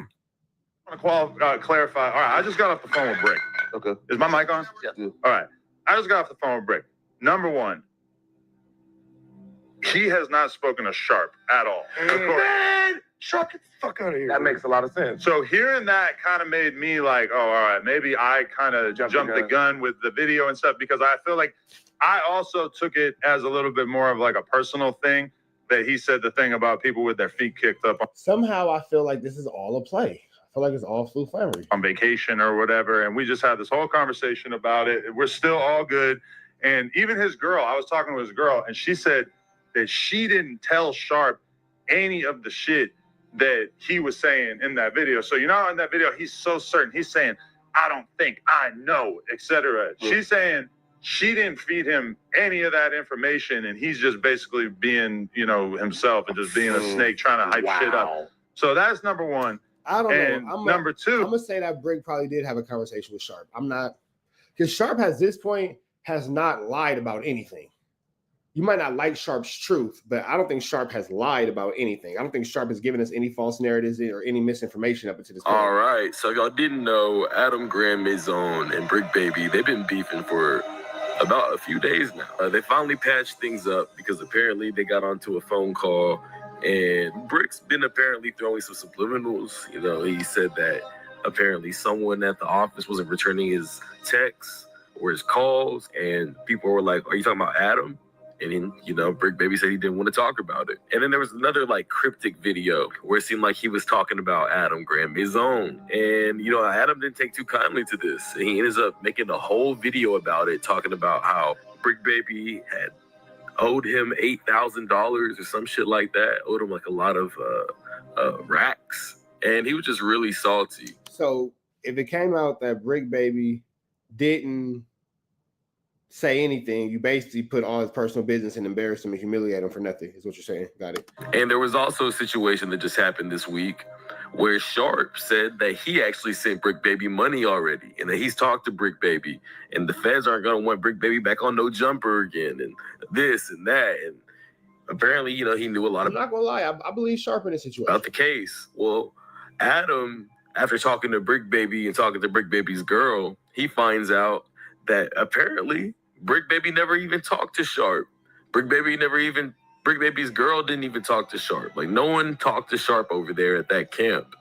I want to clarify. All right, I just got off the phone with Brick. Okay. Is my mic on? Yeah. All right. I just got off the phone with Brick. Number one, he has not spoken to Sharp at all. Man, Sharp, get the fuck out of here. That makes a lot of sense. So hearing that kind of made me like, oh, all right, maybe I kind of jumped the gun with the video and stuff, because I feel like I also took it as a little bit more of like a personal thing that he said the thing about people with their feet kicked up. Somehow I feel like this is all a play. I feel like it's all flu flammery. On vacation or whatever. And we just had this whole conversation about it. We're still all good. And even his girl, I was talking to his girl, and she said that she didn't tell Sharp any of the shit that he was saying in that video. So, you know, in that video, he's so certain. He's saying, I don't think, I know, etc. Yeah. She's saying she didn't feed him any of that information, and he's just basically being, you know, himself and just being a snake trying to hype shit up. So that's number one. I don't know. Number two, I'm gonna say that Brick probably did have a conversation with Sharp. I'm not, because Sharp at this point has not lied about anything. You might not like Sharp's truth, but I don't think Sharp has lied about anything. I don't think Sharp has given us any false narratives or any misinformation up until this point. All right, so if y'all didn't know, Adam Grand Maison and Brick Baby, they've been beefing for about a few days now. They finally patched things up because apparently they got onto a phone call, and Brick's been apparently throwing some subliminals. You know, he said that apparently someone at the office wasn't returning his texts or his calls, and people were like, are you talking about Adam? And then, you know, Brick Baby said he didn't want to talk about it. And then there was another like cryptic video where it seemed like he was talking about Adam Grand Maison. And, you know, Adam didn't take too kindly to this. And he ends up making a whole video about it, talking about how Brick Baby had owed him $8,000 or some shit like that. Owed him like a lot of racks. And he was just really salty. So if it came out that Brick Baby didn't say anything, you basically put all his personal business and embarrass him and humiliate him for nothing, is what you're saying. Got it. And there was also a situation that just happened this week where Sharp said that he actually sent Brick Baby money already, and that he's talked to Brick Baby, and the feds aren't going to want Brick Baby back on no jumper again, and this and that. And apparently, you know, he knew a lot I'm not gonna lie, I believe Sharp in this situation. about the case. Well, Adam, after talking to Brick Baby and talking to Brick Baby's girl, he finds out that apparently Brick Baby never even talked to Sharp. Brick Baby's girl didn't even talk to Sharp. Like, no one talked to Sharp over there at that camp.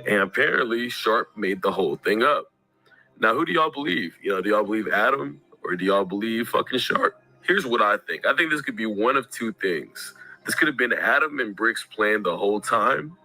And apparently Sharp made the whole thing up. Now, who do y'all believe? You know, do y'all believe Adam or do y'all believe fucking Sharp? Here's what I think. I think this could be one of two things. This could have been Adam and Brick's plan the whole time,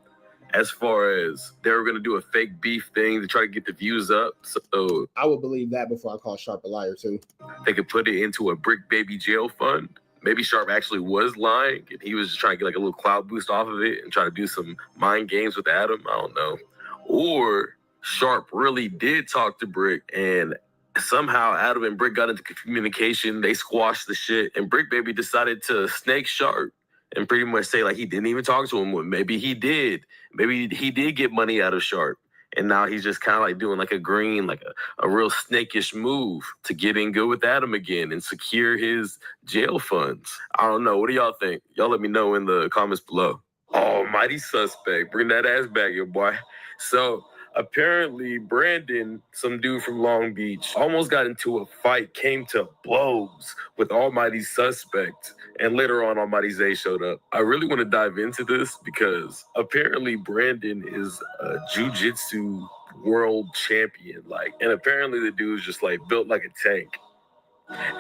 as far as they were going to do a fake beef thing to try to get the views up. So I would believe that before I call Sharp a liar too. They could put it into a Brick Baby jail fund. Maybe Sharp actually was lying and he was just trying to get like a little cloud boost off of it and try to do some mind games with Adam. I don't know. Or Sharp really did talk to Brick, and somehow Adam and Brick got into communication. They squashed the shit, and Brick Baby decided to snake Sharp and pretty much say like he didn't even talk to him. Maybe he did. Maybe he did get money out of Sharp. And now he's just kind of like doing like a green, like a real snakish move to get in good with Adam again and secure his jail funds. I don't know. What do y'all think? Y'all let me know in the comments below. Almighty suspect. Bring that ass back, your boy. So apparently Brandon, some dude from Long Beach, almost got into a fight, came to blows with Almighty Suspect, and later on Almighty Zay showed up. I really want to dive into this because apparently Brandon is a jiu-jitsu world champion, and apparently the dude's just like built like a tank.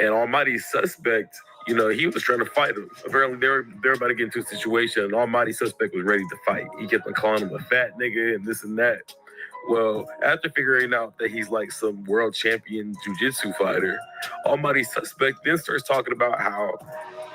And Almighty Suspect, you know, he was trying to fight him. Apparently they're about to get into a situation, and Almighty Suspect was ready to fight. He kept on calling him a fat nigga and this and that. Well, after figuring out that he's like some world champion jiu-jitsu fighter, Almighty Suspect then starts talking about how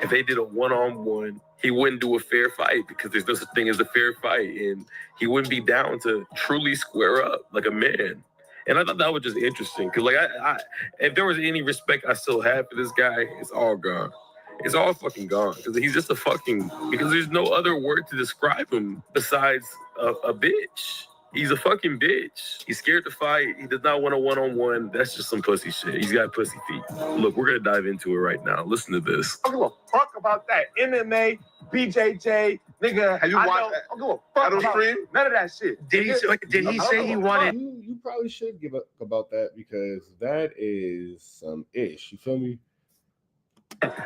if they did a one-on-one, he wouldn't do a fair fight because there's no such thing as a fair fight, and he wouldn't be down to truly square up like a man. And I thought that was just interesting because, like, I if there was any respect I still have for this guy, it's all gone. It's all fucking gone because he's just because there's no other word to describe him besides a bitch. He's a fucking bitch. He's scared to fight. He does not want a one-on-one. That's just some pussy shit. He's got pussy feet. Look, we're going to dive into it right now. Listen to this. I don't give a fuck about that. MMA, BJJ, nigga. Have you watched that? I don't give a fuck about stream? none of that shit. Did he say he wanted? You probably should give up about that because that is some ish. You feel me?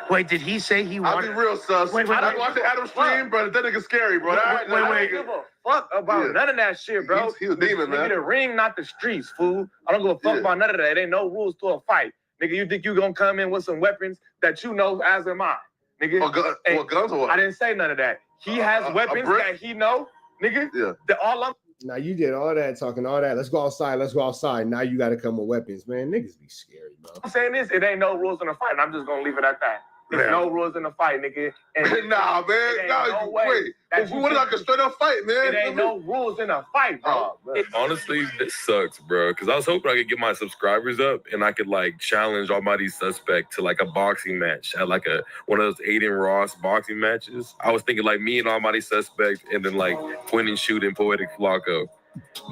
Wait, did he say he wanted? I'll be real, sus. I don't watch the Adam stream, but that nigga's scary, bro. I don't give a fuck about none of that shit, bro. He's a demon, man. Nigga, the ring, not the streets, fool. I don't give a fuck about none of that. There ain't no rules to a fight. Nigga, you think you gonna come in with some weapons that you know as am I. Nigga. What guns or what? I didn't say none of that. He has weapons that he know, nigga. Yeah. That all I'm Now you did all that talking, all that. Let's go outside. Let's go outside. Now you got to come with weapons, man. Niggas be scary, bro. saying this, it ain't no rules in a fight, and I'm just gonna leave it at that. There's no rules in the fight, nigga. And nah, man. No way Wait. We want like a straight up fight, man. It ain't no rules in a fight, bro. Honestly, this sucks, bro. Because I was hoping I could get my subscribers up and I could like challenge Almighty Suspect to like a boxing match at like one of those Aiden Ross boxing matches. I was thinking like me and Almighty Suspect and then like point and shoot and Poetic FLAKKO.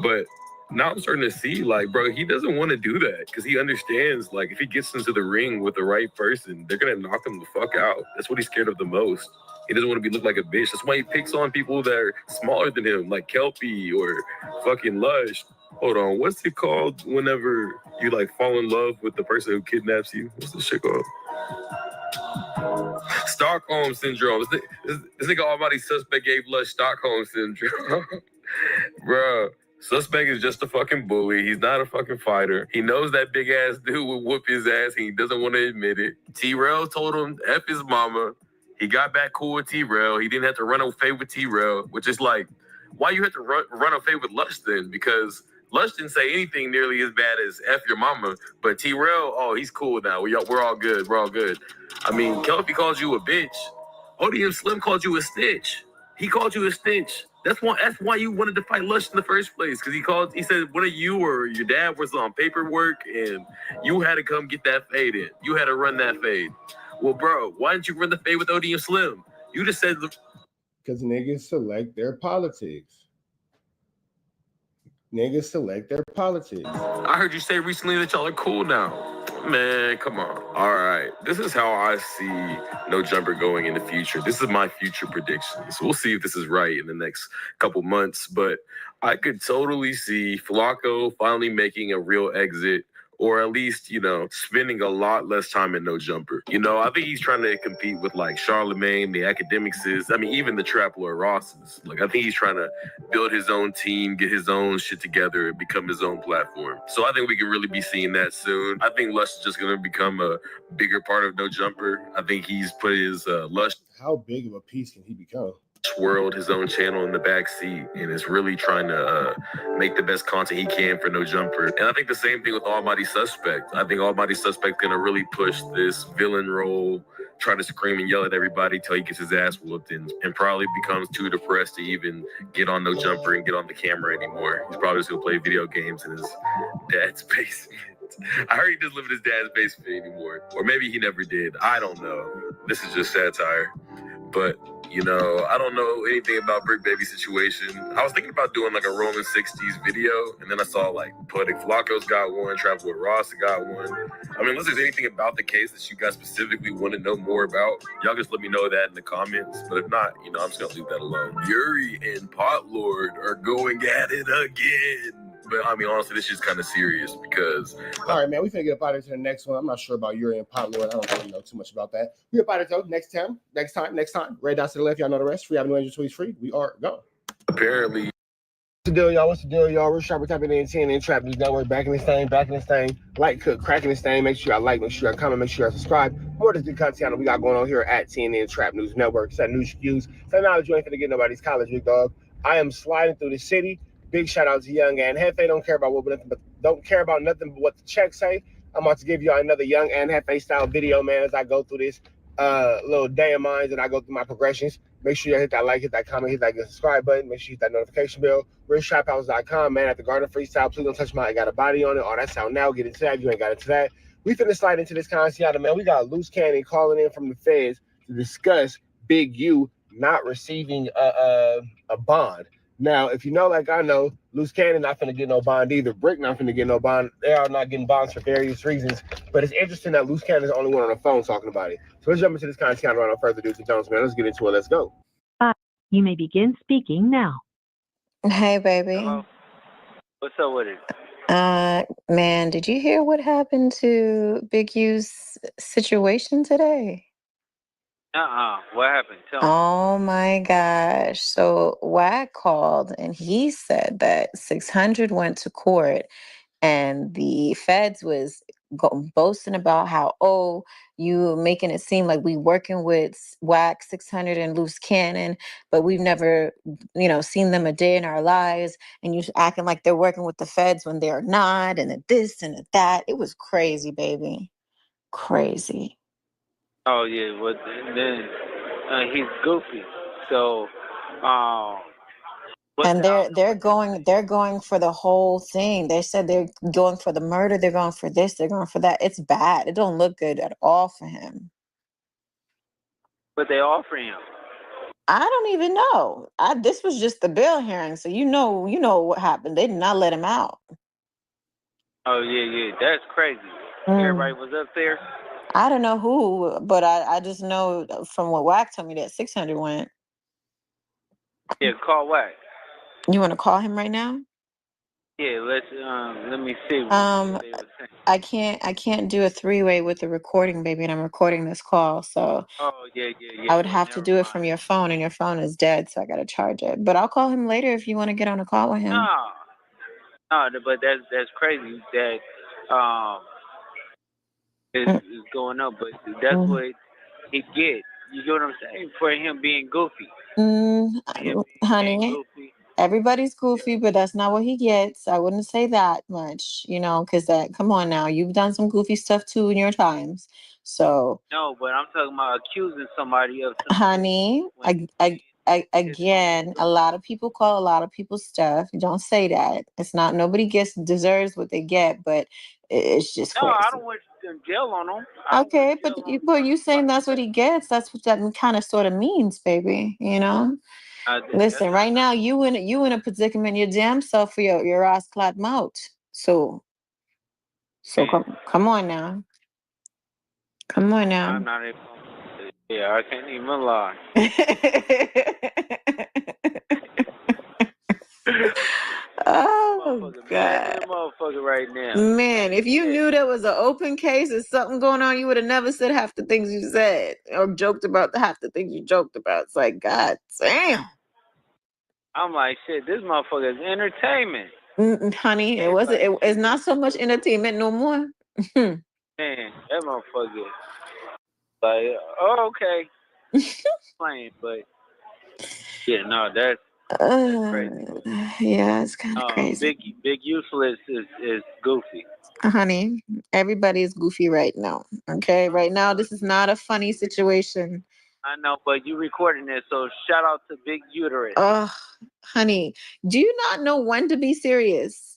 But now I'm starting to see, like, bro, he doesn't want to do that because he understands, like, if he gets into the ring with the right person, they're going to knock him the fuck out. That's what he's scared of the most. He doesn't want to be looked like a bitch. That's why he picks on people that are smaller than him, like Kelpie or fucking Lush. Hold on, what's it called whenever you, like, fall in love with the person who kidnaps you? What's this shit called? Stockholm Syndrome. This nigga Almighty Suspect gave Lush Stockholm Syndrome. Bro. Suspect is just a fucking bully. He's not a fucking fighter. He knows that big ass dude will whoop his ass and he doesn't want to admit it. T-Rail told him F his mama. He got back cool with T-Rail. He didn't have to run away with T-Rail, which is like, why you have to run away with Lush then? Because Lush didn't say anything nearly as bad as F your mama, but T-Rail, oh, he's cool now. We're all good. We're all good. I mean, Kelpie calls you a bitch. ODM Slim called you a snitch. He called you a snitch. That's why you wanted to fight Lush in the first place, because he said one of you or your dad was on paperwork and you had to come get that fade in. You had to run that fade. Well, bro, why didn't you run the fade with ODM Slim? You just said because niggas select their politics. Niggas select their politics. I heard you say recently that y'all are cool now. Man, come on. All right. This is how I see No Jumper going in the future. This is my future predictions. We'll see if this is right in the next couple months, but I could totally see FLAKKO finally making a real exit, or at least, spending a lot less time in No Jumper. I think he's trying to compete with like Charlemagne, the Academics, even the Trap Lord Rosses. Like, I think he's trying to build his own team, get his own shit together, and become his own platform. So I think we can really be seeing that soon. I think Lush is just going to become a bigger part of No Jumper. I think he's put his Lush. How big of a piece can he become? World, his own channel in the back seat, and is really trying to make the best content he can for No Jumper. And I think the same thing with Almighty Suspect. I think Almighty Suspect gonna really push this villain role, try to scream and yell at everybody till he gets his ass whooped, and probably becomes too depressed to even get on No Jumper and get on the camera anymore. He's probably just gonna play video games in his dad's basement. I heard he doesn't live in his dad's basement anymore, or maybe he never did. I don't know. This is just satire, but I don't know anything about Brick Baby situation. I was thinking about doing like a Roman 60s video, and then I saw like Poetic FLAKKO's got one, Trap Lord Ross got one. I mean, unless there's anything about the case that you guys specifically want to know more about, y'all just let me know that in the comments. But if not, I'm just gonna leave that alone. Yuri and Pot Lord are going at it again. But I mean, honestly, this is kind of serious because. All right, man, we finna get up out of here to the next one. I'm not sure about Yuri and Pot Lord. I don't really know too much about that. We up out of here next time. Red dots to the left. Y'all know the rest. Free Avenue Angel tweets free. We are gone. Apparently. What's the deal, y'all? What's the deal, y'all? We're sharper tapping in CNN Trap News Network. Back in this thing. Like, cook, cracking this thing. Make sure y'all like, make sure y'all comment, make sure y'all subscribe. More of this good content we got going on here at CNN Trap News Network. It's that news you use. So knowledge you ain't finna get nobody's college, big dog. I am sliding through the city. Big shout out to Young and Hefe. Don't care about nothing but what the checks say. I'm about to give y'all another Young and Hefe style video, man, as I go through this little day of mine and I go through my progressions. Make sure you hit that like, hit that comment, hit that subscribe button. Make sure you hit that notification bell. RichTrapHouse.com, man, at the Garden Freestyle. Please don't touch my I got a body on it. Oh, that's out now. Get into that. You ain't got into that. We finna slide into this concept, man. We got Loose Cannon calling in from the feds to discuss Big U not receiving a bond. Now, if you know, like I know, Loose Cannon not finna get no bond either. Brick not finna get no bond. They are not getting bonds for various reasons. But it's interesting that Loose Cannon is the only one on the phone talking about it. So let's jump into this content without no further ado to Jones, man. Let's get into it. Let's go. You may begin speaking now. Hey, baby. Hello. What's up with it? Man, did you hear what happened to Big U's situation today? What happened? Tell me. Oh my gosh. So Wack called and he said that 600 went to court and the feds was boasting about how, oh, you making it seem like we working with Wack, 600 and Loose Cannon, but we've never, seen them a day in our lives. And you acting like they're working with the feds when they're not, and this and that. It was crazy, baby. Crazy. Oh yeah, well then he's goofy. So, and they're going for the whole thing. They said they're going for the murder. They're going for this. They're going for that. It's bad. It don't look good at all for him. What they offer him? I don't even know. This was just the bail hearing, so you know what happened. They did not let him out. Oh yeah, that's crazy. Everybody was up there. I don't know who, but I just know from what Wack told me that 600 went. Yeah, call Wack. You want to call him right now? Yeah, let me see. I can't do a three-way with the recording, baby, and I'm recording this call, so. Oh yeah. I would have to do it from your phone, and your phone is dead, so I gotta charge it. But I'll call him later if you want to get on a call with him. No, but that's crazy that it's going up, but that's what he get. You get what I'm saying? For him being goofy. Honey, everybody's goofy, but that's not what he gets. I wouldn't say that much, because come on now, you've done some goofy stuff too in your times. So no, but I'm talking about accusing somebody of something. Honey, again, a lot of people call a lot of people's stuff. Don't say that. It's not nobody deserves what they get, but it's just crazy. No, I don't want you in jail on them. Okay, but you saying that's what he gets? That's what that kind of sort of means, baby. Listen, right now you in a predicament your damn self for your ass clad mouth. So come on now. Come on now. I'm not even. Yeah, I can't even lie. Oh God, that motherfucker right now. Man, if you knew there was an open case or something going on, you would have never said half the things you said or joked about half the things you joked about. It's like, God damn. I'm like, shit, this motherfucker is entertainment. Honey, it's not so much entertainment no more. Man, that motherfucker. Like, oh, okay. Playing, but yeah, no, that's crazy. Yeah, it's kind of crazy. Big Useless is goofy. Honey, everybody is goofy right now. Okay, right now this is not a funny situation. I know, but you recording this, so shout out to Big Uterus. Oh, honey, do you not know when to be serious?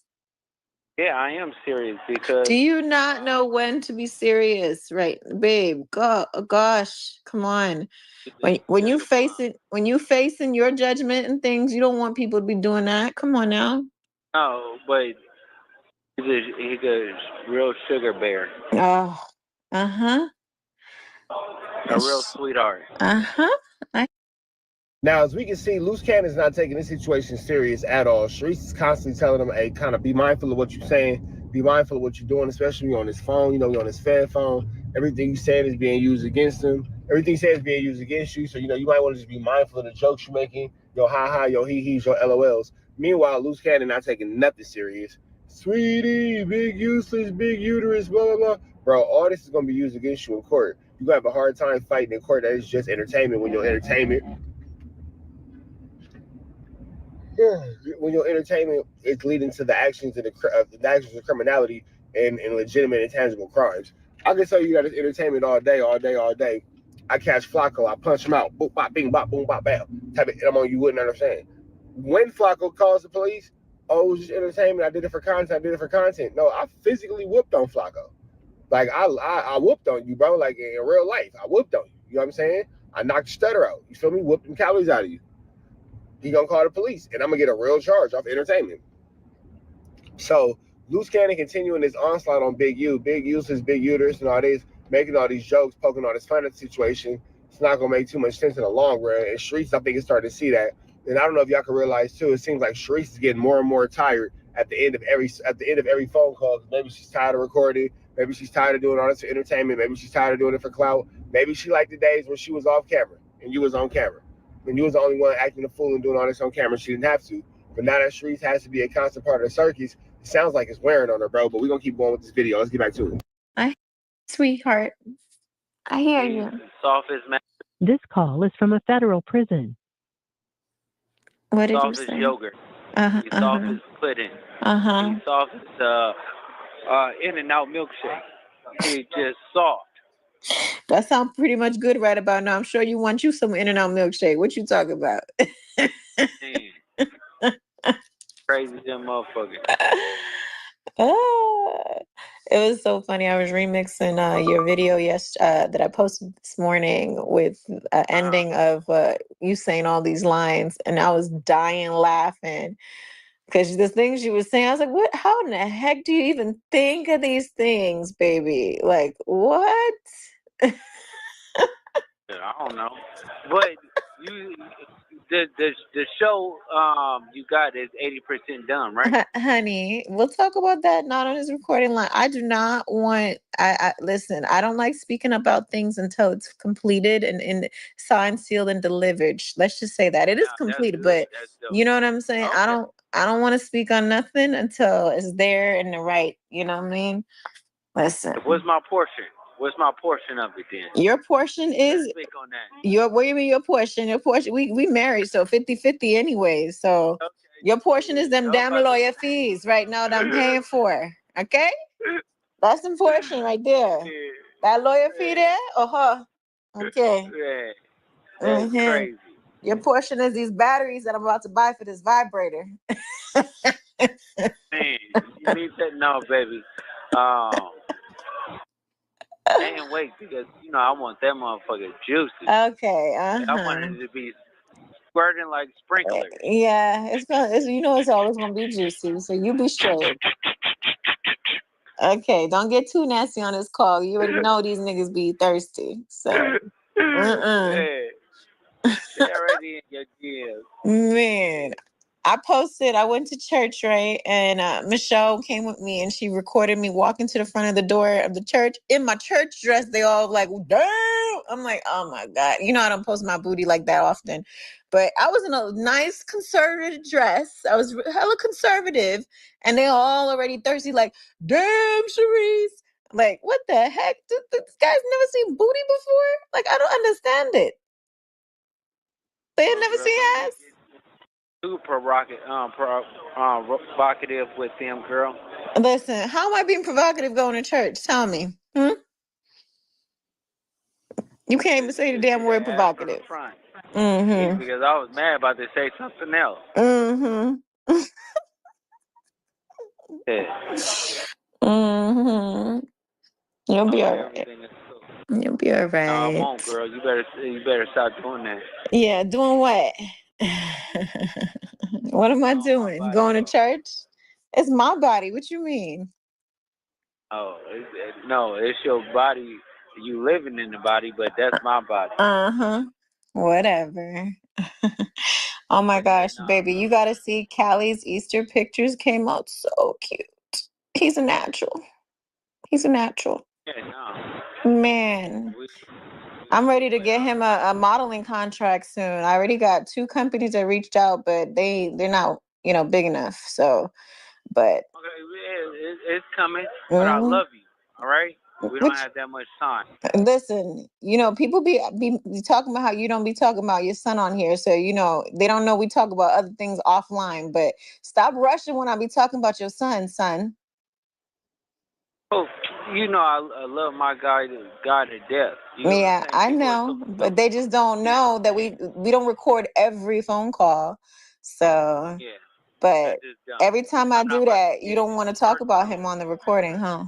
Yeah, I am serious because. Do you not know when to be serious, right, babe? Gosh, come on. When you facing your judgment and things, you don't want people to be doing that. Come on now. No, but he's a real sugar bear. Oh, A real sweetheart. Now, as we can see, Loose Cannon is not taking this situation serious at all. Sharice is constantly telling him, hey, kind of be mindful of what you're saying, be mindful of what you're doing, especially on his phone, you're on his fan phone. Everything you said is being used against him. Everything you said is being used against you. So, you might want to just be mindful of the jokes you're making, your ha-ha, your hee-hees, your LOLs. Meanwhile, Loose Cannon not taking nothing serious. Sweetie, big useless, big uterus, blah, blah, blah. Bro, all this is going to be used against you in court. You're going to have a hard time fighting in court. That is just entertainment when your entertainment when your entertainment is leading to the actions of the actions of criminality and legitimate and tangible crimes. I can tell you that it's entertainment all day. I catch FLAKKO, I punch him out, boop, bop, bing, bop, boom, bop, bam. Type it, I'm on, you wouldn't understand. When FLAKKO calls the police, oh, it was just entertainment. I did it for content. No, I physically whooped on FLAKKO. Like I whooped on you, bro. Like in real life, I whooped on you. You know what I'm saying? I knocked your stutter out. You feel me? Whooped them calories out of you. He gonna call the police, and I'm gonna get a real charge off entertainment. So Loose Cannon continuing this onslaught on Big U. Big U's his big uterus and all this, making all these jokes, poking all this fun at the situation. It's not gonna make too much sense in the long run. And Sharice, I think, is starting to see that. And I don't know if y'all can realize too. It seems like Sharice is getting more and more tired at the end of every phone call. Maybe she's tired of recording. Maybe she's tired of doing all this for entertainment. Maybe she's tired of doing it for clout. Maybe she liked the days when she was off camera and you was on camera. And you was the only one acting a fool and doing all this on camera. She didn't have to. But now that Sharice has to be a constant part of the circus, it sounds like it's wearing on her, bro. But we're going to keep going with this video. Let's get back to it. Sweetheart, I hear you. Softest man. This call is from a federal prison. What did you Softest say? yogurt. He's softest pudding. He's softest In-N-Out milkshake. He's just soft. That sounds pretty much good right about now. I'm sure you want you some In-N-Out milkshake. What you talking about? Crazy them motherfucker. It was so funny. I was remixing your video that I posted this morning with ending of you saying all these lines, and I was dying laughing because the things you were saying, I was like, "What? How in the heck do you even think of these things, baby? Like what?" I don't know, but the show you got is 80% done, right? Honey, we'll talk about that not on his recording line. I do not want I listen, I don't like speaking about things until it's completed and signed, sealed, and delivered. Let's just say that. It is completed, but you know what I'm saying? Okay. I don't want to speak on nothing until it's there in the right, you know what I mean? Listen. What's my portion? What's my portion of it then? Your portion is Let's speak on that. what do you mean your portion? Your portion, we married, so 50-50 anyway. So Okay. your portion is them damn lawyer fees right now that I'm paying for. Okay? That's the portion right there. Yeah. That lawyer fee there or her? Okay. Yeah. That's Mhm. crazy. Your portion is these batteries that I'm about to buy for this vibrator. Man, you need that? No, baby. Can't wait because I want that motherfucker juicy. Okay. I want it to be squirting like sprinklers. Yeah, it's always gonna be juicy. So you be straight. Okay, don't get too nasty on this call. You already know these niggas be thirsty. So Hey, they're already in your DMs. man. I went to church, right? And Michelle came with me and she recorded me walking to the front of the door of the church in my church dress. They all like, damn. I'm like, oh my God. You know, I don't post my booty like that often. But I was in a nice conservative dress. I was hella conservative. And they all already thirsty, like, damn, Sharice. Like, what the heck? This guy's never seen booty before? Like, I don't understand it. They had never seen ass? Super provocative with them, girl. Listen, how am I being provocative going to church? Tell me. You can't even say the damn word provocative. Mm-hmm. Because I was mad about to say something else. Mm-hmm. Yeah. Mm-hmm. You'll be all right. You'll be all right. No, I won't, girl. You better stop doing that. Yeah, doing what? What am I doing? Going to church? It's my body. What you mean? Oh, no, it's your body. You living in the body, but that's my body. Uh-huh. Whatever. Oh my gosh, baby. You got to see Callie's Easter pictures came out so cute. He's a natural. Yeah, no. Man. I'm ready to get him a modeling contract soon. I already got 2 companies that reached out, but they're not, big enough. So, but Okay, it's coming. But I love you. All right. We don't have that much time. Listen, people be talking about how you don't be talking about your son on here. So, they don't know we talk about other things offline. But stop rushing when I be talking about your son. Oh, I love my guy to death. Yeah, I know. But they just don't know that we don't record every phone call. So, Yeah. but every time I do that, you don't want to talk about him on the recording, huh?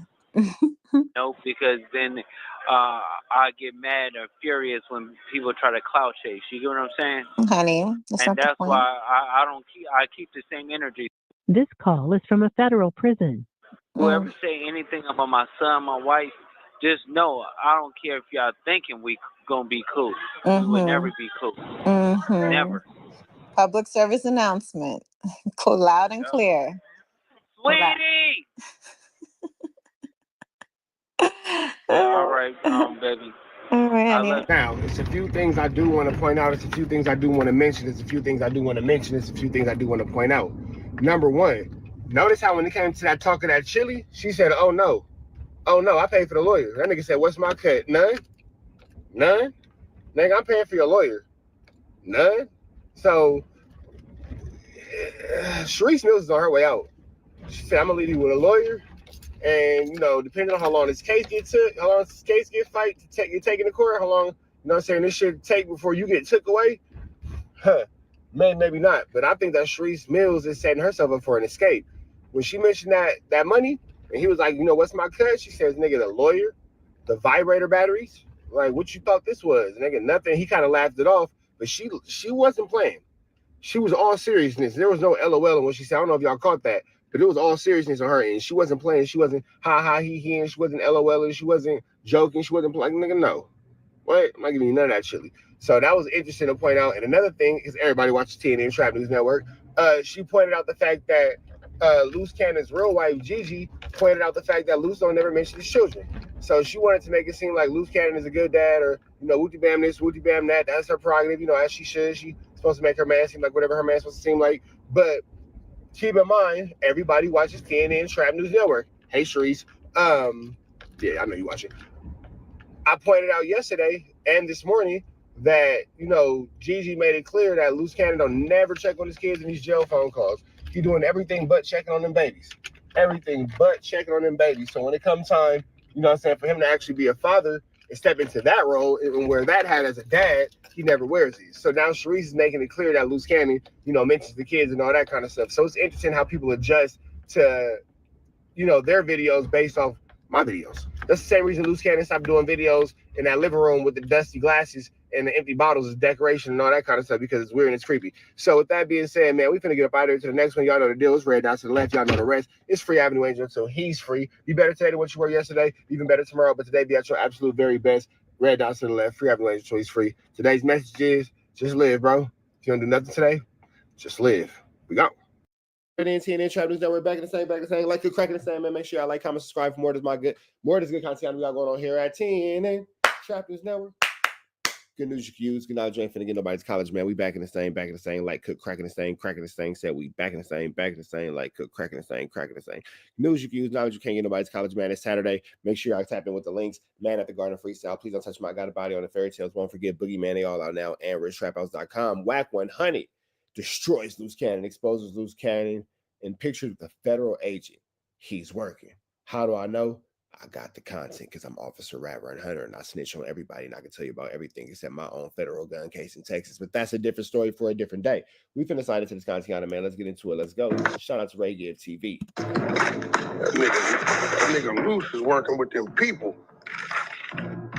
No, because then I get mad or furious when people try to clout chase. You get what I'm saying? Honey, that's and not the that's point. why I keep the same energy. This call is from a federal prison. Whoever say anything about my son, my wife, just know I don't care if y'all thinking we gonna be cool. We would never be cool. Never. Public service announcement. Loud and clear. Sweetie! All right, baby. All right, honey. Now, it's a few things I do want to point out. It's a few things I do want to mention. It's a few things I do want to mention. It's a few things I do want to point out. Number one, notice how when it came to that talk of that chili, she said, oh no, I paid for the lawyer. That nigga said, what's my cut? None? Nigga, I'm paying for your lawyer. None? So, Sharice Mills is on her way out. She said, I'm going to leave you with a lawyer. And, depending on how long this case get took, how long this case get get taken to court, how long, this shit take before you get took away, maybe not. But I think that Sharice Mills is setting herself up for an escape. When she mentioned that money, and he was like, what's my cut? She says, nigga, the lawyer, the vibrator batteries, like, what you thought this was? Nigga, nothing. He kind of laughed it off, but she wasn't playing. She was all seriousness. There was no LOL in what she said. I don't know if y'all caught that. But it was all seriousness on her end. She wasn't playing. She wasn't ha, he, and she wasn't LOLing. She wasn't joking. She wasn't playing. Nigga, no. What? I'm not giving you none of that chili. So that was interesting to point out. And another thing is everybody watches TNN Trap News Network. She pointed out the fact that Loose Cannon's real wife, Gigi, pointed out the fact that Loose don't never mention his children. So she wanted to make it seem like Loose Cannon is a good dad or, Wooty Bam this, Wooty Bam that. That's her prerogative, as she should. She's supposed to make her man seem like whatever her man's supposed to seem like. But keep in mind, everybody watches TNN Trap News Network. Hey, Sharice. Yeah, I know you watch it. I pointed out yesterday and this morning that, Gigi made it clear that Loose Cannon don't never check on his kids in these jail phone calls. He doing everything but checking on them babies. Everything but checking on them babies. So when it comes time, for him to actually be a father and step into that role and wear that hat as a dad, he never wears these. So now Sharice is making it clear that Loose Cannon, mentions the kids and all that kind of stuff. So it's interesting how people adjust to, their videos based off my videos. That's the same reason Loose Cannon stopped doing videos in that living room with the dusty glasses and the empty bottles as decoration and all that kind of stuff because it's weird and it's creepy. So with that being said, man, we finna get up out of here to the next one. Y'all know the deal. It's red down to the left. Y'all know the rest. It's Free Avenue Angel, so he's free. Be better today than what you were yesterday. Even better tomorrow, but today be at your absolute very best. Red down to the left. Free Avenue Angel, so he's free. Today's message is just live, bro. If you don't do nothing today, just live. We go. TNN Trap News Network, back in the same, like you're cracking the same, man. Make sure y'all like, comment, subscribe for more of this good content we got going on here at TNN Trap News Network. Good news you can use. Good knowledge you ain't finna get nobody's college, man. We back in the same, like cook, cracking the same, said we back in the same, like cook, cracking the same. News you can use, knowledge you can't get nobody's college, man. It's Saturday. Make sure y'all tap in with the links. Man at the Garden Freestyle. Please don't touch my God body on the fairy tales. Won't forget Boogeyman, they all out now, and richtraphouse.com. Wack 100 destroys Loose Cannon, exposes Loose Cannon, and pictured with a federal agent. He's working. How do I know? I got the content because I'm Officer Rat Run Hunter and I snitch on everybody and I can tell you about everything except my own federal gun case in Texas. But that's a different story for a different day. We finna sign into this content, man. Let's get into it. Let's go. Shout out to Ray Give TV. That nigga Loose is working with them people.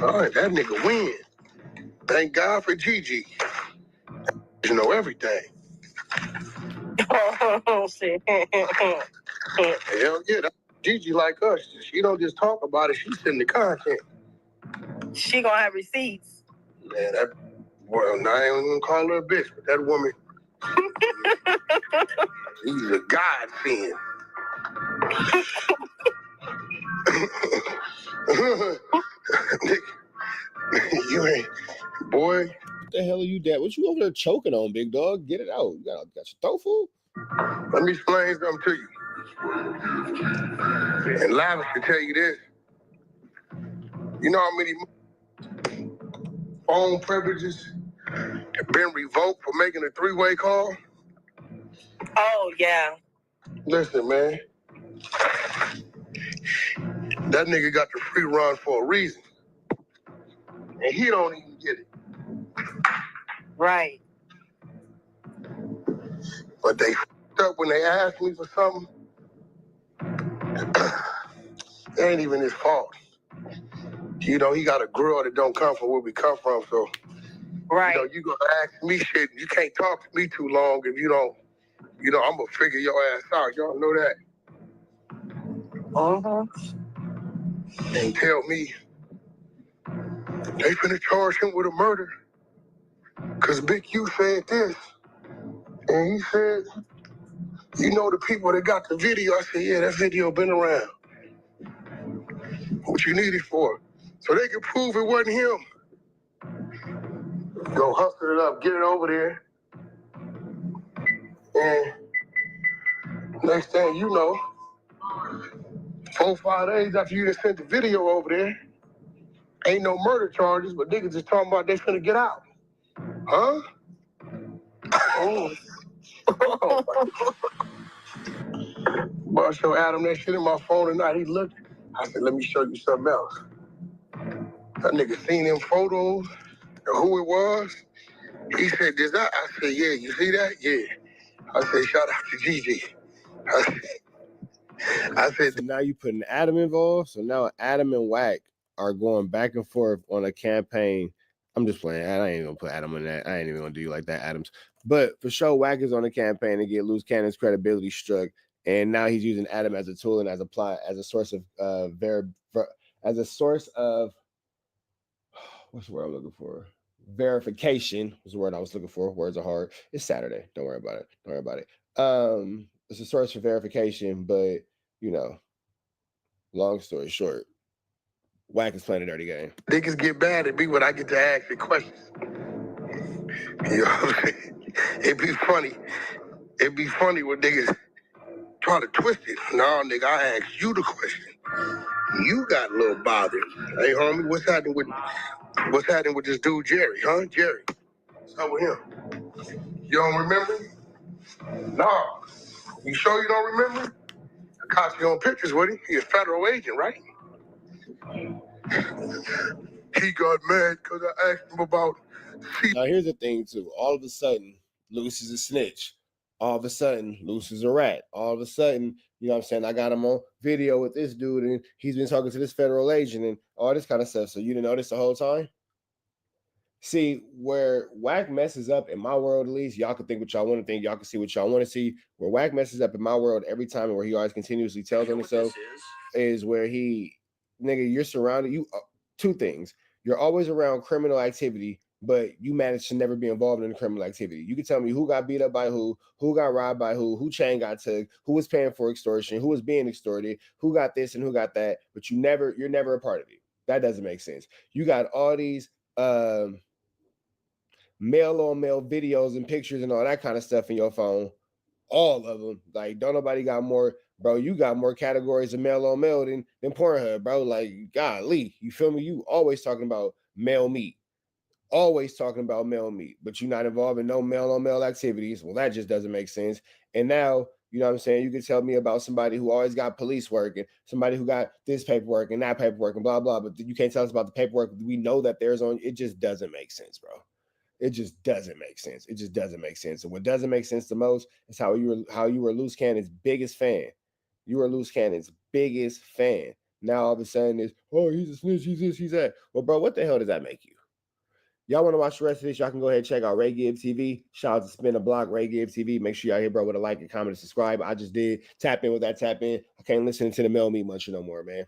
All right, that nigga win. Thank God for Gigi. You know everything. Oh, shit. Hell yeah, Gigi like us. She don't just talk about it, she send the content. She gonna have receipts. Man, now I ain't even call her a bitch, but that woman, she's a godsend. You ain't, boy. What the hell are you, Dad? What you over there choking on, big dog? Get it out. You got your tofu? Let me explain something to you. And Lavish can tell you this. You know how many phone privileges have been revoked for making a three-way call? Oh, yeah. Listen, man. That nigga got the free run for a reason. And he don't even get it. Right. But they f***ed up when they asked me for something. It ain't even his fault. You know, he got a girl that don't come from where we come from, so right. You know, you gonna ask me shit. You can't talk to me too long if you don't. You know, I'm gonna figure your ass out. Y'all know that. And tell me they finna charge him with a murder. Cause Big U said this, and he said, you know the people that got the video. I said, yeah, that video been around. What you need it for? So they can prove it wasn't him. Go hustle it up, get it over there. And next thing you know, 4 or 5 days after you done sent the video over there, ain't no murder charges, but niggas just talking about they finna get out. Huh? Oh. Boy, I showed Adam that shit in my phone tonight. He looked. I said, let me show you something else. That nigga seen them photos and who it was. He said, "This that?" I said, "Yeah, you see that? Yeah." I said, "Shout out to Gigi." I said, so now you putting Adam involved. So now Adam and Wack are going back and forth on a campaign. I'm just playing. I ain't gonna put Adam in that. I ain't even gonna do you like that, Adams. But for sure, Wack is on a campaign to get Loose Cannon's credibility struck, and now he's using Adam as a tool and as a plot, as a source of what's the word I'm looking for? Verification was the word I was looking for. Words are hard. It's Saturday. Don't worry about it. Don't worry about it. It's a source for verification, but you know, long story short, Wack is playing a dirty game. niggas get mad at me when I get to ask the questions. You know what I'm saying? It'd be funny. It'd be funny when niggas try to twist it. No, nigga, I asked you the question. You got a little bothered. Hey, homie, what's happening with this dude, Jerry, huh? Jerry. What's up with him? You don't remember? No. You sure you don't remember? I caught you on pictures with him. He a federal agent, right? He got mad because I asked him about... Now, here's the thing, too. All of a sudden, Luce is a snitch. All of a sudden, Luce is a rat. All of a sudden, you know what I'm saying? I got him on video with this dude, and he's been talking to this federal agent and all this kind of stuff. So you didn't know this the whole time? See, where Wack messes up, in my world at least, y'all can think what y'all want to think. Y'all can see what y'all want to see. Where Wack messes up in my world every time, and where he always continuously tells on himself, is where nigga, you're surrounded. Two things. You're always around criminal activity, but you manage to never be involved in the criminal activity. You can tell me who got beat up by who got robbed by who chain got took, who was paying for extortion, who was being extorted, who got this and who got that, but you're never a part of it. That doesn't make sense. You got all these male-on-male videos and pictures and all that kind of stuff in your phone. All of them. Like, don't nobody got more, bro. You got more categories of male-on-male than Pornhub, bro. Like, golly, you feel me? You always talking about male meat. Always talking about male meat, but you're not involved in no male-on-male activities. Well, that just doesn't make sense. And now, you know what I'm saying? You can tell me about somebody who always got police work and somebody who got this paperwork and that paperwork and blah, blah, but you can't tell us about the paperwork we know that there's on. It just doesn't make sense, bro. It just doesn't make sense. It just doesn't make sense. And what doesn't make sense the most is how you were Loose Cannon's biggest fan. You were Loose Cannon's biggest fan. Now all of a sudden it's, oh, he's a snitch, he's this, he's that. Well, bro, what the hell does that make you? Y'all want to watch the rest of this? Y'all can go ahead and check out Ray Gibb TV. Shout out to Spin a Block, Ray Gibb TV. Make sure y'all hit bro with a like, a comment, and subscribe. I just did. Tap in with that tap in. I can't listen to the Mel Meat Muncher no more, man.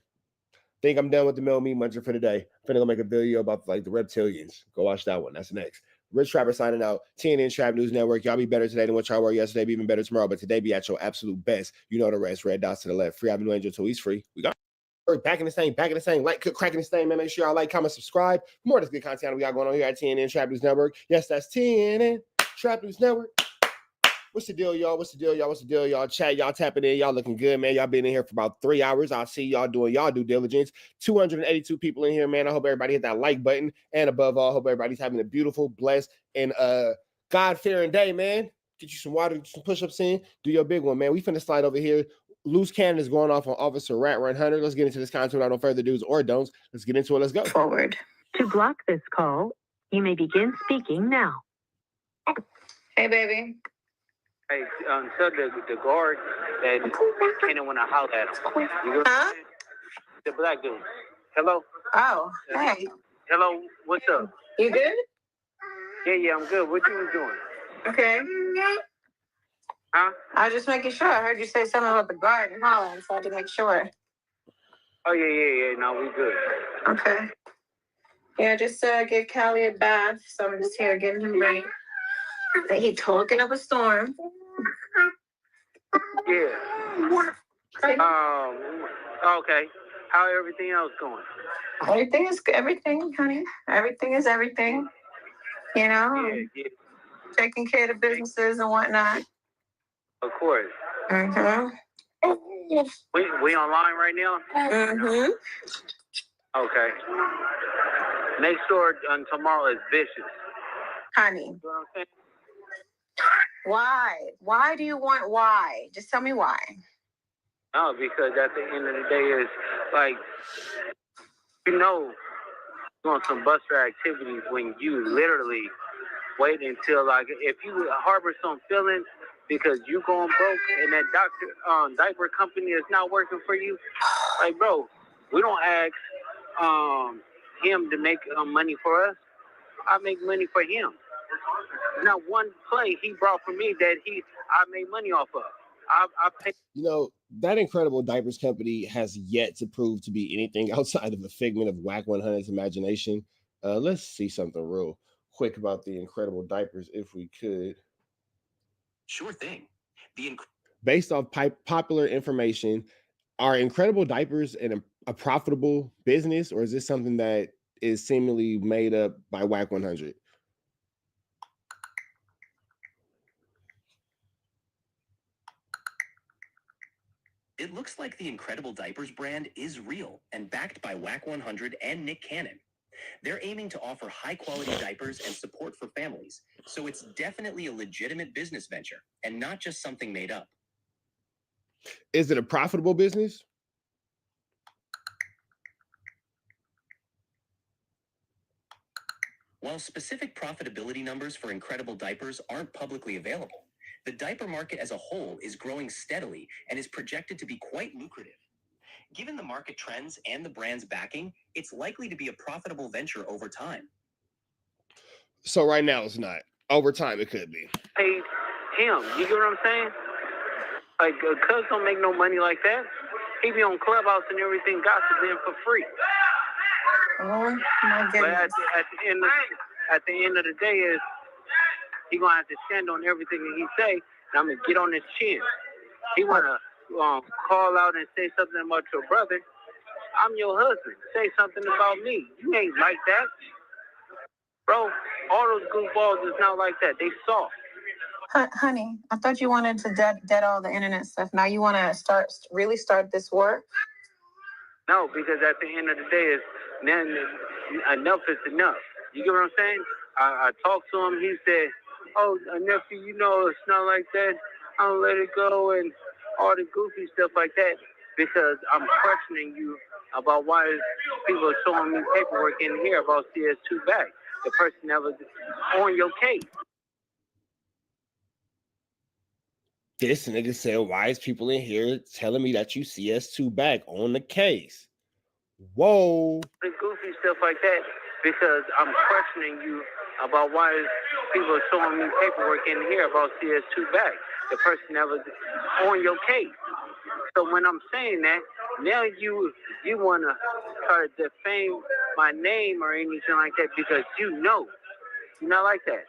Think I'm done with the Mel Meat Muncher for today. I'm finna go make a video about like the reptilians. Go watch that one. That's next. Rich Trapper signing out. TNN Trap News Network. Y'all be better today than what y'all were yesterday. Be even better tomorrow. But today be at your absolute best. You know the rest. Red dots to the left. Free Avenue Angel till he's free. We got back in the same. Like, cracking this thing, man. Make sure y'all like, comment, subscribe. More of this good content we got going on here at TNN Trap News Network. Yes, that's TNN Trap News Network. What's the deal, y'all? What's the deal, y'all? What's the deal, y'all? Chat, y'all tapping in. Y'all looking good, man. Y'all been in here for about 3 hours. I see y'all doing y'all due diligence. 282 people in here, man. I hope everybody hit that like button. And above all, I hope everybody's having a beautiful, blessed, and God-fearing day, man. Get you some water, get some push-ups in. Do your big one, man. We finna slide over here. Loose cannon is going off on Officer Rat Run Hunter. Let's get into this content without no further do's or don'ts. Let's get into it. Let's go. Forward. To block this call, you may begin speaking now. Hey, baby. Hey, tell the guard that Kenny want to holler at him. You know Huh? the black dude. Hello? Oh, hey. Hello, what's up? You good? Yeah, I'm good. What you was doing? Okay. Huh? I was just making sure. I heard you say something about the guard in Holland, so I had to make sure. Oh, yeah. No, we good. Okay. Yeah, just give Callie a bath, so I'm just here getting him ready. He talking up a storm. Yeah. Okay. How everything else going? Everything is everything, honey. Everything is everything. You know, Yeah. taking care of the businesses and whatnot. Of course. Mm-hmm. We online right now? Mm-hmm. Okay. Make sure tomorrow is vicious. Honey. You know what I'm saying? Why? Why do you want why? Just tell me why. No, because at the end of the day, it's like, doing some buster activities when you literally wait until, like, if you harbor some feelings because you going broke and that diaper company is not working for you, like, bro, we don't ask him to make money for us. I make money for him. Not one play he brought for me that I made money off of. I paid. You know, that Incredible Diapers company has yet to prove to be anything outside of a figment of Wack 100's imagination. Let's see something real quick about the Incredible Diapers, if we could. Sure thing. Based off popular information, are Incredible Diapers a profitable business, or is this something that is seemingly made up by Wack 100? It looks like the Incredible Diapers brand is real and backed by Wack 100 and Nick Cannon. They're aiming to offer high-quality diapers and support for families, so it's definitely a legitimate business venture and not just something made up. Is it a profitable business? While specific profitability numbers for Incredible Diapers aren't publicly available, the diaper market as a whole is growing steadily and is projected to be quite lucrative. Given the market trends and the brand's backing, it's likely to be a profitable venture over time. So right now it's not. Over time it could be. Paid him. You get what I'm saying? Like, Cuz don't make no money like that. He be on Clubhouse and everything, gossiping for free. Oh my goodness. But at the end of the day, is he gonna have to stand on everything that he say, and I'm gonna get on his chin. He wanna call out and say something about your brother. I'm your husband. Say something about me. You ain't like that, bro. All those goofballs is not like that. They soft. Honey, I thought you wanted to dead all the internet stuff. Now you want to really start this war? No, because at the end of the day, enough is enough. You get what I'm saying? I talked to him. He said, "Oh, nephew, you know it's not like that. I'll let it go," and all the goofy stuff like that. Because I'm questioning you about why people are showing me paperwork in here about CS2 back. The person that was on your case. This nigga said, why is people in here telling me that you CS2 back on the case? Whoa. The goofy stuff like that, because I'm questioning you about why people are showing me paperwork in here about CS2 back. The person that was on your case. So when I'm saying that, now you want to try to defame my name or anything like that, because you're not like that.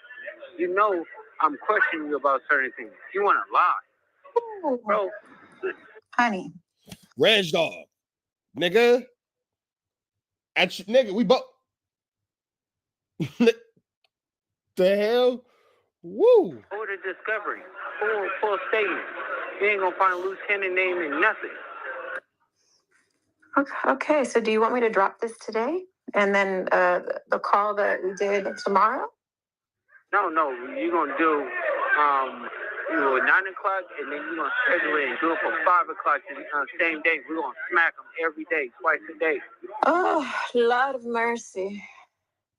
You know I'm questioning you about certain things. You want to lie. Ooh. Bro. Honey. Reg dog. Nigga. Nigga, we both. The hell? Woo. Order discovery. full statement. You ain't gonna find a lieutenant name in nothing. Okay, so do you want me to drop this today? And then the call that we did tomorrow? No, you're gonna do 9 o'clock, and then you're gonna schedule it and do it for 5 o'clock the same day. We're gonna smack them every day, twice a day. Oh, Lord of mercy.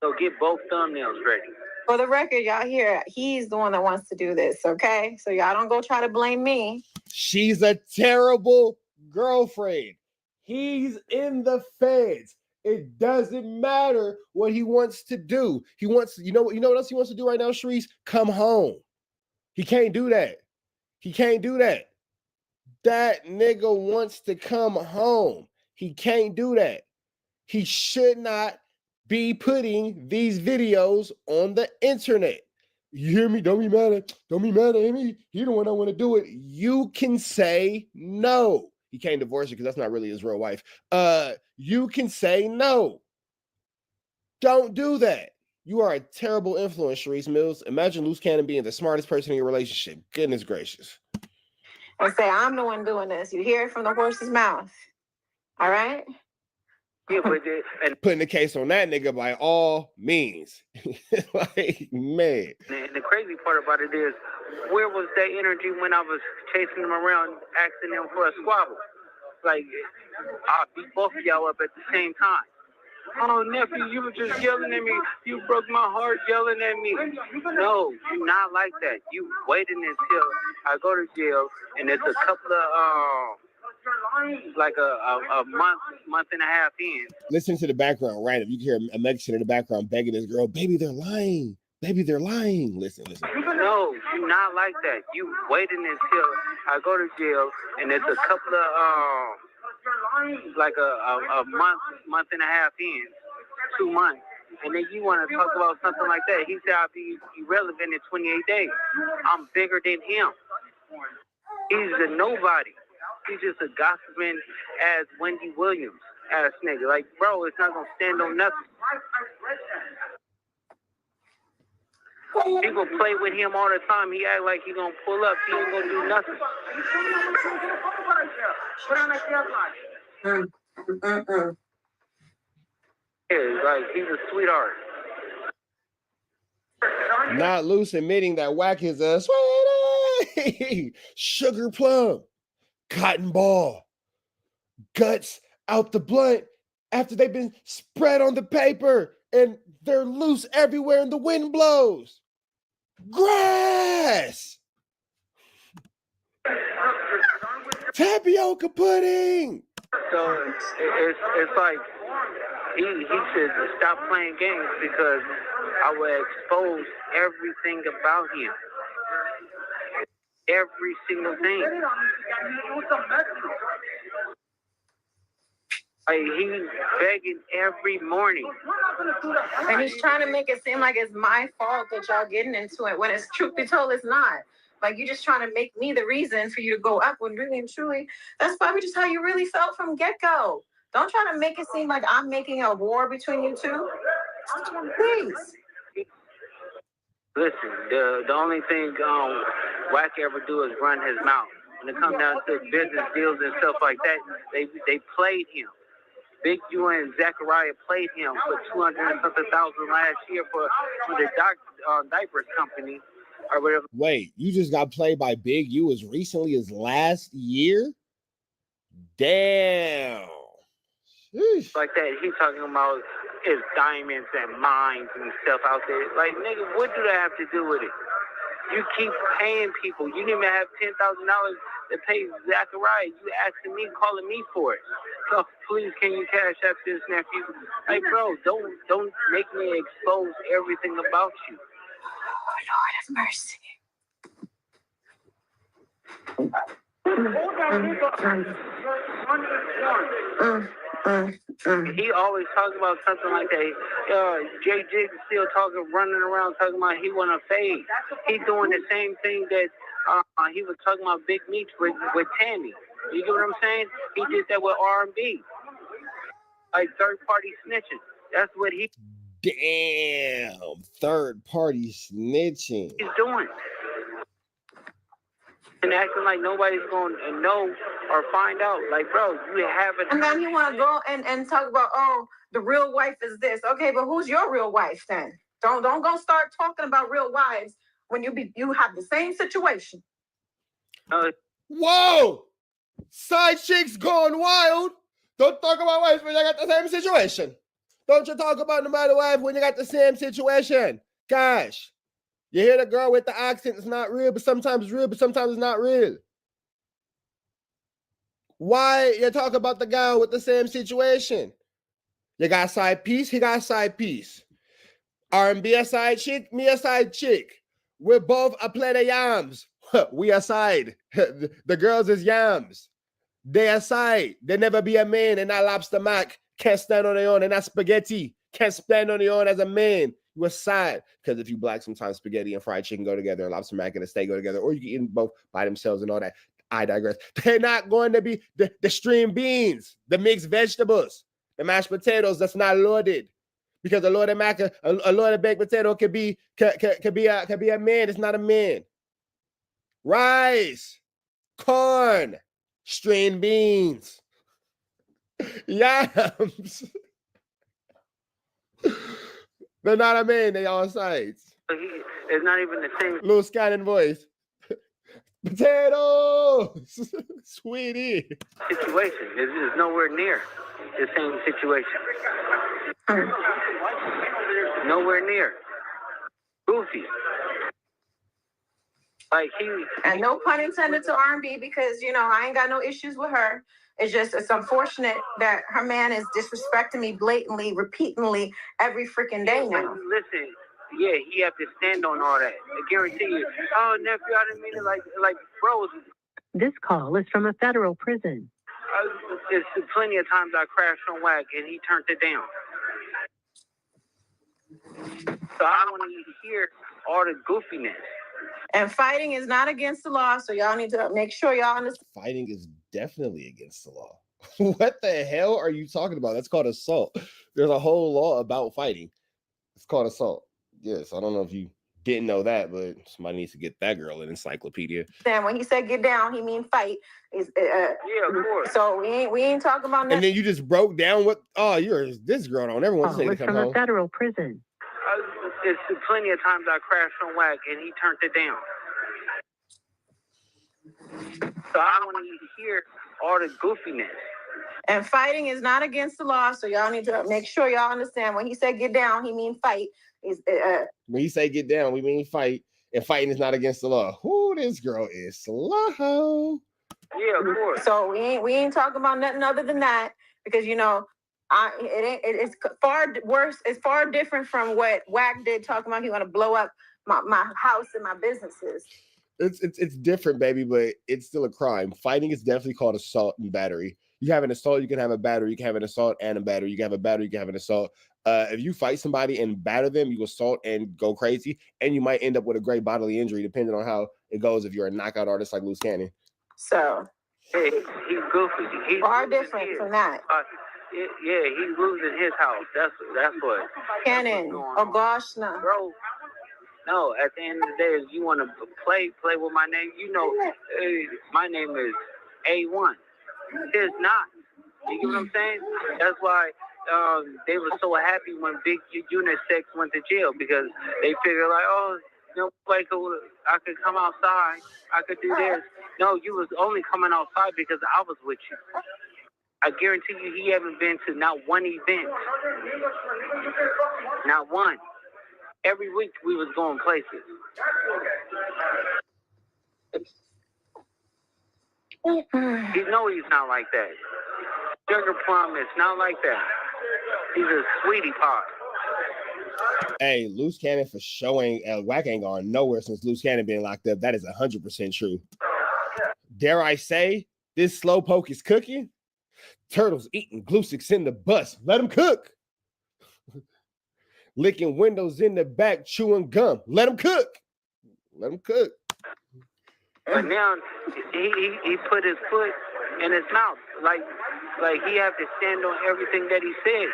So get both thumbnails ready. For the record, y'all hear, he's the one that wants to do this, okay? So y'all don't go try to blame me. She's a terrible girlfriend. He's in the feds. It doesn't matter what he wants to do. He wants, you know what else he wants to do right now, Sharice? Come home. He can't do that. He can't do that. That nigga wants to come home. He can't do that. He should not be putting these videos on the internet. You hear me? Don't be mad at me. He the one that want to do it. You can say no. He can't divorce her because that's not really his real wife. You can say no. Don't do that. You are a terrible influence, Sharice Mills. Imagine loose cannon being the smartest person in your relationship. Goodness gracious. And say, I'm the one doing this. You hear it from the horse's mouth. All right? Yeah, but and putting the case on that nigga by all means. Like, man. And the crazy part about it is, where was that energy when I was chasing them around, asking them for a squabble? Like, I'll beat both of y'all up at the same time. Oh, nephew, you were just yelling at me. You broke my heart yelling at me. No, you're not like that. You waiting until I go to jail, and it's a couple of, like a month and a half in. Listen to the background, random. You can hear a Mexican in the background begging this girl, baby, they're lying. Baby, they're lying. Listen. No, you're not like that. You waiting until I go to jail, and it's a couple of, like a month and a half in, 2 months, and then you want to talk about something like that. He said I'll be irrelevant in 28 days. I'm bigger than him. He's a nobody. He's just a gossiping as Wendy Williams ass nigga. Like, bro, it's not gonna stand on nothing. People play with him all the time. He act like he gonna pull up. He ain't gonna do nothing. Yeah, like he's a sweetheart. Not loose admitting that Wack is a sweetie. Sugar plum, cotton ball, guts out the blunt after they've been spread on the paper and they're loose everywhere and the wind blows. Grass. Tapioca pudding. So it's like he should stop playing games because I would expose everything about him. Every single thing. Like, he's begging every morning. And he's trying to make it seem like it's my fault that y'all getting into it when it's truth be told, it's not. Like, you're just trying to make me the reason for you to go up when really and truly, that's probably just how you really felt from get-go. Don't try to make it seem like I'm making a war between you two. Please. Listen, the only thing Wack ever do is run his mouth. When it comes down to business deals and stuff like that, they played him. Big U and Zachariah played him for $200,000 last year for the diapers company or whatever. Wait, you just got played by Big U as recently as last year? Damn. Sheesh. Like that, he's talking about his diamonds and mines and stuff out there. Like, nigga, what do that have to do with it? You keep paying people. You didn't even have $10,000 to pay Zachariah. You asking me, calling me for it. So please, can you cash out this, nephew? Like, bro, don't make me expose everything about you. Oh, Lord have mercy. He always talks about something like that. Jay Jig is still talking, running around talking about he want to fade. He's doing the same thing that he was talking about Big Meech with Tammy. You get what I'm saying? He did that with R&B. Like third party snitching. That's what he. Damn, third party snitching. He's doing. and acting like nobody's going to know or find out. Like, bro, you haven't. And then you want to go and talk about, oh, the real wife is this. Okay, but who's your real wife then? Don't go start talking about real wives when you have the same situation. Whoa! Side chicks going wild. Don't talk about wives when you got the same situation. Don't you talk about no matter wife when you got the same situation. Gosh. You hear the girl with the accent, it's not real, but sometimes it's real, but sometimes it's not real. Why you talk about the guy with the same situation? You got side piece, he got side piece. R&B a side chick, me a side chick. We're both a plate of yams. We aside. The girls is yams. They aside. They never be a man and not lobster mac. Can't stand on their own and not spaghetti. Can't stand on their own as a man. You aside. Because if you black, sometimes spaghetti and fried chicken go together and lobster mac and a steak go together. Or you can eat them both by themselves and all that. I digress. They're not going to be the string beans, the mixed vegetables, the mashed potatoes that's not loaded. Because a loaded baked potato could be a man. It's not a man. Rice, corn, string beans, yams. They're not a man. They all sides. It's not even the same. Little scanning voice. Potatoes, sweetie. Situation. It's nowhere near the same situation. Nowhere near. Goofy. Like and no pun intended to R&B because I ain't got no issues with her. It's unfortunate that her man is disrespecting me blatantly, repeatedly every freaking day now. Listen, yeah, he have to stand on all that. I guarantee you. Oh, nephew, I didn't mean it like bros. This call is from a federal prison. There's plenty of times I crashed on Wack and he turned it down. So I don't want to hear all the goofiness. And fighting is not against the law, so y'all need to make sure y'all understand. Fighting is definitely against the law. What the hell are you talking about? That's called assault. There's a whole law about fighting. It's called assault. Yes, I don't know if you didn't know that, but somebody needs to get that girl an encyclopedia. Then when he said get down, he mean fight. Yeah, of course. So we ain't talking about nothing. And then you just broke down what? Oh, you're this girl. Don't ever want to say to come from home. a federal prison. There's plenty of times I crashed on Wack and he turned it down. So I don't want to hear all the goofiness. And fighting is not against the law, so y'all need to make sure y'all understand. When he said get down, he mean fight. When he say get down, we mean fight. And fighting is not against the law. Who this girl is slow. Yeah, of course. So we ain't talking about nothing other than that because it's far worse. It's far different from what Wack did, talking about he want to blow up my house and my businesses. It's different, baby, but it's still a crime. Fighting is definitely called assault and battery. You have an assault, you can have a battery, you can have an assault and a battery. You can have a battery, you can have an assault. If you fight somebody and batter them, you assault and go crazy, and you might end up with a great bodily injury, depending on how it goes if you're a knockout artist like Loose Cannon. So hey, he's goofy. He's far different from that. Yeah, he's losing his house. That's what. Cannon. Oh gosh, no. Bro. No, at the end of the day, if you want to play with my name, my name is A1. It's not. You get what I'm saying? That's why they were so happy when Big Unisex went to jail, because they figured like, oh, like I could come outside, I could do this. No, you was only coming outside because I was with you. I guarantee you he haven't been to not one event. Not one. Every week we was going places. You know he's not like that. Sugar Plum is not like that. He's a sweetie pie. Hey, Loose Cannon for showing Wack ain't gone nowhere since Loose Cannon being locked up. That is 100% true. Dare I say, this slowpoke is cooking? Turtles eating glue sticks in the bus. Let him cook. Licking windows in the back, chewing gum. Let him cook. Let him cook. But now he put his foot in his mouth, like he have to stand on everything that he say.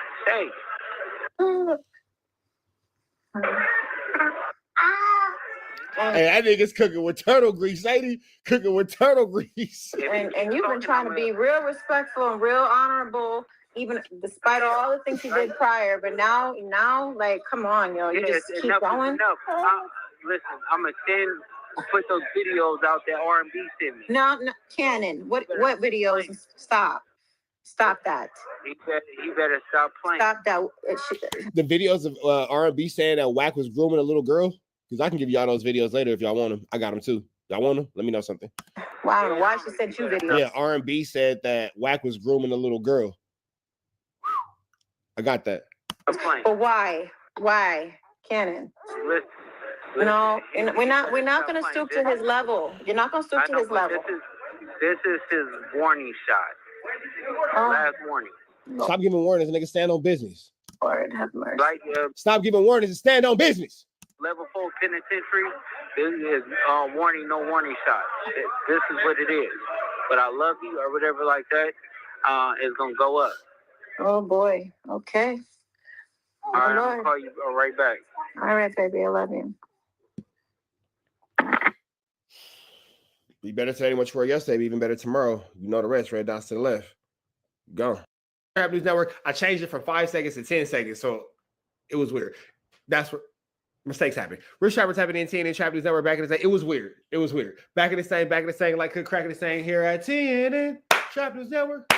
Hey, that nigga's cooking with turtle grease, ain't he? Cooking with turtle grease. And you've been trying to be real respectful and real honorable, even despite all the things you did prior. But now, like, come on, yo, you just keep going. Listen, I'm gonna put those videos out that R&B sent me. No, Cannon. What videos? Stop that. He better stop playing. Stop that. The videos of R&B saying that Wack was grooming a little girl. Because I can give y'all those videos later if y'all want them. I got them too. Y'all want them? Let me know something. Wow, why she sent you videos? Yeah, R&B said that Wack was grooming a little girl. I got that. But why? Why, Cannon? No, and we're not gonna stoop to his level. You're not gonna stoop to his level. This is his warning shot. Last warning. Stop giving warnings, nigga. Stand on business. Lord have mercy. Like, stop giving warnings and stand on business. Level 4 penitentiary. This is warning, no warning shot. This is what it is. But I love you or whatever like that. It's gonna go up. Oh boy. Okay. All right, I'm gonna call you right back. All right, baby. I love you. Be better today than what you were yesterday. Be even better tomorrow. You know the rest. Red dots to the left. Go. Trap News Network. I changed it from 5 seconds to 10 seconds, so it was weird. That's what mistakes happen. Rich Trapper tapping in 10 and Trap News Network back in the day. It was weird. It was weird. Back in the same, like could crack in the same here at 10 and Trap News Network.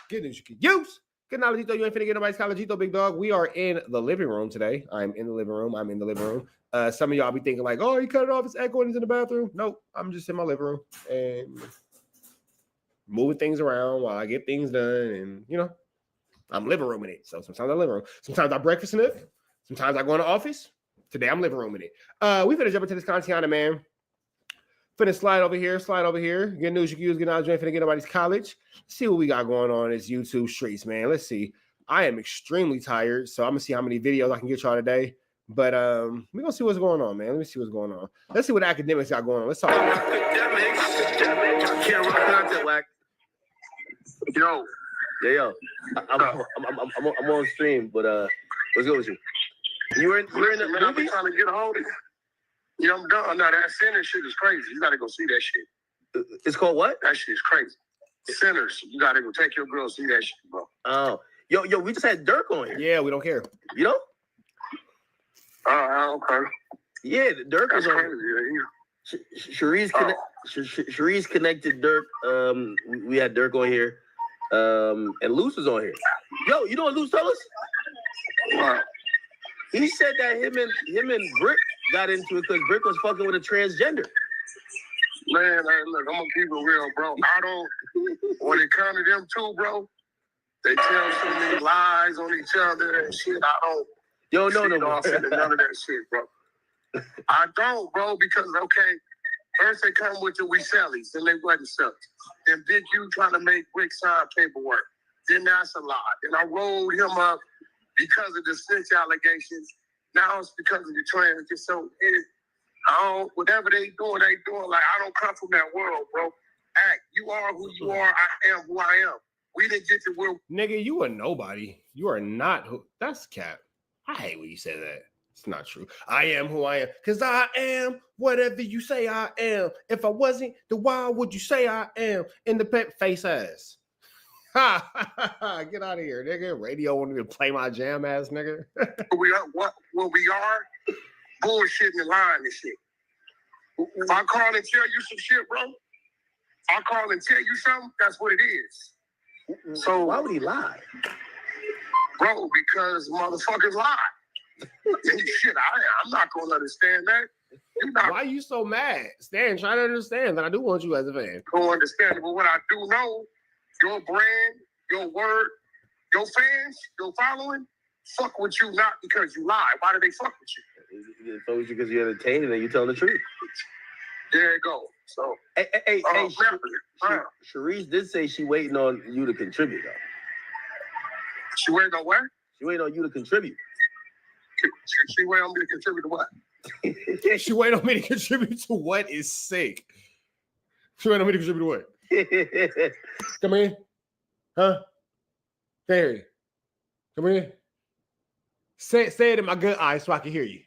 Good news you can use. Good knowledge, you ain't finna get nobody's college, big dog. We are in the living room today. I'm in the living room. Some of y'all be thinking like, oh, he cut it off. It's echoing. He's in the bathroom. Nope, I'm just in my living room and moving things around while I get things done. And, I'm living rooming it. So sometimes I living room. Sometimes I breakfast sniff. Sometimes I go in the office. Today I'm living rooming it. We finna jump into this content, man. Finna slide over here. Good news you can use. Get out. Finna get nobody's college. See what we got going on in this YouTube streets, man. Let's see. I am extremely tired, so I'm gonna see how many videos I can get y'all today. But we're gonna see what's going on, man. Let me see what's going on. Let's see what academics got going on. Let's talk about it. Can't run content, Wack. Yo. Yeah, I'm on stream, but what's good with you? You're in the I've been trying to get a hold of you. Yeah, I'm done. No, that center shit is crazy. You gotta go see that shit. It's called what? That shit is crazy. Centers. You gotta go take your girl see that shit, bro. Oh. Yo, we just had Durk on here. Yeah, we don't care. You know? Okay. Yeah, Durk is on here. Sharice connected Durk. We had Durk on here. And Luce is on here. Yo, you know what Luce told us? What? He said that him and Brick got into it because Brick was fucking with a transgender. Man, look, I'm gonna keep it real, bro. When it comes to them two, bro, they tell so many lies on each other and shit. I don't. Yo, no. None of that shit, bro. I don't, bro, because okay, first they come with the we sellies, then they wasn't sellies. Then Big U trying to make Brick sign paperwork. Then that's a lie. Then I rolled him up because of the snitch allegations. Now it's because of the trans. So whatever they doing. Like, I don't come from that world, bro. Act. You are who you are. I am who I am. We didn't get to where. Nigga, you are nobody. You are not who. That's cap. I hate when you say that. It's not true. I am who I am. Because I am whatever you say I am. If I wasn't, then why would you say I am? In the pet face ass. Ha! Get out of here, nigga. Radio wanted me to play my jam ass, nigga. we are bullshitting and lying and shit. If I call and tell you some shit, bro, I call and tell you something, that's what it is. So why would he lie? Bro, because motherfuckers lie. Shit, I'm not gonna understand that. Why you so mad? Stan, try to understand that I do want you as a fan. Don't understand it, but what I do know, your brand, your word, your fans, your following, fuck with you not because you lie. Why do they fuck with you? They fuck with you because you're entertaining and you tell the truth. There you go. So, hey, Sharice did say she waiting on you to contribute, though. She waiting on what? She waiting on you to contribute. She waiting on me to contribute to what? She waiting on me to contribute to what is sick. She waiting on me to contribute to what? Come in. Huh? There. Come in. Say it in my good eye so I can hear you.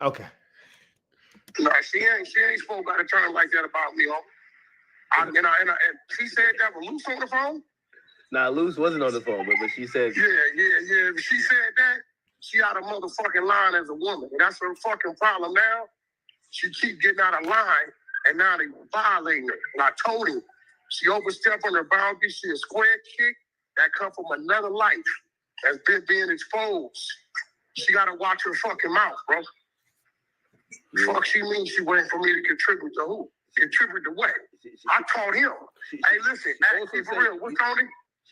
Okay. No, she ain't spoke out of turn like that about me, and she said that was Luce on the phone? Nah, Luce wasn't on the phone, but she said... Yeah. She said that. She out of motherfucking line as a woman. And that's her fucking problem now. She keep getting out of line, and now they violating her. And I told him, she overstepped on her boundaries. She a square chick that come from another life that's been being exposed. She got to watch her fucking mouth, bro. Fuck she means she waiting for me to contribute to who? Contribute to what? I told him. Hey, listen, hey, for real, what's Tony?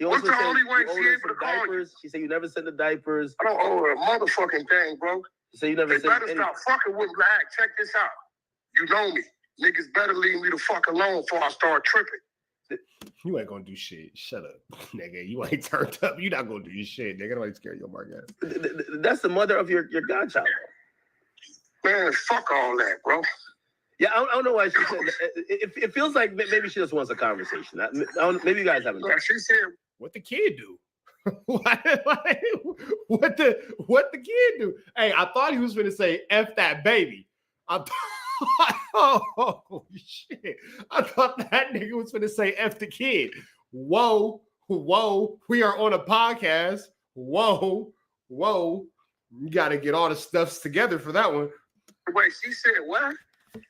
What's the only way she able to call you? She said you never sent the diapers. I don't owe her a motherfucking thing, bro. She said you never they better stop fucking with me. Check this out. You know me. Niggas better leave me the fuck alone before I start tripping. You ain't gonna do shit. Shut up, nigga. You ain't turned up. You not gonna do shit, nigga. Don't scare your mark ass. That's the mother of your godchild. Man, fuck all that, bro. Yeah, I don't know why she said that. It feels like maybe she just wants a conversation. Maybe you guys haven't. She said, "What the kid do? what the kid do?" Hey, I thought he was gonna say "F that baby." Oh shit! I thought that nigga was gonna say "F the kid." Whoa! We are on a podcast. Whoa! You got to get all the stuffs together for that one. Wait, she said what?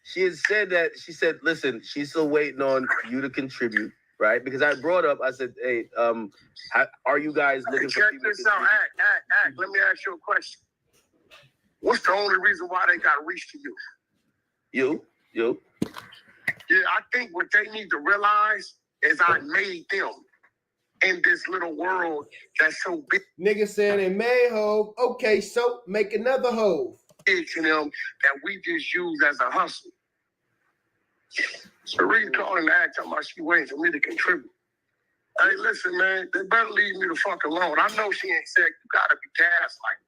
She had said that. She said, "Listen, she's still waiting on you to contribute, right?" Because I brought up, I said, "Hey, are you guys looking for?" Check this out. Act. Let me ask you a question. What's the only reason why they got reached to you? You. Yeah, I think what they need to realize is I made them in this little world that's so big. Nigga said it made hove. Okay, so make another hove. To them that we just use as a hustle. Cherie calling the act talking about she waiting for me to contribute. Hey, listen, man, they better leave me the fuck alone. I know she ain't said you gotta be gaslighted,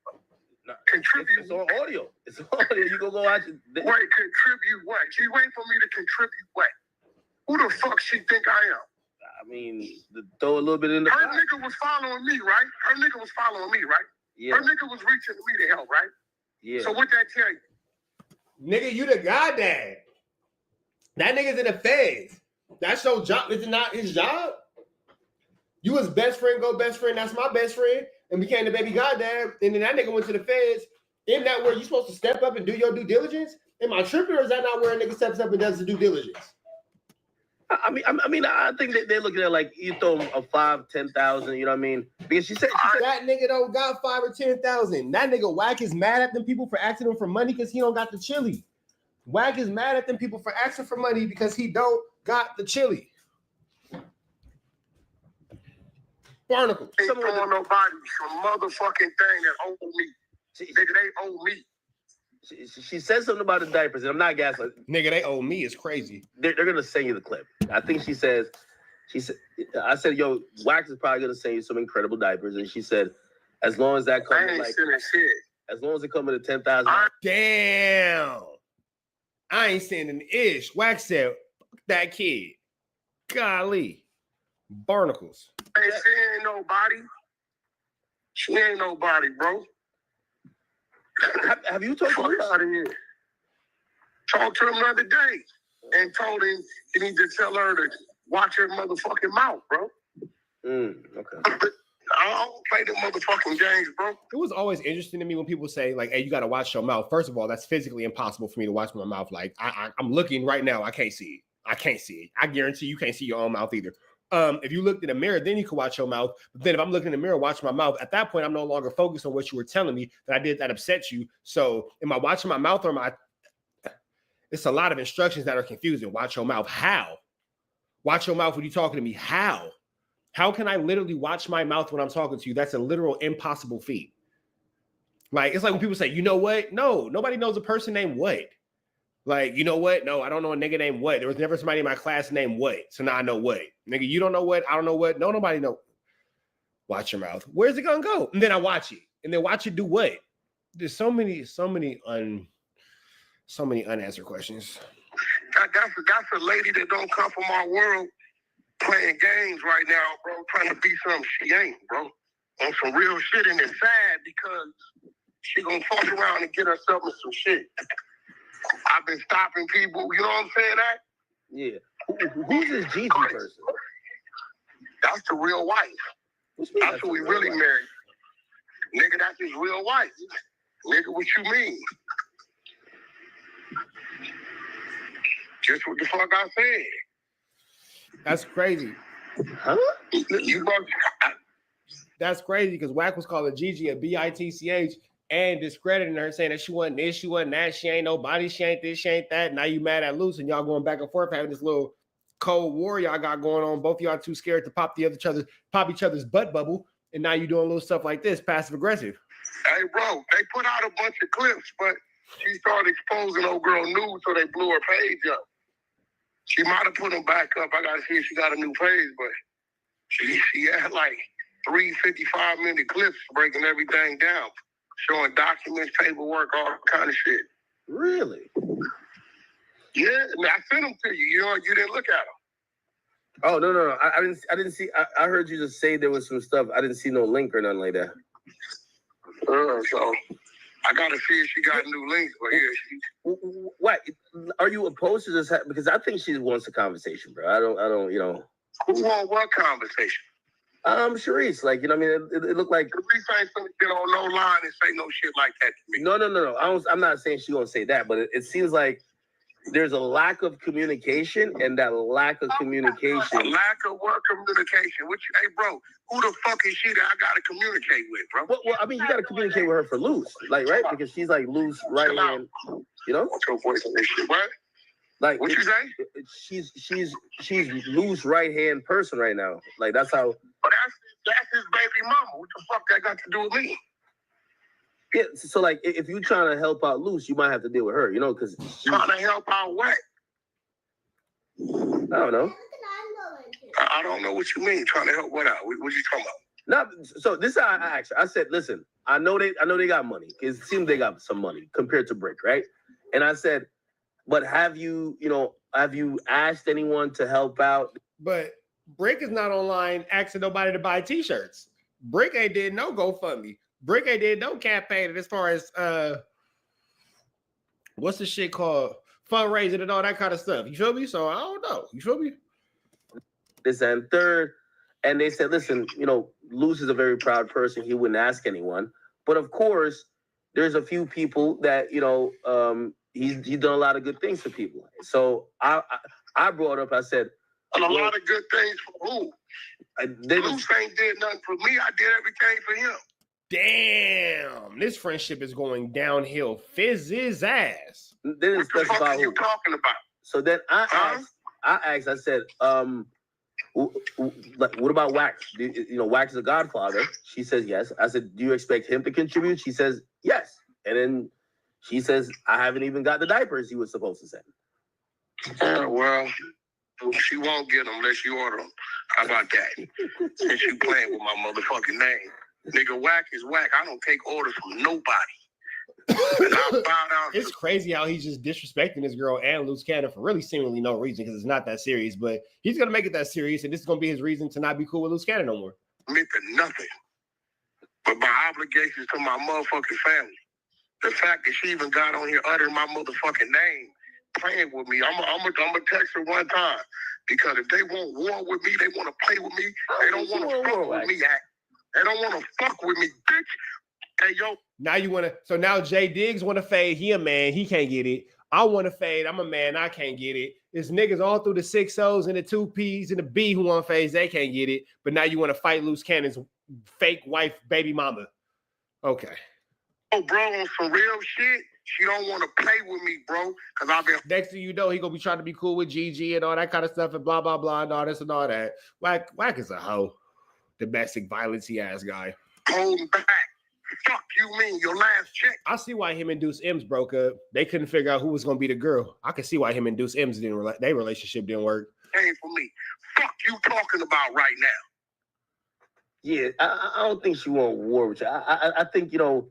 bro. Contribute. It's on audio. It's on audio. You gonna go out. Wait, contribute what? She waiting for me to contribute what? Who the fuck she think I am? I mean, throw a little bit in the. Her nigga was following me, right? Yeah. Her nigga was reaching to me to help, right? Yeah. So what that tell you? Nigga, you the goddamn. That nigga's in the feds. That's your job. Is it not his job? You was best friend, go best friend. That's my best friend. And became the baby goddamn. And then that nigga went to the feds. Isn't that where you supposed to step up and do your due diligence? Am I tripping, or is that not where a nigga steps up and does the due diligence? I mean, I think they're looking at like you throw them a 5,000, 10,000. You know what I mean? Because she said that nigga don't got 5,000 or 10,000. That nigga Wack is mad at them people for asking him for money because he don't got the chili. Wack is mad at them people for asking for money because he don't got the chili. Barnacle. Ain't throwing nobody some motherfucking thing that owe me. Nigga, they owe me. She said something about the diapers, and I'm not gaslighting. Nigga, they owe me. It's crazy. They're gonna send you the clip. I think she said, I said, yo, Wax is probably gonna send you some incredible diapers, and she said, as long as that comes, as long as it comes to 10,000. Damn. I ain't sending ish. Wax said, fuck that kid. Golly. Barnacles. Hey, she ain't nobody. She ain't nobody, bro. Have you talked to her? Out of here. Talked to him the other day and told him he need to tell her to watch her motherfucking mouth, bro. Okay. I don't play the motherfucking games, bro. It was always interesting to me when people say, like, hey, you got to watch your mouth. First of all, that's physically impossible for me to watch my mouth. Like, I'm looking right now. I can't see it. I guarantee you can't see your own mouth either. If you looked in the mirror, then you could watch your mouth. But then if I'm looking in the mirror, watch my mouth, at that point, I'm no longer focused on what you were telling me that I did that upset you. So am I watching my mouth or am I? It's a lot of instructions that are confusing. Watch your mouth. How? Watch your mouth when you're talking to me. How? How can I literally watch my mouth when I'm talking to you? That's a literal impossible feat. Like, it's like when people say, you know what? No, nobody knows a person named what. Like, you know what? No, I don't know a nigga named what. There was never somebody in my class named what. So now I know what. Nigga, you don't know what? I don't know what. No, nobody know. Watch your mouth. Where's it gonna go? And then I watch it. And then watch it do what? There's so many unanswered questions. That's a lady that don't come from our world playing games right now, bro. Trying to be something she ain't, bro. On some real shit, and it's sad because she gonna fuck around and get herself in some shit. I've been stopping people. You know what I'm saying? That? Yeah. Who's this Gigi person? That's the real wife. That's who we really married. Nigga, that's his real wife. Nigga, what you mean? Just what the fuck I said. That's crazy. Huh? That's crazy because Wack was calling Gigi a bitch and discrediting her, saying that she wasn't this, she wasn't that, she ain't nobody, she ain't this, she ain't that. Now you mad at Luce and y'all going back and forth having this little cold war y'all got going on. Both of y'all too scared to pop each other's butt bubble, and now you doing little stuff like this, passive aggressive. Hey, bro, they put out a bunch of clips, but she started exposing old girl Nuys, so they blew her page up. She might have put them back up. I gotta see if she got a new page, but she had like 3 55-minute clips breaking everything down, showing documents, paperwork, all kind of shit. Really? Yeah, I sent them to you. You didn't look at them. Oh no! I didn't see. I heard you just say there was some stuff. I didn't see no link or nothing like that. So I gotta see if she got new links. But yeah, What? Are you opposed to this? Because I think she wants a conversation, bro. I don't. You know. Who want what conversation? Sharice, like, you know what I mean? It looked like Sharice ain't gonna get on no line and say no shit like that to me. No. I'm not saying she gonna say that, but it seems like there's a lack of communication, and that lack of communication. A lack of what communication? Hey, bro, who the fuck is she that I gotta communicate with, bro? Well, I mean, you gotta communicate with her for Luce, like, right? Because she's like Luce right hand, you know? What's your voice on this shit? What? Like, what you say? She's Luce right hand person right now. Like, that's how. But that's his baby mama. What the fuck that got to do with me? Yeah, so like, if you're trying to help out Luce, you might have to deal with her, you know, because trying to help out what? I don't know. I don't know what you mean. Trying to help what out? What you talking about? So this is how I asked her. I said, listen, I know they got money. It seems they got some money compared to Brick, right? And I said, but have you asked anyone to help out? But Brick is not online asking nobody to buy t-shirts. Brick ain't did no GoFundMe. Brick ain't did no campaign as far as what's the shit called? Fundraising and all that kind of stuff. You feel me? So I don't know. You feel me? This and third. And they said, listen, you know, Luce is a very proud person. He wouldn't ask anyone. But of course, there's a few people that, you know, he's done a lot of good things for people. So I brought up, I said, a lot of good things for who? Luce ain't did nothing for me. I did everything for him. Damn, this friendship is going downhill. Fizz's ass. They didn't specify what are you talking about? So then I said, what about Wack? You know, Wack is a godfather. She says yes. I said, do you expect him to contribute? She says yes. And then she says, I haven't even got the diapers he was supposed to send. Well, she won't get them unless you order them. How about that? Since you playing with my motherfucking name. Nigga, Wack is Wack. I don't take orders from nobody. And I'll bow down. It's crazy how he's just disrespecting this girl and Luce Cannon for really seemingly no reason, because it's not that serious. But he's gonna make it that serious, and this is gonna be his reason to not be cool with Luce Cannon no more. Me for nothing but my obligations to my motherfucking family. The fact that she even got on here uttering my motherfucking name, playing with me. I'm gonna text her one time, because if they want war with me, they want to play with me. They don't want to fuck with me. They don't want to fuck with me, bitch. Hey, yo. Now you want to, so now Jay Diggs want to fade. He a man, he can't get it. I want to fade. I'm a man, I can't get it. It's niggas all through the 6 O's and the 2 P's and the B who want to fade, they can't get it. But now you want to fight Luce Cannon's fake wife, baby mama. Okay. Oh, bro, on some real shit, she don't want to play with me, bro. Because I've been. Next thing you know, he gonna be trying to be cool with Gigi and all that kind of stuff and blah, blah, blah, and all this and all that. Wack is a hoe. Domestic violence ass guy. Holding back. Fuck you mean your last check? I see why him and Deuce M's broke up. They couldn't figure out who was gonna be the girl. I can see why him and Deuce M's their relationship didn't work. Ain't for me. Fuck you talking about right now. Yeah, I don't think she want war with you. I think, you know,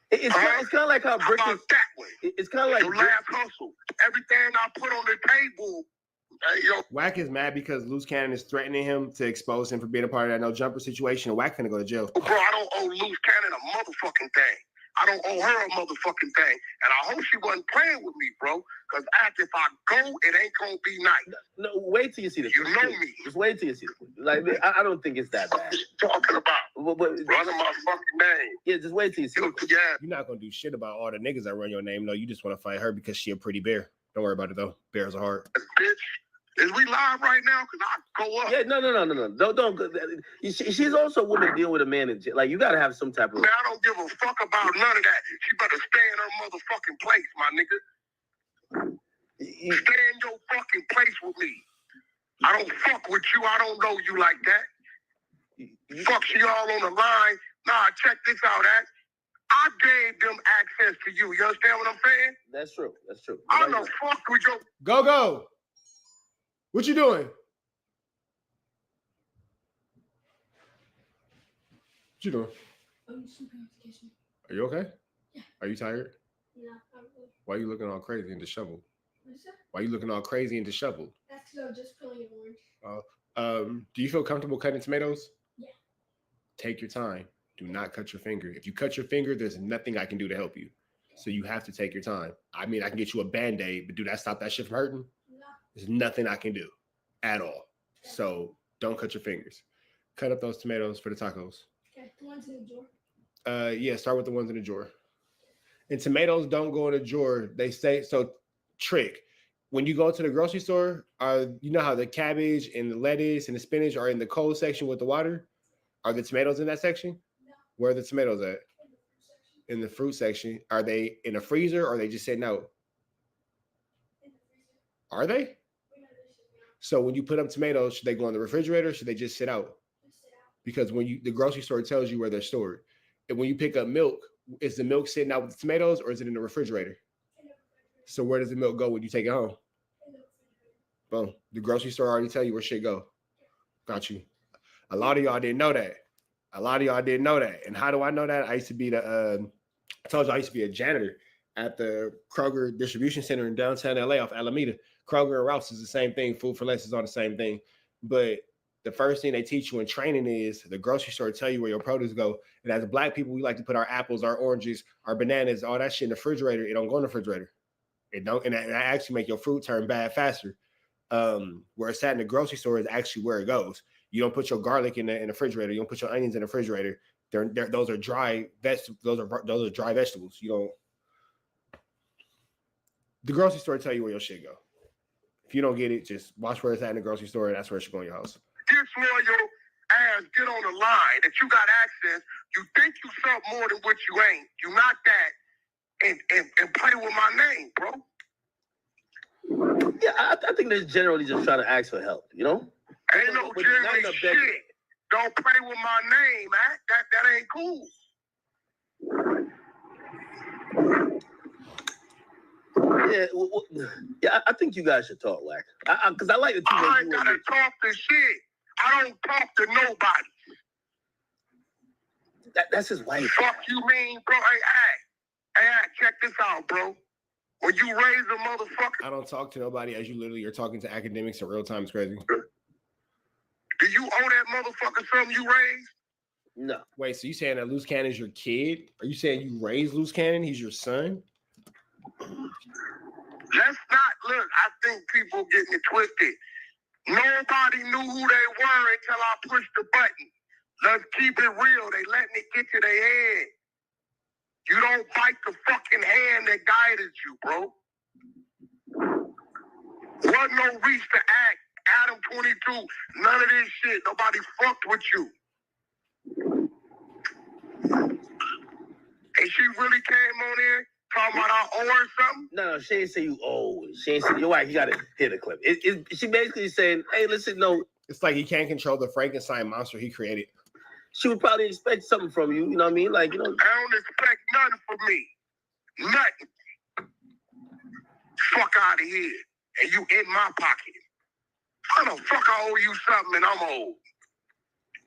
it's kind of like how Brick is. It's kind of like your last hustle. Everything I put on the table. Hey, yo. Wack is mad because Luce Cannon is threatening him to expose him for being a part of that no jumper situation. And Wack finna go to jail. Bro, I don't owe Luce Cannon a motherfucking thing. I don't owe her a motherfucking thing. And I hope she wasn't playing with me, bro. Because after if I go, it ain't gonna be nice. No, wait till you see this. You know me. Just wait till you see this. Like, I don't think it's that bad. Talking about running my fucking name. Yeah, just wait till you see it. Yeah. You're not gonna do shit about all the niggas that run your name. No, you just want to fight her because she a pretty bear. Don't worry about it though. Bears are hard. Bitch, is we live right now? Cause I go up. Yeah, no. Don't go. She's also a woman dealing with a man in jail. Like, you gotta have some type of. Man, I don't give a fuck about none of that. She better stay in her motherfucking place, my nigga. Stay in your fucking place with me. I don't fuck with you. I don't know you like that. Fuck, she all on the line. Nah, check this out, Act. I gave them access to you. You understand what I'm saying? That's true. That's true. I don't fuck with your... Go. What you doing? What you doing? I'm sleeping in the kitchen. Are you okay? Yeah. Are you tired? Yeah, probably. Why are you looking all crazy and disheveled? What's that? Why are you looking all crazy and disheveled? That's because I was just peeling an orange. Do you feel comfortable cutting tomatoes? Yeah. Take your time. Do not cut your finger. If you cut your finger, there's nothing I can do to help you. So you have to take your time. I mean, I can get you a Band-Aid, but do that stop that shit from hurting? No. There's nothing I can do at all. So don't cut your fingers. Cut up those tomatoes for the tacos. Okay, the ones in the drawer. Yeah, start with the ones in the drawer. And tomatoes don't go in a drawer. They say so. Trick. When you go to the grocery store, you know how the cabbage and the lettuce and the spinach are in the cold section with the water? Are the tomatoes in that section? No. Where are the tomatoes at? In the fruit section. Are they in a freezer or are they just sitting out? In the freezer. Are they? So when you put up tomatoes, should they go in the refrigerator or should they just sit out? Just sit out. Because when the grocery store tells you where they're stored. And when you pick up milk, is the milk sitting out with the tomatoes or is it in the refrigerator? So where does the milk go when you take it home? Boom. The grocery store already tell you where shit go. Got you. A lot of y'all didn't know that. And how do I know that? I used to be I told you I used to be a janitor at the Kroger distribution center in downtown LA off Alameda. Kroger and Rouse is the same thing. Food for Less is all the same thing. But the first thing they teach you in training is the grocery store tell you where your produce go. And as Black people, we like to put our apples, our oranges, our bananas, all that shit in the refrigerator. It don't go in the refrigerator. It don't, and that actually make your fruit turn bad faster. Where it's at in the grocery store is actually where it goes. You don't put your garlic in the refrigerator. You don't put your onions in the refrigerator. Those are dry vegetables. Those are dry vegetables. You don't. The grocery store tell you where your shit go. If you don't get it, just watch where it's at in the grocery store, and that's where it should go in your house. Disloyal ass, get on the line that you got access. You think you something more than what you ain't. You not that, and play with my name, bro. Yeah, I think they're generally just trying to ask for help. You know. Ain't no generally shit. Don't play with my name, man. That ain't cool. Yeah, I think you guys should talk, Wack. Because I like the two. I ain't gotta talk to shit. I don't talk to nobody. That's his wife. Fuck you mean, bro? Hey, check this out, bro. When you raise a motherfucker. I don't talk to nobody as you literally are talking to academics in real time. It's crazy. Do you owe that motherfucker something you raised? No. Wait, so you saying that Loose Cannon is your kid? Are you saying you raised Loose Cannon? He's your son? Let's not look. I think people getting it twisted. Nobody knew who they were until I pushed the button. Let's keep it real. They letting it get to their head. You don't bite the fucking hand that guided you, bro. Wasn't no reach to act. Adam 22, none of this shit. Nobody fucked with you. And she really came on there talking about I owe her something? No, she ain't say you owe. She ain't say, you're right, you got to hit the clip. She basically saying, hey, listen, no. It's like he can't control the Frankenstein monster he created. She would probably expect something from you, you know what I mean? Like, you know. I don't expect nothing from me. Nothing. Fuck out of here. And you in my pocket. How the fuck I owe you something and I'm old?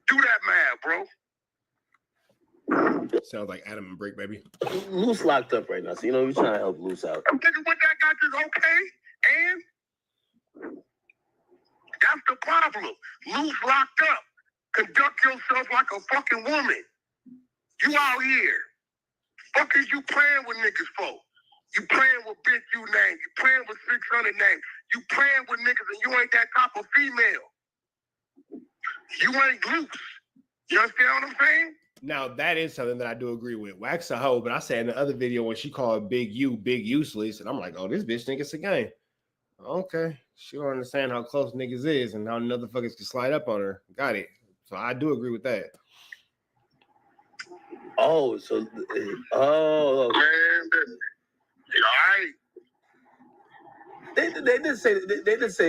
Do that math, bro. Sounds like Adam and Brick, baby. Loose locked up right now, so you know we're trying to help Loose out. I'm thinking what that got this okay, and that's the problem. Loose locked up. Conduct yourself like a fucking woman. You out here. fuck is you playing with niggas for? You playing with Big U name. You playing with 600 name. You playing with niggas and you ain't that type of female. You ain't loose. You understand what I'm saying? Now, that is something that I do agree with. Wack's a hoe, but I said in the other video when she called Big U big useless, and I'm like, oh, this bitch think it's a game. Okay. She don't understand how close niggas is and how motherfuckers can slide up on her. Got it. So I do agree with that. Oh, so man, all right. They did say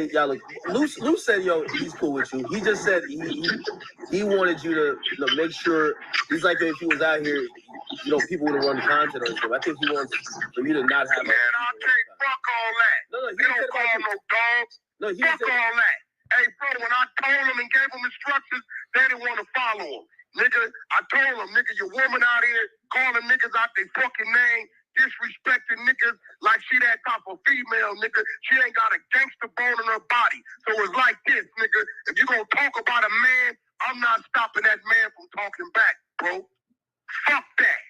y'all look. Luce said, yo, he's cool with you. He just said he wanted you to make sure. He's like, if he was out here, people would have run content on him. I think he wants for you to not have. Man, I can't fuck all that. No, he don't call no dogs. No, fuck all that. Hey, bro, when I told him and gave him instructions, they didn't want to follow him. Nigga, I told him, nigga, your woman out here calling niggas out their fucking name, disrespecting niggas like she that type of female, nigga. She ain't got a gangster bone in her body. So it's like this, nigga. If you gonna talk about a man, I'm not stopping that man from talking back, bro. Fuck that.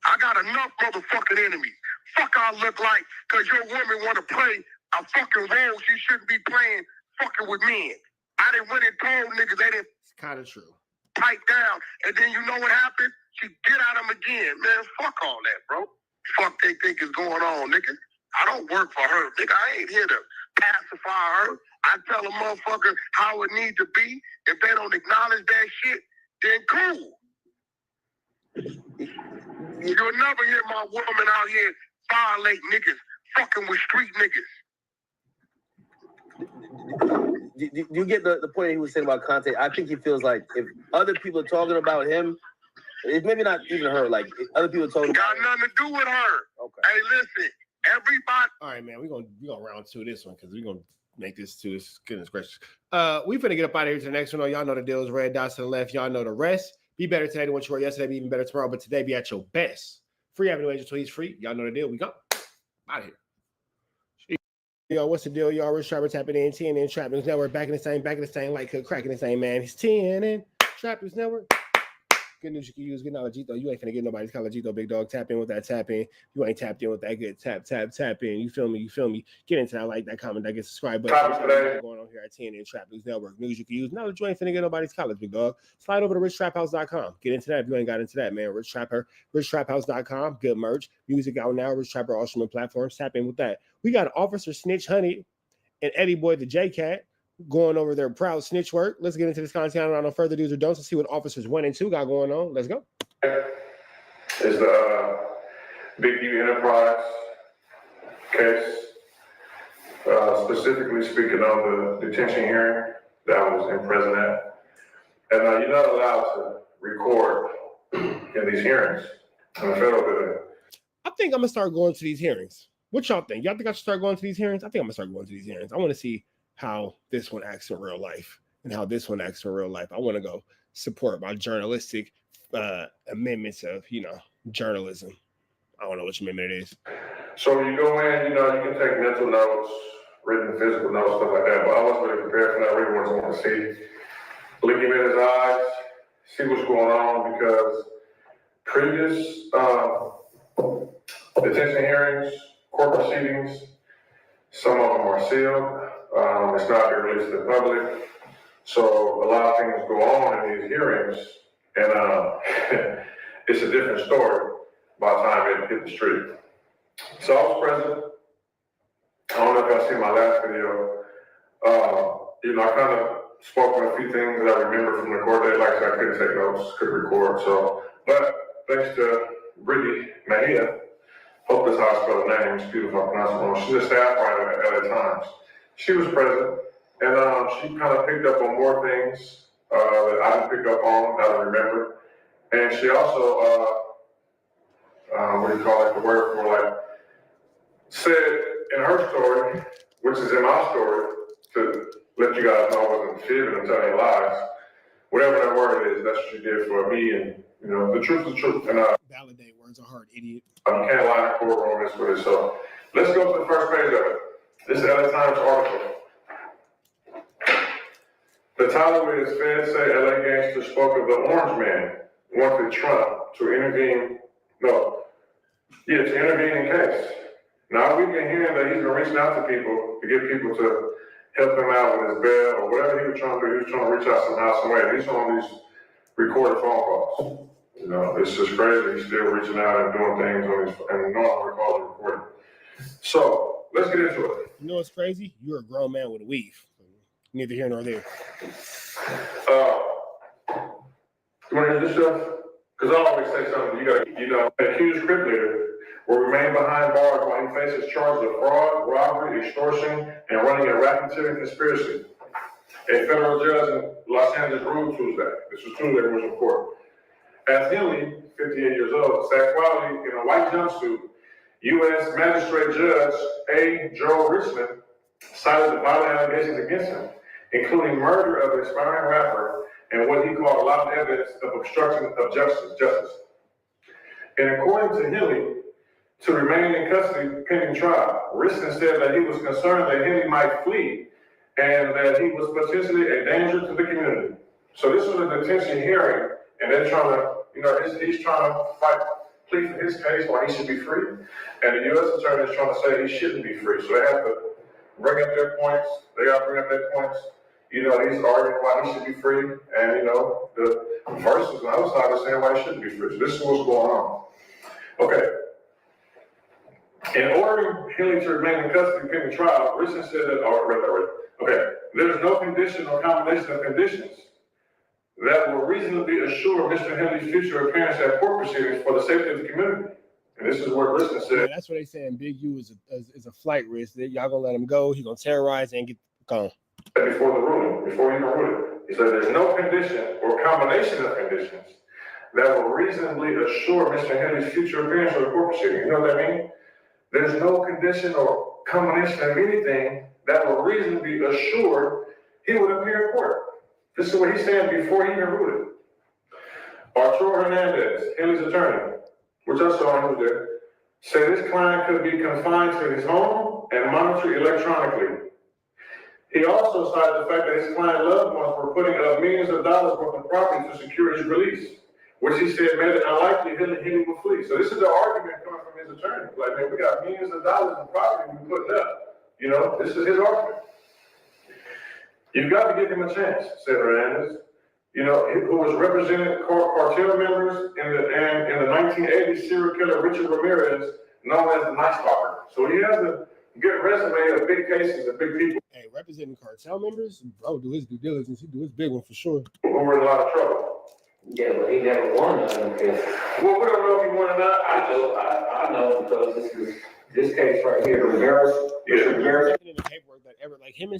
I got enough motherfucking enemies. Fuck I look like, cause your woman wanna play a fucking role she shouldn't be playing fucking with men. I done went and told niggas they didn't. It's kind of true. Pipe down, and then you know what happened? She get at him again. Man, fuck all that, bro. Fuck they think is going on, nigga. I don't work for her, nigga. I ain't here to pacify her. I tell a motherfucker how it need to be. If they don't acknowledge that shit, then cool. You'll never hear my woman out here violate niggas, fucking with street niggas. Do you get the point he was saying about content? I think he feels like if other people are talking about him, it's maybe not even her. Like if other people talking got about nothing to do with her. Okay. Hey, listen, everybody. All right, man. We're gonna round two this one because we're gonna make this to this goodness gracious. We finna get up out of here to the next one. Y'all know the deal is red dots to the left. Y'all know the rest. Be better today than what you were yesterday. Be even better tomorrow. But today, be at your best. Free Avenue Agent Tweets free. Y'all know the deal. We go out of here. Yo, what's the deal, y'all? Rich Trapper tapping in, TNN Trap News Network, back in the same, like cracking the same, man. He's TNN Trap News Network. Good news you can use. Good knowledge, Gito. You ain't finna get nobody's color, Gito, big dog. Tap in with that tap in. You ain't tapped in with that good tap in. You feel me? Get into that, like that, comment, that, get subscribe button. What's going on here at TNN Trap News Network? News you can use. Knowledge you ain't finna get nobody's colors, big dog. Slide over to richtraphouse.com. Get into that if you ain't got into that, man. richtraphouse.com. Good merch. Music out now. Rich Trapper, all streaming platforms. Tap in with that. We got Officer Snitch Honey and Eddie Boy the J-Cat going over their proud snitch work. Let's get into this content without no further do's or don'ts and see what Officers 1 and 2 got going on. Let's go. Is the Big U Enterprise case, specifically speaking on the detention hearing that I was in present at. And you're not allowed to record in these hearings in the federal building. I think I'm going to start going to these hearings. What y'all think? Y'all think I should start going to these hearings? I think I'm going to start going to these hearings. I want to see how this one acts in real life and how this one acts in real life. I want to go support my journalistic amendments of, journalism. I don't know which amendment it is. So when you go in, you can take mental notes, written, physical notes, stuff like that. But I wasn't really prepared for that. I really want to see, look him in his eyes, see what's going on, because previous detention hearings, court proceedings, some of them are sealed. It's not been released to the public. So a lot of things go on in these hearings, and it's a different story by the time it hit the street. So I was present. I don't know if y'all seen my last video. I kind of spoke on a few things that I remember from the court day. Like I said, I couldn't take notes, couldn't record. But thanks to Brittany Mahia, hope that's how I spell the name. It's beautiful. I pronounce it wrong. She's a staff writer at LA Times. She was present, and she kind of picked up on more things that I didn't pick up on, that I remember. And she also, the word for said in her story, which is in my story, to let you guys know I wasn't fibbing and telling lies. Whatever that word is, that's what she did for me, and the truth is the truth. And validate words are hard, idiot. Can't lie in courtroom is what it is. So let's go to the first page of it. This is LA Times article. The title is Feds say LA gangsters spoke of the Orange Man wanted Trump to intervene No. Yeah, to intervene in case. Now we've been hearing that he's been reaching out to people to get people to help him out with his bail or whatever he was trying to do. He was trying to reach out somehow, some way. And he's on these recorded phone calls. You know, it's just crazy. He's still reaching out and doing things on his, and normal calls are recorded. So let's get into it. You know what's crazy? You're a grown man with a weave. Neither here nor there. You want to hear this stuff? Because I always say something, an accused crip leader will remain behind bars while he faces charges of fraud, robbery, extortion, and running a racketeering conspiracy. A federal judge in Los Angeles ruled Tuesday. This was Tuesday when it was in court. As Henley, 58 years old, sat quietly in a white jumpsuit, U.S. Magistrate Judge A. Joe Richmond cited the violent allegations against him, including murder of an aspiring rapper and what he called a lot of evidence of obstruction of justice. And according to Henley, to remain in custody pending trial, Richmond said that he was concerned that Henley might flee and that he was potentially a danger to the community. So this was a detention hearing, and they're trying to, he's trying to plead for his case why he should be free, and the U.S. attorney is trying to say he shouldn't be free. So they have to bring up their points. They got to bring up their points. He's arguing why he should be free, and the versus on the other side is saying why he shouldn't be free. So this is what's going on. Okay. In ordering Henley to remain in custody pending trial, Richard said that, there's no condition or combination of conditions that will reasonably assure Mr. Henley's future appearance at court proceedings for the safety of the community. And this is what Richard said. Yeah, that's what they saying. Big U is a flight risk. Y'all gonna let him go. He's gonna terrorize and get gone. Before the ruling, before he even ruled it, he said there's no condition or combination of conditions that will reasonably assure Mr. Henley's future appearance for the court proceeding. You know what I mean? There's no condition or combination of anything that will reasonably assure he would appear in court. This is what he's saying before he even ruled it. Arturo Hernandez, Henley's attorney, which I saw him there, said his client could be confined to his home and monitored electronically. He also cited the fact that his client loved ones were putting up millions of dollars worth of property to secure his release, which he said made it unlikely Henley would flee. So this is the argument coming from his attorney. Like, man, we got millions of dollars in property we're putting up. This is his argument. You've got to give him a chance, said Hernandez. Who was representing cartel members in the 1980s serial killer Richard Ramirez, known as the Night Stalker. So he has a good resume of big cases and big people. Hey, representing cartel members, bro, do his due diligence. He do his big one for sure. Who were in a lot of trouble. Yeah, but he never won none of them. Well, we don't know if he won or not. I know because this case right here, Ramirez. In the paperwork that ever him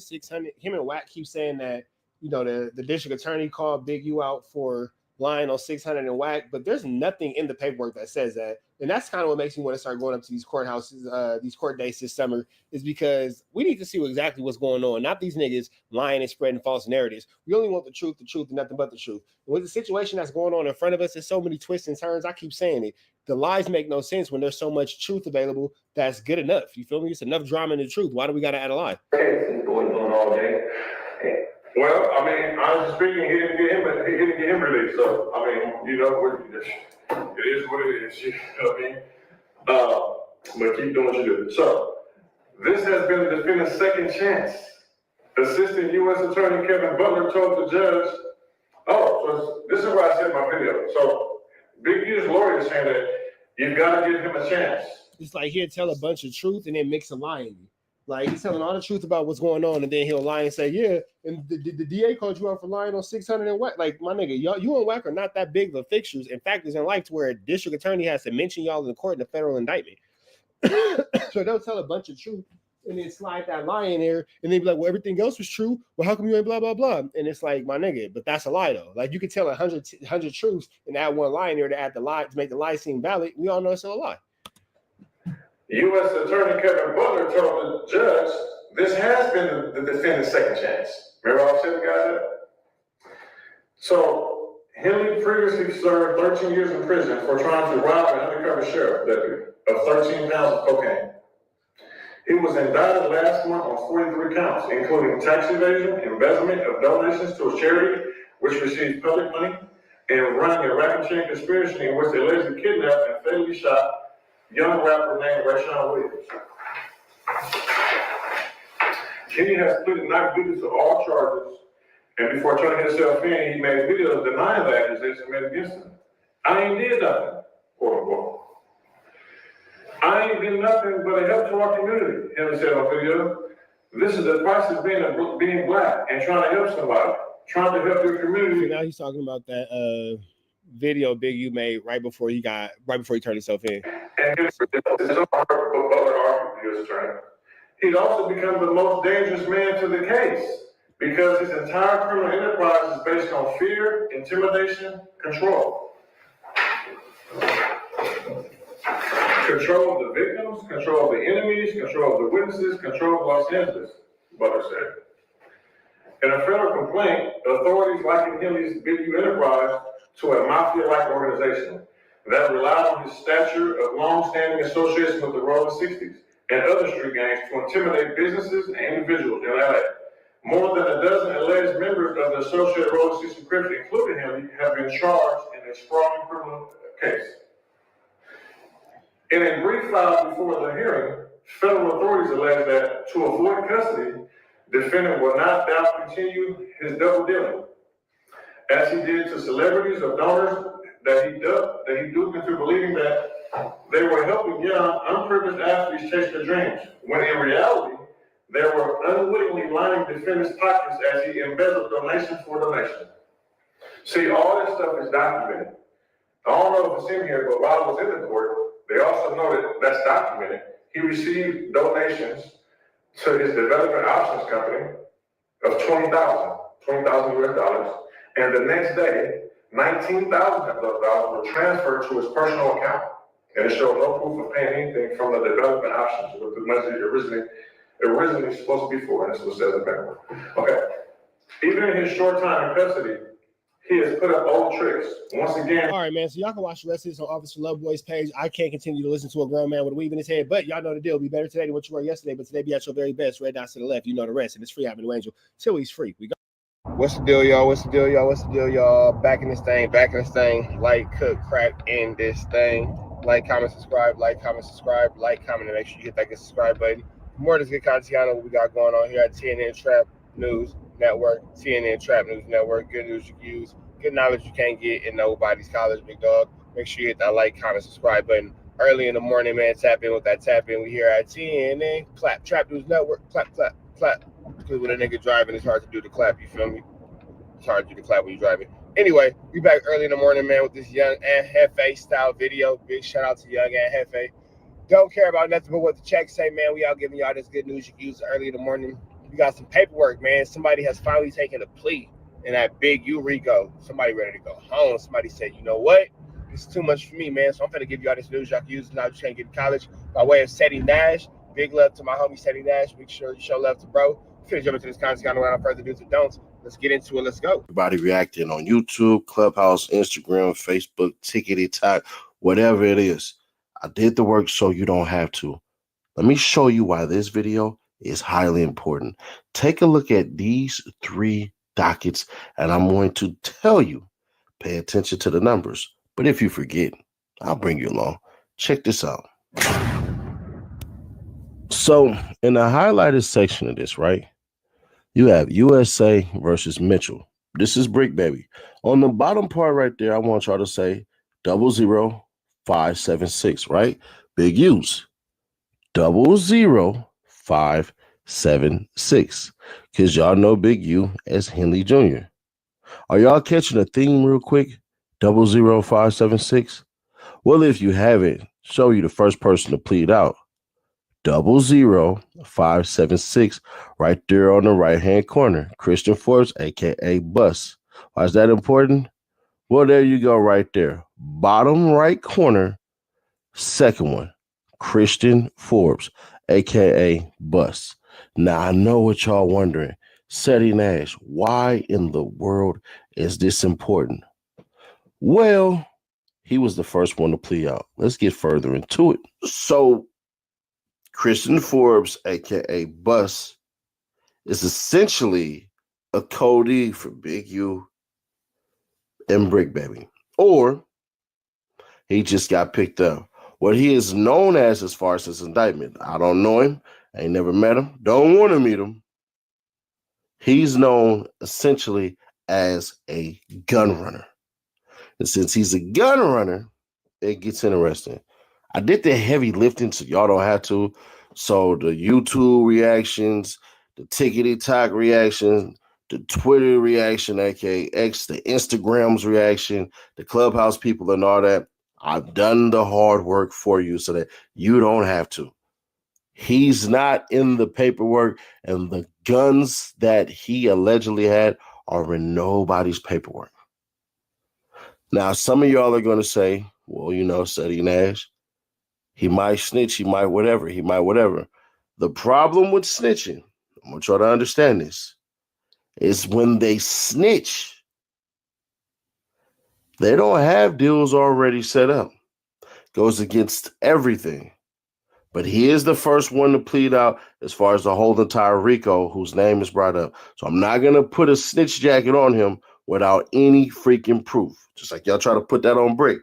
and Wack keep saying that the district attorney called Big U out for lying on 600 and Wack, but there's nothing in the paperwork that says that. And that's kind of what makes me want to start going up to these courthouses, these court dates this summer, is because we need to see exactly what's going on. Not these niggas lying and spreading false narratives. We only want the truth, and nothing but the truth. And with the situation that's going on in front of us, there's so many twists and turns. I keep saying it. The lies make no sense when there's so much truth available that's good enough. You feel me? It's enough drama in the truth. Why do we got to add a lie? Going all day. Well, honestly speaking, he didn't get him released. So, it is what it is. You know what I mean? But keep doing what you do. So, this has been the defendant's second chance. Assistant U.S. Attorney Kevin Butler told the judge, so this is what I said in my video. So, Big U's lawyer is saying that you've got to give him a chance. It's like he'll tell a bunch of truth and then mix a lie in you. Like he's telling all the truth about what's going on, and then he'll lie and say, "Yeah, and the DA called you out for lying on 600 and Wack." Like my nigga, you and Wack are not that big of fixtures. In fact, it's in life to where a district attorney has to mention y'all in the court in a federal indictment. So they'll tell a bunch of truth and then slide that lie in there, and then be like, "Well, everything else was true. Well, how come you ain't blah blah blah?" And it's like, my nigga, but that's a lie though. Like you could tell 100 truths and add one lie in there to add the lie to make the lie seem valid. We all know it's still a lie. U.S. Attorney Kevin Butler told the judge, this has been the defendant's second chance. Remember I was telling you guys that? So, Henley previously served 13 years in prison for trying to rob an undercover sheriff deputy of 13 pounds of cocaine. He was indicted last month on 43 counts, including tax evasion, embezzlement of donations to a charity which receives public money, in running a racketeering conspiracy in which they allegedly kidnapped and fatally shot young rapper named Rayshawn Williams. Kenny has pleaded not guilty to all charges, and before turning himself in, he made videos denying the accusations made against him. I ain't did nothing, quote unquote. I ain't did nothing but a help to our community, Henry said on video. This is the price of being black and trying to help somebody, trying to help your community. So now he's talking about that video Big U made right before he turned himself in. And his attorney. He'd also become the most dangerous man to the case because his entire criminal enterprise is based on fear, intimidation, control. Control of the victims, control of the enemies, control of the witnesses, control of Los Angeles, Butler said. In a federal complaint, authorities likened Henley's Big U enterprise to a mafia-like organization that relied on his stature of long-standing association with the Rolling 60s and other street gangs to intimidate businesses and individuals in LA. More than a dozen alleged members of the associated Rolling 60 Crips, including Henley, have been charged in a sprawling criminal case. In a brief filed before the hearing, federal authorities allege that to avoid custody, defendant will not doubt continue his double dealing, as he did to celebrities or donors that he duped into believing that they were helping young, unprivileged athletes chase their dreams, when in reality, they were unwittingly lining defendants' pockets as he embezzled donation for donation. See, all this stuff is documented. I don't know if it's in here, but while I was in the court, they also noted that's documented. He received donations to his development options company of $20,000 US dollars, and the next day, $19,000 of those dollars were transferred to his personal account. And it showed no proof of paying anything from the development options, with the money originally supposed to be for, and this was said in the paperwork. Okay. Even in his short time in custody, he has put up old tricks. Once again. All right, man. So y'all can watch the rest of this on Officer Love Boy's page. I can't continue to listen to a grown man with a weave in his head, but y'all know the deal. Be better today than what you were yesterday, but today be at your very best. Red dots to the left. You know the rest. And it's free having Angel till he's free. We go. What's the deal, y'all? What's the deal, y'all? What's the deal, y'all? Back in this thing. Like, cook, crack in this thing. Like, comment, subscribe. Like, comment, subscribe. Like, comment, and make sure you hit that good subscribe button. For more of this good content, y'all know what we got going on here at TNN Trap News Network. TNN Trap News Network. Good news you can use. Good knowledge you can't get in nobody's college, big dog. Make sure you hit that like, comment, subscribe button. Early in the morning, man, tap in with that tap in. We here at TNN Clap Trap News Network. Clap, clap, clap. Because when a nigga driving, it's hard to do the clap, you feel me? It's hard to do the clap when you're driving. Anyway, we back early in the morning, man, with this Young and Hefe style video. Big shout out to Young and Hefe. Don't care about nothing but what the checks say, man. We out giving y'all this good news you can use early in the morning. We got some paperwork, man. Somebody has finally taken a plea in that Big U Rico. Somebody ready to go home. Somebody said, you know what? This is too much for me, man. So I'm going to give y'all this news y'all can use now you can't get in college. By way of Seti Nash. Big love to my homie Seti Nash. Make sure you show love to bro. Finish jump into this content without further do's and don'ts. Let's get into it. Let's go. Everybody reacting on YouTube, Clubhouse, Instagram, Facebook, TikTok, whatever it is. I did the work so you don't have to. Let me show you why this video is highly important. Take a look at these 3 dockets, and I'm going to tell you, pay attention to the numbers. But if you forget, I'll bring you along. Check this out. So in the highlighted section of this, right, you have USA versus Mitchell. This is Brick Baby. On the bottom part right there, I want y'all to say 00576, right? Big U's 00576. Because y'all know Big U as Henley Jr. Are y'all catching a theme real quick? 00576. Well, if you haven't, show you the first person to plead out. 00576 right there on the right hand corner. Christian Forbes, aka Bus. Why is that important? Well, there you go right there. Bottom right corner, second one. Christian Forbes, aka Bus. Now I know what y'all wondering. Seti Nash, why in the world is this important? Well, he was the first one to plea out. Let's get further into it. So Christian Forbes, aka Bus, is essentially a codee for Big U and Brick Baby. Or he just got picked up. What he is known as far as his indictment, I don't know him, I ain't never met him, don't want to meet him. He's known essentially as a gun runner. And since he's a gun runner, it gets interesting. I did the heavy lifting, so y'all don't have to. So the YouTube reactions, the tickety talk reaction, the Twitter reaction, aka X, the Instagram's reaction, the Clubhouse people and all that. I've done the hard work for you so that you don't have to. He's not in the paperwork, and the guns that he allegedly had are in nobody's paperwork. Now, some of y'all are going to say, well, you know, Seti Nash, he might snitch, he might whatever. The problem with snitching, I'm going to try to understand this, is when they snitch, they don't have deals already set up. Goes against everything. But he is the first one to plead out as far as the whole entire RICO, whose name is brought up. So I'm not going to put a snitch jacket on him without any freaking proof. Just like y'all try to put that on Brick.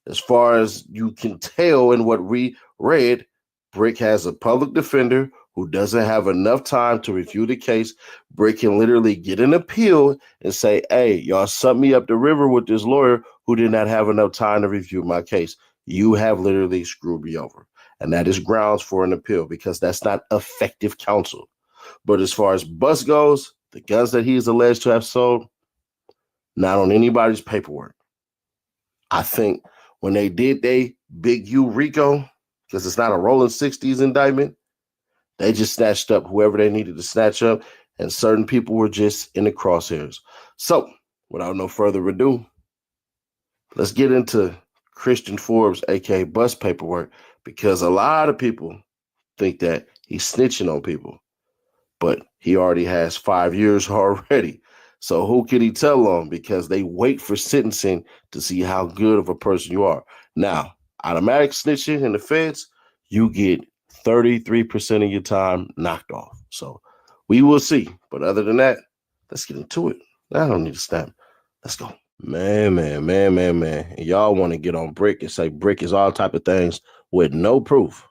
As far as you can tell in what we read, Brick has a public defender who doesn't have enough time to review the case. Brick can literally get an appeal and say, hey, y'all sent me up the river with this lawyer who did not have enough time to review my case. You have literally screwed me over. And that is grounds for an appeal because that's not effective counsel. But as far as Bus goes, the guns that he is alleged to have sold, not on anybody's paperwork. I think when they did they Big U RICO, because it's not a rolling 60s indictment, they just snatched up whoever they needed to snatch up, and certain people were just in the crosshairs. So, without no further ado, let's get into Christian Forbes, aka Bus paperwork, because a lot of people think that he's snitching on people, but he already has 5 years already. So who can he tell on? Because they wait for sentencing to see how good of a person you are. Now, automatic snitching in the feds, you get 33% of your time knocked off. So we will see. But other than that, let's get into it. I don't need to snap. Let's go. Man. And y'all want to get on Brick and say Brick is all type of things with no proof.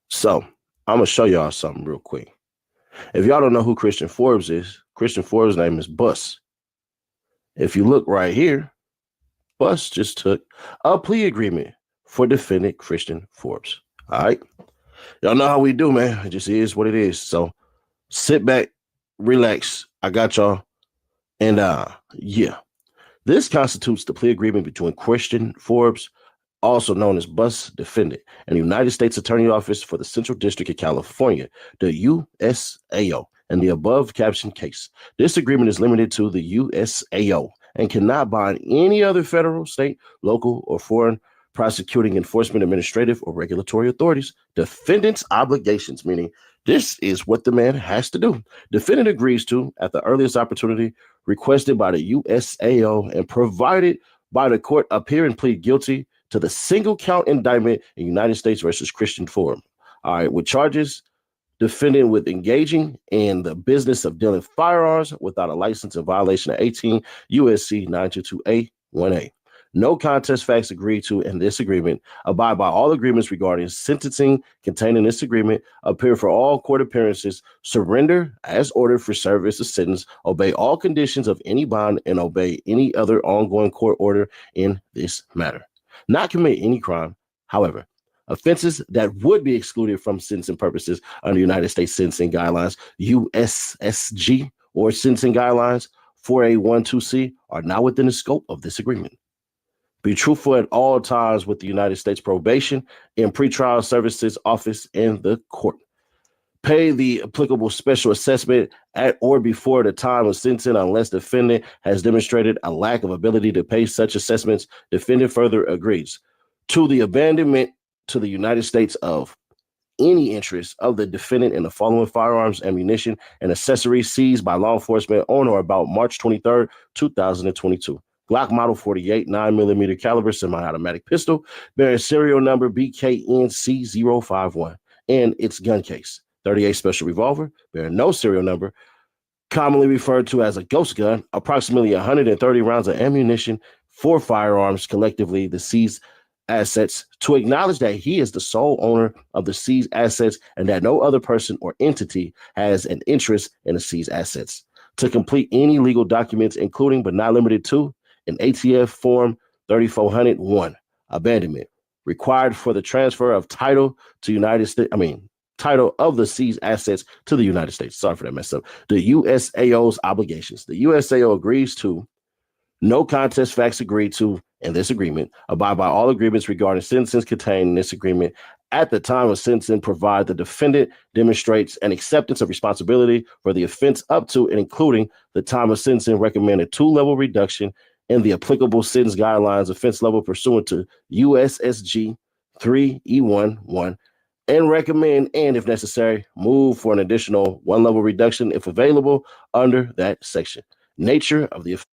So I'm going to show y'all something real quick. If y'all don't know who Christian Forbes is, Christian Forbes' name is Bus. If you look right here, Bus just took a plea agreement for defendant Christian Forbes. All right. Y'all know how we do, man. It just is what it is. So sit back, relax. I got y'all. And yeah, this constitutes the plea agreement between Christian Forbes, also known as Bus Defendant, and the United States Attorney Office for the Central District of California, the USAO, in the above captioned case. This agreement is limited to the USAO and cannot bind any other federal, state, local, or foreign prosecuting, enforcement, administrative, or regulatory authorities. Defendant's obligations, meaning this is what the man has to do. Defendant agrees to, at the earliest opportunity, requested by the USAO and provided by the court, appear and plead guilty to the single count indictment in United States versus Christian Forbes. All right, with charges, defendant with engaging in the business of dealing firearms without a license in violation of 18 USC 922A1A. No contest facts agreed to in this agreement. Abide by all agreements regarding sentencing contained in this agreement. Appear for all court appearances. Surrender as ordered for service of sentence. Obey all conditions of any bond and obey any other ongoing court order in this matter. Not commit any crime. However, offenses that would be excluded from sentencing purposes under United States Sentencing Guidelines, USSG, or Sentencing Guidelines 4A12C are not within the scope of this agreement. Be truthful at all times with the United States Probation and Pretrial Services Office and the court. Pay the applicable special assessment at or before the time of sentencing unless defendant has demonstrated a lack of ability to pay such assessments. Defendant further agrees to the abandonment to the United States of any interest of the defendant in the following firearms, ammunition, and accessories seized by law enforcement on or about March 23rd, 2022. Glock Model 48 9mm caliber semi-automatic pistol bearing serial number BKNC051 and its gun case. 38 special revolver bearing no serial number commonly referred to as a ghost gun, approximately 130 rounds of ammunition, 4 firearms, collectively the seized assets, to acknowledge that he is the sole owner of the seized assets and that no other person or entity has an interest in the seized assets, to complete any legal documents, including but not limited to an ATF Form 3401, abandonment, required for the transfer of title to United States, title of the seized assets to the United States. Sorry for that mess up. The USAO's obligations. The USAO agrees to no contest facts agreed to in this agreement, abide by all agreements regarding sentences contained in this agreement at the time of sentencing, provide the defendant demonstrates an acceptance of responsibility for the offense up to and including the time of sentencing, recommend a 2-level reduction in the applicable sentence guidelines offense level pursuant to USSG 3E11, and recommend, and if necessary, move for an additional 1-level reduction if available under that section. Nature of the offense.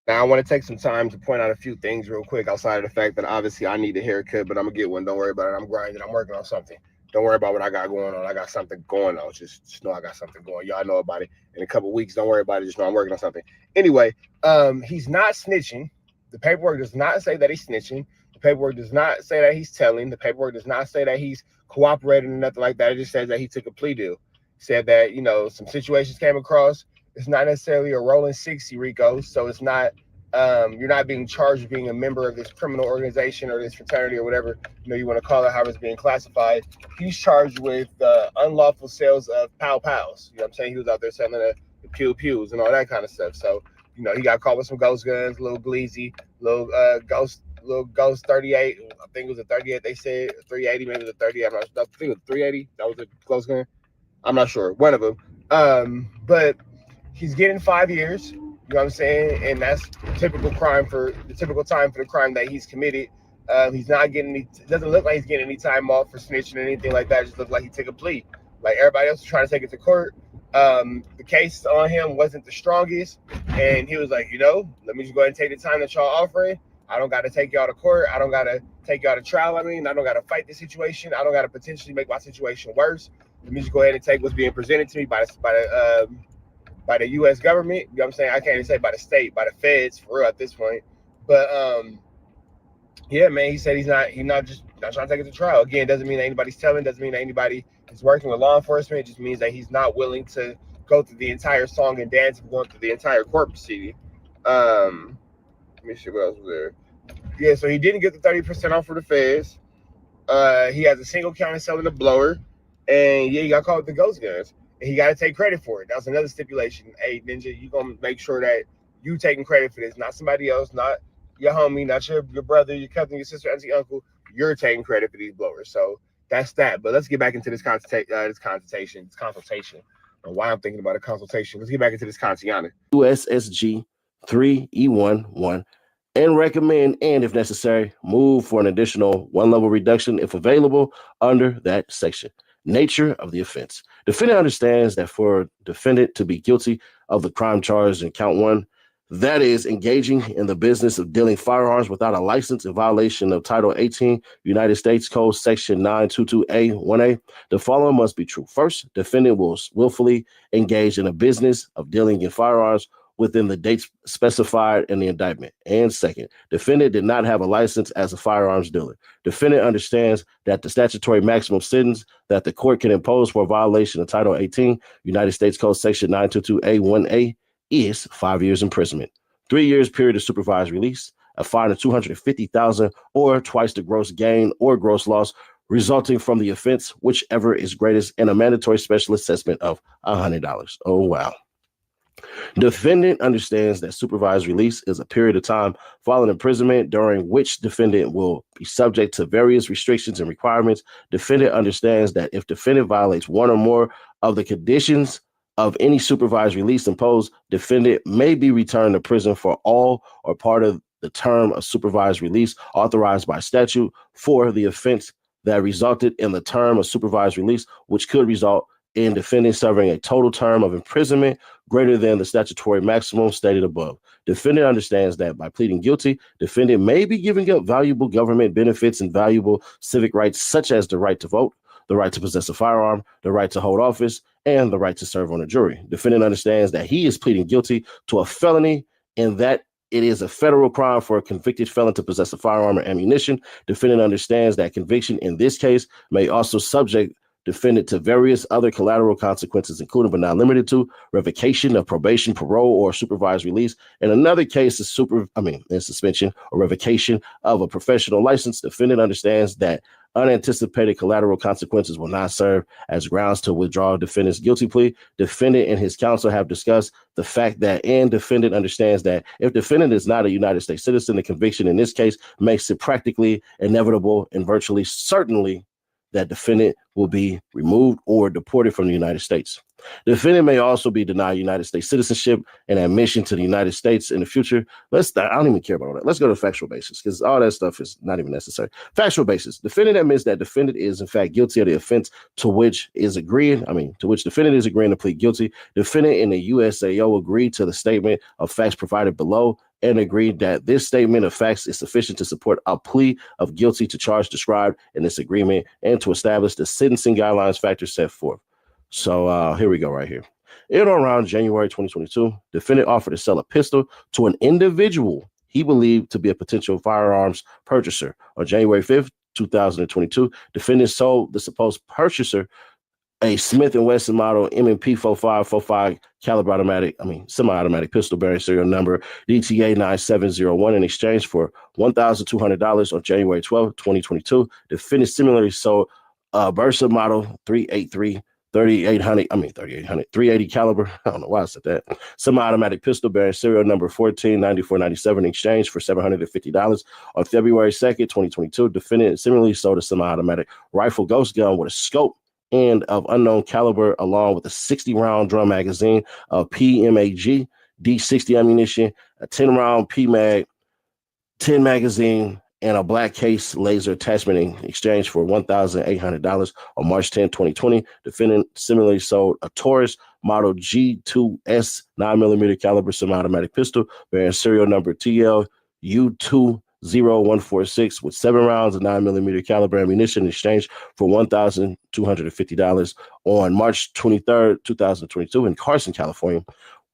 Now, I want to take some time to point out a few things real quick outside of the fact that obviously I need a haircut, but I'm going to get one. Don't worry about it. I'm grinding. I'm working on something. Don't worry about what I got going on. I got something going on. Just know I got something going. Y'all know about it. In a couple of weeks, don't worry about it. Just know I'm working on something. Anyway, he's not snitching. The paperwork does not say that he's snitching. The paperwork does not say that he's telling. The paperwork does not say that he's cooperating or nothing like that. It just says that he took a plea deal. Said that, some situations came across. It's not necessarily a rolling 60, Rico. So it's not, you're not being charged with being a member of this criminal organization or this fraternity or whatever, you want to call it, however it's being classified. He's charged with unlawful sales of pow-pows. You know what I'm saying? He was out there selling the pew pews and all that kind of stuff. So, he got caught with some ghost guns, little Gleazy, little ghost 38. I think it was a 38, they said, 380, maybe it was a 38. I'm not sure. I think it was 380. That was a ghost gun. I'm not sure. One of them. But he's getting 5 years. You know what I'm saying? And that's the typical time for the crime that he's committed. He's not getting it doesn't look like he's getting any time off for snitching or anything like that. It just looks like he took a plea. Like everybody else was trying to take it to court. The case on him wasn't the strongest. And he was like, let me just go ahead and take the time that y'all offering. I don't got to take y'all to court. I don't got to take y'all to trial. I don't got to fight the situation. I don't got to potentially make my situation worse. Let me just go ahead and take what's being presented to me by the U.S. government. You know what I'm saying? I can't even say by the state, by the feds, for real at this point. But yeah, man, he said he's not just not trying to take it to trial. Again, doesn't mean that anybody's telling, doesn't mean that anybody is working with law enforcement. It just means that he's not willing to go through the entire song and dance of going through the entire court proceeding. Let me see what else was there. Yeah, so he didn't get the 30% off for the feds. He has a single count of selling a blower. And yeah, he got caught with the ghost guns. And he got to take credit for it. That was another stipulation. Hey, Ninja, you going to make sure that you taking credit for this, not somebody else, not your homie, not your brother, your cousin, your sister, auntie, uncle. You're taking credit for these blowers. So that's that. But let's get back into this consultation. I don't know why I'm thinking about a consultation. Let's get back into this contiana. USSG 3E11, and recommend, and if necessary, move for an additional 1-level reduction if available under that section. Nature of the offense. Defendant understands that for defendant to be guilty of the crime charged in count 1, that is engaging in the business of dealing firearms without a license in violation of Title 18, United States Code Section 922A1A, the following must be true. First, defendant will willfully engage in a business of dealing in firearms within the dates specified in the indictment. And second, defendant did not have a license as a firearms dealer. Defendant understands that the statutory maximum sentence that the court can impose for a violation of Title 18, United States Code Section 922A1A is 5 years imprisonment, 3 years period of supervised release, a fine of $250,000 or twice the gross gain or gross loss resulting from the offense, whichever is greatest, and a mandatory special assessment of $100. Oh, wow. Defendant understands that supervised release is a period of time following imprisonment during which defendant will be subject to various restrictions and requirements. Defendant understands that if defendant violates one or more of the conditions of any supervised release imposed, defendant may be returned to prison for all or part of the term of supervised release authorized by statute for the offense that resulted in the term of supervised release, which could result in defendant serving a total term of imprisonment greater than the statutory maximum stated above. Defendant understands that by pleading guilty, defendant may be giving up valuable government benefits and valuable civic rights such as the right to vote, the right to possess a firearm, the right to hold office, and the right to serve on a jury. Defendant understands that he is pleading guilty to a felony and that it is a federal crime for a convicted felon to possess a firearm or ammunition. Defendant understands that conviction in this case may also subject defendant to various other collateral consequences, including but not limited to revocation of probation, parole, or supervised release. In another case, suspension or revocation of a professional license. Defendant understands that unanticipated collateral consequences will not serve as grounds to withdraw defendant's guilty plea. Defendant and his counsel have discussed the fact that, and defendant understands that if defendant is not a United States citizen, the conviction in this case makes it practically inevitable and virtually certainly that defendant will be removed or deported from the United States. The defendant may also be denied United States citizenship and admission to the United States in the future. I don't even care about all that. Let's go to factual basis because all that stuff is not even necessary. Factual basis. Defendant admits that defendant is in fact guilty of the offense to which defendant is agreeing to plead guilty. Defendant and the USAO agreed to the statement of facts provided below and agreed that this statement of facts is sufficient to support a plea of guilty to charge described in this agreement and to establish the sentencing guidelines factors set forth. So here we go right here. In or around January 2022, defendant offered to sell a pistol to an individual he believed to be a potential firearms purchaser. On January 5th, 2022, defendant sold the supposed purchaser a Smith & Wesson model M&P 45 caliber semi-automatic pistol bearing serial number DTA 9701 in exchange for $1,200 on January 12, 2022. Defendant similarly sold a Versa model 380 caliber. I don't know why I said that. Semi-automatic pistol bearing serial number 149497 in exchange for $750 on February 2nd, 2022. Defendant similarly sold a semi-automatic rifle ghost gun with a scope and of unknown caliber, along with a 60-round drum magazine of PMAG, D60 ammunition, a 10-round PMAG, 10 magazine, and a black case laser attachment in exchange for $1,800 on March 10, 2020. Defendant similarly sold a Taurus model G2S 9mm caliber semi-automatic pistol bearing serial number TLU20146 with 7 rounds of 9mm caliber ammunition in exchange for $1,250 on March 23, 2022 in Carson, California.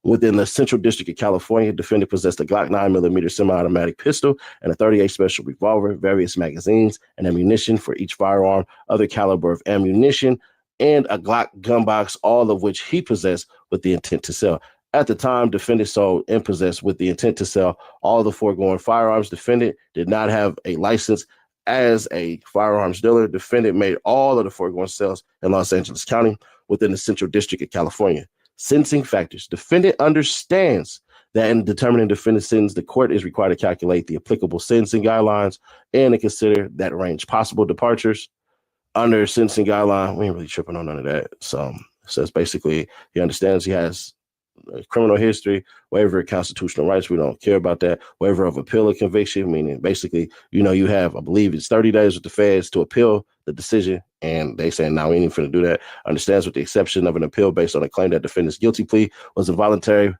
Within the Central District of California, defendant possessed a Glock 9mm semi-automatic pistol and a .38 special revolver, various magazines and ammunition for each firearm, other caliber of ammunition, and a Glock gun box, all of which he possessed with the intent to sell. At the time, defendant sold and possessed with the intent to sell all the foregoing firearms. Defendant did not have a license as a firearms dealer. Defendant made all of the foregoing sales in Los Angeles County within the Central District of California. Sentencing factors. Defendant understands that in determining defendant's sentence, the court is required to calculate the applicable sentencing guidelines and to consider that range. Possible departures under sentencing guideline. We ain't really tripping on none of that. So it's basically he understands he has a criminal history, waiver of constitutional rights. We don't care about that. Waiver of appeal of conviction, meaning basically, you have, I believe it's 30 days with the feds to appeal the decision. And they saying, now we ain't finna do that. Understands with the exception of an appeal based on a claim that defendant's guilty plea was involuntary.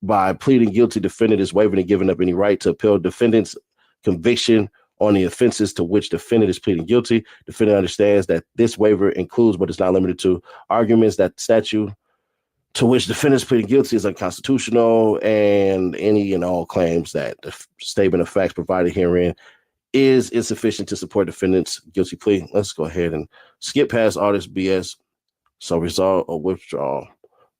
By pleading guilty, defendant is waiving and giving up any right to appeal defendant's conviction on the offenses to which defendant is pleading guilty. Defendant understands that this waiver includes, but is not limited to, arguments that statute to which defendants pleading guilty is unconstitutional, and any and all claims that the statement of facts provided herein is insufficient to support defendant's guilty plea. Let's go ahead and skip past all this BS. So result or withdrawal.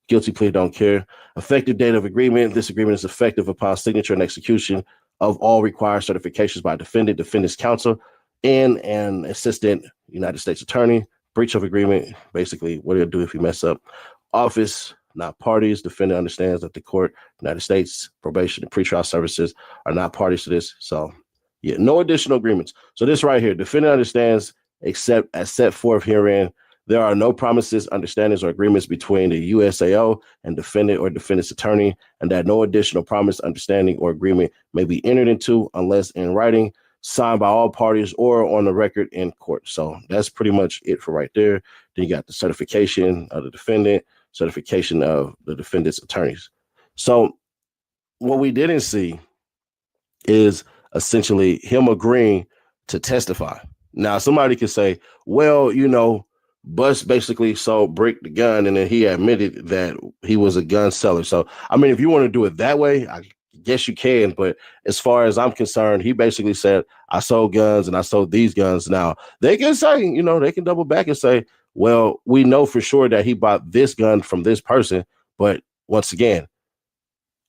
Guilty plea, don't care. Effective date of agreement. This agreement is effective upon signature and execution of all required certifications by defendant, defendant's counsel, and an assistant United States attorney. Breach of agreement. Basically, what do you do if you mess up? Office, not parties. Defendant understands that the court, United States, probation, and pretrial services are not parties to this. So, yeah, no additional agreements. So this right here, defendant understands, except as set forth herein, there are no promises, understandings, or agreements between the USAO and defendant or defendant's attorney, and that no additional promise, understanding, or agreement may be entered into unless in writing, signed by all parties, or on the record in court. So that's pretty much it for right there. Then you got the certification of the defendant, certification of the defendant's attorneys. So what we didn't see is essentially him agreeing to testify. Now, somebody could say, well, you know, Bus basically sold Brick the gun, and then he admitted that he was a gun seller. So, I mean, if you want to do it that way, I guess you can. But as far as I'm concerned, he basically said, I sold guns and I sold these guns. Now, they can say, you know, they can double back and say, well, we know for sure that he bought this gun from this person. But once again,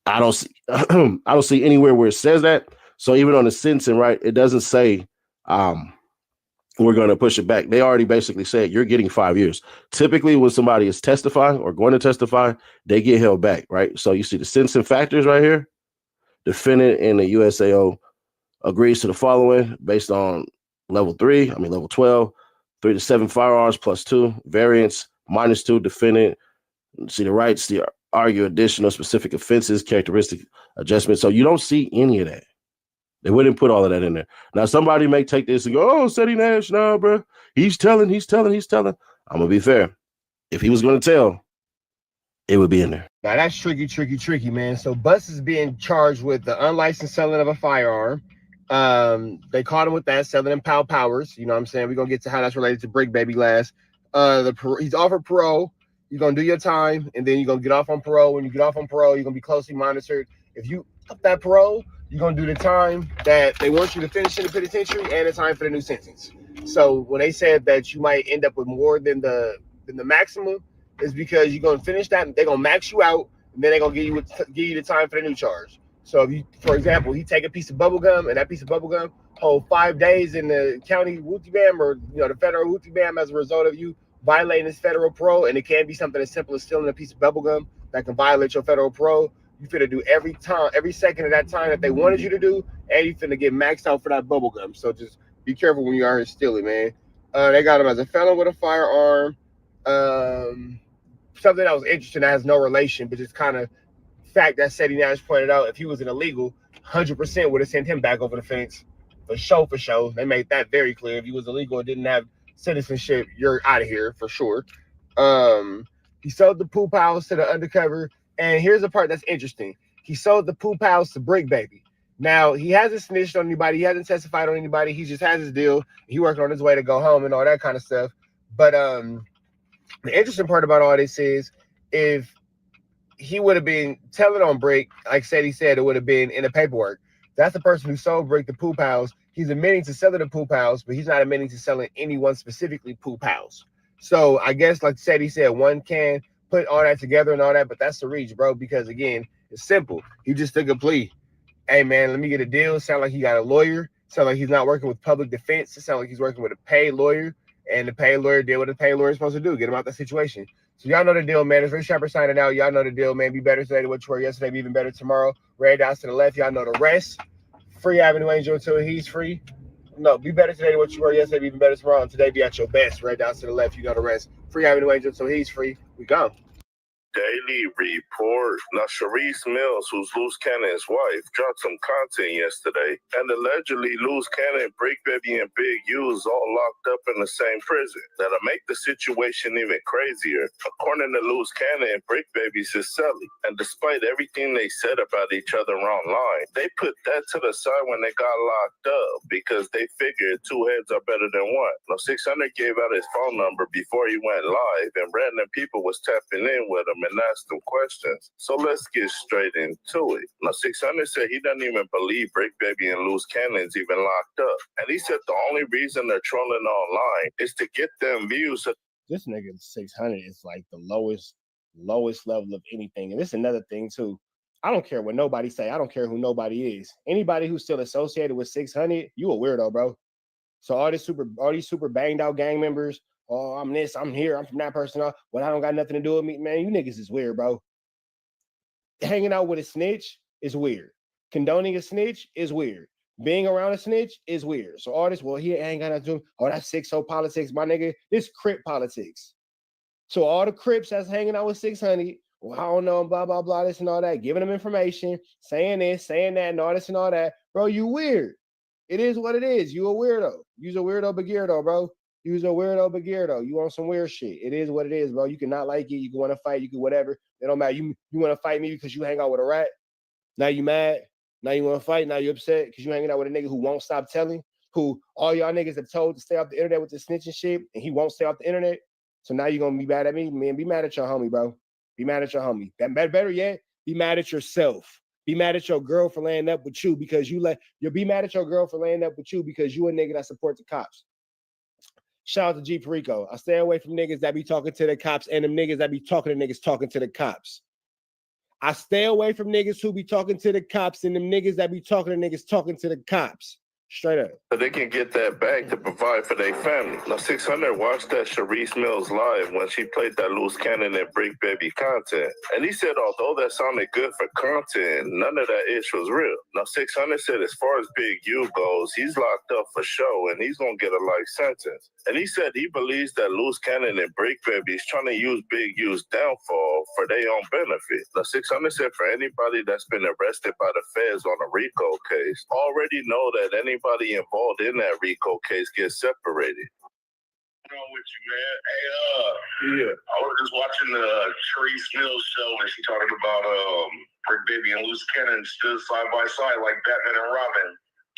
I don't see I don't see anywhere where it says that. So even on the sentencing, right, it doesn't say we're going to push it back. They already basically said you're getting 5 years. Typically, when somebody is testifying or going to testify, they get held back, right? So you see the sentencing factors right here. Defendant in the USAO agrees to the following based on level 12, 3 to 7 firearms plus 2, variance -2, defendant. See the rights, the argue additional specific offenses, characteristic adjustment. So you don't see any of that. They wouldn't put all of that in there. Now, somebody may take this and go, oh, Seti Nash, nah, bro. He's telling. I'm going to be fair. If he was going to tell, it would be in there. Now, that's tricky, man. So, Bus is being charged with the unlicensed selling of a firearm. They caught him with that, selling him powers. You know what I'm saying? We're going to get to how that's related to Brick Baby last. He's offered parole. You're going to do your time, and then you're going to get off on parole. When you get off on parole, you're going to be closely monitored. If you up that parole, you're going to do the time that they want you to finish in the penitentiary and the time for the new sentence. So when they said that you might end up with more than the maximum, is because you're going to finish that, they're going to max you out, and then they're going to give you the time for the new charge. So if you, for example, you take a piece of bubble gum, and that piece of bubble gum hold 5 days in the county Wooty Bam or the federal Wooty Bam as a result of you violating this federal parole, and it can be something as simple as stealing a piece of bubble gum that can violate your federal parole. You finna do every second of that time that they wanted you to do, and you finna get maxed out for that bubble gum. So just be careful when you are here stealing, man. They got him as a felon with a firearm. Something that was interesting that has no relation, but just kind of fact that Seti Nash pointed out, if he was an illegal, 100% would have sent him back over the fence. For sure. They made that very clear. If he was illegal and didn't have citizenship, you're out of here for sure. He sold the poop house to the undercover. And here's the part that's interesting. He sold the poop house to Brick Baby. Now, he hasn't snitched on anybody. He hasn't testified on anybody. He just has his deal. He working on his way to go home and all that kind of stuff. But the interesting part about all this is if he would have been telling on Brick, like he said, it would have been in the paperwork. That's the person who sold Brick the poop house. He's admitting to selling the poop house, but he's not admitting to selling anyone specifically poop house. So I guess, like he said, one can put all that together and all that, but that's the reach, bro, because again, it's simple. He just took a plea. Hey, man, let me get a deal. Sound like he got a lawyer. Sound like he's not working with public defense. It sounds like he's working with a paid lawyer, and the paid lawyer did what the paid lawyer is supposed to do, get him out the situation. So y'all know the deal, man. It's Rich Shepard signing out. Y'all know the deal, man. Be better today than what you were yesterday. Be even better tomorrow. Red dots to the left. Y'all know the rest. Free Avenue Angel until he's free. No, be better today than what you were yesterday. Be even better tomorrow. And today, be at your best. Red dots to the left. You know the rest. Free Avenue Angel until he's free. We go. Daily report. Now, Sharice Mills, who's Loose Cannon's wife, dropped some content yesterday, and allegedly Loose Cannon, Brick Baby, and Big U is all locked up in the same prison. That'll make the situation even crazier. According to Loose Cannon, Brick Baby's his cellie, and despite everything they said about each other online, they put that to the side when they got locked up because they figured two heads are better than one. Now, 600 gave out his phone number before he went live, and random people was tapping in with him and asked them questions. So let's get straight into it. Now, 600 said he doesn't even believe Brick Baby and Loose Cannon's even locked up. And he said the only reason they're trolling online is to get them views. This nigga 600 is like the lowest level of anything. And this is another thing too. I don't care what nobody say. I don't care who nobody is. Anybody who's still associated with 600, you a weirdo, bro. So all these super banged out gang members, oh, I'm this, I'm here, I'm from that person. Well, I don't got nothing to do with me. Man, you niggas is weird, bro. Hanging out with a snitch is weird. Condoning a snitch is weird. Being around a snitch is weird. So all this, well, he ain't got nothing to do. Oh, that's 6-0 politics, my nigga. This Crip politics. So all the Crips that's hanging out with 600, well, I don't know, blah, blah, blah, this and all that, giving them information, saying this, saying that, and all this and all that. Bro, you weird. It is what it is. You a weirdo. You's a weirdo, Bagirdo, bro. You was a weirdo Bagheerdo. You on some weird shit. It is what it is, bro. You can not like it. You can want to fight. You can whatever. It don't matter. You want to fight me because you hang out with a rat. Now you mad. Now you want to fight. Now you upset because you hanging out with a nigga who won't stop telling. Who all y'all niggas have told to stay off the internet with the snitching shit, and he won't stay off the internet. So now you're gonna be mad at me, man. Be mad at your homie, bro. Be mad at your homie. Better yet, be mad at yourself. Be mad at your girl for laying up with you because you'll be mad at your girl for laying up with you because you a nigga that support the cops. Shout out to G Perico. I stay away from niggas that be talking to the cops and them niggas that be talking to niggas talking to the cops. I stay away from niggas who be talking to the cops and them niggas that be talking to niggas talking to the cops. Straight up. So they can get that bag to provide for their family. Now, 600 watched that Sharice Mills live when she played that Loose Cannon and Brick Baby content. And he said, although that sounded good for content, none of that ish was real. Now, 600 said, as far as Big U goes, he's locked up for show and he's going to get a life sentence. And he said he believes that Loose Cannon and Brick Baby is trying to use Big U's downfall for their own benefit. Now, 600 said, for anybody that's been arrested by the feds on a RICO case, already know that anybody involved in that RICO case gets separated. With you, man. Hey, yeah. I was just watching the Sharice Mills show and she talking about Brick Baby and Loose Cannon stood side by side like Batman and Robin,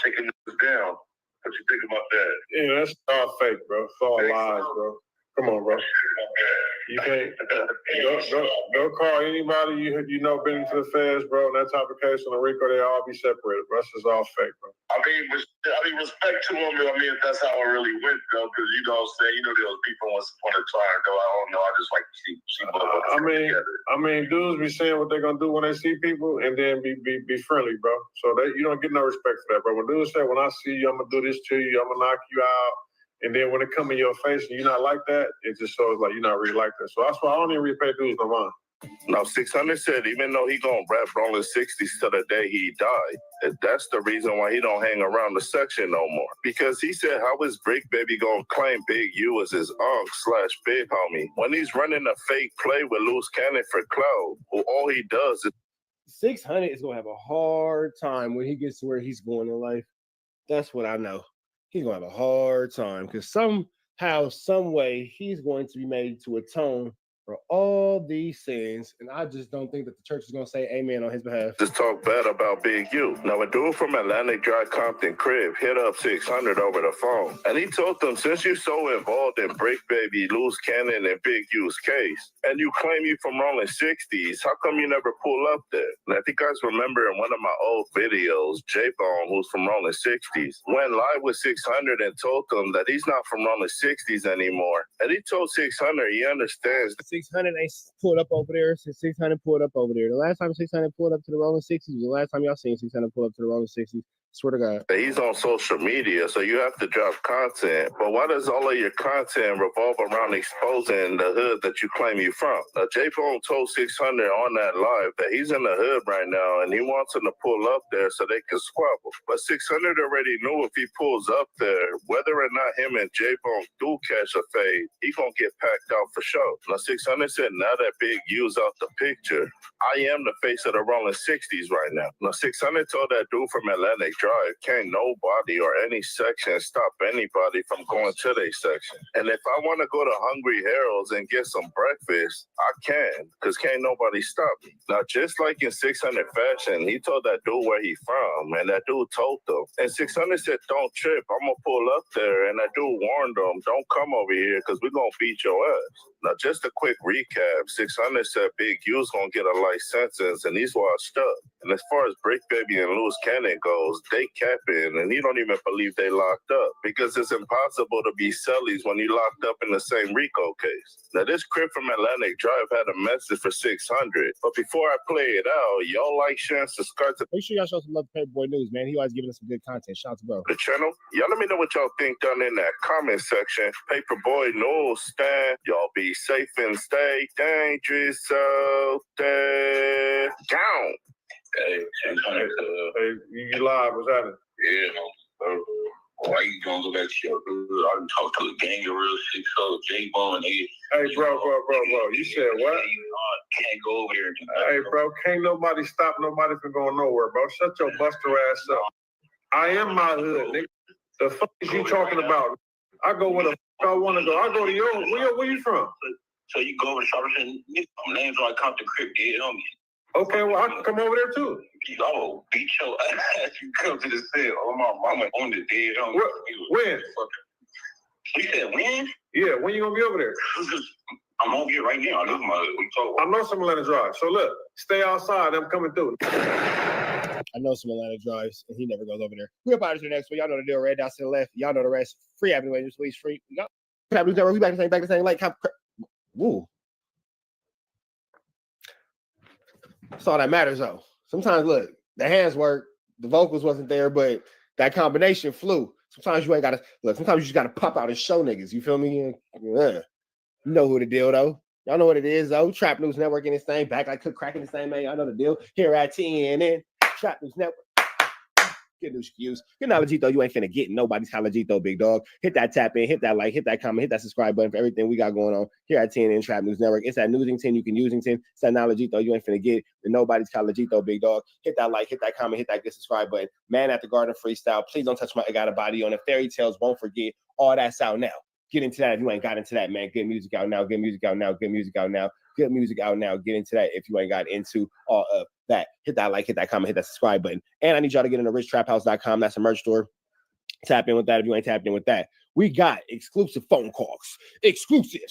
taking this down. What you think about that? Yeah, that's all fake, bro. It's all lies, bro. Come on, bro. You can't don't call anybody you know been into the feds, bro. In that type of case on the RICO, they all be separated, bro. This is all fake, bro. I mean, respect to him. I mean, if that's how it really went, though, because you know what I'm saying, there was people once upon a time, though. I don't know. I just like to see together. I mean, dudes be saying what they're gonna do when they see people, and then be friendly, bro. So you don't get no respect for that, bro. When dudes say, when I see you, I'm gonna do this to you, I'm gonna knock you out. And then when it come in your face and you're not like that, it just shows like you're not really like that. So that's why I don't even repay dudes no mind. Now, 600 said even though he gonna rap Rolling 60s to the day he died, that's the reason why he don't hang around the section no more. Because he said, how is Brick Baby gonna claim Big U as his /big homie when he's running a fake play with Loose Cannon for clout, who all he does is 600 is gonna have a hard time when he gets to where he's going in life. That's what I know. He's gonna have a hard time because somehow, some way, he's going to be made to atone for all these sins, and I just don't think that the church is gonna say amen on his behalf. just talk bad about Big U. Now, a dude from Atlantic Dry Compton crib hit up 600 over the phone, and he told them, since you're so involved in Brick Baby, Loose Cannon, and Big U's case, and you claim you from Rolling 60s, how come you never pull up there? Now, if you guys remember in one of my old videos, J-Bone, who's from Rolling 60s, went live with 600 and told them that he's not from Rolling 60s anymore. And he told 600 he understands 600 ain't pulled up over there since 600 pulled up over there. The last time 600 pulled up to the Rolling 60s was the last time y'all seen 600 pull up to the Rolling 60s. Swear to God. He's on social media, so you have to drop content. But why does all of your content revolve around exposing the hood that you claim you from? Now, J-Bone told 600 on that live that he's in the hood right now, and he wants him to pull up there so they can squabble. But 600 already knew if he pulls up there, whether or not him and J-Bone do catch a fade, he gonna get packed out for sure. Now, 600 said, now that Big U's out the picture, I am the face of the Rolling 60s right now. Now, 600 told that dude from Atlantic Drive, can't nobody or any section stop anybody from going to their section. And if I want to go to Hungry Harold's and get some breakfast, I can, because can't nobody stop me. Now, just like in 600 fashion, he told that dude where he from, and that dude told them. And 600 said, don't trip, I'm going to pull up there. And that dude warned them, don't come over here, because we're going to beat your ass. Now, just a quick recap, 600 said Big U's going to get a life sentence, and he's washed up. And as far as Brick Baby and Loose Cannon goes, they capping, and he don't even believe they locked up, because it's impossible to be cellies when you locked up in the same RICO case. Now, this crib from Atlantic Drive had a message for 600, but before I play it out, y'all like, share, and subscribe to Make sure y'all show some love to Paperboy News, man. He always giving us some good content. Shout out to bro. the channel. Y'all let me know what y'all think down in that comment section. Paperboy News, stand. Y'all be safe and stay dangerous out there. Down. Hey, You live, what's happening? Yeah, why you gonna go back to your hood? I done talked to a gang of real shit, so J-Bone and they. Hey, bro, you said what? Can't go over there and do Hey, bro, can't nobody stop nobody from going nowhere, bro. Shut your buster ass up. I am my hood, nigga. The fuck is you talking about? I go where the I want to go. I go to yours. Where you from? So you go over to Charlotte, names like come to Crip, get on me. Okay, well, I can come over there too. Oh, beat your ass. You come to the cell. Oh, my mama on the dead on me. When? You said when? Yeah, when you gonna be over there? I'm over here right now. I know some Atlanta drive. So look, stay outside. I'm coming through. I know some Atlanta drives, and he never goes over there. We're about to the next one. Y'all know the deal. Red dots to the left. Y'all know the rest. Free Avenue, Sweet Street. We got we back to the same. Like, woo. That's all that matters, though. Sometimes, look, the hands work, the vocals wasn't there, but that combination flew. Sometimes you ain't gotta look. Sometimes you just gotta pop out and show niggas. You feel me? Yeah. You know who the deal, though. Y'all know what it is, though. Trap News Network in this thing. Back like cook cracking this thing, man. Y'all know the deal. Here at TNN. Trap News Network. Get news views. Good knowledge, though. You ain't finna get nobody's knowledge, though, big dog. Hit that tap in, hit that like, hit that comment, hit that subscribe button for everything we got going on here at TNN Trap News Network. It's that Newsington. You can Usington. It's that knowledge, though. You ain't finna get nobody's college, though, big dog. Hit that like, hit that comment, hit that good subscribe button. Man at the Garden freestyle. Please don't touch my I got a body on it. Fairy tales won't forget. All that's out now. Get into that if you ain't got into that, man. Good music out now. Good music out now. Good music out now. Good music out now. Get into that if you ain't got into all of that. Hit that like, hit that comment, hit that subscribe button. And I need y'all to get into richtraphouse.com. That's a merch store. Tap in with that if you ain't tapped in with that. We got exclusive phone calls. Exclusive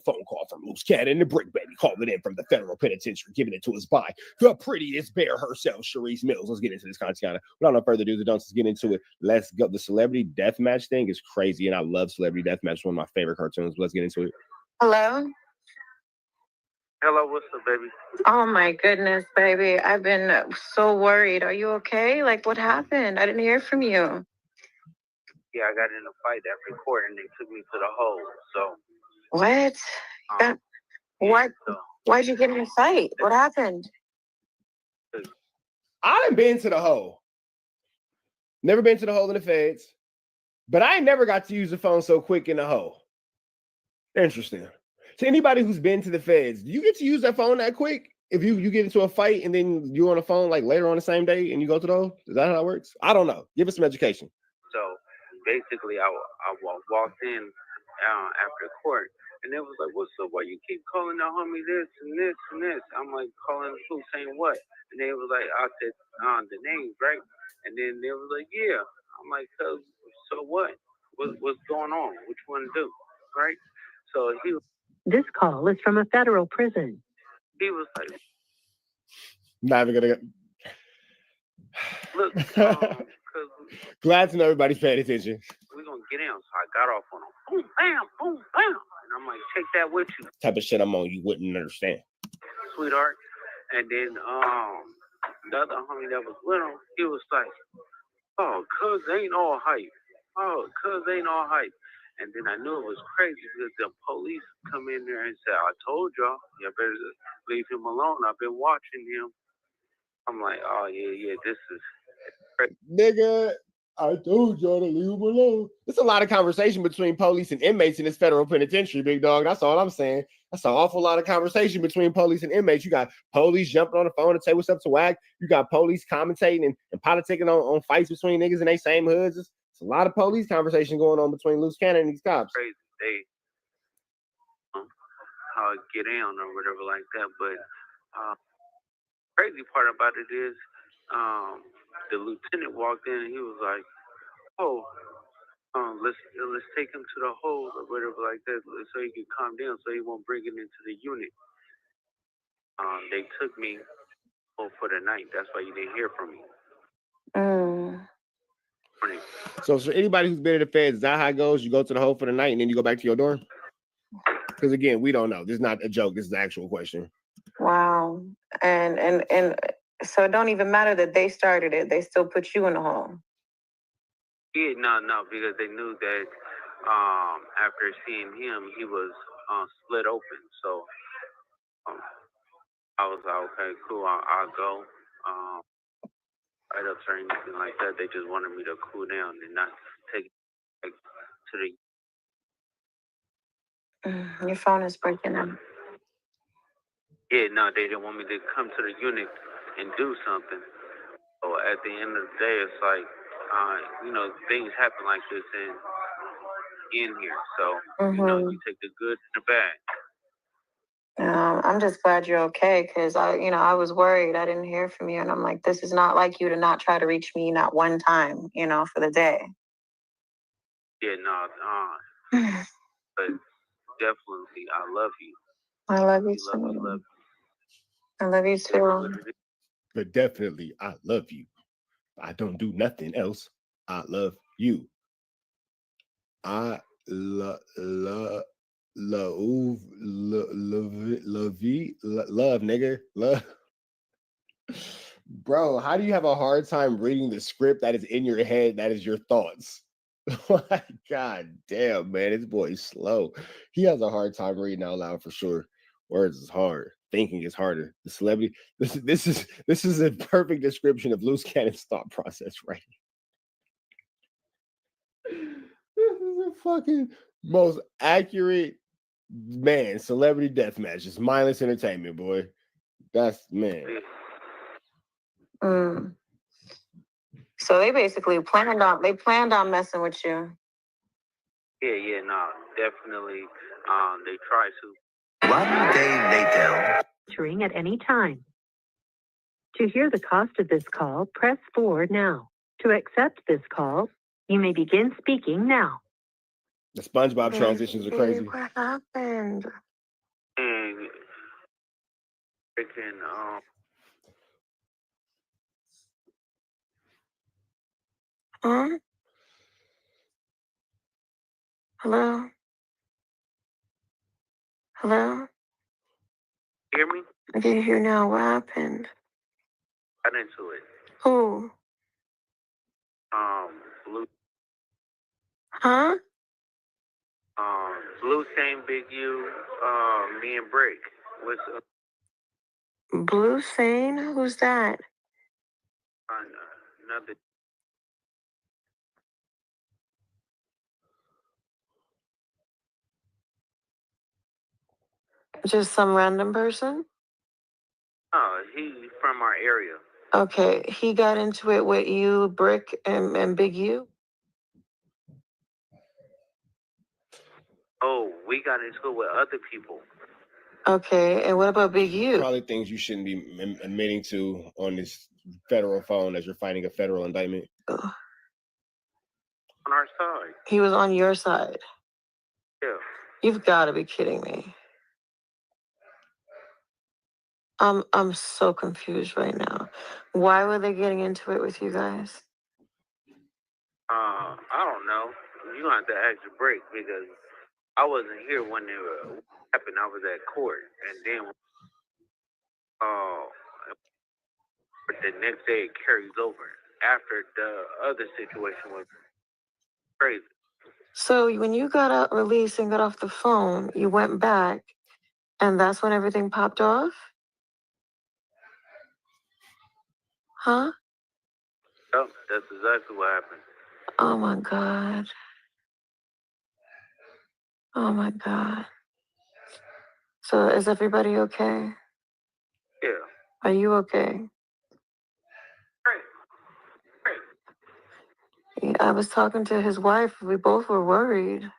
phone call from Loose Cat and the Brick Baby. Calling in from the federal penitentiary, giving it to us by the prettiest bear herself, Sharice Mills. Let's get into this content. Without no further ado, let's get into it. Let's go. The celebrity deathmatch thing is crazy, and I love celebrity deathmatch. It's one of my favorite cartoons. Let's get into it. Hello? Hello, what's up, baby? Oh my goodness, baby. I've been so worried. Are you okay? Like, what happened? I didn't hear from you. Yeah, I got in a fight after court and they took me to the hole. So What? What? Why'd you get in a fight? What happened? I done been to the hole. Never been to the hole in the feds. But I ain't never got to use the phone so quick in the hole. Interesting. To anybody who's been to the feds, do you get to use that phone that quick? If you get into a fight and then you're on the phone like later on the same day and you go to the hole? Is that how it works? I don't know. Give us some education. So basically, I walked in after court, and it was like, "What's up? Why you keep calling the homie this and this and this?" I'm like, calling who, saying what? And they was like, I said the names, right? And then they was like, "Yeah." I'm like, so what? What's going on? What you want to do, right? So This call is from a federal prison. He was like, Not even gonna. Look, glad to know everybody's paying attention. We're gonna get in. So I got off on him. Boom, bam, boom, bam. And I'm like, take that with you. Type of shit I'm on, you wouldn't understand. Sweetheart. And then the other homie that was with him, he was like, "Oh, cuz ain't all hype. Oh, cuz ain't all hype." And then I knew it was crazy because the police come in there and say, "I told y'all, you better leave him alone. I've been watching him." I'm like, "Oh yeah, this is crazy." Nigga, I told y'all to leave him alone. There's a lot of conversation between police and inmates in this federal penitentiary, big dog. That's all I'm saying. That's an awful lot of conversation between police and inmates. You got police jumping on the phone to say what's up to Wack. You got police commentating and politicking on fights between niggas in their same hoods. It's a lot of police conversation going on between Loose Cannon and these cops. Crazy. They how it get down or whatever like that. But crazy part about it is the lieutenant walked in and he was like, "Oh, let's take him to the hole or whatever like that, so he can calm down, so he won't bring it into the unit." They took me for the night. That's why you didn't hear from me. So anybody who's been in the feds, is that how it goes? You go to the hole for the night and then you go back to your dorm? Because again, we don't know. This is not a joke. This is the actual question. Wow. And so it don't even matter that they started it. They still put you in the hole. Yeah, no, because they knew that after seeing him, he was split open. So I was like, okay, cool, I'll go. Right up or anything like that. They just wanted me to cool down and not take it to the. Your phone is breaking up. Yeah, no, they didn't want me to come to the unit and do something. So at the end of the day, it's like, things happen like this, and in here. So, you know, you take the good and the bad. I'm just glad you're okay, because I was worried. I didn't hear from you, and I'm like, this is not like you to not try to reach me not one time, for the day. Yeah, no, but definitely, I love you. I love you Love you, too. love you. I love you too. But definitely, I love you. I don't do nothing else. I love you. I love nigga. Love. Bro, how do you have a hard time reading the script that is in your head that is your thoughts? Like, God damn, man, this boy is slow. He has a hard time reading out loud for sure. Words is hard. Thinking is harder. The celebrity. This is a perfect description of Loose Cannon's thought process, right? This is the fucking most accurate, man. Celebrity death match. It's mindless entertainment, boy. That's, man. So they basically planned on messing with you. Yeah, no, definitely. They try to. One day later. Ring at any time. To hear the cost of this call, press 4 now. To accept this call, you may begin speaking now. The SpongeBob transitions are crazy. What happened? And freaking, Huh? Hello? Hello? hear me? I can hear now. What happened? Got into it. Who? Blue. Huh? Blue Stain, Big U, me and Brick. What's up? Blue Sane? Who's that? Nothing. Just some random person? He's from our area. Okay, he got into it with you, Brick, and Big U? Oh, we got into it with other people. Okay, and what about Big U? Probably things you shouldn't be admitting to on this federal phone as you're fighting a federal indictment. Ugh. On our side. He was on your side. Yeah. You've got to be kidding me. I'm so confused right now. Why were they getting into it with you guys? I don't know. You gonna have to ask the Brick because I wasn't here when it happened. I was at court, and then the next day it carries over after the other situation was crazy. So when you got out released and got off the phone, you went back, and that's when everything popped off? Huh? Yep, that's exactly what happened. Oh my God. Oh my God. So is everybody okay? Yeah. Are you okay? Yeah, I was talking to his wife. We both were worried.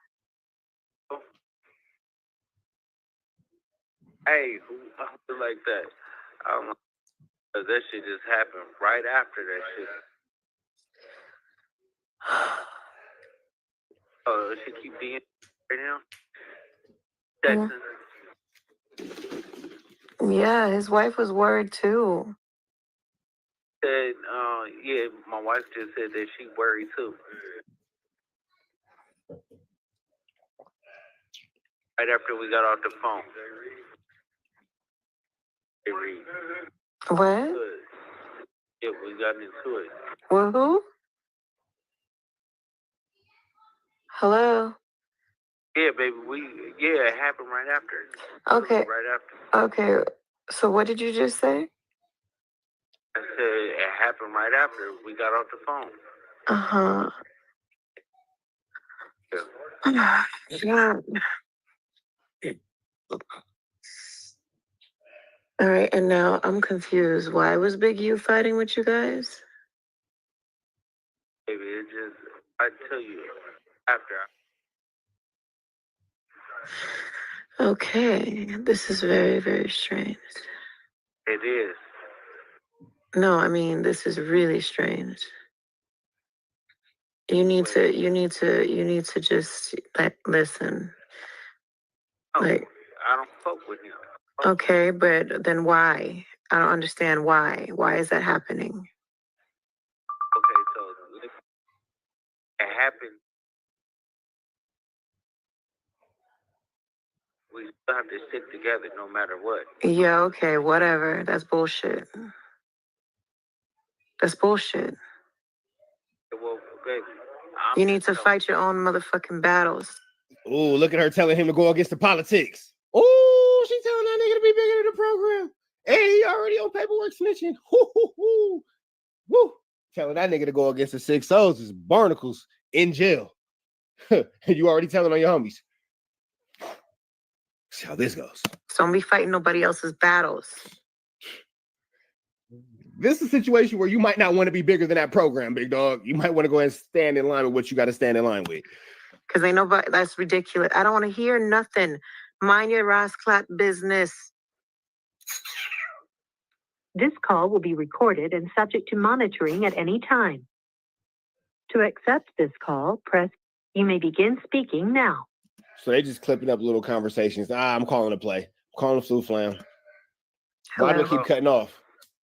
Hey, who like that? I don't know. That shit just happened right after that shit. She keep being right now. Texting. Yeah, his wife was worried too. Said, yeah, my wife just said that she worried too. Right after we got off the phone. What? Yeah, we got into it. Well, who? Hello? Yeah, baby, it happened right after. Okay. Right after. Okay, so what did you just say? I said it happened right after we got off the phone. Uh-huh. Yeah. Yeah. All right, and now I'm confused. Why was Big U fighting with you guys? Baby, it just, I tell you, after Okay, this is very, very strange. It is. No, I mean, this is really strange. You need to just like listen. Oh, Like, I don't fuck with him. okay, but then why? I don't understand why. Why is that happening? Okay, so it happened. We still have to stick together no matter what. Yeah, okay, whatever. That's bullshit. That's bullshit. Well, baby, You need to fight your own motherfucking battles. Oh, look at her telling him to go against the politics. Oh, she's telling that nigga to be bigger than the program. Hey, he already on paperwork snitching. Woo, woo, woo. Woo. Telling that nigga to go against the 6 soldiers, barnacles in jail. You already telling on your homies. See how this goes. So don't be fighting nobody else's battles. This is a situation where you might not want to be bigger than that program, big dog. You might want to go ahead and stand in line with what you got to stand in line with. Because ain't nobody, that's ridiculous. I don't want to hear nothing. Mind your Rasclat business. This call will be recorded and subject to monitoring at any time. To accept this call, press. You may begin speaking now. So they just clipping up little conversations. I'm calling a play. I'm calling a flu flam. Why do they keep cutting off?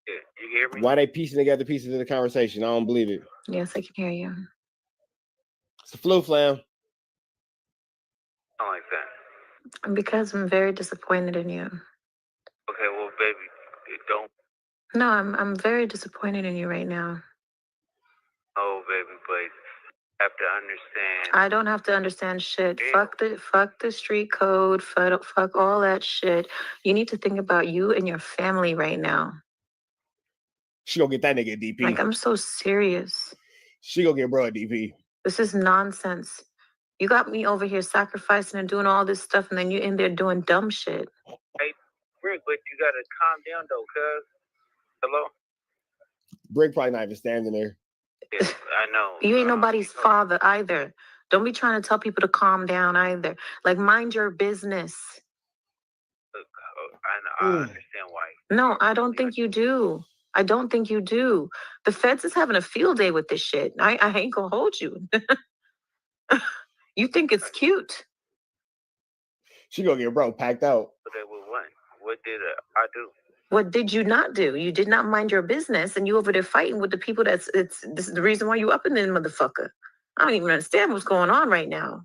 Yeah, you hear me? Why they piecing together pieces of the conversation? I don't believe it. Yes, I can hear you. It's a flu flam. Not like that. Because I'm very disappointed in you. Okay, well, baby, you don't. No, I'm very disappointed in you right now. Oh, baby, but you have to understand. I don't have to understand shit. Yeah. Fuck the street code. Fuck all that shit. You need to think about you and your family right now. She gonna get that nigga a DP. Like, I'm so serious. She gonna get bro a DP. This is nonsense. You got me over here sacrificing and doing all this stuff, and then you in there doing dumb shit. Hey, Rick, but you gotta calm down though, cuz. Hello? Brick probably not even standing there. Yeah, I know. You ain't nobody's father either. Don't be trying to tell people to calm down either. Like, mind your business. Look, I understand why. No, I don't think you do. I don't think you do. The feds is having a field day with this shit. I ain't gonna hold you. You think it's cute. She gonna get bro packed out. What did I do? What did you not do? You did not mind your business, and you over there fighting with the people. This is the reason why you up in there, motherfucker. I don't even understand what's going on right now.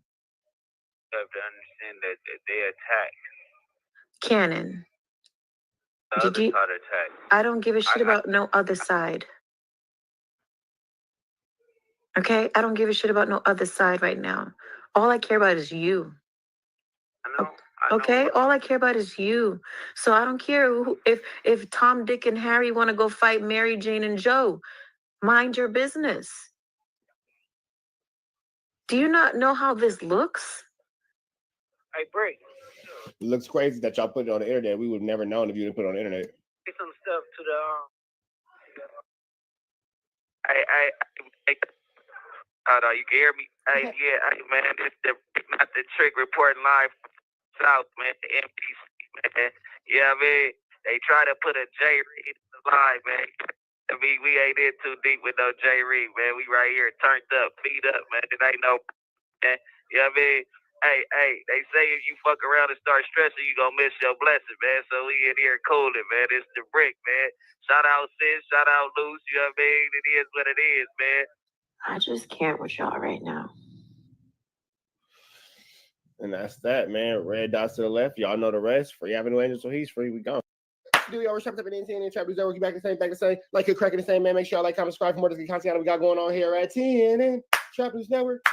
You have to understand that they attacked. Cannon. The other side attacked. I don't give a shit about no other side. Okay? I don't give a shit about no other side right now. All I care about is you. I know. Okay, all I care about is you. So I don't care if Tom, Dick, and Harry want to go fight Mary, Jane, and Joe. Mind your business. Do you not know how this looks? Hey, Brick. It looks crazy that y'all put it on the internet. We would have never known if you didn't put it on the internet. Say some stuff to the. Hold on, you can hear me? Hey, yeah, hey, man, this not the trick reporting live. South, man, the MPC, man. You know what I mean? They try to put a J Reed in the line, man. I mean, we ain't in too deep with no J Reed, man. We right here turned up, beat up, man. It ain't no, man. You know what I mean? Hey, they say if you fuck around and start stressing, you gonna miss your blessing, man. So we in here cooling, man. It's the Brick, man. Shout out Sis, shout out Luce, you know what I mean? It is what it is, man. I just can't with y'all right now. And that's that, man. Red dots to the left. Y'all know the rest. Free Avenue Angel, so he's free. We gone. Do y'all shop up at NTN and Trap Reserve? Back the same. Like you're cracking the same, man. Make sure y'all like, comment, subscribe for more of the content we got going on here at TNN Trap Network.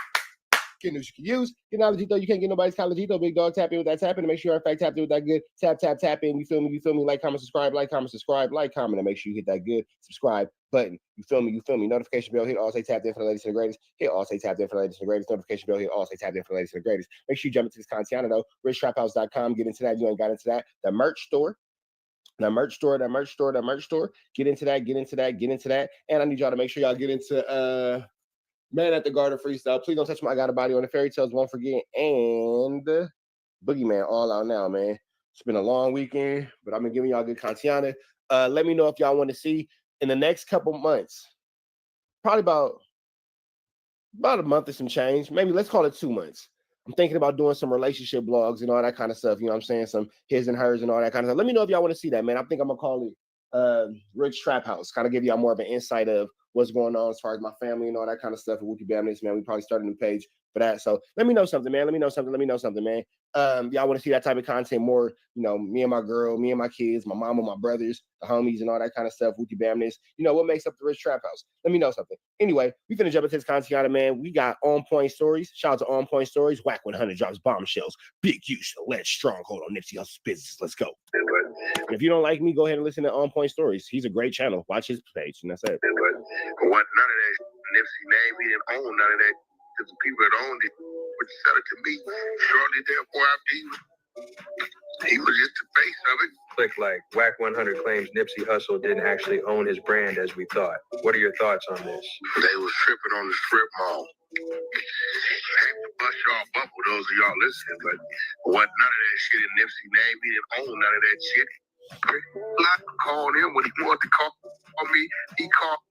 Get news you can use. Get knowledge though. You can't get nobody's college though. Big dog, tap in with that tapping and make sure you're in fact tapped in with that good. Tap in. You feel me? Like, comment, subscribe. Like, comment, and make sure you hit that good subscribe button. You feel me? Notification bell, hit all say tapped in for the latest and the greatest. Hit all say tapped in for the latest and the greatest. Notification bell, hit all say tapped in for the latest and the greatest. Make sure you jump into this content though. RichTrapHouse.com. Get into that. You ain't got into that. The merch store. Get into that. And I need y'all to make sure y'all get into Man at the Garden freestyle. Please don't touch my I Got a Body on the Fairy Tales. Won't forget. And Boogeyman all out now, man. It's been a long weekend, but I've been giving y'all good content. Let me know if y'all want to see in the next couple months, probably about a month or some change. Maybe let's call it 2 months. I'm thinking about doing some relationship blogs and all that kind of stuff. You know what I'm saying? Some his and hers and all that kind of stuff. Let me know if y'all want to see that, man. I think I'm going to call it Rich Trap House. Kind of give y'all more of an insight of what's going on as far as my family and all that kind of stuff. And Wookie Bamness, man. We probably started a new page for that. So let me know something, man. Let me know something, man. Y'all want to see that type of content more, you know, me and my girl, me and my kids, my mama, my brothers, the homies and all that kind of stuff. Wookie Bamness. You know, what makes up the Rich Trap House? Let me know something. Anyway, we finna jump into this content, man. We got On Point Stories. Shout out to On Point Stories. Wack 100 drops bombshells. Big use, alleged stronghold on Nipsey Hussle's business. Let's go. And if you don't like me, go ahead and listen to On Point Stories. He's a great channel. Watch his page, and that's it. What none of that Nipsey name, he didn't own none of that. Because the people that owned it would sell it to me shortly therefore after he was just the face of it. Click like Wack 100 claims Nipsey Hussle didn't actually own his brand as we thought. What are your thoughts on this? They was tripping on the strip mall. I hate to bust y'all bubble, those of y'all listening, but what none of that shit in Nipsey name, he didn't own none of that shit. I called him when he wanted to call me. He called.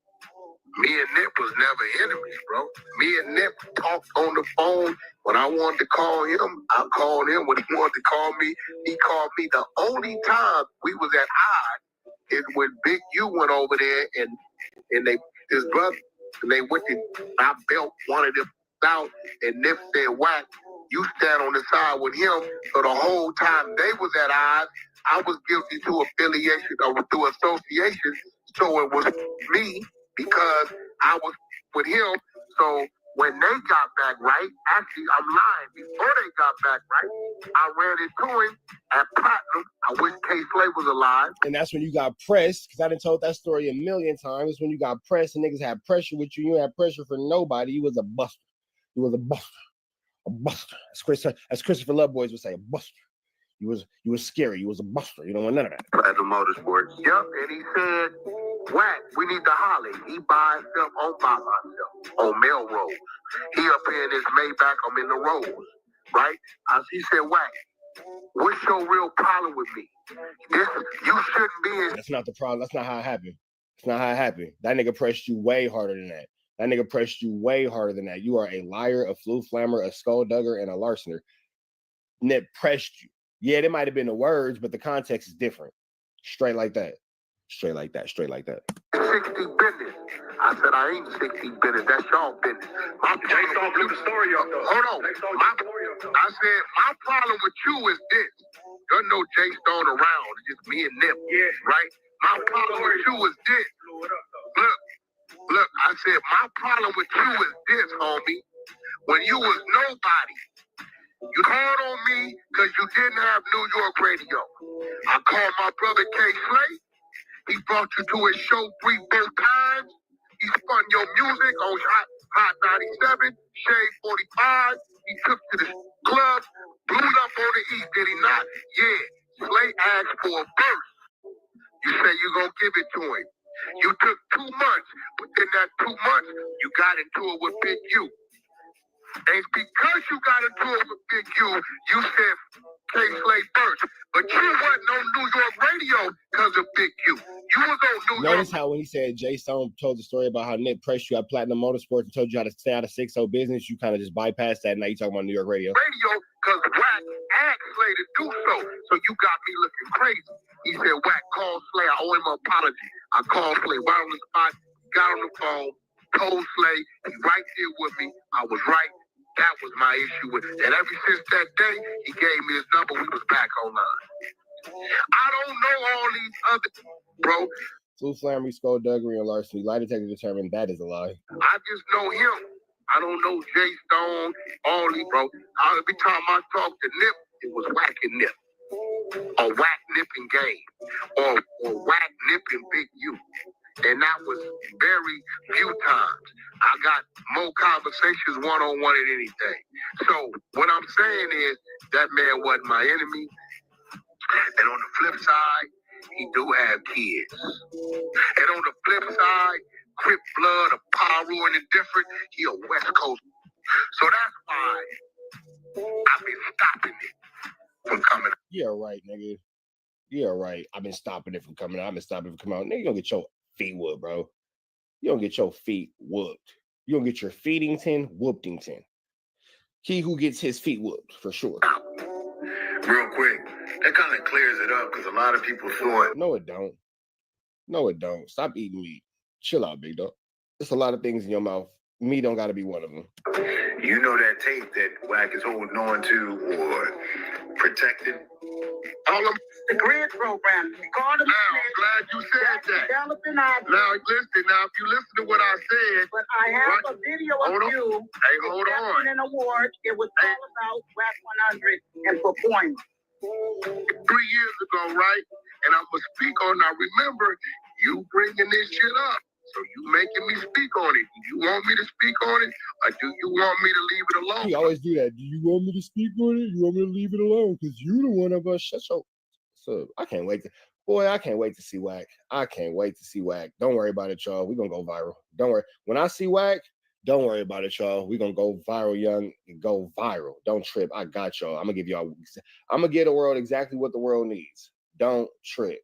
Me and Nip was never enemies, bro. Me and Nip talked on the phone. When I wanted to call him, I called him. When he wanted to call me, he called me. The only time we was at odds is when Big U went over there and his brother, and they went to my belt, wanted him out, and Nip said, Wack, you stand on the side with him. So the whole time they was at odds, I was guilty to affiliation or to association. So it was me, because I was with him. So when they got back right, actually I'm lying, before they got back right, I ran into him at Platinum. I wish K-Slay was alive. And that's when you got pressed, because I done told that story a million times. It's when you got pressed and niggas had pressure with you. You had pressure for nobody. You was a buster. You was a buster. A buster. As Christopher Love Boys would say, a buster. You was scary. You was a buster. You don't want none of that. Platinum Motorsports. Yep, and he said, Wack, we need the Holly. He by himself, on by myself, on Melrose. He up here in his Maybach, I'm in the Rose, right? He said, Wack, what's your real problem with me? You shouldn't be in. That's not the problem. That's not how it happened. It's not how it happened. That nigga pressed you way harder than that. That nigga pressed you way harder than that. You are a liar, a flute flammer, a skulldugger, and a larcener. Nip pressed you. Yeah, there might have been the words, but the context is different. Straight like that. Straight like that. Straight like that. 60 business. I said, I ain't 60 business. That's y'all business. Jason blew the story up, though. Hold on. I said, my problem with you is this. There's no Jay Stone around. It's just me and Nip. Yeah. Right? My problem with you is this. Look, I said, my problem with you is this, homie. When you was nobody, you called on me because you didn't have New York radio. I called my brother K-Slay. He brought you to his show 3-4 times. He spun your music on Hot 97, Shade 45. He took to the club, blew it up on the East, did he not? Yeah. Slay asked for a verse. You say you're going to give it to him. You took 2 months. Within that 2 months, you got into it with Big U. And because you got into it with Big U, you said K-Slay first. But you wasn't on New York radio because of Big U. You was on New York. Notice how when he said Jay Stone told the story about how Nip pressed you at Platinum Motorsports and told you how to stay out of 6-0 business, you kind of just bypassed that. Now you talking about New York radio. Radio, because Wack asked Slay to do so. So you got me looking crazy. He said, Wack, call Slay. I owe him an apology. I called Slay right on the spot, got on the phone, told Slay, he right there with me. I was right. That was my issue with it. And ever since that day, he gave me his number. We was back online. I don't know all these other, bro. Flute flammery, skullduggery, and larceny. Lie detector determined that is a lie. I just know him. I don't know Jay Stone, all these, bro. Every time I talk to Nip, it was Wack and Nip. Or Wack, Nip, and Game. Or Wack, Nip, and Big U. And that was very few times. I got more conversations one-on-one than anything. So what I'm saying is that man wasn't my enemy. And on the flip side, he do have kids. And on the flip side, Crip Blood, a Paru, and indifferent, he a West Coast. So that's why I've been stopping it. from coming. Yeah, right, nigga. Yeah, right. I've been stopping it from coming out. I've been stopping it from coming out. Nigga, you don't get your feet whooped, bro. You don't get your feet whooped. You don't get your feedington, whoopington. He who gets his feet whooped, for sure. Real quick, that kind of clears it up because a lot of people thought. No, it don't. No, it don't. Stop eating meat. Chill out, big dog. There's a lot of things in your mouth. Meat don't got to be one of them. You know that tape that Wack is holding on to or protecting? All of the grid program. Now, I'm glad you said that. Now, listen. Now, if you listen to what I said. But I have a video of you. Hey, hold on. An award. It was all about Wack 100 and Pacoima. 3 years ago, right? And I'm going to speak on it. Now, remember, you bringing this shit up. So you making me speak on it. Do you want me to speak on it? Or do you want me to leave it alone? You always do that. Do you want me to speak on it? You want me to leave it alone? Because you the one of us. Shut your... So I can't wait to... Boy, I can't wait to see Wack. I can't wait to see Wack. Don't worry about it, y'all. We're going to go viral. Don't worry. When I see Wack, don't worry about it, y'all. We're going to go viral, young. Go viral. Don't trip. I got y'all. I'm going to give y'all... I'm going to give the world exactly what the world needs. Don't trip.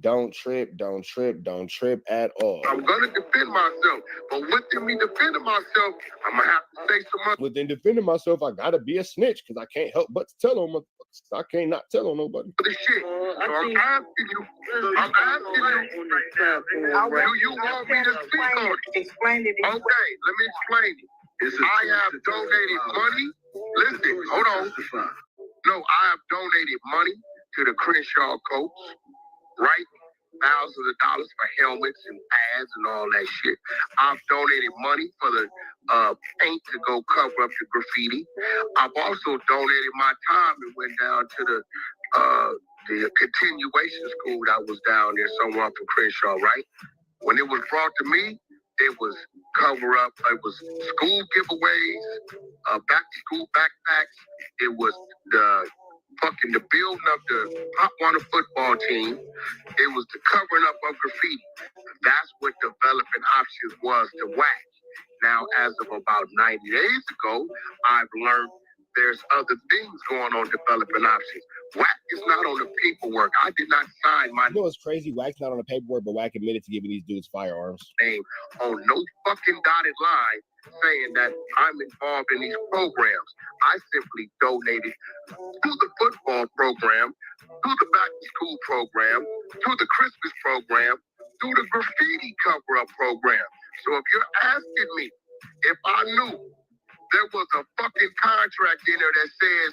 Don't trip, don't trip, don't trip at all. I'm going to defend myself, but within me defending myself, I'm going to have to say so much. Within defending myself, I got to be a snitch because I can't help but to tell on motherfuckers. I can't not tell on nobody. This shit. So I'm asking you, right now, do you want me to speak on it? Explain it. Okay, let me explain it. I have donated money. Listen, hold on. No, I have donated money to the Crenshaw coach. Right? Thousands of dollars for helmets and pads and all that shit. I've donated money for the paint to go cover up the graffiti. I've also donated my time and went down to the continuation school that was down there somewhere from Crenshaw, right? When it was brought to me, it was cover up, it was school giveaways, back to school backpacks, it was the building of the Pop Warner football team. It was the covering up of graffiti. That's what developing options was to Wack. Now, as of about 90 days ago, I've learned there's other things going on developing options. Wack is not on the paperwork. I did not sign my... You know what's crazy? Wack's not on the paperwork, but Wack admitted to giving these dudes firearms. Name on no fucking dotted line saying that I'm involved in these programs. I simply donated to the football program, to the back-to-school program, to the Christmas program, to the graffiti cover-up program. So if you're asking me if I knew there was a fucking contract in there that says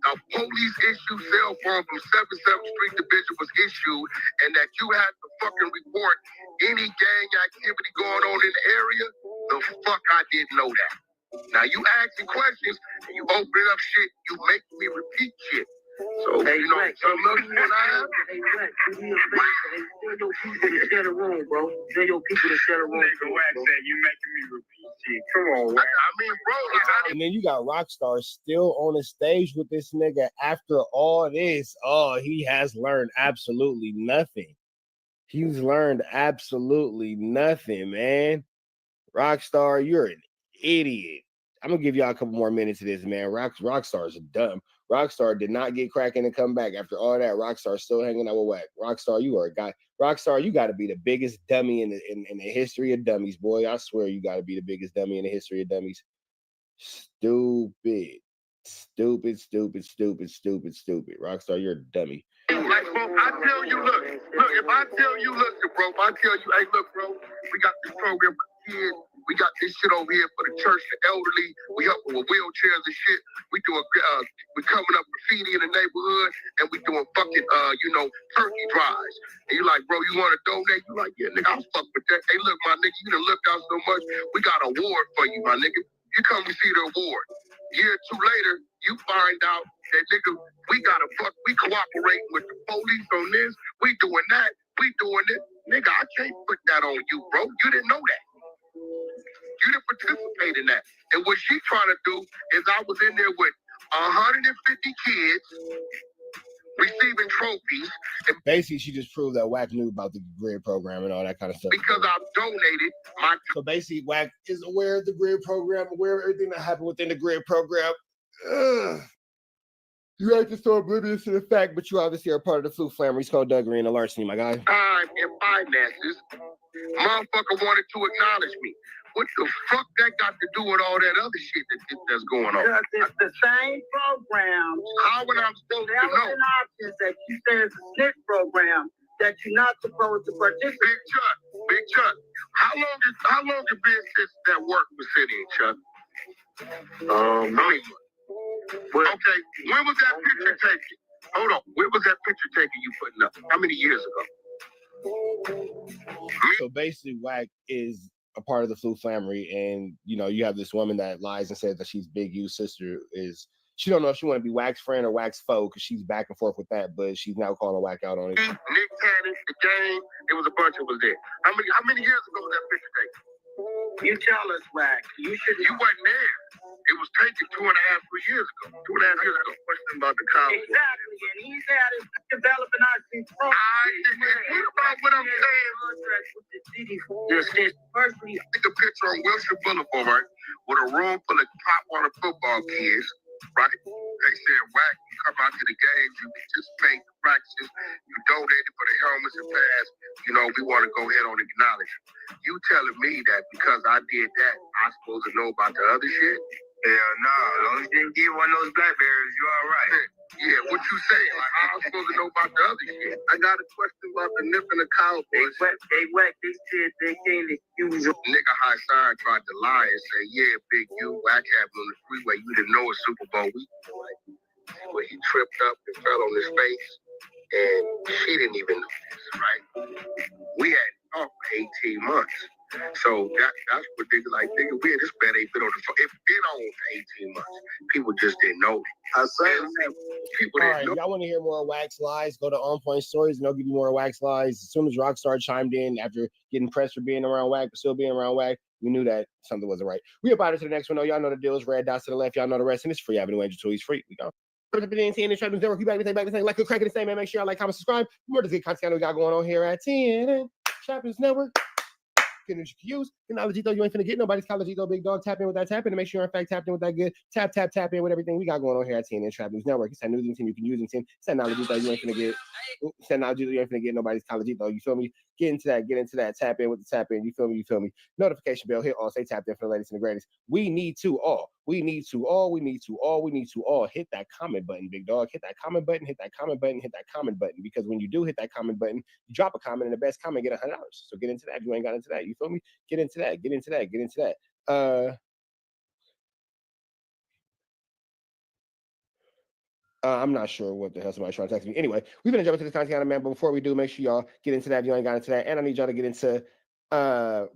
a police issue cell phone from 77th Street Division was issued and that you had to fucking report any gang activity going on in the area, the fuck I didn't know that. Now you asking questions and you open up shit, you make me repeat shit. So, hey, you know, some of you and I have. Hey, Wack, do me a favor. Hey, tell your people to share the room, bro. Tell your people to share the room. Nigga, Wack said you making me repeat shit. Come on, Wack. I mean, bro. And then you got Rockstar still on the stage with this nigga after all this. Oh, he has learned absolutely nothing. He's learned absolutely nothing, man. Rockstar, you're an idiot. I'm gonna give y'all a couple more minutes of this, man. Rockstar's dumb. Rockstar did not get cracking and come back after all that. Rockstar still hanging out with Wack. Rockstar, you are a guy. Rockstar, you got to be the biggest dummy in the history of dummies, boy. I swear you got to be the biggest dummy in the history of dummies. Stupid. Rockstar, you're a dummy. Like, bro, I tell you, look, if I tell you, listen, bro, if I tell you, hey, look, bro, we got this program for kids. We got this shit over here for the church, the elderly. We help with wheelchairs and shit. We doing, we coming up graffiti in the neighborhood, and we doing fucking, turkey drives. And you like, bro, you want to donate? You like, yeah, nigga, I'll fuck with that. Hey, look, my nigga, you done looked out so much. We got an award for you, my nigga. You come receive the award. Year or two later, you find out that, nigga, we cooperating with the police on this. We doing that. We doing it. Nigga, I can't put that on you, bro. You didn't know that. You didn't participate in that. And what she trying to do is I was in there with 150 kids receiving trophies. And basically, she just proved that Wack knew about the grid program and all that kind of stuff. Because I've donated my... So basically, Wack is aware of the grid program, aware of everything that happened within the grid program. Ugh. You are just so oblivious to the fact, but you obviously are part of the flu flammer. He's called Duggery and the larceny, my guy. Time and finances. Motherfucker wanted to acknowledge me. What the fuck that got to do with all that other shit that's going on? Because it's the same program. How am I supposed to know? Options that you say is a snitch program that you're not supposed to participate. Big Chuck. How long it been since that work was sitting, Chuck? Okay, when was that picture taken? Hold on, when was that picture taken you putting up? How many years ago? So basically, Wack is a part of the flu family, and you have this woman that lies and says that she's Big U's sister. She don't know if she want to be Wack's friend or Wack's foe because she's back and forth with that, but she's now calling Wack out on it. Nick Cannon, the game, it was a bunch of us there. How many years ago was that picture taken? You tell us, Wack. You wasn't there. It was taken 2.5, 3 years ago. 2.5 years ago. Question about the college. Exactly, and he's had his developing arts. What about what I'm saying? Personally, take a picture on Wilshire Boulevard with a room full of top water football kids, right? They said, Wack, you come out to the games, you participate in the practices, you donated for the helmets and pads, we want to go ahead on and acknowledge you. You telling me that because I did that, I'm supposed to know about the other shit? Hell no. As long as you didn't get one of those blackberries, you all right. Yeah, what you saying? Like, I'm supposed to know about the other shit. I got a question about the nip and the cow. they said they can't excuse you. Nigga Hassan tried to lie and say, yeah, Big U, Wack happened on the freeway. You didn't know it's Super Bowl week. But he tripped up and fell on his face, and she didn't even know this, right? We had talked for 18 months. So that's what nigga like, nigga, we had this bad ain't been on the phone. It's been on for 18 months. People just didn't know. People All didn't right, know. y'all want to hear more Wack's lies? Go to On Point Stories and they'll give you more Wack's lies. As soon as Rockstar chimed in after getting pressed for being around Wack, but still being around Wack, we knew that something wasn't right. We about it to the next one. Y'all know the deal is red dots to the left. Y'all know the rest, and it's free Avenue Angel 2. He's free. We go. Network. You back to thing. Like, cracking the same, man. Make sure y'all like, comment, subscribe. More to the content we got going on here at TNN Trappers Network. Get what you can use. Technology though, you ain't finna get nobody's college though, big dog. Tap in with that tap in to make sure you're in fact tapped in with that good. Tap in with everything we got going on here at TNN Trap News Network. It's that news and you can use it. It's that knowledge though you ain't finna get. It's that knowledge you ain't finna get nobody's college though. You feel me? Get into that. Tap in with the tap in. You feel me? Notification bell, hit all, say tapped in for the latest and the greatest. We need to all hit that comment button, big dog. Hit that comment button, because when you do hit that comment button, you drop a comment and the best comment get $100. So get into that. If you ain't got into that, you feel me? Get into that. I'm not sure what the hell somebody's trying to text me. Anyway, we've been jumping to this content, man. But before we do, make sure y'all get into that if you ain't got into that. And I need y'all to get into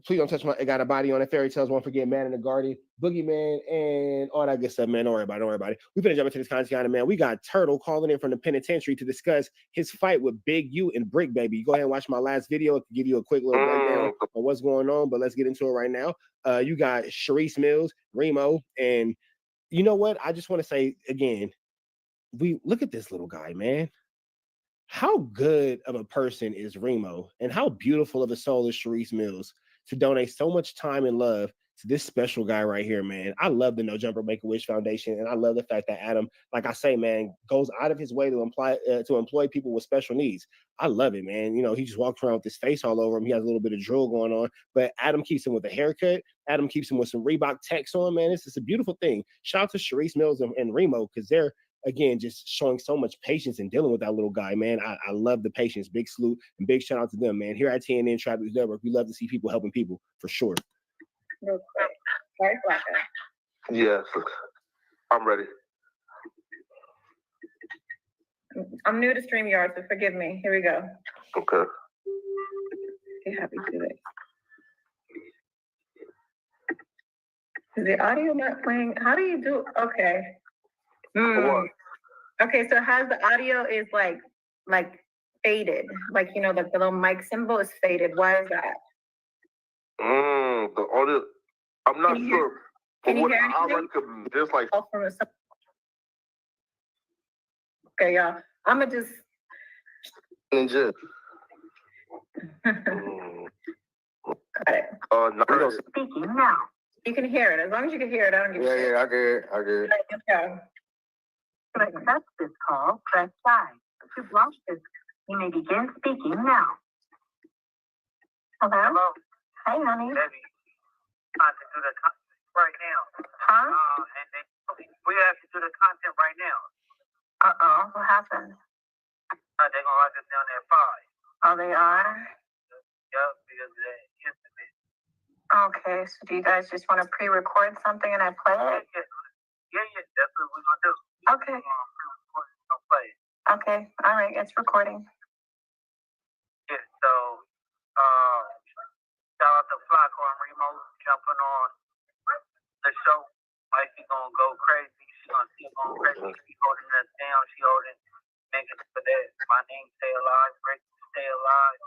Please Don't Touch My It Got a Body on It, Fairy Tales, Won't Forget, Man in the Garden, Boogeyman, and all that good stuff, man. Don't worry about it. We've been jumping to this content, man. We got Turtle calling in from the penitentiary to discuss his fight with Big U and Brick Baby. Go ahead and watch my last video to give you a quick little breakdown on what's going on, but let's get into it right now. You got Sharice Mills, Remo, and you know what? I just want to say again, we look at this little guy, man. How good of a person is Remo, and how beautiful of a soul is Sharice Mills to donate so much time and love to this special guy right here, man. I love the No Jumper Make-A-Wish Foundation, and I love the fact that Adam, like I say, man, goes out of his way to employ people with special needs. I love it, man. He just walks around with his face all over him. He has a little bit of drill going on, but Adam keeps him with a haircut. Adam keeps him with some Reebok text on, man. It's a beautiful thing. Shout out to Sharice Mills and Remo, because they're, again, just showing so much patience and dealing with that little guy, man. I love the patience. Big salute and big shout out to them, man. Here at TNN Trap News Network, we love to see people helping people, for sure. Real quick. Sorry, FLAKKO. Yes, I'm ready. I'm new to StreamYard, so forgive me. Here we go. Okay. Be happy to do it. Is the audio not playing? How do you do? Okay. Okay, so has the audio is like faded, like the little mic symbol is faded. Why is that? The audio. I'm not sure. Can you hear anything? Just like. Okay, y'all. I'm gonna just. Ninja. Got it. No. Speaking now. You can hear it. As long as you can hear it, I don't give a shit. Yeah, I get it. Okay. To accept this call, press 5. To block this, you may begin speaking now. Hello? Hey, honey. Baby, about to do the content right now. Huh? And we have to do the content right now. Uh-oh, what happened? They're gonna lock us down at 5. Oh, they are? Yup, because of that incident. Okay, so do you guys just want to pre-record something and I play it? Yeah, that's what we're gonna do. Okay. Don't play it. Okay, all right, it's recording. Yeah, so, shout out to FLAKKO and Remo jumping on the show. Like, she gonna go crazy. She gonna keep going crazy. She holding us down. She holding niggas for that. My name stay alive. Break stay alive.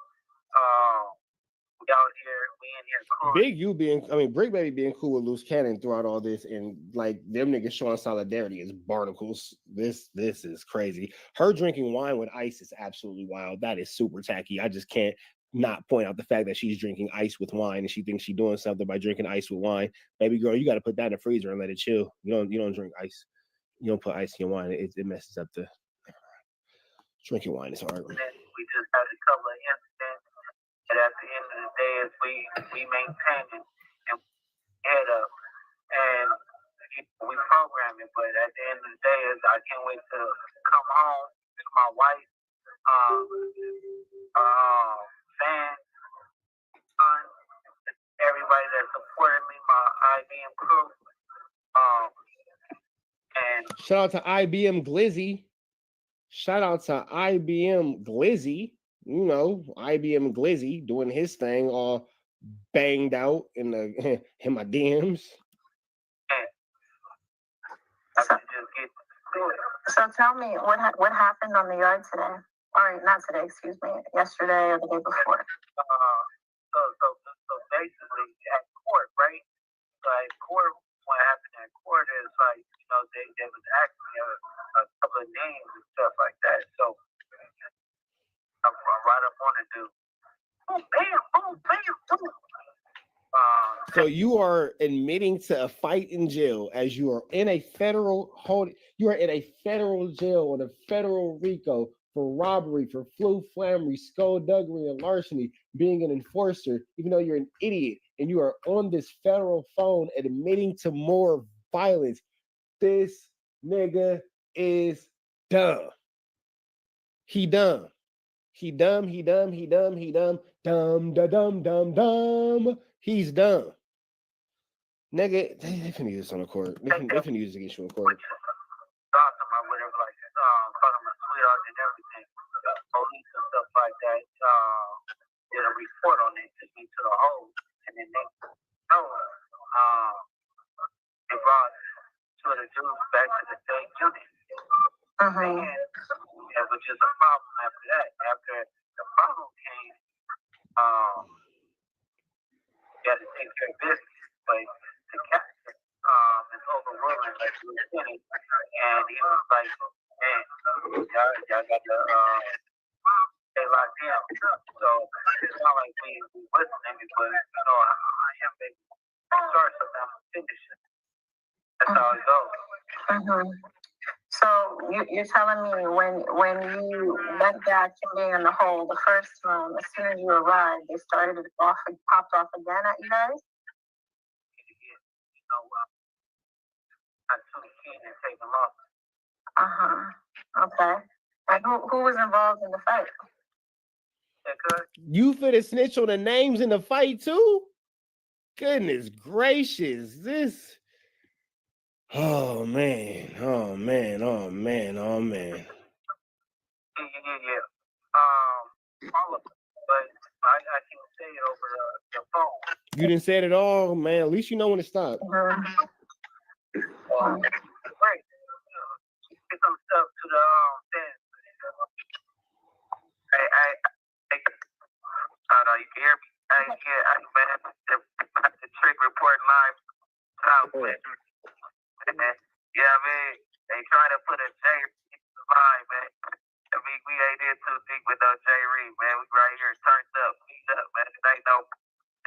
We out here. We in here cool. Big U being, I mean, Brick Baby being cool with Loose Cannon throughout all this, and like them niggas showing solidarity is barnacles. This is crazy. Her drinking wine with ice is absolutely wild. That is super tacky. I just can't not point out the fact that she's drinking ice with wine and she thinks she's doing something by drinking ice with wine. Baby girl, you got to put that in the freezer and let it chill. You don't drink ice. You don't put ice in your wine. It messes up the drinking wine. Is hard. We just had a couple of incidents, and at the end of the day, is we maintain it and head up, and we program it. But at the end of the day, is I can't wait to come home to my wife, fans, son, everybody that supported me, my IBM crew, and shout out to IBM Glizzy. Shout out to IBM Glizzy. You know, IBM Glizzy doing his thing, all banged out in my DMs. So tell me, what happened on the yard today? Or not today, excuse me, yesterday or the day before? So basically at court, right? So at court, what happened at court is like, you know, they was asking me a couple of names and stuff like that. So I'm right up on it, dude. Oh, bam, boom. So you are admitting to a fight in jail as you are in a federal you are in a federal jail on a federal RICO for robbery, for flammery, skullduggery, and larceny, being an enforcer, even though you're an idiot and you are on this federal phone admitting to more violence. This nigga is dumb. He dumb. He dumb. Dumb. He's dumb. Nigga, they finna use this on the court. They finna use this against you on court. Awesome or whatever, like, call him a sweetheart and everything. Police and stuff like that, did a report on it, took me to the hole, and then they brought two of the dudes back to the same unit. And yeah, which is a problem after that. After the problem came, you had to take care of business, but the captain is overruling like lieutenant, and he was like, man, y'all got to stay locked down. So it's not like we listening, but you know, I am making start something, I'm finishing. That's how it goes. So you're telling me when you went back to being in the hole the first time, as soon as you arrived, they started it off and popped off again at you guys? You know, I took key and take them off. Okay. And who was involved in the fight? You finna snitch on the names in the fight too? Goodness gracious, this. Oh man. Yeah. All of it, but I can say it over the phone. You didn't say it at all, man. At least you know when to stop. Great. Get some stuff to the thing. You can hear me? Man, the trick report live out with. Yeah, I mean, they trying to put a J line, man. I mean, we ain't in too deep with no J Reed, man. We right here turned up, beat up, man. It ain't no,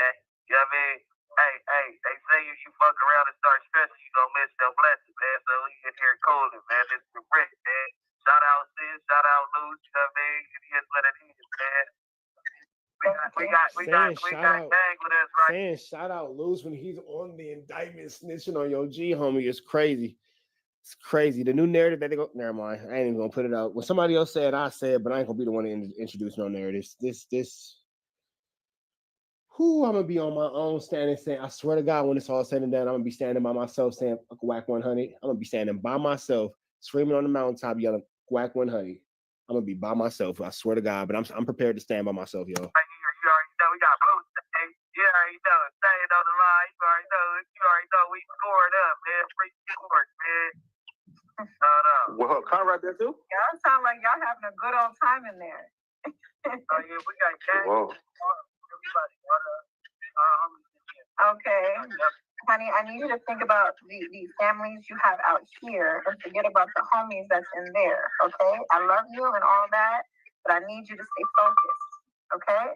man. You know what I mean? Hey, they say if you fuck around and start stressing, you gonna miss your blessing, man. So we in here cooling, man. This is the brick. saying shout out Luz when he's on the indictment snitching on your G homie is crazy. It's crazy. The new narrative that they go. Never mind. I ain't even gonna put it out. When somebody else said, I said, but I ain't gonna be the one to introduce no narrative. Who I'm gonna be on my own standing saying, I swear to God, when it's all said and done, I'm gonna be standing by myself saying Wack 100. I'm gonna be standing by myself, screaming on the mountaintop, yelling Wack 100. I'm gonna be by myself. I swear to God, but I'm prepared to stand by myself, yo. You already know we got boots today. You already know it's staying on the line. You already know we scored up, man. Free scored, man. Well, Conrad there too? Y'all sound like y'all having a good old time in there. Oh yeah, we got gang. Whoa. Okay. Honey, I need you to think about the families you have out here and forget about the homies that's in there, okay? I love you and all that, but I need you to stay focused, okay?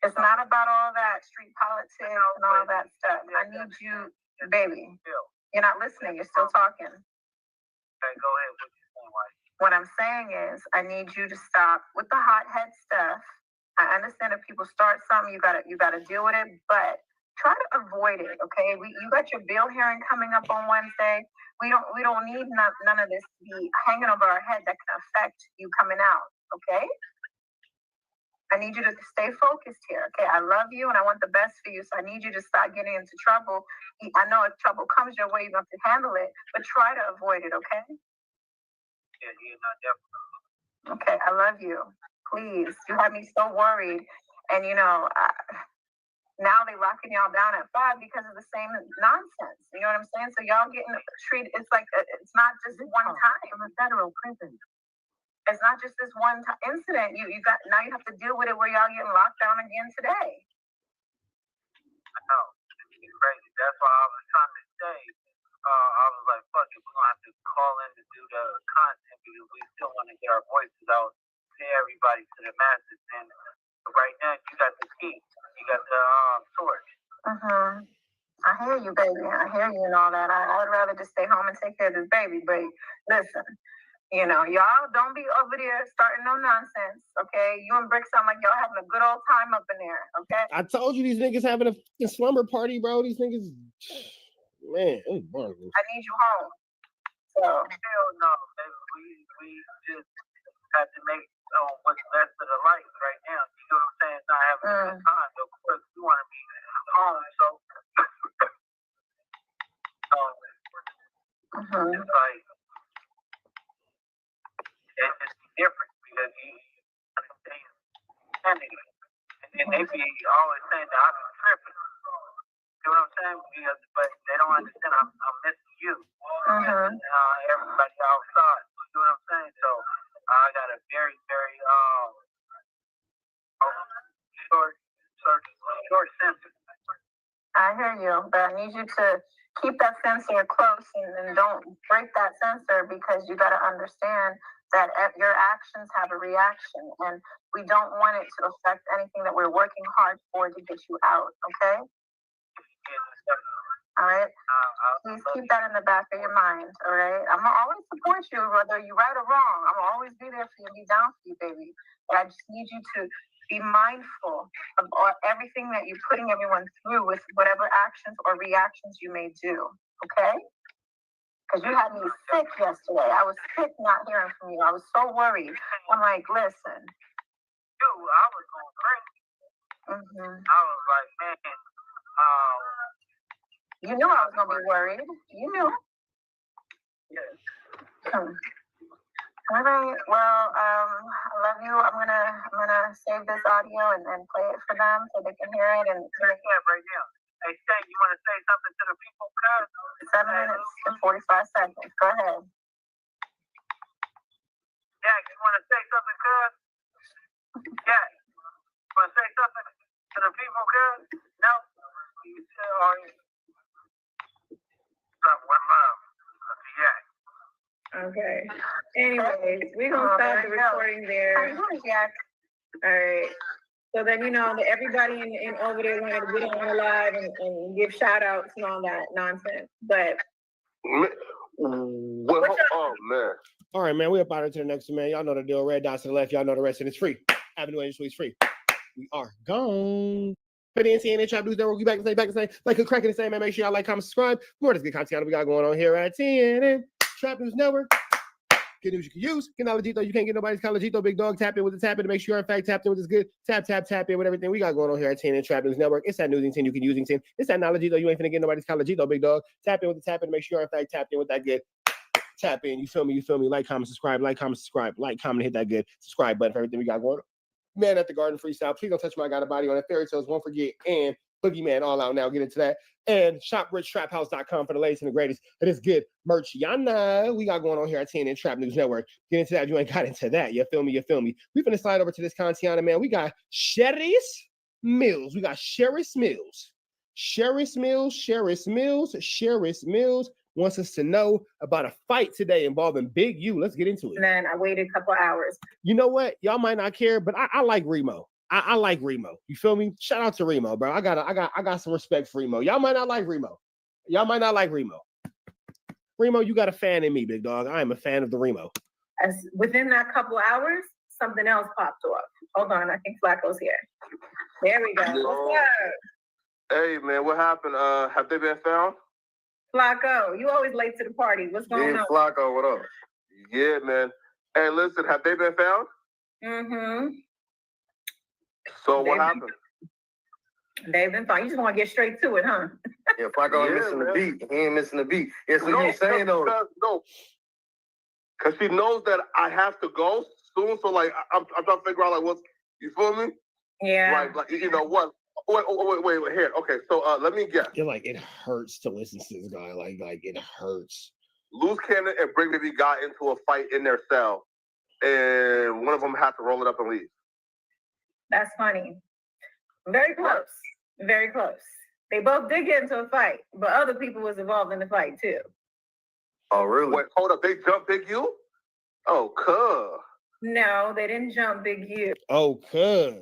It's not about all that street politics and all that stuff. I need you, baby. You're not listening. You're still talking. Okay, go ahead. What I'm saying is I need you to stop with the hot head stuff. I understand if people start something, you gotta deal with it, but try to avoid it, okay? You got your bail hearing coming up on Wednesday. We don't need none of this to be hanging over our head that can affect you coming out, okay? I need you to stay focused here, okay? I love you and I want the best for you, so I need you to start getting into trouble. I know if trouble comes your way, you have to handle it, but try to avoid it, okay? Yeah, definitely. Okay, I love you. Please, you have me so worried. And now they locking y'all down at 5 because of the same nonsense. You know what I'm saying? So y'all getting treated. It's like it's not just one time in a federal prison. It's not just this one incident. You got now you have to deal with it where y'all getting locked down again today. I know it's crazy. That's why I was trying to say. I was like, fuck it, we're gonna have to call in to do the content because we still want to get our voices out to everybody, to the masses. And right now, you got the key, you got the torch. I hear you, baby. I hear you and all that. I would rather just stay home and take care of this baby. But listen, y'all don't be over there starting no nonsense, okay? You and Brick sound like y'all having a good old time up in there, okay? I told you these niggas having a slumber party, bro. These niggas, man, it's boring. I need you home. So hell no, we just have to make what's best of the life right now. You know what I'm saying? It's not having a good time. Of course, we want to be home, so it's like it's different because you understand, and then they be always saying that I've been tripping. You know what I'm saying? Because, but they don't understand I'm missing you. Everybody outside. You know what I'm saying? So I got a very, very short sentence. I hear you, but I need you to keep that sensor close and don't break that sensor because you got to understand that your actions have a reaction and we don't want it to affect anything that we're working hard for to get you out, okay? All right? Please keep that in the back of your mind, all right? I'm going to always support you, whether you're right or wrong. I'm going to always be there for you and be down for you, baby. But I just need you to be mindful of everything that you're putting everyone through with whatever actions or reactions you may do, okay? Because you had me sick yesterday. I was sick not hearing from you. I was so worried. I'm like, listen. Dude, I was going crazy. I was like, man, you knew I was going to be worried. You knew. Yes. All right. Well, I love you. I'm gonna save this audio and play it for them so they can hear it and hear it right now. Hey, Stan, you want to say something to the people, cuz? 7 minutes and 45 seconds. Go ahead. Jack, you want to say something, cuz? Jack, you want to say something to the people, cuz? No? You still are. One love. Jack. Okay. Anyways, we're gonna stop the recording there. All right. So then that everybody in over there wanted to get on live and give shout outs and all that nonsense. But oh man. All right, man. We up out to the next one, man. Y'all know the deal. Red dots to the left. Y'all know the rest, and it's free. Avenue and Suites free. We are gone. Put in CNN Trap News Network. We back the same. Like a crack in the same, man. Make sure y'all like, comment, subscribe. More of this good content we got going on here at CNN Trap News Network. Good news you can use. Get Knowledgeito. You can't get nobody's Knowledgeito. Big dog. Tap in with the tap in to make sure you're in fact tapped in with this good. Tap in with everything we got going on here at CNN Trap News Network. It's that newsing 10 you can using 10. It's that Knowledgeito. You ain't finna get nobody's Knowledgeito, big dog. Tap in with the tap in to make sure you're in fact tapped in with that good. Tap in. You feel me? Like, comment, subscribe. Like, comment, hit that good subscribe button for everything we got going on. Man at the Garden Freestyle. Please don't touch my Got a Body on it. Fairy Tales, won't forget. And Boogeyman All Out Now. Get into that. And shoprichtraphouse.com for the latest and the greatest. It is good merch. Yana. We got going on here at CNN Trap News Network. Get into that. You ain't got into that. You feel me? We finna slide over to this content, man. We got Sherry's Mills. Sherry's Mills wants us to know about a fight today involving Big U. Let's get into it. And then I waited a couple hours. You know what? Y'all might not care, but I like Remo. I like Remo. You feel me? Shout out to Remo, bro. I got some respect for Remo. Y'all might not like Remo. Remo, you got a fan in me, big dog. I am a fan of the Remo. As within that couple hours, something else popped off. Hold on, I think FLAKKO's here. There we go. What's up? Hey man, what happened? Have they been found? FLAKKO, you always late to the party. What's going on? FLAKKO, what up? Yeah, man. Hey, listen, have they been found? Mm-hmm. So what happened? They've been fine. You just want to get straight to it, huh? Yeah, FLAKKO ain't missing the beat. He ain't missing the beat. Yeah, so you saying though? No, because she knows that I have to go soon. So like, I'm trying to figure out like what's. You feel me? Yeah. Like you know what? Wait, here. Okay, so let me guess. You're like, it hurts to listen to this guy. Like it hurts. Loose Cannon and Brick Baby got into a fight in their cell, and one of them had to roll it up and leave. That's funny. Very close. Very close. They both did get into a fight, but other people was involved in the fight too. Oh, really? Wait, hold up. They jumped Big U? Oh, cuh. No, they didn't jump Big U. Oh, cuh.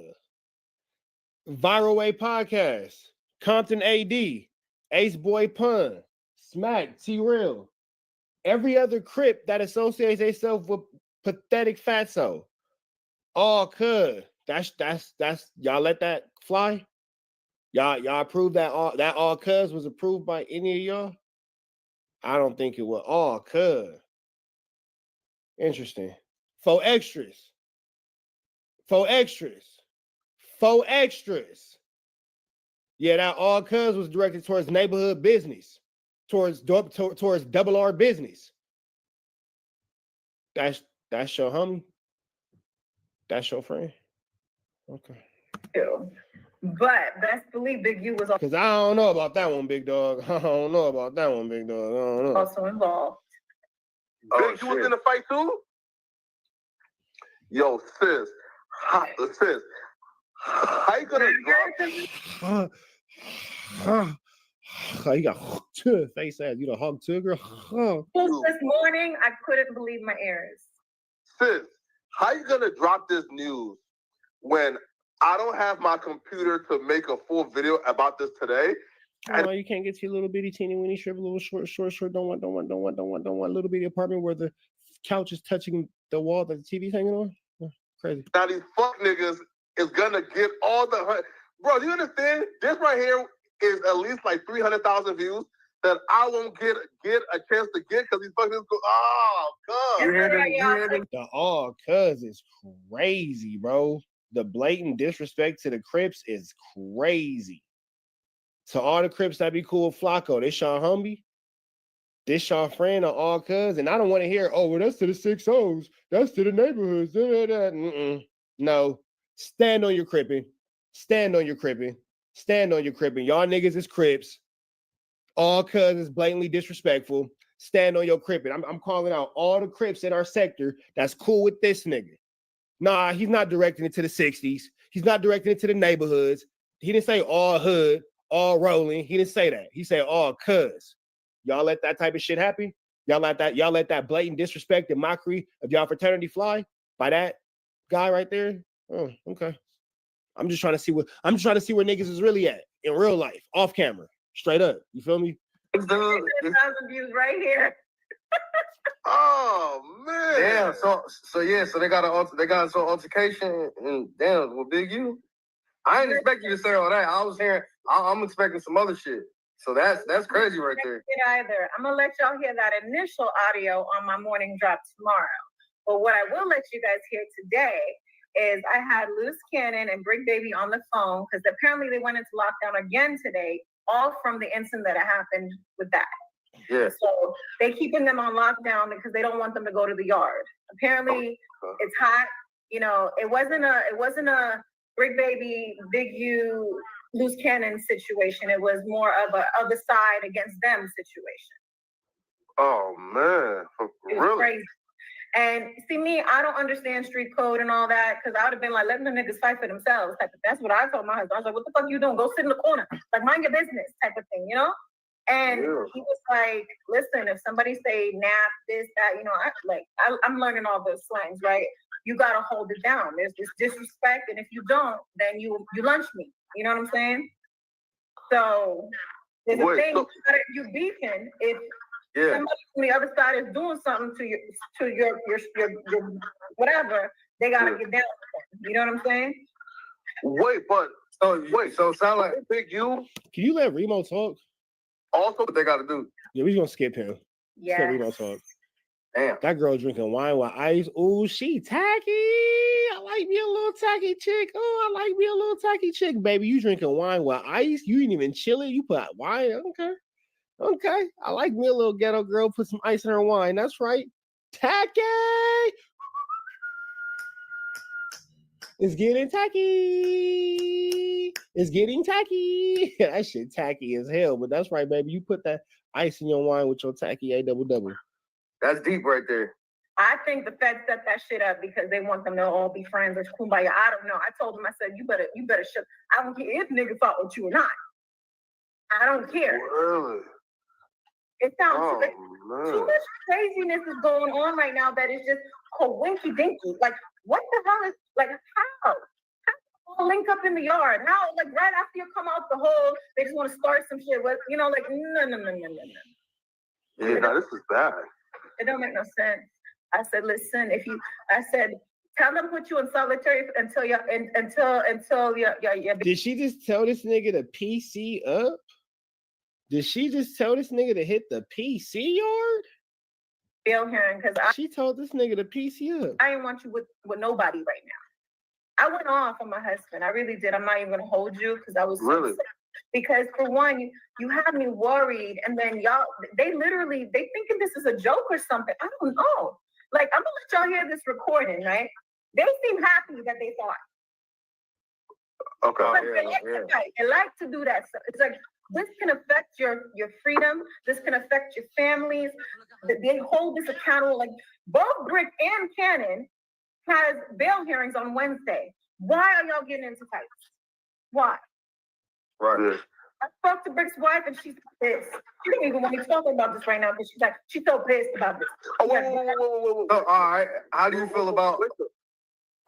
Viral Way Podcast, Compton AD, Ace Boy Pun, Smack, T-Real. Every other Crip that associates themselves with pathetic fatso. All could. That's y'all let that fly? Y'all approve that all cuz was approved by any of y'all? I don't think it was all cuz. Interesting. 4 extras. Yeah, that all cuz was directed towards neighborhood business, towards double R business. That's your homie. That's your friend. Okay. But best believe Big U was Because I don't know about that one, big dog. I don't know. also involved. Big U was in the fight too? Yo, sis. How you gonna drop? You got hooked face ass. You the hog too, girl. This morning, I couldn't believe my ears. Sis, how you gonna drop this news when I don't have my computer to make a full video about this today? Oh, you can't get to your little bitty teeny weeny strip, little short. Don't want little bitty apartment where the couch is touching the wall that the TV's hanging on. Oh, crazy. Now these fuck niggas is gonna get all the bro. Do you understand? This right here is at least like 300,000 views that I won't get a chance to get because these fuck niggas go. Oh god. The all cuz is crazy, bro. The blatant disrespect to the Crips is crazy. To all the Crips that be cool with FLAKKO, this y'all homie, this y'all friend or all cuz, and I don't want to hear, oh, well, that's to the 6 O's, that's to the neighborhoods. No, stand on your cripping. Y'all niggas is Crips. All cuz is blatantly disrespectful. Stand on your cripping. I'm calling out all the Crips in our sector that's cool with this nigga. Nah, he's not directing it to the 60s. He's not directing it to the neighborhoods. He didn't say all hood, all rolling. He didn't say that. He said all cuz. Y'all let that type of shit happen? Y'all let that blatant disrespect and mockery of y'all fraternity fly by that guy right there? Oh, okay. I'm just trying to see where niggas is really at in real life, off camera, straight up. You feel me? 6,000 views right here. Oh man. Damn. So yeah. So they got into an altercation, and damn, well, Big U. I didn't expect you to say all that. I was hearing. I'm expecting some other shit. So that's crazy right there. Either. I'm gonna let y'all hear that initial audio on my morning drop tomorrow. But what I will let you guys hear today is I had Loose Cannon and Brick Baby on the phone because apparently they went into lockdown again today, all from the incident that happened with that. Yeah. So they keeping them on lockdown because they don't want them to go to the yard. Apparently it's hot. You know, it wasn't a Brick Baby, Big U, Loose Cannon situation. It was more of a other side against them situation. Oh man, really? Crazy. And see me, I don't understand street code and all that because I would have been like, letting the niggas fight for themselves. That's what I told my husband. I was like, what the fuck you doing? Go sit in the corner. Like, mind your business type of thing, you know? And he was like, listen, if somebody say nap, this, that, you know, I'm learning all those slangs, right? You got to hold it down. There's this disrespect. And if you don't, then you lunch me. You know what I'm saying? So there's a thing, you beefing if somebody from the other side is doing something to your whatever, they got to get down with them. You know what I'm saying? So it sounds like Big U. Can you let Remo talk? Also, what they got to do? Yeah, we're gonna skip him. Yeah. Let Remo talk. Damn. That girl drinking wine with ice. Ooh, she tacky. I like me a little tacky chick. Oh, I like me a little tacky chick, baby. You drinking wine with ice? You ain't even chilling. You put wine. Okay. I like me a little ghetto girl. Put some ice in her wine. That's right. Tacky. It's getting tacky. It's getting tacky. That shit tacky as hell. But that's right, baby. You put that ice in your wine with your tacky A double. That's deep right there. I think the Fed set that shit up because they want them to all be friends or kumbaya. I don't know. I told them, I said, you better shut. I don't care if niggas fought with you or not. I don't care. Really? It sounds too much craziness is going on right now that is just winky dinky. Like, what the hell is, like, how? How link up in the yard? How, like, right after you come out the hole, they just want to start some shit with, you know, like, no. Yeah, no, this is bad. It don't make no sense. I said, listen, tell them put you in solitary until you. Did she just tell this nigga to PC up? Did she just tell this nigga to hit the PC yard? Bail hearing because she told this nigga to PC up. I didn't want you with nobody right now. I went off on my husband. I really did. I'm not even gonna hold you because I was really. Because for one, you had me worried, and then they thinking this is a joke or something. I don't know. Like, I'm gonna let y'all hear this recording, right? They seem happy that they fought. Okay. They like to do that stuff. It's like this can affect your freedom. This can affect your families. They hold this accountable. Like both Brick and Cannon has bail hearings on Wednesday. Why are y'all getting into fights? Why? Right. I spoke to Brick's wife and she's pissed. She didn't even want me talking about this right now because she's so pissed about this. Whoa. All right. How do you feel about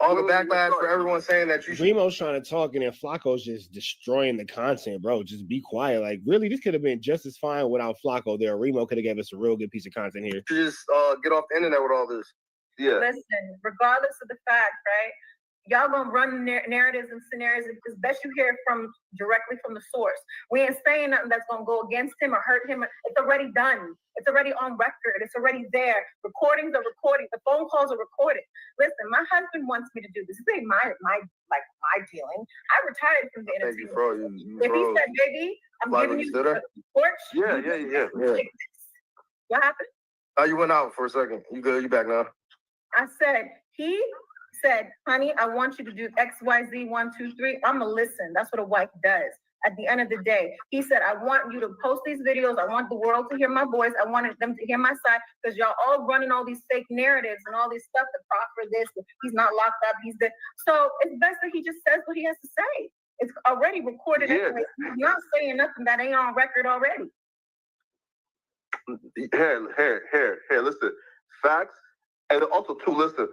all the backlash for everyone saying that you should? Remo's trying to talk and then FLAKKO's just destroying the content, bro. Just be quiet. Like, really, this could have been just as fine without FLAKKO there. Remo could have gave us a real good piece of content here. Just get off the internet with all this. Yeah. Listen, regardless of the fact, right? Y'all gonna run narratives and scenarios as best you hear directly from the source. We ain't saying nothing that's gonna go against him or hurt him. It's already done. It's already on record. It's already there. Recordings are recorded. The phone calls are recorded. Listen, my husband wants me to do this. This ain't my dealing. I retired from the entertainment. If he said, baby, I'm giving you the torch. Yeah. What happened? You went out for a second. You good? You back now? I said, he said, honey, I want you to do XYZ 1, 2, 3. I'm gonna listen. That's what a wife does. At the end of the day, he said, I want you to post these videos. I want the world to hear my voice. I wanted them to hear my side because y'all all running all these fake narratives and all these stuff to proffer this. He's not locked up. He's dead. So it's best that he just says what he has to say. It's already recorded anyway. He's not saying nothing that ain't on record already. Here, listen. Facts. And also, too, listen.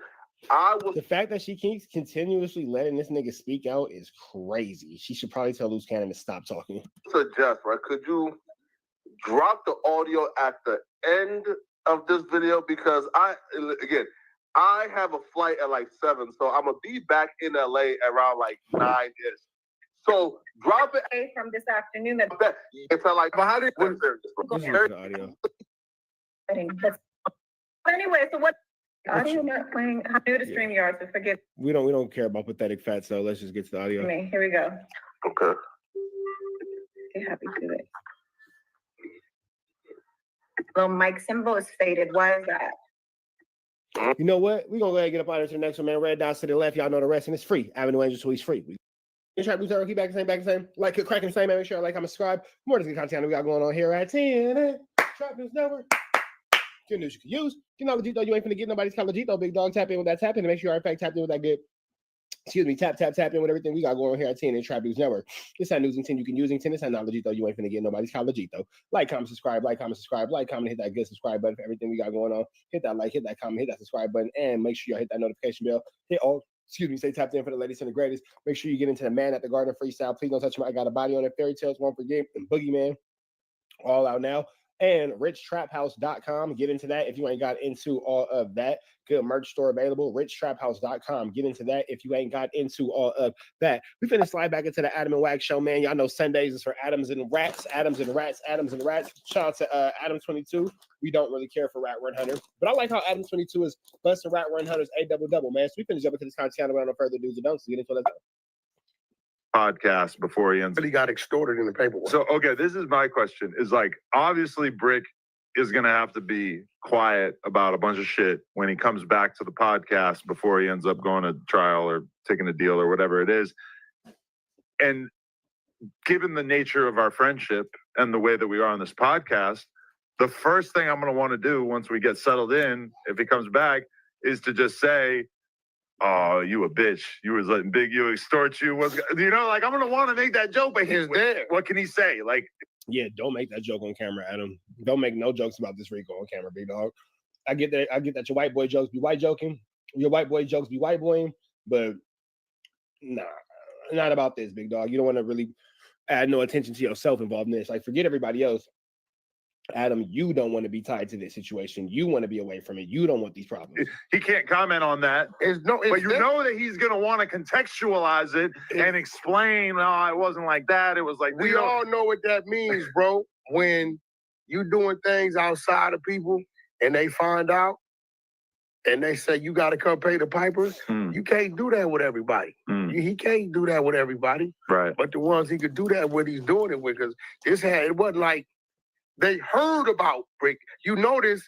The fact that she keeps continuously letting this nigga speak out is crazy. She should probably tell Loose Cannon to stop talking. Suggest, right? Could you drop the audio at the end of this video because I have a flight at like 7, so I'm gonna be back in LA around like 9-ish. So drop it from this afternoon. That it's like how did Listen to the audio. Anyway, so what? Audio not playing. I'm new to StreamYard, so forgive We don't care about pathetic fat, so let's just get to the audio. me. Here we go. Okay. Okay, happy to it. Little mic symbol is faded. Why is that? You know what? We're gonna go ahead and get up out of here to the next one, man. Red dots to the left. Y'all know the rest, and it's free. Avenue Angel Suite's free. Trap Blue keep back the same. Like, cracking the same, man. Make sure I like, comment, subscribe. More of the content we got going on here at 10. Trap News Network. Good news you can use. You know, legit though, you ain't finna get nobody's kind of legit though, big dog. Tap in with that tap in to make sure you are in fact tapped in with that good. Excuse me, tap in with everything we got going on here at 10 in Trap News Network. This that news and 10 you can use in 10. This that not legit though, you ain't finna get nobody's kind of legit though. Like, comment, subscribe, hit that good subscribe button for everything we got going on. Hit that like, hit that comment, hit that subscribe button, and make sure you hit that notification bell. Stay tapped in for the latest and the greatest. Make sure you get into the Man at the Garden freestyle. Please don't touch me. I got a body on it. Fairy Tales, One for Game, and Boogeyman. All out now. And richtraphouse.com. Get into that if you ain't got into all of that. Good merch store available. richtraphouse.com. Get into that if you ain't got into all of that. We finna slide back into the Adam and Wack show, man. Y'all know Sundays is for Adams and Rats. Shout out to Adam 22. We don't really care for Rat Run Hunter, but I like how Adam 22 is busting Rat Run Hunters a double, man. So we finna jump into this content without no further do's and don'ts. So get into it. Let's go. Podcast before he ends. But he got extorted in the paperwork. So, okay, this is my question. Is like, obviously Brick is going to have to be quiet about a bunch of shit when he comes back to the podcast before he ends up going to trial or taking a deal or whatever it is. And given the nature of our friendship and the way that we are on this podcast, the first thing I'm going to want to do once we get settled in, if he comes back, is to just say, oh, you a bitch. You was letting Big U extort you. You know, like, I'm going to want to make that joke, but he's there. What can he say? Like, yeah, don't make that joke on camera, Adam. Don't make no jokes about this Rico on camera, big dog. I get that your white boy jokes be white joking. Your white boy jokes be white boying, but nah, not about this, big dog. You don't want to really add no attention to yourself involved in this. Like, forget everybody else. Adam, you don't want to be tied to this situation. You want to be away from it. You don't want these problems. He can't comment on that. But you know that he's going to want to contextualize it and explain, oh, it wasn't like that. It was like, we all know what that means, bro. When you doing things outside of people and they find out and they say, you got to come pay the pipers, you can't do that with everybody. He can't do that with everybody. Right. But the ones he could do that with, he's doing it with, because it wasn't like, they heard about Brick. You notice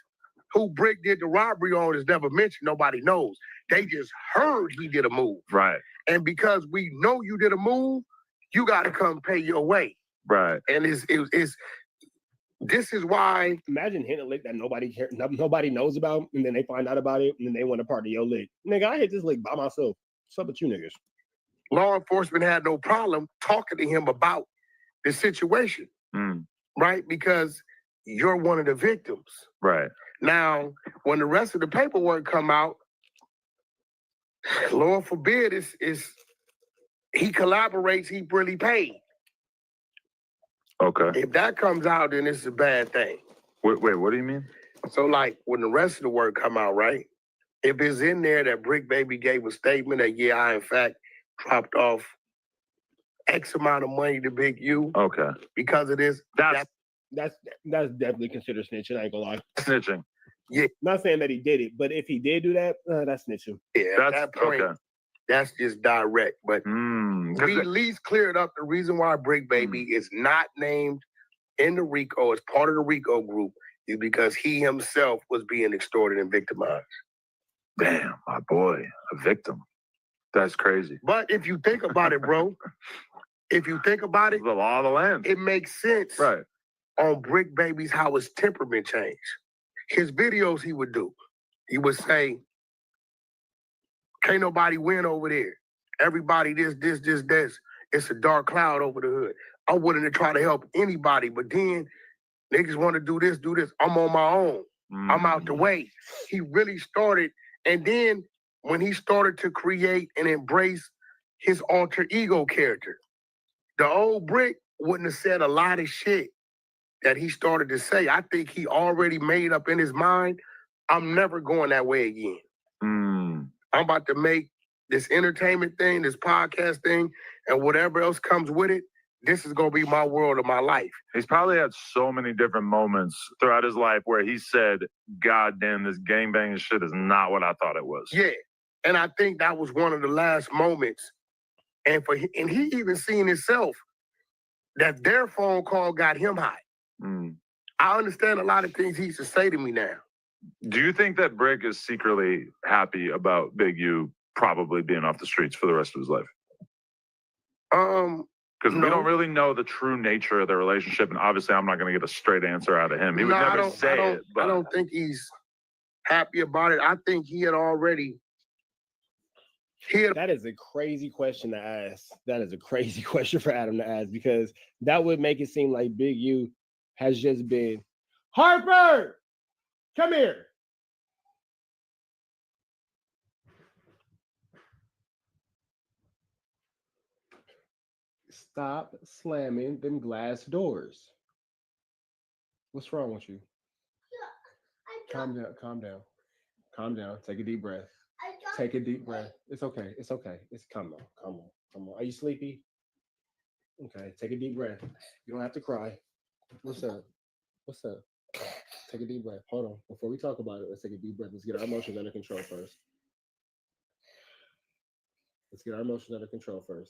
who Brick did the robbery on is never mentioned. Nobody knows. They just heard he did a move. Right. And because we know you did a move, you got to come pay your way. Right. And this is why. Imagine hitting a lick that nobody knows about, and then they find out about it, and then they want to part of your lick. Nigga, I hit this lick by myself. What's up with you niggas? Law enforcement had no problem talking to him about the situation. Right? Because you're one of the victims. Right. Now, when the rest of the paperwork come out, Lord forbid, is he collaborates, he really paid. Okay. If that comes out, then it's a bad thing. Wait, what do you mean? So, like, when the rest of the work come out, right? If it's in there that Brick Baby gave a statement that, yeah, I, in fact, dropped off X amount of money to Big U. Okay. Because of this. That's definitely considered snitching. I ain't gonna lie. Snitching. Yeah. Not saying that he did it, but if he did do that, that's snitching. Yeah, at that point, that's just direct. But we at least cleared up the reason why Brick Baby is not named in the RICO as part of the RICO group is because he himself was being extorted and victimized. Damn, my boy, a victim. That's crazy. But if you think about it, bro, if you think about it, the law of the land. It makes sense. Right. On Brick Baby's how his temperament changed. His videos he would do. He would say, can't nobody win over there. Everybody this. It's a dark cloud over the hood. I'm willing to try to help anybody, but then niggas want to do this. I'm on my own. I'm out the way. He really started, and then when he started to create and embrace his alter ego character, the old Brick wouldn't have said a lot of shit that he started to say, I think he already made up in his mind, I'm never going that way again. I'm about to make this entertainment thing, this podcast thing, and whatever else comes with it, this is going to be my world of my life. He's probably had so many different moments throughout his life where he said, God damn, this gangbanging shit is not what I thought it was. Yeah. And I think that was one of the last moments. And he even seen himself that their phone call got him high. I understand a lot of things he used to say to me now. Do you think that Brick is secretly happy about Big U probably being off the streets for the rest of his life? Because we don't really know the true nature of their relationship, and obviously I'm not going to get a straight answer out of him. He would never say it. But I don't think he's happy about it. I think he had already... That is a crazy question to ask. That is a crazy question for Adam to ask, because that would make it seem like Big U has just been, Harper, come here. Stop slamming them glass doors. What's wrong with you? Calm down, calm down. Calm down. Take a deep breath. Take a deep breath. It's okay. It's okay. Come on. Are you sleepy? Okay, take a deep breath. You don't have to cry. What's up? Take a deep breath. Hold on. Before we talk about it, let's take a deep breath. Let's get our emotions under control first.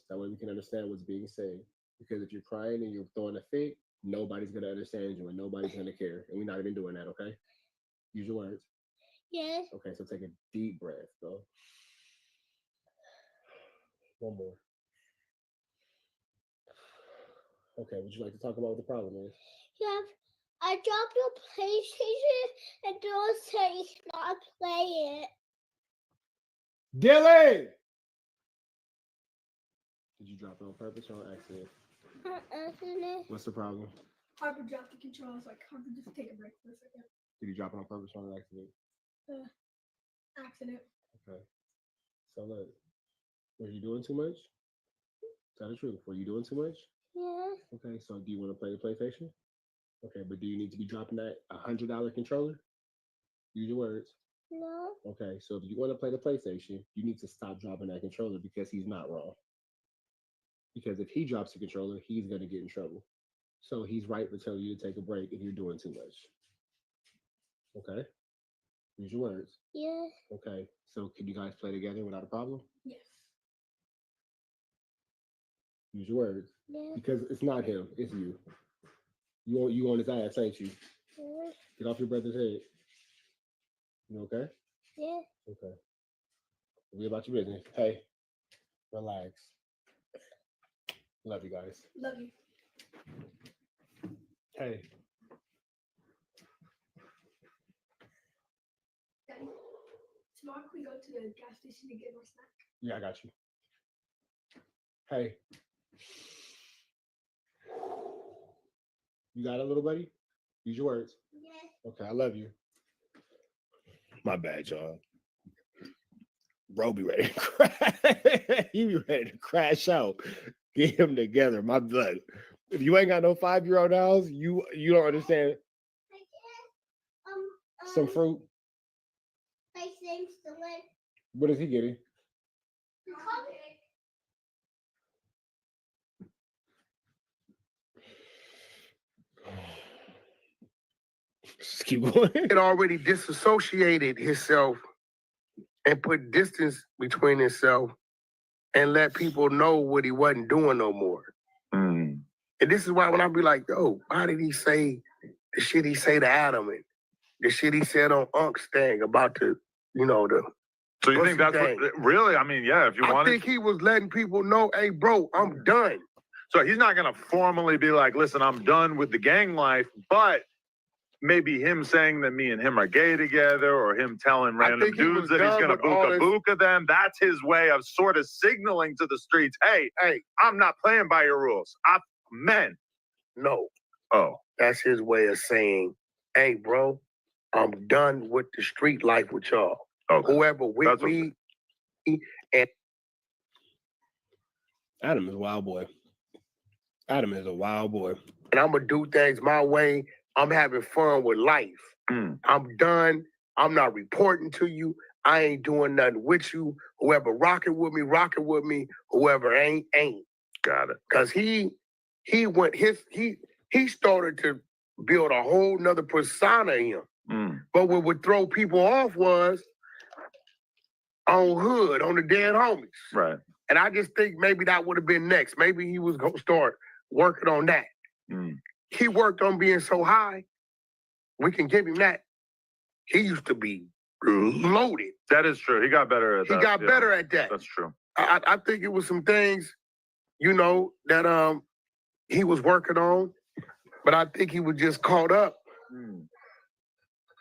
That way we can understand what's being said. Because if you're crying and you're throwing a fit, nobody's going to understand you and nobody's going to care. And we're not even doing that, okay? Use your words. Yes. Okay, so take a deep breath, go. One more. Okay, would you like to talk about what the problem is? Yeah, I dropped your PlayStation and don't say not play it. Dylan! Did you drop it on purpose or on accident? Accident. What's the problem? Harper dropped the controls. Like, Harper, just take a break for a second. Did you drop it on purpose or on accident? Accident. Okay. So look, were you doing too much? Tell the truth. Were you doing too much? Yeah. Okay, so do you want to play the PlayStation? Okay, but do you need to be dropping that $100 controller? Use your words. No. Okay, so if you want to play the PlayStation, you need to stop dropping that controller because he's not wrong. Because if he drops the controller, he's going to get in trouble. So he's right for telling you to take a break if you're doing too much. Okay? Use your words. Yeah. Okay, so can you guys play together without a problem? Yes. Use your words. Yeah. Because it's not him, it's you. You on his ass, ain't you? Yeah. Get off your brother's head. You okay? Yeah. Okay. Be about your business. Hey, relax. Love you guys. Love you. Hey. Daddy, tomorrow can we go to the gas station to get more snack? Yeah, I got you. Hey. You got it, little buddy? Use your words. Yeah. Okay, I love you. My bad, y'all. Bro be ready to crash. He be ready to crash out. Get him together, my blood. If you ain't got no 5-year-old house, you don't understand. Some fruit. What is he getting? Just keep going. He had already disassociated himself and put distance between himself and let people know what he wasn't doing no more. And this is why when I be like, yo, why did he say the shit he say to Adam and the shit he said on Unk's thing about the, the... So you think that's what, really? I mean, yeah, if you want I think he was letting people know, hey, bro, I'm done. So he's not going to formally be like, listen, I'm done with the gang life, but maybe him saying that me and him are gay together or him telling random dudes that he's going to booka them, that's his way of sort of signaling to the streets, hey, I'm not playing by your rules. I'm men. No. Oh. That's his way of saying, hey, bro, I'm done with the street life with y'all. Okay. Whoever with me. And Adam is a wild boy. Adam is a wild boy. and I'm gonna do things my way. I'm having fun with life. I'm done. I'm not reporting to you. I ain't doing nothing with you. Whoever rocking with me. Whoever ain't. Got it. Cause he started to build a whole nother persona in him. But what would throw people off was on hood, on the dead homies. Right. And I just think maybe that would have been next. Maybe he was gonna start working on that. He worked on being so high. We can give him that. He used to be loaded. That is true. He got better at that. He got better at that. That's true. I think it was some things, you know, that he was working on, but I think he was just caught up.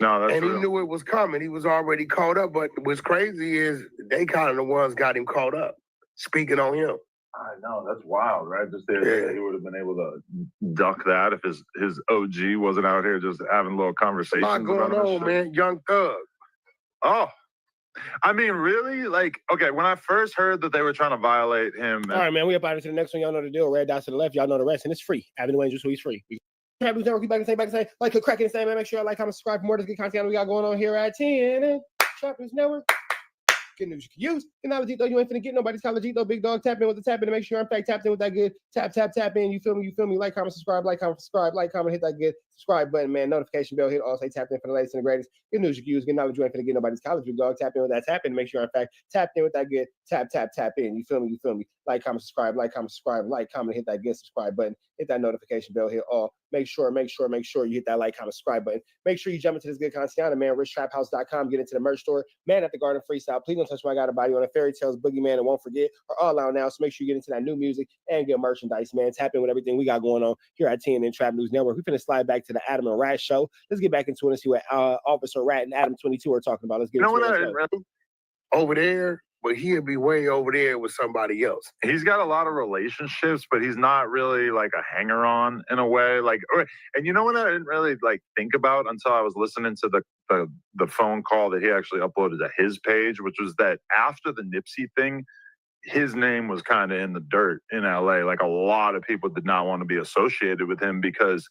No, that's and real. He knew it was coming. He was already caught up. But what's crazy is they kind of the ones got him caught up, speaking on him. I know, that's wild, right? Just there, he would have been able to duck that if his OG wasn't out here just having little conversations. A lot going on, man. Young Thug. Oh, I mean, really? Like, okay, when I first heard that they were trying to violate him. All right, man, we up out into the next one. Y'all know the deal. Red dots to the left. Y'all know the rest, and it's free. Avenue Angels, so he's free. Trap News Network, back and say, like, crack and say, man. Make sure you like, comment, subscribe for more of this good content we got going on here at 10. Trap News Network. Good news you can use. And now, though, you ain't finna get nobody's college though. Big dog, tap in with the tap in to make sure you're in fact tapped in with that good tap in. You feel me? Like, comment, subscribe, hit that good subscribe button, man. Notification bell, hit all say tap in for the latest and the greatest. Good news you can use. Good knowledge you ain't finna get nobody's college. Big dog, tap in with that tap in to make sure you're in fact tapped in with that good tap in. You feel me? Like, comment, subscribe, hit that good subscribe button. Hit that notification bell, hit all. Make sure you hit that like, comment, subscribe button. Make sure you jump into this good content, man. RichTrapHouse.com. Get into the merch store. Man at the Garden Freestyle. Please don't touch my God body on a Fairy Tales, Boogeyman, and Won't Forget are all out now. So make sure you get into that new music and get merchandise, man. Tap in with everything we got going on here at TNN Trap News Network. We're finna slide back to the Adam and Rat show. Let's get back into it and see what Officer Rat and Adam 22 are talking about. Let's get into it. Over there, but he'll be way over there with somebody else. He's got a lot of relationships, but he's not really like a hanger-on in a way. Like, and you know what I didn't really like think about until I was listening to the phone call that he actually uploaded to his page, which was that after the Nipsey thing, his name was kind of in the dirt in LA. Like, a lot of people did not want to be associated with him because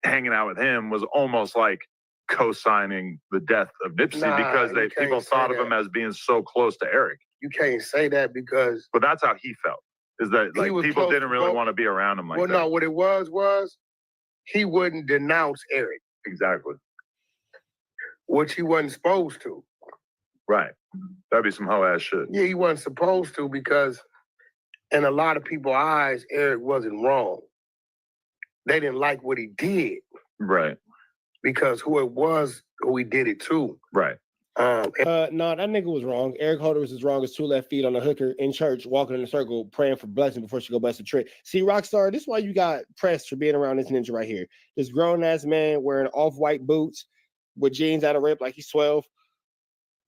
hanging out with him was almost like co-signing the death of Nipsey because people thought of him as being so close to Eric. You can't say that because... But that's how he felt, is that like people didn't really want to be around him like that. Well, no, what it was he wouldn't denounce Eric. Exactly. Which he wasn't supposed to. Right. That'd be some hoe-ass shit. Yeah, he wasn't supposed to because in a lot of people's eyes, Eric wasn't wrong. They didn't like what he did. Right. Because who it was, who he did it to. Right. No, that nigga was wrong. Eric Holder was as wrong as 2 left feet on a hooker in church, walking in a circle, praying for blessing before she go bust a trick. See, Rockstar, this is why you got pressed for being around this ninja right here. This grown-ass man wearing off-white boots with jeans out of rip like he's 12.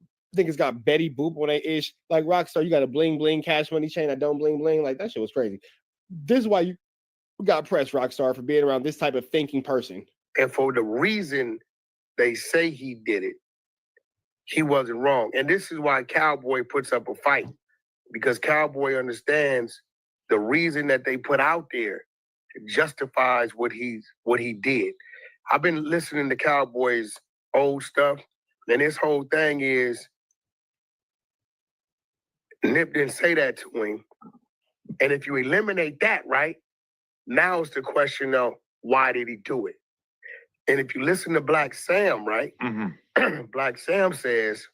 I think it's got Betty Boop on that ish. Like, Rockstar, you got a bling-bling cash money chain that don't bling-bling. Like, that shit was crazy. This is why you got pressed, Rockstar, for being around this type of thinking person. And for the reason they say he did it, he wasn't wrong. And this is why Cowboy puts up a fight. Because Cowboy understands the reason that they put out there justifies what he did. I've been listening to Cowboy's old stuff, and his whole thing is Nip didn't say that to him. And if you eliminate that, right, now it's the question of why did he do it? And if you listen to Black Sam, right, Black Sam says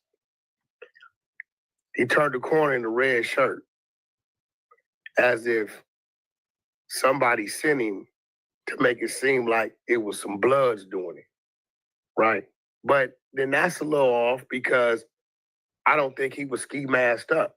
he turned the corner in the red shirt as if somebody sent him to make it seem like it was some Bloods doing it, right? But then that's a little off because I don't think he was ski masked up.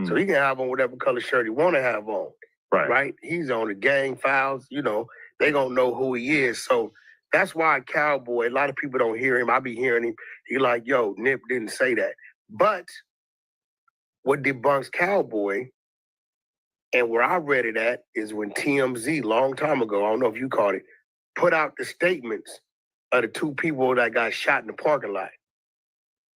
So he can have on whatever color shirt he want to have on, right? He's on the gang files, you know, they gonna know who he is. So that's why Cowboy, a lot of people don't hear him. I be hearing him. He like, yo, Nip didn't say that. But what debunks Cowboy, and where I read it at, is when TMZ, long time ago, I don't know if you caught it, put out the statements of the 2 people that got shot in the parking lot.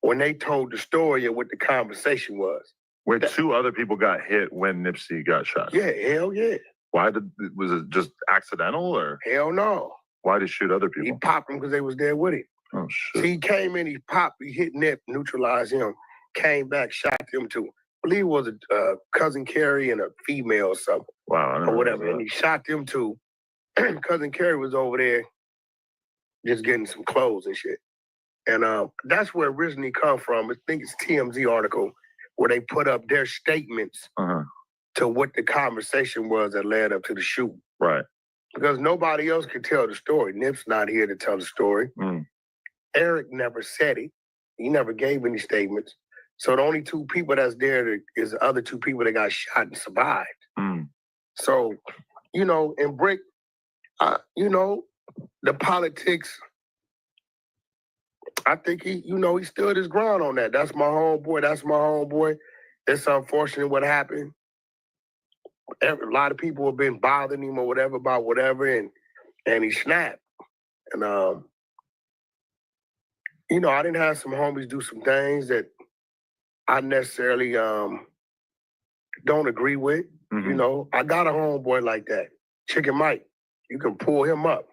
When they told the story of what the conversation was. Where 2 other people got hit when Nipsey got shot. Yeah, hell yeah. Was it just accidental or? Hell no. Why did he shoot other people? He popped them because they was there with him. Oh, shit. So he came in, he popped, he hit Nip, neutralized him, came back, shot them too. I believe it was a Cousin Carrie and a female or something. Wow. Or whatever. And he shot them too. Cousin Carrie was over there just getting some clothes and shit. And that's where it originally come from. I think it's TMZ article where they put up their statements to what the conversation was that led up to the shoot. Right. Because nobody else could tell the story. Nip's not here to tell the story. Eric never said it. He never gave any statements. So the only two people that's there is the other two people that got shot and survived. So, you know, and Brick, you know, the politics, I think he stood his ground on that. That's my homeboy. It's unfortunate what happened. A lot of people have been bothering him or whatever about whatever, and he snapped. And, you know, I didn't have some homies do some things that I necessarily don't agree with. You know, I got a homeboy like that, Chicken Mike. You can pull him up.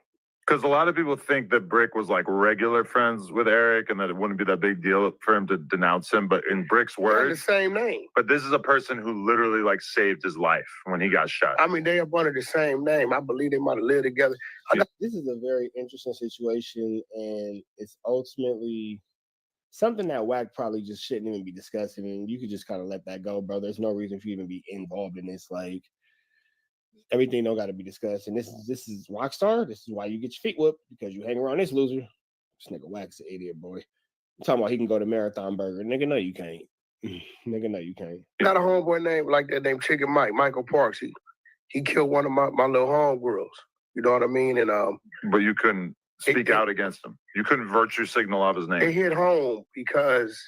Because a lot of people think that Brick was like regular friends with Eric and that it wouldn't be that big deal for him to denounce him. But in Brick's words, the same name. But this is a person who literally like saved his life when he got shot. I mean, they up under the same name. I believe they might have lived together. This is a very interesting situation, and it's ultimately something that Wack probably just shouldn't even be discussing. And you could just kind of let that go, bro. There's no reason for you to even be involved in this. Like, everything don't got to be discussed. And this is Rockstar. This is why you get your feet whooped, because you hang around this loser. This nigga Wack's an idiot, boy. I'm talking about he can go to Marathon Burger. Nigga, no, you can't. Nigga, no, you can't. Got a homeboy name like that named Chicken Mike, Michael Parks. He killed one of my little homegirls. You know what I mean? And but you couldn't speak out against him. You couldn't virtue signal off his name. It hit home because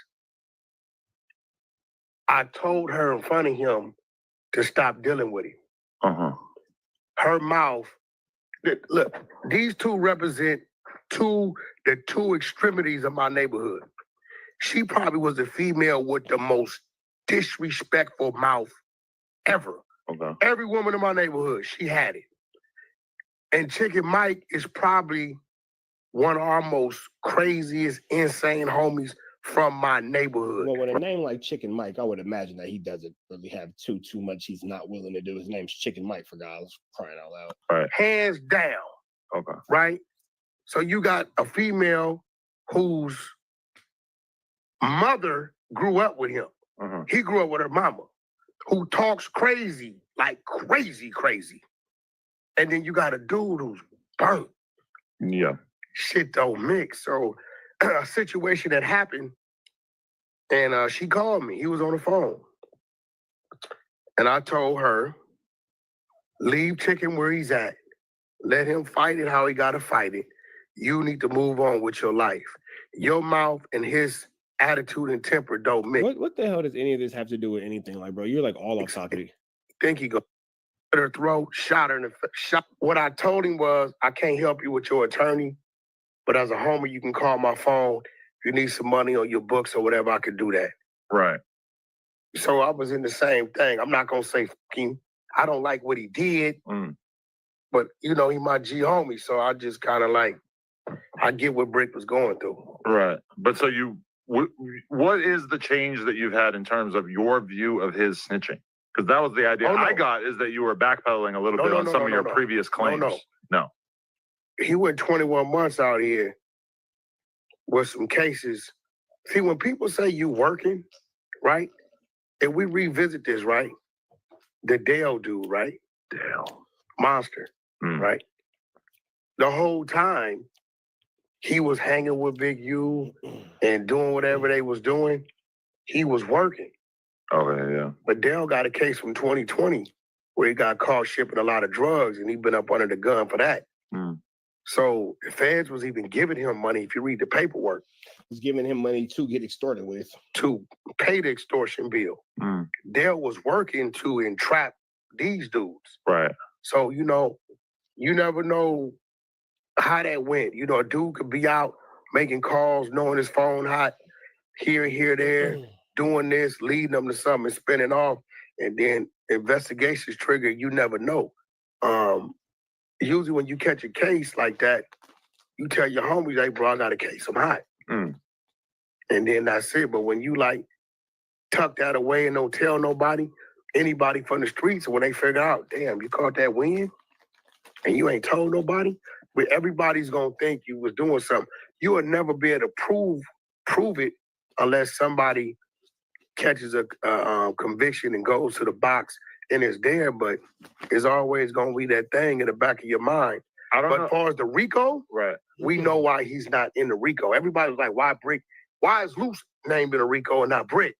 I told her in front of him to stop dealing with him. Her mouth. Look, these two represent the two extremities of my neighborhood. She probably was the female with the most disrespectful mouth ever. Every woman in my neighborhood, she had it. And Chicken Mike is probably one of our most craziest, insane homies from my neighborhood. Well, with a name like Chicken Mike, I would imagine that he doesn't really have too much he's not willing to do. His name's Chicken Mike, for guys crying out loud. Right. Hands down. Right? So you got a female whose mother grew up with him. He grew up with her mama, who talks crazy, like crazy. And then you got a dude who's burnt. Yeah. Shit don't mix. So a situation that happened, and she called me. He was on the phone. And I told her, leave Chicken where he's at. Let him fight it how he got to fight it. You need to move on with your life. Your mouth and his attitude and temper don't mix. What the hell does any of this have to do with anything? Like, bro, you're like all off topic. Think he go her throat, shot her in the shot. What I told him was, I can't help you with your attorney, but as a homie, you can call my phone. If you need some money on your books or whatever, I could do that. Right. So I was in the same thing. I'm not gonna say him. I don't like what he did, but you know, he my G homie. So I just kind of like, I get what Brick was going through. Right. But so what is the change that you've had in terms of your view of his snitching? Because that was the idea I got, is that you were backpedaling a little bit on some of your previous claims. No. He went 21 months out here with some cases. See, when people say you working, right? And we revisit this, right? The Dale dude, right? Dale. Monster, right? The whole time, he was hanging with Big U and doing whatever they was doing. He was working. Okay, yeah. But Dale got a case from 2020 where he got caught shipping a lot of drugs, and he been up under the gun for that. So the feds was even giving him money, if you read the paperwork. Was giving him money to get extorted with. To pay the extortion bill. Dale was working to entrap these dudes. Right. So, you know, you never know how that went. You know, a dude could be out making calls, knowing his phone hot, here, there, doing this, leading them to something, spinning off, and then investigations trigger, you never know. Usually when you catch a case like that, you tell your homies, hey, bro, I got a case, I'm hot. And then that's it. But when you like tuck that away and don't tell nobody, anybody from the streets, when they figure out, damn, you caught that win and you ain't told nobody, but everybody's gonna think you was doing something. You will never be able to prove it unless somebody catches a conviction and goes to the box and it's there, but it's always gonna be that thing in the back of your mind. But as far as the RICO, right, we know why he's not in the RICO. Everybody's like, why is Loose named in a RICO and not Brick?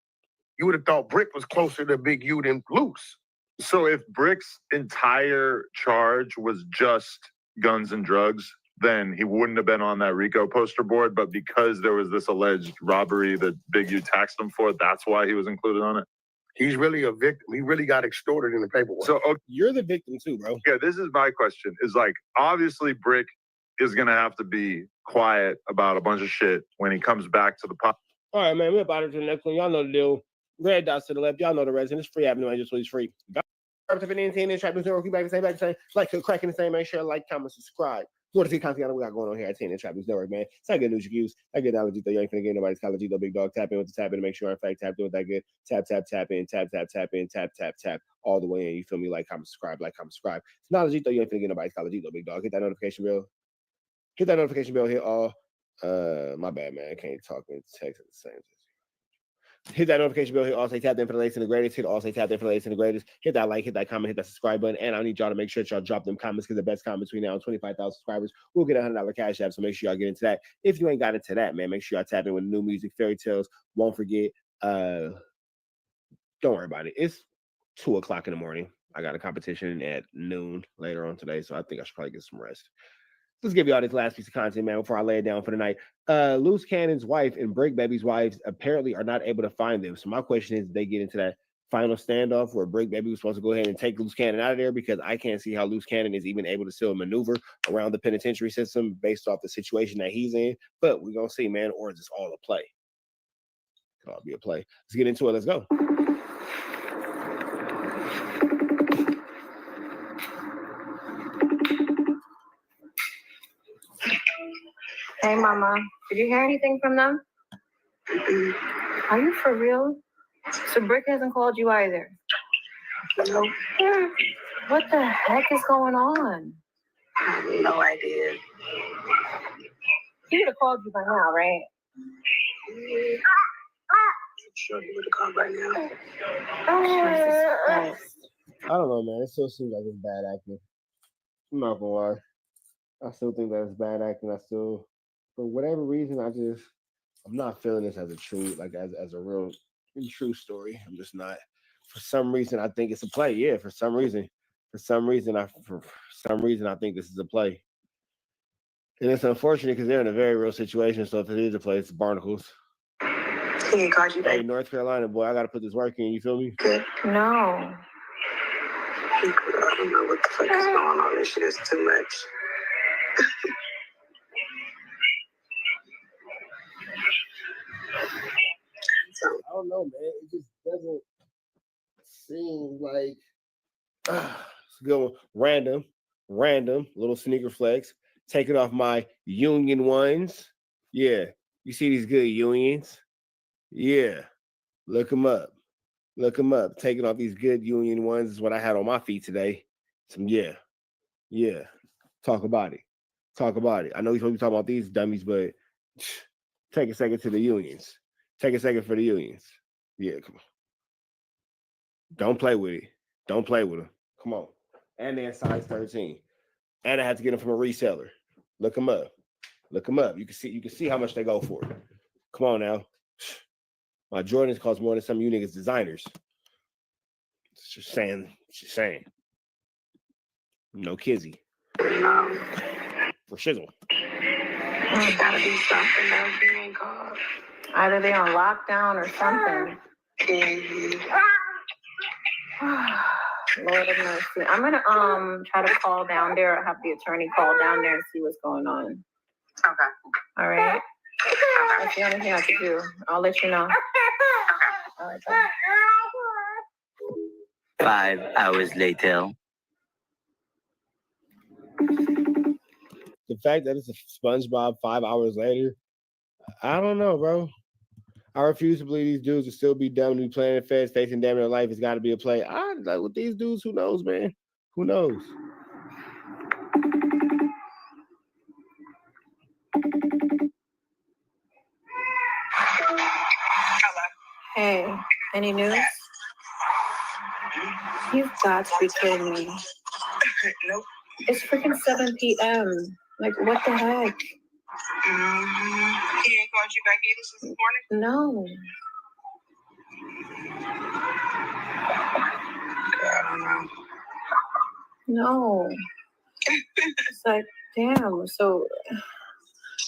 You would have thought Brick was closer to Big U than Loose. So if Brick's entire charge was just guns and drugs, then he wouldn't have been on that RICO poster board. But because there was this alleged robbery that Big U taxed him for, that's why he was included on it. He's really a victim. He really got extorted in the paperwork. So okay, you're the victim too, bro. Yeah, this is my question. Is like, obviously Brick is gonna have to be quiet about a bunch of shit when he comes back to the pop. All right, man. We're about to the next one. Y'all know the deal. Red dots to the left. Y'all know the rest. And it's free avenue. I just free. Like, cracking the same. Make sure like, comment, subscribe. What is the content we got going on here at TNN Trap News Network, man? It's not good news you use. That good knowledge, though. You ain't finna get nobody's college, though. Big dog. Tap in with the tap in to make sure I'm fact tap in with that good. Tap in, tap all the way in. You feel me? Like, comment, subscribe, It's knowledge, though. You ain't finna get nobody's college, though. Big dog. Hit that notification bell. Hit all. My bad, man. I can't talk and text at the same time. Hit that notification bell. Hit all say tap in for the latest and the greatest. Hit all say tap in for the latest and the greatest. Hit that like, hit that comment, hit that subscribe button. And I need y'all to make sure that y'all drop them comments because the best comment between now and 25,000 subscribers will get a $100 cash app. So make sure y'all get into that. If you ain't got into that, man, make sure y'all tap in with new music, fairy tales. Won't forget. Don't worry about it. It's 2:00 in the morning. I got a competition at noon later on today, so I think I should probably get some rest. Let's give y'all this last piece of content, man, before I lay it down for the night. Loose Cannon's wife and Brick Baby's wives apparently are not able to find them. So my question is, they get into that final standoff where Brick Baby was supposed to go ahead and take Loose Cannon out of there, because I can't see how Loose Cannon is even able to still maneuver around the penitentiary system based off the situation that he's in. But we're going to see, man, or is this all a play? It'll all be a play. Let's get into it. Let's go. Hey, Mama, did you hear anything from them? Are you for real? So Brick hasn't called you either? No. What the heck is going on? I have no idea. He would have called you by now, right? I'm sure he would have called by now. Jesus Christ. I don't know, man. It still seems like it's bad acting. I'm not gonna lie. I still think that it's bad acting. For whatever reason, I'm not feeling this as a true, like as a real true story. I'm just not. For some reason, I think it's a play. Yeah, for some reason, I think this is a play. And it's unfortunate because they're in a very real situation. So if it is a play, it's Barnacles. He called you back. Hey, North Carolina boy, I gotta put this work in. You feel me? Good. No. I don't know what the fuck is going on. This shit is too much. I don't know, man. It just doesn't seem like it's a good one. Random little sneaker flex. Take it off my union ones. Yeah, you see these good unions? Yeah, look them up. Taking off these good union ones is what I had on my feet today. Yeah. Talk about it. I know you're supposed to be talking about these dummies, but take a second to the unions. Take a second for the unions. Yeah, come on. Don't play with it. Don't play with them. Come on. And they're size 13. And I had to get them from a reseller. Look them up. You can see how much they go for. Come on now. My Jordans cost more than some of you niggas designers. Just saying. No kizzy. For shizzle. There's gotta be something else being called. Either they on lockdown or something. Lord of mercy. I'm gonna try to call down there. Have the attorney call down there and see what's going on. Okay. All right. Okay. That's the only thing I can do. I'll let you know. Okay. All right. Bye. 5 hours later. the fact that it's a SpongeBob 5 hours later, I don't know, bro. I refuse to believe these dudes will still be dumb to be playing the feds, facing damn near life. It's got to be a play. I like with these dudes. Who knows, man? Who knows? Hey, any news? You've got to be kidding me. Nope. It's freaking 7 p.m. Like, what the heck? He ain't called you back either since this morning? No. I don't know. No. It's like, damn. So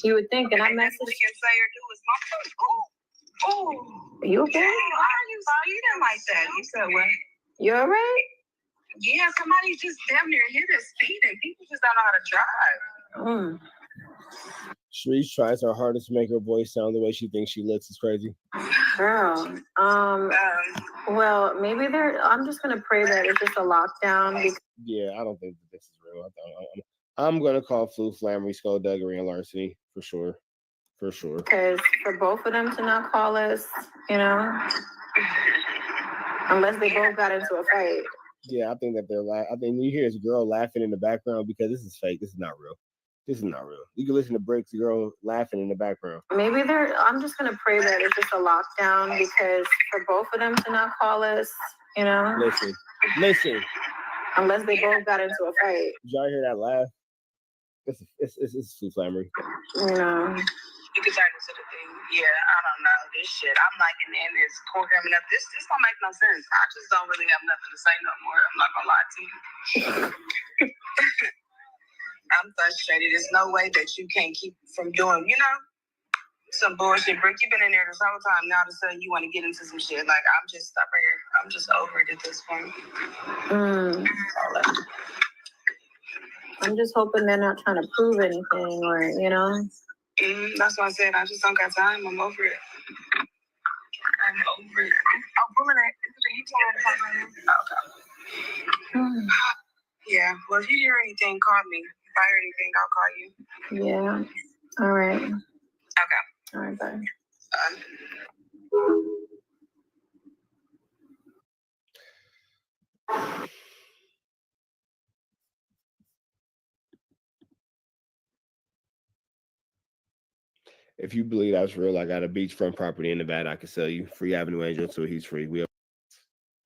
you would think, and I messaged. We can say or do is my fault. Oh. Are you okay? Why are you didn't like that? You said what? You all right? Yeah, somebody just damn near hit us speeding. People just don't know how to drive. Sharice tries her hardest to make her voice sound the way she thinks she looks. Is crazy. Girl. Well, maybe I'm just gonna pray that it's just a lockdown. Yeah, I don't think that this is real. I'm gonna call flu, flammery, skullduggery, and larceny for sure. For sure. Because for both of them to not call us, you know, unless they both got into a fight. Yeah, I think that I think you hear this girl laughing in the background because this is fake. This is not real. This is not real. You can listen to Brick's girl laughing in the background. Maybe I'm just gonna pray that it's just a lockdown because for both of them to not call us, you know. Listen. Unless they both got into a fight. Did y'all hear that laugh? It's flu flammery. No. You can turn into the thing. Yeah, I don't know this shit. I'm like in this programming up. This don't make no sense. I just don't really have nothing to say no more. I'm not gonna lie to you. I'm frustrated. There's no way that you can't keep from doing, you know, some bullshit. Brick, you've been in there this whole time. Now all of a sudden you want to get into some shit. Like I'm just up here. I'm just over it at this point. I'm just hoping they're not trying to prove anything or, you know. That's why I said I just don't got time. I'm over it. I'm over it. Oh, Boomerang. Okay. Yeah. Well, if you hear anything, call me. If I hear anything, I'll call you. Yeah. All right. Okay. All right, bye. If you believe that's real, I got a beachfront property in Nevada I can sell you. Free Avenue Angel, so he's free. When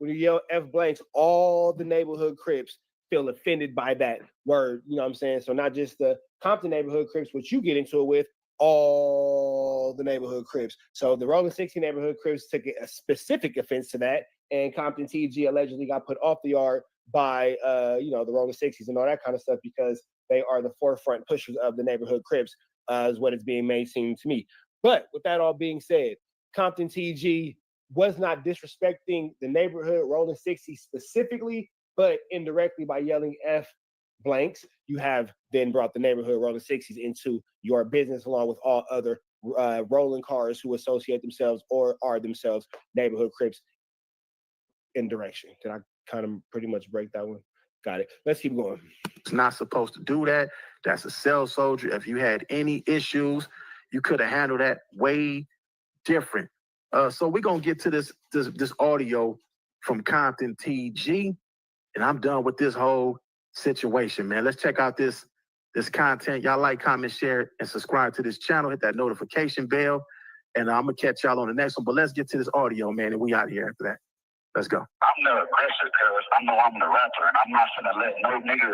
you yell F blanks, all the neighborhood Crips feel offended by that word. You know what I'm saying? So not just the Compton neighborhood Crips, which you get into it with, all the neighborhood Crips. So the Rolling 60 neighborhood Crips took a specific offense to that, and Compton TG allegedly got put off the yard by the Rolling 60s and all that kind of stuff because they are the forefront pushers of the neighborhood Crips, is what it's being made seem to me. But with that all being said, Compton TG was not disrespecting the neighborhood Rolling 60s specifically, but indirectly by yelling F blanks, you have then brought the neighborhood Rolling 60s into your business along with all other rolling cars who associate themselves or are themselves neighborhood Crips in direction. Did I kind of pretty much break that one? Got it. Let's keep going. It's not supposed to do that. That's a cell soldier. If you had any issues, you could have handled that way different. So we're gonna get to this audio from Compton TG, and I'm done with this whole situation, man. Let's check out this content. Y'all like, comment, share, and subscribe to this channel. Hit that notification bell, and I'm gonna catch y'all on the next one. But let's get to this audio, man, and we out here after that. Let's go. I'm the aggressor because I know I'm the rapper, and I'm not gonna let no nigga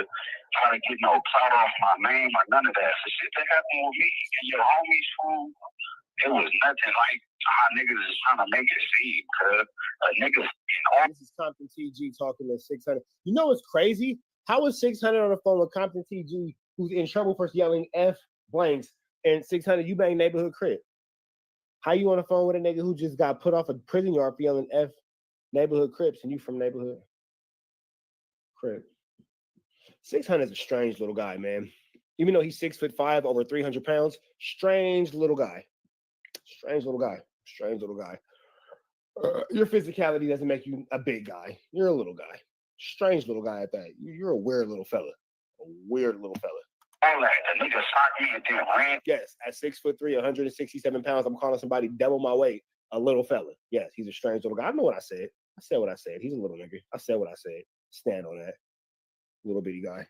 try to get no clout off my name or none of that. So shit that happened with me and your homies, fool, it was nothing like how niggas is trying to make it seem, cuz niggas. This is Compton TG talking to 600. You know what's crazy? How is 600 on the phone with Compton TG, who's in trouble for yelling F blanks, and 600, you bang neighborhood Crip? How you on the phone with a nigga who just got put off a prison yard for yelling F neighborhood Crips, and you from neighborhood Crip? 600 is a strange little guy, man. Even though he's 6'5", over 300 pounds, strange little guy. Strange little guy. Strange little guy. Your physicality doesn't make you a big guy. You're a little guy. Strange little guy at that. You're a weird little fella. A weird little fella. All that. The nigga socked me and then ran. Yes, at 6'3", 167 pounds, I'm calling somebody double my weight a little fella. Yes, he's a strange little guy. I know what I said. I said what I said. He's a little nigga. I said what I said. Stand on that. Little bitty guy.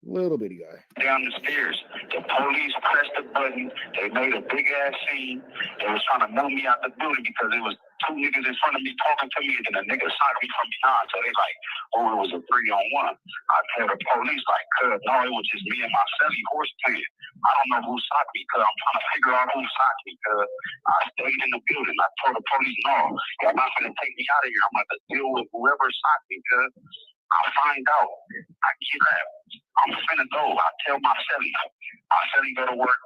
Little bitty guy. Down the stairs. The police pressed the button. They made a big ass scene. They was trying to move me out the building because there was two niggas in front of me talking to me, and then a nigga socked me from behind. So they like, oh, it was a 3-on-1. I tell the police like, no, it was just me and my celly horse playing. I don't know who socked me, cuz I'm trying to figure out who socked me, cuz I stayed in the building. I told the police, no, y'all not gonna take me out of here. I'm gonna deal with whoever socked me, cuz I'll find out. I get up. I'm finna go. I tell my celly go to work.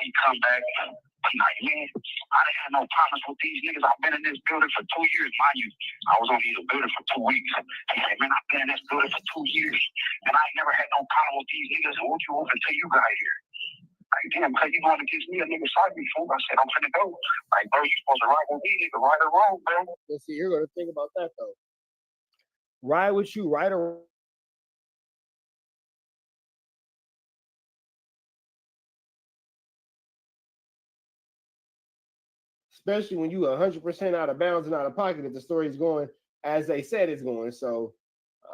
He come back. I'm like, man, I didn't have no problems with these niggas. I've been in this building for 2 years. Mind you, I was only in the building for 2 weeks. He said, man, I've been in this building for 2 years, and I ain't never had no problem with these niggas. And what you over until you got here? Like, damn, cuz you going against me, a nigga shot me, fool. I said, I'm finna go. Like, bro, you supposed to ride with me, nigga, right or wrong, bro. Let's see, you're gonna think about that though. Ride with you, right or especially when you 100% out of bounds and out of pocket if the story's going as they said it's going. So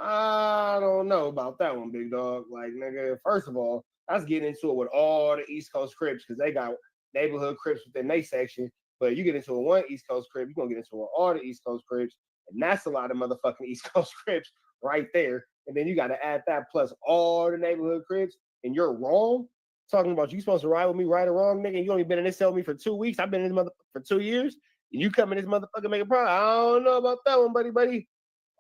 I don't know about that one, big dog. Like, nigga, first of all, that's getting into it with all the East Coast Crips because they got neighborhood Crips within their section. But you get into one East Coast Crip, you're gonna get into all the East Coast Crips, and that's a lot of motherfucking East Coast Crips right there. And then you got to add that plus all the neighborhood Crips, and you're wrong. Talking about you supposed to ride with me, right or wrong, nigga. You only been in this cell with me for 2 weeks. I've been in this mother for 2 years. And you come in this motherfucker make a problem. I don't know about that one, buddy.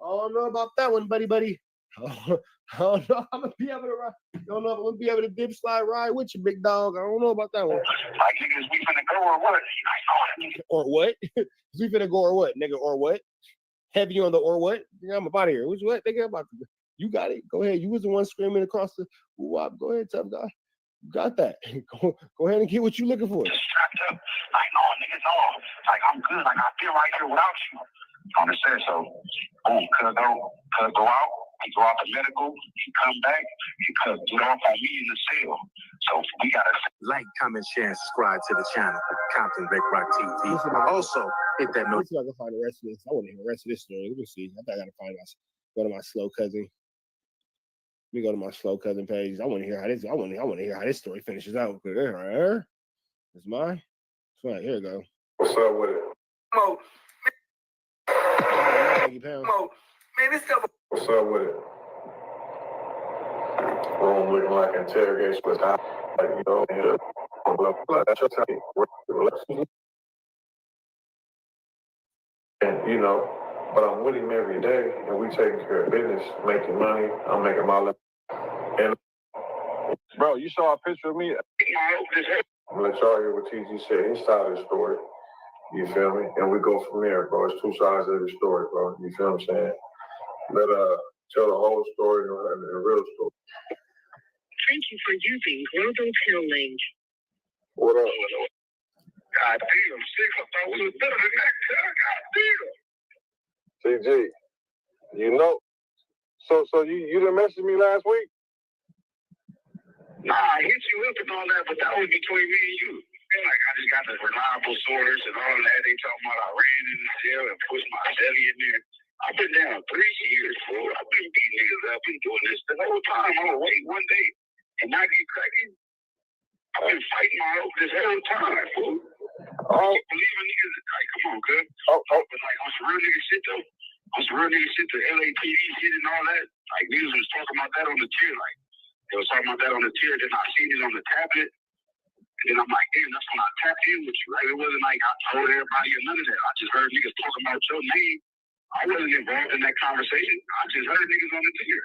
I don't know about that one, buddy. I don't know if I'm gonna be able to ride. I don't know if I'm gonna be able to dip slide ride with you, big dog. I don't know about that one. Like, niggas, we finna go or what? Or what? We finna go or what, nigga? Or what? Heavy on the or what? Yeah, I'm about here. Which what, nigga? I'm about to. You got it. Go ahead. You was the one screaming across the wop. Go ahead, tough guy. You got that. Go ahead and get what you looking for. Strapped up. Like, no, niggas, no. Like, I'm good. Like, I feel right here without you. On the set, so boom, could go out. He go out to medical. He come back. He could get off on me in the cell. So we gotta like, comment, share, and subscribe to the channel, Compton Big Rock TV. Also, hit that note. Let's see if I can find the rest of this. I want to hear the rest of this story. Let me see. I think I gotta find go to my slow cousin. Let me go to my slow cousin page. I want to hear how this. I want to hear how this story finishes out. It's mine. It's right here. Go. What's up with it? Mo, man, this stuff. What's up with it? Room looking like interrogation with like, you know, blah, blah, that's your time. And, you know, but I'm with him every day, and we taking care of business, making money. I'm making my life. And Bro, you saw a picture of me? I'm gonna let y'all hear what TG said, his side of the story. You feel me? And we go from there, bro. It's two sides of the story, bro. You feel what I'm saying? Let tell the whole story and the real story. Thank you for using Global Tel Link. What up? God damn, six, I thought we was better than that. God damn. TG, you know, so you didn't message me last week? Nah, I hit you up and all that, but that was between me and you. Like, I just got the reliable source and all that. They talking about I ran in the cell and pushed my celly in there. I've been down 3 years, fool. I've been beating niggas up and doing this the whole time. I'm gonna wait one day and not get cracking. I've been fighting my own this whole time, fool. I can't believe a niggas. Like, come on, cuz. But like, on some real nigga shit, though. On some real nigga shit, the LAPD shit and all that. Like, niggas was talking about that on the tier. Like, they was talking about that on the tier. Then I seen it on the tablet. And then I'm like, damn, that's when I tapped in with you, right? It wasn't like I told everybody or none of that. I just heard niggas talking about your name. I wasn't involved in that conversation. I just heard niggas on the tier.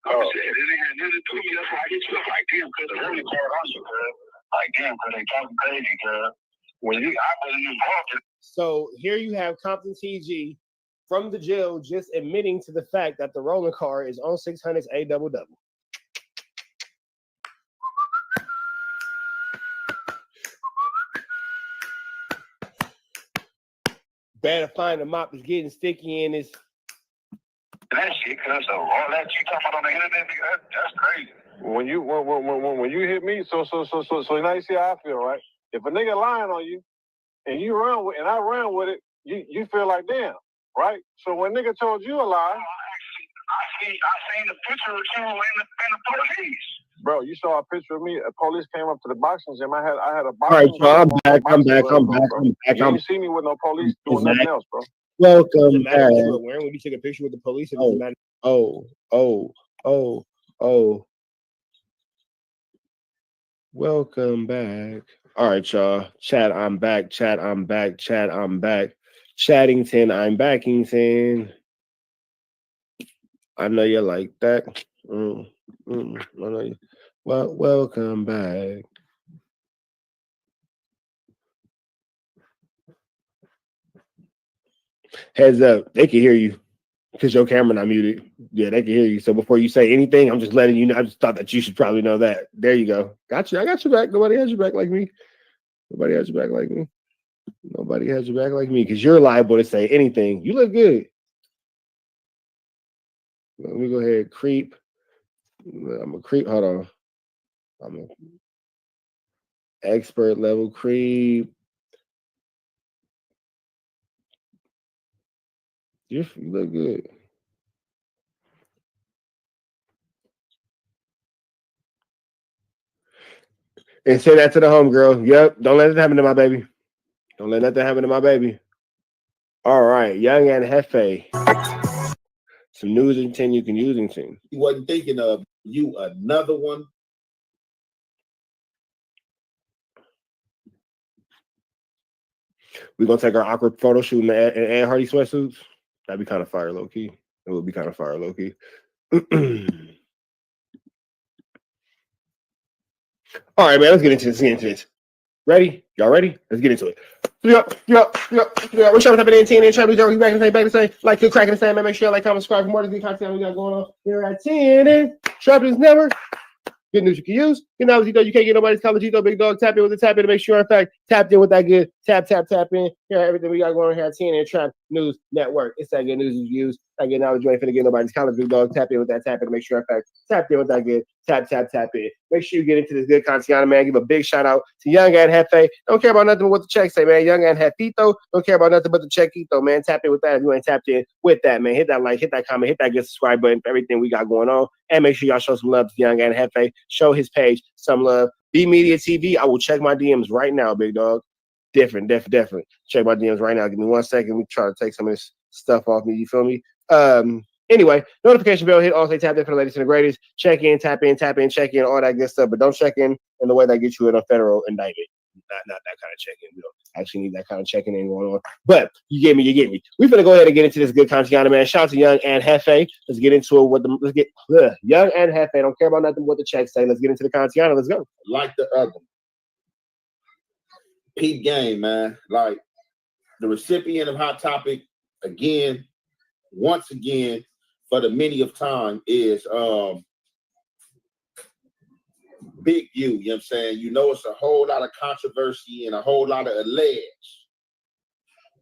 It didn't have nothing to do with me. That's why I hit you up. Like, damn, cuz the early card on you, cuz. Like, damn, cuz they talking crazy, cuz. When I wasn't involved in it. So here you have Compton TG from the jail just admitting to the fact that the rolling car is on 600's A double-double. Better find a mop that's getting sticky in his. That shit, cuz, so all that you talking about on the internet, nigga, that's crazy. when you hit me, so now you see how I feel, right? If a nigga lying on you and you run with and I ran with it, you feel like damn, right? So when nigga told you a lie, I seen the picture of you in the police. bro, you saw a picture of me. A police came up to the boxing gym. I had a All boxing right, y'all. I'm back. I'm back. You didn't see me with no police doing nothing else, bro. Welcome back. What you were wearing when you took a picture with the police? Welcome back. All right, y'all. Chat, I'm back. Chat, I'm back. Chat, I'm back. Chattington, I'm backington. I know you like that. I know you. Well, welcome back. Heads up, they can hear you because your camera not muted. Yeah, they can hear you. So before you say anything, I'm just letting you know. I just thought that you should probably know that. There you go. Got you. I got your back. Nobody has your back like me. Nobody has your back like me. Nobody has your back like me because you're liable to say anything. You look good. Let me go ahead. Creep. I'm a creep. Hold on. I'm a expert level creep. You look good. And say that to the homegirl. Yep. Don't let it happen to my baby. Don't let nothing happen to my baby. All right. Young and Hefe. Some news and 10 you can use and thing. He wasn't thinking of you another one. We're going to take our awkward photo shoot in Ed Hardy sweatsuits. That'd be kind of fire low key. It would be kind of fire low key. All right, man. Let's get into this. Ready? Y'all ready? Let's get into it. Yeah. We're showing up at NTN and trying to be back to say, like, good cracking the same, man. Make sure you like, comment, subscribe for more of the good content we got going on here at TNN. Trappers Network. Good news you can use. You know, you can't get nobody's college. Big dog. Tap in with the tap in to make sure, in fact, tapped in with that good. Tap in. Here, everything we got going on here at TNN Trap News Network. It's that good news you use. That good knowledge you ain't finna get nobody's college. Big dog. Tap in with that tap in to make sure, in fact, tapped in with that good. Tap in. Make sure you get into this good content, man. Give a big shout out to Young and Hefe. Don't care about nothing but what the check say, man. Young and Hefito. Don't care about nothing but the checkito, man. Tap in with that if you ain't tapped in with that, man. Hit that like, hit that comment, hit that good subscribe button for everything we got going on. And make sure y'all show some love to Young and Hefe. Show his page some love. B Media TV. I will check my DMs right now, big dog. Definitely. Check my DMs right now. Give me 1 second. We try to take some of this stuff off me. You feel me? Anyway, notification bell hit. Also tap in for the latest and the greatest. Check in, check in, all that good stuff. But don't check in the way that gets you in a federal indictment. Not that kind of check-in. We don't actually need that kind of checking in going on. But you get me. We're gonna go ahead and get into this good content, man. Shout out to Young and Hefe. Let's get into it. Let's get Young and Hefe. Don't care about nothing what the checks say. Let's get into the content. Let's go. Like the other. Peep game, man. Like the recipient of Hot Topic once again, for the many of time is Big U, you know what I'm saying? You know, it's a whole lot of controversy and a whole lot of alleged.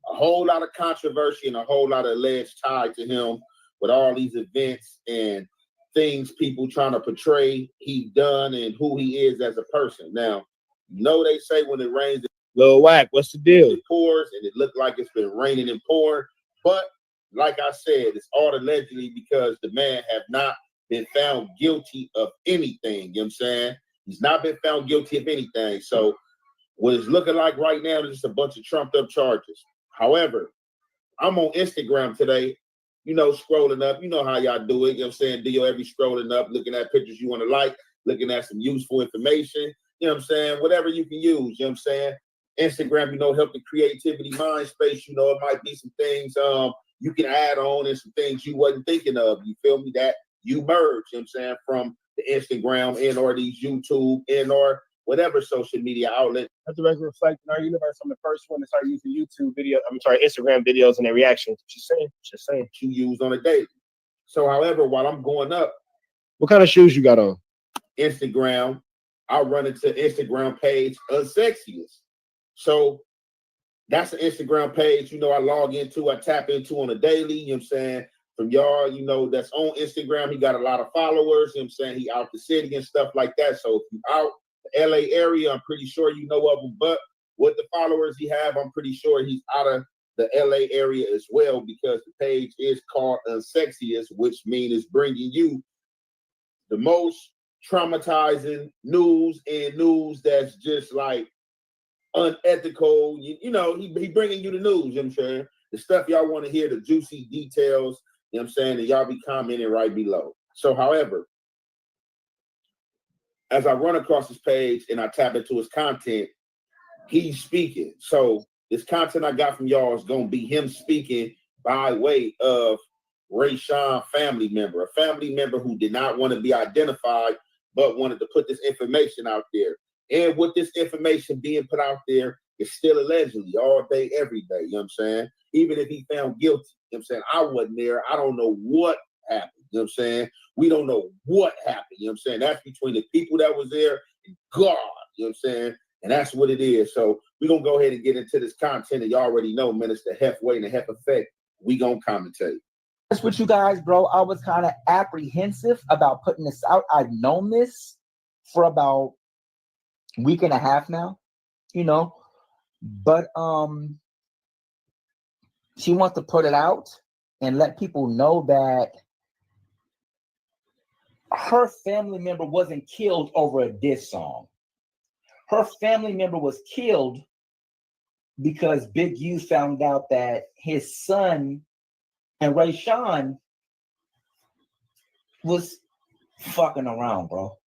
A whole lot of controversy and a whole lot of alleged tied to him with all these events and things people trying to portray he done and who he is as a person. Now, you know they say when it rains, Lil Wack, what's the deal? It pours, and it looked like it's been raining and pouring. But like I said, it's all allegedly because the man have not been found guilty of anything. You know what I'm saying? He's not been found guilty of anything. So what it's looking like right now is just a bunch of trumped up charges. However, I'm on Instagram today, you know, scrolling up. You know how y'all do it. You know what I'm saying? Do your every scrolling up, looking at pictures you want to like, looking at some useful information. You know what I'm saying? Whatever you can use. You know what I'm saying? Instagram, you know, help the creativity mind space. You know, it might be some things you can add on and some things you wasn't thinking of. You feel me? That you merge, you know what I'm saying, from the Instagram and or these YouTube and or whatever social media outlet. That's the regular reflect in our universe. I'm the first one to start using Instagram videos and their reactions. Just saying. You use on a daily. So, however, while I'm going up, what kind of shoes you got on? Instagram. I run into Instagram page Unsexiest. So that's an Instagram page, you know, I log into, I tap into on a daily, you know what I'm saying? from y'all, you know, that's on Instagram. He got a lot of followers. You know what I'm saying? He out the city and stuff like that. So if you out the LA area, I'm pretty sure you know of him. But with the followers he have, I'm pretty sure he's out of the LA area as well, because the page is called Unsexiest, which means it's bringing you the most traumatizing news and news that's just like unethical. You know, he bringing you the news, you know what I'm saying? The stuff y'all want to hear, the juicy details, you know what I'm saying? And y'all be commenting right below. So, however, as I run across his page and I tap into his content, he's speaking. So this content I got from y'all is going to be him speaking by way of Rayshawn family member, a family member who did not want to be identified, but wanted to put this information out there. And with this information being put out there, it's still allegedly all day, every day, you know what I'm saying? Even if he found guilty, you know what I'm saying? I wasn't there. I don't know what happened, you know what I'm saying? We don't know what happened, you know what I'm saying? That's between the people that was there and God, you know what I'm saying? And that's what it is. So we're going to go ahead and get into this content. And you already know, man, it's the Hef way and the Hef effect. We going to commentate. That's what you guys, bro. I was kind of apprehensive about putting this out. I've known this for about a week and a half now, you know, but she wants to put it out and let people know that her family member wasn't killed over a diss song. Her family member was killed because Big U found out that his son and Rayshawn was fucking around, bro.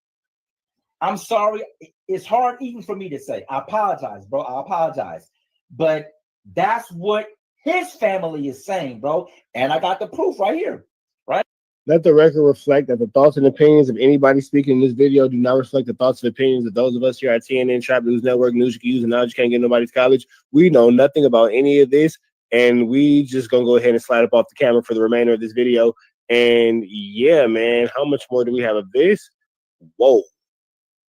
I'm sorry. It's hard even for me to say. I apologize, bro. I apologize. But that's what his family is saying, bro. And I got the proof right here, right? Let the record reflect that the thoughts and opinions of anybody speaking in this video do not reflect the thoughts and opinions of those of us here at TNN Trap News Network, news you can use and knowledge you can't get nobody's college. We know nothing about any of this, and we just gonna go ahead and slide up off the camera for the remainder of this video. And yeah, man, how much more do we have of this? Whoa,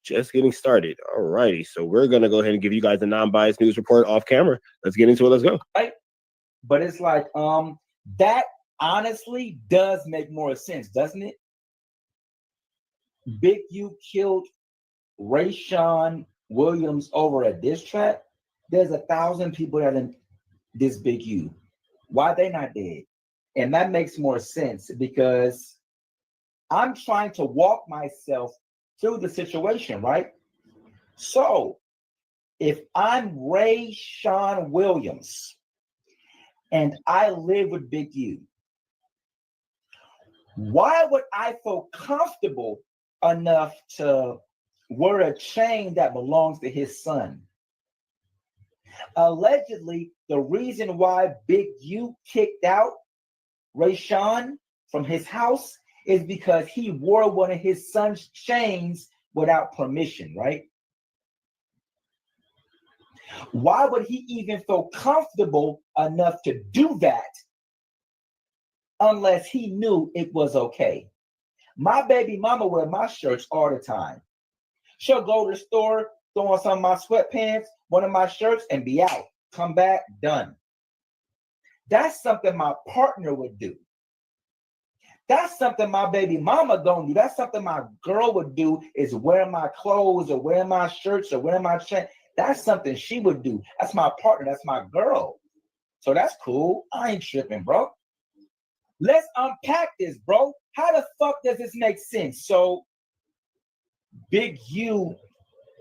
just getting started. All righty, so we're gonna go ahead and give you guys a non-biased news report off camera. Let's get into it. Let's go. Right, but it's like that honestly does make more sense, doesn't it? Big U killed Rayshawn Williams over a diss track. There's 1,000 people that in this Big U. Why they not dead? And that makes more sense because I'm trying to walk myself through the situation, right? So if I'm Rayshawn Williams and I live with Big U, why would I feel comfortable enough to wear a chain that belongs to his son? Allegedly, the reason why Big U kicked out Rayshawn from his house is because he wore one of his son's chains without permission, right? Why would he even feel comfortable enough to do that unless he knew it was okay? My baby mama wear my shirts all the time. She'll go to the store, throw on some of my sweatpants, one of my shirts, and be out. Come back, done. That's something my partner would do. That's something my baby mama don't do. That's something my girl would do, is wear my clothes or wear my shirts or wear my chain. That's something she would do. That's my partner. That's my girl. So that's cool. I ain't tripping, bro. Let's unpack this, bro. How the fuck does this make sense? So Big U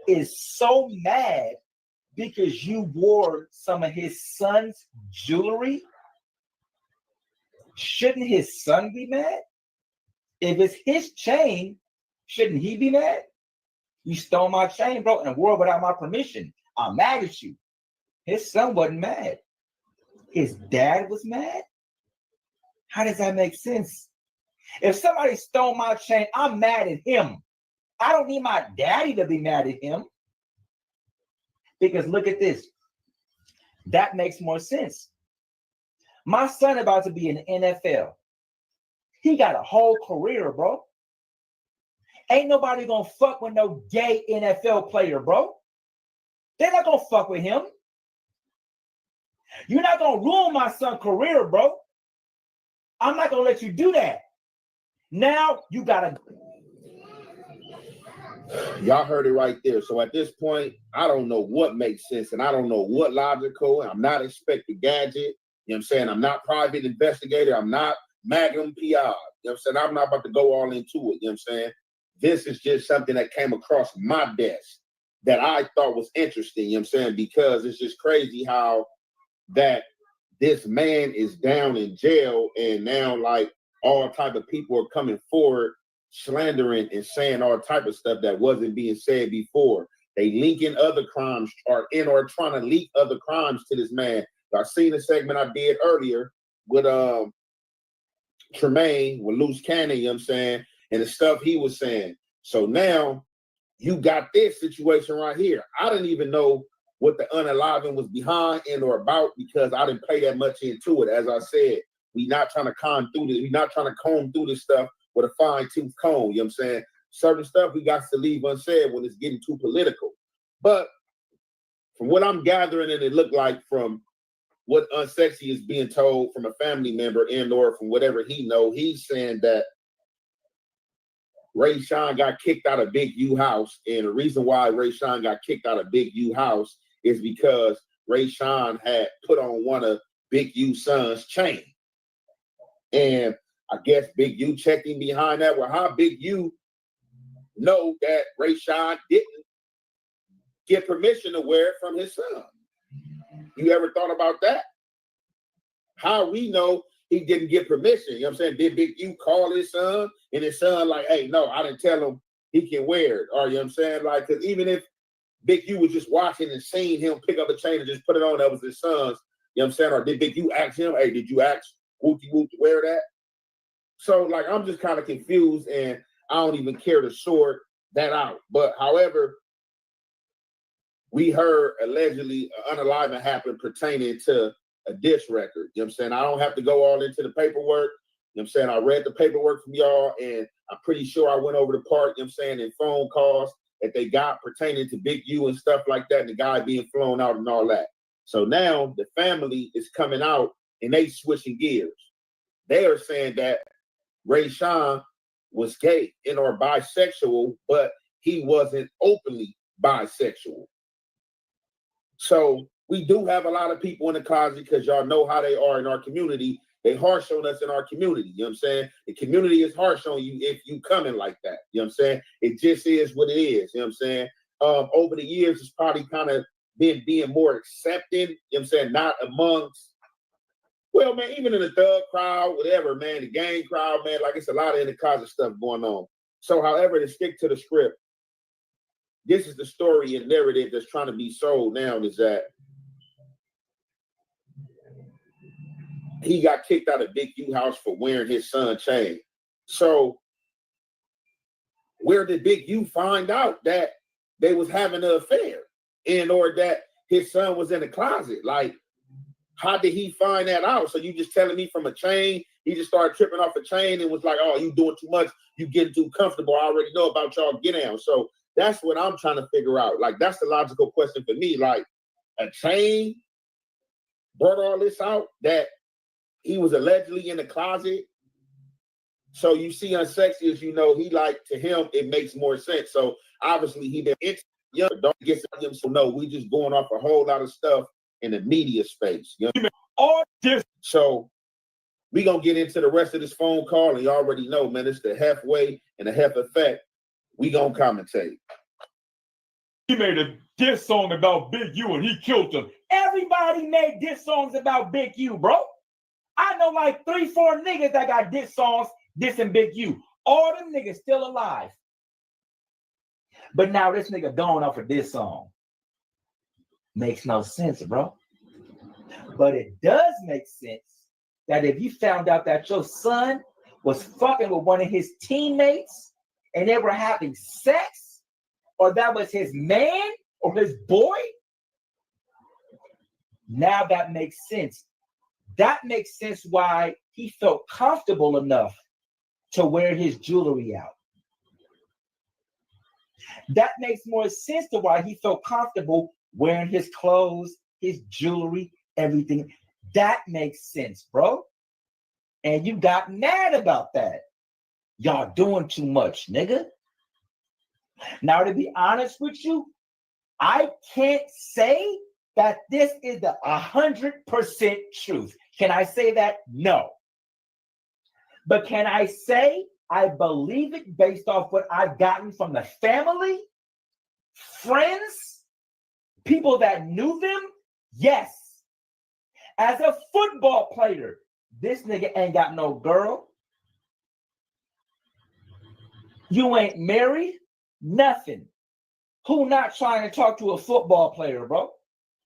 is so mad because you wore some of his son's jewelry. Shouldn't his son be mad? If it's his chain, shouldn't he be mad? You stole my chain, bro, and wore it without my permission. I'm mad at you. His son wasn't mad. His dad was mad? How does that make sense? If somebody stole my chain, I'm mad at him. I don't need my daddy to be mad at him. Because look at this. That makes more sense. My son about to be in the NFL. He got a whole career, bro. Ain't nobody gonna fuck with no gay NFL player, bro. They're not gonna fuck with him. You're not gonna ruin my son's career, bro. I'm not gonna let you do that. Now you gotta. Y'all heard it right there. So at this point, I don't know what makes sense and I don't know what logical. I'm not Inspector Gadget. You know what I'm saying? I'm not private investigator. I'm not Magnum PI. You know what I'm saying? I'm not about to go all into it. You know what I'm saying? This is just something that came across my desk that I thought was interesting. You know what I'm saying? Because it's just crazy how that this man is down in jail and now like all type of people are coming forward slandering and saying all type of stuff that wasn't being said before. They linking other crimes or trying to leak other crimes to this man. I seen a segment I did earlier with Tremaine with Loose Cannon, you know what I'm saying, and the stuff he was saying. So now you got this situation right here. I didn't even know what the unaliving was behind and or about because I didn't pay that much into it. As I said, we not trying to comb through this. We not trying to comb through this stuff with a fine-tooth comb, you know what I'm saying? Certain stuff we got to leave unsaid when it's getting too political. But from what I'm gathering, and it looked like from what Unsexy is being told from a family member and or from whatever he know, he's saying that Ray Sean got kicked out of Big U house. And the reason why Ray Sean got kicked out of Big U house is because Ray Sean had put on one of Big U's son's chain. And I guess Big U checked him behind that. Well, how Big U know that Ray Sean didn't get permission to wear it from his son? You ever thought about that? How we know he didn't get permission? You know what I'm saying? Did Big U call his son and his son like, hey, no, I didn't tell him he can wear it? Or you know what I'm saying? Like, because even if Big U was just watching and seeing him pick up a chain and just put it on, that was his son's, you know what I'm saying? Or did Big U ask him, hey, did you ask Wooty Woot to wear that? So, like, I'm just kind of confused, and I don't even care to sort that out. But, however, we heard allegedly unaliving happened pertaining to a diss record. You know what I'm saying? I don't have to go all into the paperwork. You know what I'm saying? I read the paperwork from y'all, and I'm pretty sure I went over the part, you know what I'm saying, in phone calls that they got pertaining to Big U and stuff like that, and the guy being flown out and all that. So now the family is coming out, and they switching gears. They are saying that Ray Sean was gay and or bisexual, but he wasn't openly bisexual. So we do have a lot of people in the closet because y'all know how they are in our community. They harsh on us in our community. You know what I'm saying? The community is harsh on you if you coming like that. You know what I'm saying? It just is what it is. You know what I'm saying? Over the years, it's probably kind of been being more accepted. You know what I'm saying? Not amongst, well, man, even in the thug crowd, whatever, man, the gang crowd, man, like it's a lot of in the closet stuff going on. So, however, to stick to the script, this is the story and narrative that's trying to be sold now is that he got kicked out of Big U house for wearing his son's chain. So where did Big U find out that they was having an affair and or that his son was in the closet? Like, how did he find that out? So you just telling me from a chain, he just started tripping off a chain and was like, oh, you doing too much. You getting too comfortable. I already know about y'all get down. So that's what I'm trying to figure out. Like, that's the logical question for me. Like, a chain brought all this out that he was allegedly in the closet. So you see Unsexy, as you know, he like, to him, it makes more sense. So obviously he been young, don't get him. So no, we just going off a whole lot of stuff in the media space. You know? All this. So we gonna get into the rest of this phone call, and you already know, man, it's the halfway and the half effect. We gonna commentate. He made a diss song about Big U and he killed him. Everybody made diss songs about Big U, bro. I know like 3-4 niggas that got diss songs dissing Big U. All them niggas still alive. But now this nigga going off of this song. Makes no sense, bro. But it does make sense that if you found out that your son was fucking with one of his teammates and they were having sex, or that was his man or his boy, now that makes sense. That makes sense why he felt comfortable enough to wear his jewelry out. That makes more sense to why he felt comfortable wearing his clothes, his jewelry, everything. That makes sense, bro. And you got mad about that. Y'all doing too much, nigga. Now, to be honest with you, I can't say that this is the 100% truth. Can I say that? No. But can I say I believe it based off what I've gotten from the family, friends, people that knew them? Yes. As a football player, this nigga ain't got no girl. You ain't married, nothing. Who not trying to talk to a football player, bro?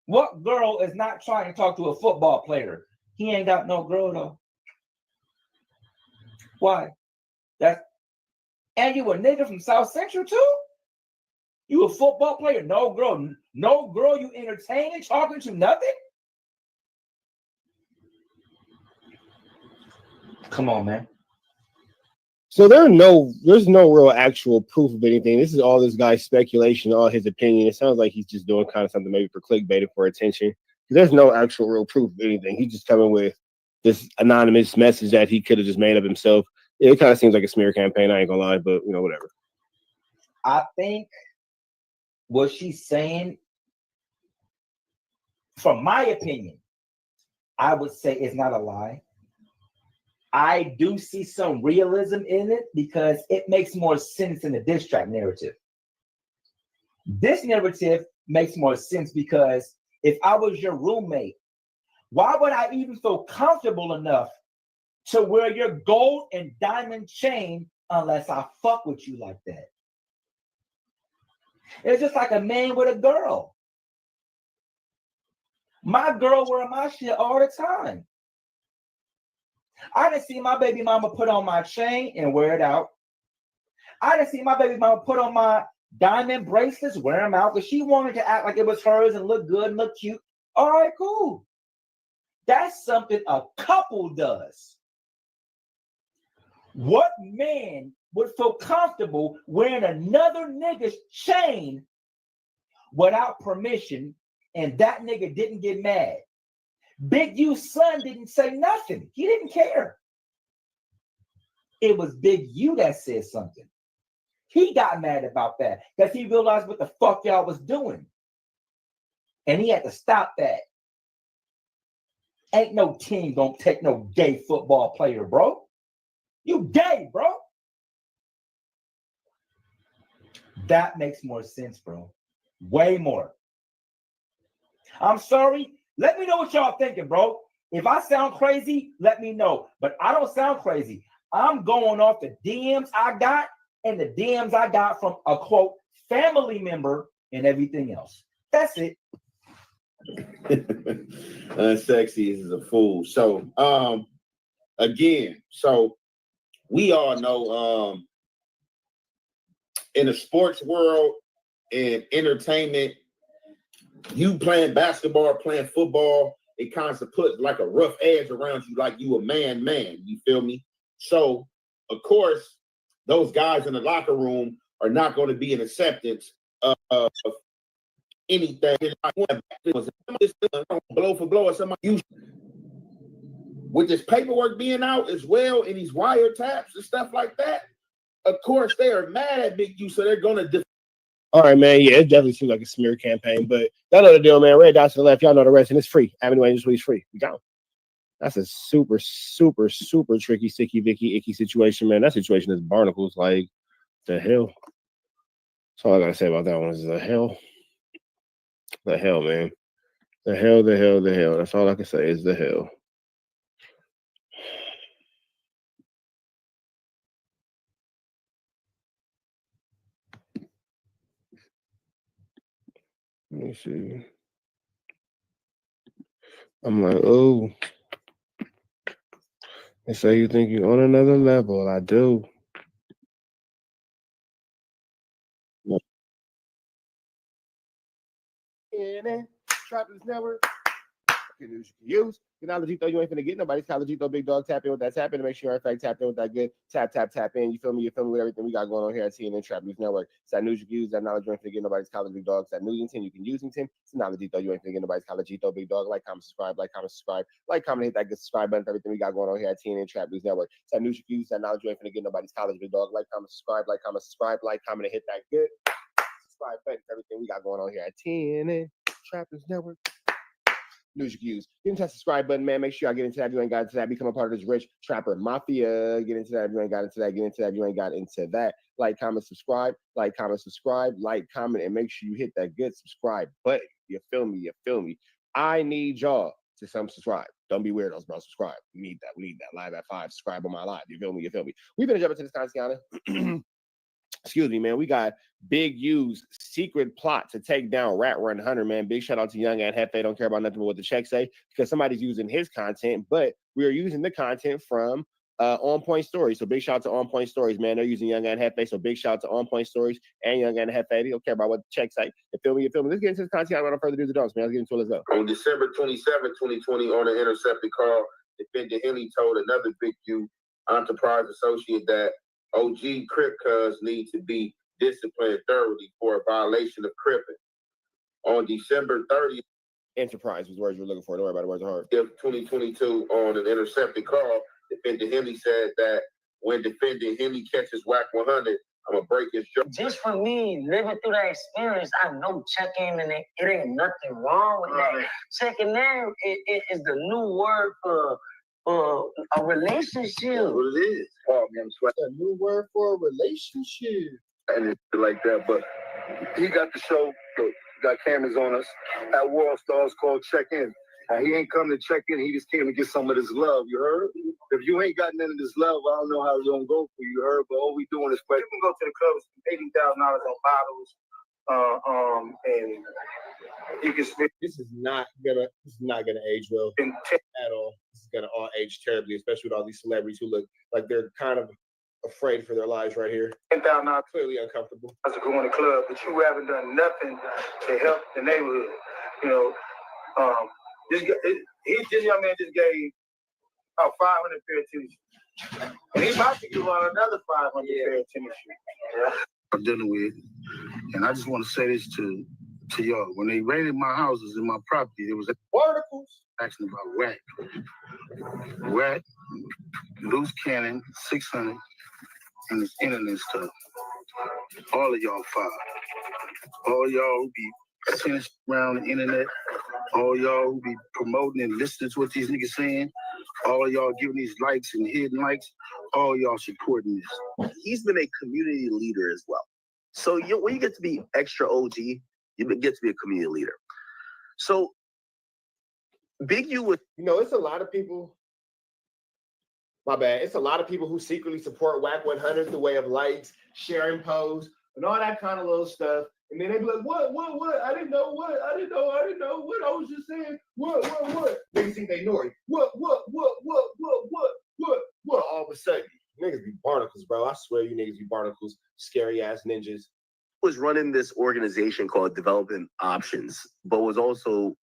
What girl is not trying to talk to a football player? He ain't got no girl though. Why? And you a nigga from South Central too? You a football player? No girl you entertaining, talking to, nothing? Come on, man. So there's no real actual proof of anything. This is all this guy's speculation, all his opinion. It sounds like he's just doing kind of something maybe for clickbait or for attention. There's no actual real proof of anything. He's just coming with this anonymous message that he could have just made up himself. It kind of seems like a smear campaign. I ain't gonna lie, but whatever. I think what she's saying, from my opinion, I would say it's not a lie. I do see some realism in it because it makes more sense in the diss track narrative. This narrative makes more sense because if I was your roommate, why would I even feel comfortable enough to wear your gold and diamond chain unless I fuck with you like that? It's just like a man with a girl. My girl wear my shit all the time. I didn't see my baby mama put on my chain and wear it out. I didn't see my baby mama put on my diamond bracelets, wear them out, because she wanted to act like it was hers and look good and look cute. All right, cool. That's something a couple does. What man would feel comfortable wearing another nigga's chain without permission and that nigga didn't get mad? Big U's son didn't say nothing. He didn't care. It was Big U that said something. He got mad about that because he realized what the fuck y'all was doing. And he had to stop that. Ain't no team gonna take no gay football player, bro. You gay, bro. That makes more sense, bro. Way more. I'm sorry. Let me know what y'all thinking, bro. If I sound crazy, let me know. But I don't sound crazy. I'm going off the DMs I got and the DMs I got from a, quote, family member and everything else. That's it. Unsexy is a fool. So, again, so we all know in the sports world and entertainment, you playing basketball, playing football, it kind of puts like a rough edge around you, like you a man. You feel me? So, of course, those guys in the locker room are not going to be in acceptance of anything. Blow for blow or somebody. With this paperwork being out as well, and these wiretaps and stuff like that, of course, they are mad at Big U, so they're going to. All right, man. Yeah, it definitely seems like a smear campaign, but y'all know the deal, man. Red dots to the left. Y'all know the rest, and it's free. Avenue Angels Week's free. We got 'em. That's a super, super, super tricky, sticky, Vicky, icky situation, man. That situation is barnacles. Like, the hell? That's all I gotta say about that one is the hell. The hell, man. The hell. That's all I can say is the hell. Let me see. I'm like, oh. They say you think you're on another level. I do. Trappers Network. Good news you can use. You know, Legito, you ain't finna get nobody's Legito, big dog. Tap in with that tap in to make sure you're in fact tapped in with that good tap in. You feel me? You feel me with everything we got going on here at TNN Trap News Network. It's that news you can use. That knowledge you ain't finna get nobody's big dog. It's that Newington you can use Newington. It's not Legito, you ain't finna get nobody's Legito, big dog. Like, comment, subscribe, hit that good subscribe button for everything we got going on here at TNN Trap News Network. It's that news you can use. That knowledge you ain't finna get nobody's big dog. Like, comment, subscribe, and hit that good subscribe button for everything we got going on here at TNN Trap News Network. News you can use. Get into that subscribe button, man. Make sure y'all get into that if you ain't got into that. Become a part of this rich trapper mafia. Get into that if you ain't got into that. Get into that if you ain't got into that. Like, comment, subscribe, and make sure you hit that good subscribe button. You feel me? I need y'all to subscribe. Don't be weirdos, bro. Subscribe. We need that. Live at 5. Subscribe on my live. You feel me? We've been jumping to this content. Excuse me, man. We got Big U's secret plot to take down Rat Run Hunter, man. Big shout out to Young and Hefe. Don't care about nothing but what the checks say because somebody's using his content, but we are using the content from On Point Stories. So big shout out to On Point Stories, man. They're using Young and Hefe. So big shout out to On Point Stories and Young and Hefe. They don't care about what the checks say. You feel me? Let's get into this content. I don't want to further do the dogs, man. Let's get into it. Let's go. On December 27, 2020, on an intercepted call, defendant Henley told another Big U enterprise associate that OG Crip cuz need to be disciplined thoroughly for a violation of cripping. On December 30th, enterprise was the words you were looking for. Don't worry about it. Words are hard. 2022, on an intercepted call, defendant Henley said that when defendant Henley catches Wack 100, I'm gonna break his jaw. Just for me, living through that experience, I know checking and it ain't nothing wrong with that. Checking in is the new word for a relationship. That's what it is. Oh, man, it's a new word for a relationship. And it's like that, but he got the show, got cameras on us at World Stars called Check In. And he ain't come to check in, he just came to get some of this love, you heard? If you ain't got none of this love, I don't know how it's gonna go for you, heard? But all we doing is play. You can go to the club, $80,000 on bottles, and you can spend. This is not gonna age well at all. This is gonna all age terribly, especially with all these celebrities who look like they're kind of afraid for their lives right here. $10,000 clearly uncomfortable. To go in the club, but you haven't done nothing to help the neighborhood. You know, this young man just gave about 500 pair of tennis shoes, and he's about to give out another 500 pair of tennis shoes. Yeah. I'm dealing with, and I just want to say this to y'all. When they raided my houses and my property, there was articles asking about Wack, loose cannon, 600. And this internet stuff. All of y'all fired. All y'all who be sending around the internet. All y'all who be promoting and listening to what these niggas saying. All y'all giving these likes and hidden likes. All y'all supporting this. He's been a community leader as well. So when you get to be extra OG, you get to be a community leader. So Big U with it's a lot of people. My bad. It's a lot of people who secretly support Wack 100 the way of likes, sharing posts, and all that kind of little stuff. And then they be like, what? I didn't know what? I didn't know. What? I was just saying, what? Niggas think they know it. What? All of a sudden, niggas be barnacles, bro. I swear you niggas be barnacles. Scary ass ninjas. Was running this organization called Development Options, but was also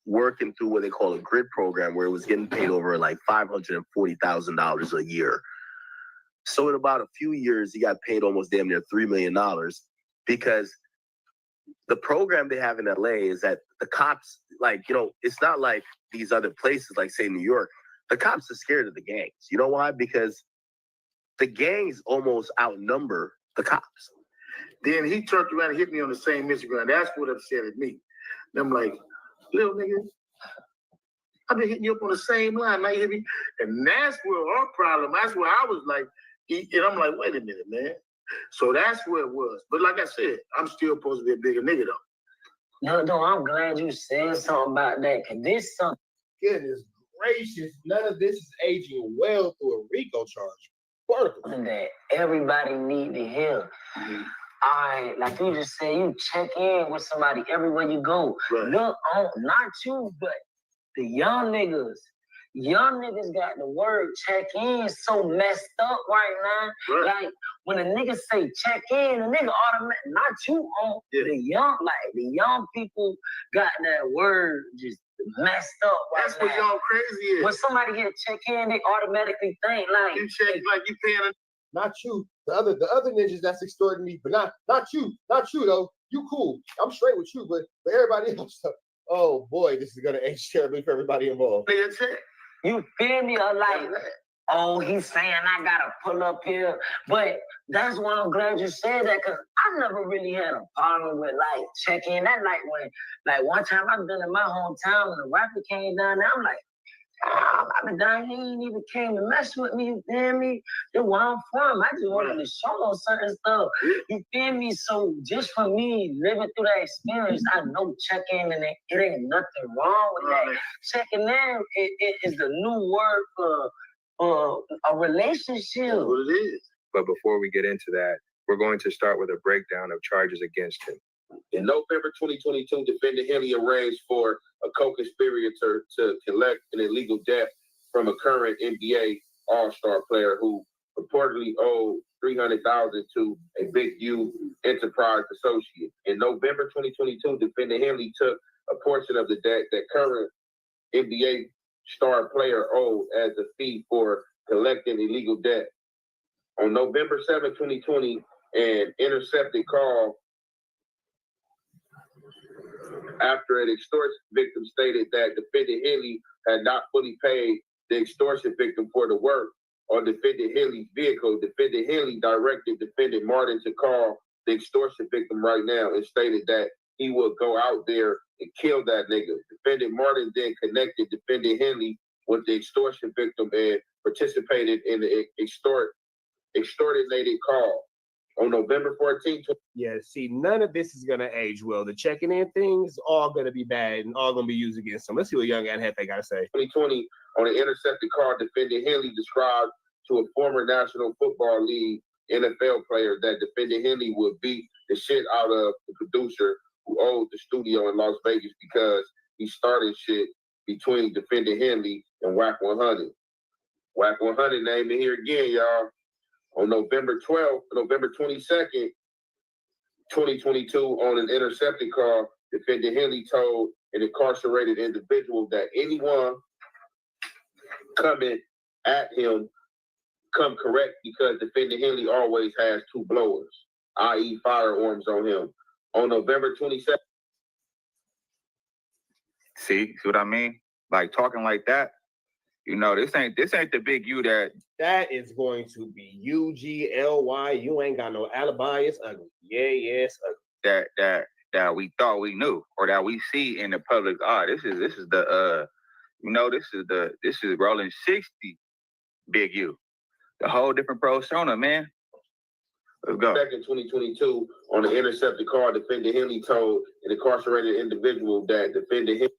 working through what they call a grid program where it was getting paid over like $540,000 a year. So in about a few years, he got paid almost damn near $3 million because the program they have in LA is that the cops, it's not like these other places, like say New York. The cops are scared of the gangs. You know why? Because the gangs almost outnumber the cops. Then he turned around and hit me on the same Instagram. That's what upset me. And I'm like, little nigga, I've been hitting you up on the same line. Now you hit me. And that's where our problem, that's where I was like, and I'm like, wait a minute, man. So that's where it was. But like I said, I'm still supposed to be a bigger nigga though. No, I'm glad you said something about that. Cause this something. Goodness gracious, none of this is aging well through a RICO charge. That everybody need to hear. Mm-hmm. Like you just said, you check in with somebody everywhere you go. Right. Look, not you, but the young niggas. Young niggas got the word check in so messed up right now. Right. Like when a nigga say check in, the nigga automatic, not you on the young, like the young people got that word just messed up. That's what y'all crazy is. When somebody get a check in, they automatically think like you check like you paying. Not you. The other ninjas that's extorting me, but not you though. You cool. I'm straight with you, but everybody else. Oh boy, this is gonna age terribly for everybody involved. You feel me? Or like, oh, he's saying I gotta pull up here. But that's why I'm glad you said that, because I never really had a problem with like checking that. Like one time I've been in my hometown and the rapper came down there, I'm like, I've been down here, he ain't even came to mess with me, you feel me? That's where I'm from. I just wanted to show them certain stuff. You feel me? So just for me living through that experience, I know checking and it ain't nothing wrong with that. Checking in it is the new word for a relationship. That's what it is. But before we get into that, we're going to start with a breakdown of charges against him. In November 2022, defendant Henley arranged for a co-conspirator to collect an illegal debt from a current NBA All-Star player who reportedly owed $300,000 to a Big U Enterprise associate. In November 2022, defendant Henley took a portion of the debt that current NBA star player owed as a fee for collecting illegal debt. On November 7, 2020, an intercepted call after an extortion victim stated that defendant Henley had not fully paid the extortion victim for the work on defendant Henley's vehicle. Defendant Henley directed defendant Martin to call the extortion victim right now and stated that he would go out there and kill that nigga. Defendant Martin then connected defendant Henley with the extortion victim and participated in the extorted call. On November 14th. Yeah, see, none of this is gonna age well. The checking in thing is all gonna be bad and all gonna be used against them. Let's see what Young and Hefe gotta say. 2020, on an intercepted call, defendant Henley described to a former National Football League NFL player that defendant Henley would beat the shit out of the producer who owned the studio in Las Vegas because he started shit between defendant Henley and Wack 100. Wack 100 name in here again, y'all. On November 22nd, 2022, on an intercepted call, defendant Henley told an incarcerated individual that anyone coming at him come correct because defendant Henley always has two blowers, i.e. firearms on him. On November 22nd. See what I mean? Like talking like that. You know, this ain't the big U that is going to be UGLY. You ain't got no alibi. It's ugly. Yeah, it's ugly. That we thought we knew or that we see in the public eye. This is the this is rolling 60 big U. The whole different persona, man. Let's go. Back in 2022, on an intercepted call, defendant Henley told an incarcerated individual that defendant Henley.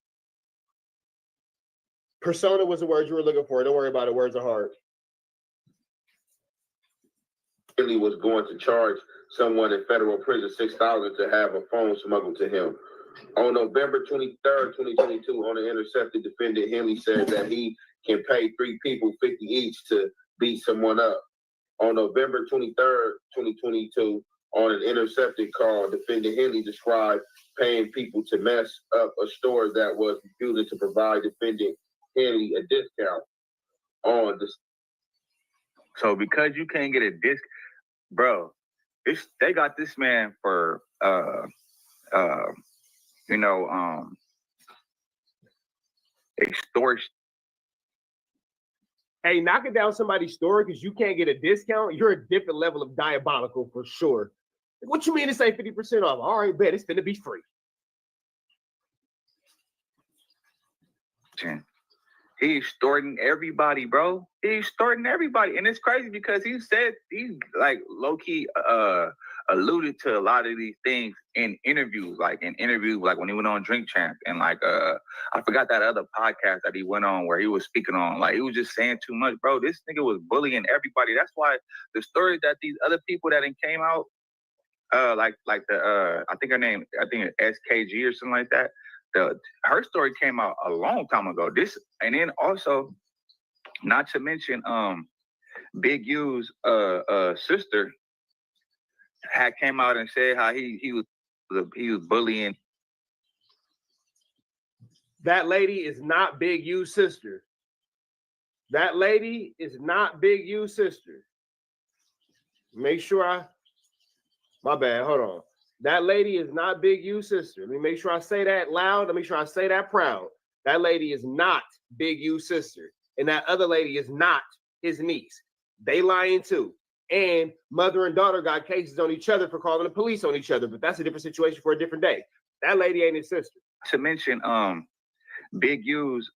Persona was the word you were looking for. Don't worry about it. Words are hard. Henley was going to charge someone in federal prison $6,000 to have a phone smuggled to him. On November 23rd, 2022, on an intercepted defendant, Henley said that he can pay 3 people $50 each to beat someone up. On November 23rd, 2022, on an intercepted call, defendant Henley described paying people to mess up a store that was refusing to provide defendant Henley a discount on this. So because you can't get a disc, bro, they got this man for extortion. Hey, knocking down somebody's store because you can't get a discount, you're a different level of diabolical for sure. What you mean to say 50% off? All right, bet it's gonna be free. He's extorting everybody, bro. He's extorting everybody. And it's crazy because he said he's like low-key alluded to a lot of these things in interviews, like when he went on Drink Champ and like I forgot that other podcast that he went on where he was speaking on, like he was just saying too much, bro. This nigga was bullying everybody. That's why the stories that these other people that came out, like the I think it's SKG or something like that. Her story came out a long time ago. And then also, not to mention, Big U's sister had came out and said how he was bullying. That lady is not Big U's sister. That lady is not Big U's sister. Make sure my bad, hold on. That lady is not Big U's sister. Let me make sure I say that loud. Let me make sure I say that proud. That lady is not Big U's sister. And that other lady is not his niece. They lying too. And mother and daughter got cases on each other for calling the police on each other. But that's a different situation for a different day. That lady ain't his sister. To mention, Big U's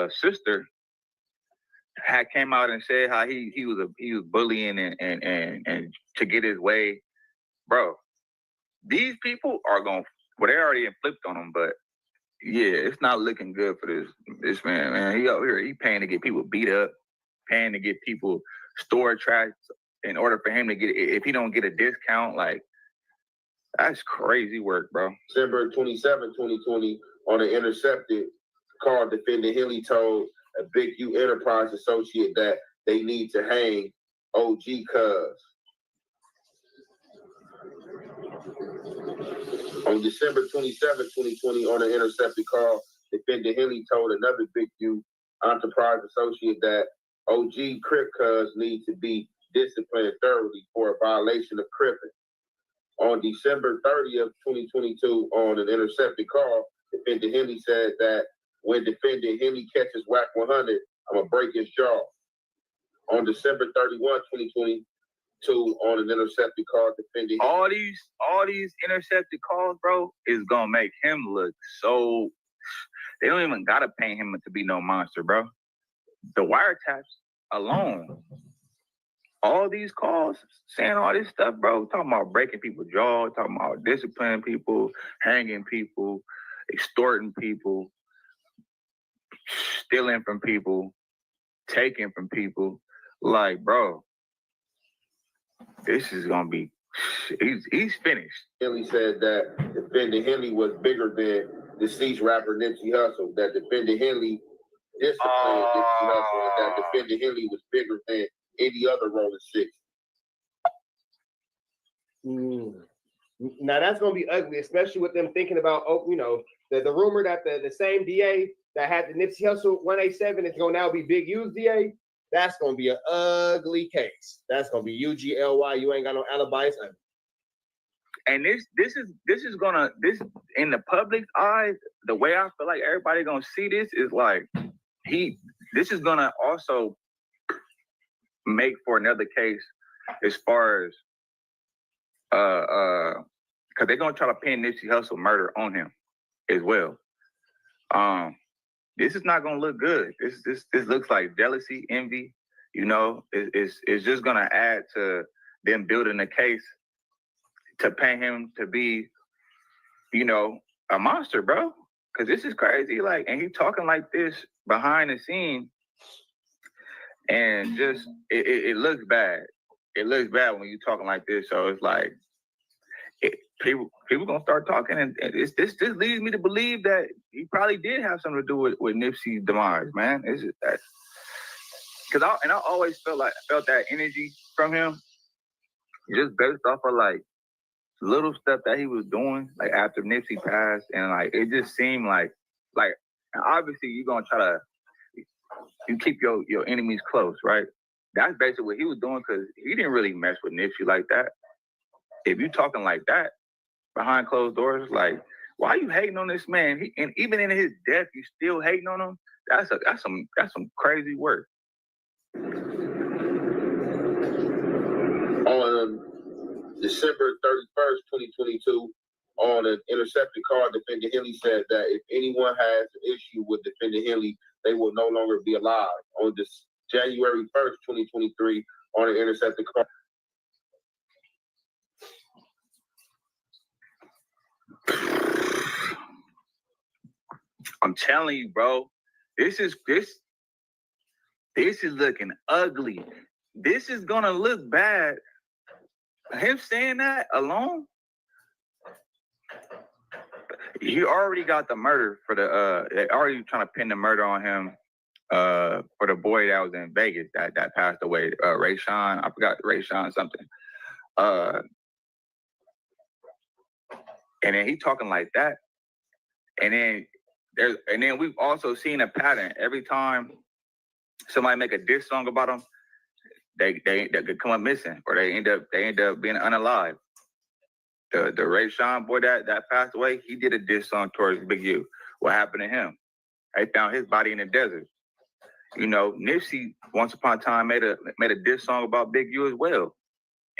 sister had came out and said how he was bullying and to get his way, bro. These people are going. Well, they already flipped on him, but yeah, it's not looking good for this man. Man, he over here, he paying to get people beat up, paying to get people store trash in order for him to get. If he don't get a discount, like that's crazy work, bro. December 27, 2020, on an intercepted call, defendant Henley told a Big U Enterprise associate that they need to hang OG Cuz. On December 27, 2020, on an intercepted call, defendant Henley told another Big U Enterprise associate that OG Crip Cuz need to be disciplined thoroughly for a violation of cripping. On December 30th, 2022, on an intercepted call, defendant Henley said that when defendant Henley catches Wack 100, I'm going to break his jaw. On December 31, 2022, on an intercepted call, defendant all these intercepted calls, bro, is going to make him look so... They don't even got to paint him to be no monster, bro. The wiretaps alone, all these calls, saying all this stuff, bro, talking about breaking people's jaw, talking about disciplining people, hanging people, extorting people, stealing from people, taking from people. Like, bro, this is gonna be, he's finished. Henley said that defendant Henley was bigger than deceased rapper Nipsey Hussle, that defendant Henley disciplined Nipsey Hussle, and that defendant Henley was bigger than any other Rolling Six. Now that's gonna be ugly, especially with them thinking about, the rumor that the same DA that had the Nipsey Hussle 187 is gonna now be Big U's DA. That's gonna be an ugly case. That's gonna be UGLY. You ain't got no alibi. It's ugly. And this is gonna in the public's eyes, the way I feel like everybody gonna see this is like this is gonna also make for another case as far as because they're gonna try to pin Nipsey Hussle murder on him as well. This is not gonna look good. This looks like jealousy, envy. It's just gonna add to them building a case to paint him to be, a monster, bro. Because this is crazy. Like, and he talking like this behind the scene, and just it looks bad. It looks bad when you're talking like this. So it's like people gonna start talking, and this leads me to believe that he probably did have something to do with Nipsey's demise, man. It's just that because I always felt that energy from him, just based off of like little stuff that he was doing, like after Nipsey passed, and like it just seemed like obviously you're gonna try to keep your enemies close, right? That's basically what he was doing, because he didn't really mess with Nipsey like that. If you talking like that behind closed doors, like, why are you hating on this man? And even in his death, you still hating on him? That's some crazy work. On December 31st, 2022, on an intercepted call, defendant Henley said that if anyone has an issue with defendant Henley, they will no longer be alive. On this January 1st, 2023, on an intercepted call. I'm telling you, bro, this is looking ugly. This is gonna look bad. Him saying that alone, you already got the murder for they already trying to pin the murder on him for the boy that was in Vegas that passed away, Ray Sean. I forgot Ray Sean something. And then he talking like that. And then And then we've also seen a pattern. Every time somebody make a diss song about them, they could come up missing, or they end up being unalive. The Ray Sean boy that passed away, he did a diss song towards Big U. What happened to him? They found his body in the desert. You know, Nipsey once upon a time made a diss song about Big U as well,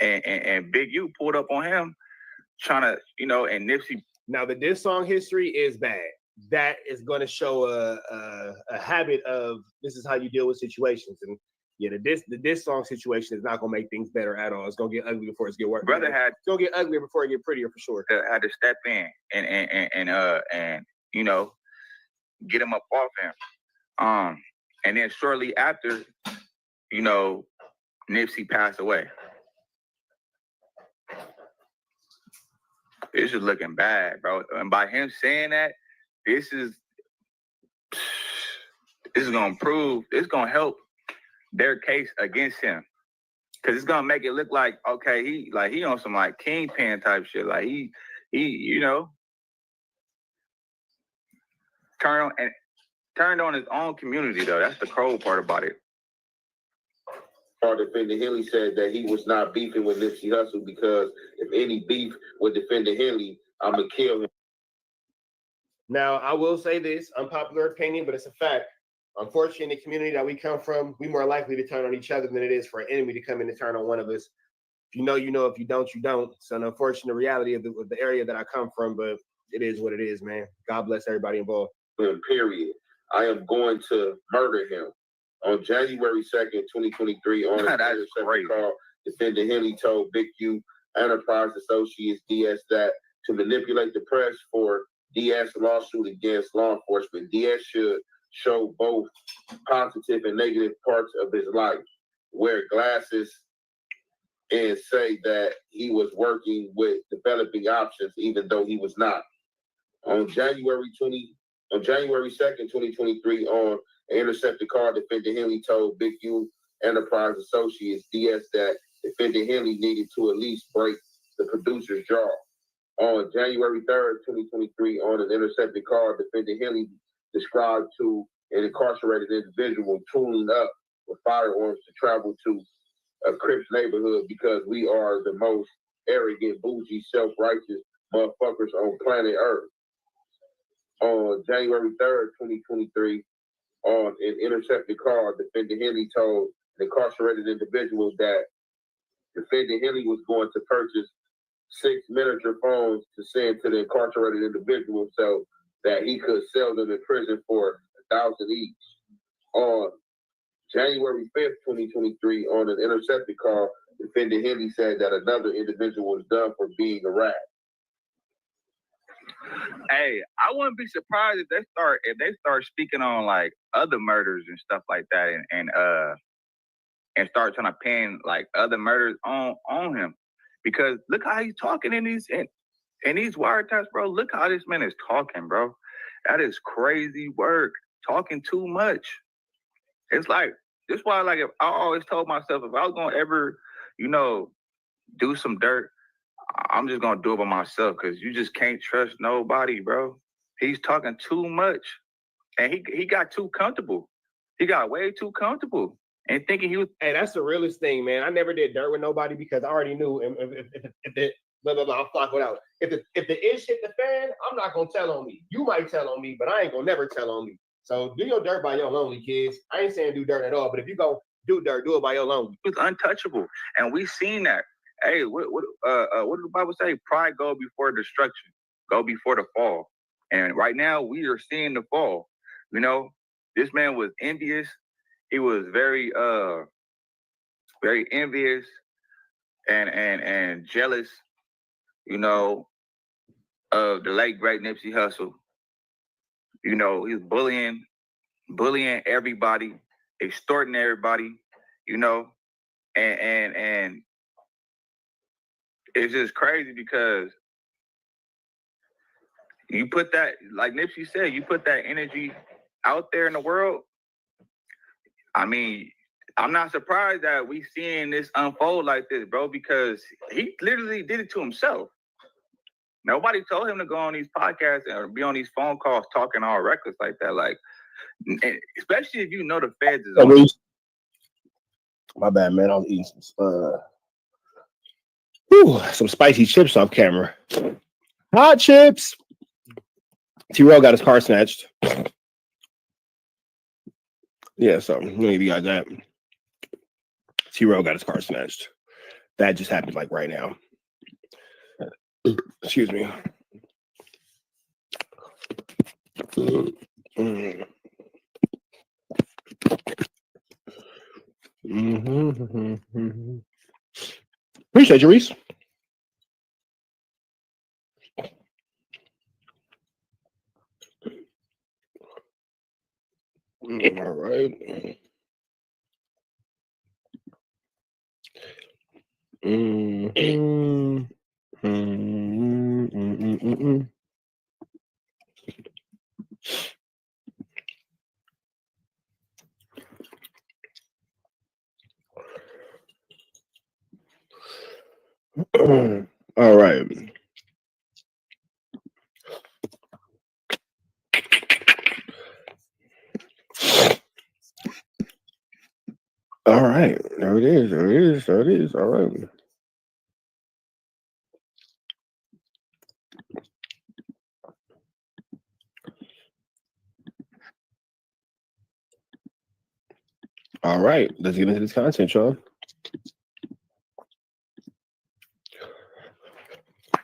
and Big U pulled up on him, trying to, you know, and Nipsey. Now the diss song history is bad. That is going to show a habit of this is how you deal with situations, and yeah, the diss song situation is not going to make things better at all. It's going to get ugly before it's get worse. Brother it's going to get uglier before it get prettier for sure. Had to step in and you know, get him up off him. And then shortly after, you know, Nipsey passed away. This is looking bad, bro. And by him saying that, this is gonna prove, it's gonna help their case against him. Cause it's gonna make it look like, okay, he on some like kingpin type shit. Like he, you know, turned on his own community though. That's the cold part about it. Defender Henley said that he was not beefing with Nipsey Hussle because if any beef with Defender Henley, I'm gonna kill him. Now, I will say this, unpopular opinion, but it's a fact. Unfortunately, in the community that we come from, we more likely to turn on each other than it is for an enemy to come in and turn on one of us. If you know, you know. If you don't, you don't. So, an unfortunate reality of the area that I come from, but it is what it is, man. God bless everybody involved. Period. I am going to murder him. On January 2nd, 2023, on a call, Defender Henley told Big U Enterprise Associates DS that to manipulate the press for DS lawsuit against law enforcement, DS should show both positive and negative parts of his life, wear glasses, and say that he was working with developing options, even though he was not. On January 2nd, 2023, on an intercepted call, Defender Henley told Big U Enterprise Associates DS that Defender Henley needed to at least break the producer's jaw. On January 3rd, 2023, on an intercepted call, Defender Henley described to an incarcerated individual tooling up with firearms to travel to a Crips neighborhood because we are the most arrogant, bougie, self-righteous motherfuckers on planet Earth. On January 3rd, 2023, on an intercepted call, Defender Henley told an incarcerated individual that Defender Henley was going to purchase 6 miniature phones to send to the incarcerated individual so that he could sell them in prison for $1,000 each. On January 5th, 2023, on an intercepted call, Defender Henley said that another individual was done for being a rat. Hey, I wouldn't be surprised if they start speaking on like other murders and stuff like that, and start trying to pin like other murders on him, because look how he's talking in these wiretaps, bro. Look how this man is talking, bro. That is crazy work. Talking too much. It's like this. Why, like, if I always told myself if I was gonna ever, you know, do some dirt, I'm just gonna do it by myself, because you just can't trust nobody, bro. He's talking too much, and he got too comfortable. He got way too comfortable, and thinking he was. Hey, that's the realest thing, man. I never did dirt with nobody because I already knew if the blah blah blah, I'll flock it out. If the ish hit the fan, I'm not gonna tell on me. You might tell on me, but I ain't gonna never tell on me. So do your dirt by your lonely, kids. I ain't saying do dirt at all, but if you go do dirt, do it by your lonely. He was untouchable, and we seen that. Hey, what did the Bible say? Pride go before destruction, go before the fall. And right now we are seeing the fall. You know, this man was envious. He was very envious and jealous, you know, of the late great Nipsey Hussle. You know, he was bullying everybody, extorting everybody, you know, and it's just crazy because you put that, like Nipsey said, you put that energy out there in the world. I mean, I'm not surprised that we seeing this unfold like this, bro, because he literally did it to himself. Nobody told him to go on these podcasts or be on these phone calls talking all reckless like that. Like, especially if you know the feds is on. My bad, man. I was eating some spicy chips off camera. Hot chips. T-Rail got his car snatched. Yeah, so I'm gonna give you guys that. T-Rail got his car snatched. That just happened like right now. Excuse me. Appreciate you, Reese. All right. All right. All right. There it is. There it is. There it is. All right. All right. Let's get into this content, y'all.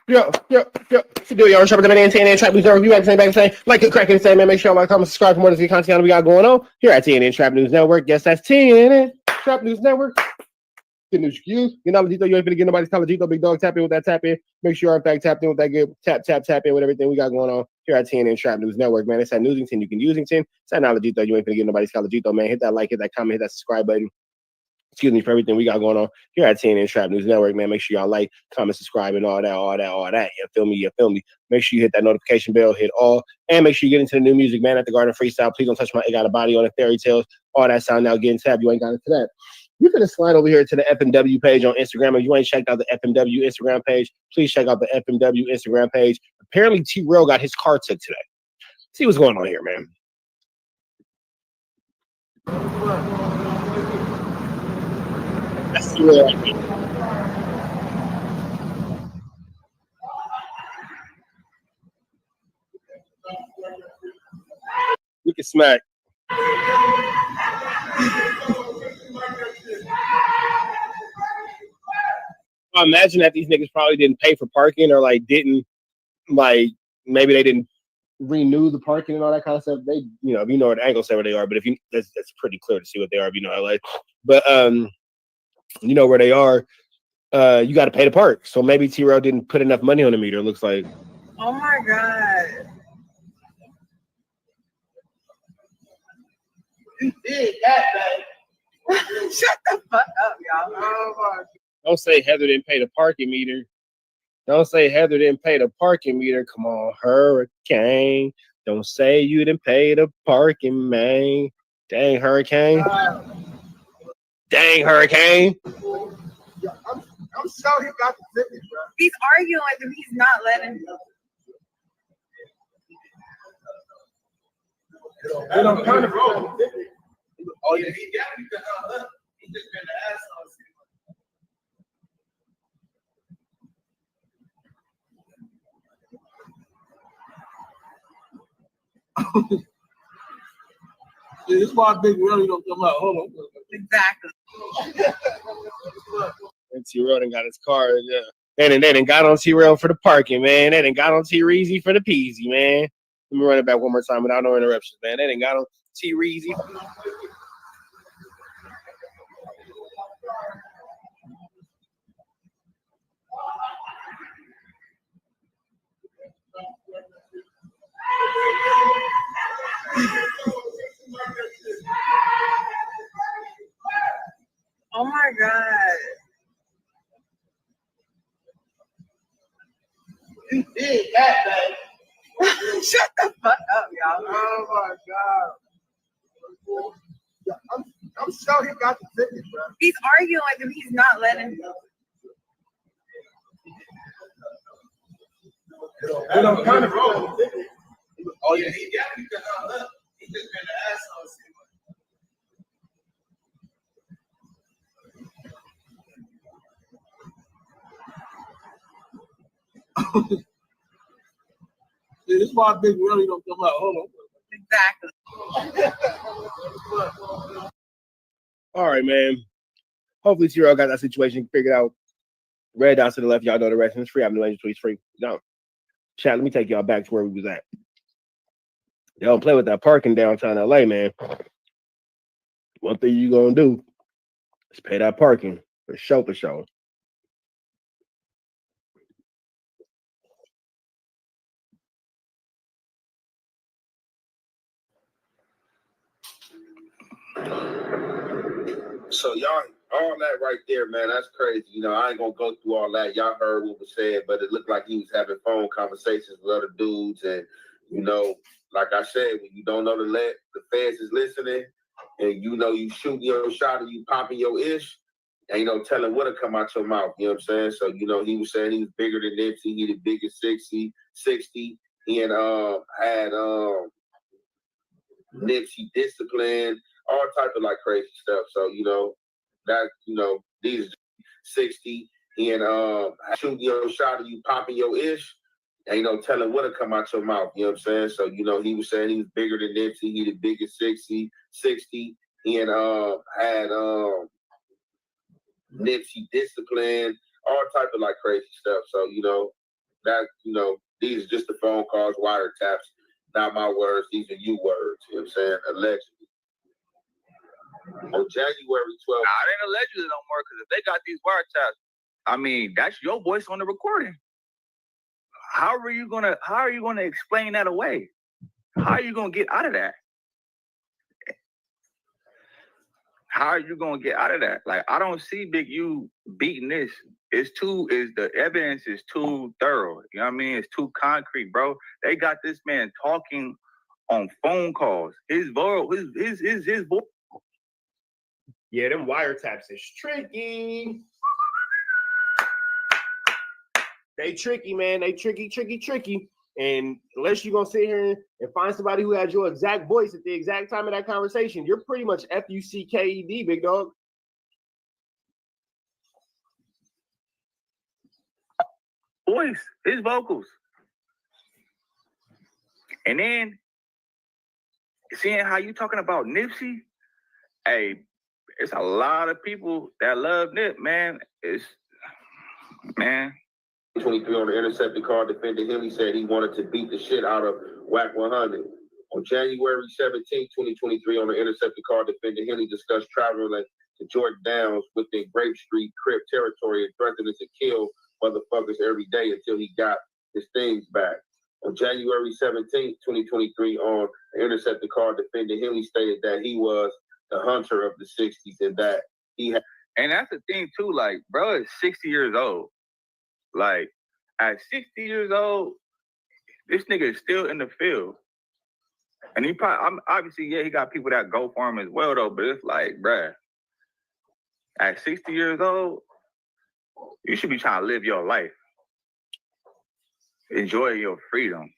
Yo. What's the deal, y'all? Sharper than an TNN Trap News Network. You at the same back saying, like it, crack it, say, man. Make sure y'all like, comment, subscribe for more of the content we got going on here at TNN Trap News Network. Yes, that's TNN Trap News Network. Good news for you. You know, you ain't gonna get nobody's Collegito, big dog. Tap in with that tap in. Make sure you're in fact tapped in with that good tap in with everything we got going on here at TNN Trap News Network, man. It's at Newsington. You can Usington. It's at Knowledgeito. You ain't gonna get nobody's Collegito, man. Hit that like, hit that comment, hit that subscribe button. Excuse me for everything we got going on here at TNN Trap News Network, man. Make sure y'all like, comment, subscribe, and all that. You feel me? You feel me? Make sure you hit that notification bell, hit all, and make sure you get into the new music, man. At the Garden Freestyle. Please don't touch my. It got a body on it. Fairy tales, all that sound now. Getting tab. You ain't got into that. You can slide over here to the FMW page on Instagram. If you ain't checked out the FMW Instagram page, please check out the FMW Instagram page. Apparently, T-Rail got his car took today. See what's going on here, man. That's T-Rail. We can smack. I imagine that these niggas probably didn't pay for parking or like didn't like maybe they didn't renew the parking and all that kind of stuff. They, you know, if you know what angle say where they are, but if you that's pretty clear to see what they are if you know LA. But you know where they are, you got to pay to park. So maybe T-Rail didn't put enough money on the meter. It looks like. Oh my god. You did that, babe. Shut the fuck up, y'all. Oh my god. Don't say Heather didn't pay the parking meter. Don't say Heather didn't pay the parking meter. Come on, Hurricane. Don't say you didn't pay the parking, man. Dang, Hurricane. Dang, Hurricane. Yeah, I'm sure he got the ticket, bro. He's arguing with him. He's not letting him. They don't turn the road. Oh, yeah, he got it. He just been the asshole. This is why Big Willie don't come out. Hold on. Exactly. And T-Rail done got his car. Yeah. They done got on T-Rail for the parking, man. They done got on T-Reezy for the peasy, man. Let me run it back one more time without no interruptions, man. They done got on T-Reezy. Oh my god. You did that, babe. Shut the fuck up, y'all. Oh my god. Yeah, I'm sure he got the ticket, bro. He's arguing with him. He's not letting him. And I'm kind of wrong. Oh yeah, he got me to hung up. He just been the asshole. This is why Big Willie don't come out. Hold on. Exactly. All right, man. Hopefully, T-Rail got that situation figured out. Red down to the left, y'all know the rest. It's free. I'm the Legend Tweets free. No. Chat, let me take y'all back to where we was at. They don't play with that parking downtown LA, man. One thing you gonna do is pay that parking for show for show. So y'all, all that right there, man, that's crazy. You know, I ain't gonna go through all that. Y'all heard what was said, but it looked like he was having phone conversations with other dudes. And, you know, like I said, when you don't know the feds is listening, and you know you shooting your shot and you popping your ish, and you know, telling what'll come out your mouth. You know what I'm saying? So, you know, he was saying he was bigger than Nipsey, he the biggest 60. He had Nipsey discipline, all type of like crazy stuff. So, you know, that, you know, these 60 and shooting your shot and you popping your ish, and you know, telling what'll come out your mouth. You know what I'm saying? So, you know, he was saying he was bigger than Nipsey, he the biggest 60. He had Nipsey discipline, all type of like crazy stuff. So, you know, that, you know, these are just the phone calls, wiretaps. Not my words, these are you words. You know what I'm saying? Allegedly. On January 12th. Nah, it ain't allegedly no more, because if they got these wiretaps, I mean, that's your voice on the recording. How are you gonna explain that away? How are you gonna get out of that? How are you gonna get out of that? Like, I don't see Big U beating this. The evidence is too thorough. You know what I mean? It's too concrete, bro. They got this man talking on phone calls. His voice. Yeah, them wiretaps is tricky. They tricky, man. They tricky. And unless you're gonna sit here and find somebody who has your exact voice at the exact time of that conversation, you're pretty much FUCKED, big dog. Voice, his vocals. And then seeing how you talking about Nipsey, hey, it's a lot of people that love Nip, man. Man. 23 on the intercepted car defending him. He said he wanted to beat the shit out of Wack 100. On January 17, 2023, on the intercepted car defending him, he discussed traveling to Jordan Downs within Grape Street, Crip territory, and threatening to kill motherfuckers every day until he got his things back. On January 17, 2023, on the intercepted car defending him, he stated that he was the hunter of the 60s and that he had. And that's the thing, too. Like, bro is 60 years old. Like, at 60 years old, this nigga is still in the field. And he probably, obviously, yeah, he got people that go for him as well, though. But it's like, bruh, at 60 years old, you should be trying to live your life. Enjoy your freedom.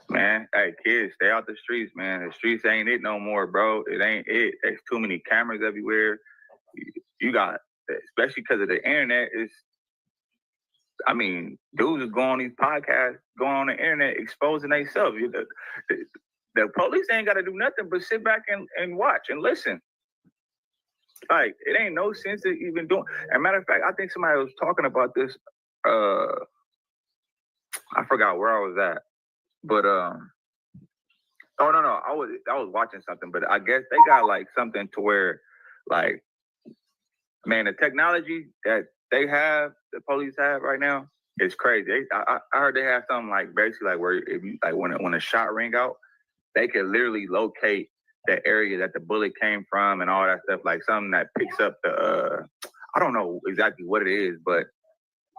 Man, hey, kids, stay out the streets, man. The streets ain't it no more, bro. It ain't it. There's too many cameras everywhere. You got, especially because of the internet, I mean, dudes is going on these podcasts, going on the internet, exposing themselves. The police ain't got to do nothing but sit back and watch and listen. Like, it ain't no sense of even doing. As a matter of fact, I think somebody was talking about this. I forgot where I was at, but oh no, I was watching something, but I guess they got like something to where, like, man, the technology that they have, the police have right now, is crazy. I heard they have something like basically like where if you like when a shot ring out, they can literally locate the area that the bullet came from and all that stuff, like something that picks up the I don't know exactly what it is, but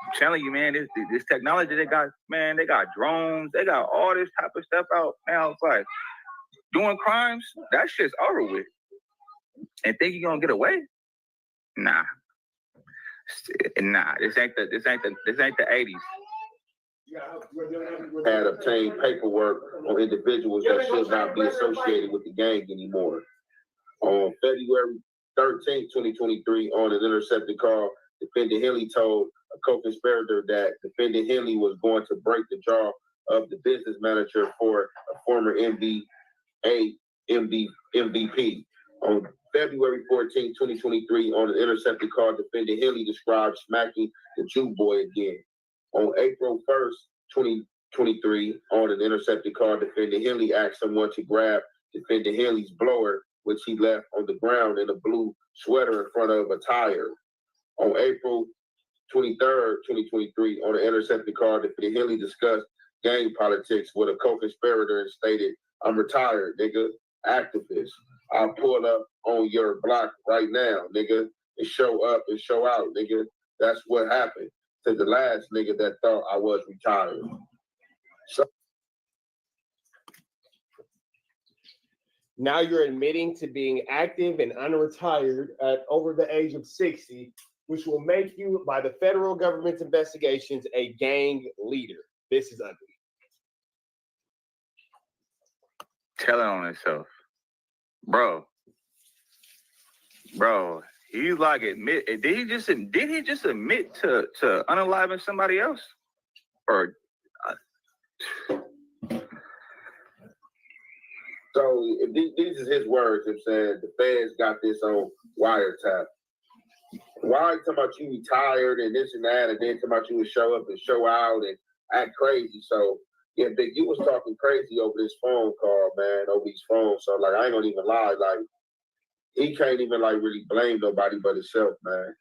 I'm telling you, man, this technology they got, man, they got drones, they got all this type of stuff out now. It's like doing crimes, that shit's over with. And think you're gonna get away? Nah. Nah, this ain't the 80s. Had obtained paperwork on individuals that should not be associated with the gang anymore. On February 13, 2023, on an intercepted call, Defendant Henley told a co-conspirator that Defendant Henley was going to break the jaw of the business manager for a former MVP. On February 14, 2023, on an intercepted call, Defendant Henley described smacking the Jew boy again. On April 1st, 2023, on an intercepted call, Defendant Henley asked someone to grab Defendant Henley's blower, which he left on the ground in a blue sweater in front of a tire. On April 23rd, 2023, on an intercepted call, Defendant Henley discussed gang politics with a co-conspirator and stated, "I'm retired, nigga, activist. I'll pull up on your block right now, nigga, and show up and show out, nigga. That's what happened to the last nigga that thought I was retired." So now you're admitting to being active and unretired at over the age of 60, which will make you, by the federal government's investigations, a gang leader. This is ugly. Telling on himself. Bro, he's like did he just admit to unaliving somebody else? Or So if these is his words, I'm saying the feds got this on wiretap. Why are you talking about you retired and this and that, and then talking about you would show up and show out and act crazy? So yeah, Big, you was talking crazy over this phone call, man, over these phones. So like I ain't gonna even lie, like he can't even like really blame nobody but himself, man.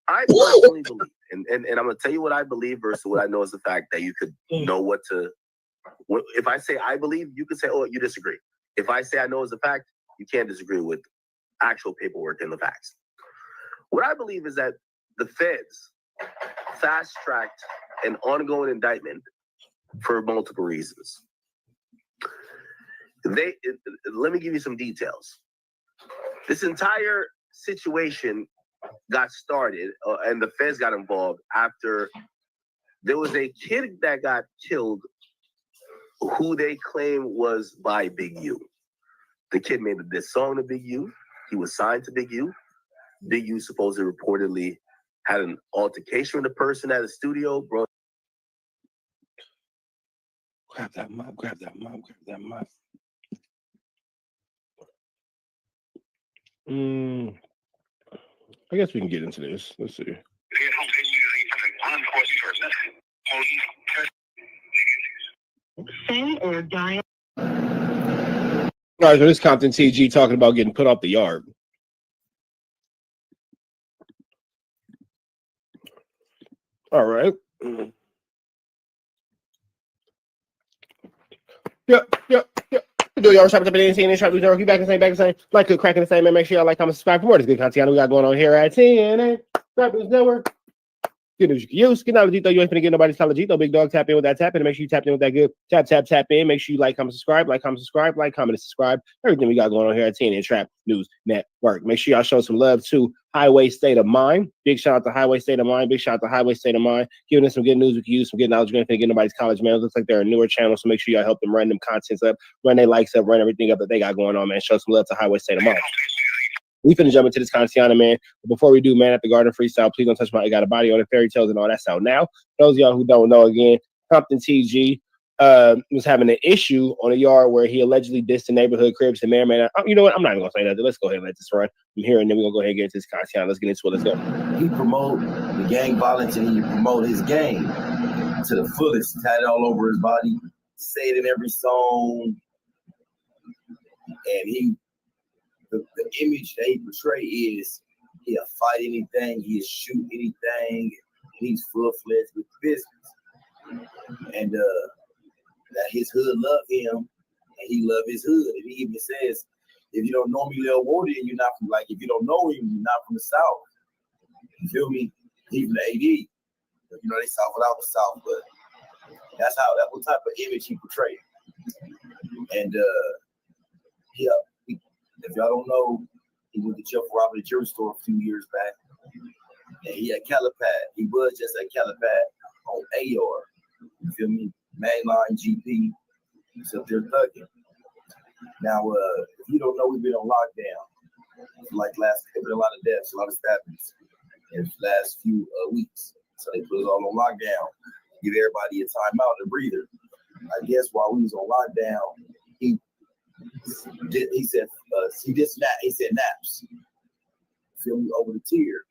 I personally believe, and I'm gonna tell you what I believe versus what I know is the fact that you could know what if I say I believe, you could say, oh, you disagree. If I say I know is a fact, you can't disagree with actual paperwork and the facts. What I believe is that the feds fast-tracked an ongoing indictment for multiple reasons. Let me give you some details. This entire situation got started, and the feds got involved after there was a kid that got killed who they claim was by Big U. The kid made this song to Big U. He was signed to Big U. Big U supposedly reportedly had an altercation with a person at the studio, bro. Grab that mop, grab that mop, grab that mop. I guess we can get into this. Let's see. Say or die. All right, so this Compton TG talking about getting put off the yard. All right. Yep. Do y'all shop at the CNN shop? We don't keep back the same. Like, good cracking the same, man. Make sure y'all like, comment, subscribe for more. This good content we got going on here at CNN. Rappers Network. Good news you can use. Good knowledge, you ain't finna get nobody's college. Big dog, tap in with that tap in. Make sure you tap in with that good tap in. Make sure you like, comment, subscribe, like, comment, and subscribe. Everything we got going on here at CNN Trap News Network. Make sure y'all show some love to Highway State of Mind. Big shout out to Highway State of Mind. Giving us some good news we can use, some good knowledge. We ain't finna get nobody's college, man. It looks like they're a newer channel, so make sure y'all help them run them contents up, run their likes up, run everything up that they got going on, man. Show some love to Highway State of Mind. We finna jump into this content, man. But before we do, man, at the Garden Freestyle, please don't touch my I Got a Body on the Fairy Tales and all that's out now. Those of y'all who don't know, again, Compton TG was having an issue on a yard where he allegedly dissed the neighborhood cribs and man, you know what? I'm not even gonna say that. Let's go ahead and let this run from here, and then we're gonna go ahead and get into this content. Let's get into it. Let's go. He promote the gang violence and he promote his gang to the fullest, tatted all over his body, say it in every song, and the image that he portray is he'll fight anything, he'll shoot anything, he's full-fledged with business. And that his hood love him, and he love his hood. And he even says, if you don't know me, Lil Wardian, you're not from, like, if you don't know him, you're not from the South. You feel me? He from the AD. You know, they South without the South, but that's what type of image he portrayed. And if y'all don't know, he went to jail for robbing a jewelry store a few years back. And he had Calipad. He was just at Calipad on AR. You feel me? Mainline GP. He's up there thugging. Now, if you don't know, we've been on lockdown. Like there's been a lot of deaths, a lot of stabbings in the last few weeks. So they put us all on lockdown. Give everybody a timeout and a breather. I guess while we was on lockdown, he said naps. Feel me, over the tier.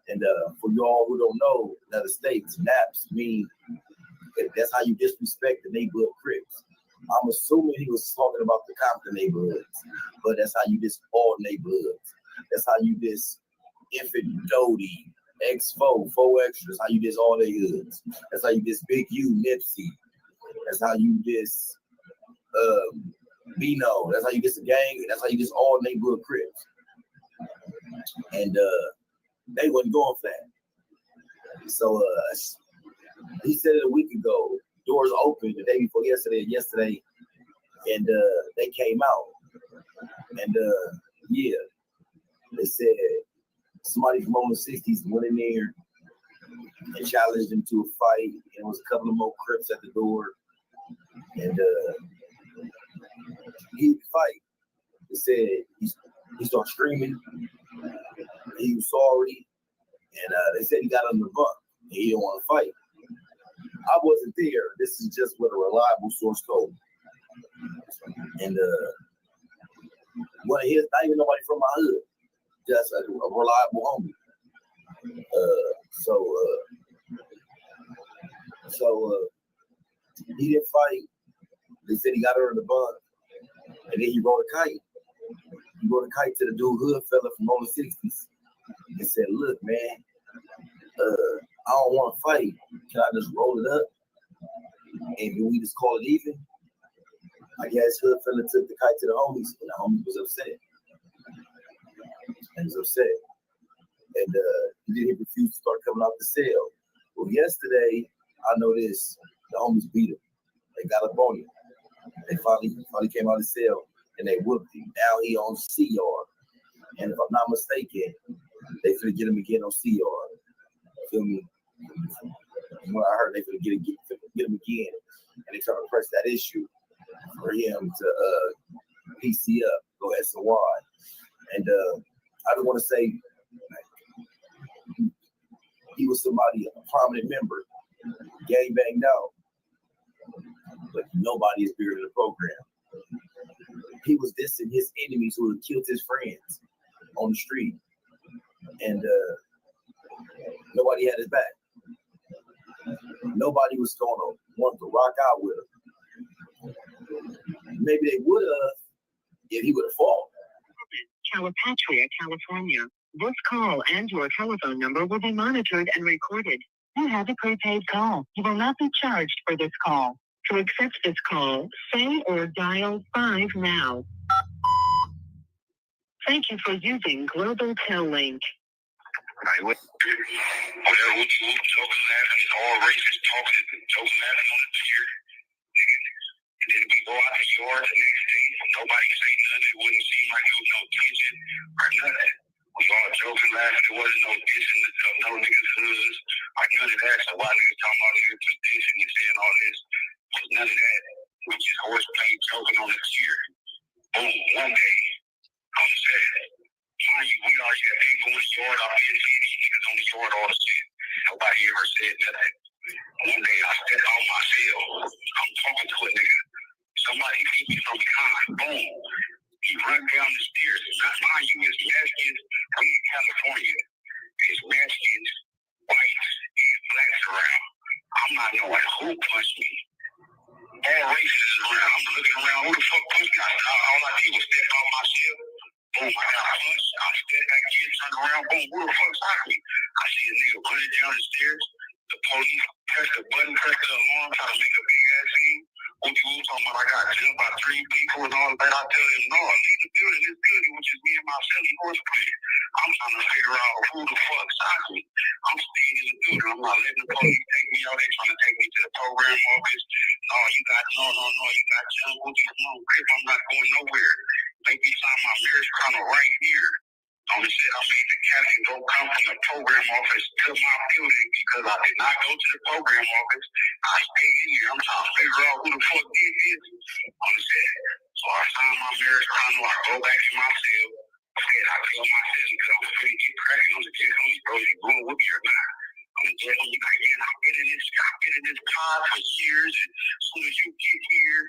And for y'all who don't know, in other states, naps mean that's how you disrespect the neighborhood Crips. I'm assuming he was talking about the Compton neighborhoods, but that's how you diss all neighborhoods. That's how you diss Infant Doty, X4, 4 Extras, how you diss all neighborhoods. That's how you diss Big U, Nipsey. That's how you diss Bino. That's how you diss a gang. That's how you diss all neighborhood Crips. And they wasn't going for that. So he said it a week ago. Doors opened the day before yesterday, and they came out. And yeah, they said somebody from over the 60s went in there and challenged him to a fight. And there was a couple of more Crips at the door. And he would fight. They said he started screaming. He was sorry. And they said he got under the bunk. And he didn't want to fight. I wasn't there. This is just what a reliable source told me. And one of his, not even nobody from my hood, just a reliable homie. So he didn't fight. They said he got her in the bunk. And then he rode a kite. He rode a kite to the dude hood fella from over the 60s. He said, look, man, I don't want to fight. Can I just roll it up? And then we just call it even? I guess hood fella took the kite to the homies, and the homies was upset. And he was upset. And he didn't refuse to start coming out the cell. Well, yesterday, I noticed the homies beat him. They got up on him. They finally came out of the cell, and they whooped him. Now he on CR. And if I'm not mistaken, they finna get him again on CR. Feel me? When I heard they finna get him again, and they trying to press that issue for him to PC up, go SOY. And I just want to say he was somebody, a prominent member, gang banged out, but nobody is bigger than the program. He was dissing his enemies who had killed his friends on the street, and nobody had his back. Nobody was gonna want to rock out with him. Maybe they would have if he would have fought. Calipatria, California. This call and your telephone number will be monitored and recorded. You have a prepaid call. You will not be charged for this call. To accept this call, say or dial 5 now. Thank you for using Global Tel Link. Whatever, joking, laughing, all racist, talking, joking, laughing on the pier. And then we go out the yard the next day, nobody say nothing. It wouldn't seem like there was no tension or nothing. We all joking, laughing. There wasn't no dissing of no niggas' hoods or none of that. So why niggas talking about niggas just dissing and saying all this? There's none of that. We just horseplay joking on the pier. Boom, one day, I'm sad. Mind you, we already had people in the yard, all these niggas on the yard, all the shit. Nobody ever said nothing. One day I stepped on my cell. I'm talking to a nigga. Somebody beat me from behind. Boom. He run down the stairs. Not mind you, it's Mexicans. We in California. It's Mexicans, whites, and blacks around. I'm not knowing who punched me. All races is around. I'm looking around. Who the fuck punched me? All I did was step on my cell. Boom, I got punched. I step back in, turn around. Boom, who the fuck's on me? I see a nigga running down the stairs. The police press the button, press the alarm, try to make a big ass scene. What you talking about? I got jumped by 3 people and all that. I tell them, no, leave the building. This building, which is me and my silly horseplay. I'm trying to figure out who the fuck shot me. I'm staying in the building. I'm not letting the police take me out. They trying to take me to the program office. No, you got jumped. What you know, Crip, I'm not going nowhere. Make me sign my marriage contract right here. On the shit, I made the captain go come from the program office to my building because I did not go to the program office. I stayed in here. I'm trying to figure out who the fuck did this. On the shit. So I signed my marriage contract. I go back to my cell. I said, I tell my sister because I'm going to get cracking on the dead homie, bro. You going with me or not? On the dead homie, like, man, I've been in this pod for years. And as soon as you get here,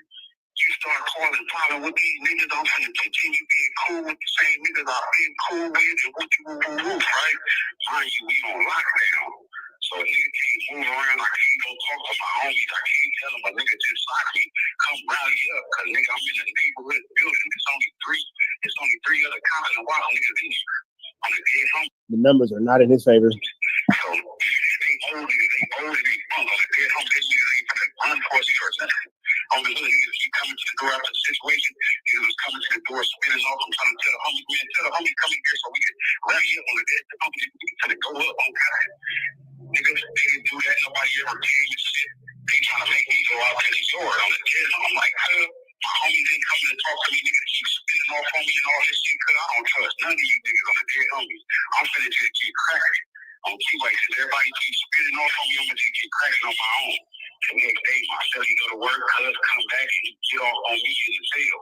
you start calling problem with these niggas. I'm trying to continue being cool with the same niggas I've been cool with and what you move, right? Mind you, we on lockdown. So a nigga can't move around. I can't go talk to my homies. I can't tell them a nigga just like me. Come rally up, cause nigga, I'm in a neighborhood building. It's only three other cops and wild niggas in here. I'm a dead homie. The numbers are not in his favor. So they old and they bunk. I'm a dead homie. They ain't gonna run for us or nothing. On the hood, niggas keep coming to the door after the situation. Niggas was coming to the door, spinning off. I'm trying to tell the homie, man, tell the homie come in here so we can rally up on the dead homie. We can try to go up on God. Niggas, they didn't do that. Nobody ever came and shit. They trying to make me go out to the yard on the dead. I'm like, my homies ain't coming to talk to me. Niggas keep spinning off on me and all this shit. Cause I don't trust none of you niggas on the dead homies. I'm finna just get cracking on T-Way. Cause everybody keeps spinning off on me. I'm gonna just get cracking on my own. The next day, my celly go to work, cuz come back and get off on me in the jail.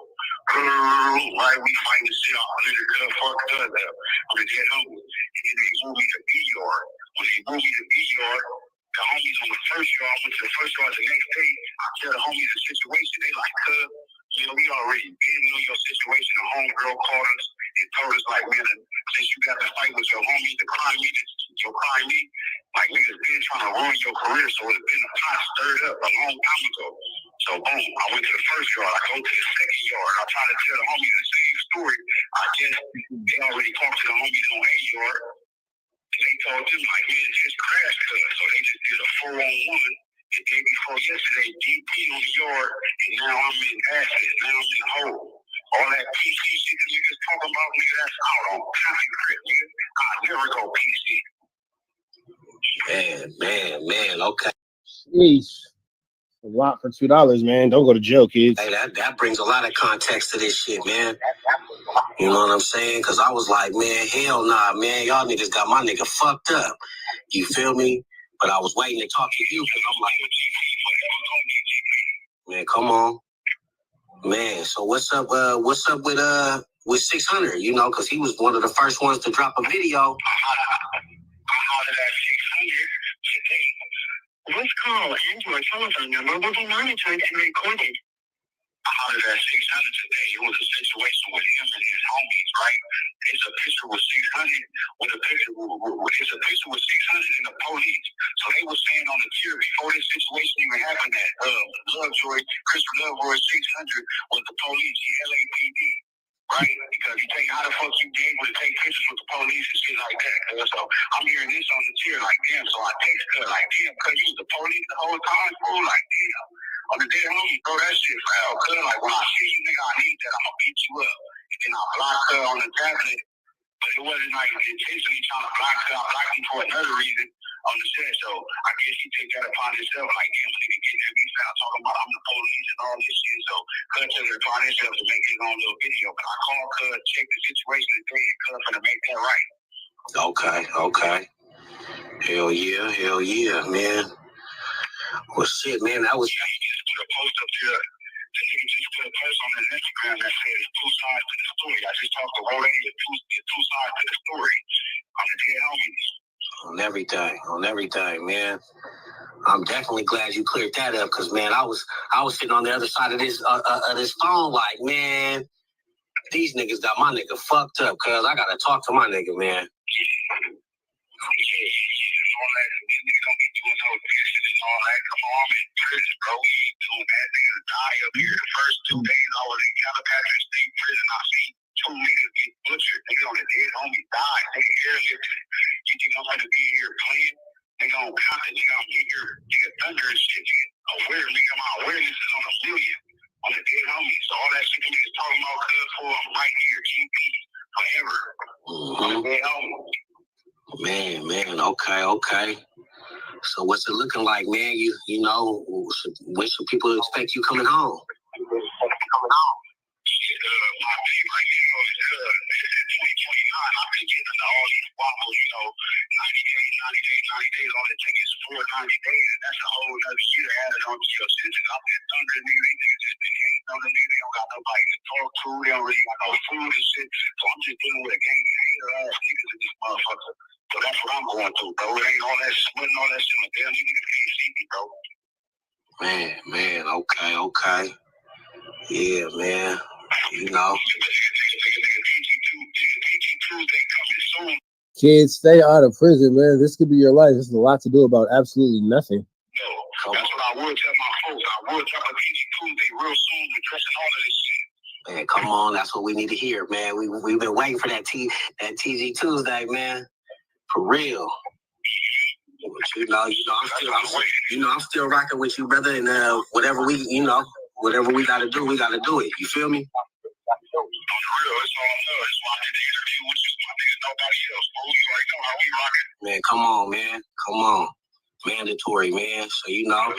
Right, we fighting the shit out. Nigga, cuz fuck cuz up. I'm gonna get hungry. And then they move me to B-Yard. When they move me to B-Yard, the homies on the first yard, I went to the first yard the next day. I tell the homies the situation. They like, cuz, man, we already been know your situation. The homegirl called us and told us, like, man, since you got to fight with your homies, the crime me, like, niggas been trying to ruin your career, so it's been a pot stirred up a long time ago. So, boom, I went to the first yard. I go to the second yard. I try to tell the homies the same story. I guess they already talked to the homies on A yard. And they told them, like, man, just crash cuz. So they just did a 4-on-1 the day before yesterday, DP on the yard, and now I'm in acid. Now I'm in the hole. All that PC shit that niggas talking about, nigga, that's out on county crib, nigga. I never go PC. Man, okay. Jeez. A lot for $2, man. Don't go to jail, kids. Hey, that brings a lot of context to this shit, man. You know what I'm saying? Because I was like, man, hell nah, man. Y'all niggas got my nigga fucked up. You feel me? But I was waiting to talk to you because I'm like, man, come on. Man, so what's up with 600, you know, because he was one of the first ones to drop a video. This call and your telephone number will be monitored and recorded. Out of that 600 today, it was a situation with him and his homies, right? It's a picture with 600 with a picture with 600 and the police. So they were saying on the tier before this situation even happened that Christopher Lovejoy 600 was the police, the LAPD, right? Because how the fuck you be able to take pictures with the police and shit like that? So I'm hearing this on the tier like, damn. So I text her like, damn, cuz you was the police the whole time, bro? Like, damn. On the dead homie, bro, that shit foul, cuz. Like, when I see you, nigga, I need that. I'm gonna beat you up. And then I block her on the tablet. But it wasn't like intentionally trying to block her. I blocked him for another reason on the set. So I guess he take that upon himself. Like, damn, nigga getting at me foul talking about I'm the police and all this shit. So cuz took it upon himself to make his own little video. But I called cuz, check the situation and thing, cuz to make that right. Okay. Hell yeah, man. Well, shit, man, that was... Yeah, he just put a post up here. The nigga just put a post on his Instagram that says two sides to the story. I just talked to Rode, the two sides to the story on the dead homies. On everything, man. I'm definitely glad you cleared that up, because, man, I was sitting on the other side of this phone like, man, these niggas got my nigga fucked up, cuz I gotta talk to my nigga, man. All that, niggas don't be doing no business and all that. Come on, I'm in prison, bro. We ain't doing that. Niggas die up here. The first 2 days I was in Calipatria State Prison. I seen 2 niggas get butchered. Nigga on the dead homie died. Nigga airlifted. You think I'm gonna be here playing? Nigga on content. Nigga I'm here. Nigga thunder and shit. Nigga aware. Nigga my awareness is on 1 million. On the dead homie. So all that shit niggas talking about cuz for I'm right here. GP forever. On the dead homie. Man, okay. So what's it looking like, man? You know, when should people expect you coming home? My big right now is 2029. I've been days, and that's a whole other year added on to your sentence. I've been thundering niggas, these niggas just been hating on the niggas. They don't got nobody to talk to. They don't really got no food and shit. So I'm just dealing with a gang of hater ass niggas in this motherfucker. So that's what I'm going through, bro. It ain't all that splitting, all that shit. Damn, these niggas can't see me, bro. Man, okay. Yeah, man. You know. Kids, stay out of prison, man. This could be your life. There's a lot to do about absolutely nothing. That's what I would tell my folks. I would tell my PG Tuesday real soon, addressing all of this shit. Man, come on, that's what we need to hear, man. We've been waiting for that TG Tuesday, man. For real. But I'm still rocking with you, brother. And whatever we gotta do, we gotta do it. You feel me? Man, come on, man. Come on. Mandatory, man. So you know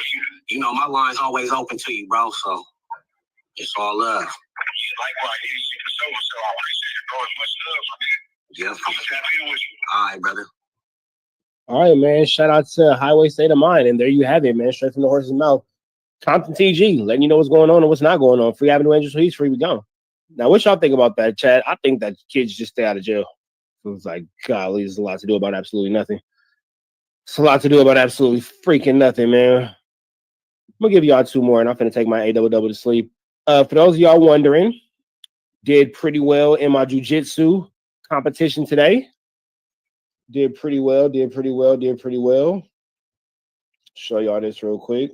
my line's always open to you, bro. So it's all love. Likewise, so I appreciate it, bro. Much love, my man. Yeah. I'm gonna tap in with you. All right, brother. All right, man. Shout out to Highway State of Mind. And there you have it, man. Straight from the horse's mouth. Compton TG, letting you know what's going on and what's not going on. Free Avenue Angels, he's free, we go. Now, what y'all think about that, Chad? I think that kids just stay out of jail. It was like, golly, there's a lot to do about absolutely nothing. It's a lot to do about absolutely freaking nothing, man. I'm going to give y'all two more, and I'm going to take my A-double-double to sleep. For those of y'all wondering, did pretty well in my jiu-jitsu competition today. Did pretty well. Show y'all this real quick.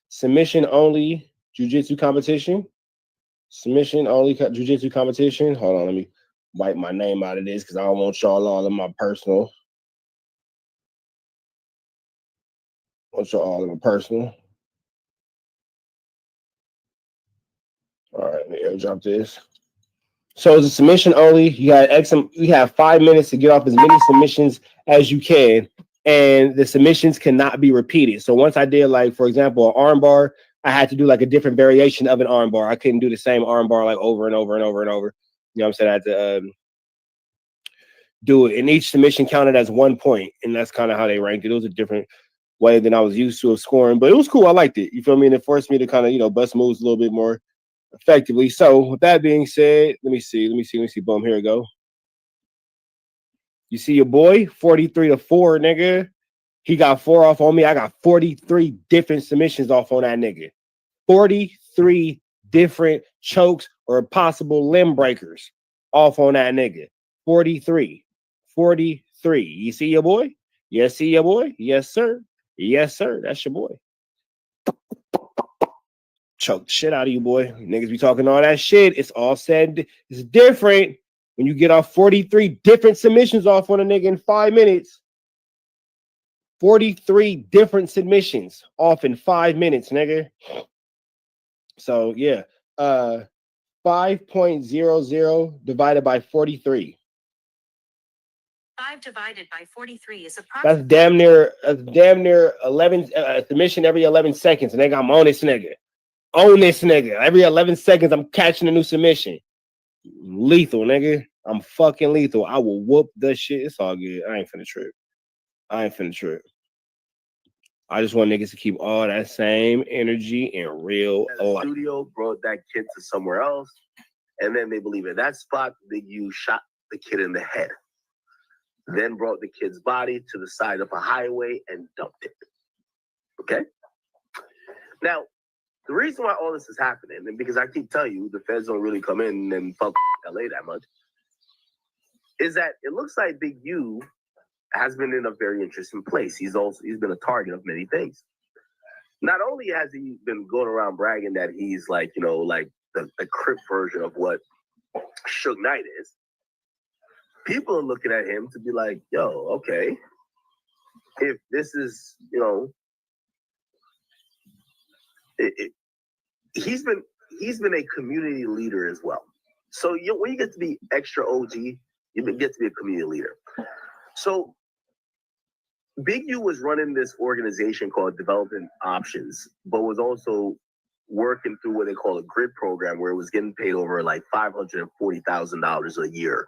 Submission only jiu-jitsu competition. Submission only jiu-jitsu competition. Hold on, let me wipe my name out of this because I don't want y'all all in my personal. All right, let me airdrop this. So it's a submission only. You have 5 minutes to get off as many submissions as you can, and the submissions cannot be repeated. So once I did, like, for example, an arm bar, I had to do like a different variation of an arm bar. I couldn't do the same arm bar like over and over and over and over. You know what I'm saying? I had to do it, and each submission counted as 1 point, and that's kind of how they ranked it. It was a different way than I was used to of scoring, but it was cool. I liked it. You feel me? And it forced me to kind of, bust moves a little bit more effectively. So with that being said, let me see. Boom, here we go. You see your boy 43-4, nigga. He got 4 off on me. I got 43 different submissions off on that nigga. 43 different chokes or possible limb breakers off on that nigga. 43. You see your boy? Yes, see your boy? Yes, sir. That's your boy. Choke the shit out of you, boy. Niggas be talking all that shit. It's all said. It's different when you get off 43 different submissions off on a nigga in 5 minutes. 43 different submissions off in 5 minutes, nigga. So, yeah. 5.00 divided by 43. 5 divided by 43 is approximately. That's damn near 11 submission every 11 seconds. Nigga, I'm on this nigga. Every 11 seconds, I'm catching a new submission. Lethal, nigga. I'm fucking lethal. I will whoop the shit. It's all good. I ain't finna trip. I just want niggas to keep all that same energy in real life. Studio brought that kid to somewhere else, and then they believe in that spot that you shot the kid in the head. Then brought the kid's body to the side of a highway and dumped it. Okay? Now, the reason why all this is happening, and because I keep telling you, the feds don't really come in and fuck LA that much, is that it looks like Big U has been in a very interesting place. He's been a target of many things. Not only has he been going around bragging that he's like, like the Crip version of what Suge Knight is, people are looking at him to be like, yo, okay, if this is, he's been a community leader as well. So when you get to be extra OG, you get to be a community leader. So Big U was running this organization called Development Options, but was working through what they call a grid program where it was getting paid over like $540,000 a year.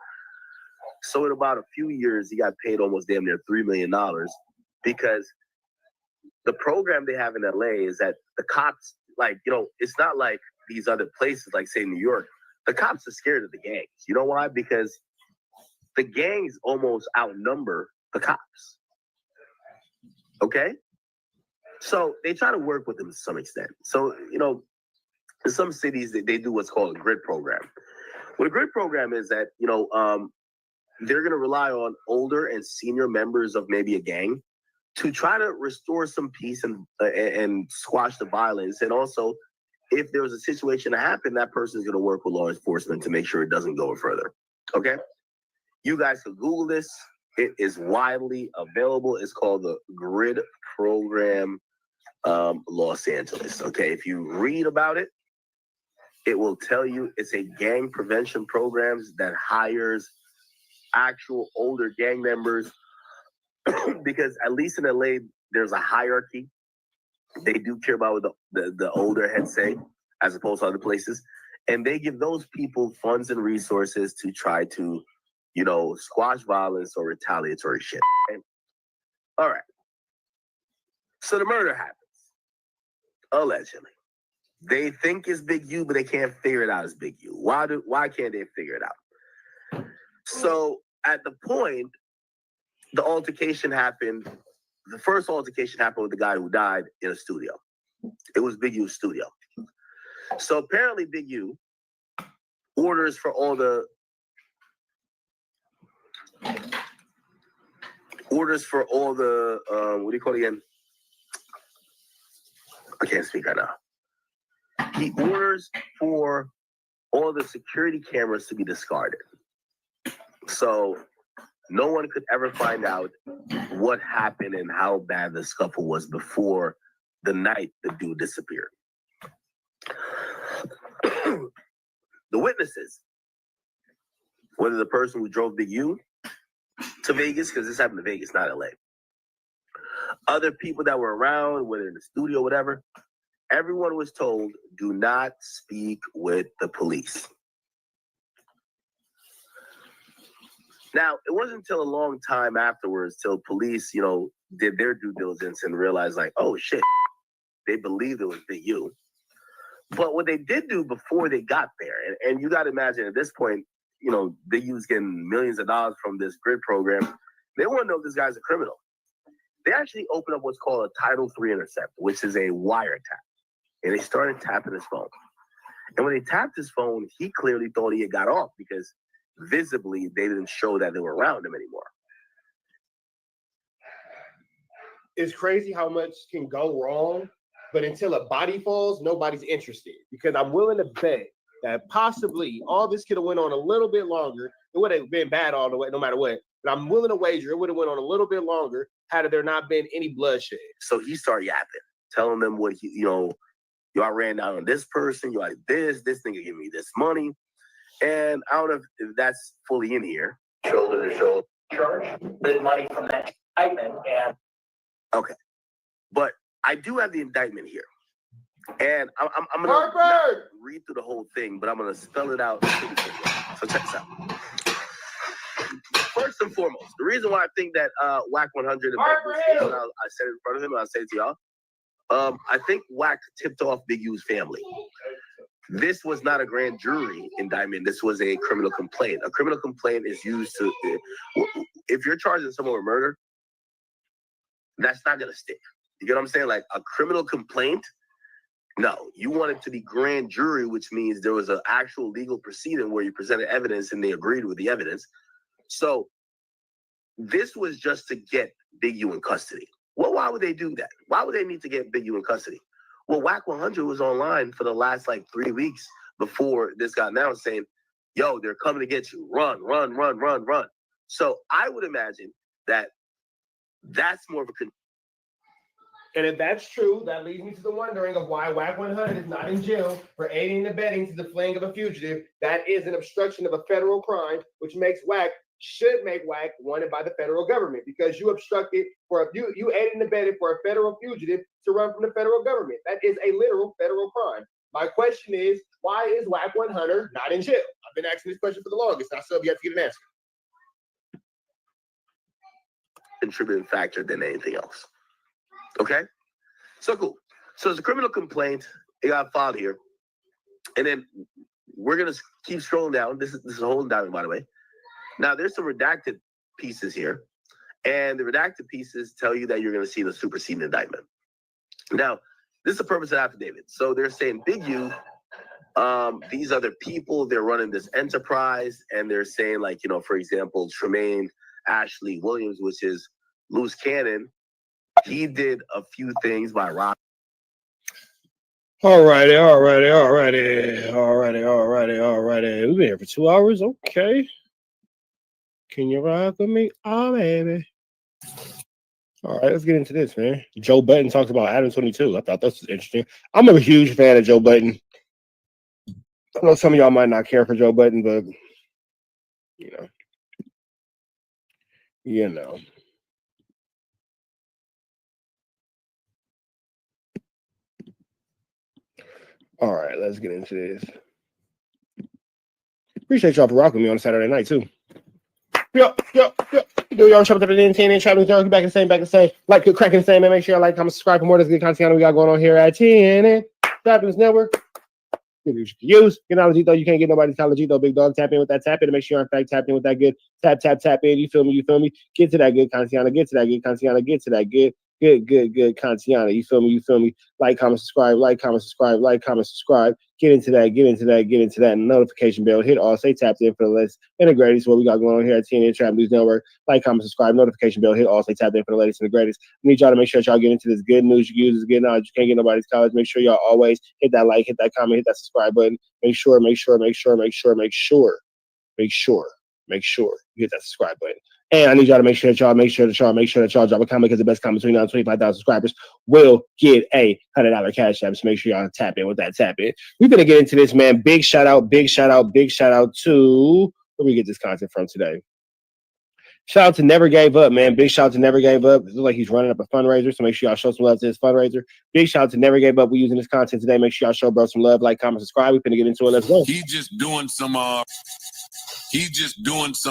So in about a few years, he got paid almost damn near $3 million because the program they have in LA is that the cops, like, you know, it's not like these other places, like say New York. The cops are scared of the gangs. You know why? Because the gangs almost outnumber the cops. Okay? So they try to work with them to some extent. So, you know, in some cities, they do what's called a grid program. What a grid program is that, you know, they're going to rely on older and senior members of maybe a gang to try to restore some peace and squash the violence. And also, if there was a situation to happen, that person is going to work with law enforcement to make sure it doesn't go further. Okay? You guys can Google this. It is widely available. It's called the Grid Program Los Angeles. Okay? If you read about it, it will tell you it's a gang prevention programs that hires actual older gang members because at least in LA, there's a hierarchy. They do care about what the older heads say as opposed to other places. And they give those people funds and resources to try to, you know, squash violence or retaliatory shit. Okay? All right. So the murder happens. Allegedly. They think it's Big U, but they can't figure it out as Big U. Why can't they figure it out? So at the point, the altercation happened. The first altercation happened with the guy who died in a studio. It was Big U's studio. So apparently Big U orders for all the what do you call it again? I can't speak right now. He orders for all the security cameras to be discarded. So no one could ever find out what happened and how bad the scuffle was before the night the dude disappeared. The witnesses, whether the person who drove Big U to Vegas, because this happened to Vegas, not LA. Other people that were around, whether in the studio, whatever, everyone was told, do not speak with the police. Now, it wasn't until a long time afterwards till police, you know, did their due diligence and realized like, oh shit, they believed it was Big U. But what they did do before they got there, and you got to imagine at this point, you know, Big U's getting millions of dollars from this grid program. They want to know if this guy's a criminal. They actually opened up what's called a Title III intercept, which is a wiretap. And they started tapping his phone. And when they tapped his phone, he clearly thought he had got off because visibly they didn't show that they were around him anymore. It's crazy how much can go wrong, but until a body falls, nobody's interested. Because I'm willing to bet that possibly all this could have went on a little bit longer. It would have been bad all the way, no matter what. But I'm willing to wager it would have went on a little bit longer had there not been any bloodshed. So he started yapping, telling them what he, you know, y'all ran down on this person, you like this nigga give me this money. And I don't know if that's fully in here. Shoulder to shoulder charge, the money from that indictment, and okay. But I do have the indictment here. And I'm gonna not read through the whole thing, but I'm gonna spell it out. So check this out. First and foremost, the reason why I think that Wack 100 I said it in front of him, and I'll say it to y'all. I think Wack tipped off Big U's family. This was not a grand jury indictment. This was a criminal complaint. A criminal complaint is used to, if you're charging someone with murder, that's not gonna stick. You get what I'm saying? Like a criminal complaint, no. You want it to be grand jury, which means there was an actual legal proceeding where you presented evidence and they agreed with the evidence. So this was just to get Big U in custody. Well, why would they do that? Why would they need to get Big U in custody? Well, Wack 100 was online for the last like 3 weeks before this got announced saying, yo, they're coming to get you. Run, run, run, run, run. So I would imagine that that's more of a... And if that's true, that leads me to the wondering of why Wack 100 is not in jail for aiding and abetting to the fleeing of a fugitive. That is an obstruction of a federal crime, which should make Wack wanted by the federal government because you obstructed you aided and abetted for a federal fugitive to run from the federal government. That is a literal federal crime. My question is, why is Wack 100 not in jail? I've been asking this question for the longest, and I still have yet to get an answer. Contributing factor than anything else. Okay? So cool. So it's a criminal complaint. It got filed here. And then we're going to keep scrolling down. This is a whole document, by the way. Now, there's some redacted pieces here. And the redacted pieces tell you that you're going to see the superseding indictment. Now, this is the purpose of the affidavit. So they're saying Big U, these other people, they're running this enterprise. And they're saying, like, you know, for example, Tremaine Ashley Williams, which is Loose Cannon, he did a few things by rock. Alrighty. We've been here for 2 hours. Okay. Can you rock with me? Oh, baby. All right, let's get into this, man. Joe Budden talks about Adam 22. I thought this was interesting. I'm a huge fan of Joe Budden. I know some of y'all might not care for Joe Budden, but you know. All right, let's get into this. Appreciate y'all for rocking me on a Saturday night too. Yo. Do y'all shop at the NTN Trapping Dark back the same. Like, good cracking the same, man. Make sure you like, comment, subscribe for more of this good content we got going on here at TNN Trapping Network. Use. You know, though, you can't get nobody's college though. Big dog, tap in with that tap in to make sure you're in fact tapped in with that good tap in. You feel me? Get to that good content. Get to that good content. Get to that good content. You feel me? Like, comment, subscribe. Get into that notification bell. Hit all. Stay tapped in for the latest and the greatest. What we got going on here at TNN Trap News Network. Like, comment, subscribe, notification bell. Hit all. Stay tapped in for the latest and the greatest. I need y'all to make sure that y'all get into this good news. You use this good knowledge. You can't get nobody's college. Make sure y'all always hit that like, hit that comment, hit that subscribe button. Make sure you hit that subscribe button. And I need y'all to make sure that y'all drop a comment, because the best comment between 25,000 subscribers will get a $100 cash app. So make sure y'all tap in with that tap in. We're gonna get into this, man. Big shout out to where we get this content from today. Shout out to Never Gave Up, man. Big shout out to Never Gave Up. It looks like he's running up a fundraiser, so make sure y'all show some love to his fundraiser. Big shout out to Never Gave Up. We're using this content today. Make sure y'all show bro some love, like, comment, subscribe. We're gonna get into it. Let's go. He's just doing some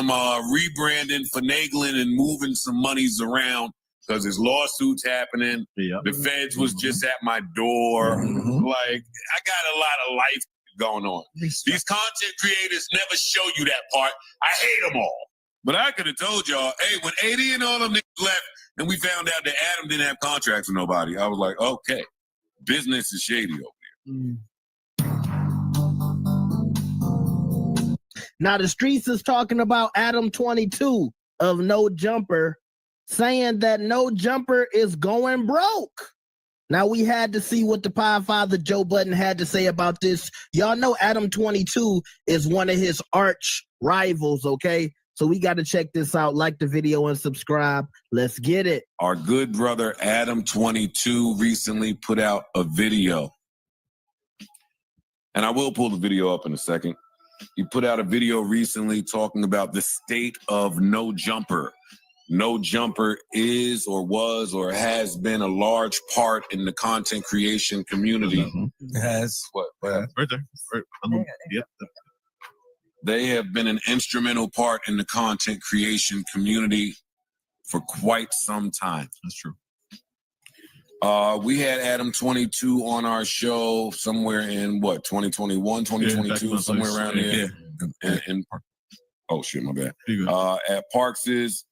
rebranding, finagling, and moving some monies around because his lawsuit's happening. Yeah. The feds was just at my door. Mm-hmm. Like, I got a lot of life going on. These content creators never show you that part. I hate them all. But I could have told y'all, hey, when 80 and all them niggas left and we found out that Adam didn't have contracts with nobody, I was like, okay, business is shady over there. Mm. Now, the streets is talking about Adam 22 of No Jumper, saying that No Jumper is going broke. Now, we had to see what the Pie Father Joe Budden had to say about this. Y'all know Adam 22 is one of his arch rivals, okay? So we got to check this out. Like the video and subscribe. Let's get it. Our good brother Adam 22 recently put out a video. And I will pull the video up in a second. He put out a video recently talking about the state of No Jumper. No Jumper is or was or has been a large part in the content creation community. It has. What? Right there. Yep. They have been an instrumental part in the content creation community for quite some time. That's true. We had Adam 22 on our show somewhere in 2021, 2022, somewhere around there. Yeah. Oh shit, my bad. At Parks's,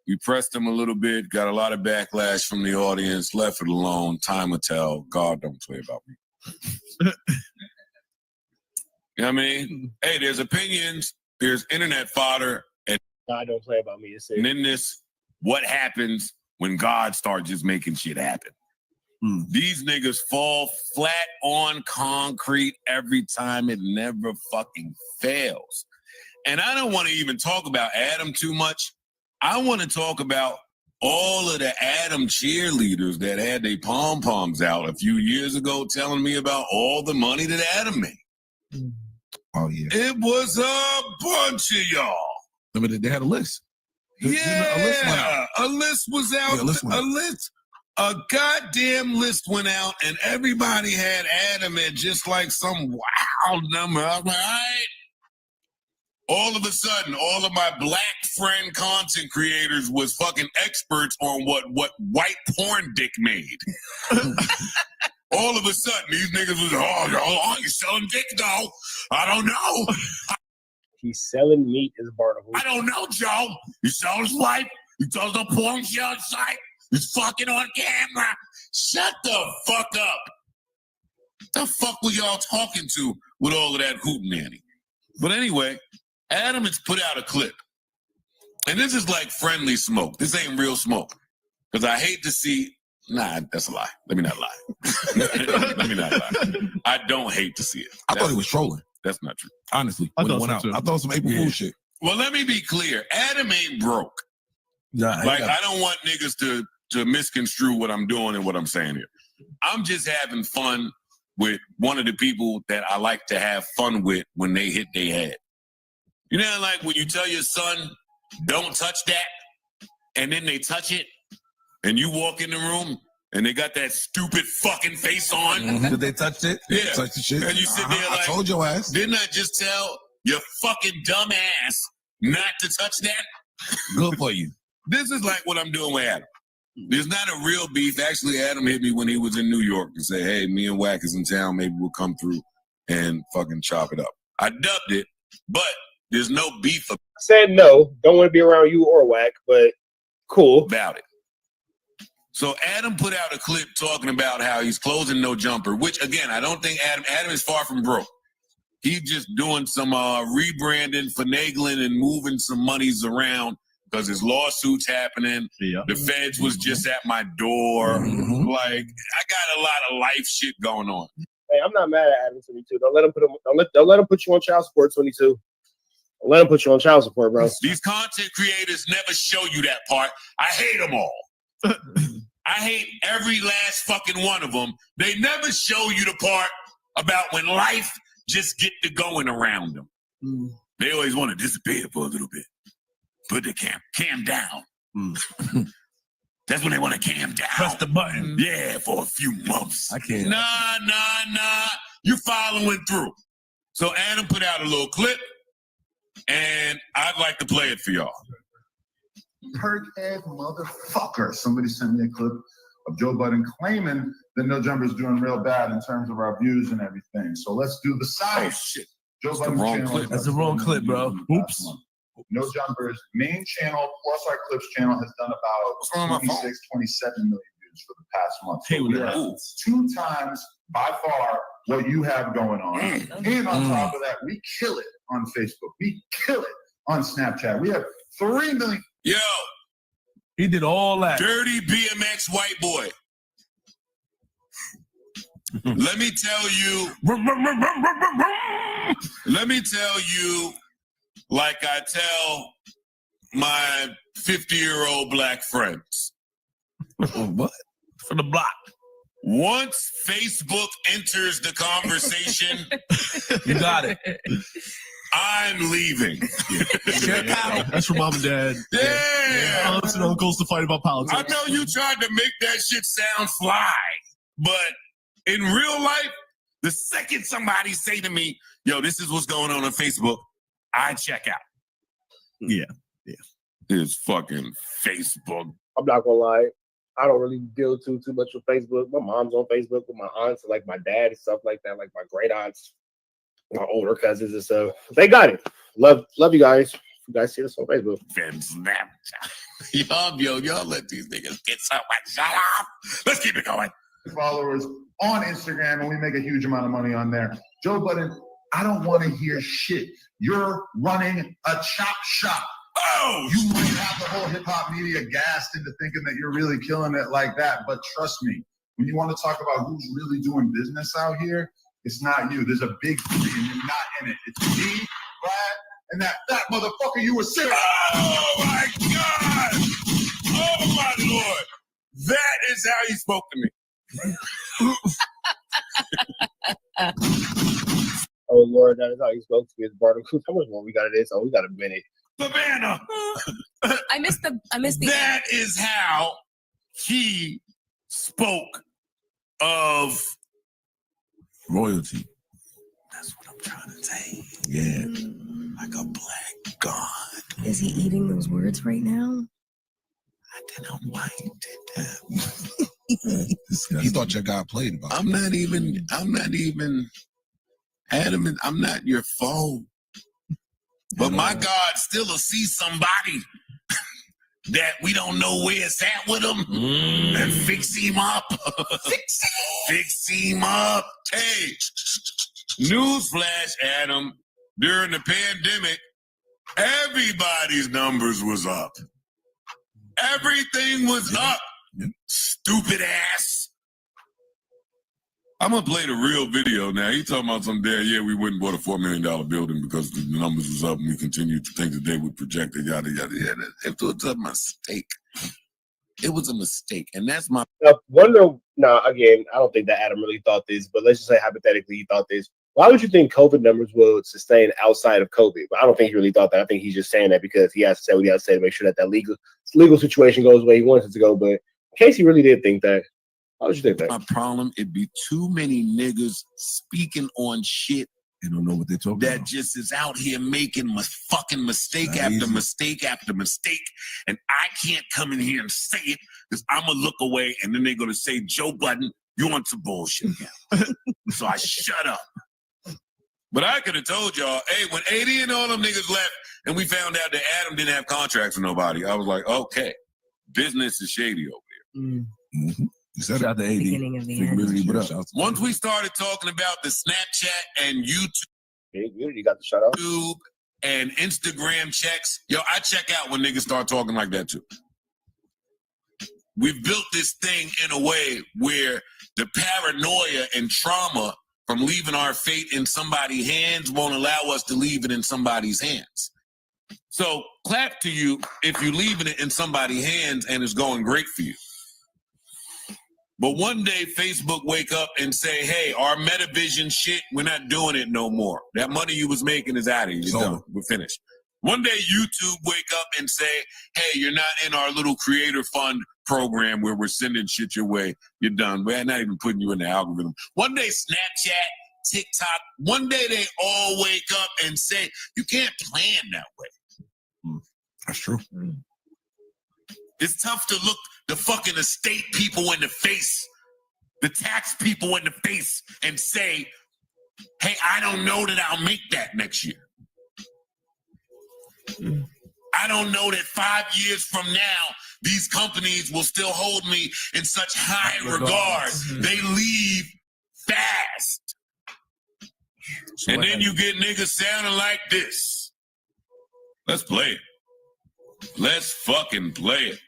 we pressed him a little bit, got a lot of backlash from the audience, left it alone. Time will tell. God don't play about me. You know what I mean? Hey, there's opinions, there's internet fodder, and God don't play about me. And then this, what happens when God starts just making shit happen? These niggas fall flat on concrete every time. It never fucking fails. And I don't want to even talk about Adam too much. I want to talk about all of the Adam cheerleaders that had their pom-poms out a few years ago telling me about all the money that Adam made. Oh, yeah. It was a bunch of y'all. I mean, they had a list. A list was out. Yeah, A goddamn list went out, and everybody had Adam at just like some wild number. I was like, all right. all of a sudden, all of my black friend content creators was fucking experts on what white porn dick made. All of a sudden, these niggas was, oh, you selling dick though? I don't know. He's selling meat as Barnacle. I don't know, Joe. You saw his wife. You told the porn show site. He's fucking on camera. Shut the fuck up. The fuck were y'all talking to with all of that hootenanny? But anyway, Adam has put out a clip. And this is like friendly smoke. This ain't real smoke. Because I hate to see... Nah, that's a lie. Let me not lie. Let me not lie. I don't hate to see it. I thought he was trolling. That's not true. Honestly, when it went out. I thought some April Fool shit. Well, let me be clear. Adam ain't broke. Nah, like, I don't want niggas to misconstrue what I'm doing and what I'm saying here. I'm just having fun with one of the people that I like to have fun with when they hit their head. You know, like when you tell your son, don't touch that, and then they touch it, and you walk in the room, and they got that stupid fucking face on. Did they touch it? Yeah. Touch the shit. And you sit there like, I told your ass. Didn't I just tell your fucking dumb ass not to touch that? Good for you. This is like what I'm doing with Adam. There's not a real beef. Actually, Adam hit me when he was in New York and said, hey, me and Wack is in town. Maybe we'll come through and fucking chop it up. I dubbed it, but there's no beef said no. Don't want to be around you or Wack, but cool. About it. So Adam put out a clip talking about how he's closing No Jumper, which, again, I don't think Adam is far from broke. He's just doing some rebranding, finagling, and moving some monies around because his lawsuit's happening. Yeah. The feds was just at my door. Like, I got a lot of life shit going on. Hey, I'm not mad at Adam 22. Don't let him put you on child support 22. Don't let him put you on child support, bro. These content creators never show you that part. I hate them all. I hate every last fucking one of them. They never show you the part about when life just get to going around them. They always want to disappear for a little bit. Put the cam down. That's when they want to cam down. Press the button. Yeah, for a few months. I can't. Nah. You following through. So Adam put out a little clip, and I'd like to play it for y'all. Perkhead motherfucker. Somebody sent me a clip of Joe Budden claiming that No Jumper is doing real bad in terms of our views and everything. So let's do the side. Oh shit. Joe That's the wrong clip. That's the wrong clip, bro. Oops. No Jumper's main channel plus our clips channel has done about 26, 27 million views for the past month. So we are 2 times by far what you have going on. And on top of that, we kill it on Facebook. We kill it on Snapchat. We have 3 million. Yo, he did all that. Dirty BMX white boy. Let me tell you, like I tell my 50-year-old black friends. What? For the block. Once Facebook enters the conversation, you got it. I'm leaving. Check out. That's from mom and dad. Yeah. Aunts and uncles to fight about politics. I know you tried to make that shit sound fly, but in real life, the second somebody say to me, yo, this is what's going on Facebook, I check out. Yeah. It's fucking Facebook. I'm not gonna lie. I don't really deal too much with Facebook. My mom's on Facebook with my aunts, like my dad and stuff like that, like my great aunts, my older cousins and stuff. They got it. Love you guys. You guys see us on Facebook. Y'all let these niggas get so much. Shut up. Let's keep it going. Followers on Instagram, and we make a huge amount of money on there. Joe Budden, I don't want to hear shit. You're running a chop shop. Oh, you might have the whole hip hop media gassed into thinking that you're really killing it like that. But trust me, when you want to talk about who's really doing business out here, it's not you. There's a big three, and you're not in it. It's me, Brad, and that motherfucker you were saying. Oh my God! Oh my Lord! That is how he spoke to me. Oh Lord, that is how he spoke to me. Barton, how much more we got of this? Oh, we got a minute. Savannah. I missed the. That is how he spoke of royalty. That's what I'm trying to say. Yeah. like a black god. Is he eating those words right now? I don't know why you did that. He thought your guy played about I'm not even adamant. I'm not your foe. But my God still will see somebody that we don't know where it's at with him and fix him up. Fix him up. Hey, newsflash, Adam. During the pandemic, everybody's numbers was up. Everything was up. Stupid ass. I'm gonna play the real video now. He talking about some day, yeah, we went and bought a $4 million building because the numbers was up and we continued to think that they would project it, yada, yada, yada. It was a mistake. It was a mistake. And that's my... Now, again, I don't think that Adam really thought this, but let's just say hypothetically he thought this. Why would you think COVID numbers will sustain outside of COVID? But I don't think he really thought that. I think he's just saying that because he has to say what he has to say to make sure that that legal situation goes the way he wants it to go. But in case he really did think that, why would you think that? My problem, it'd be too many niggas speaking on shit. They don't know what they're talking that about. Just is out here making fucking mistake after mistake after mistake. And I can't come in here and say it because I'm going to look away and then they're going to say, Joe Budden, you want some bullshit again. So I shut up. But I could have told y'all, hey, when 80 and all them niggas left and we found out that Adam didn't have contracts with nobody, I was like, okay, business is shady over here. Mm-hmm. Shout out to AD. Beginning of the end. Once we started talking about the Snapchat and you got the shout out. YouTube and Instagram checks, yo, I check out when niggas start talking like that too. We've built this thing in a way where the paranoia and trauma from leaving our fate in somebody's hands won't allow us to leave it in somebody's hands. So clap to you if you're leaving it in somebody's hands and it's going great for you. But one day Facebook wake up and say, hey, our Metavision shit, we're not doing it no more. That money you was making is out of here. You're done. We're finished. One day YouTube wake up and say, hey, you're not in our little creator fund program where we're sending shit your way. You're done. We're not even putting you in the algorithm. One day Snapchat, TikTok, one day they all wake up and say, you can't plan that way. That's true. It's tough to look the fucking estate people in the face, the tax people in the face, and say, hey, I don't know that I'll make that next year. I don't know that 5 years from now, these companies will still hold me in such high regard. They leave fast. And then you get niggas sounding like this. Let's play it. Let's fucking play it.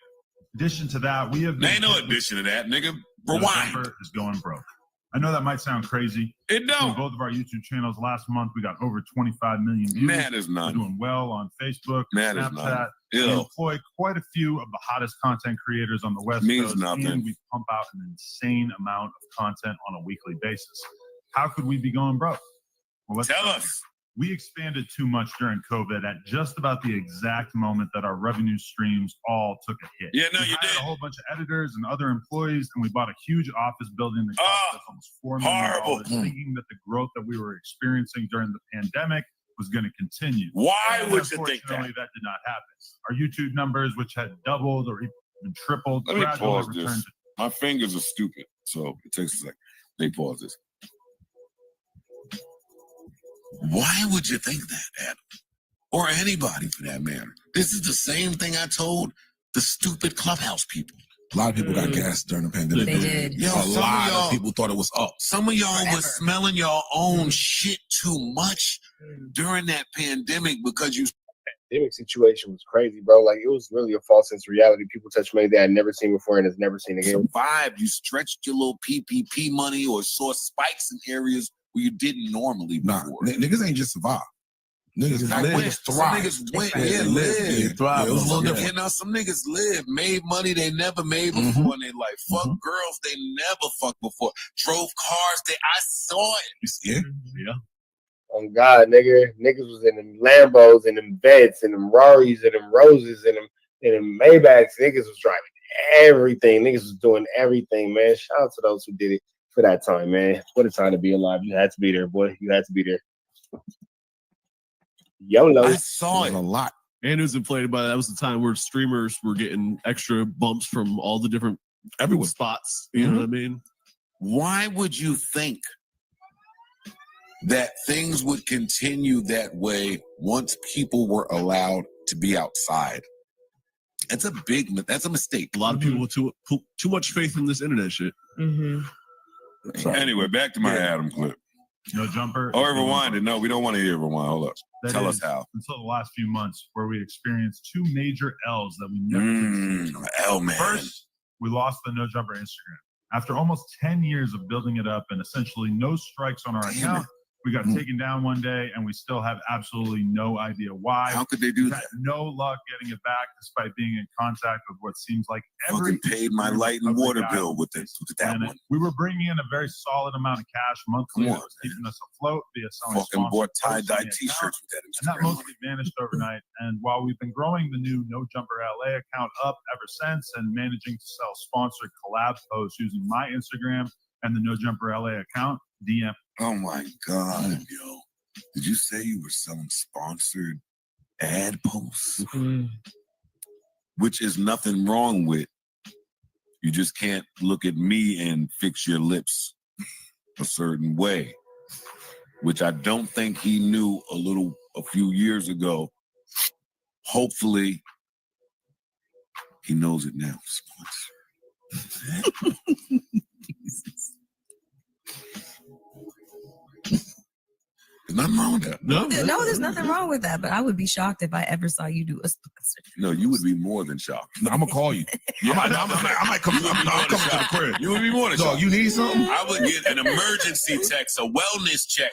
Addition to that, we have. There ain't no addition to that, nigga. Rewind. Is going broke. I know that might sound crazy. It don't. On both of our YouTube channels last month, we got over 25 million views. That is not. We're doing well on Facebook, That is Snapchat. not. We employ quite a few of the hottest content creators on the West Coast. Nothing. And we pump out an insane amount of content on a weekly basis. How could we be going broke? Well, let's tell us. We expanded too much during COVID at just about the exact moment that our revenue streams all took a hit. Yeah, no, we you hired did. A whole bunch of editors and other employees, and we bought a huge office building that cost us almost $4 million, thinking that the growth that we were experiencing during the pandemic was going to continue. Why And would you think that? unfortunately, that did not happen. Our YouTube numbers, which had doubled or even tripled, Let me gradually pause returned this. to My fingers are stupid, so it takes a second. They pause this. Why would you think that, Adam? Or anybody for that matter? This is the same thing I told the stupid Clubhouse people. A lot of people got gassed during the pandemic. They did. Yo, a lot of people thought it was up. Some of y'all was smelling your own shit too much during that pandemic because you... Pandemic situation was crazy, bro. Like, it was really a false sense of reality. People touched money they had never seen before and has never seen again. Survived. You stretched your little PPP money or saw spikes in areas where you didn't normally before. Niggas ain't just survive. Niggas Niggas thrive. Niggas went, Yeah, live. thrive. It was a little Yeah. different. You know, some niggas live, made money they never made before in their life. Fuck girls they never fucked before. Drove cars I saw it. Yeah. Yeah. Oh God, niggas was in them Lambos and them Vets and them Raris and them Roses and them Maybachs. Niggas was driving everything. Niggas was doing everything, man. Shout out to those who did it for that time, man. What a time to be alive. You had to be there, boy. You had to be there. YOLO. I saw it a lot. And it was inflated by that was the time where streamers were getting extra bumps from all the different everywhere spots. You know what I mean? Why would you think that things would continue that way once people were allowed to be outside? That's a mistake. A lot of people with too much faith in this internet shit. Anyway, back to my Adam clip. No jumper. Or rewind it. No, we don't want to hear rewind. Hold up. Tell us how. Until the last few months, where we experienced two major L's that we never L man. First, we lost the No Jumper Instagram. After almost 10 years of building it up and essentially no strikes on our account, we got taken down one day, and we still have absolutely no idea why. How could they do that? No luck getting it back, despite being in contact with what seems like every. Fucking paid my light and water bill with that one. We were bringing in a very solid amount of cash monthly. That was keeping us afloat via selling Fucking bought sponsored tie-dye posts t-shirts with that and that mostly vanished overnight. And while we've been growing the new No Jumper LA account up ever since and managing to sell sponsored collab posts using my Instagram and the No Jumper LA account, DM. Oh my God, yo. Did you say you were selling sponsored ad posts? Which is nothing wrong with. You just can't look at me and fix your lips a certain way, which I don't think he knew a few years ago. Hopefully, he knows it now. Sponsor. There's nothing wrong with that. No, there's nothing wrong with that. But I would be shocked if I ever saw you do a sponsor. No, you would be more than shocked. I'm gonna call you. I might come. I'm coming to the crib. You would be more than Dog, shocked. you need something? I would get an emergency text, a wellness check.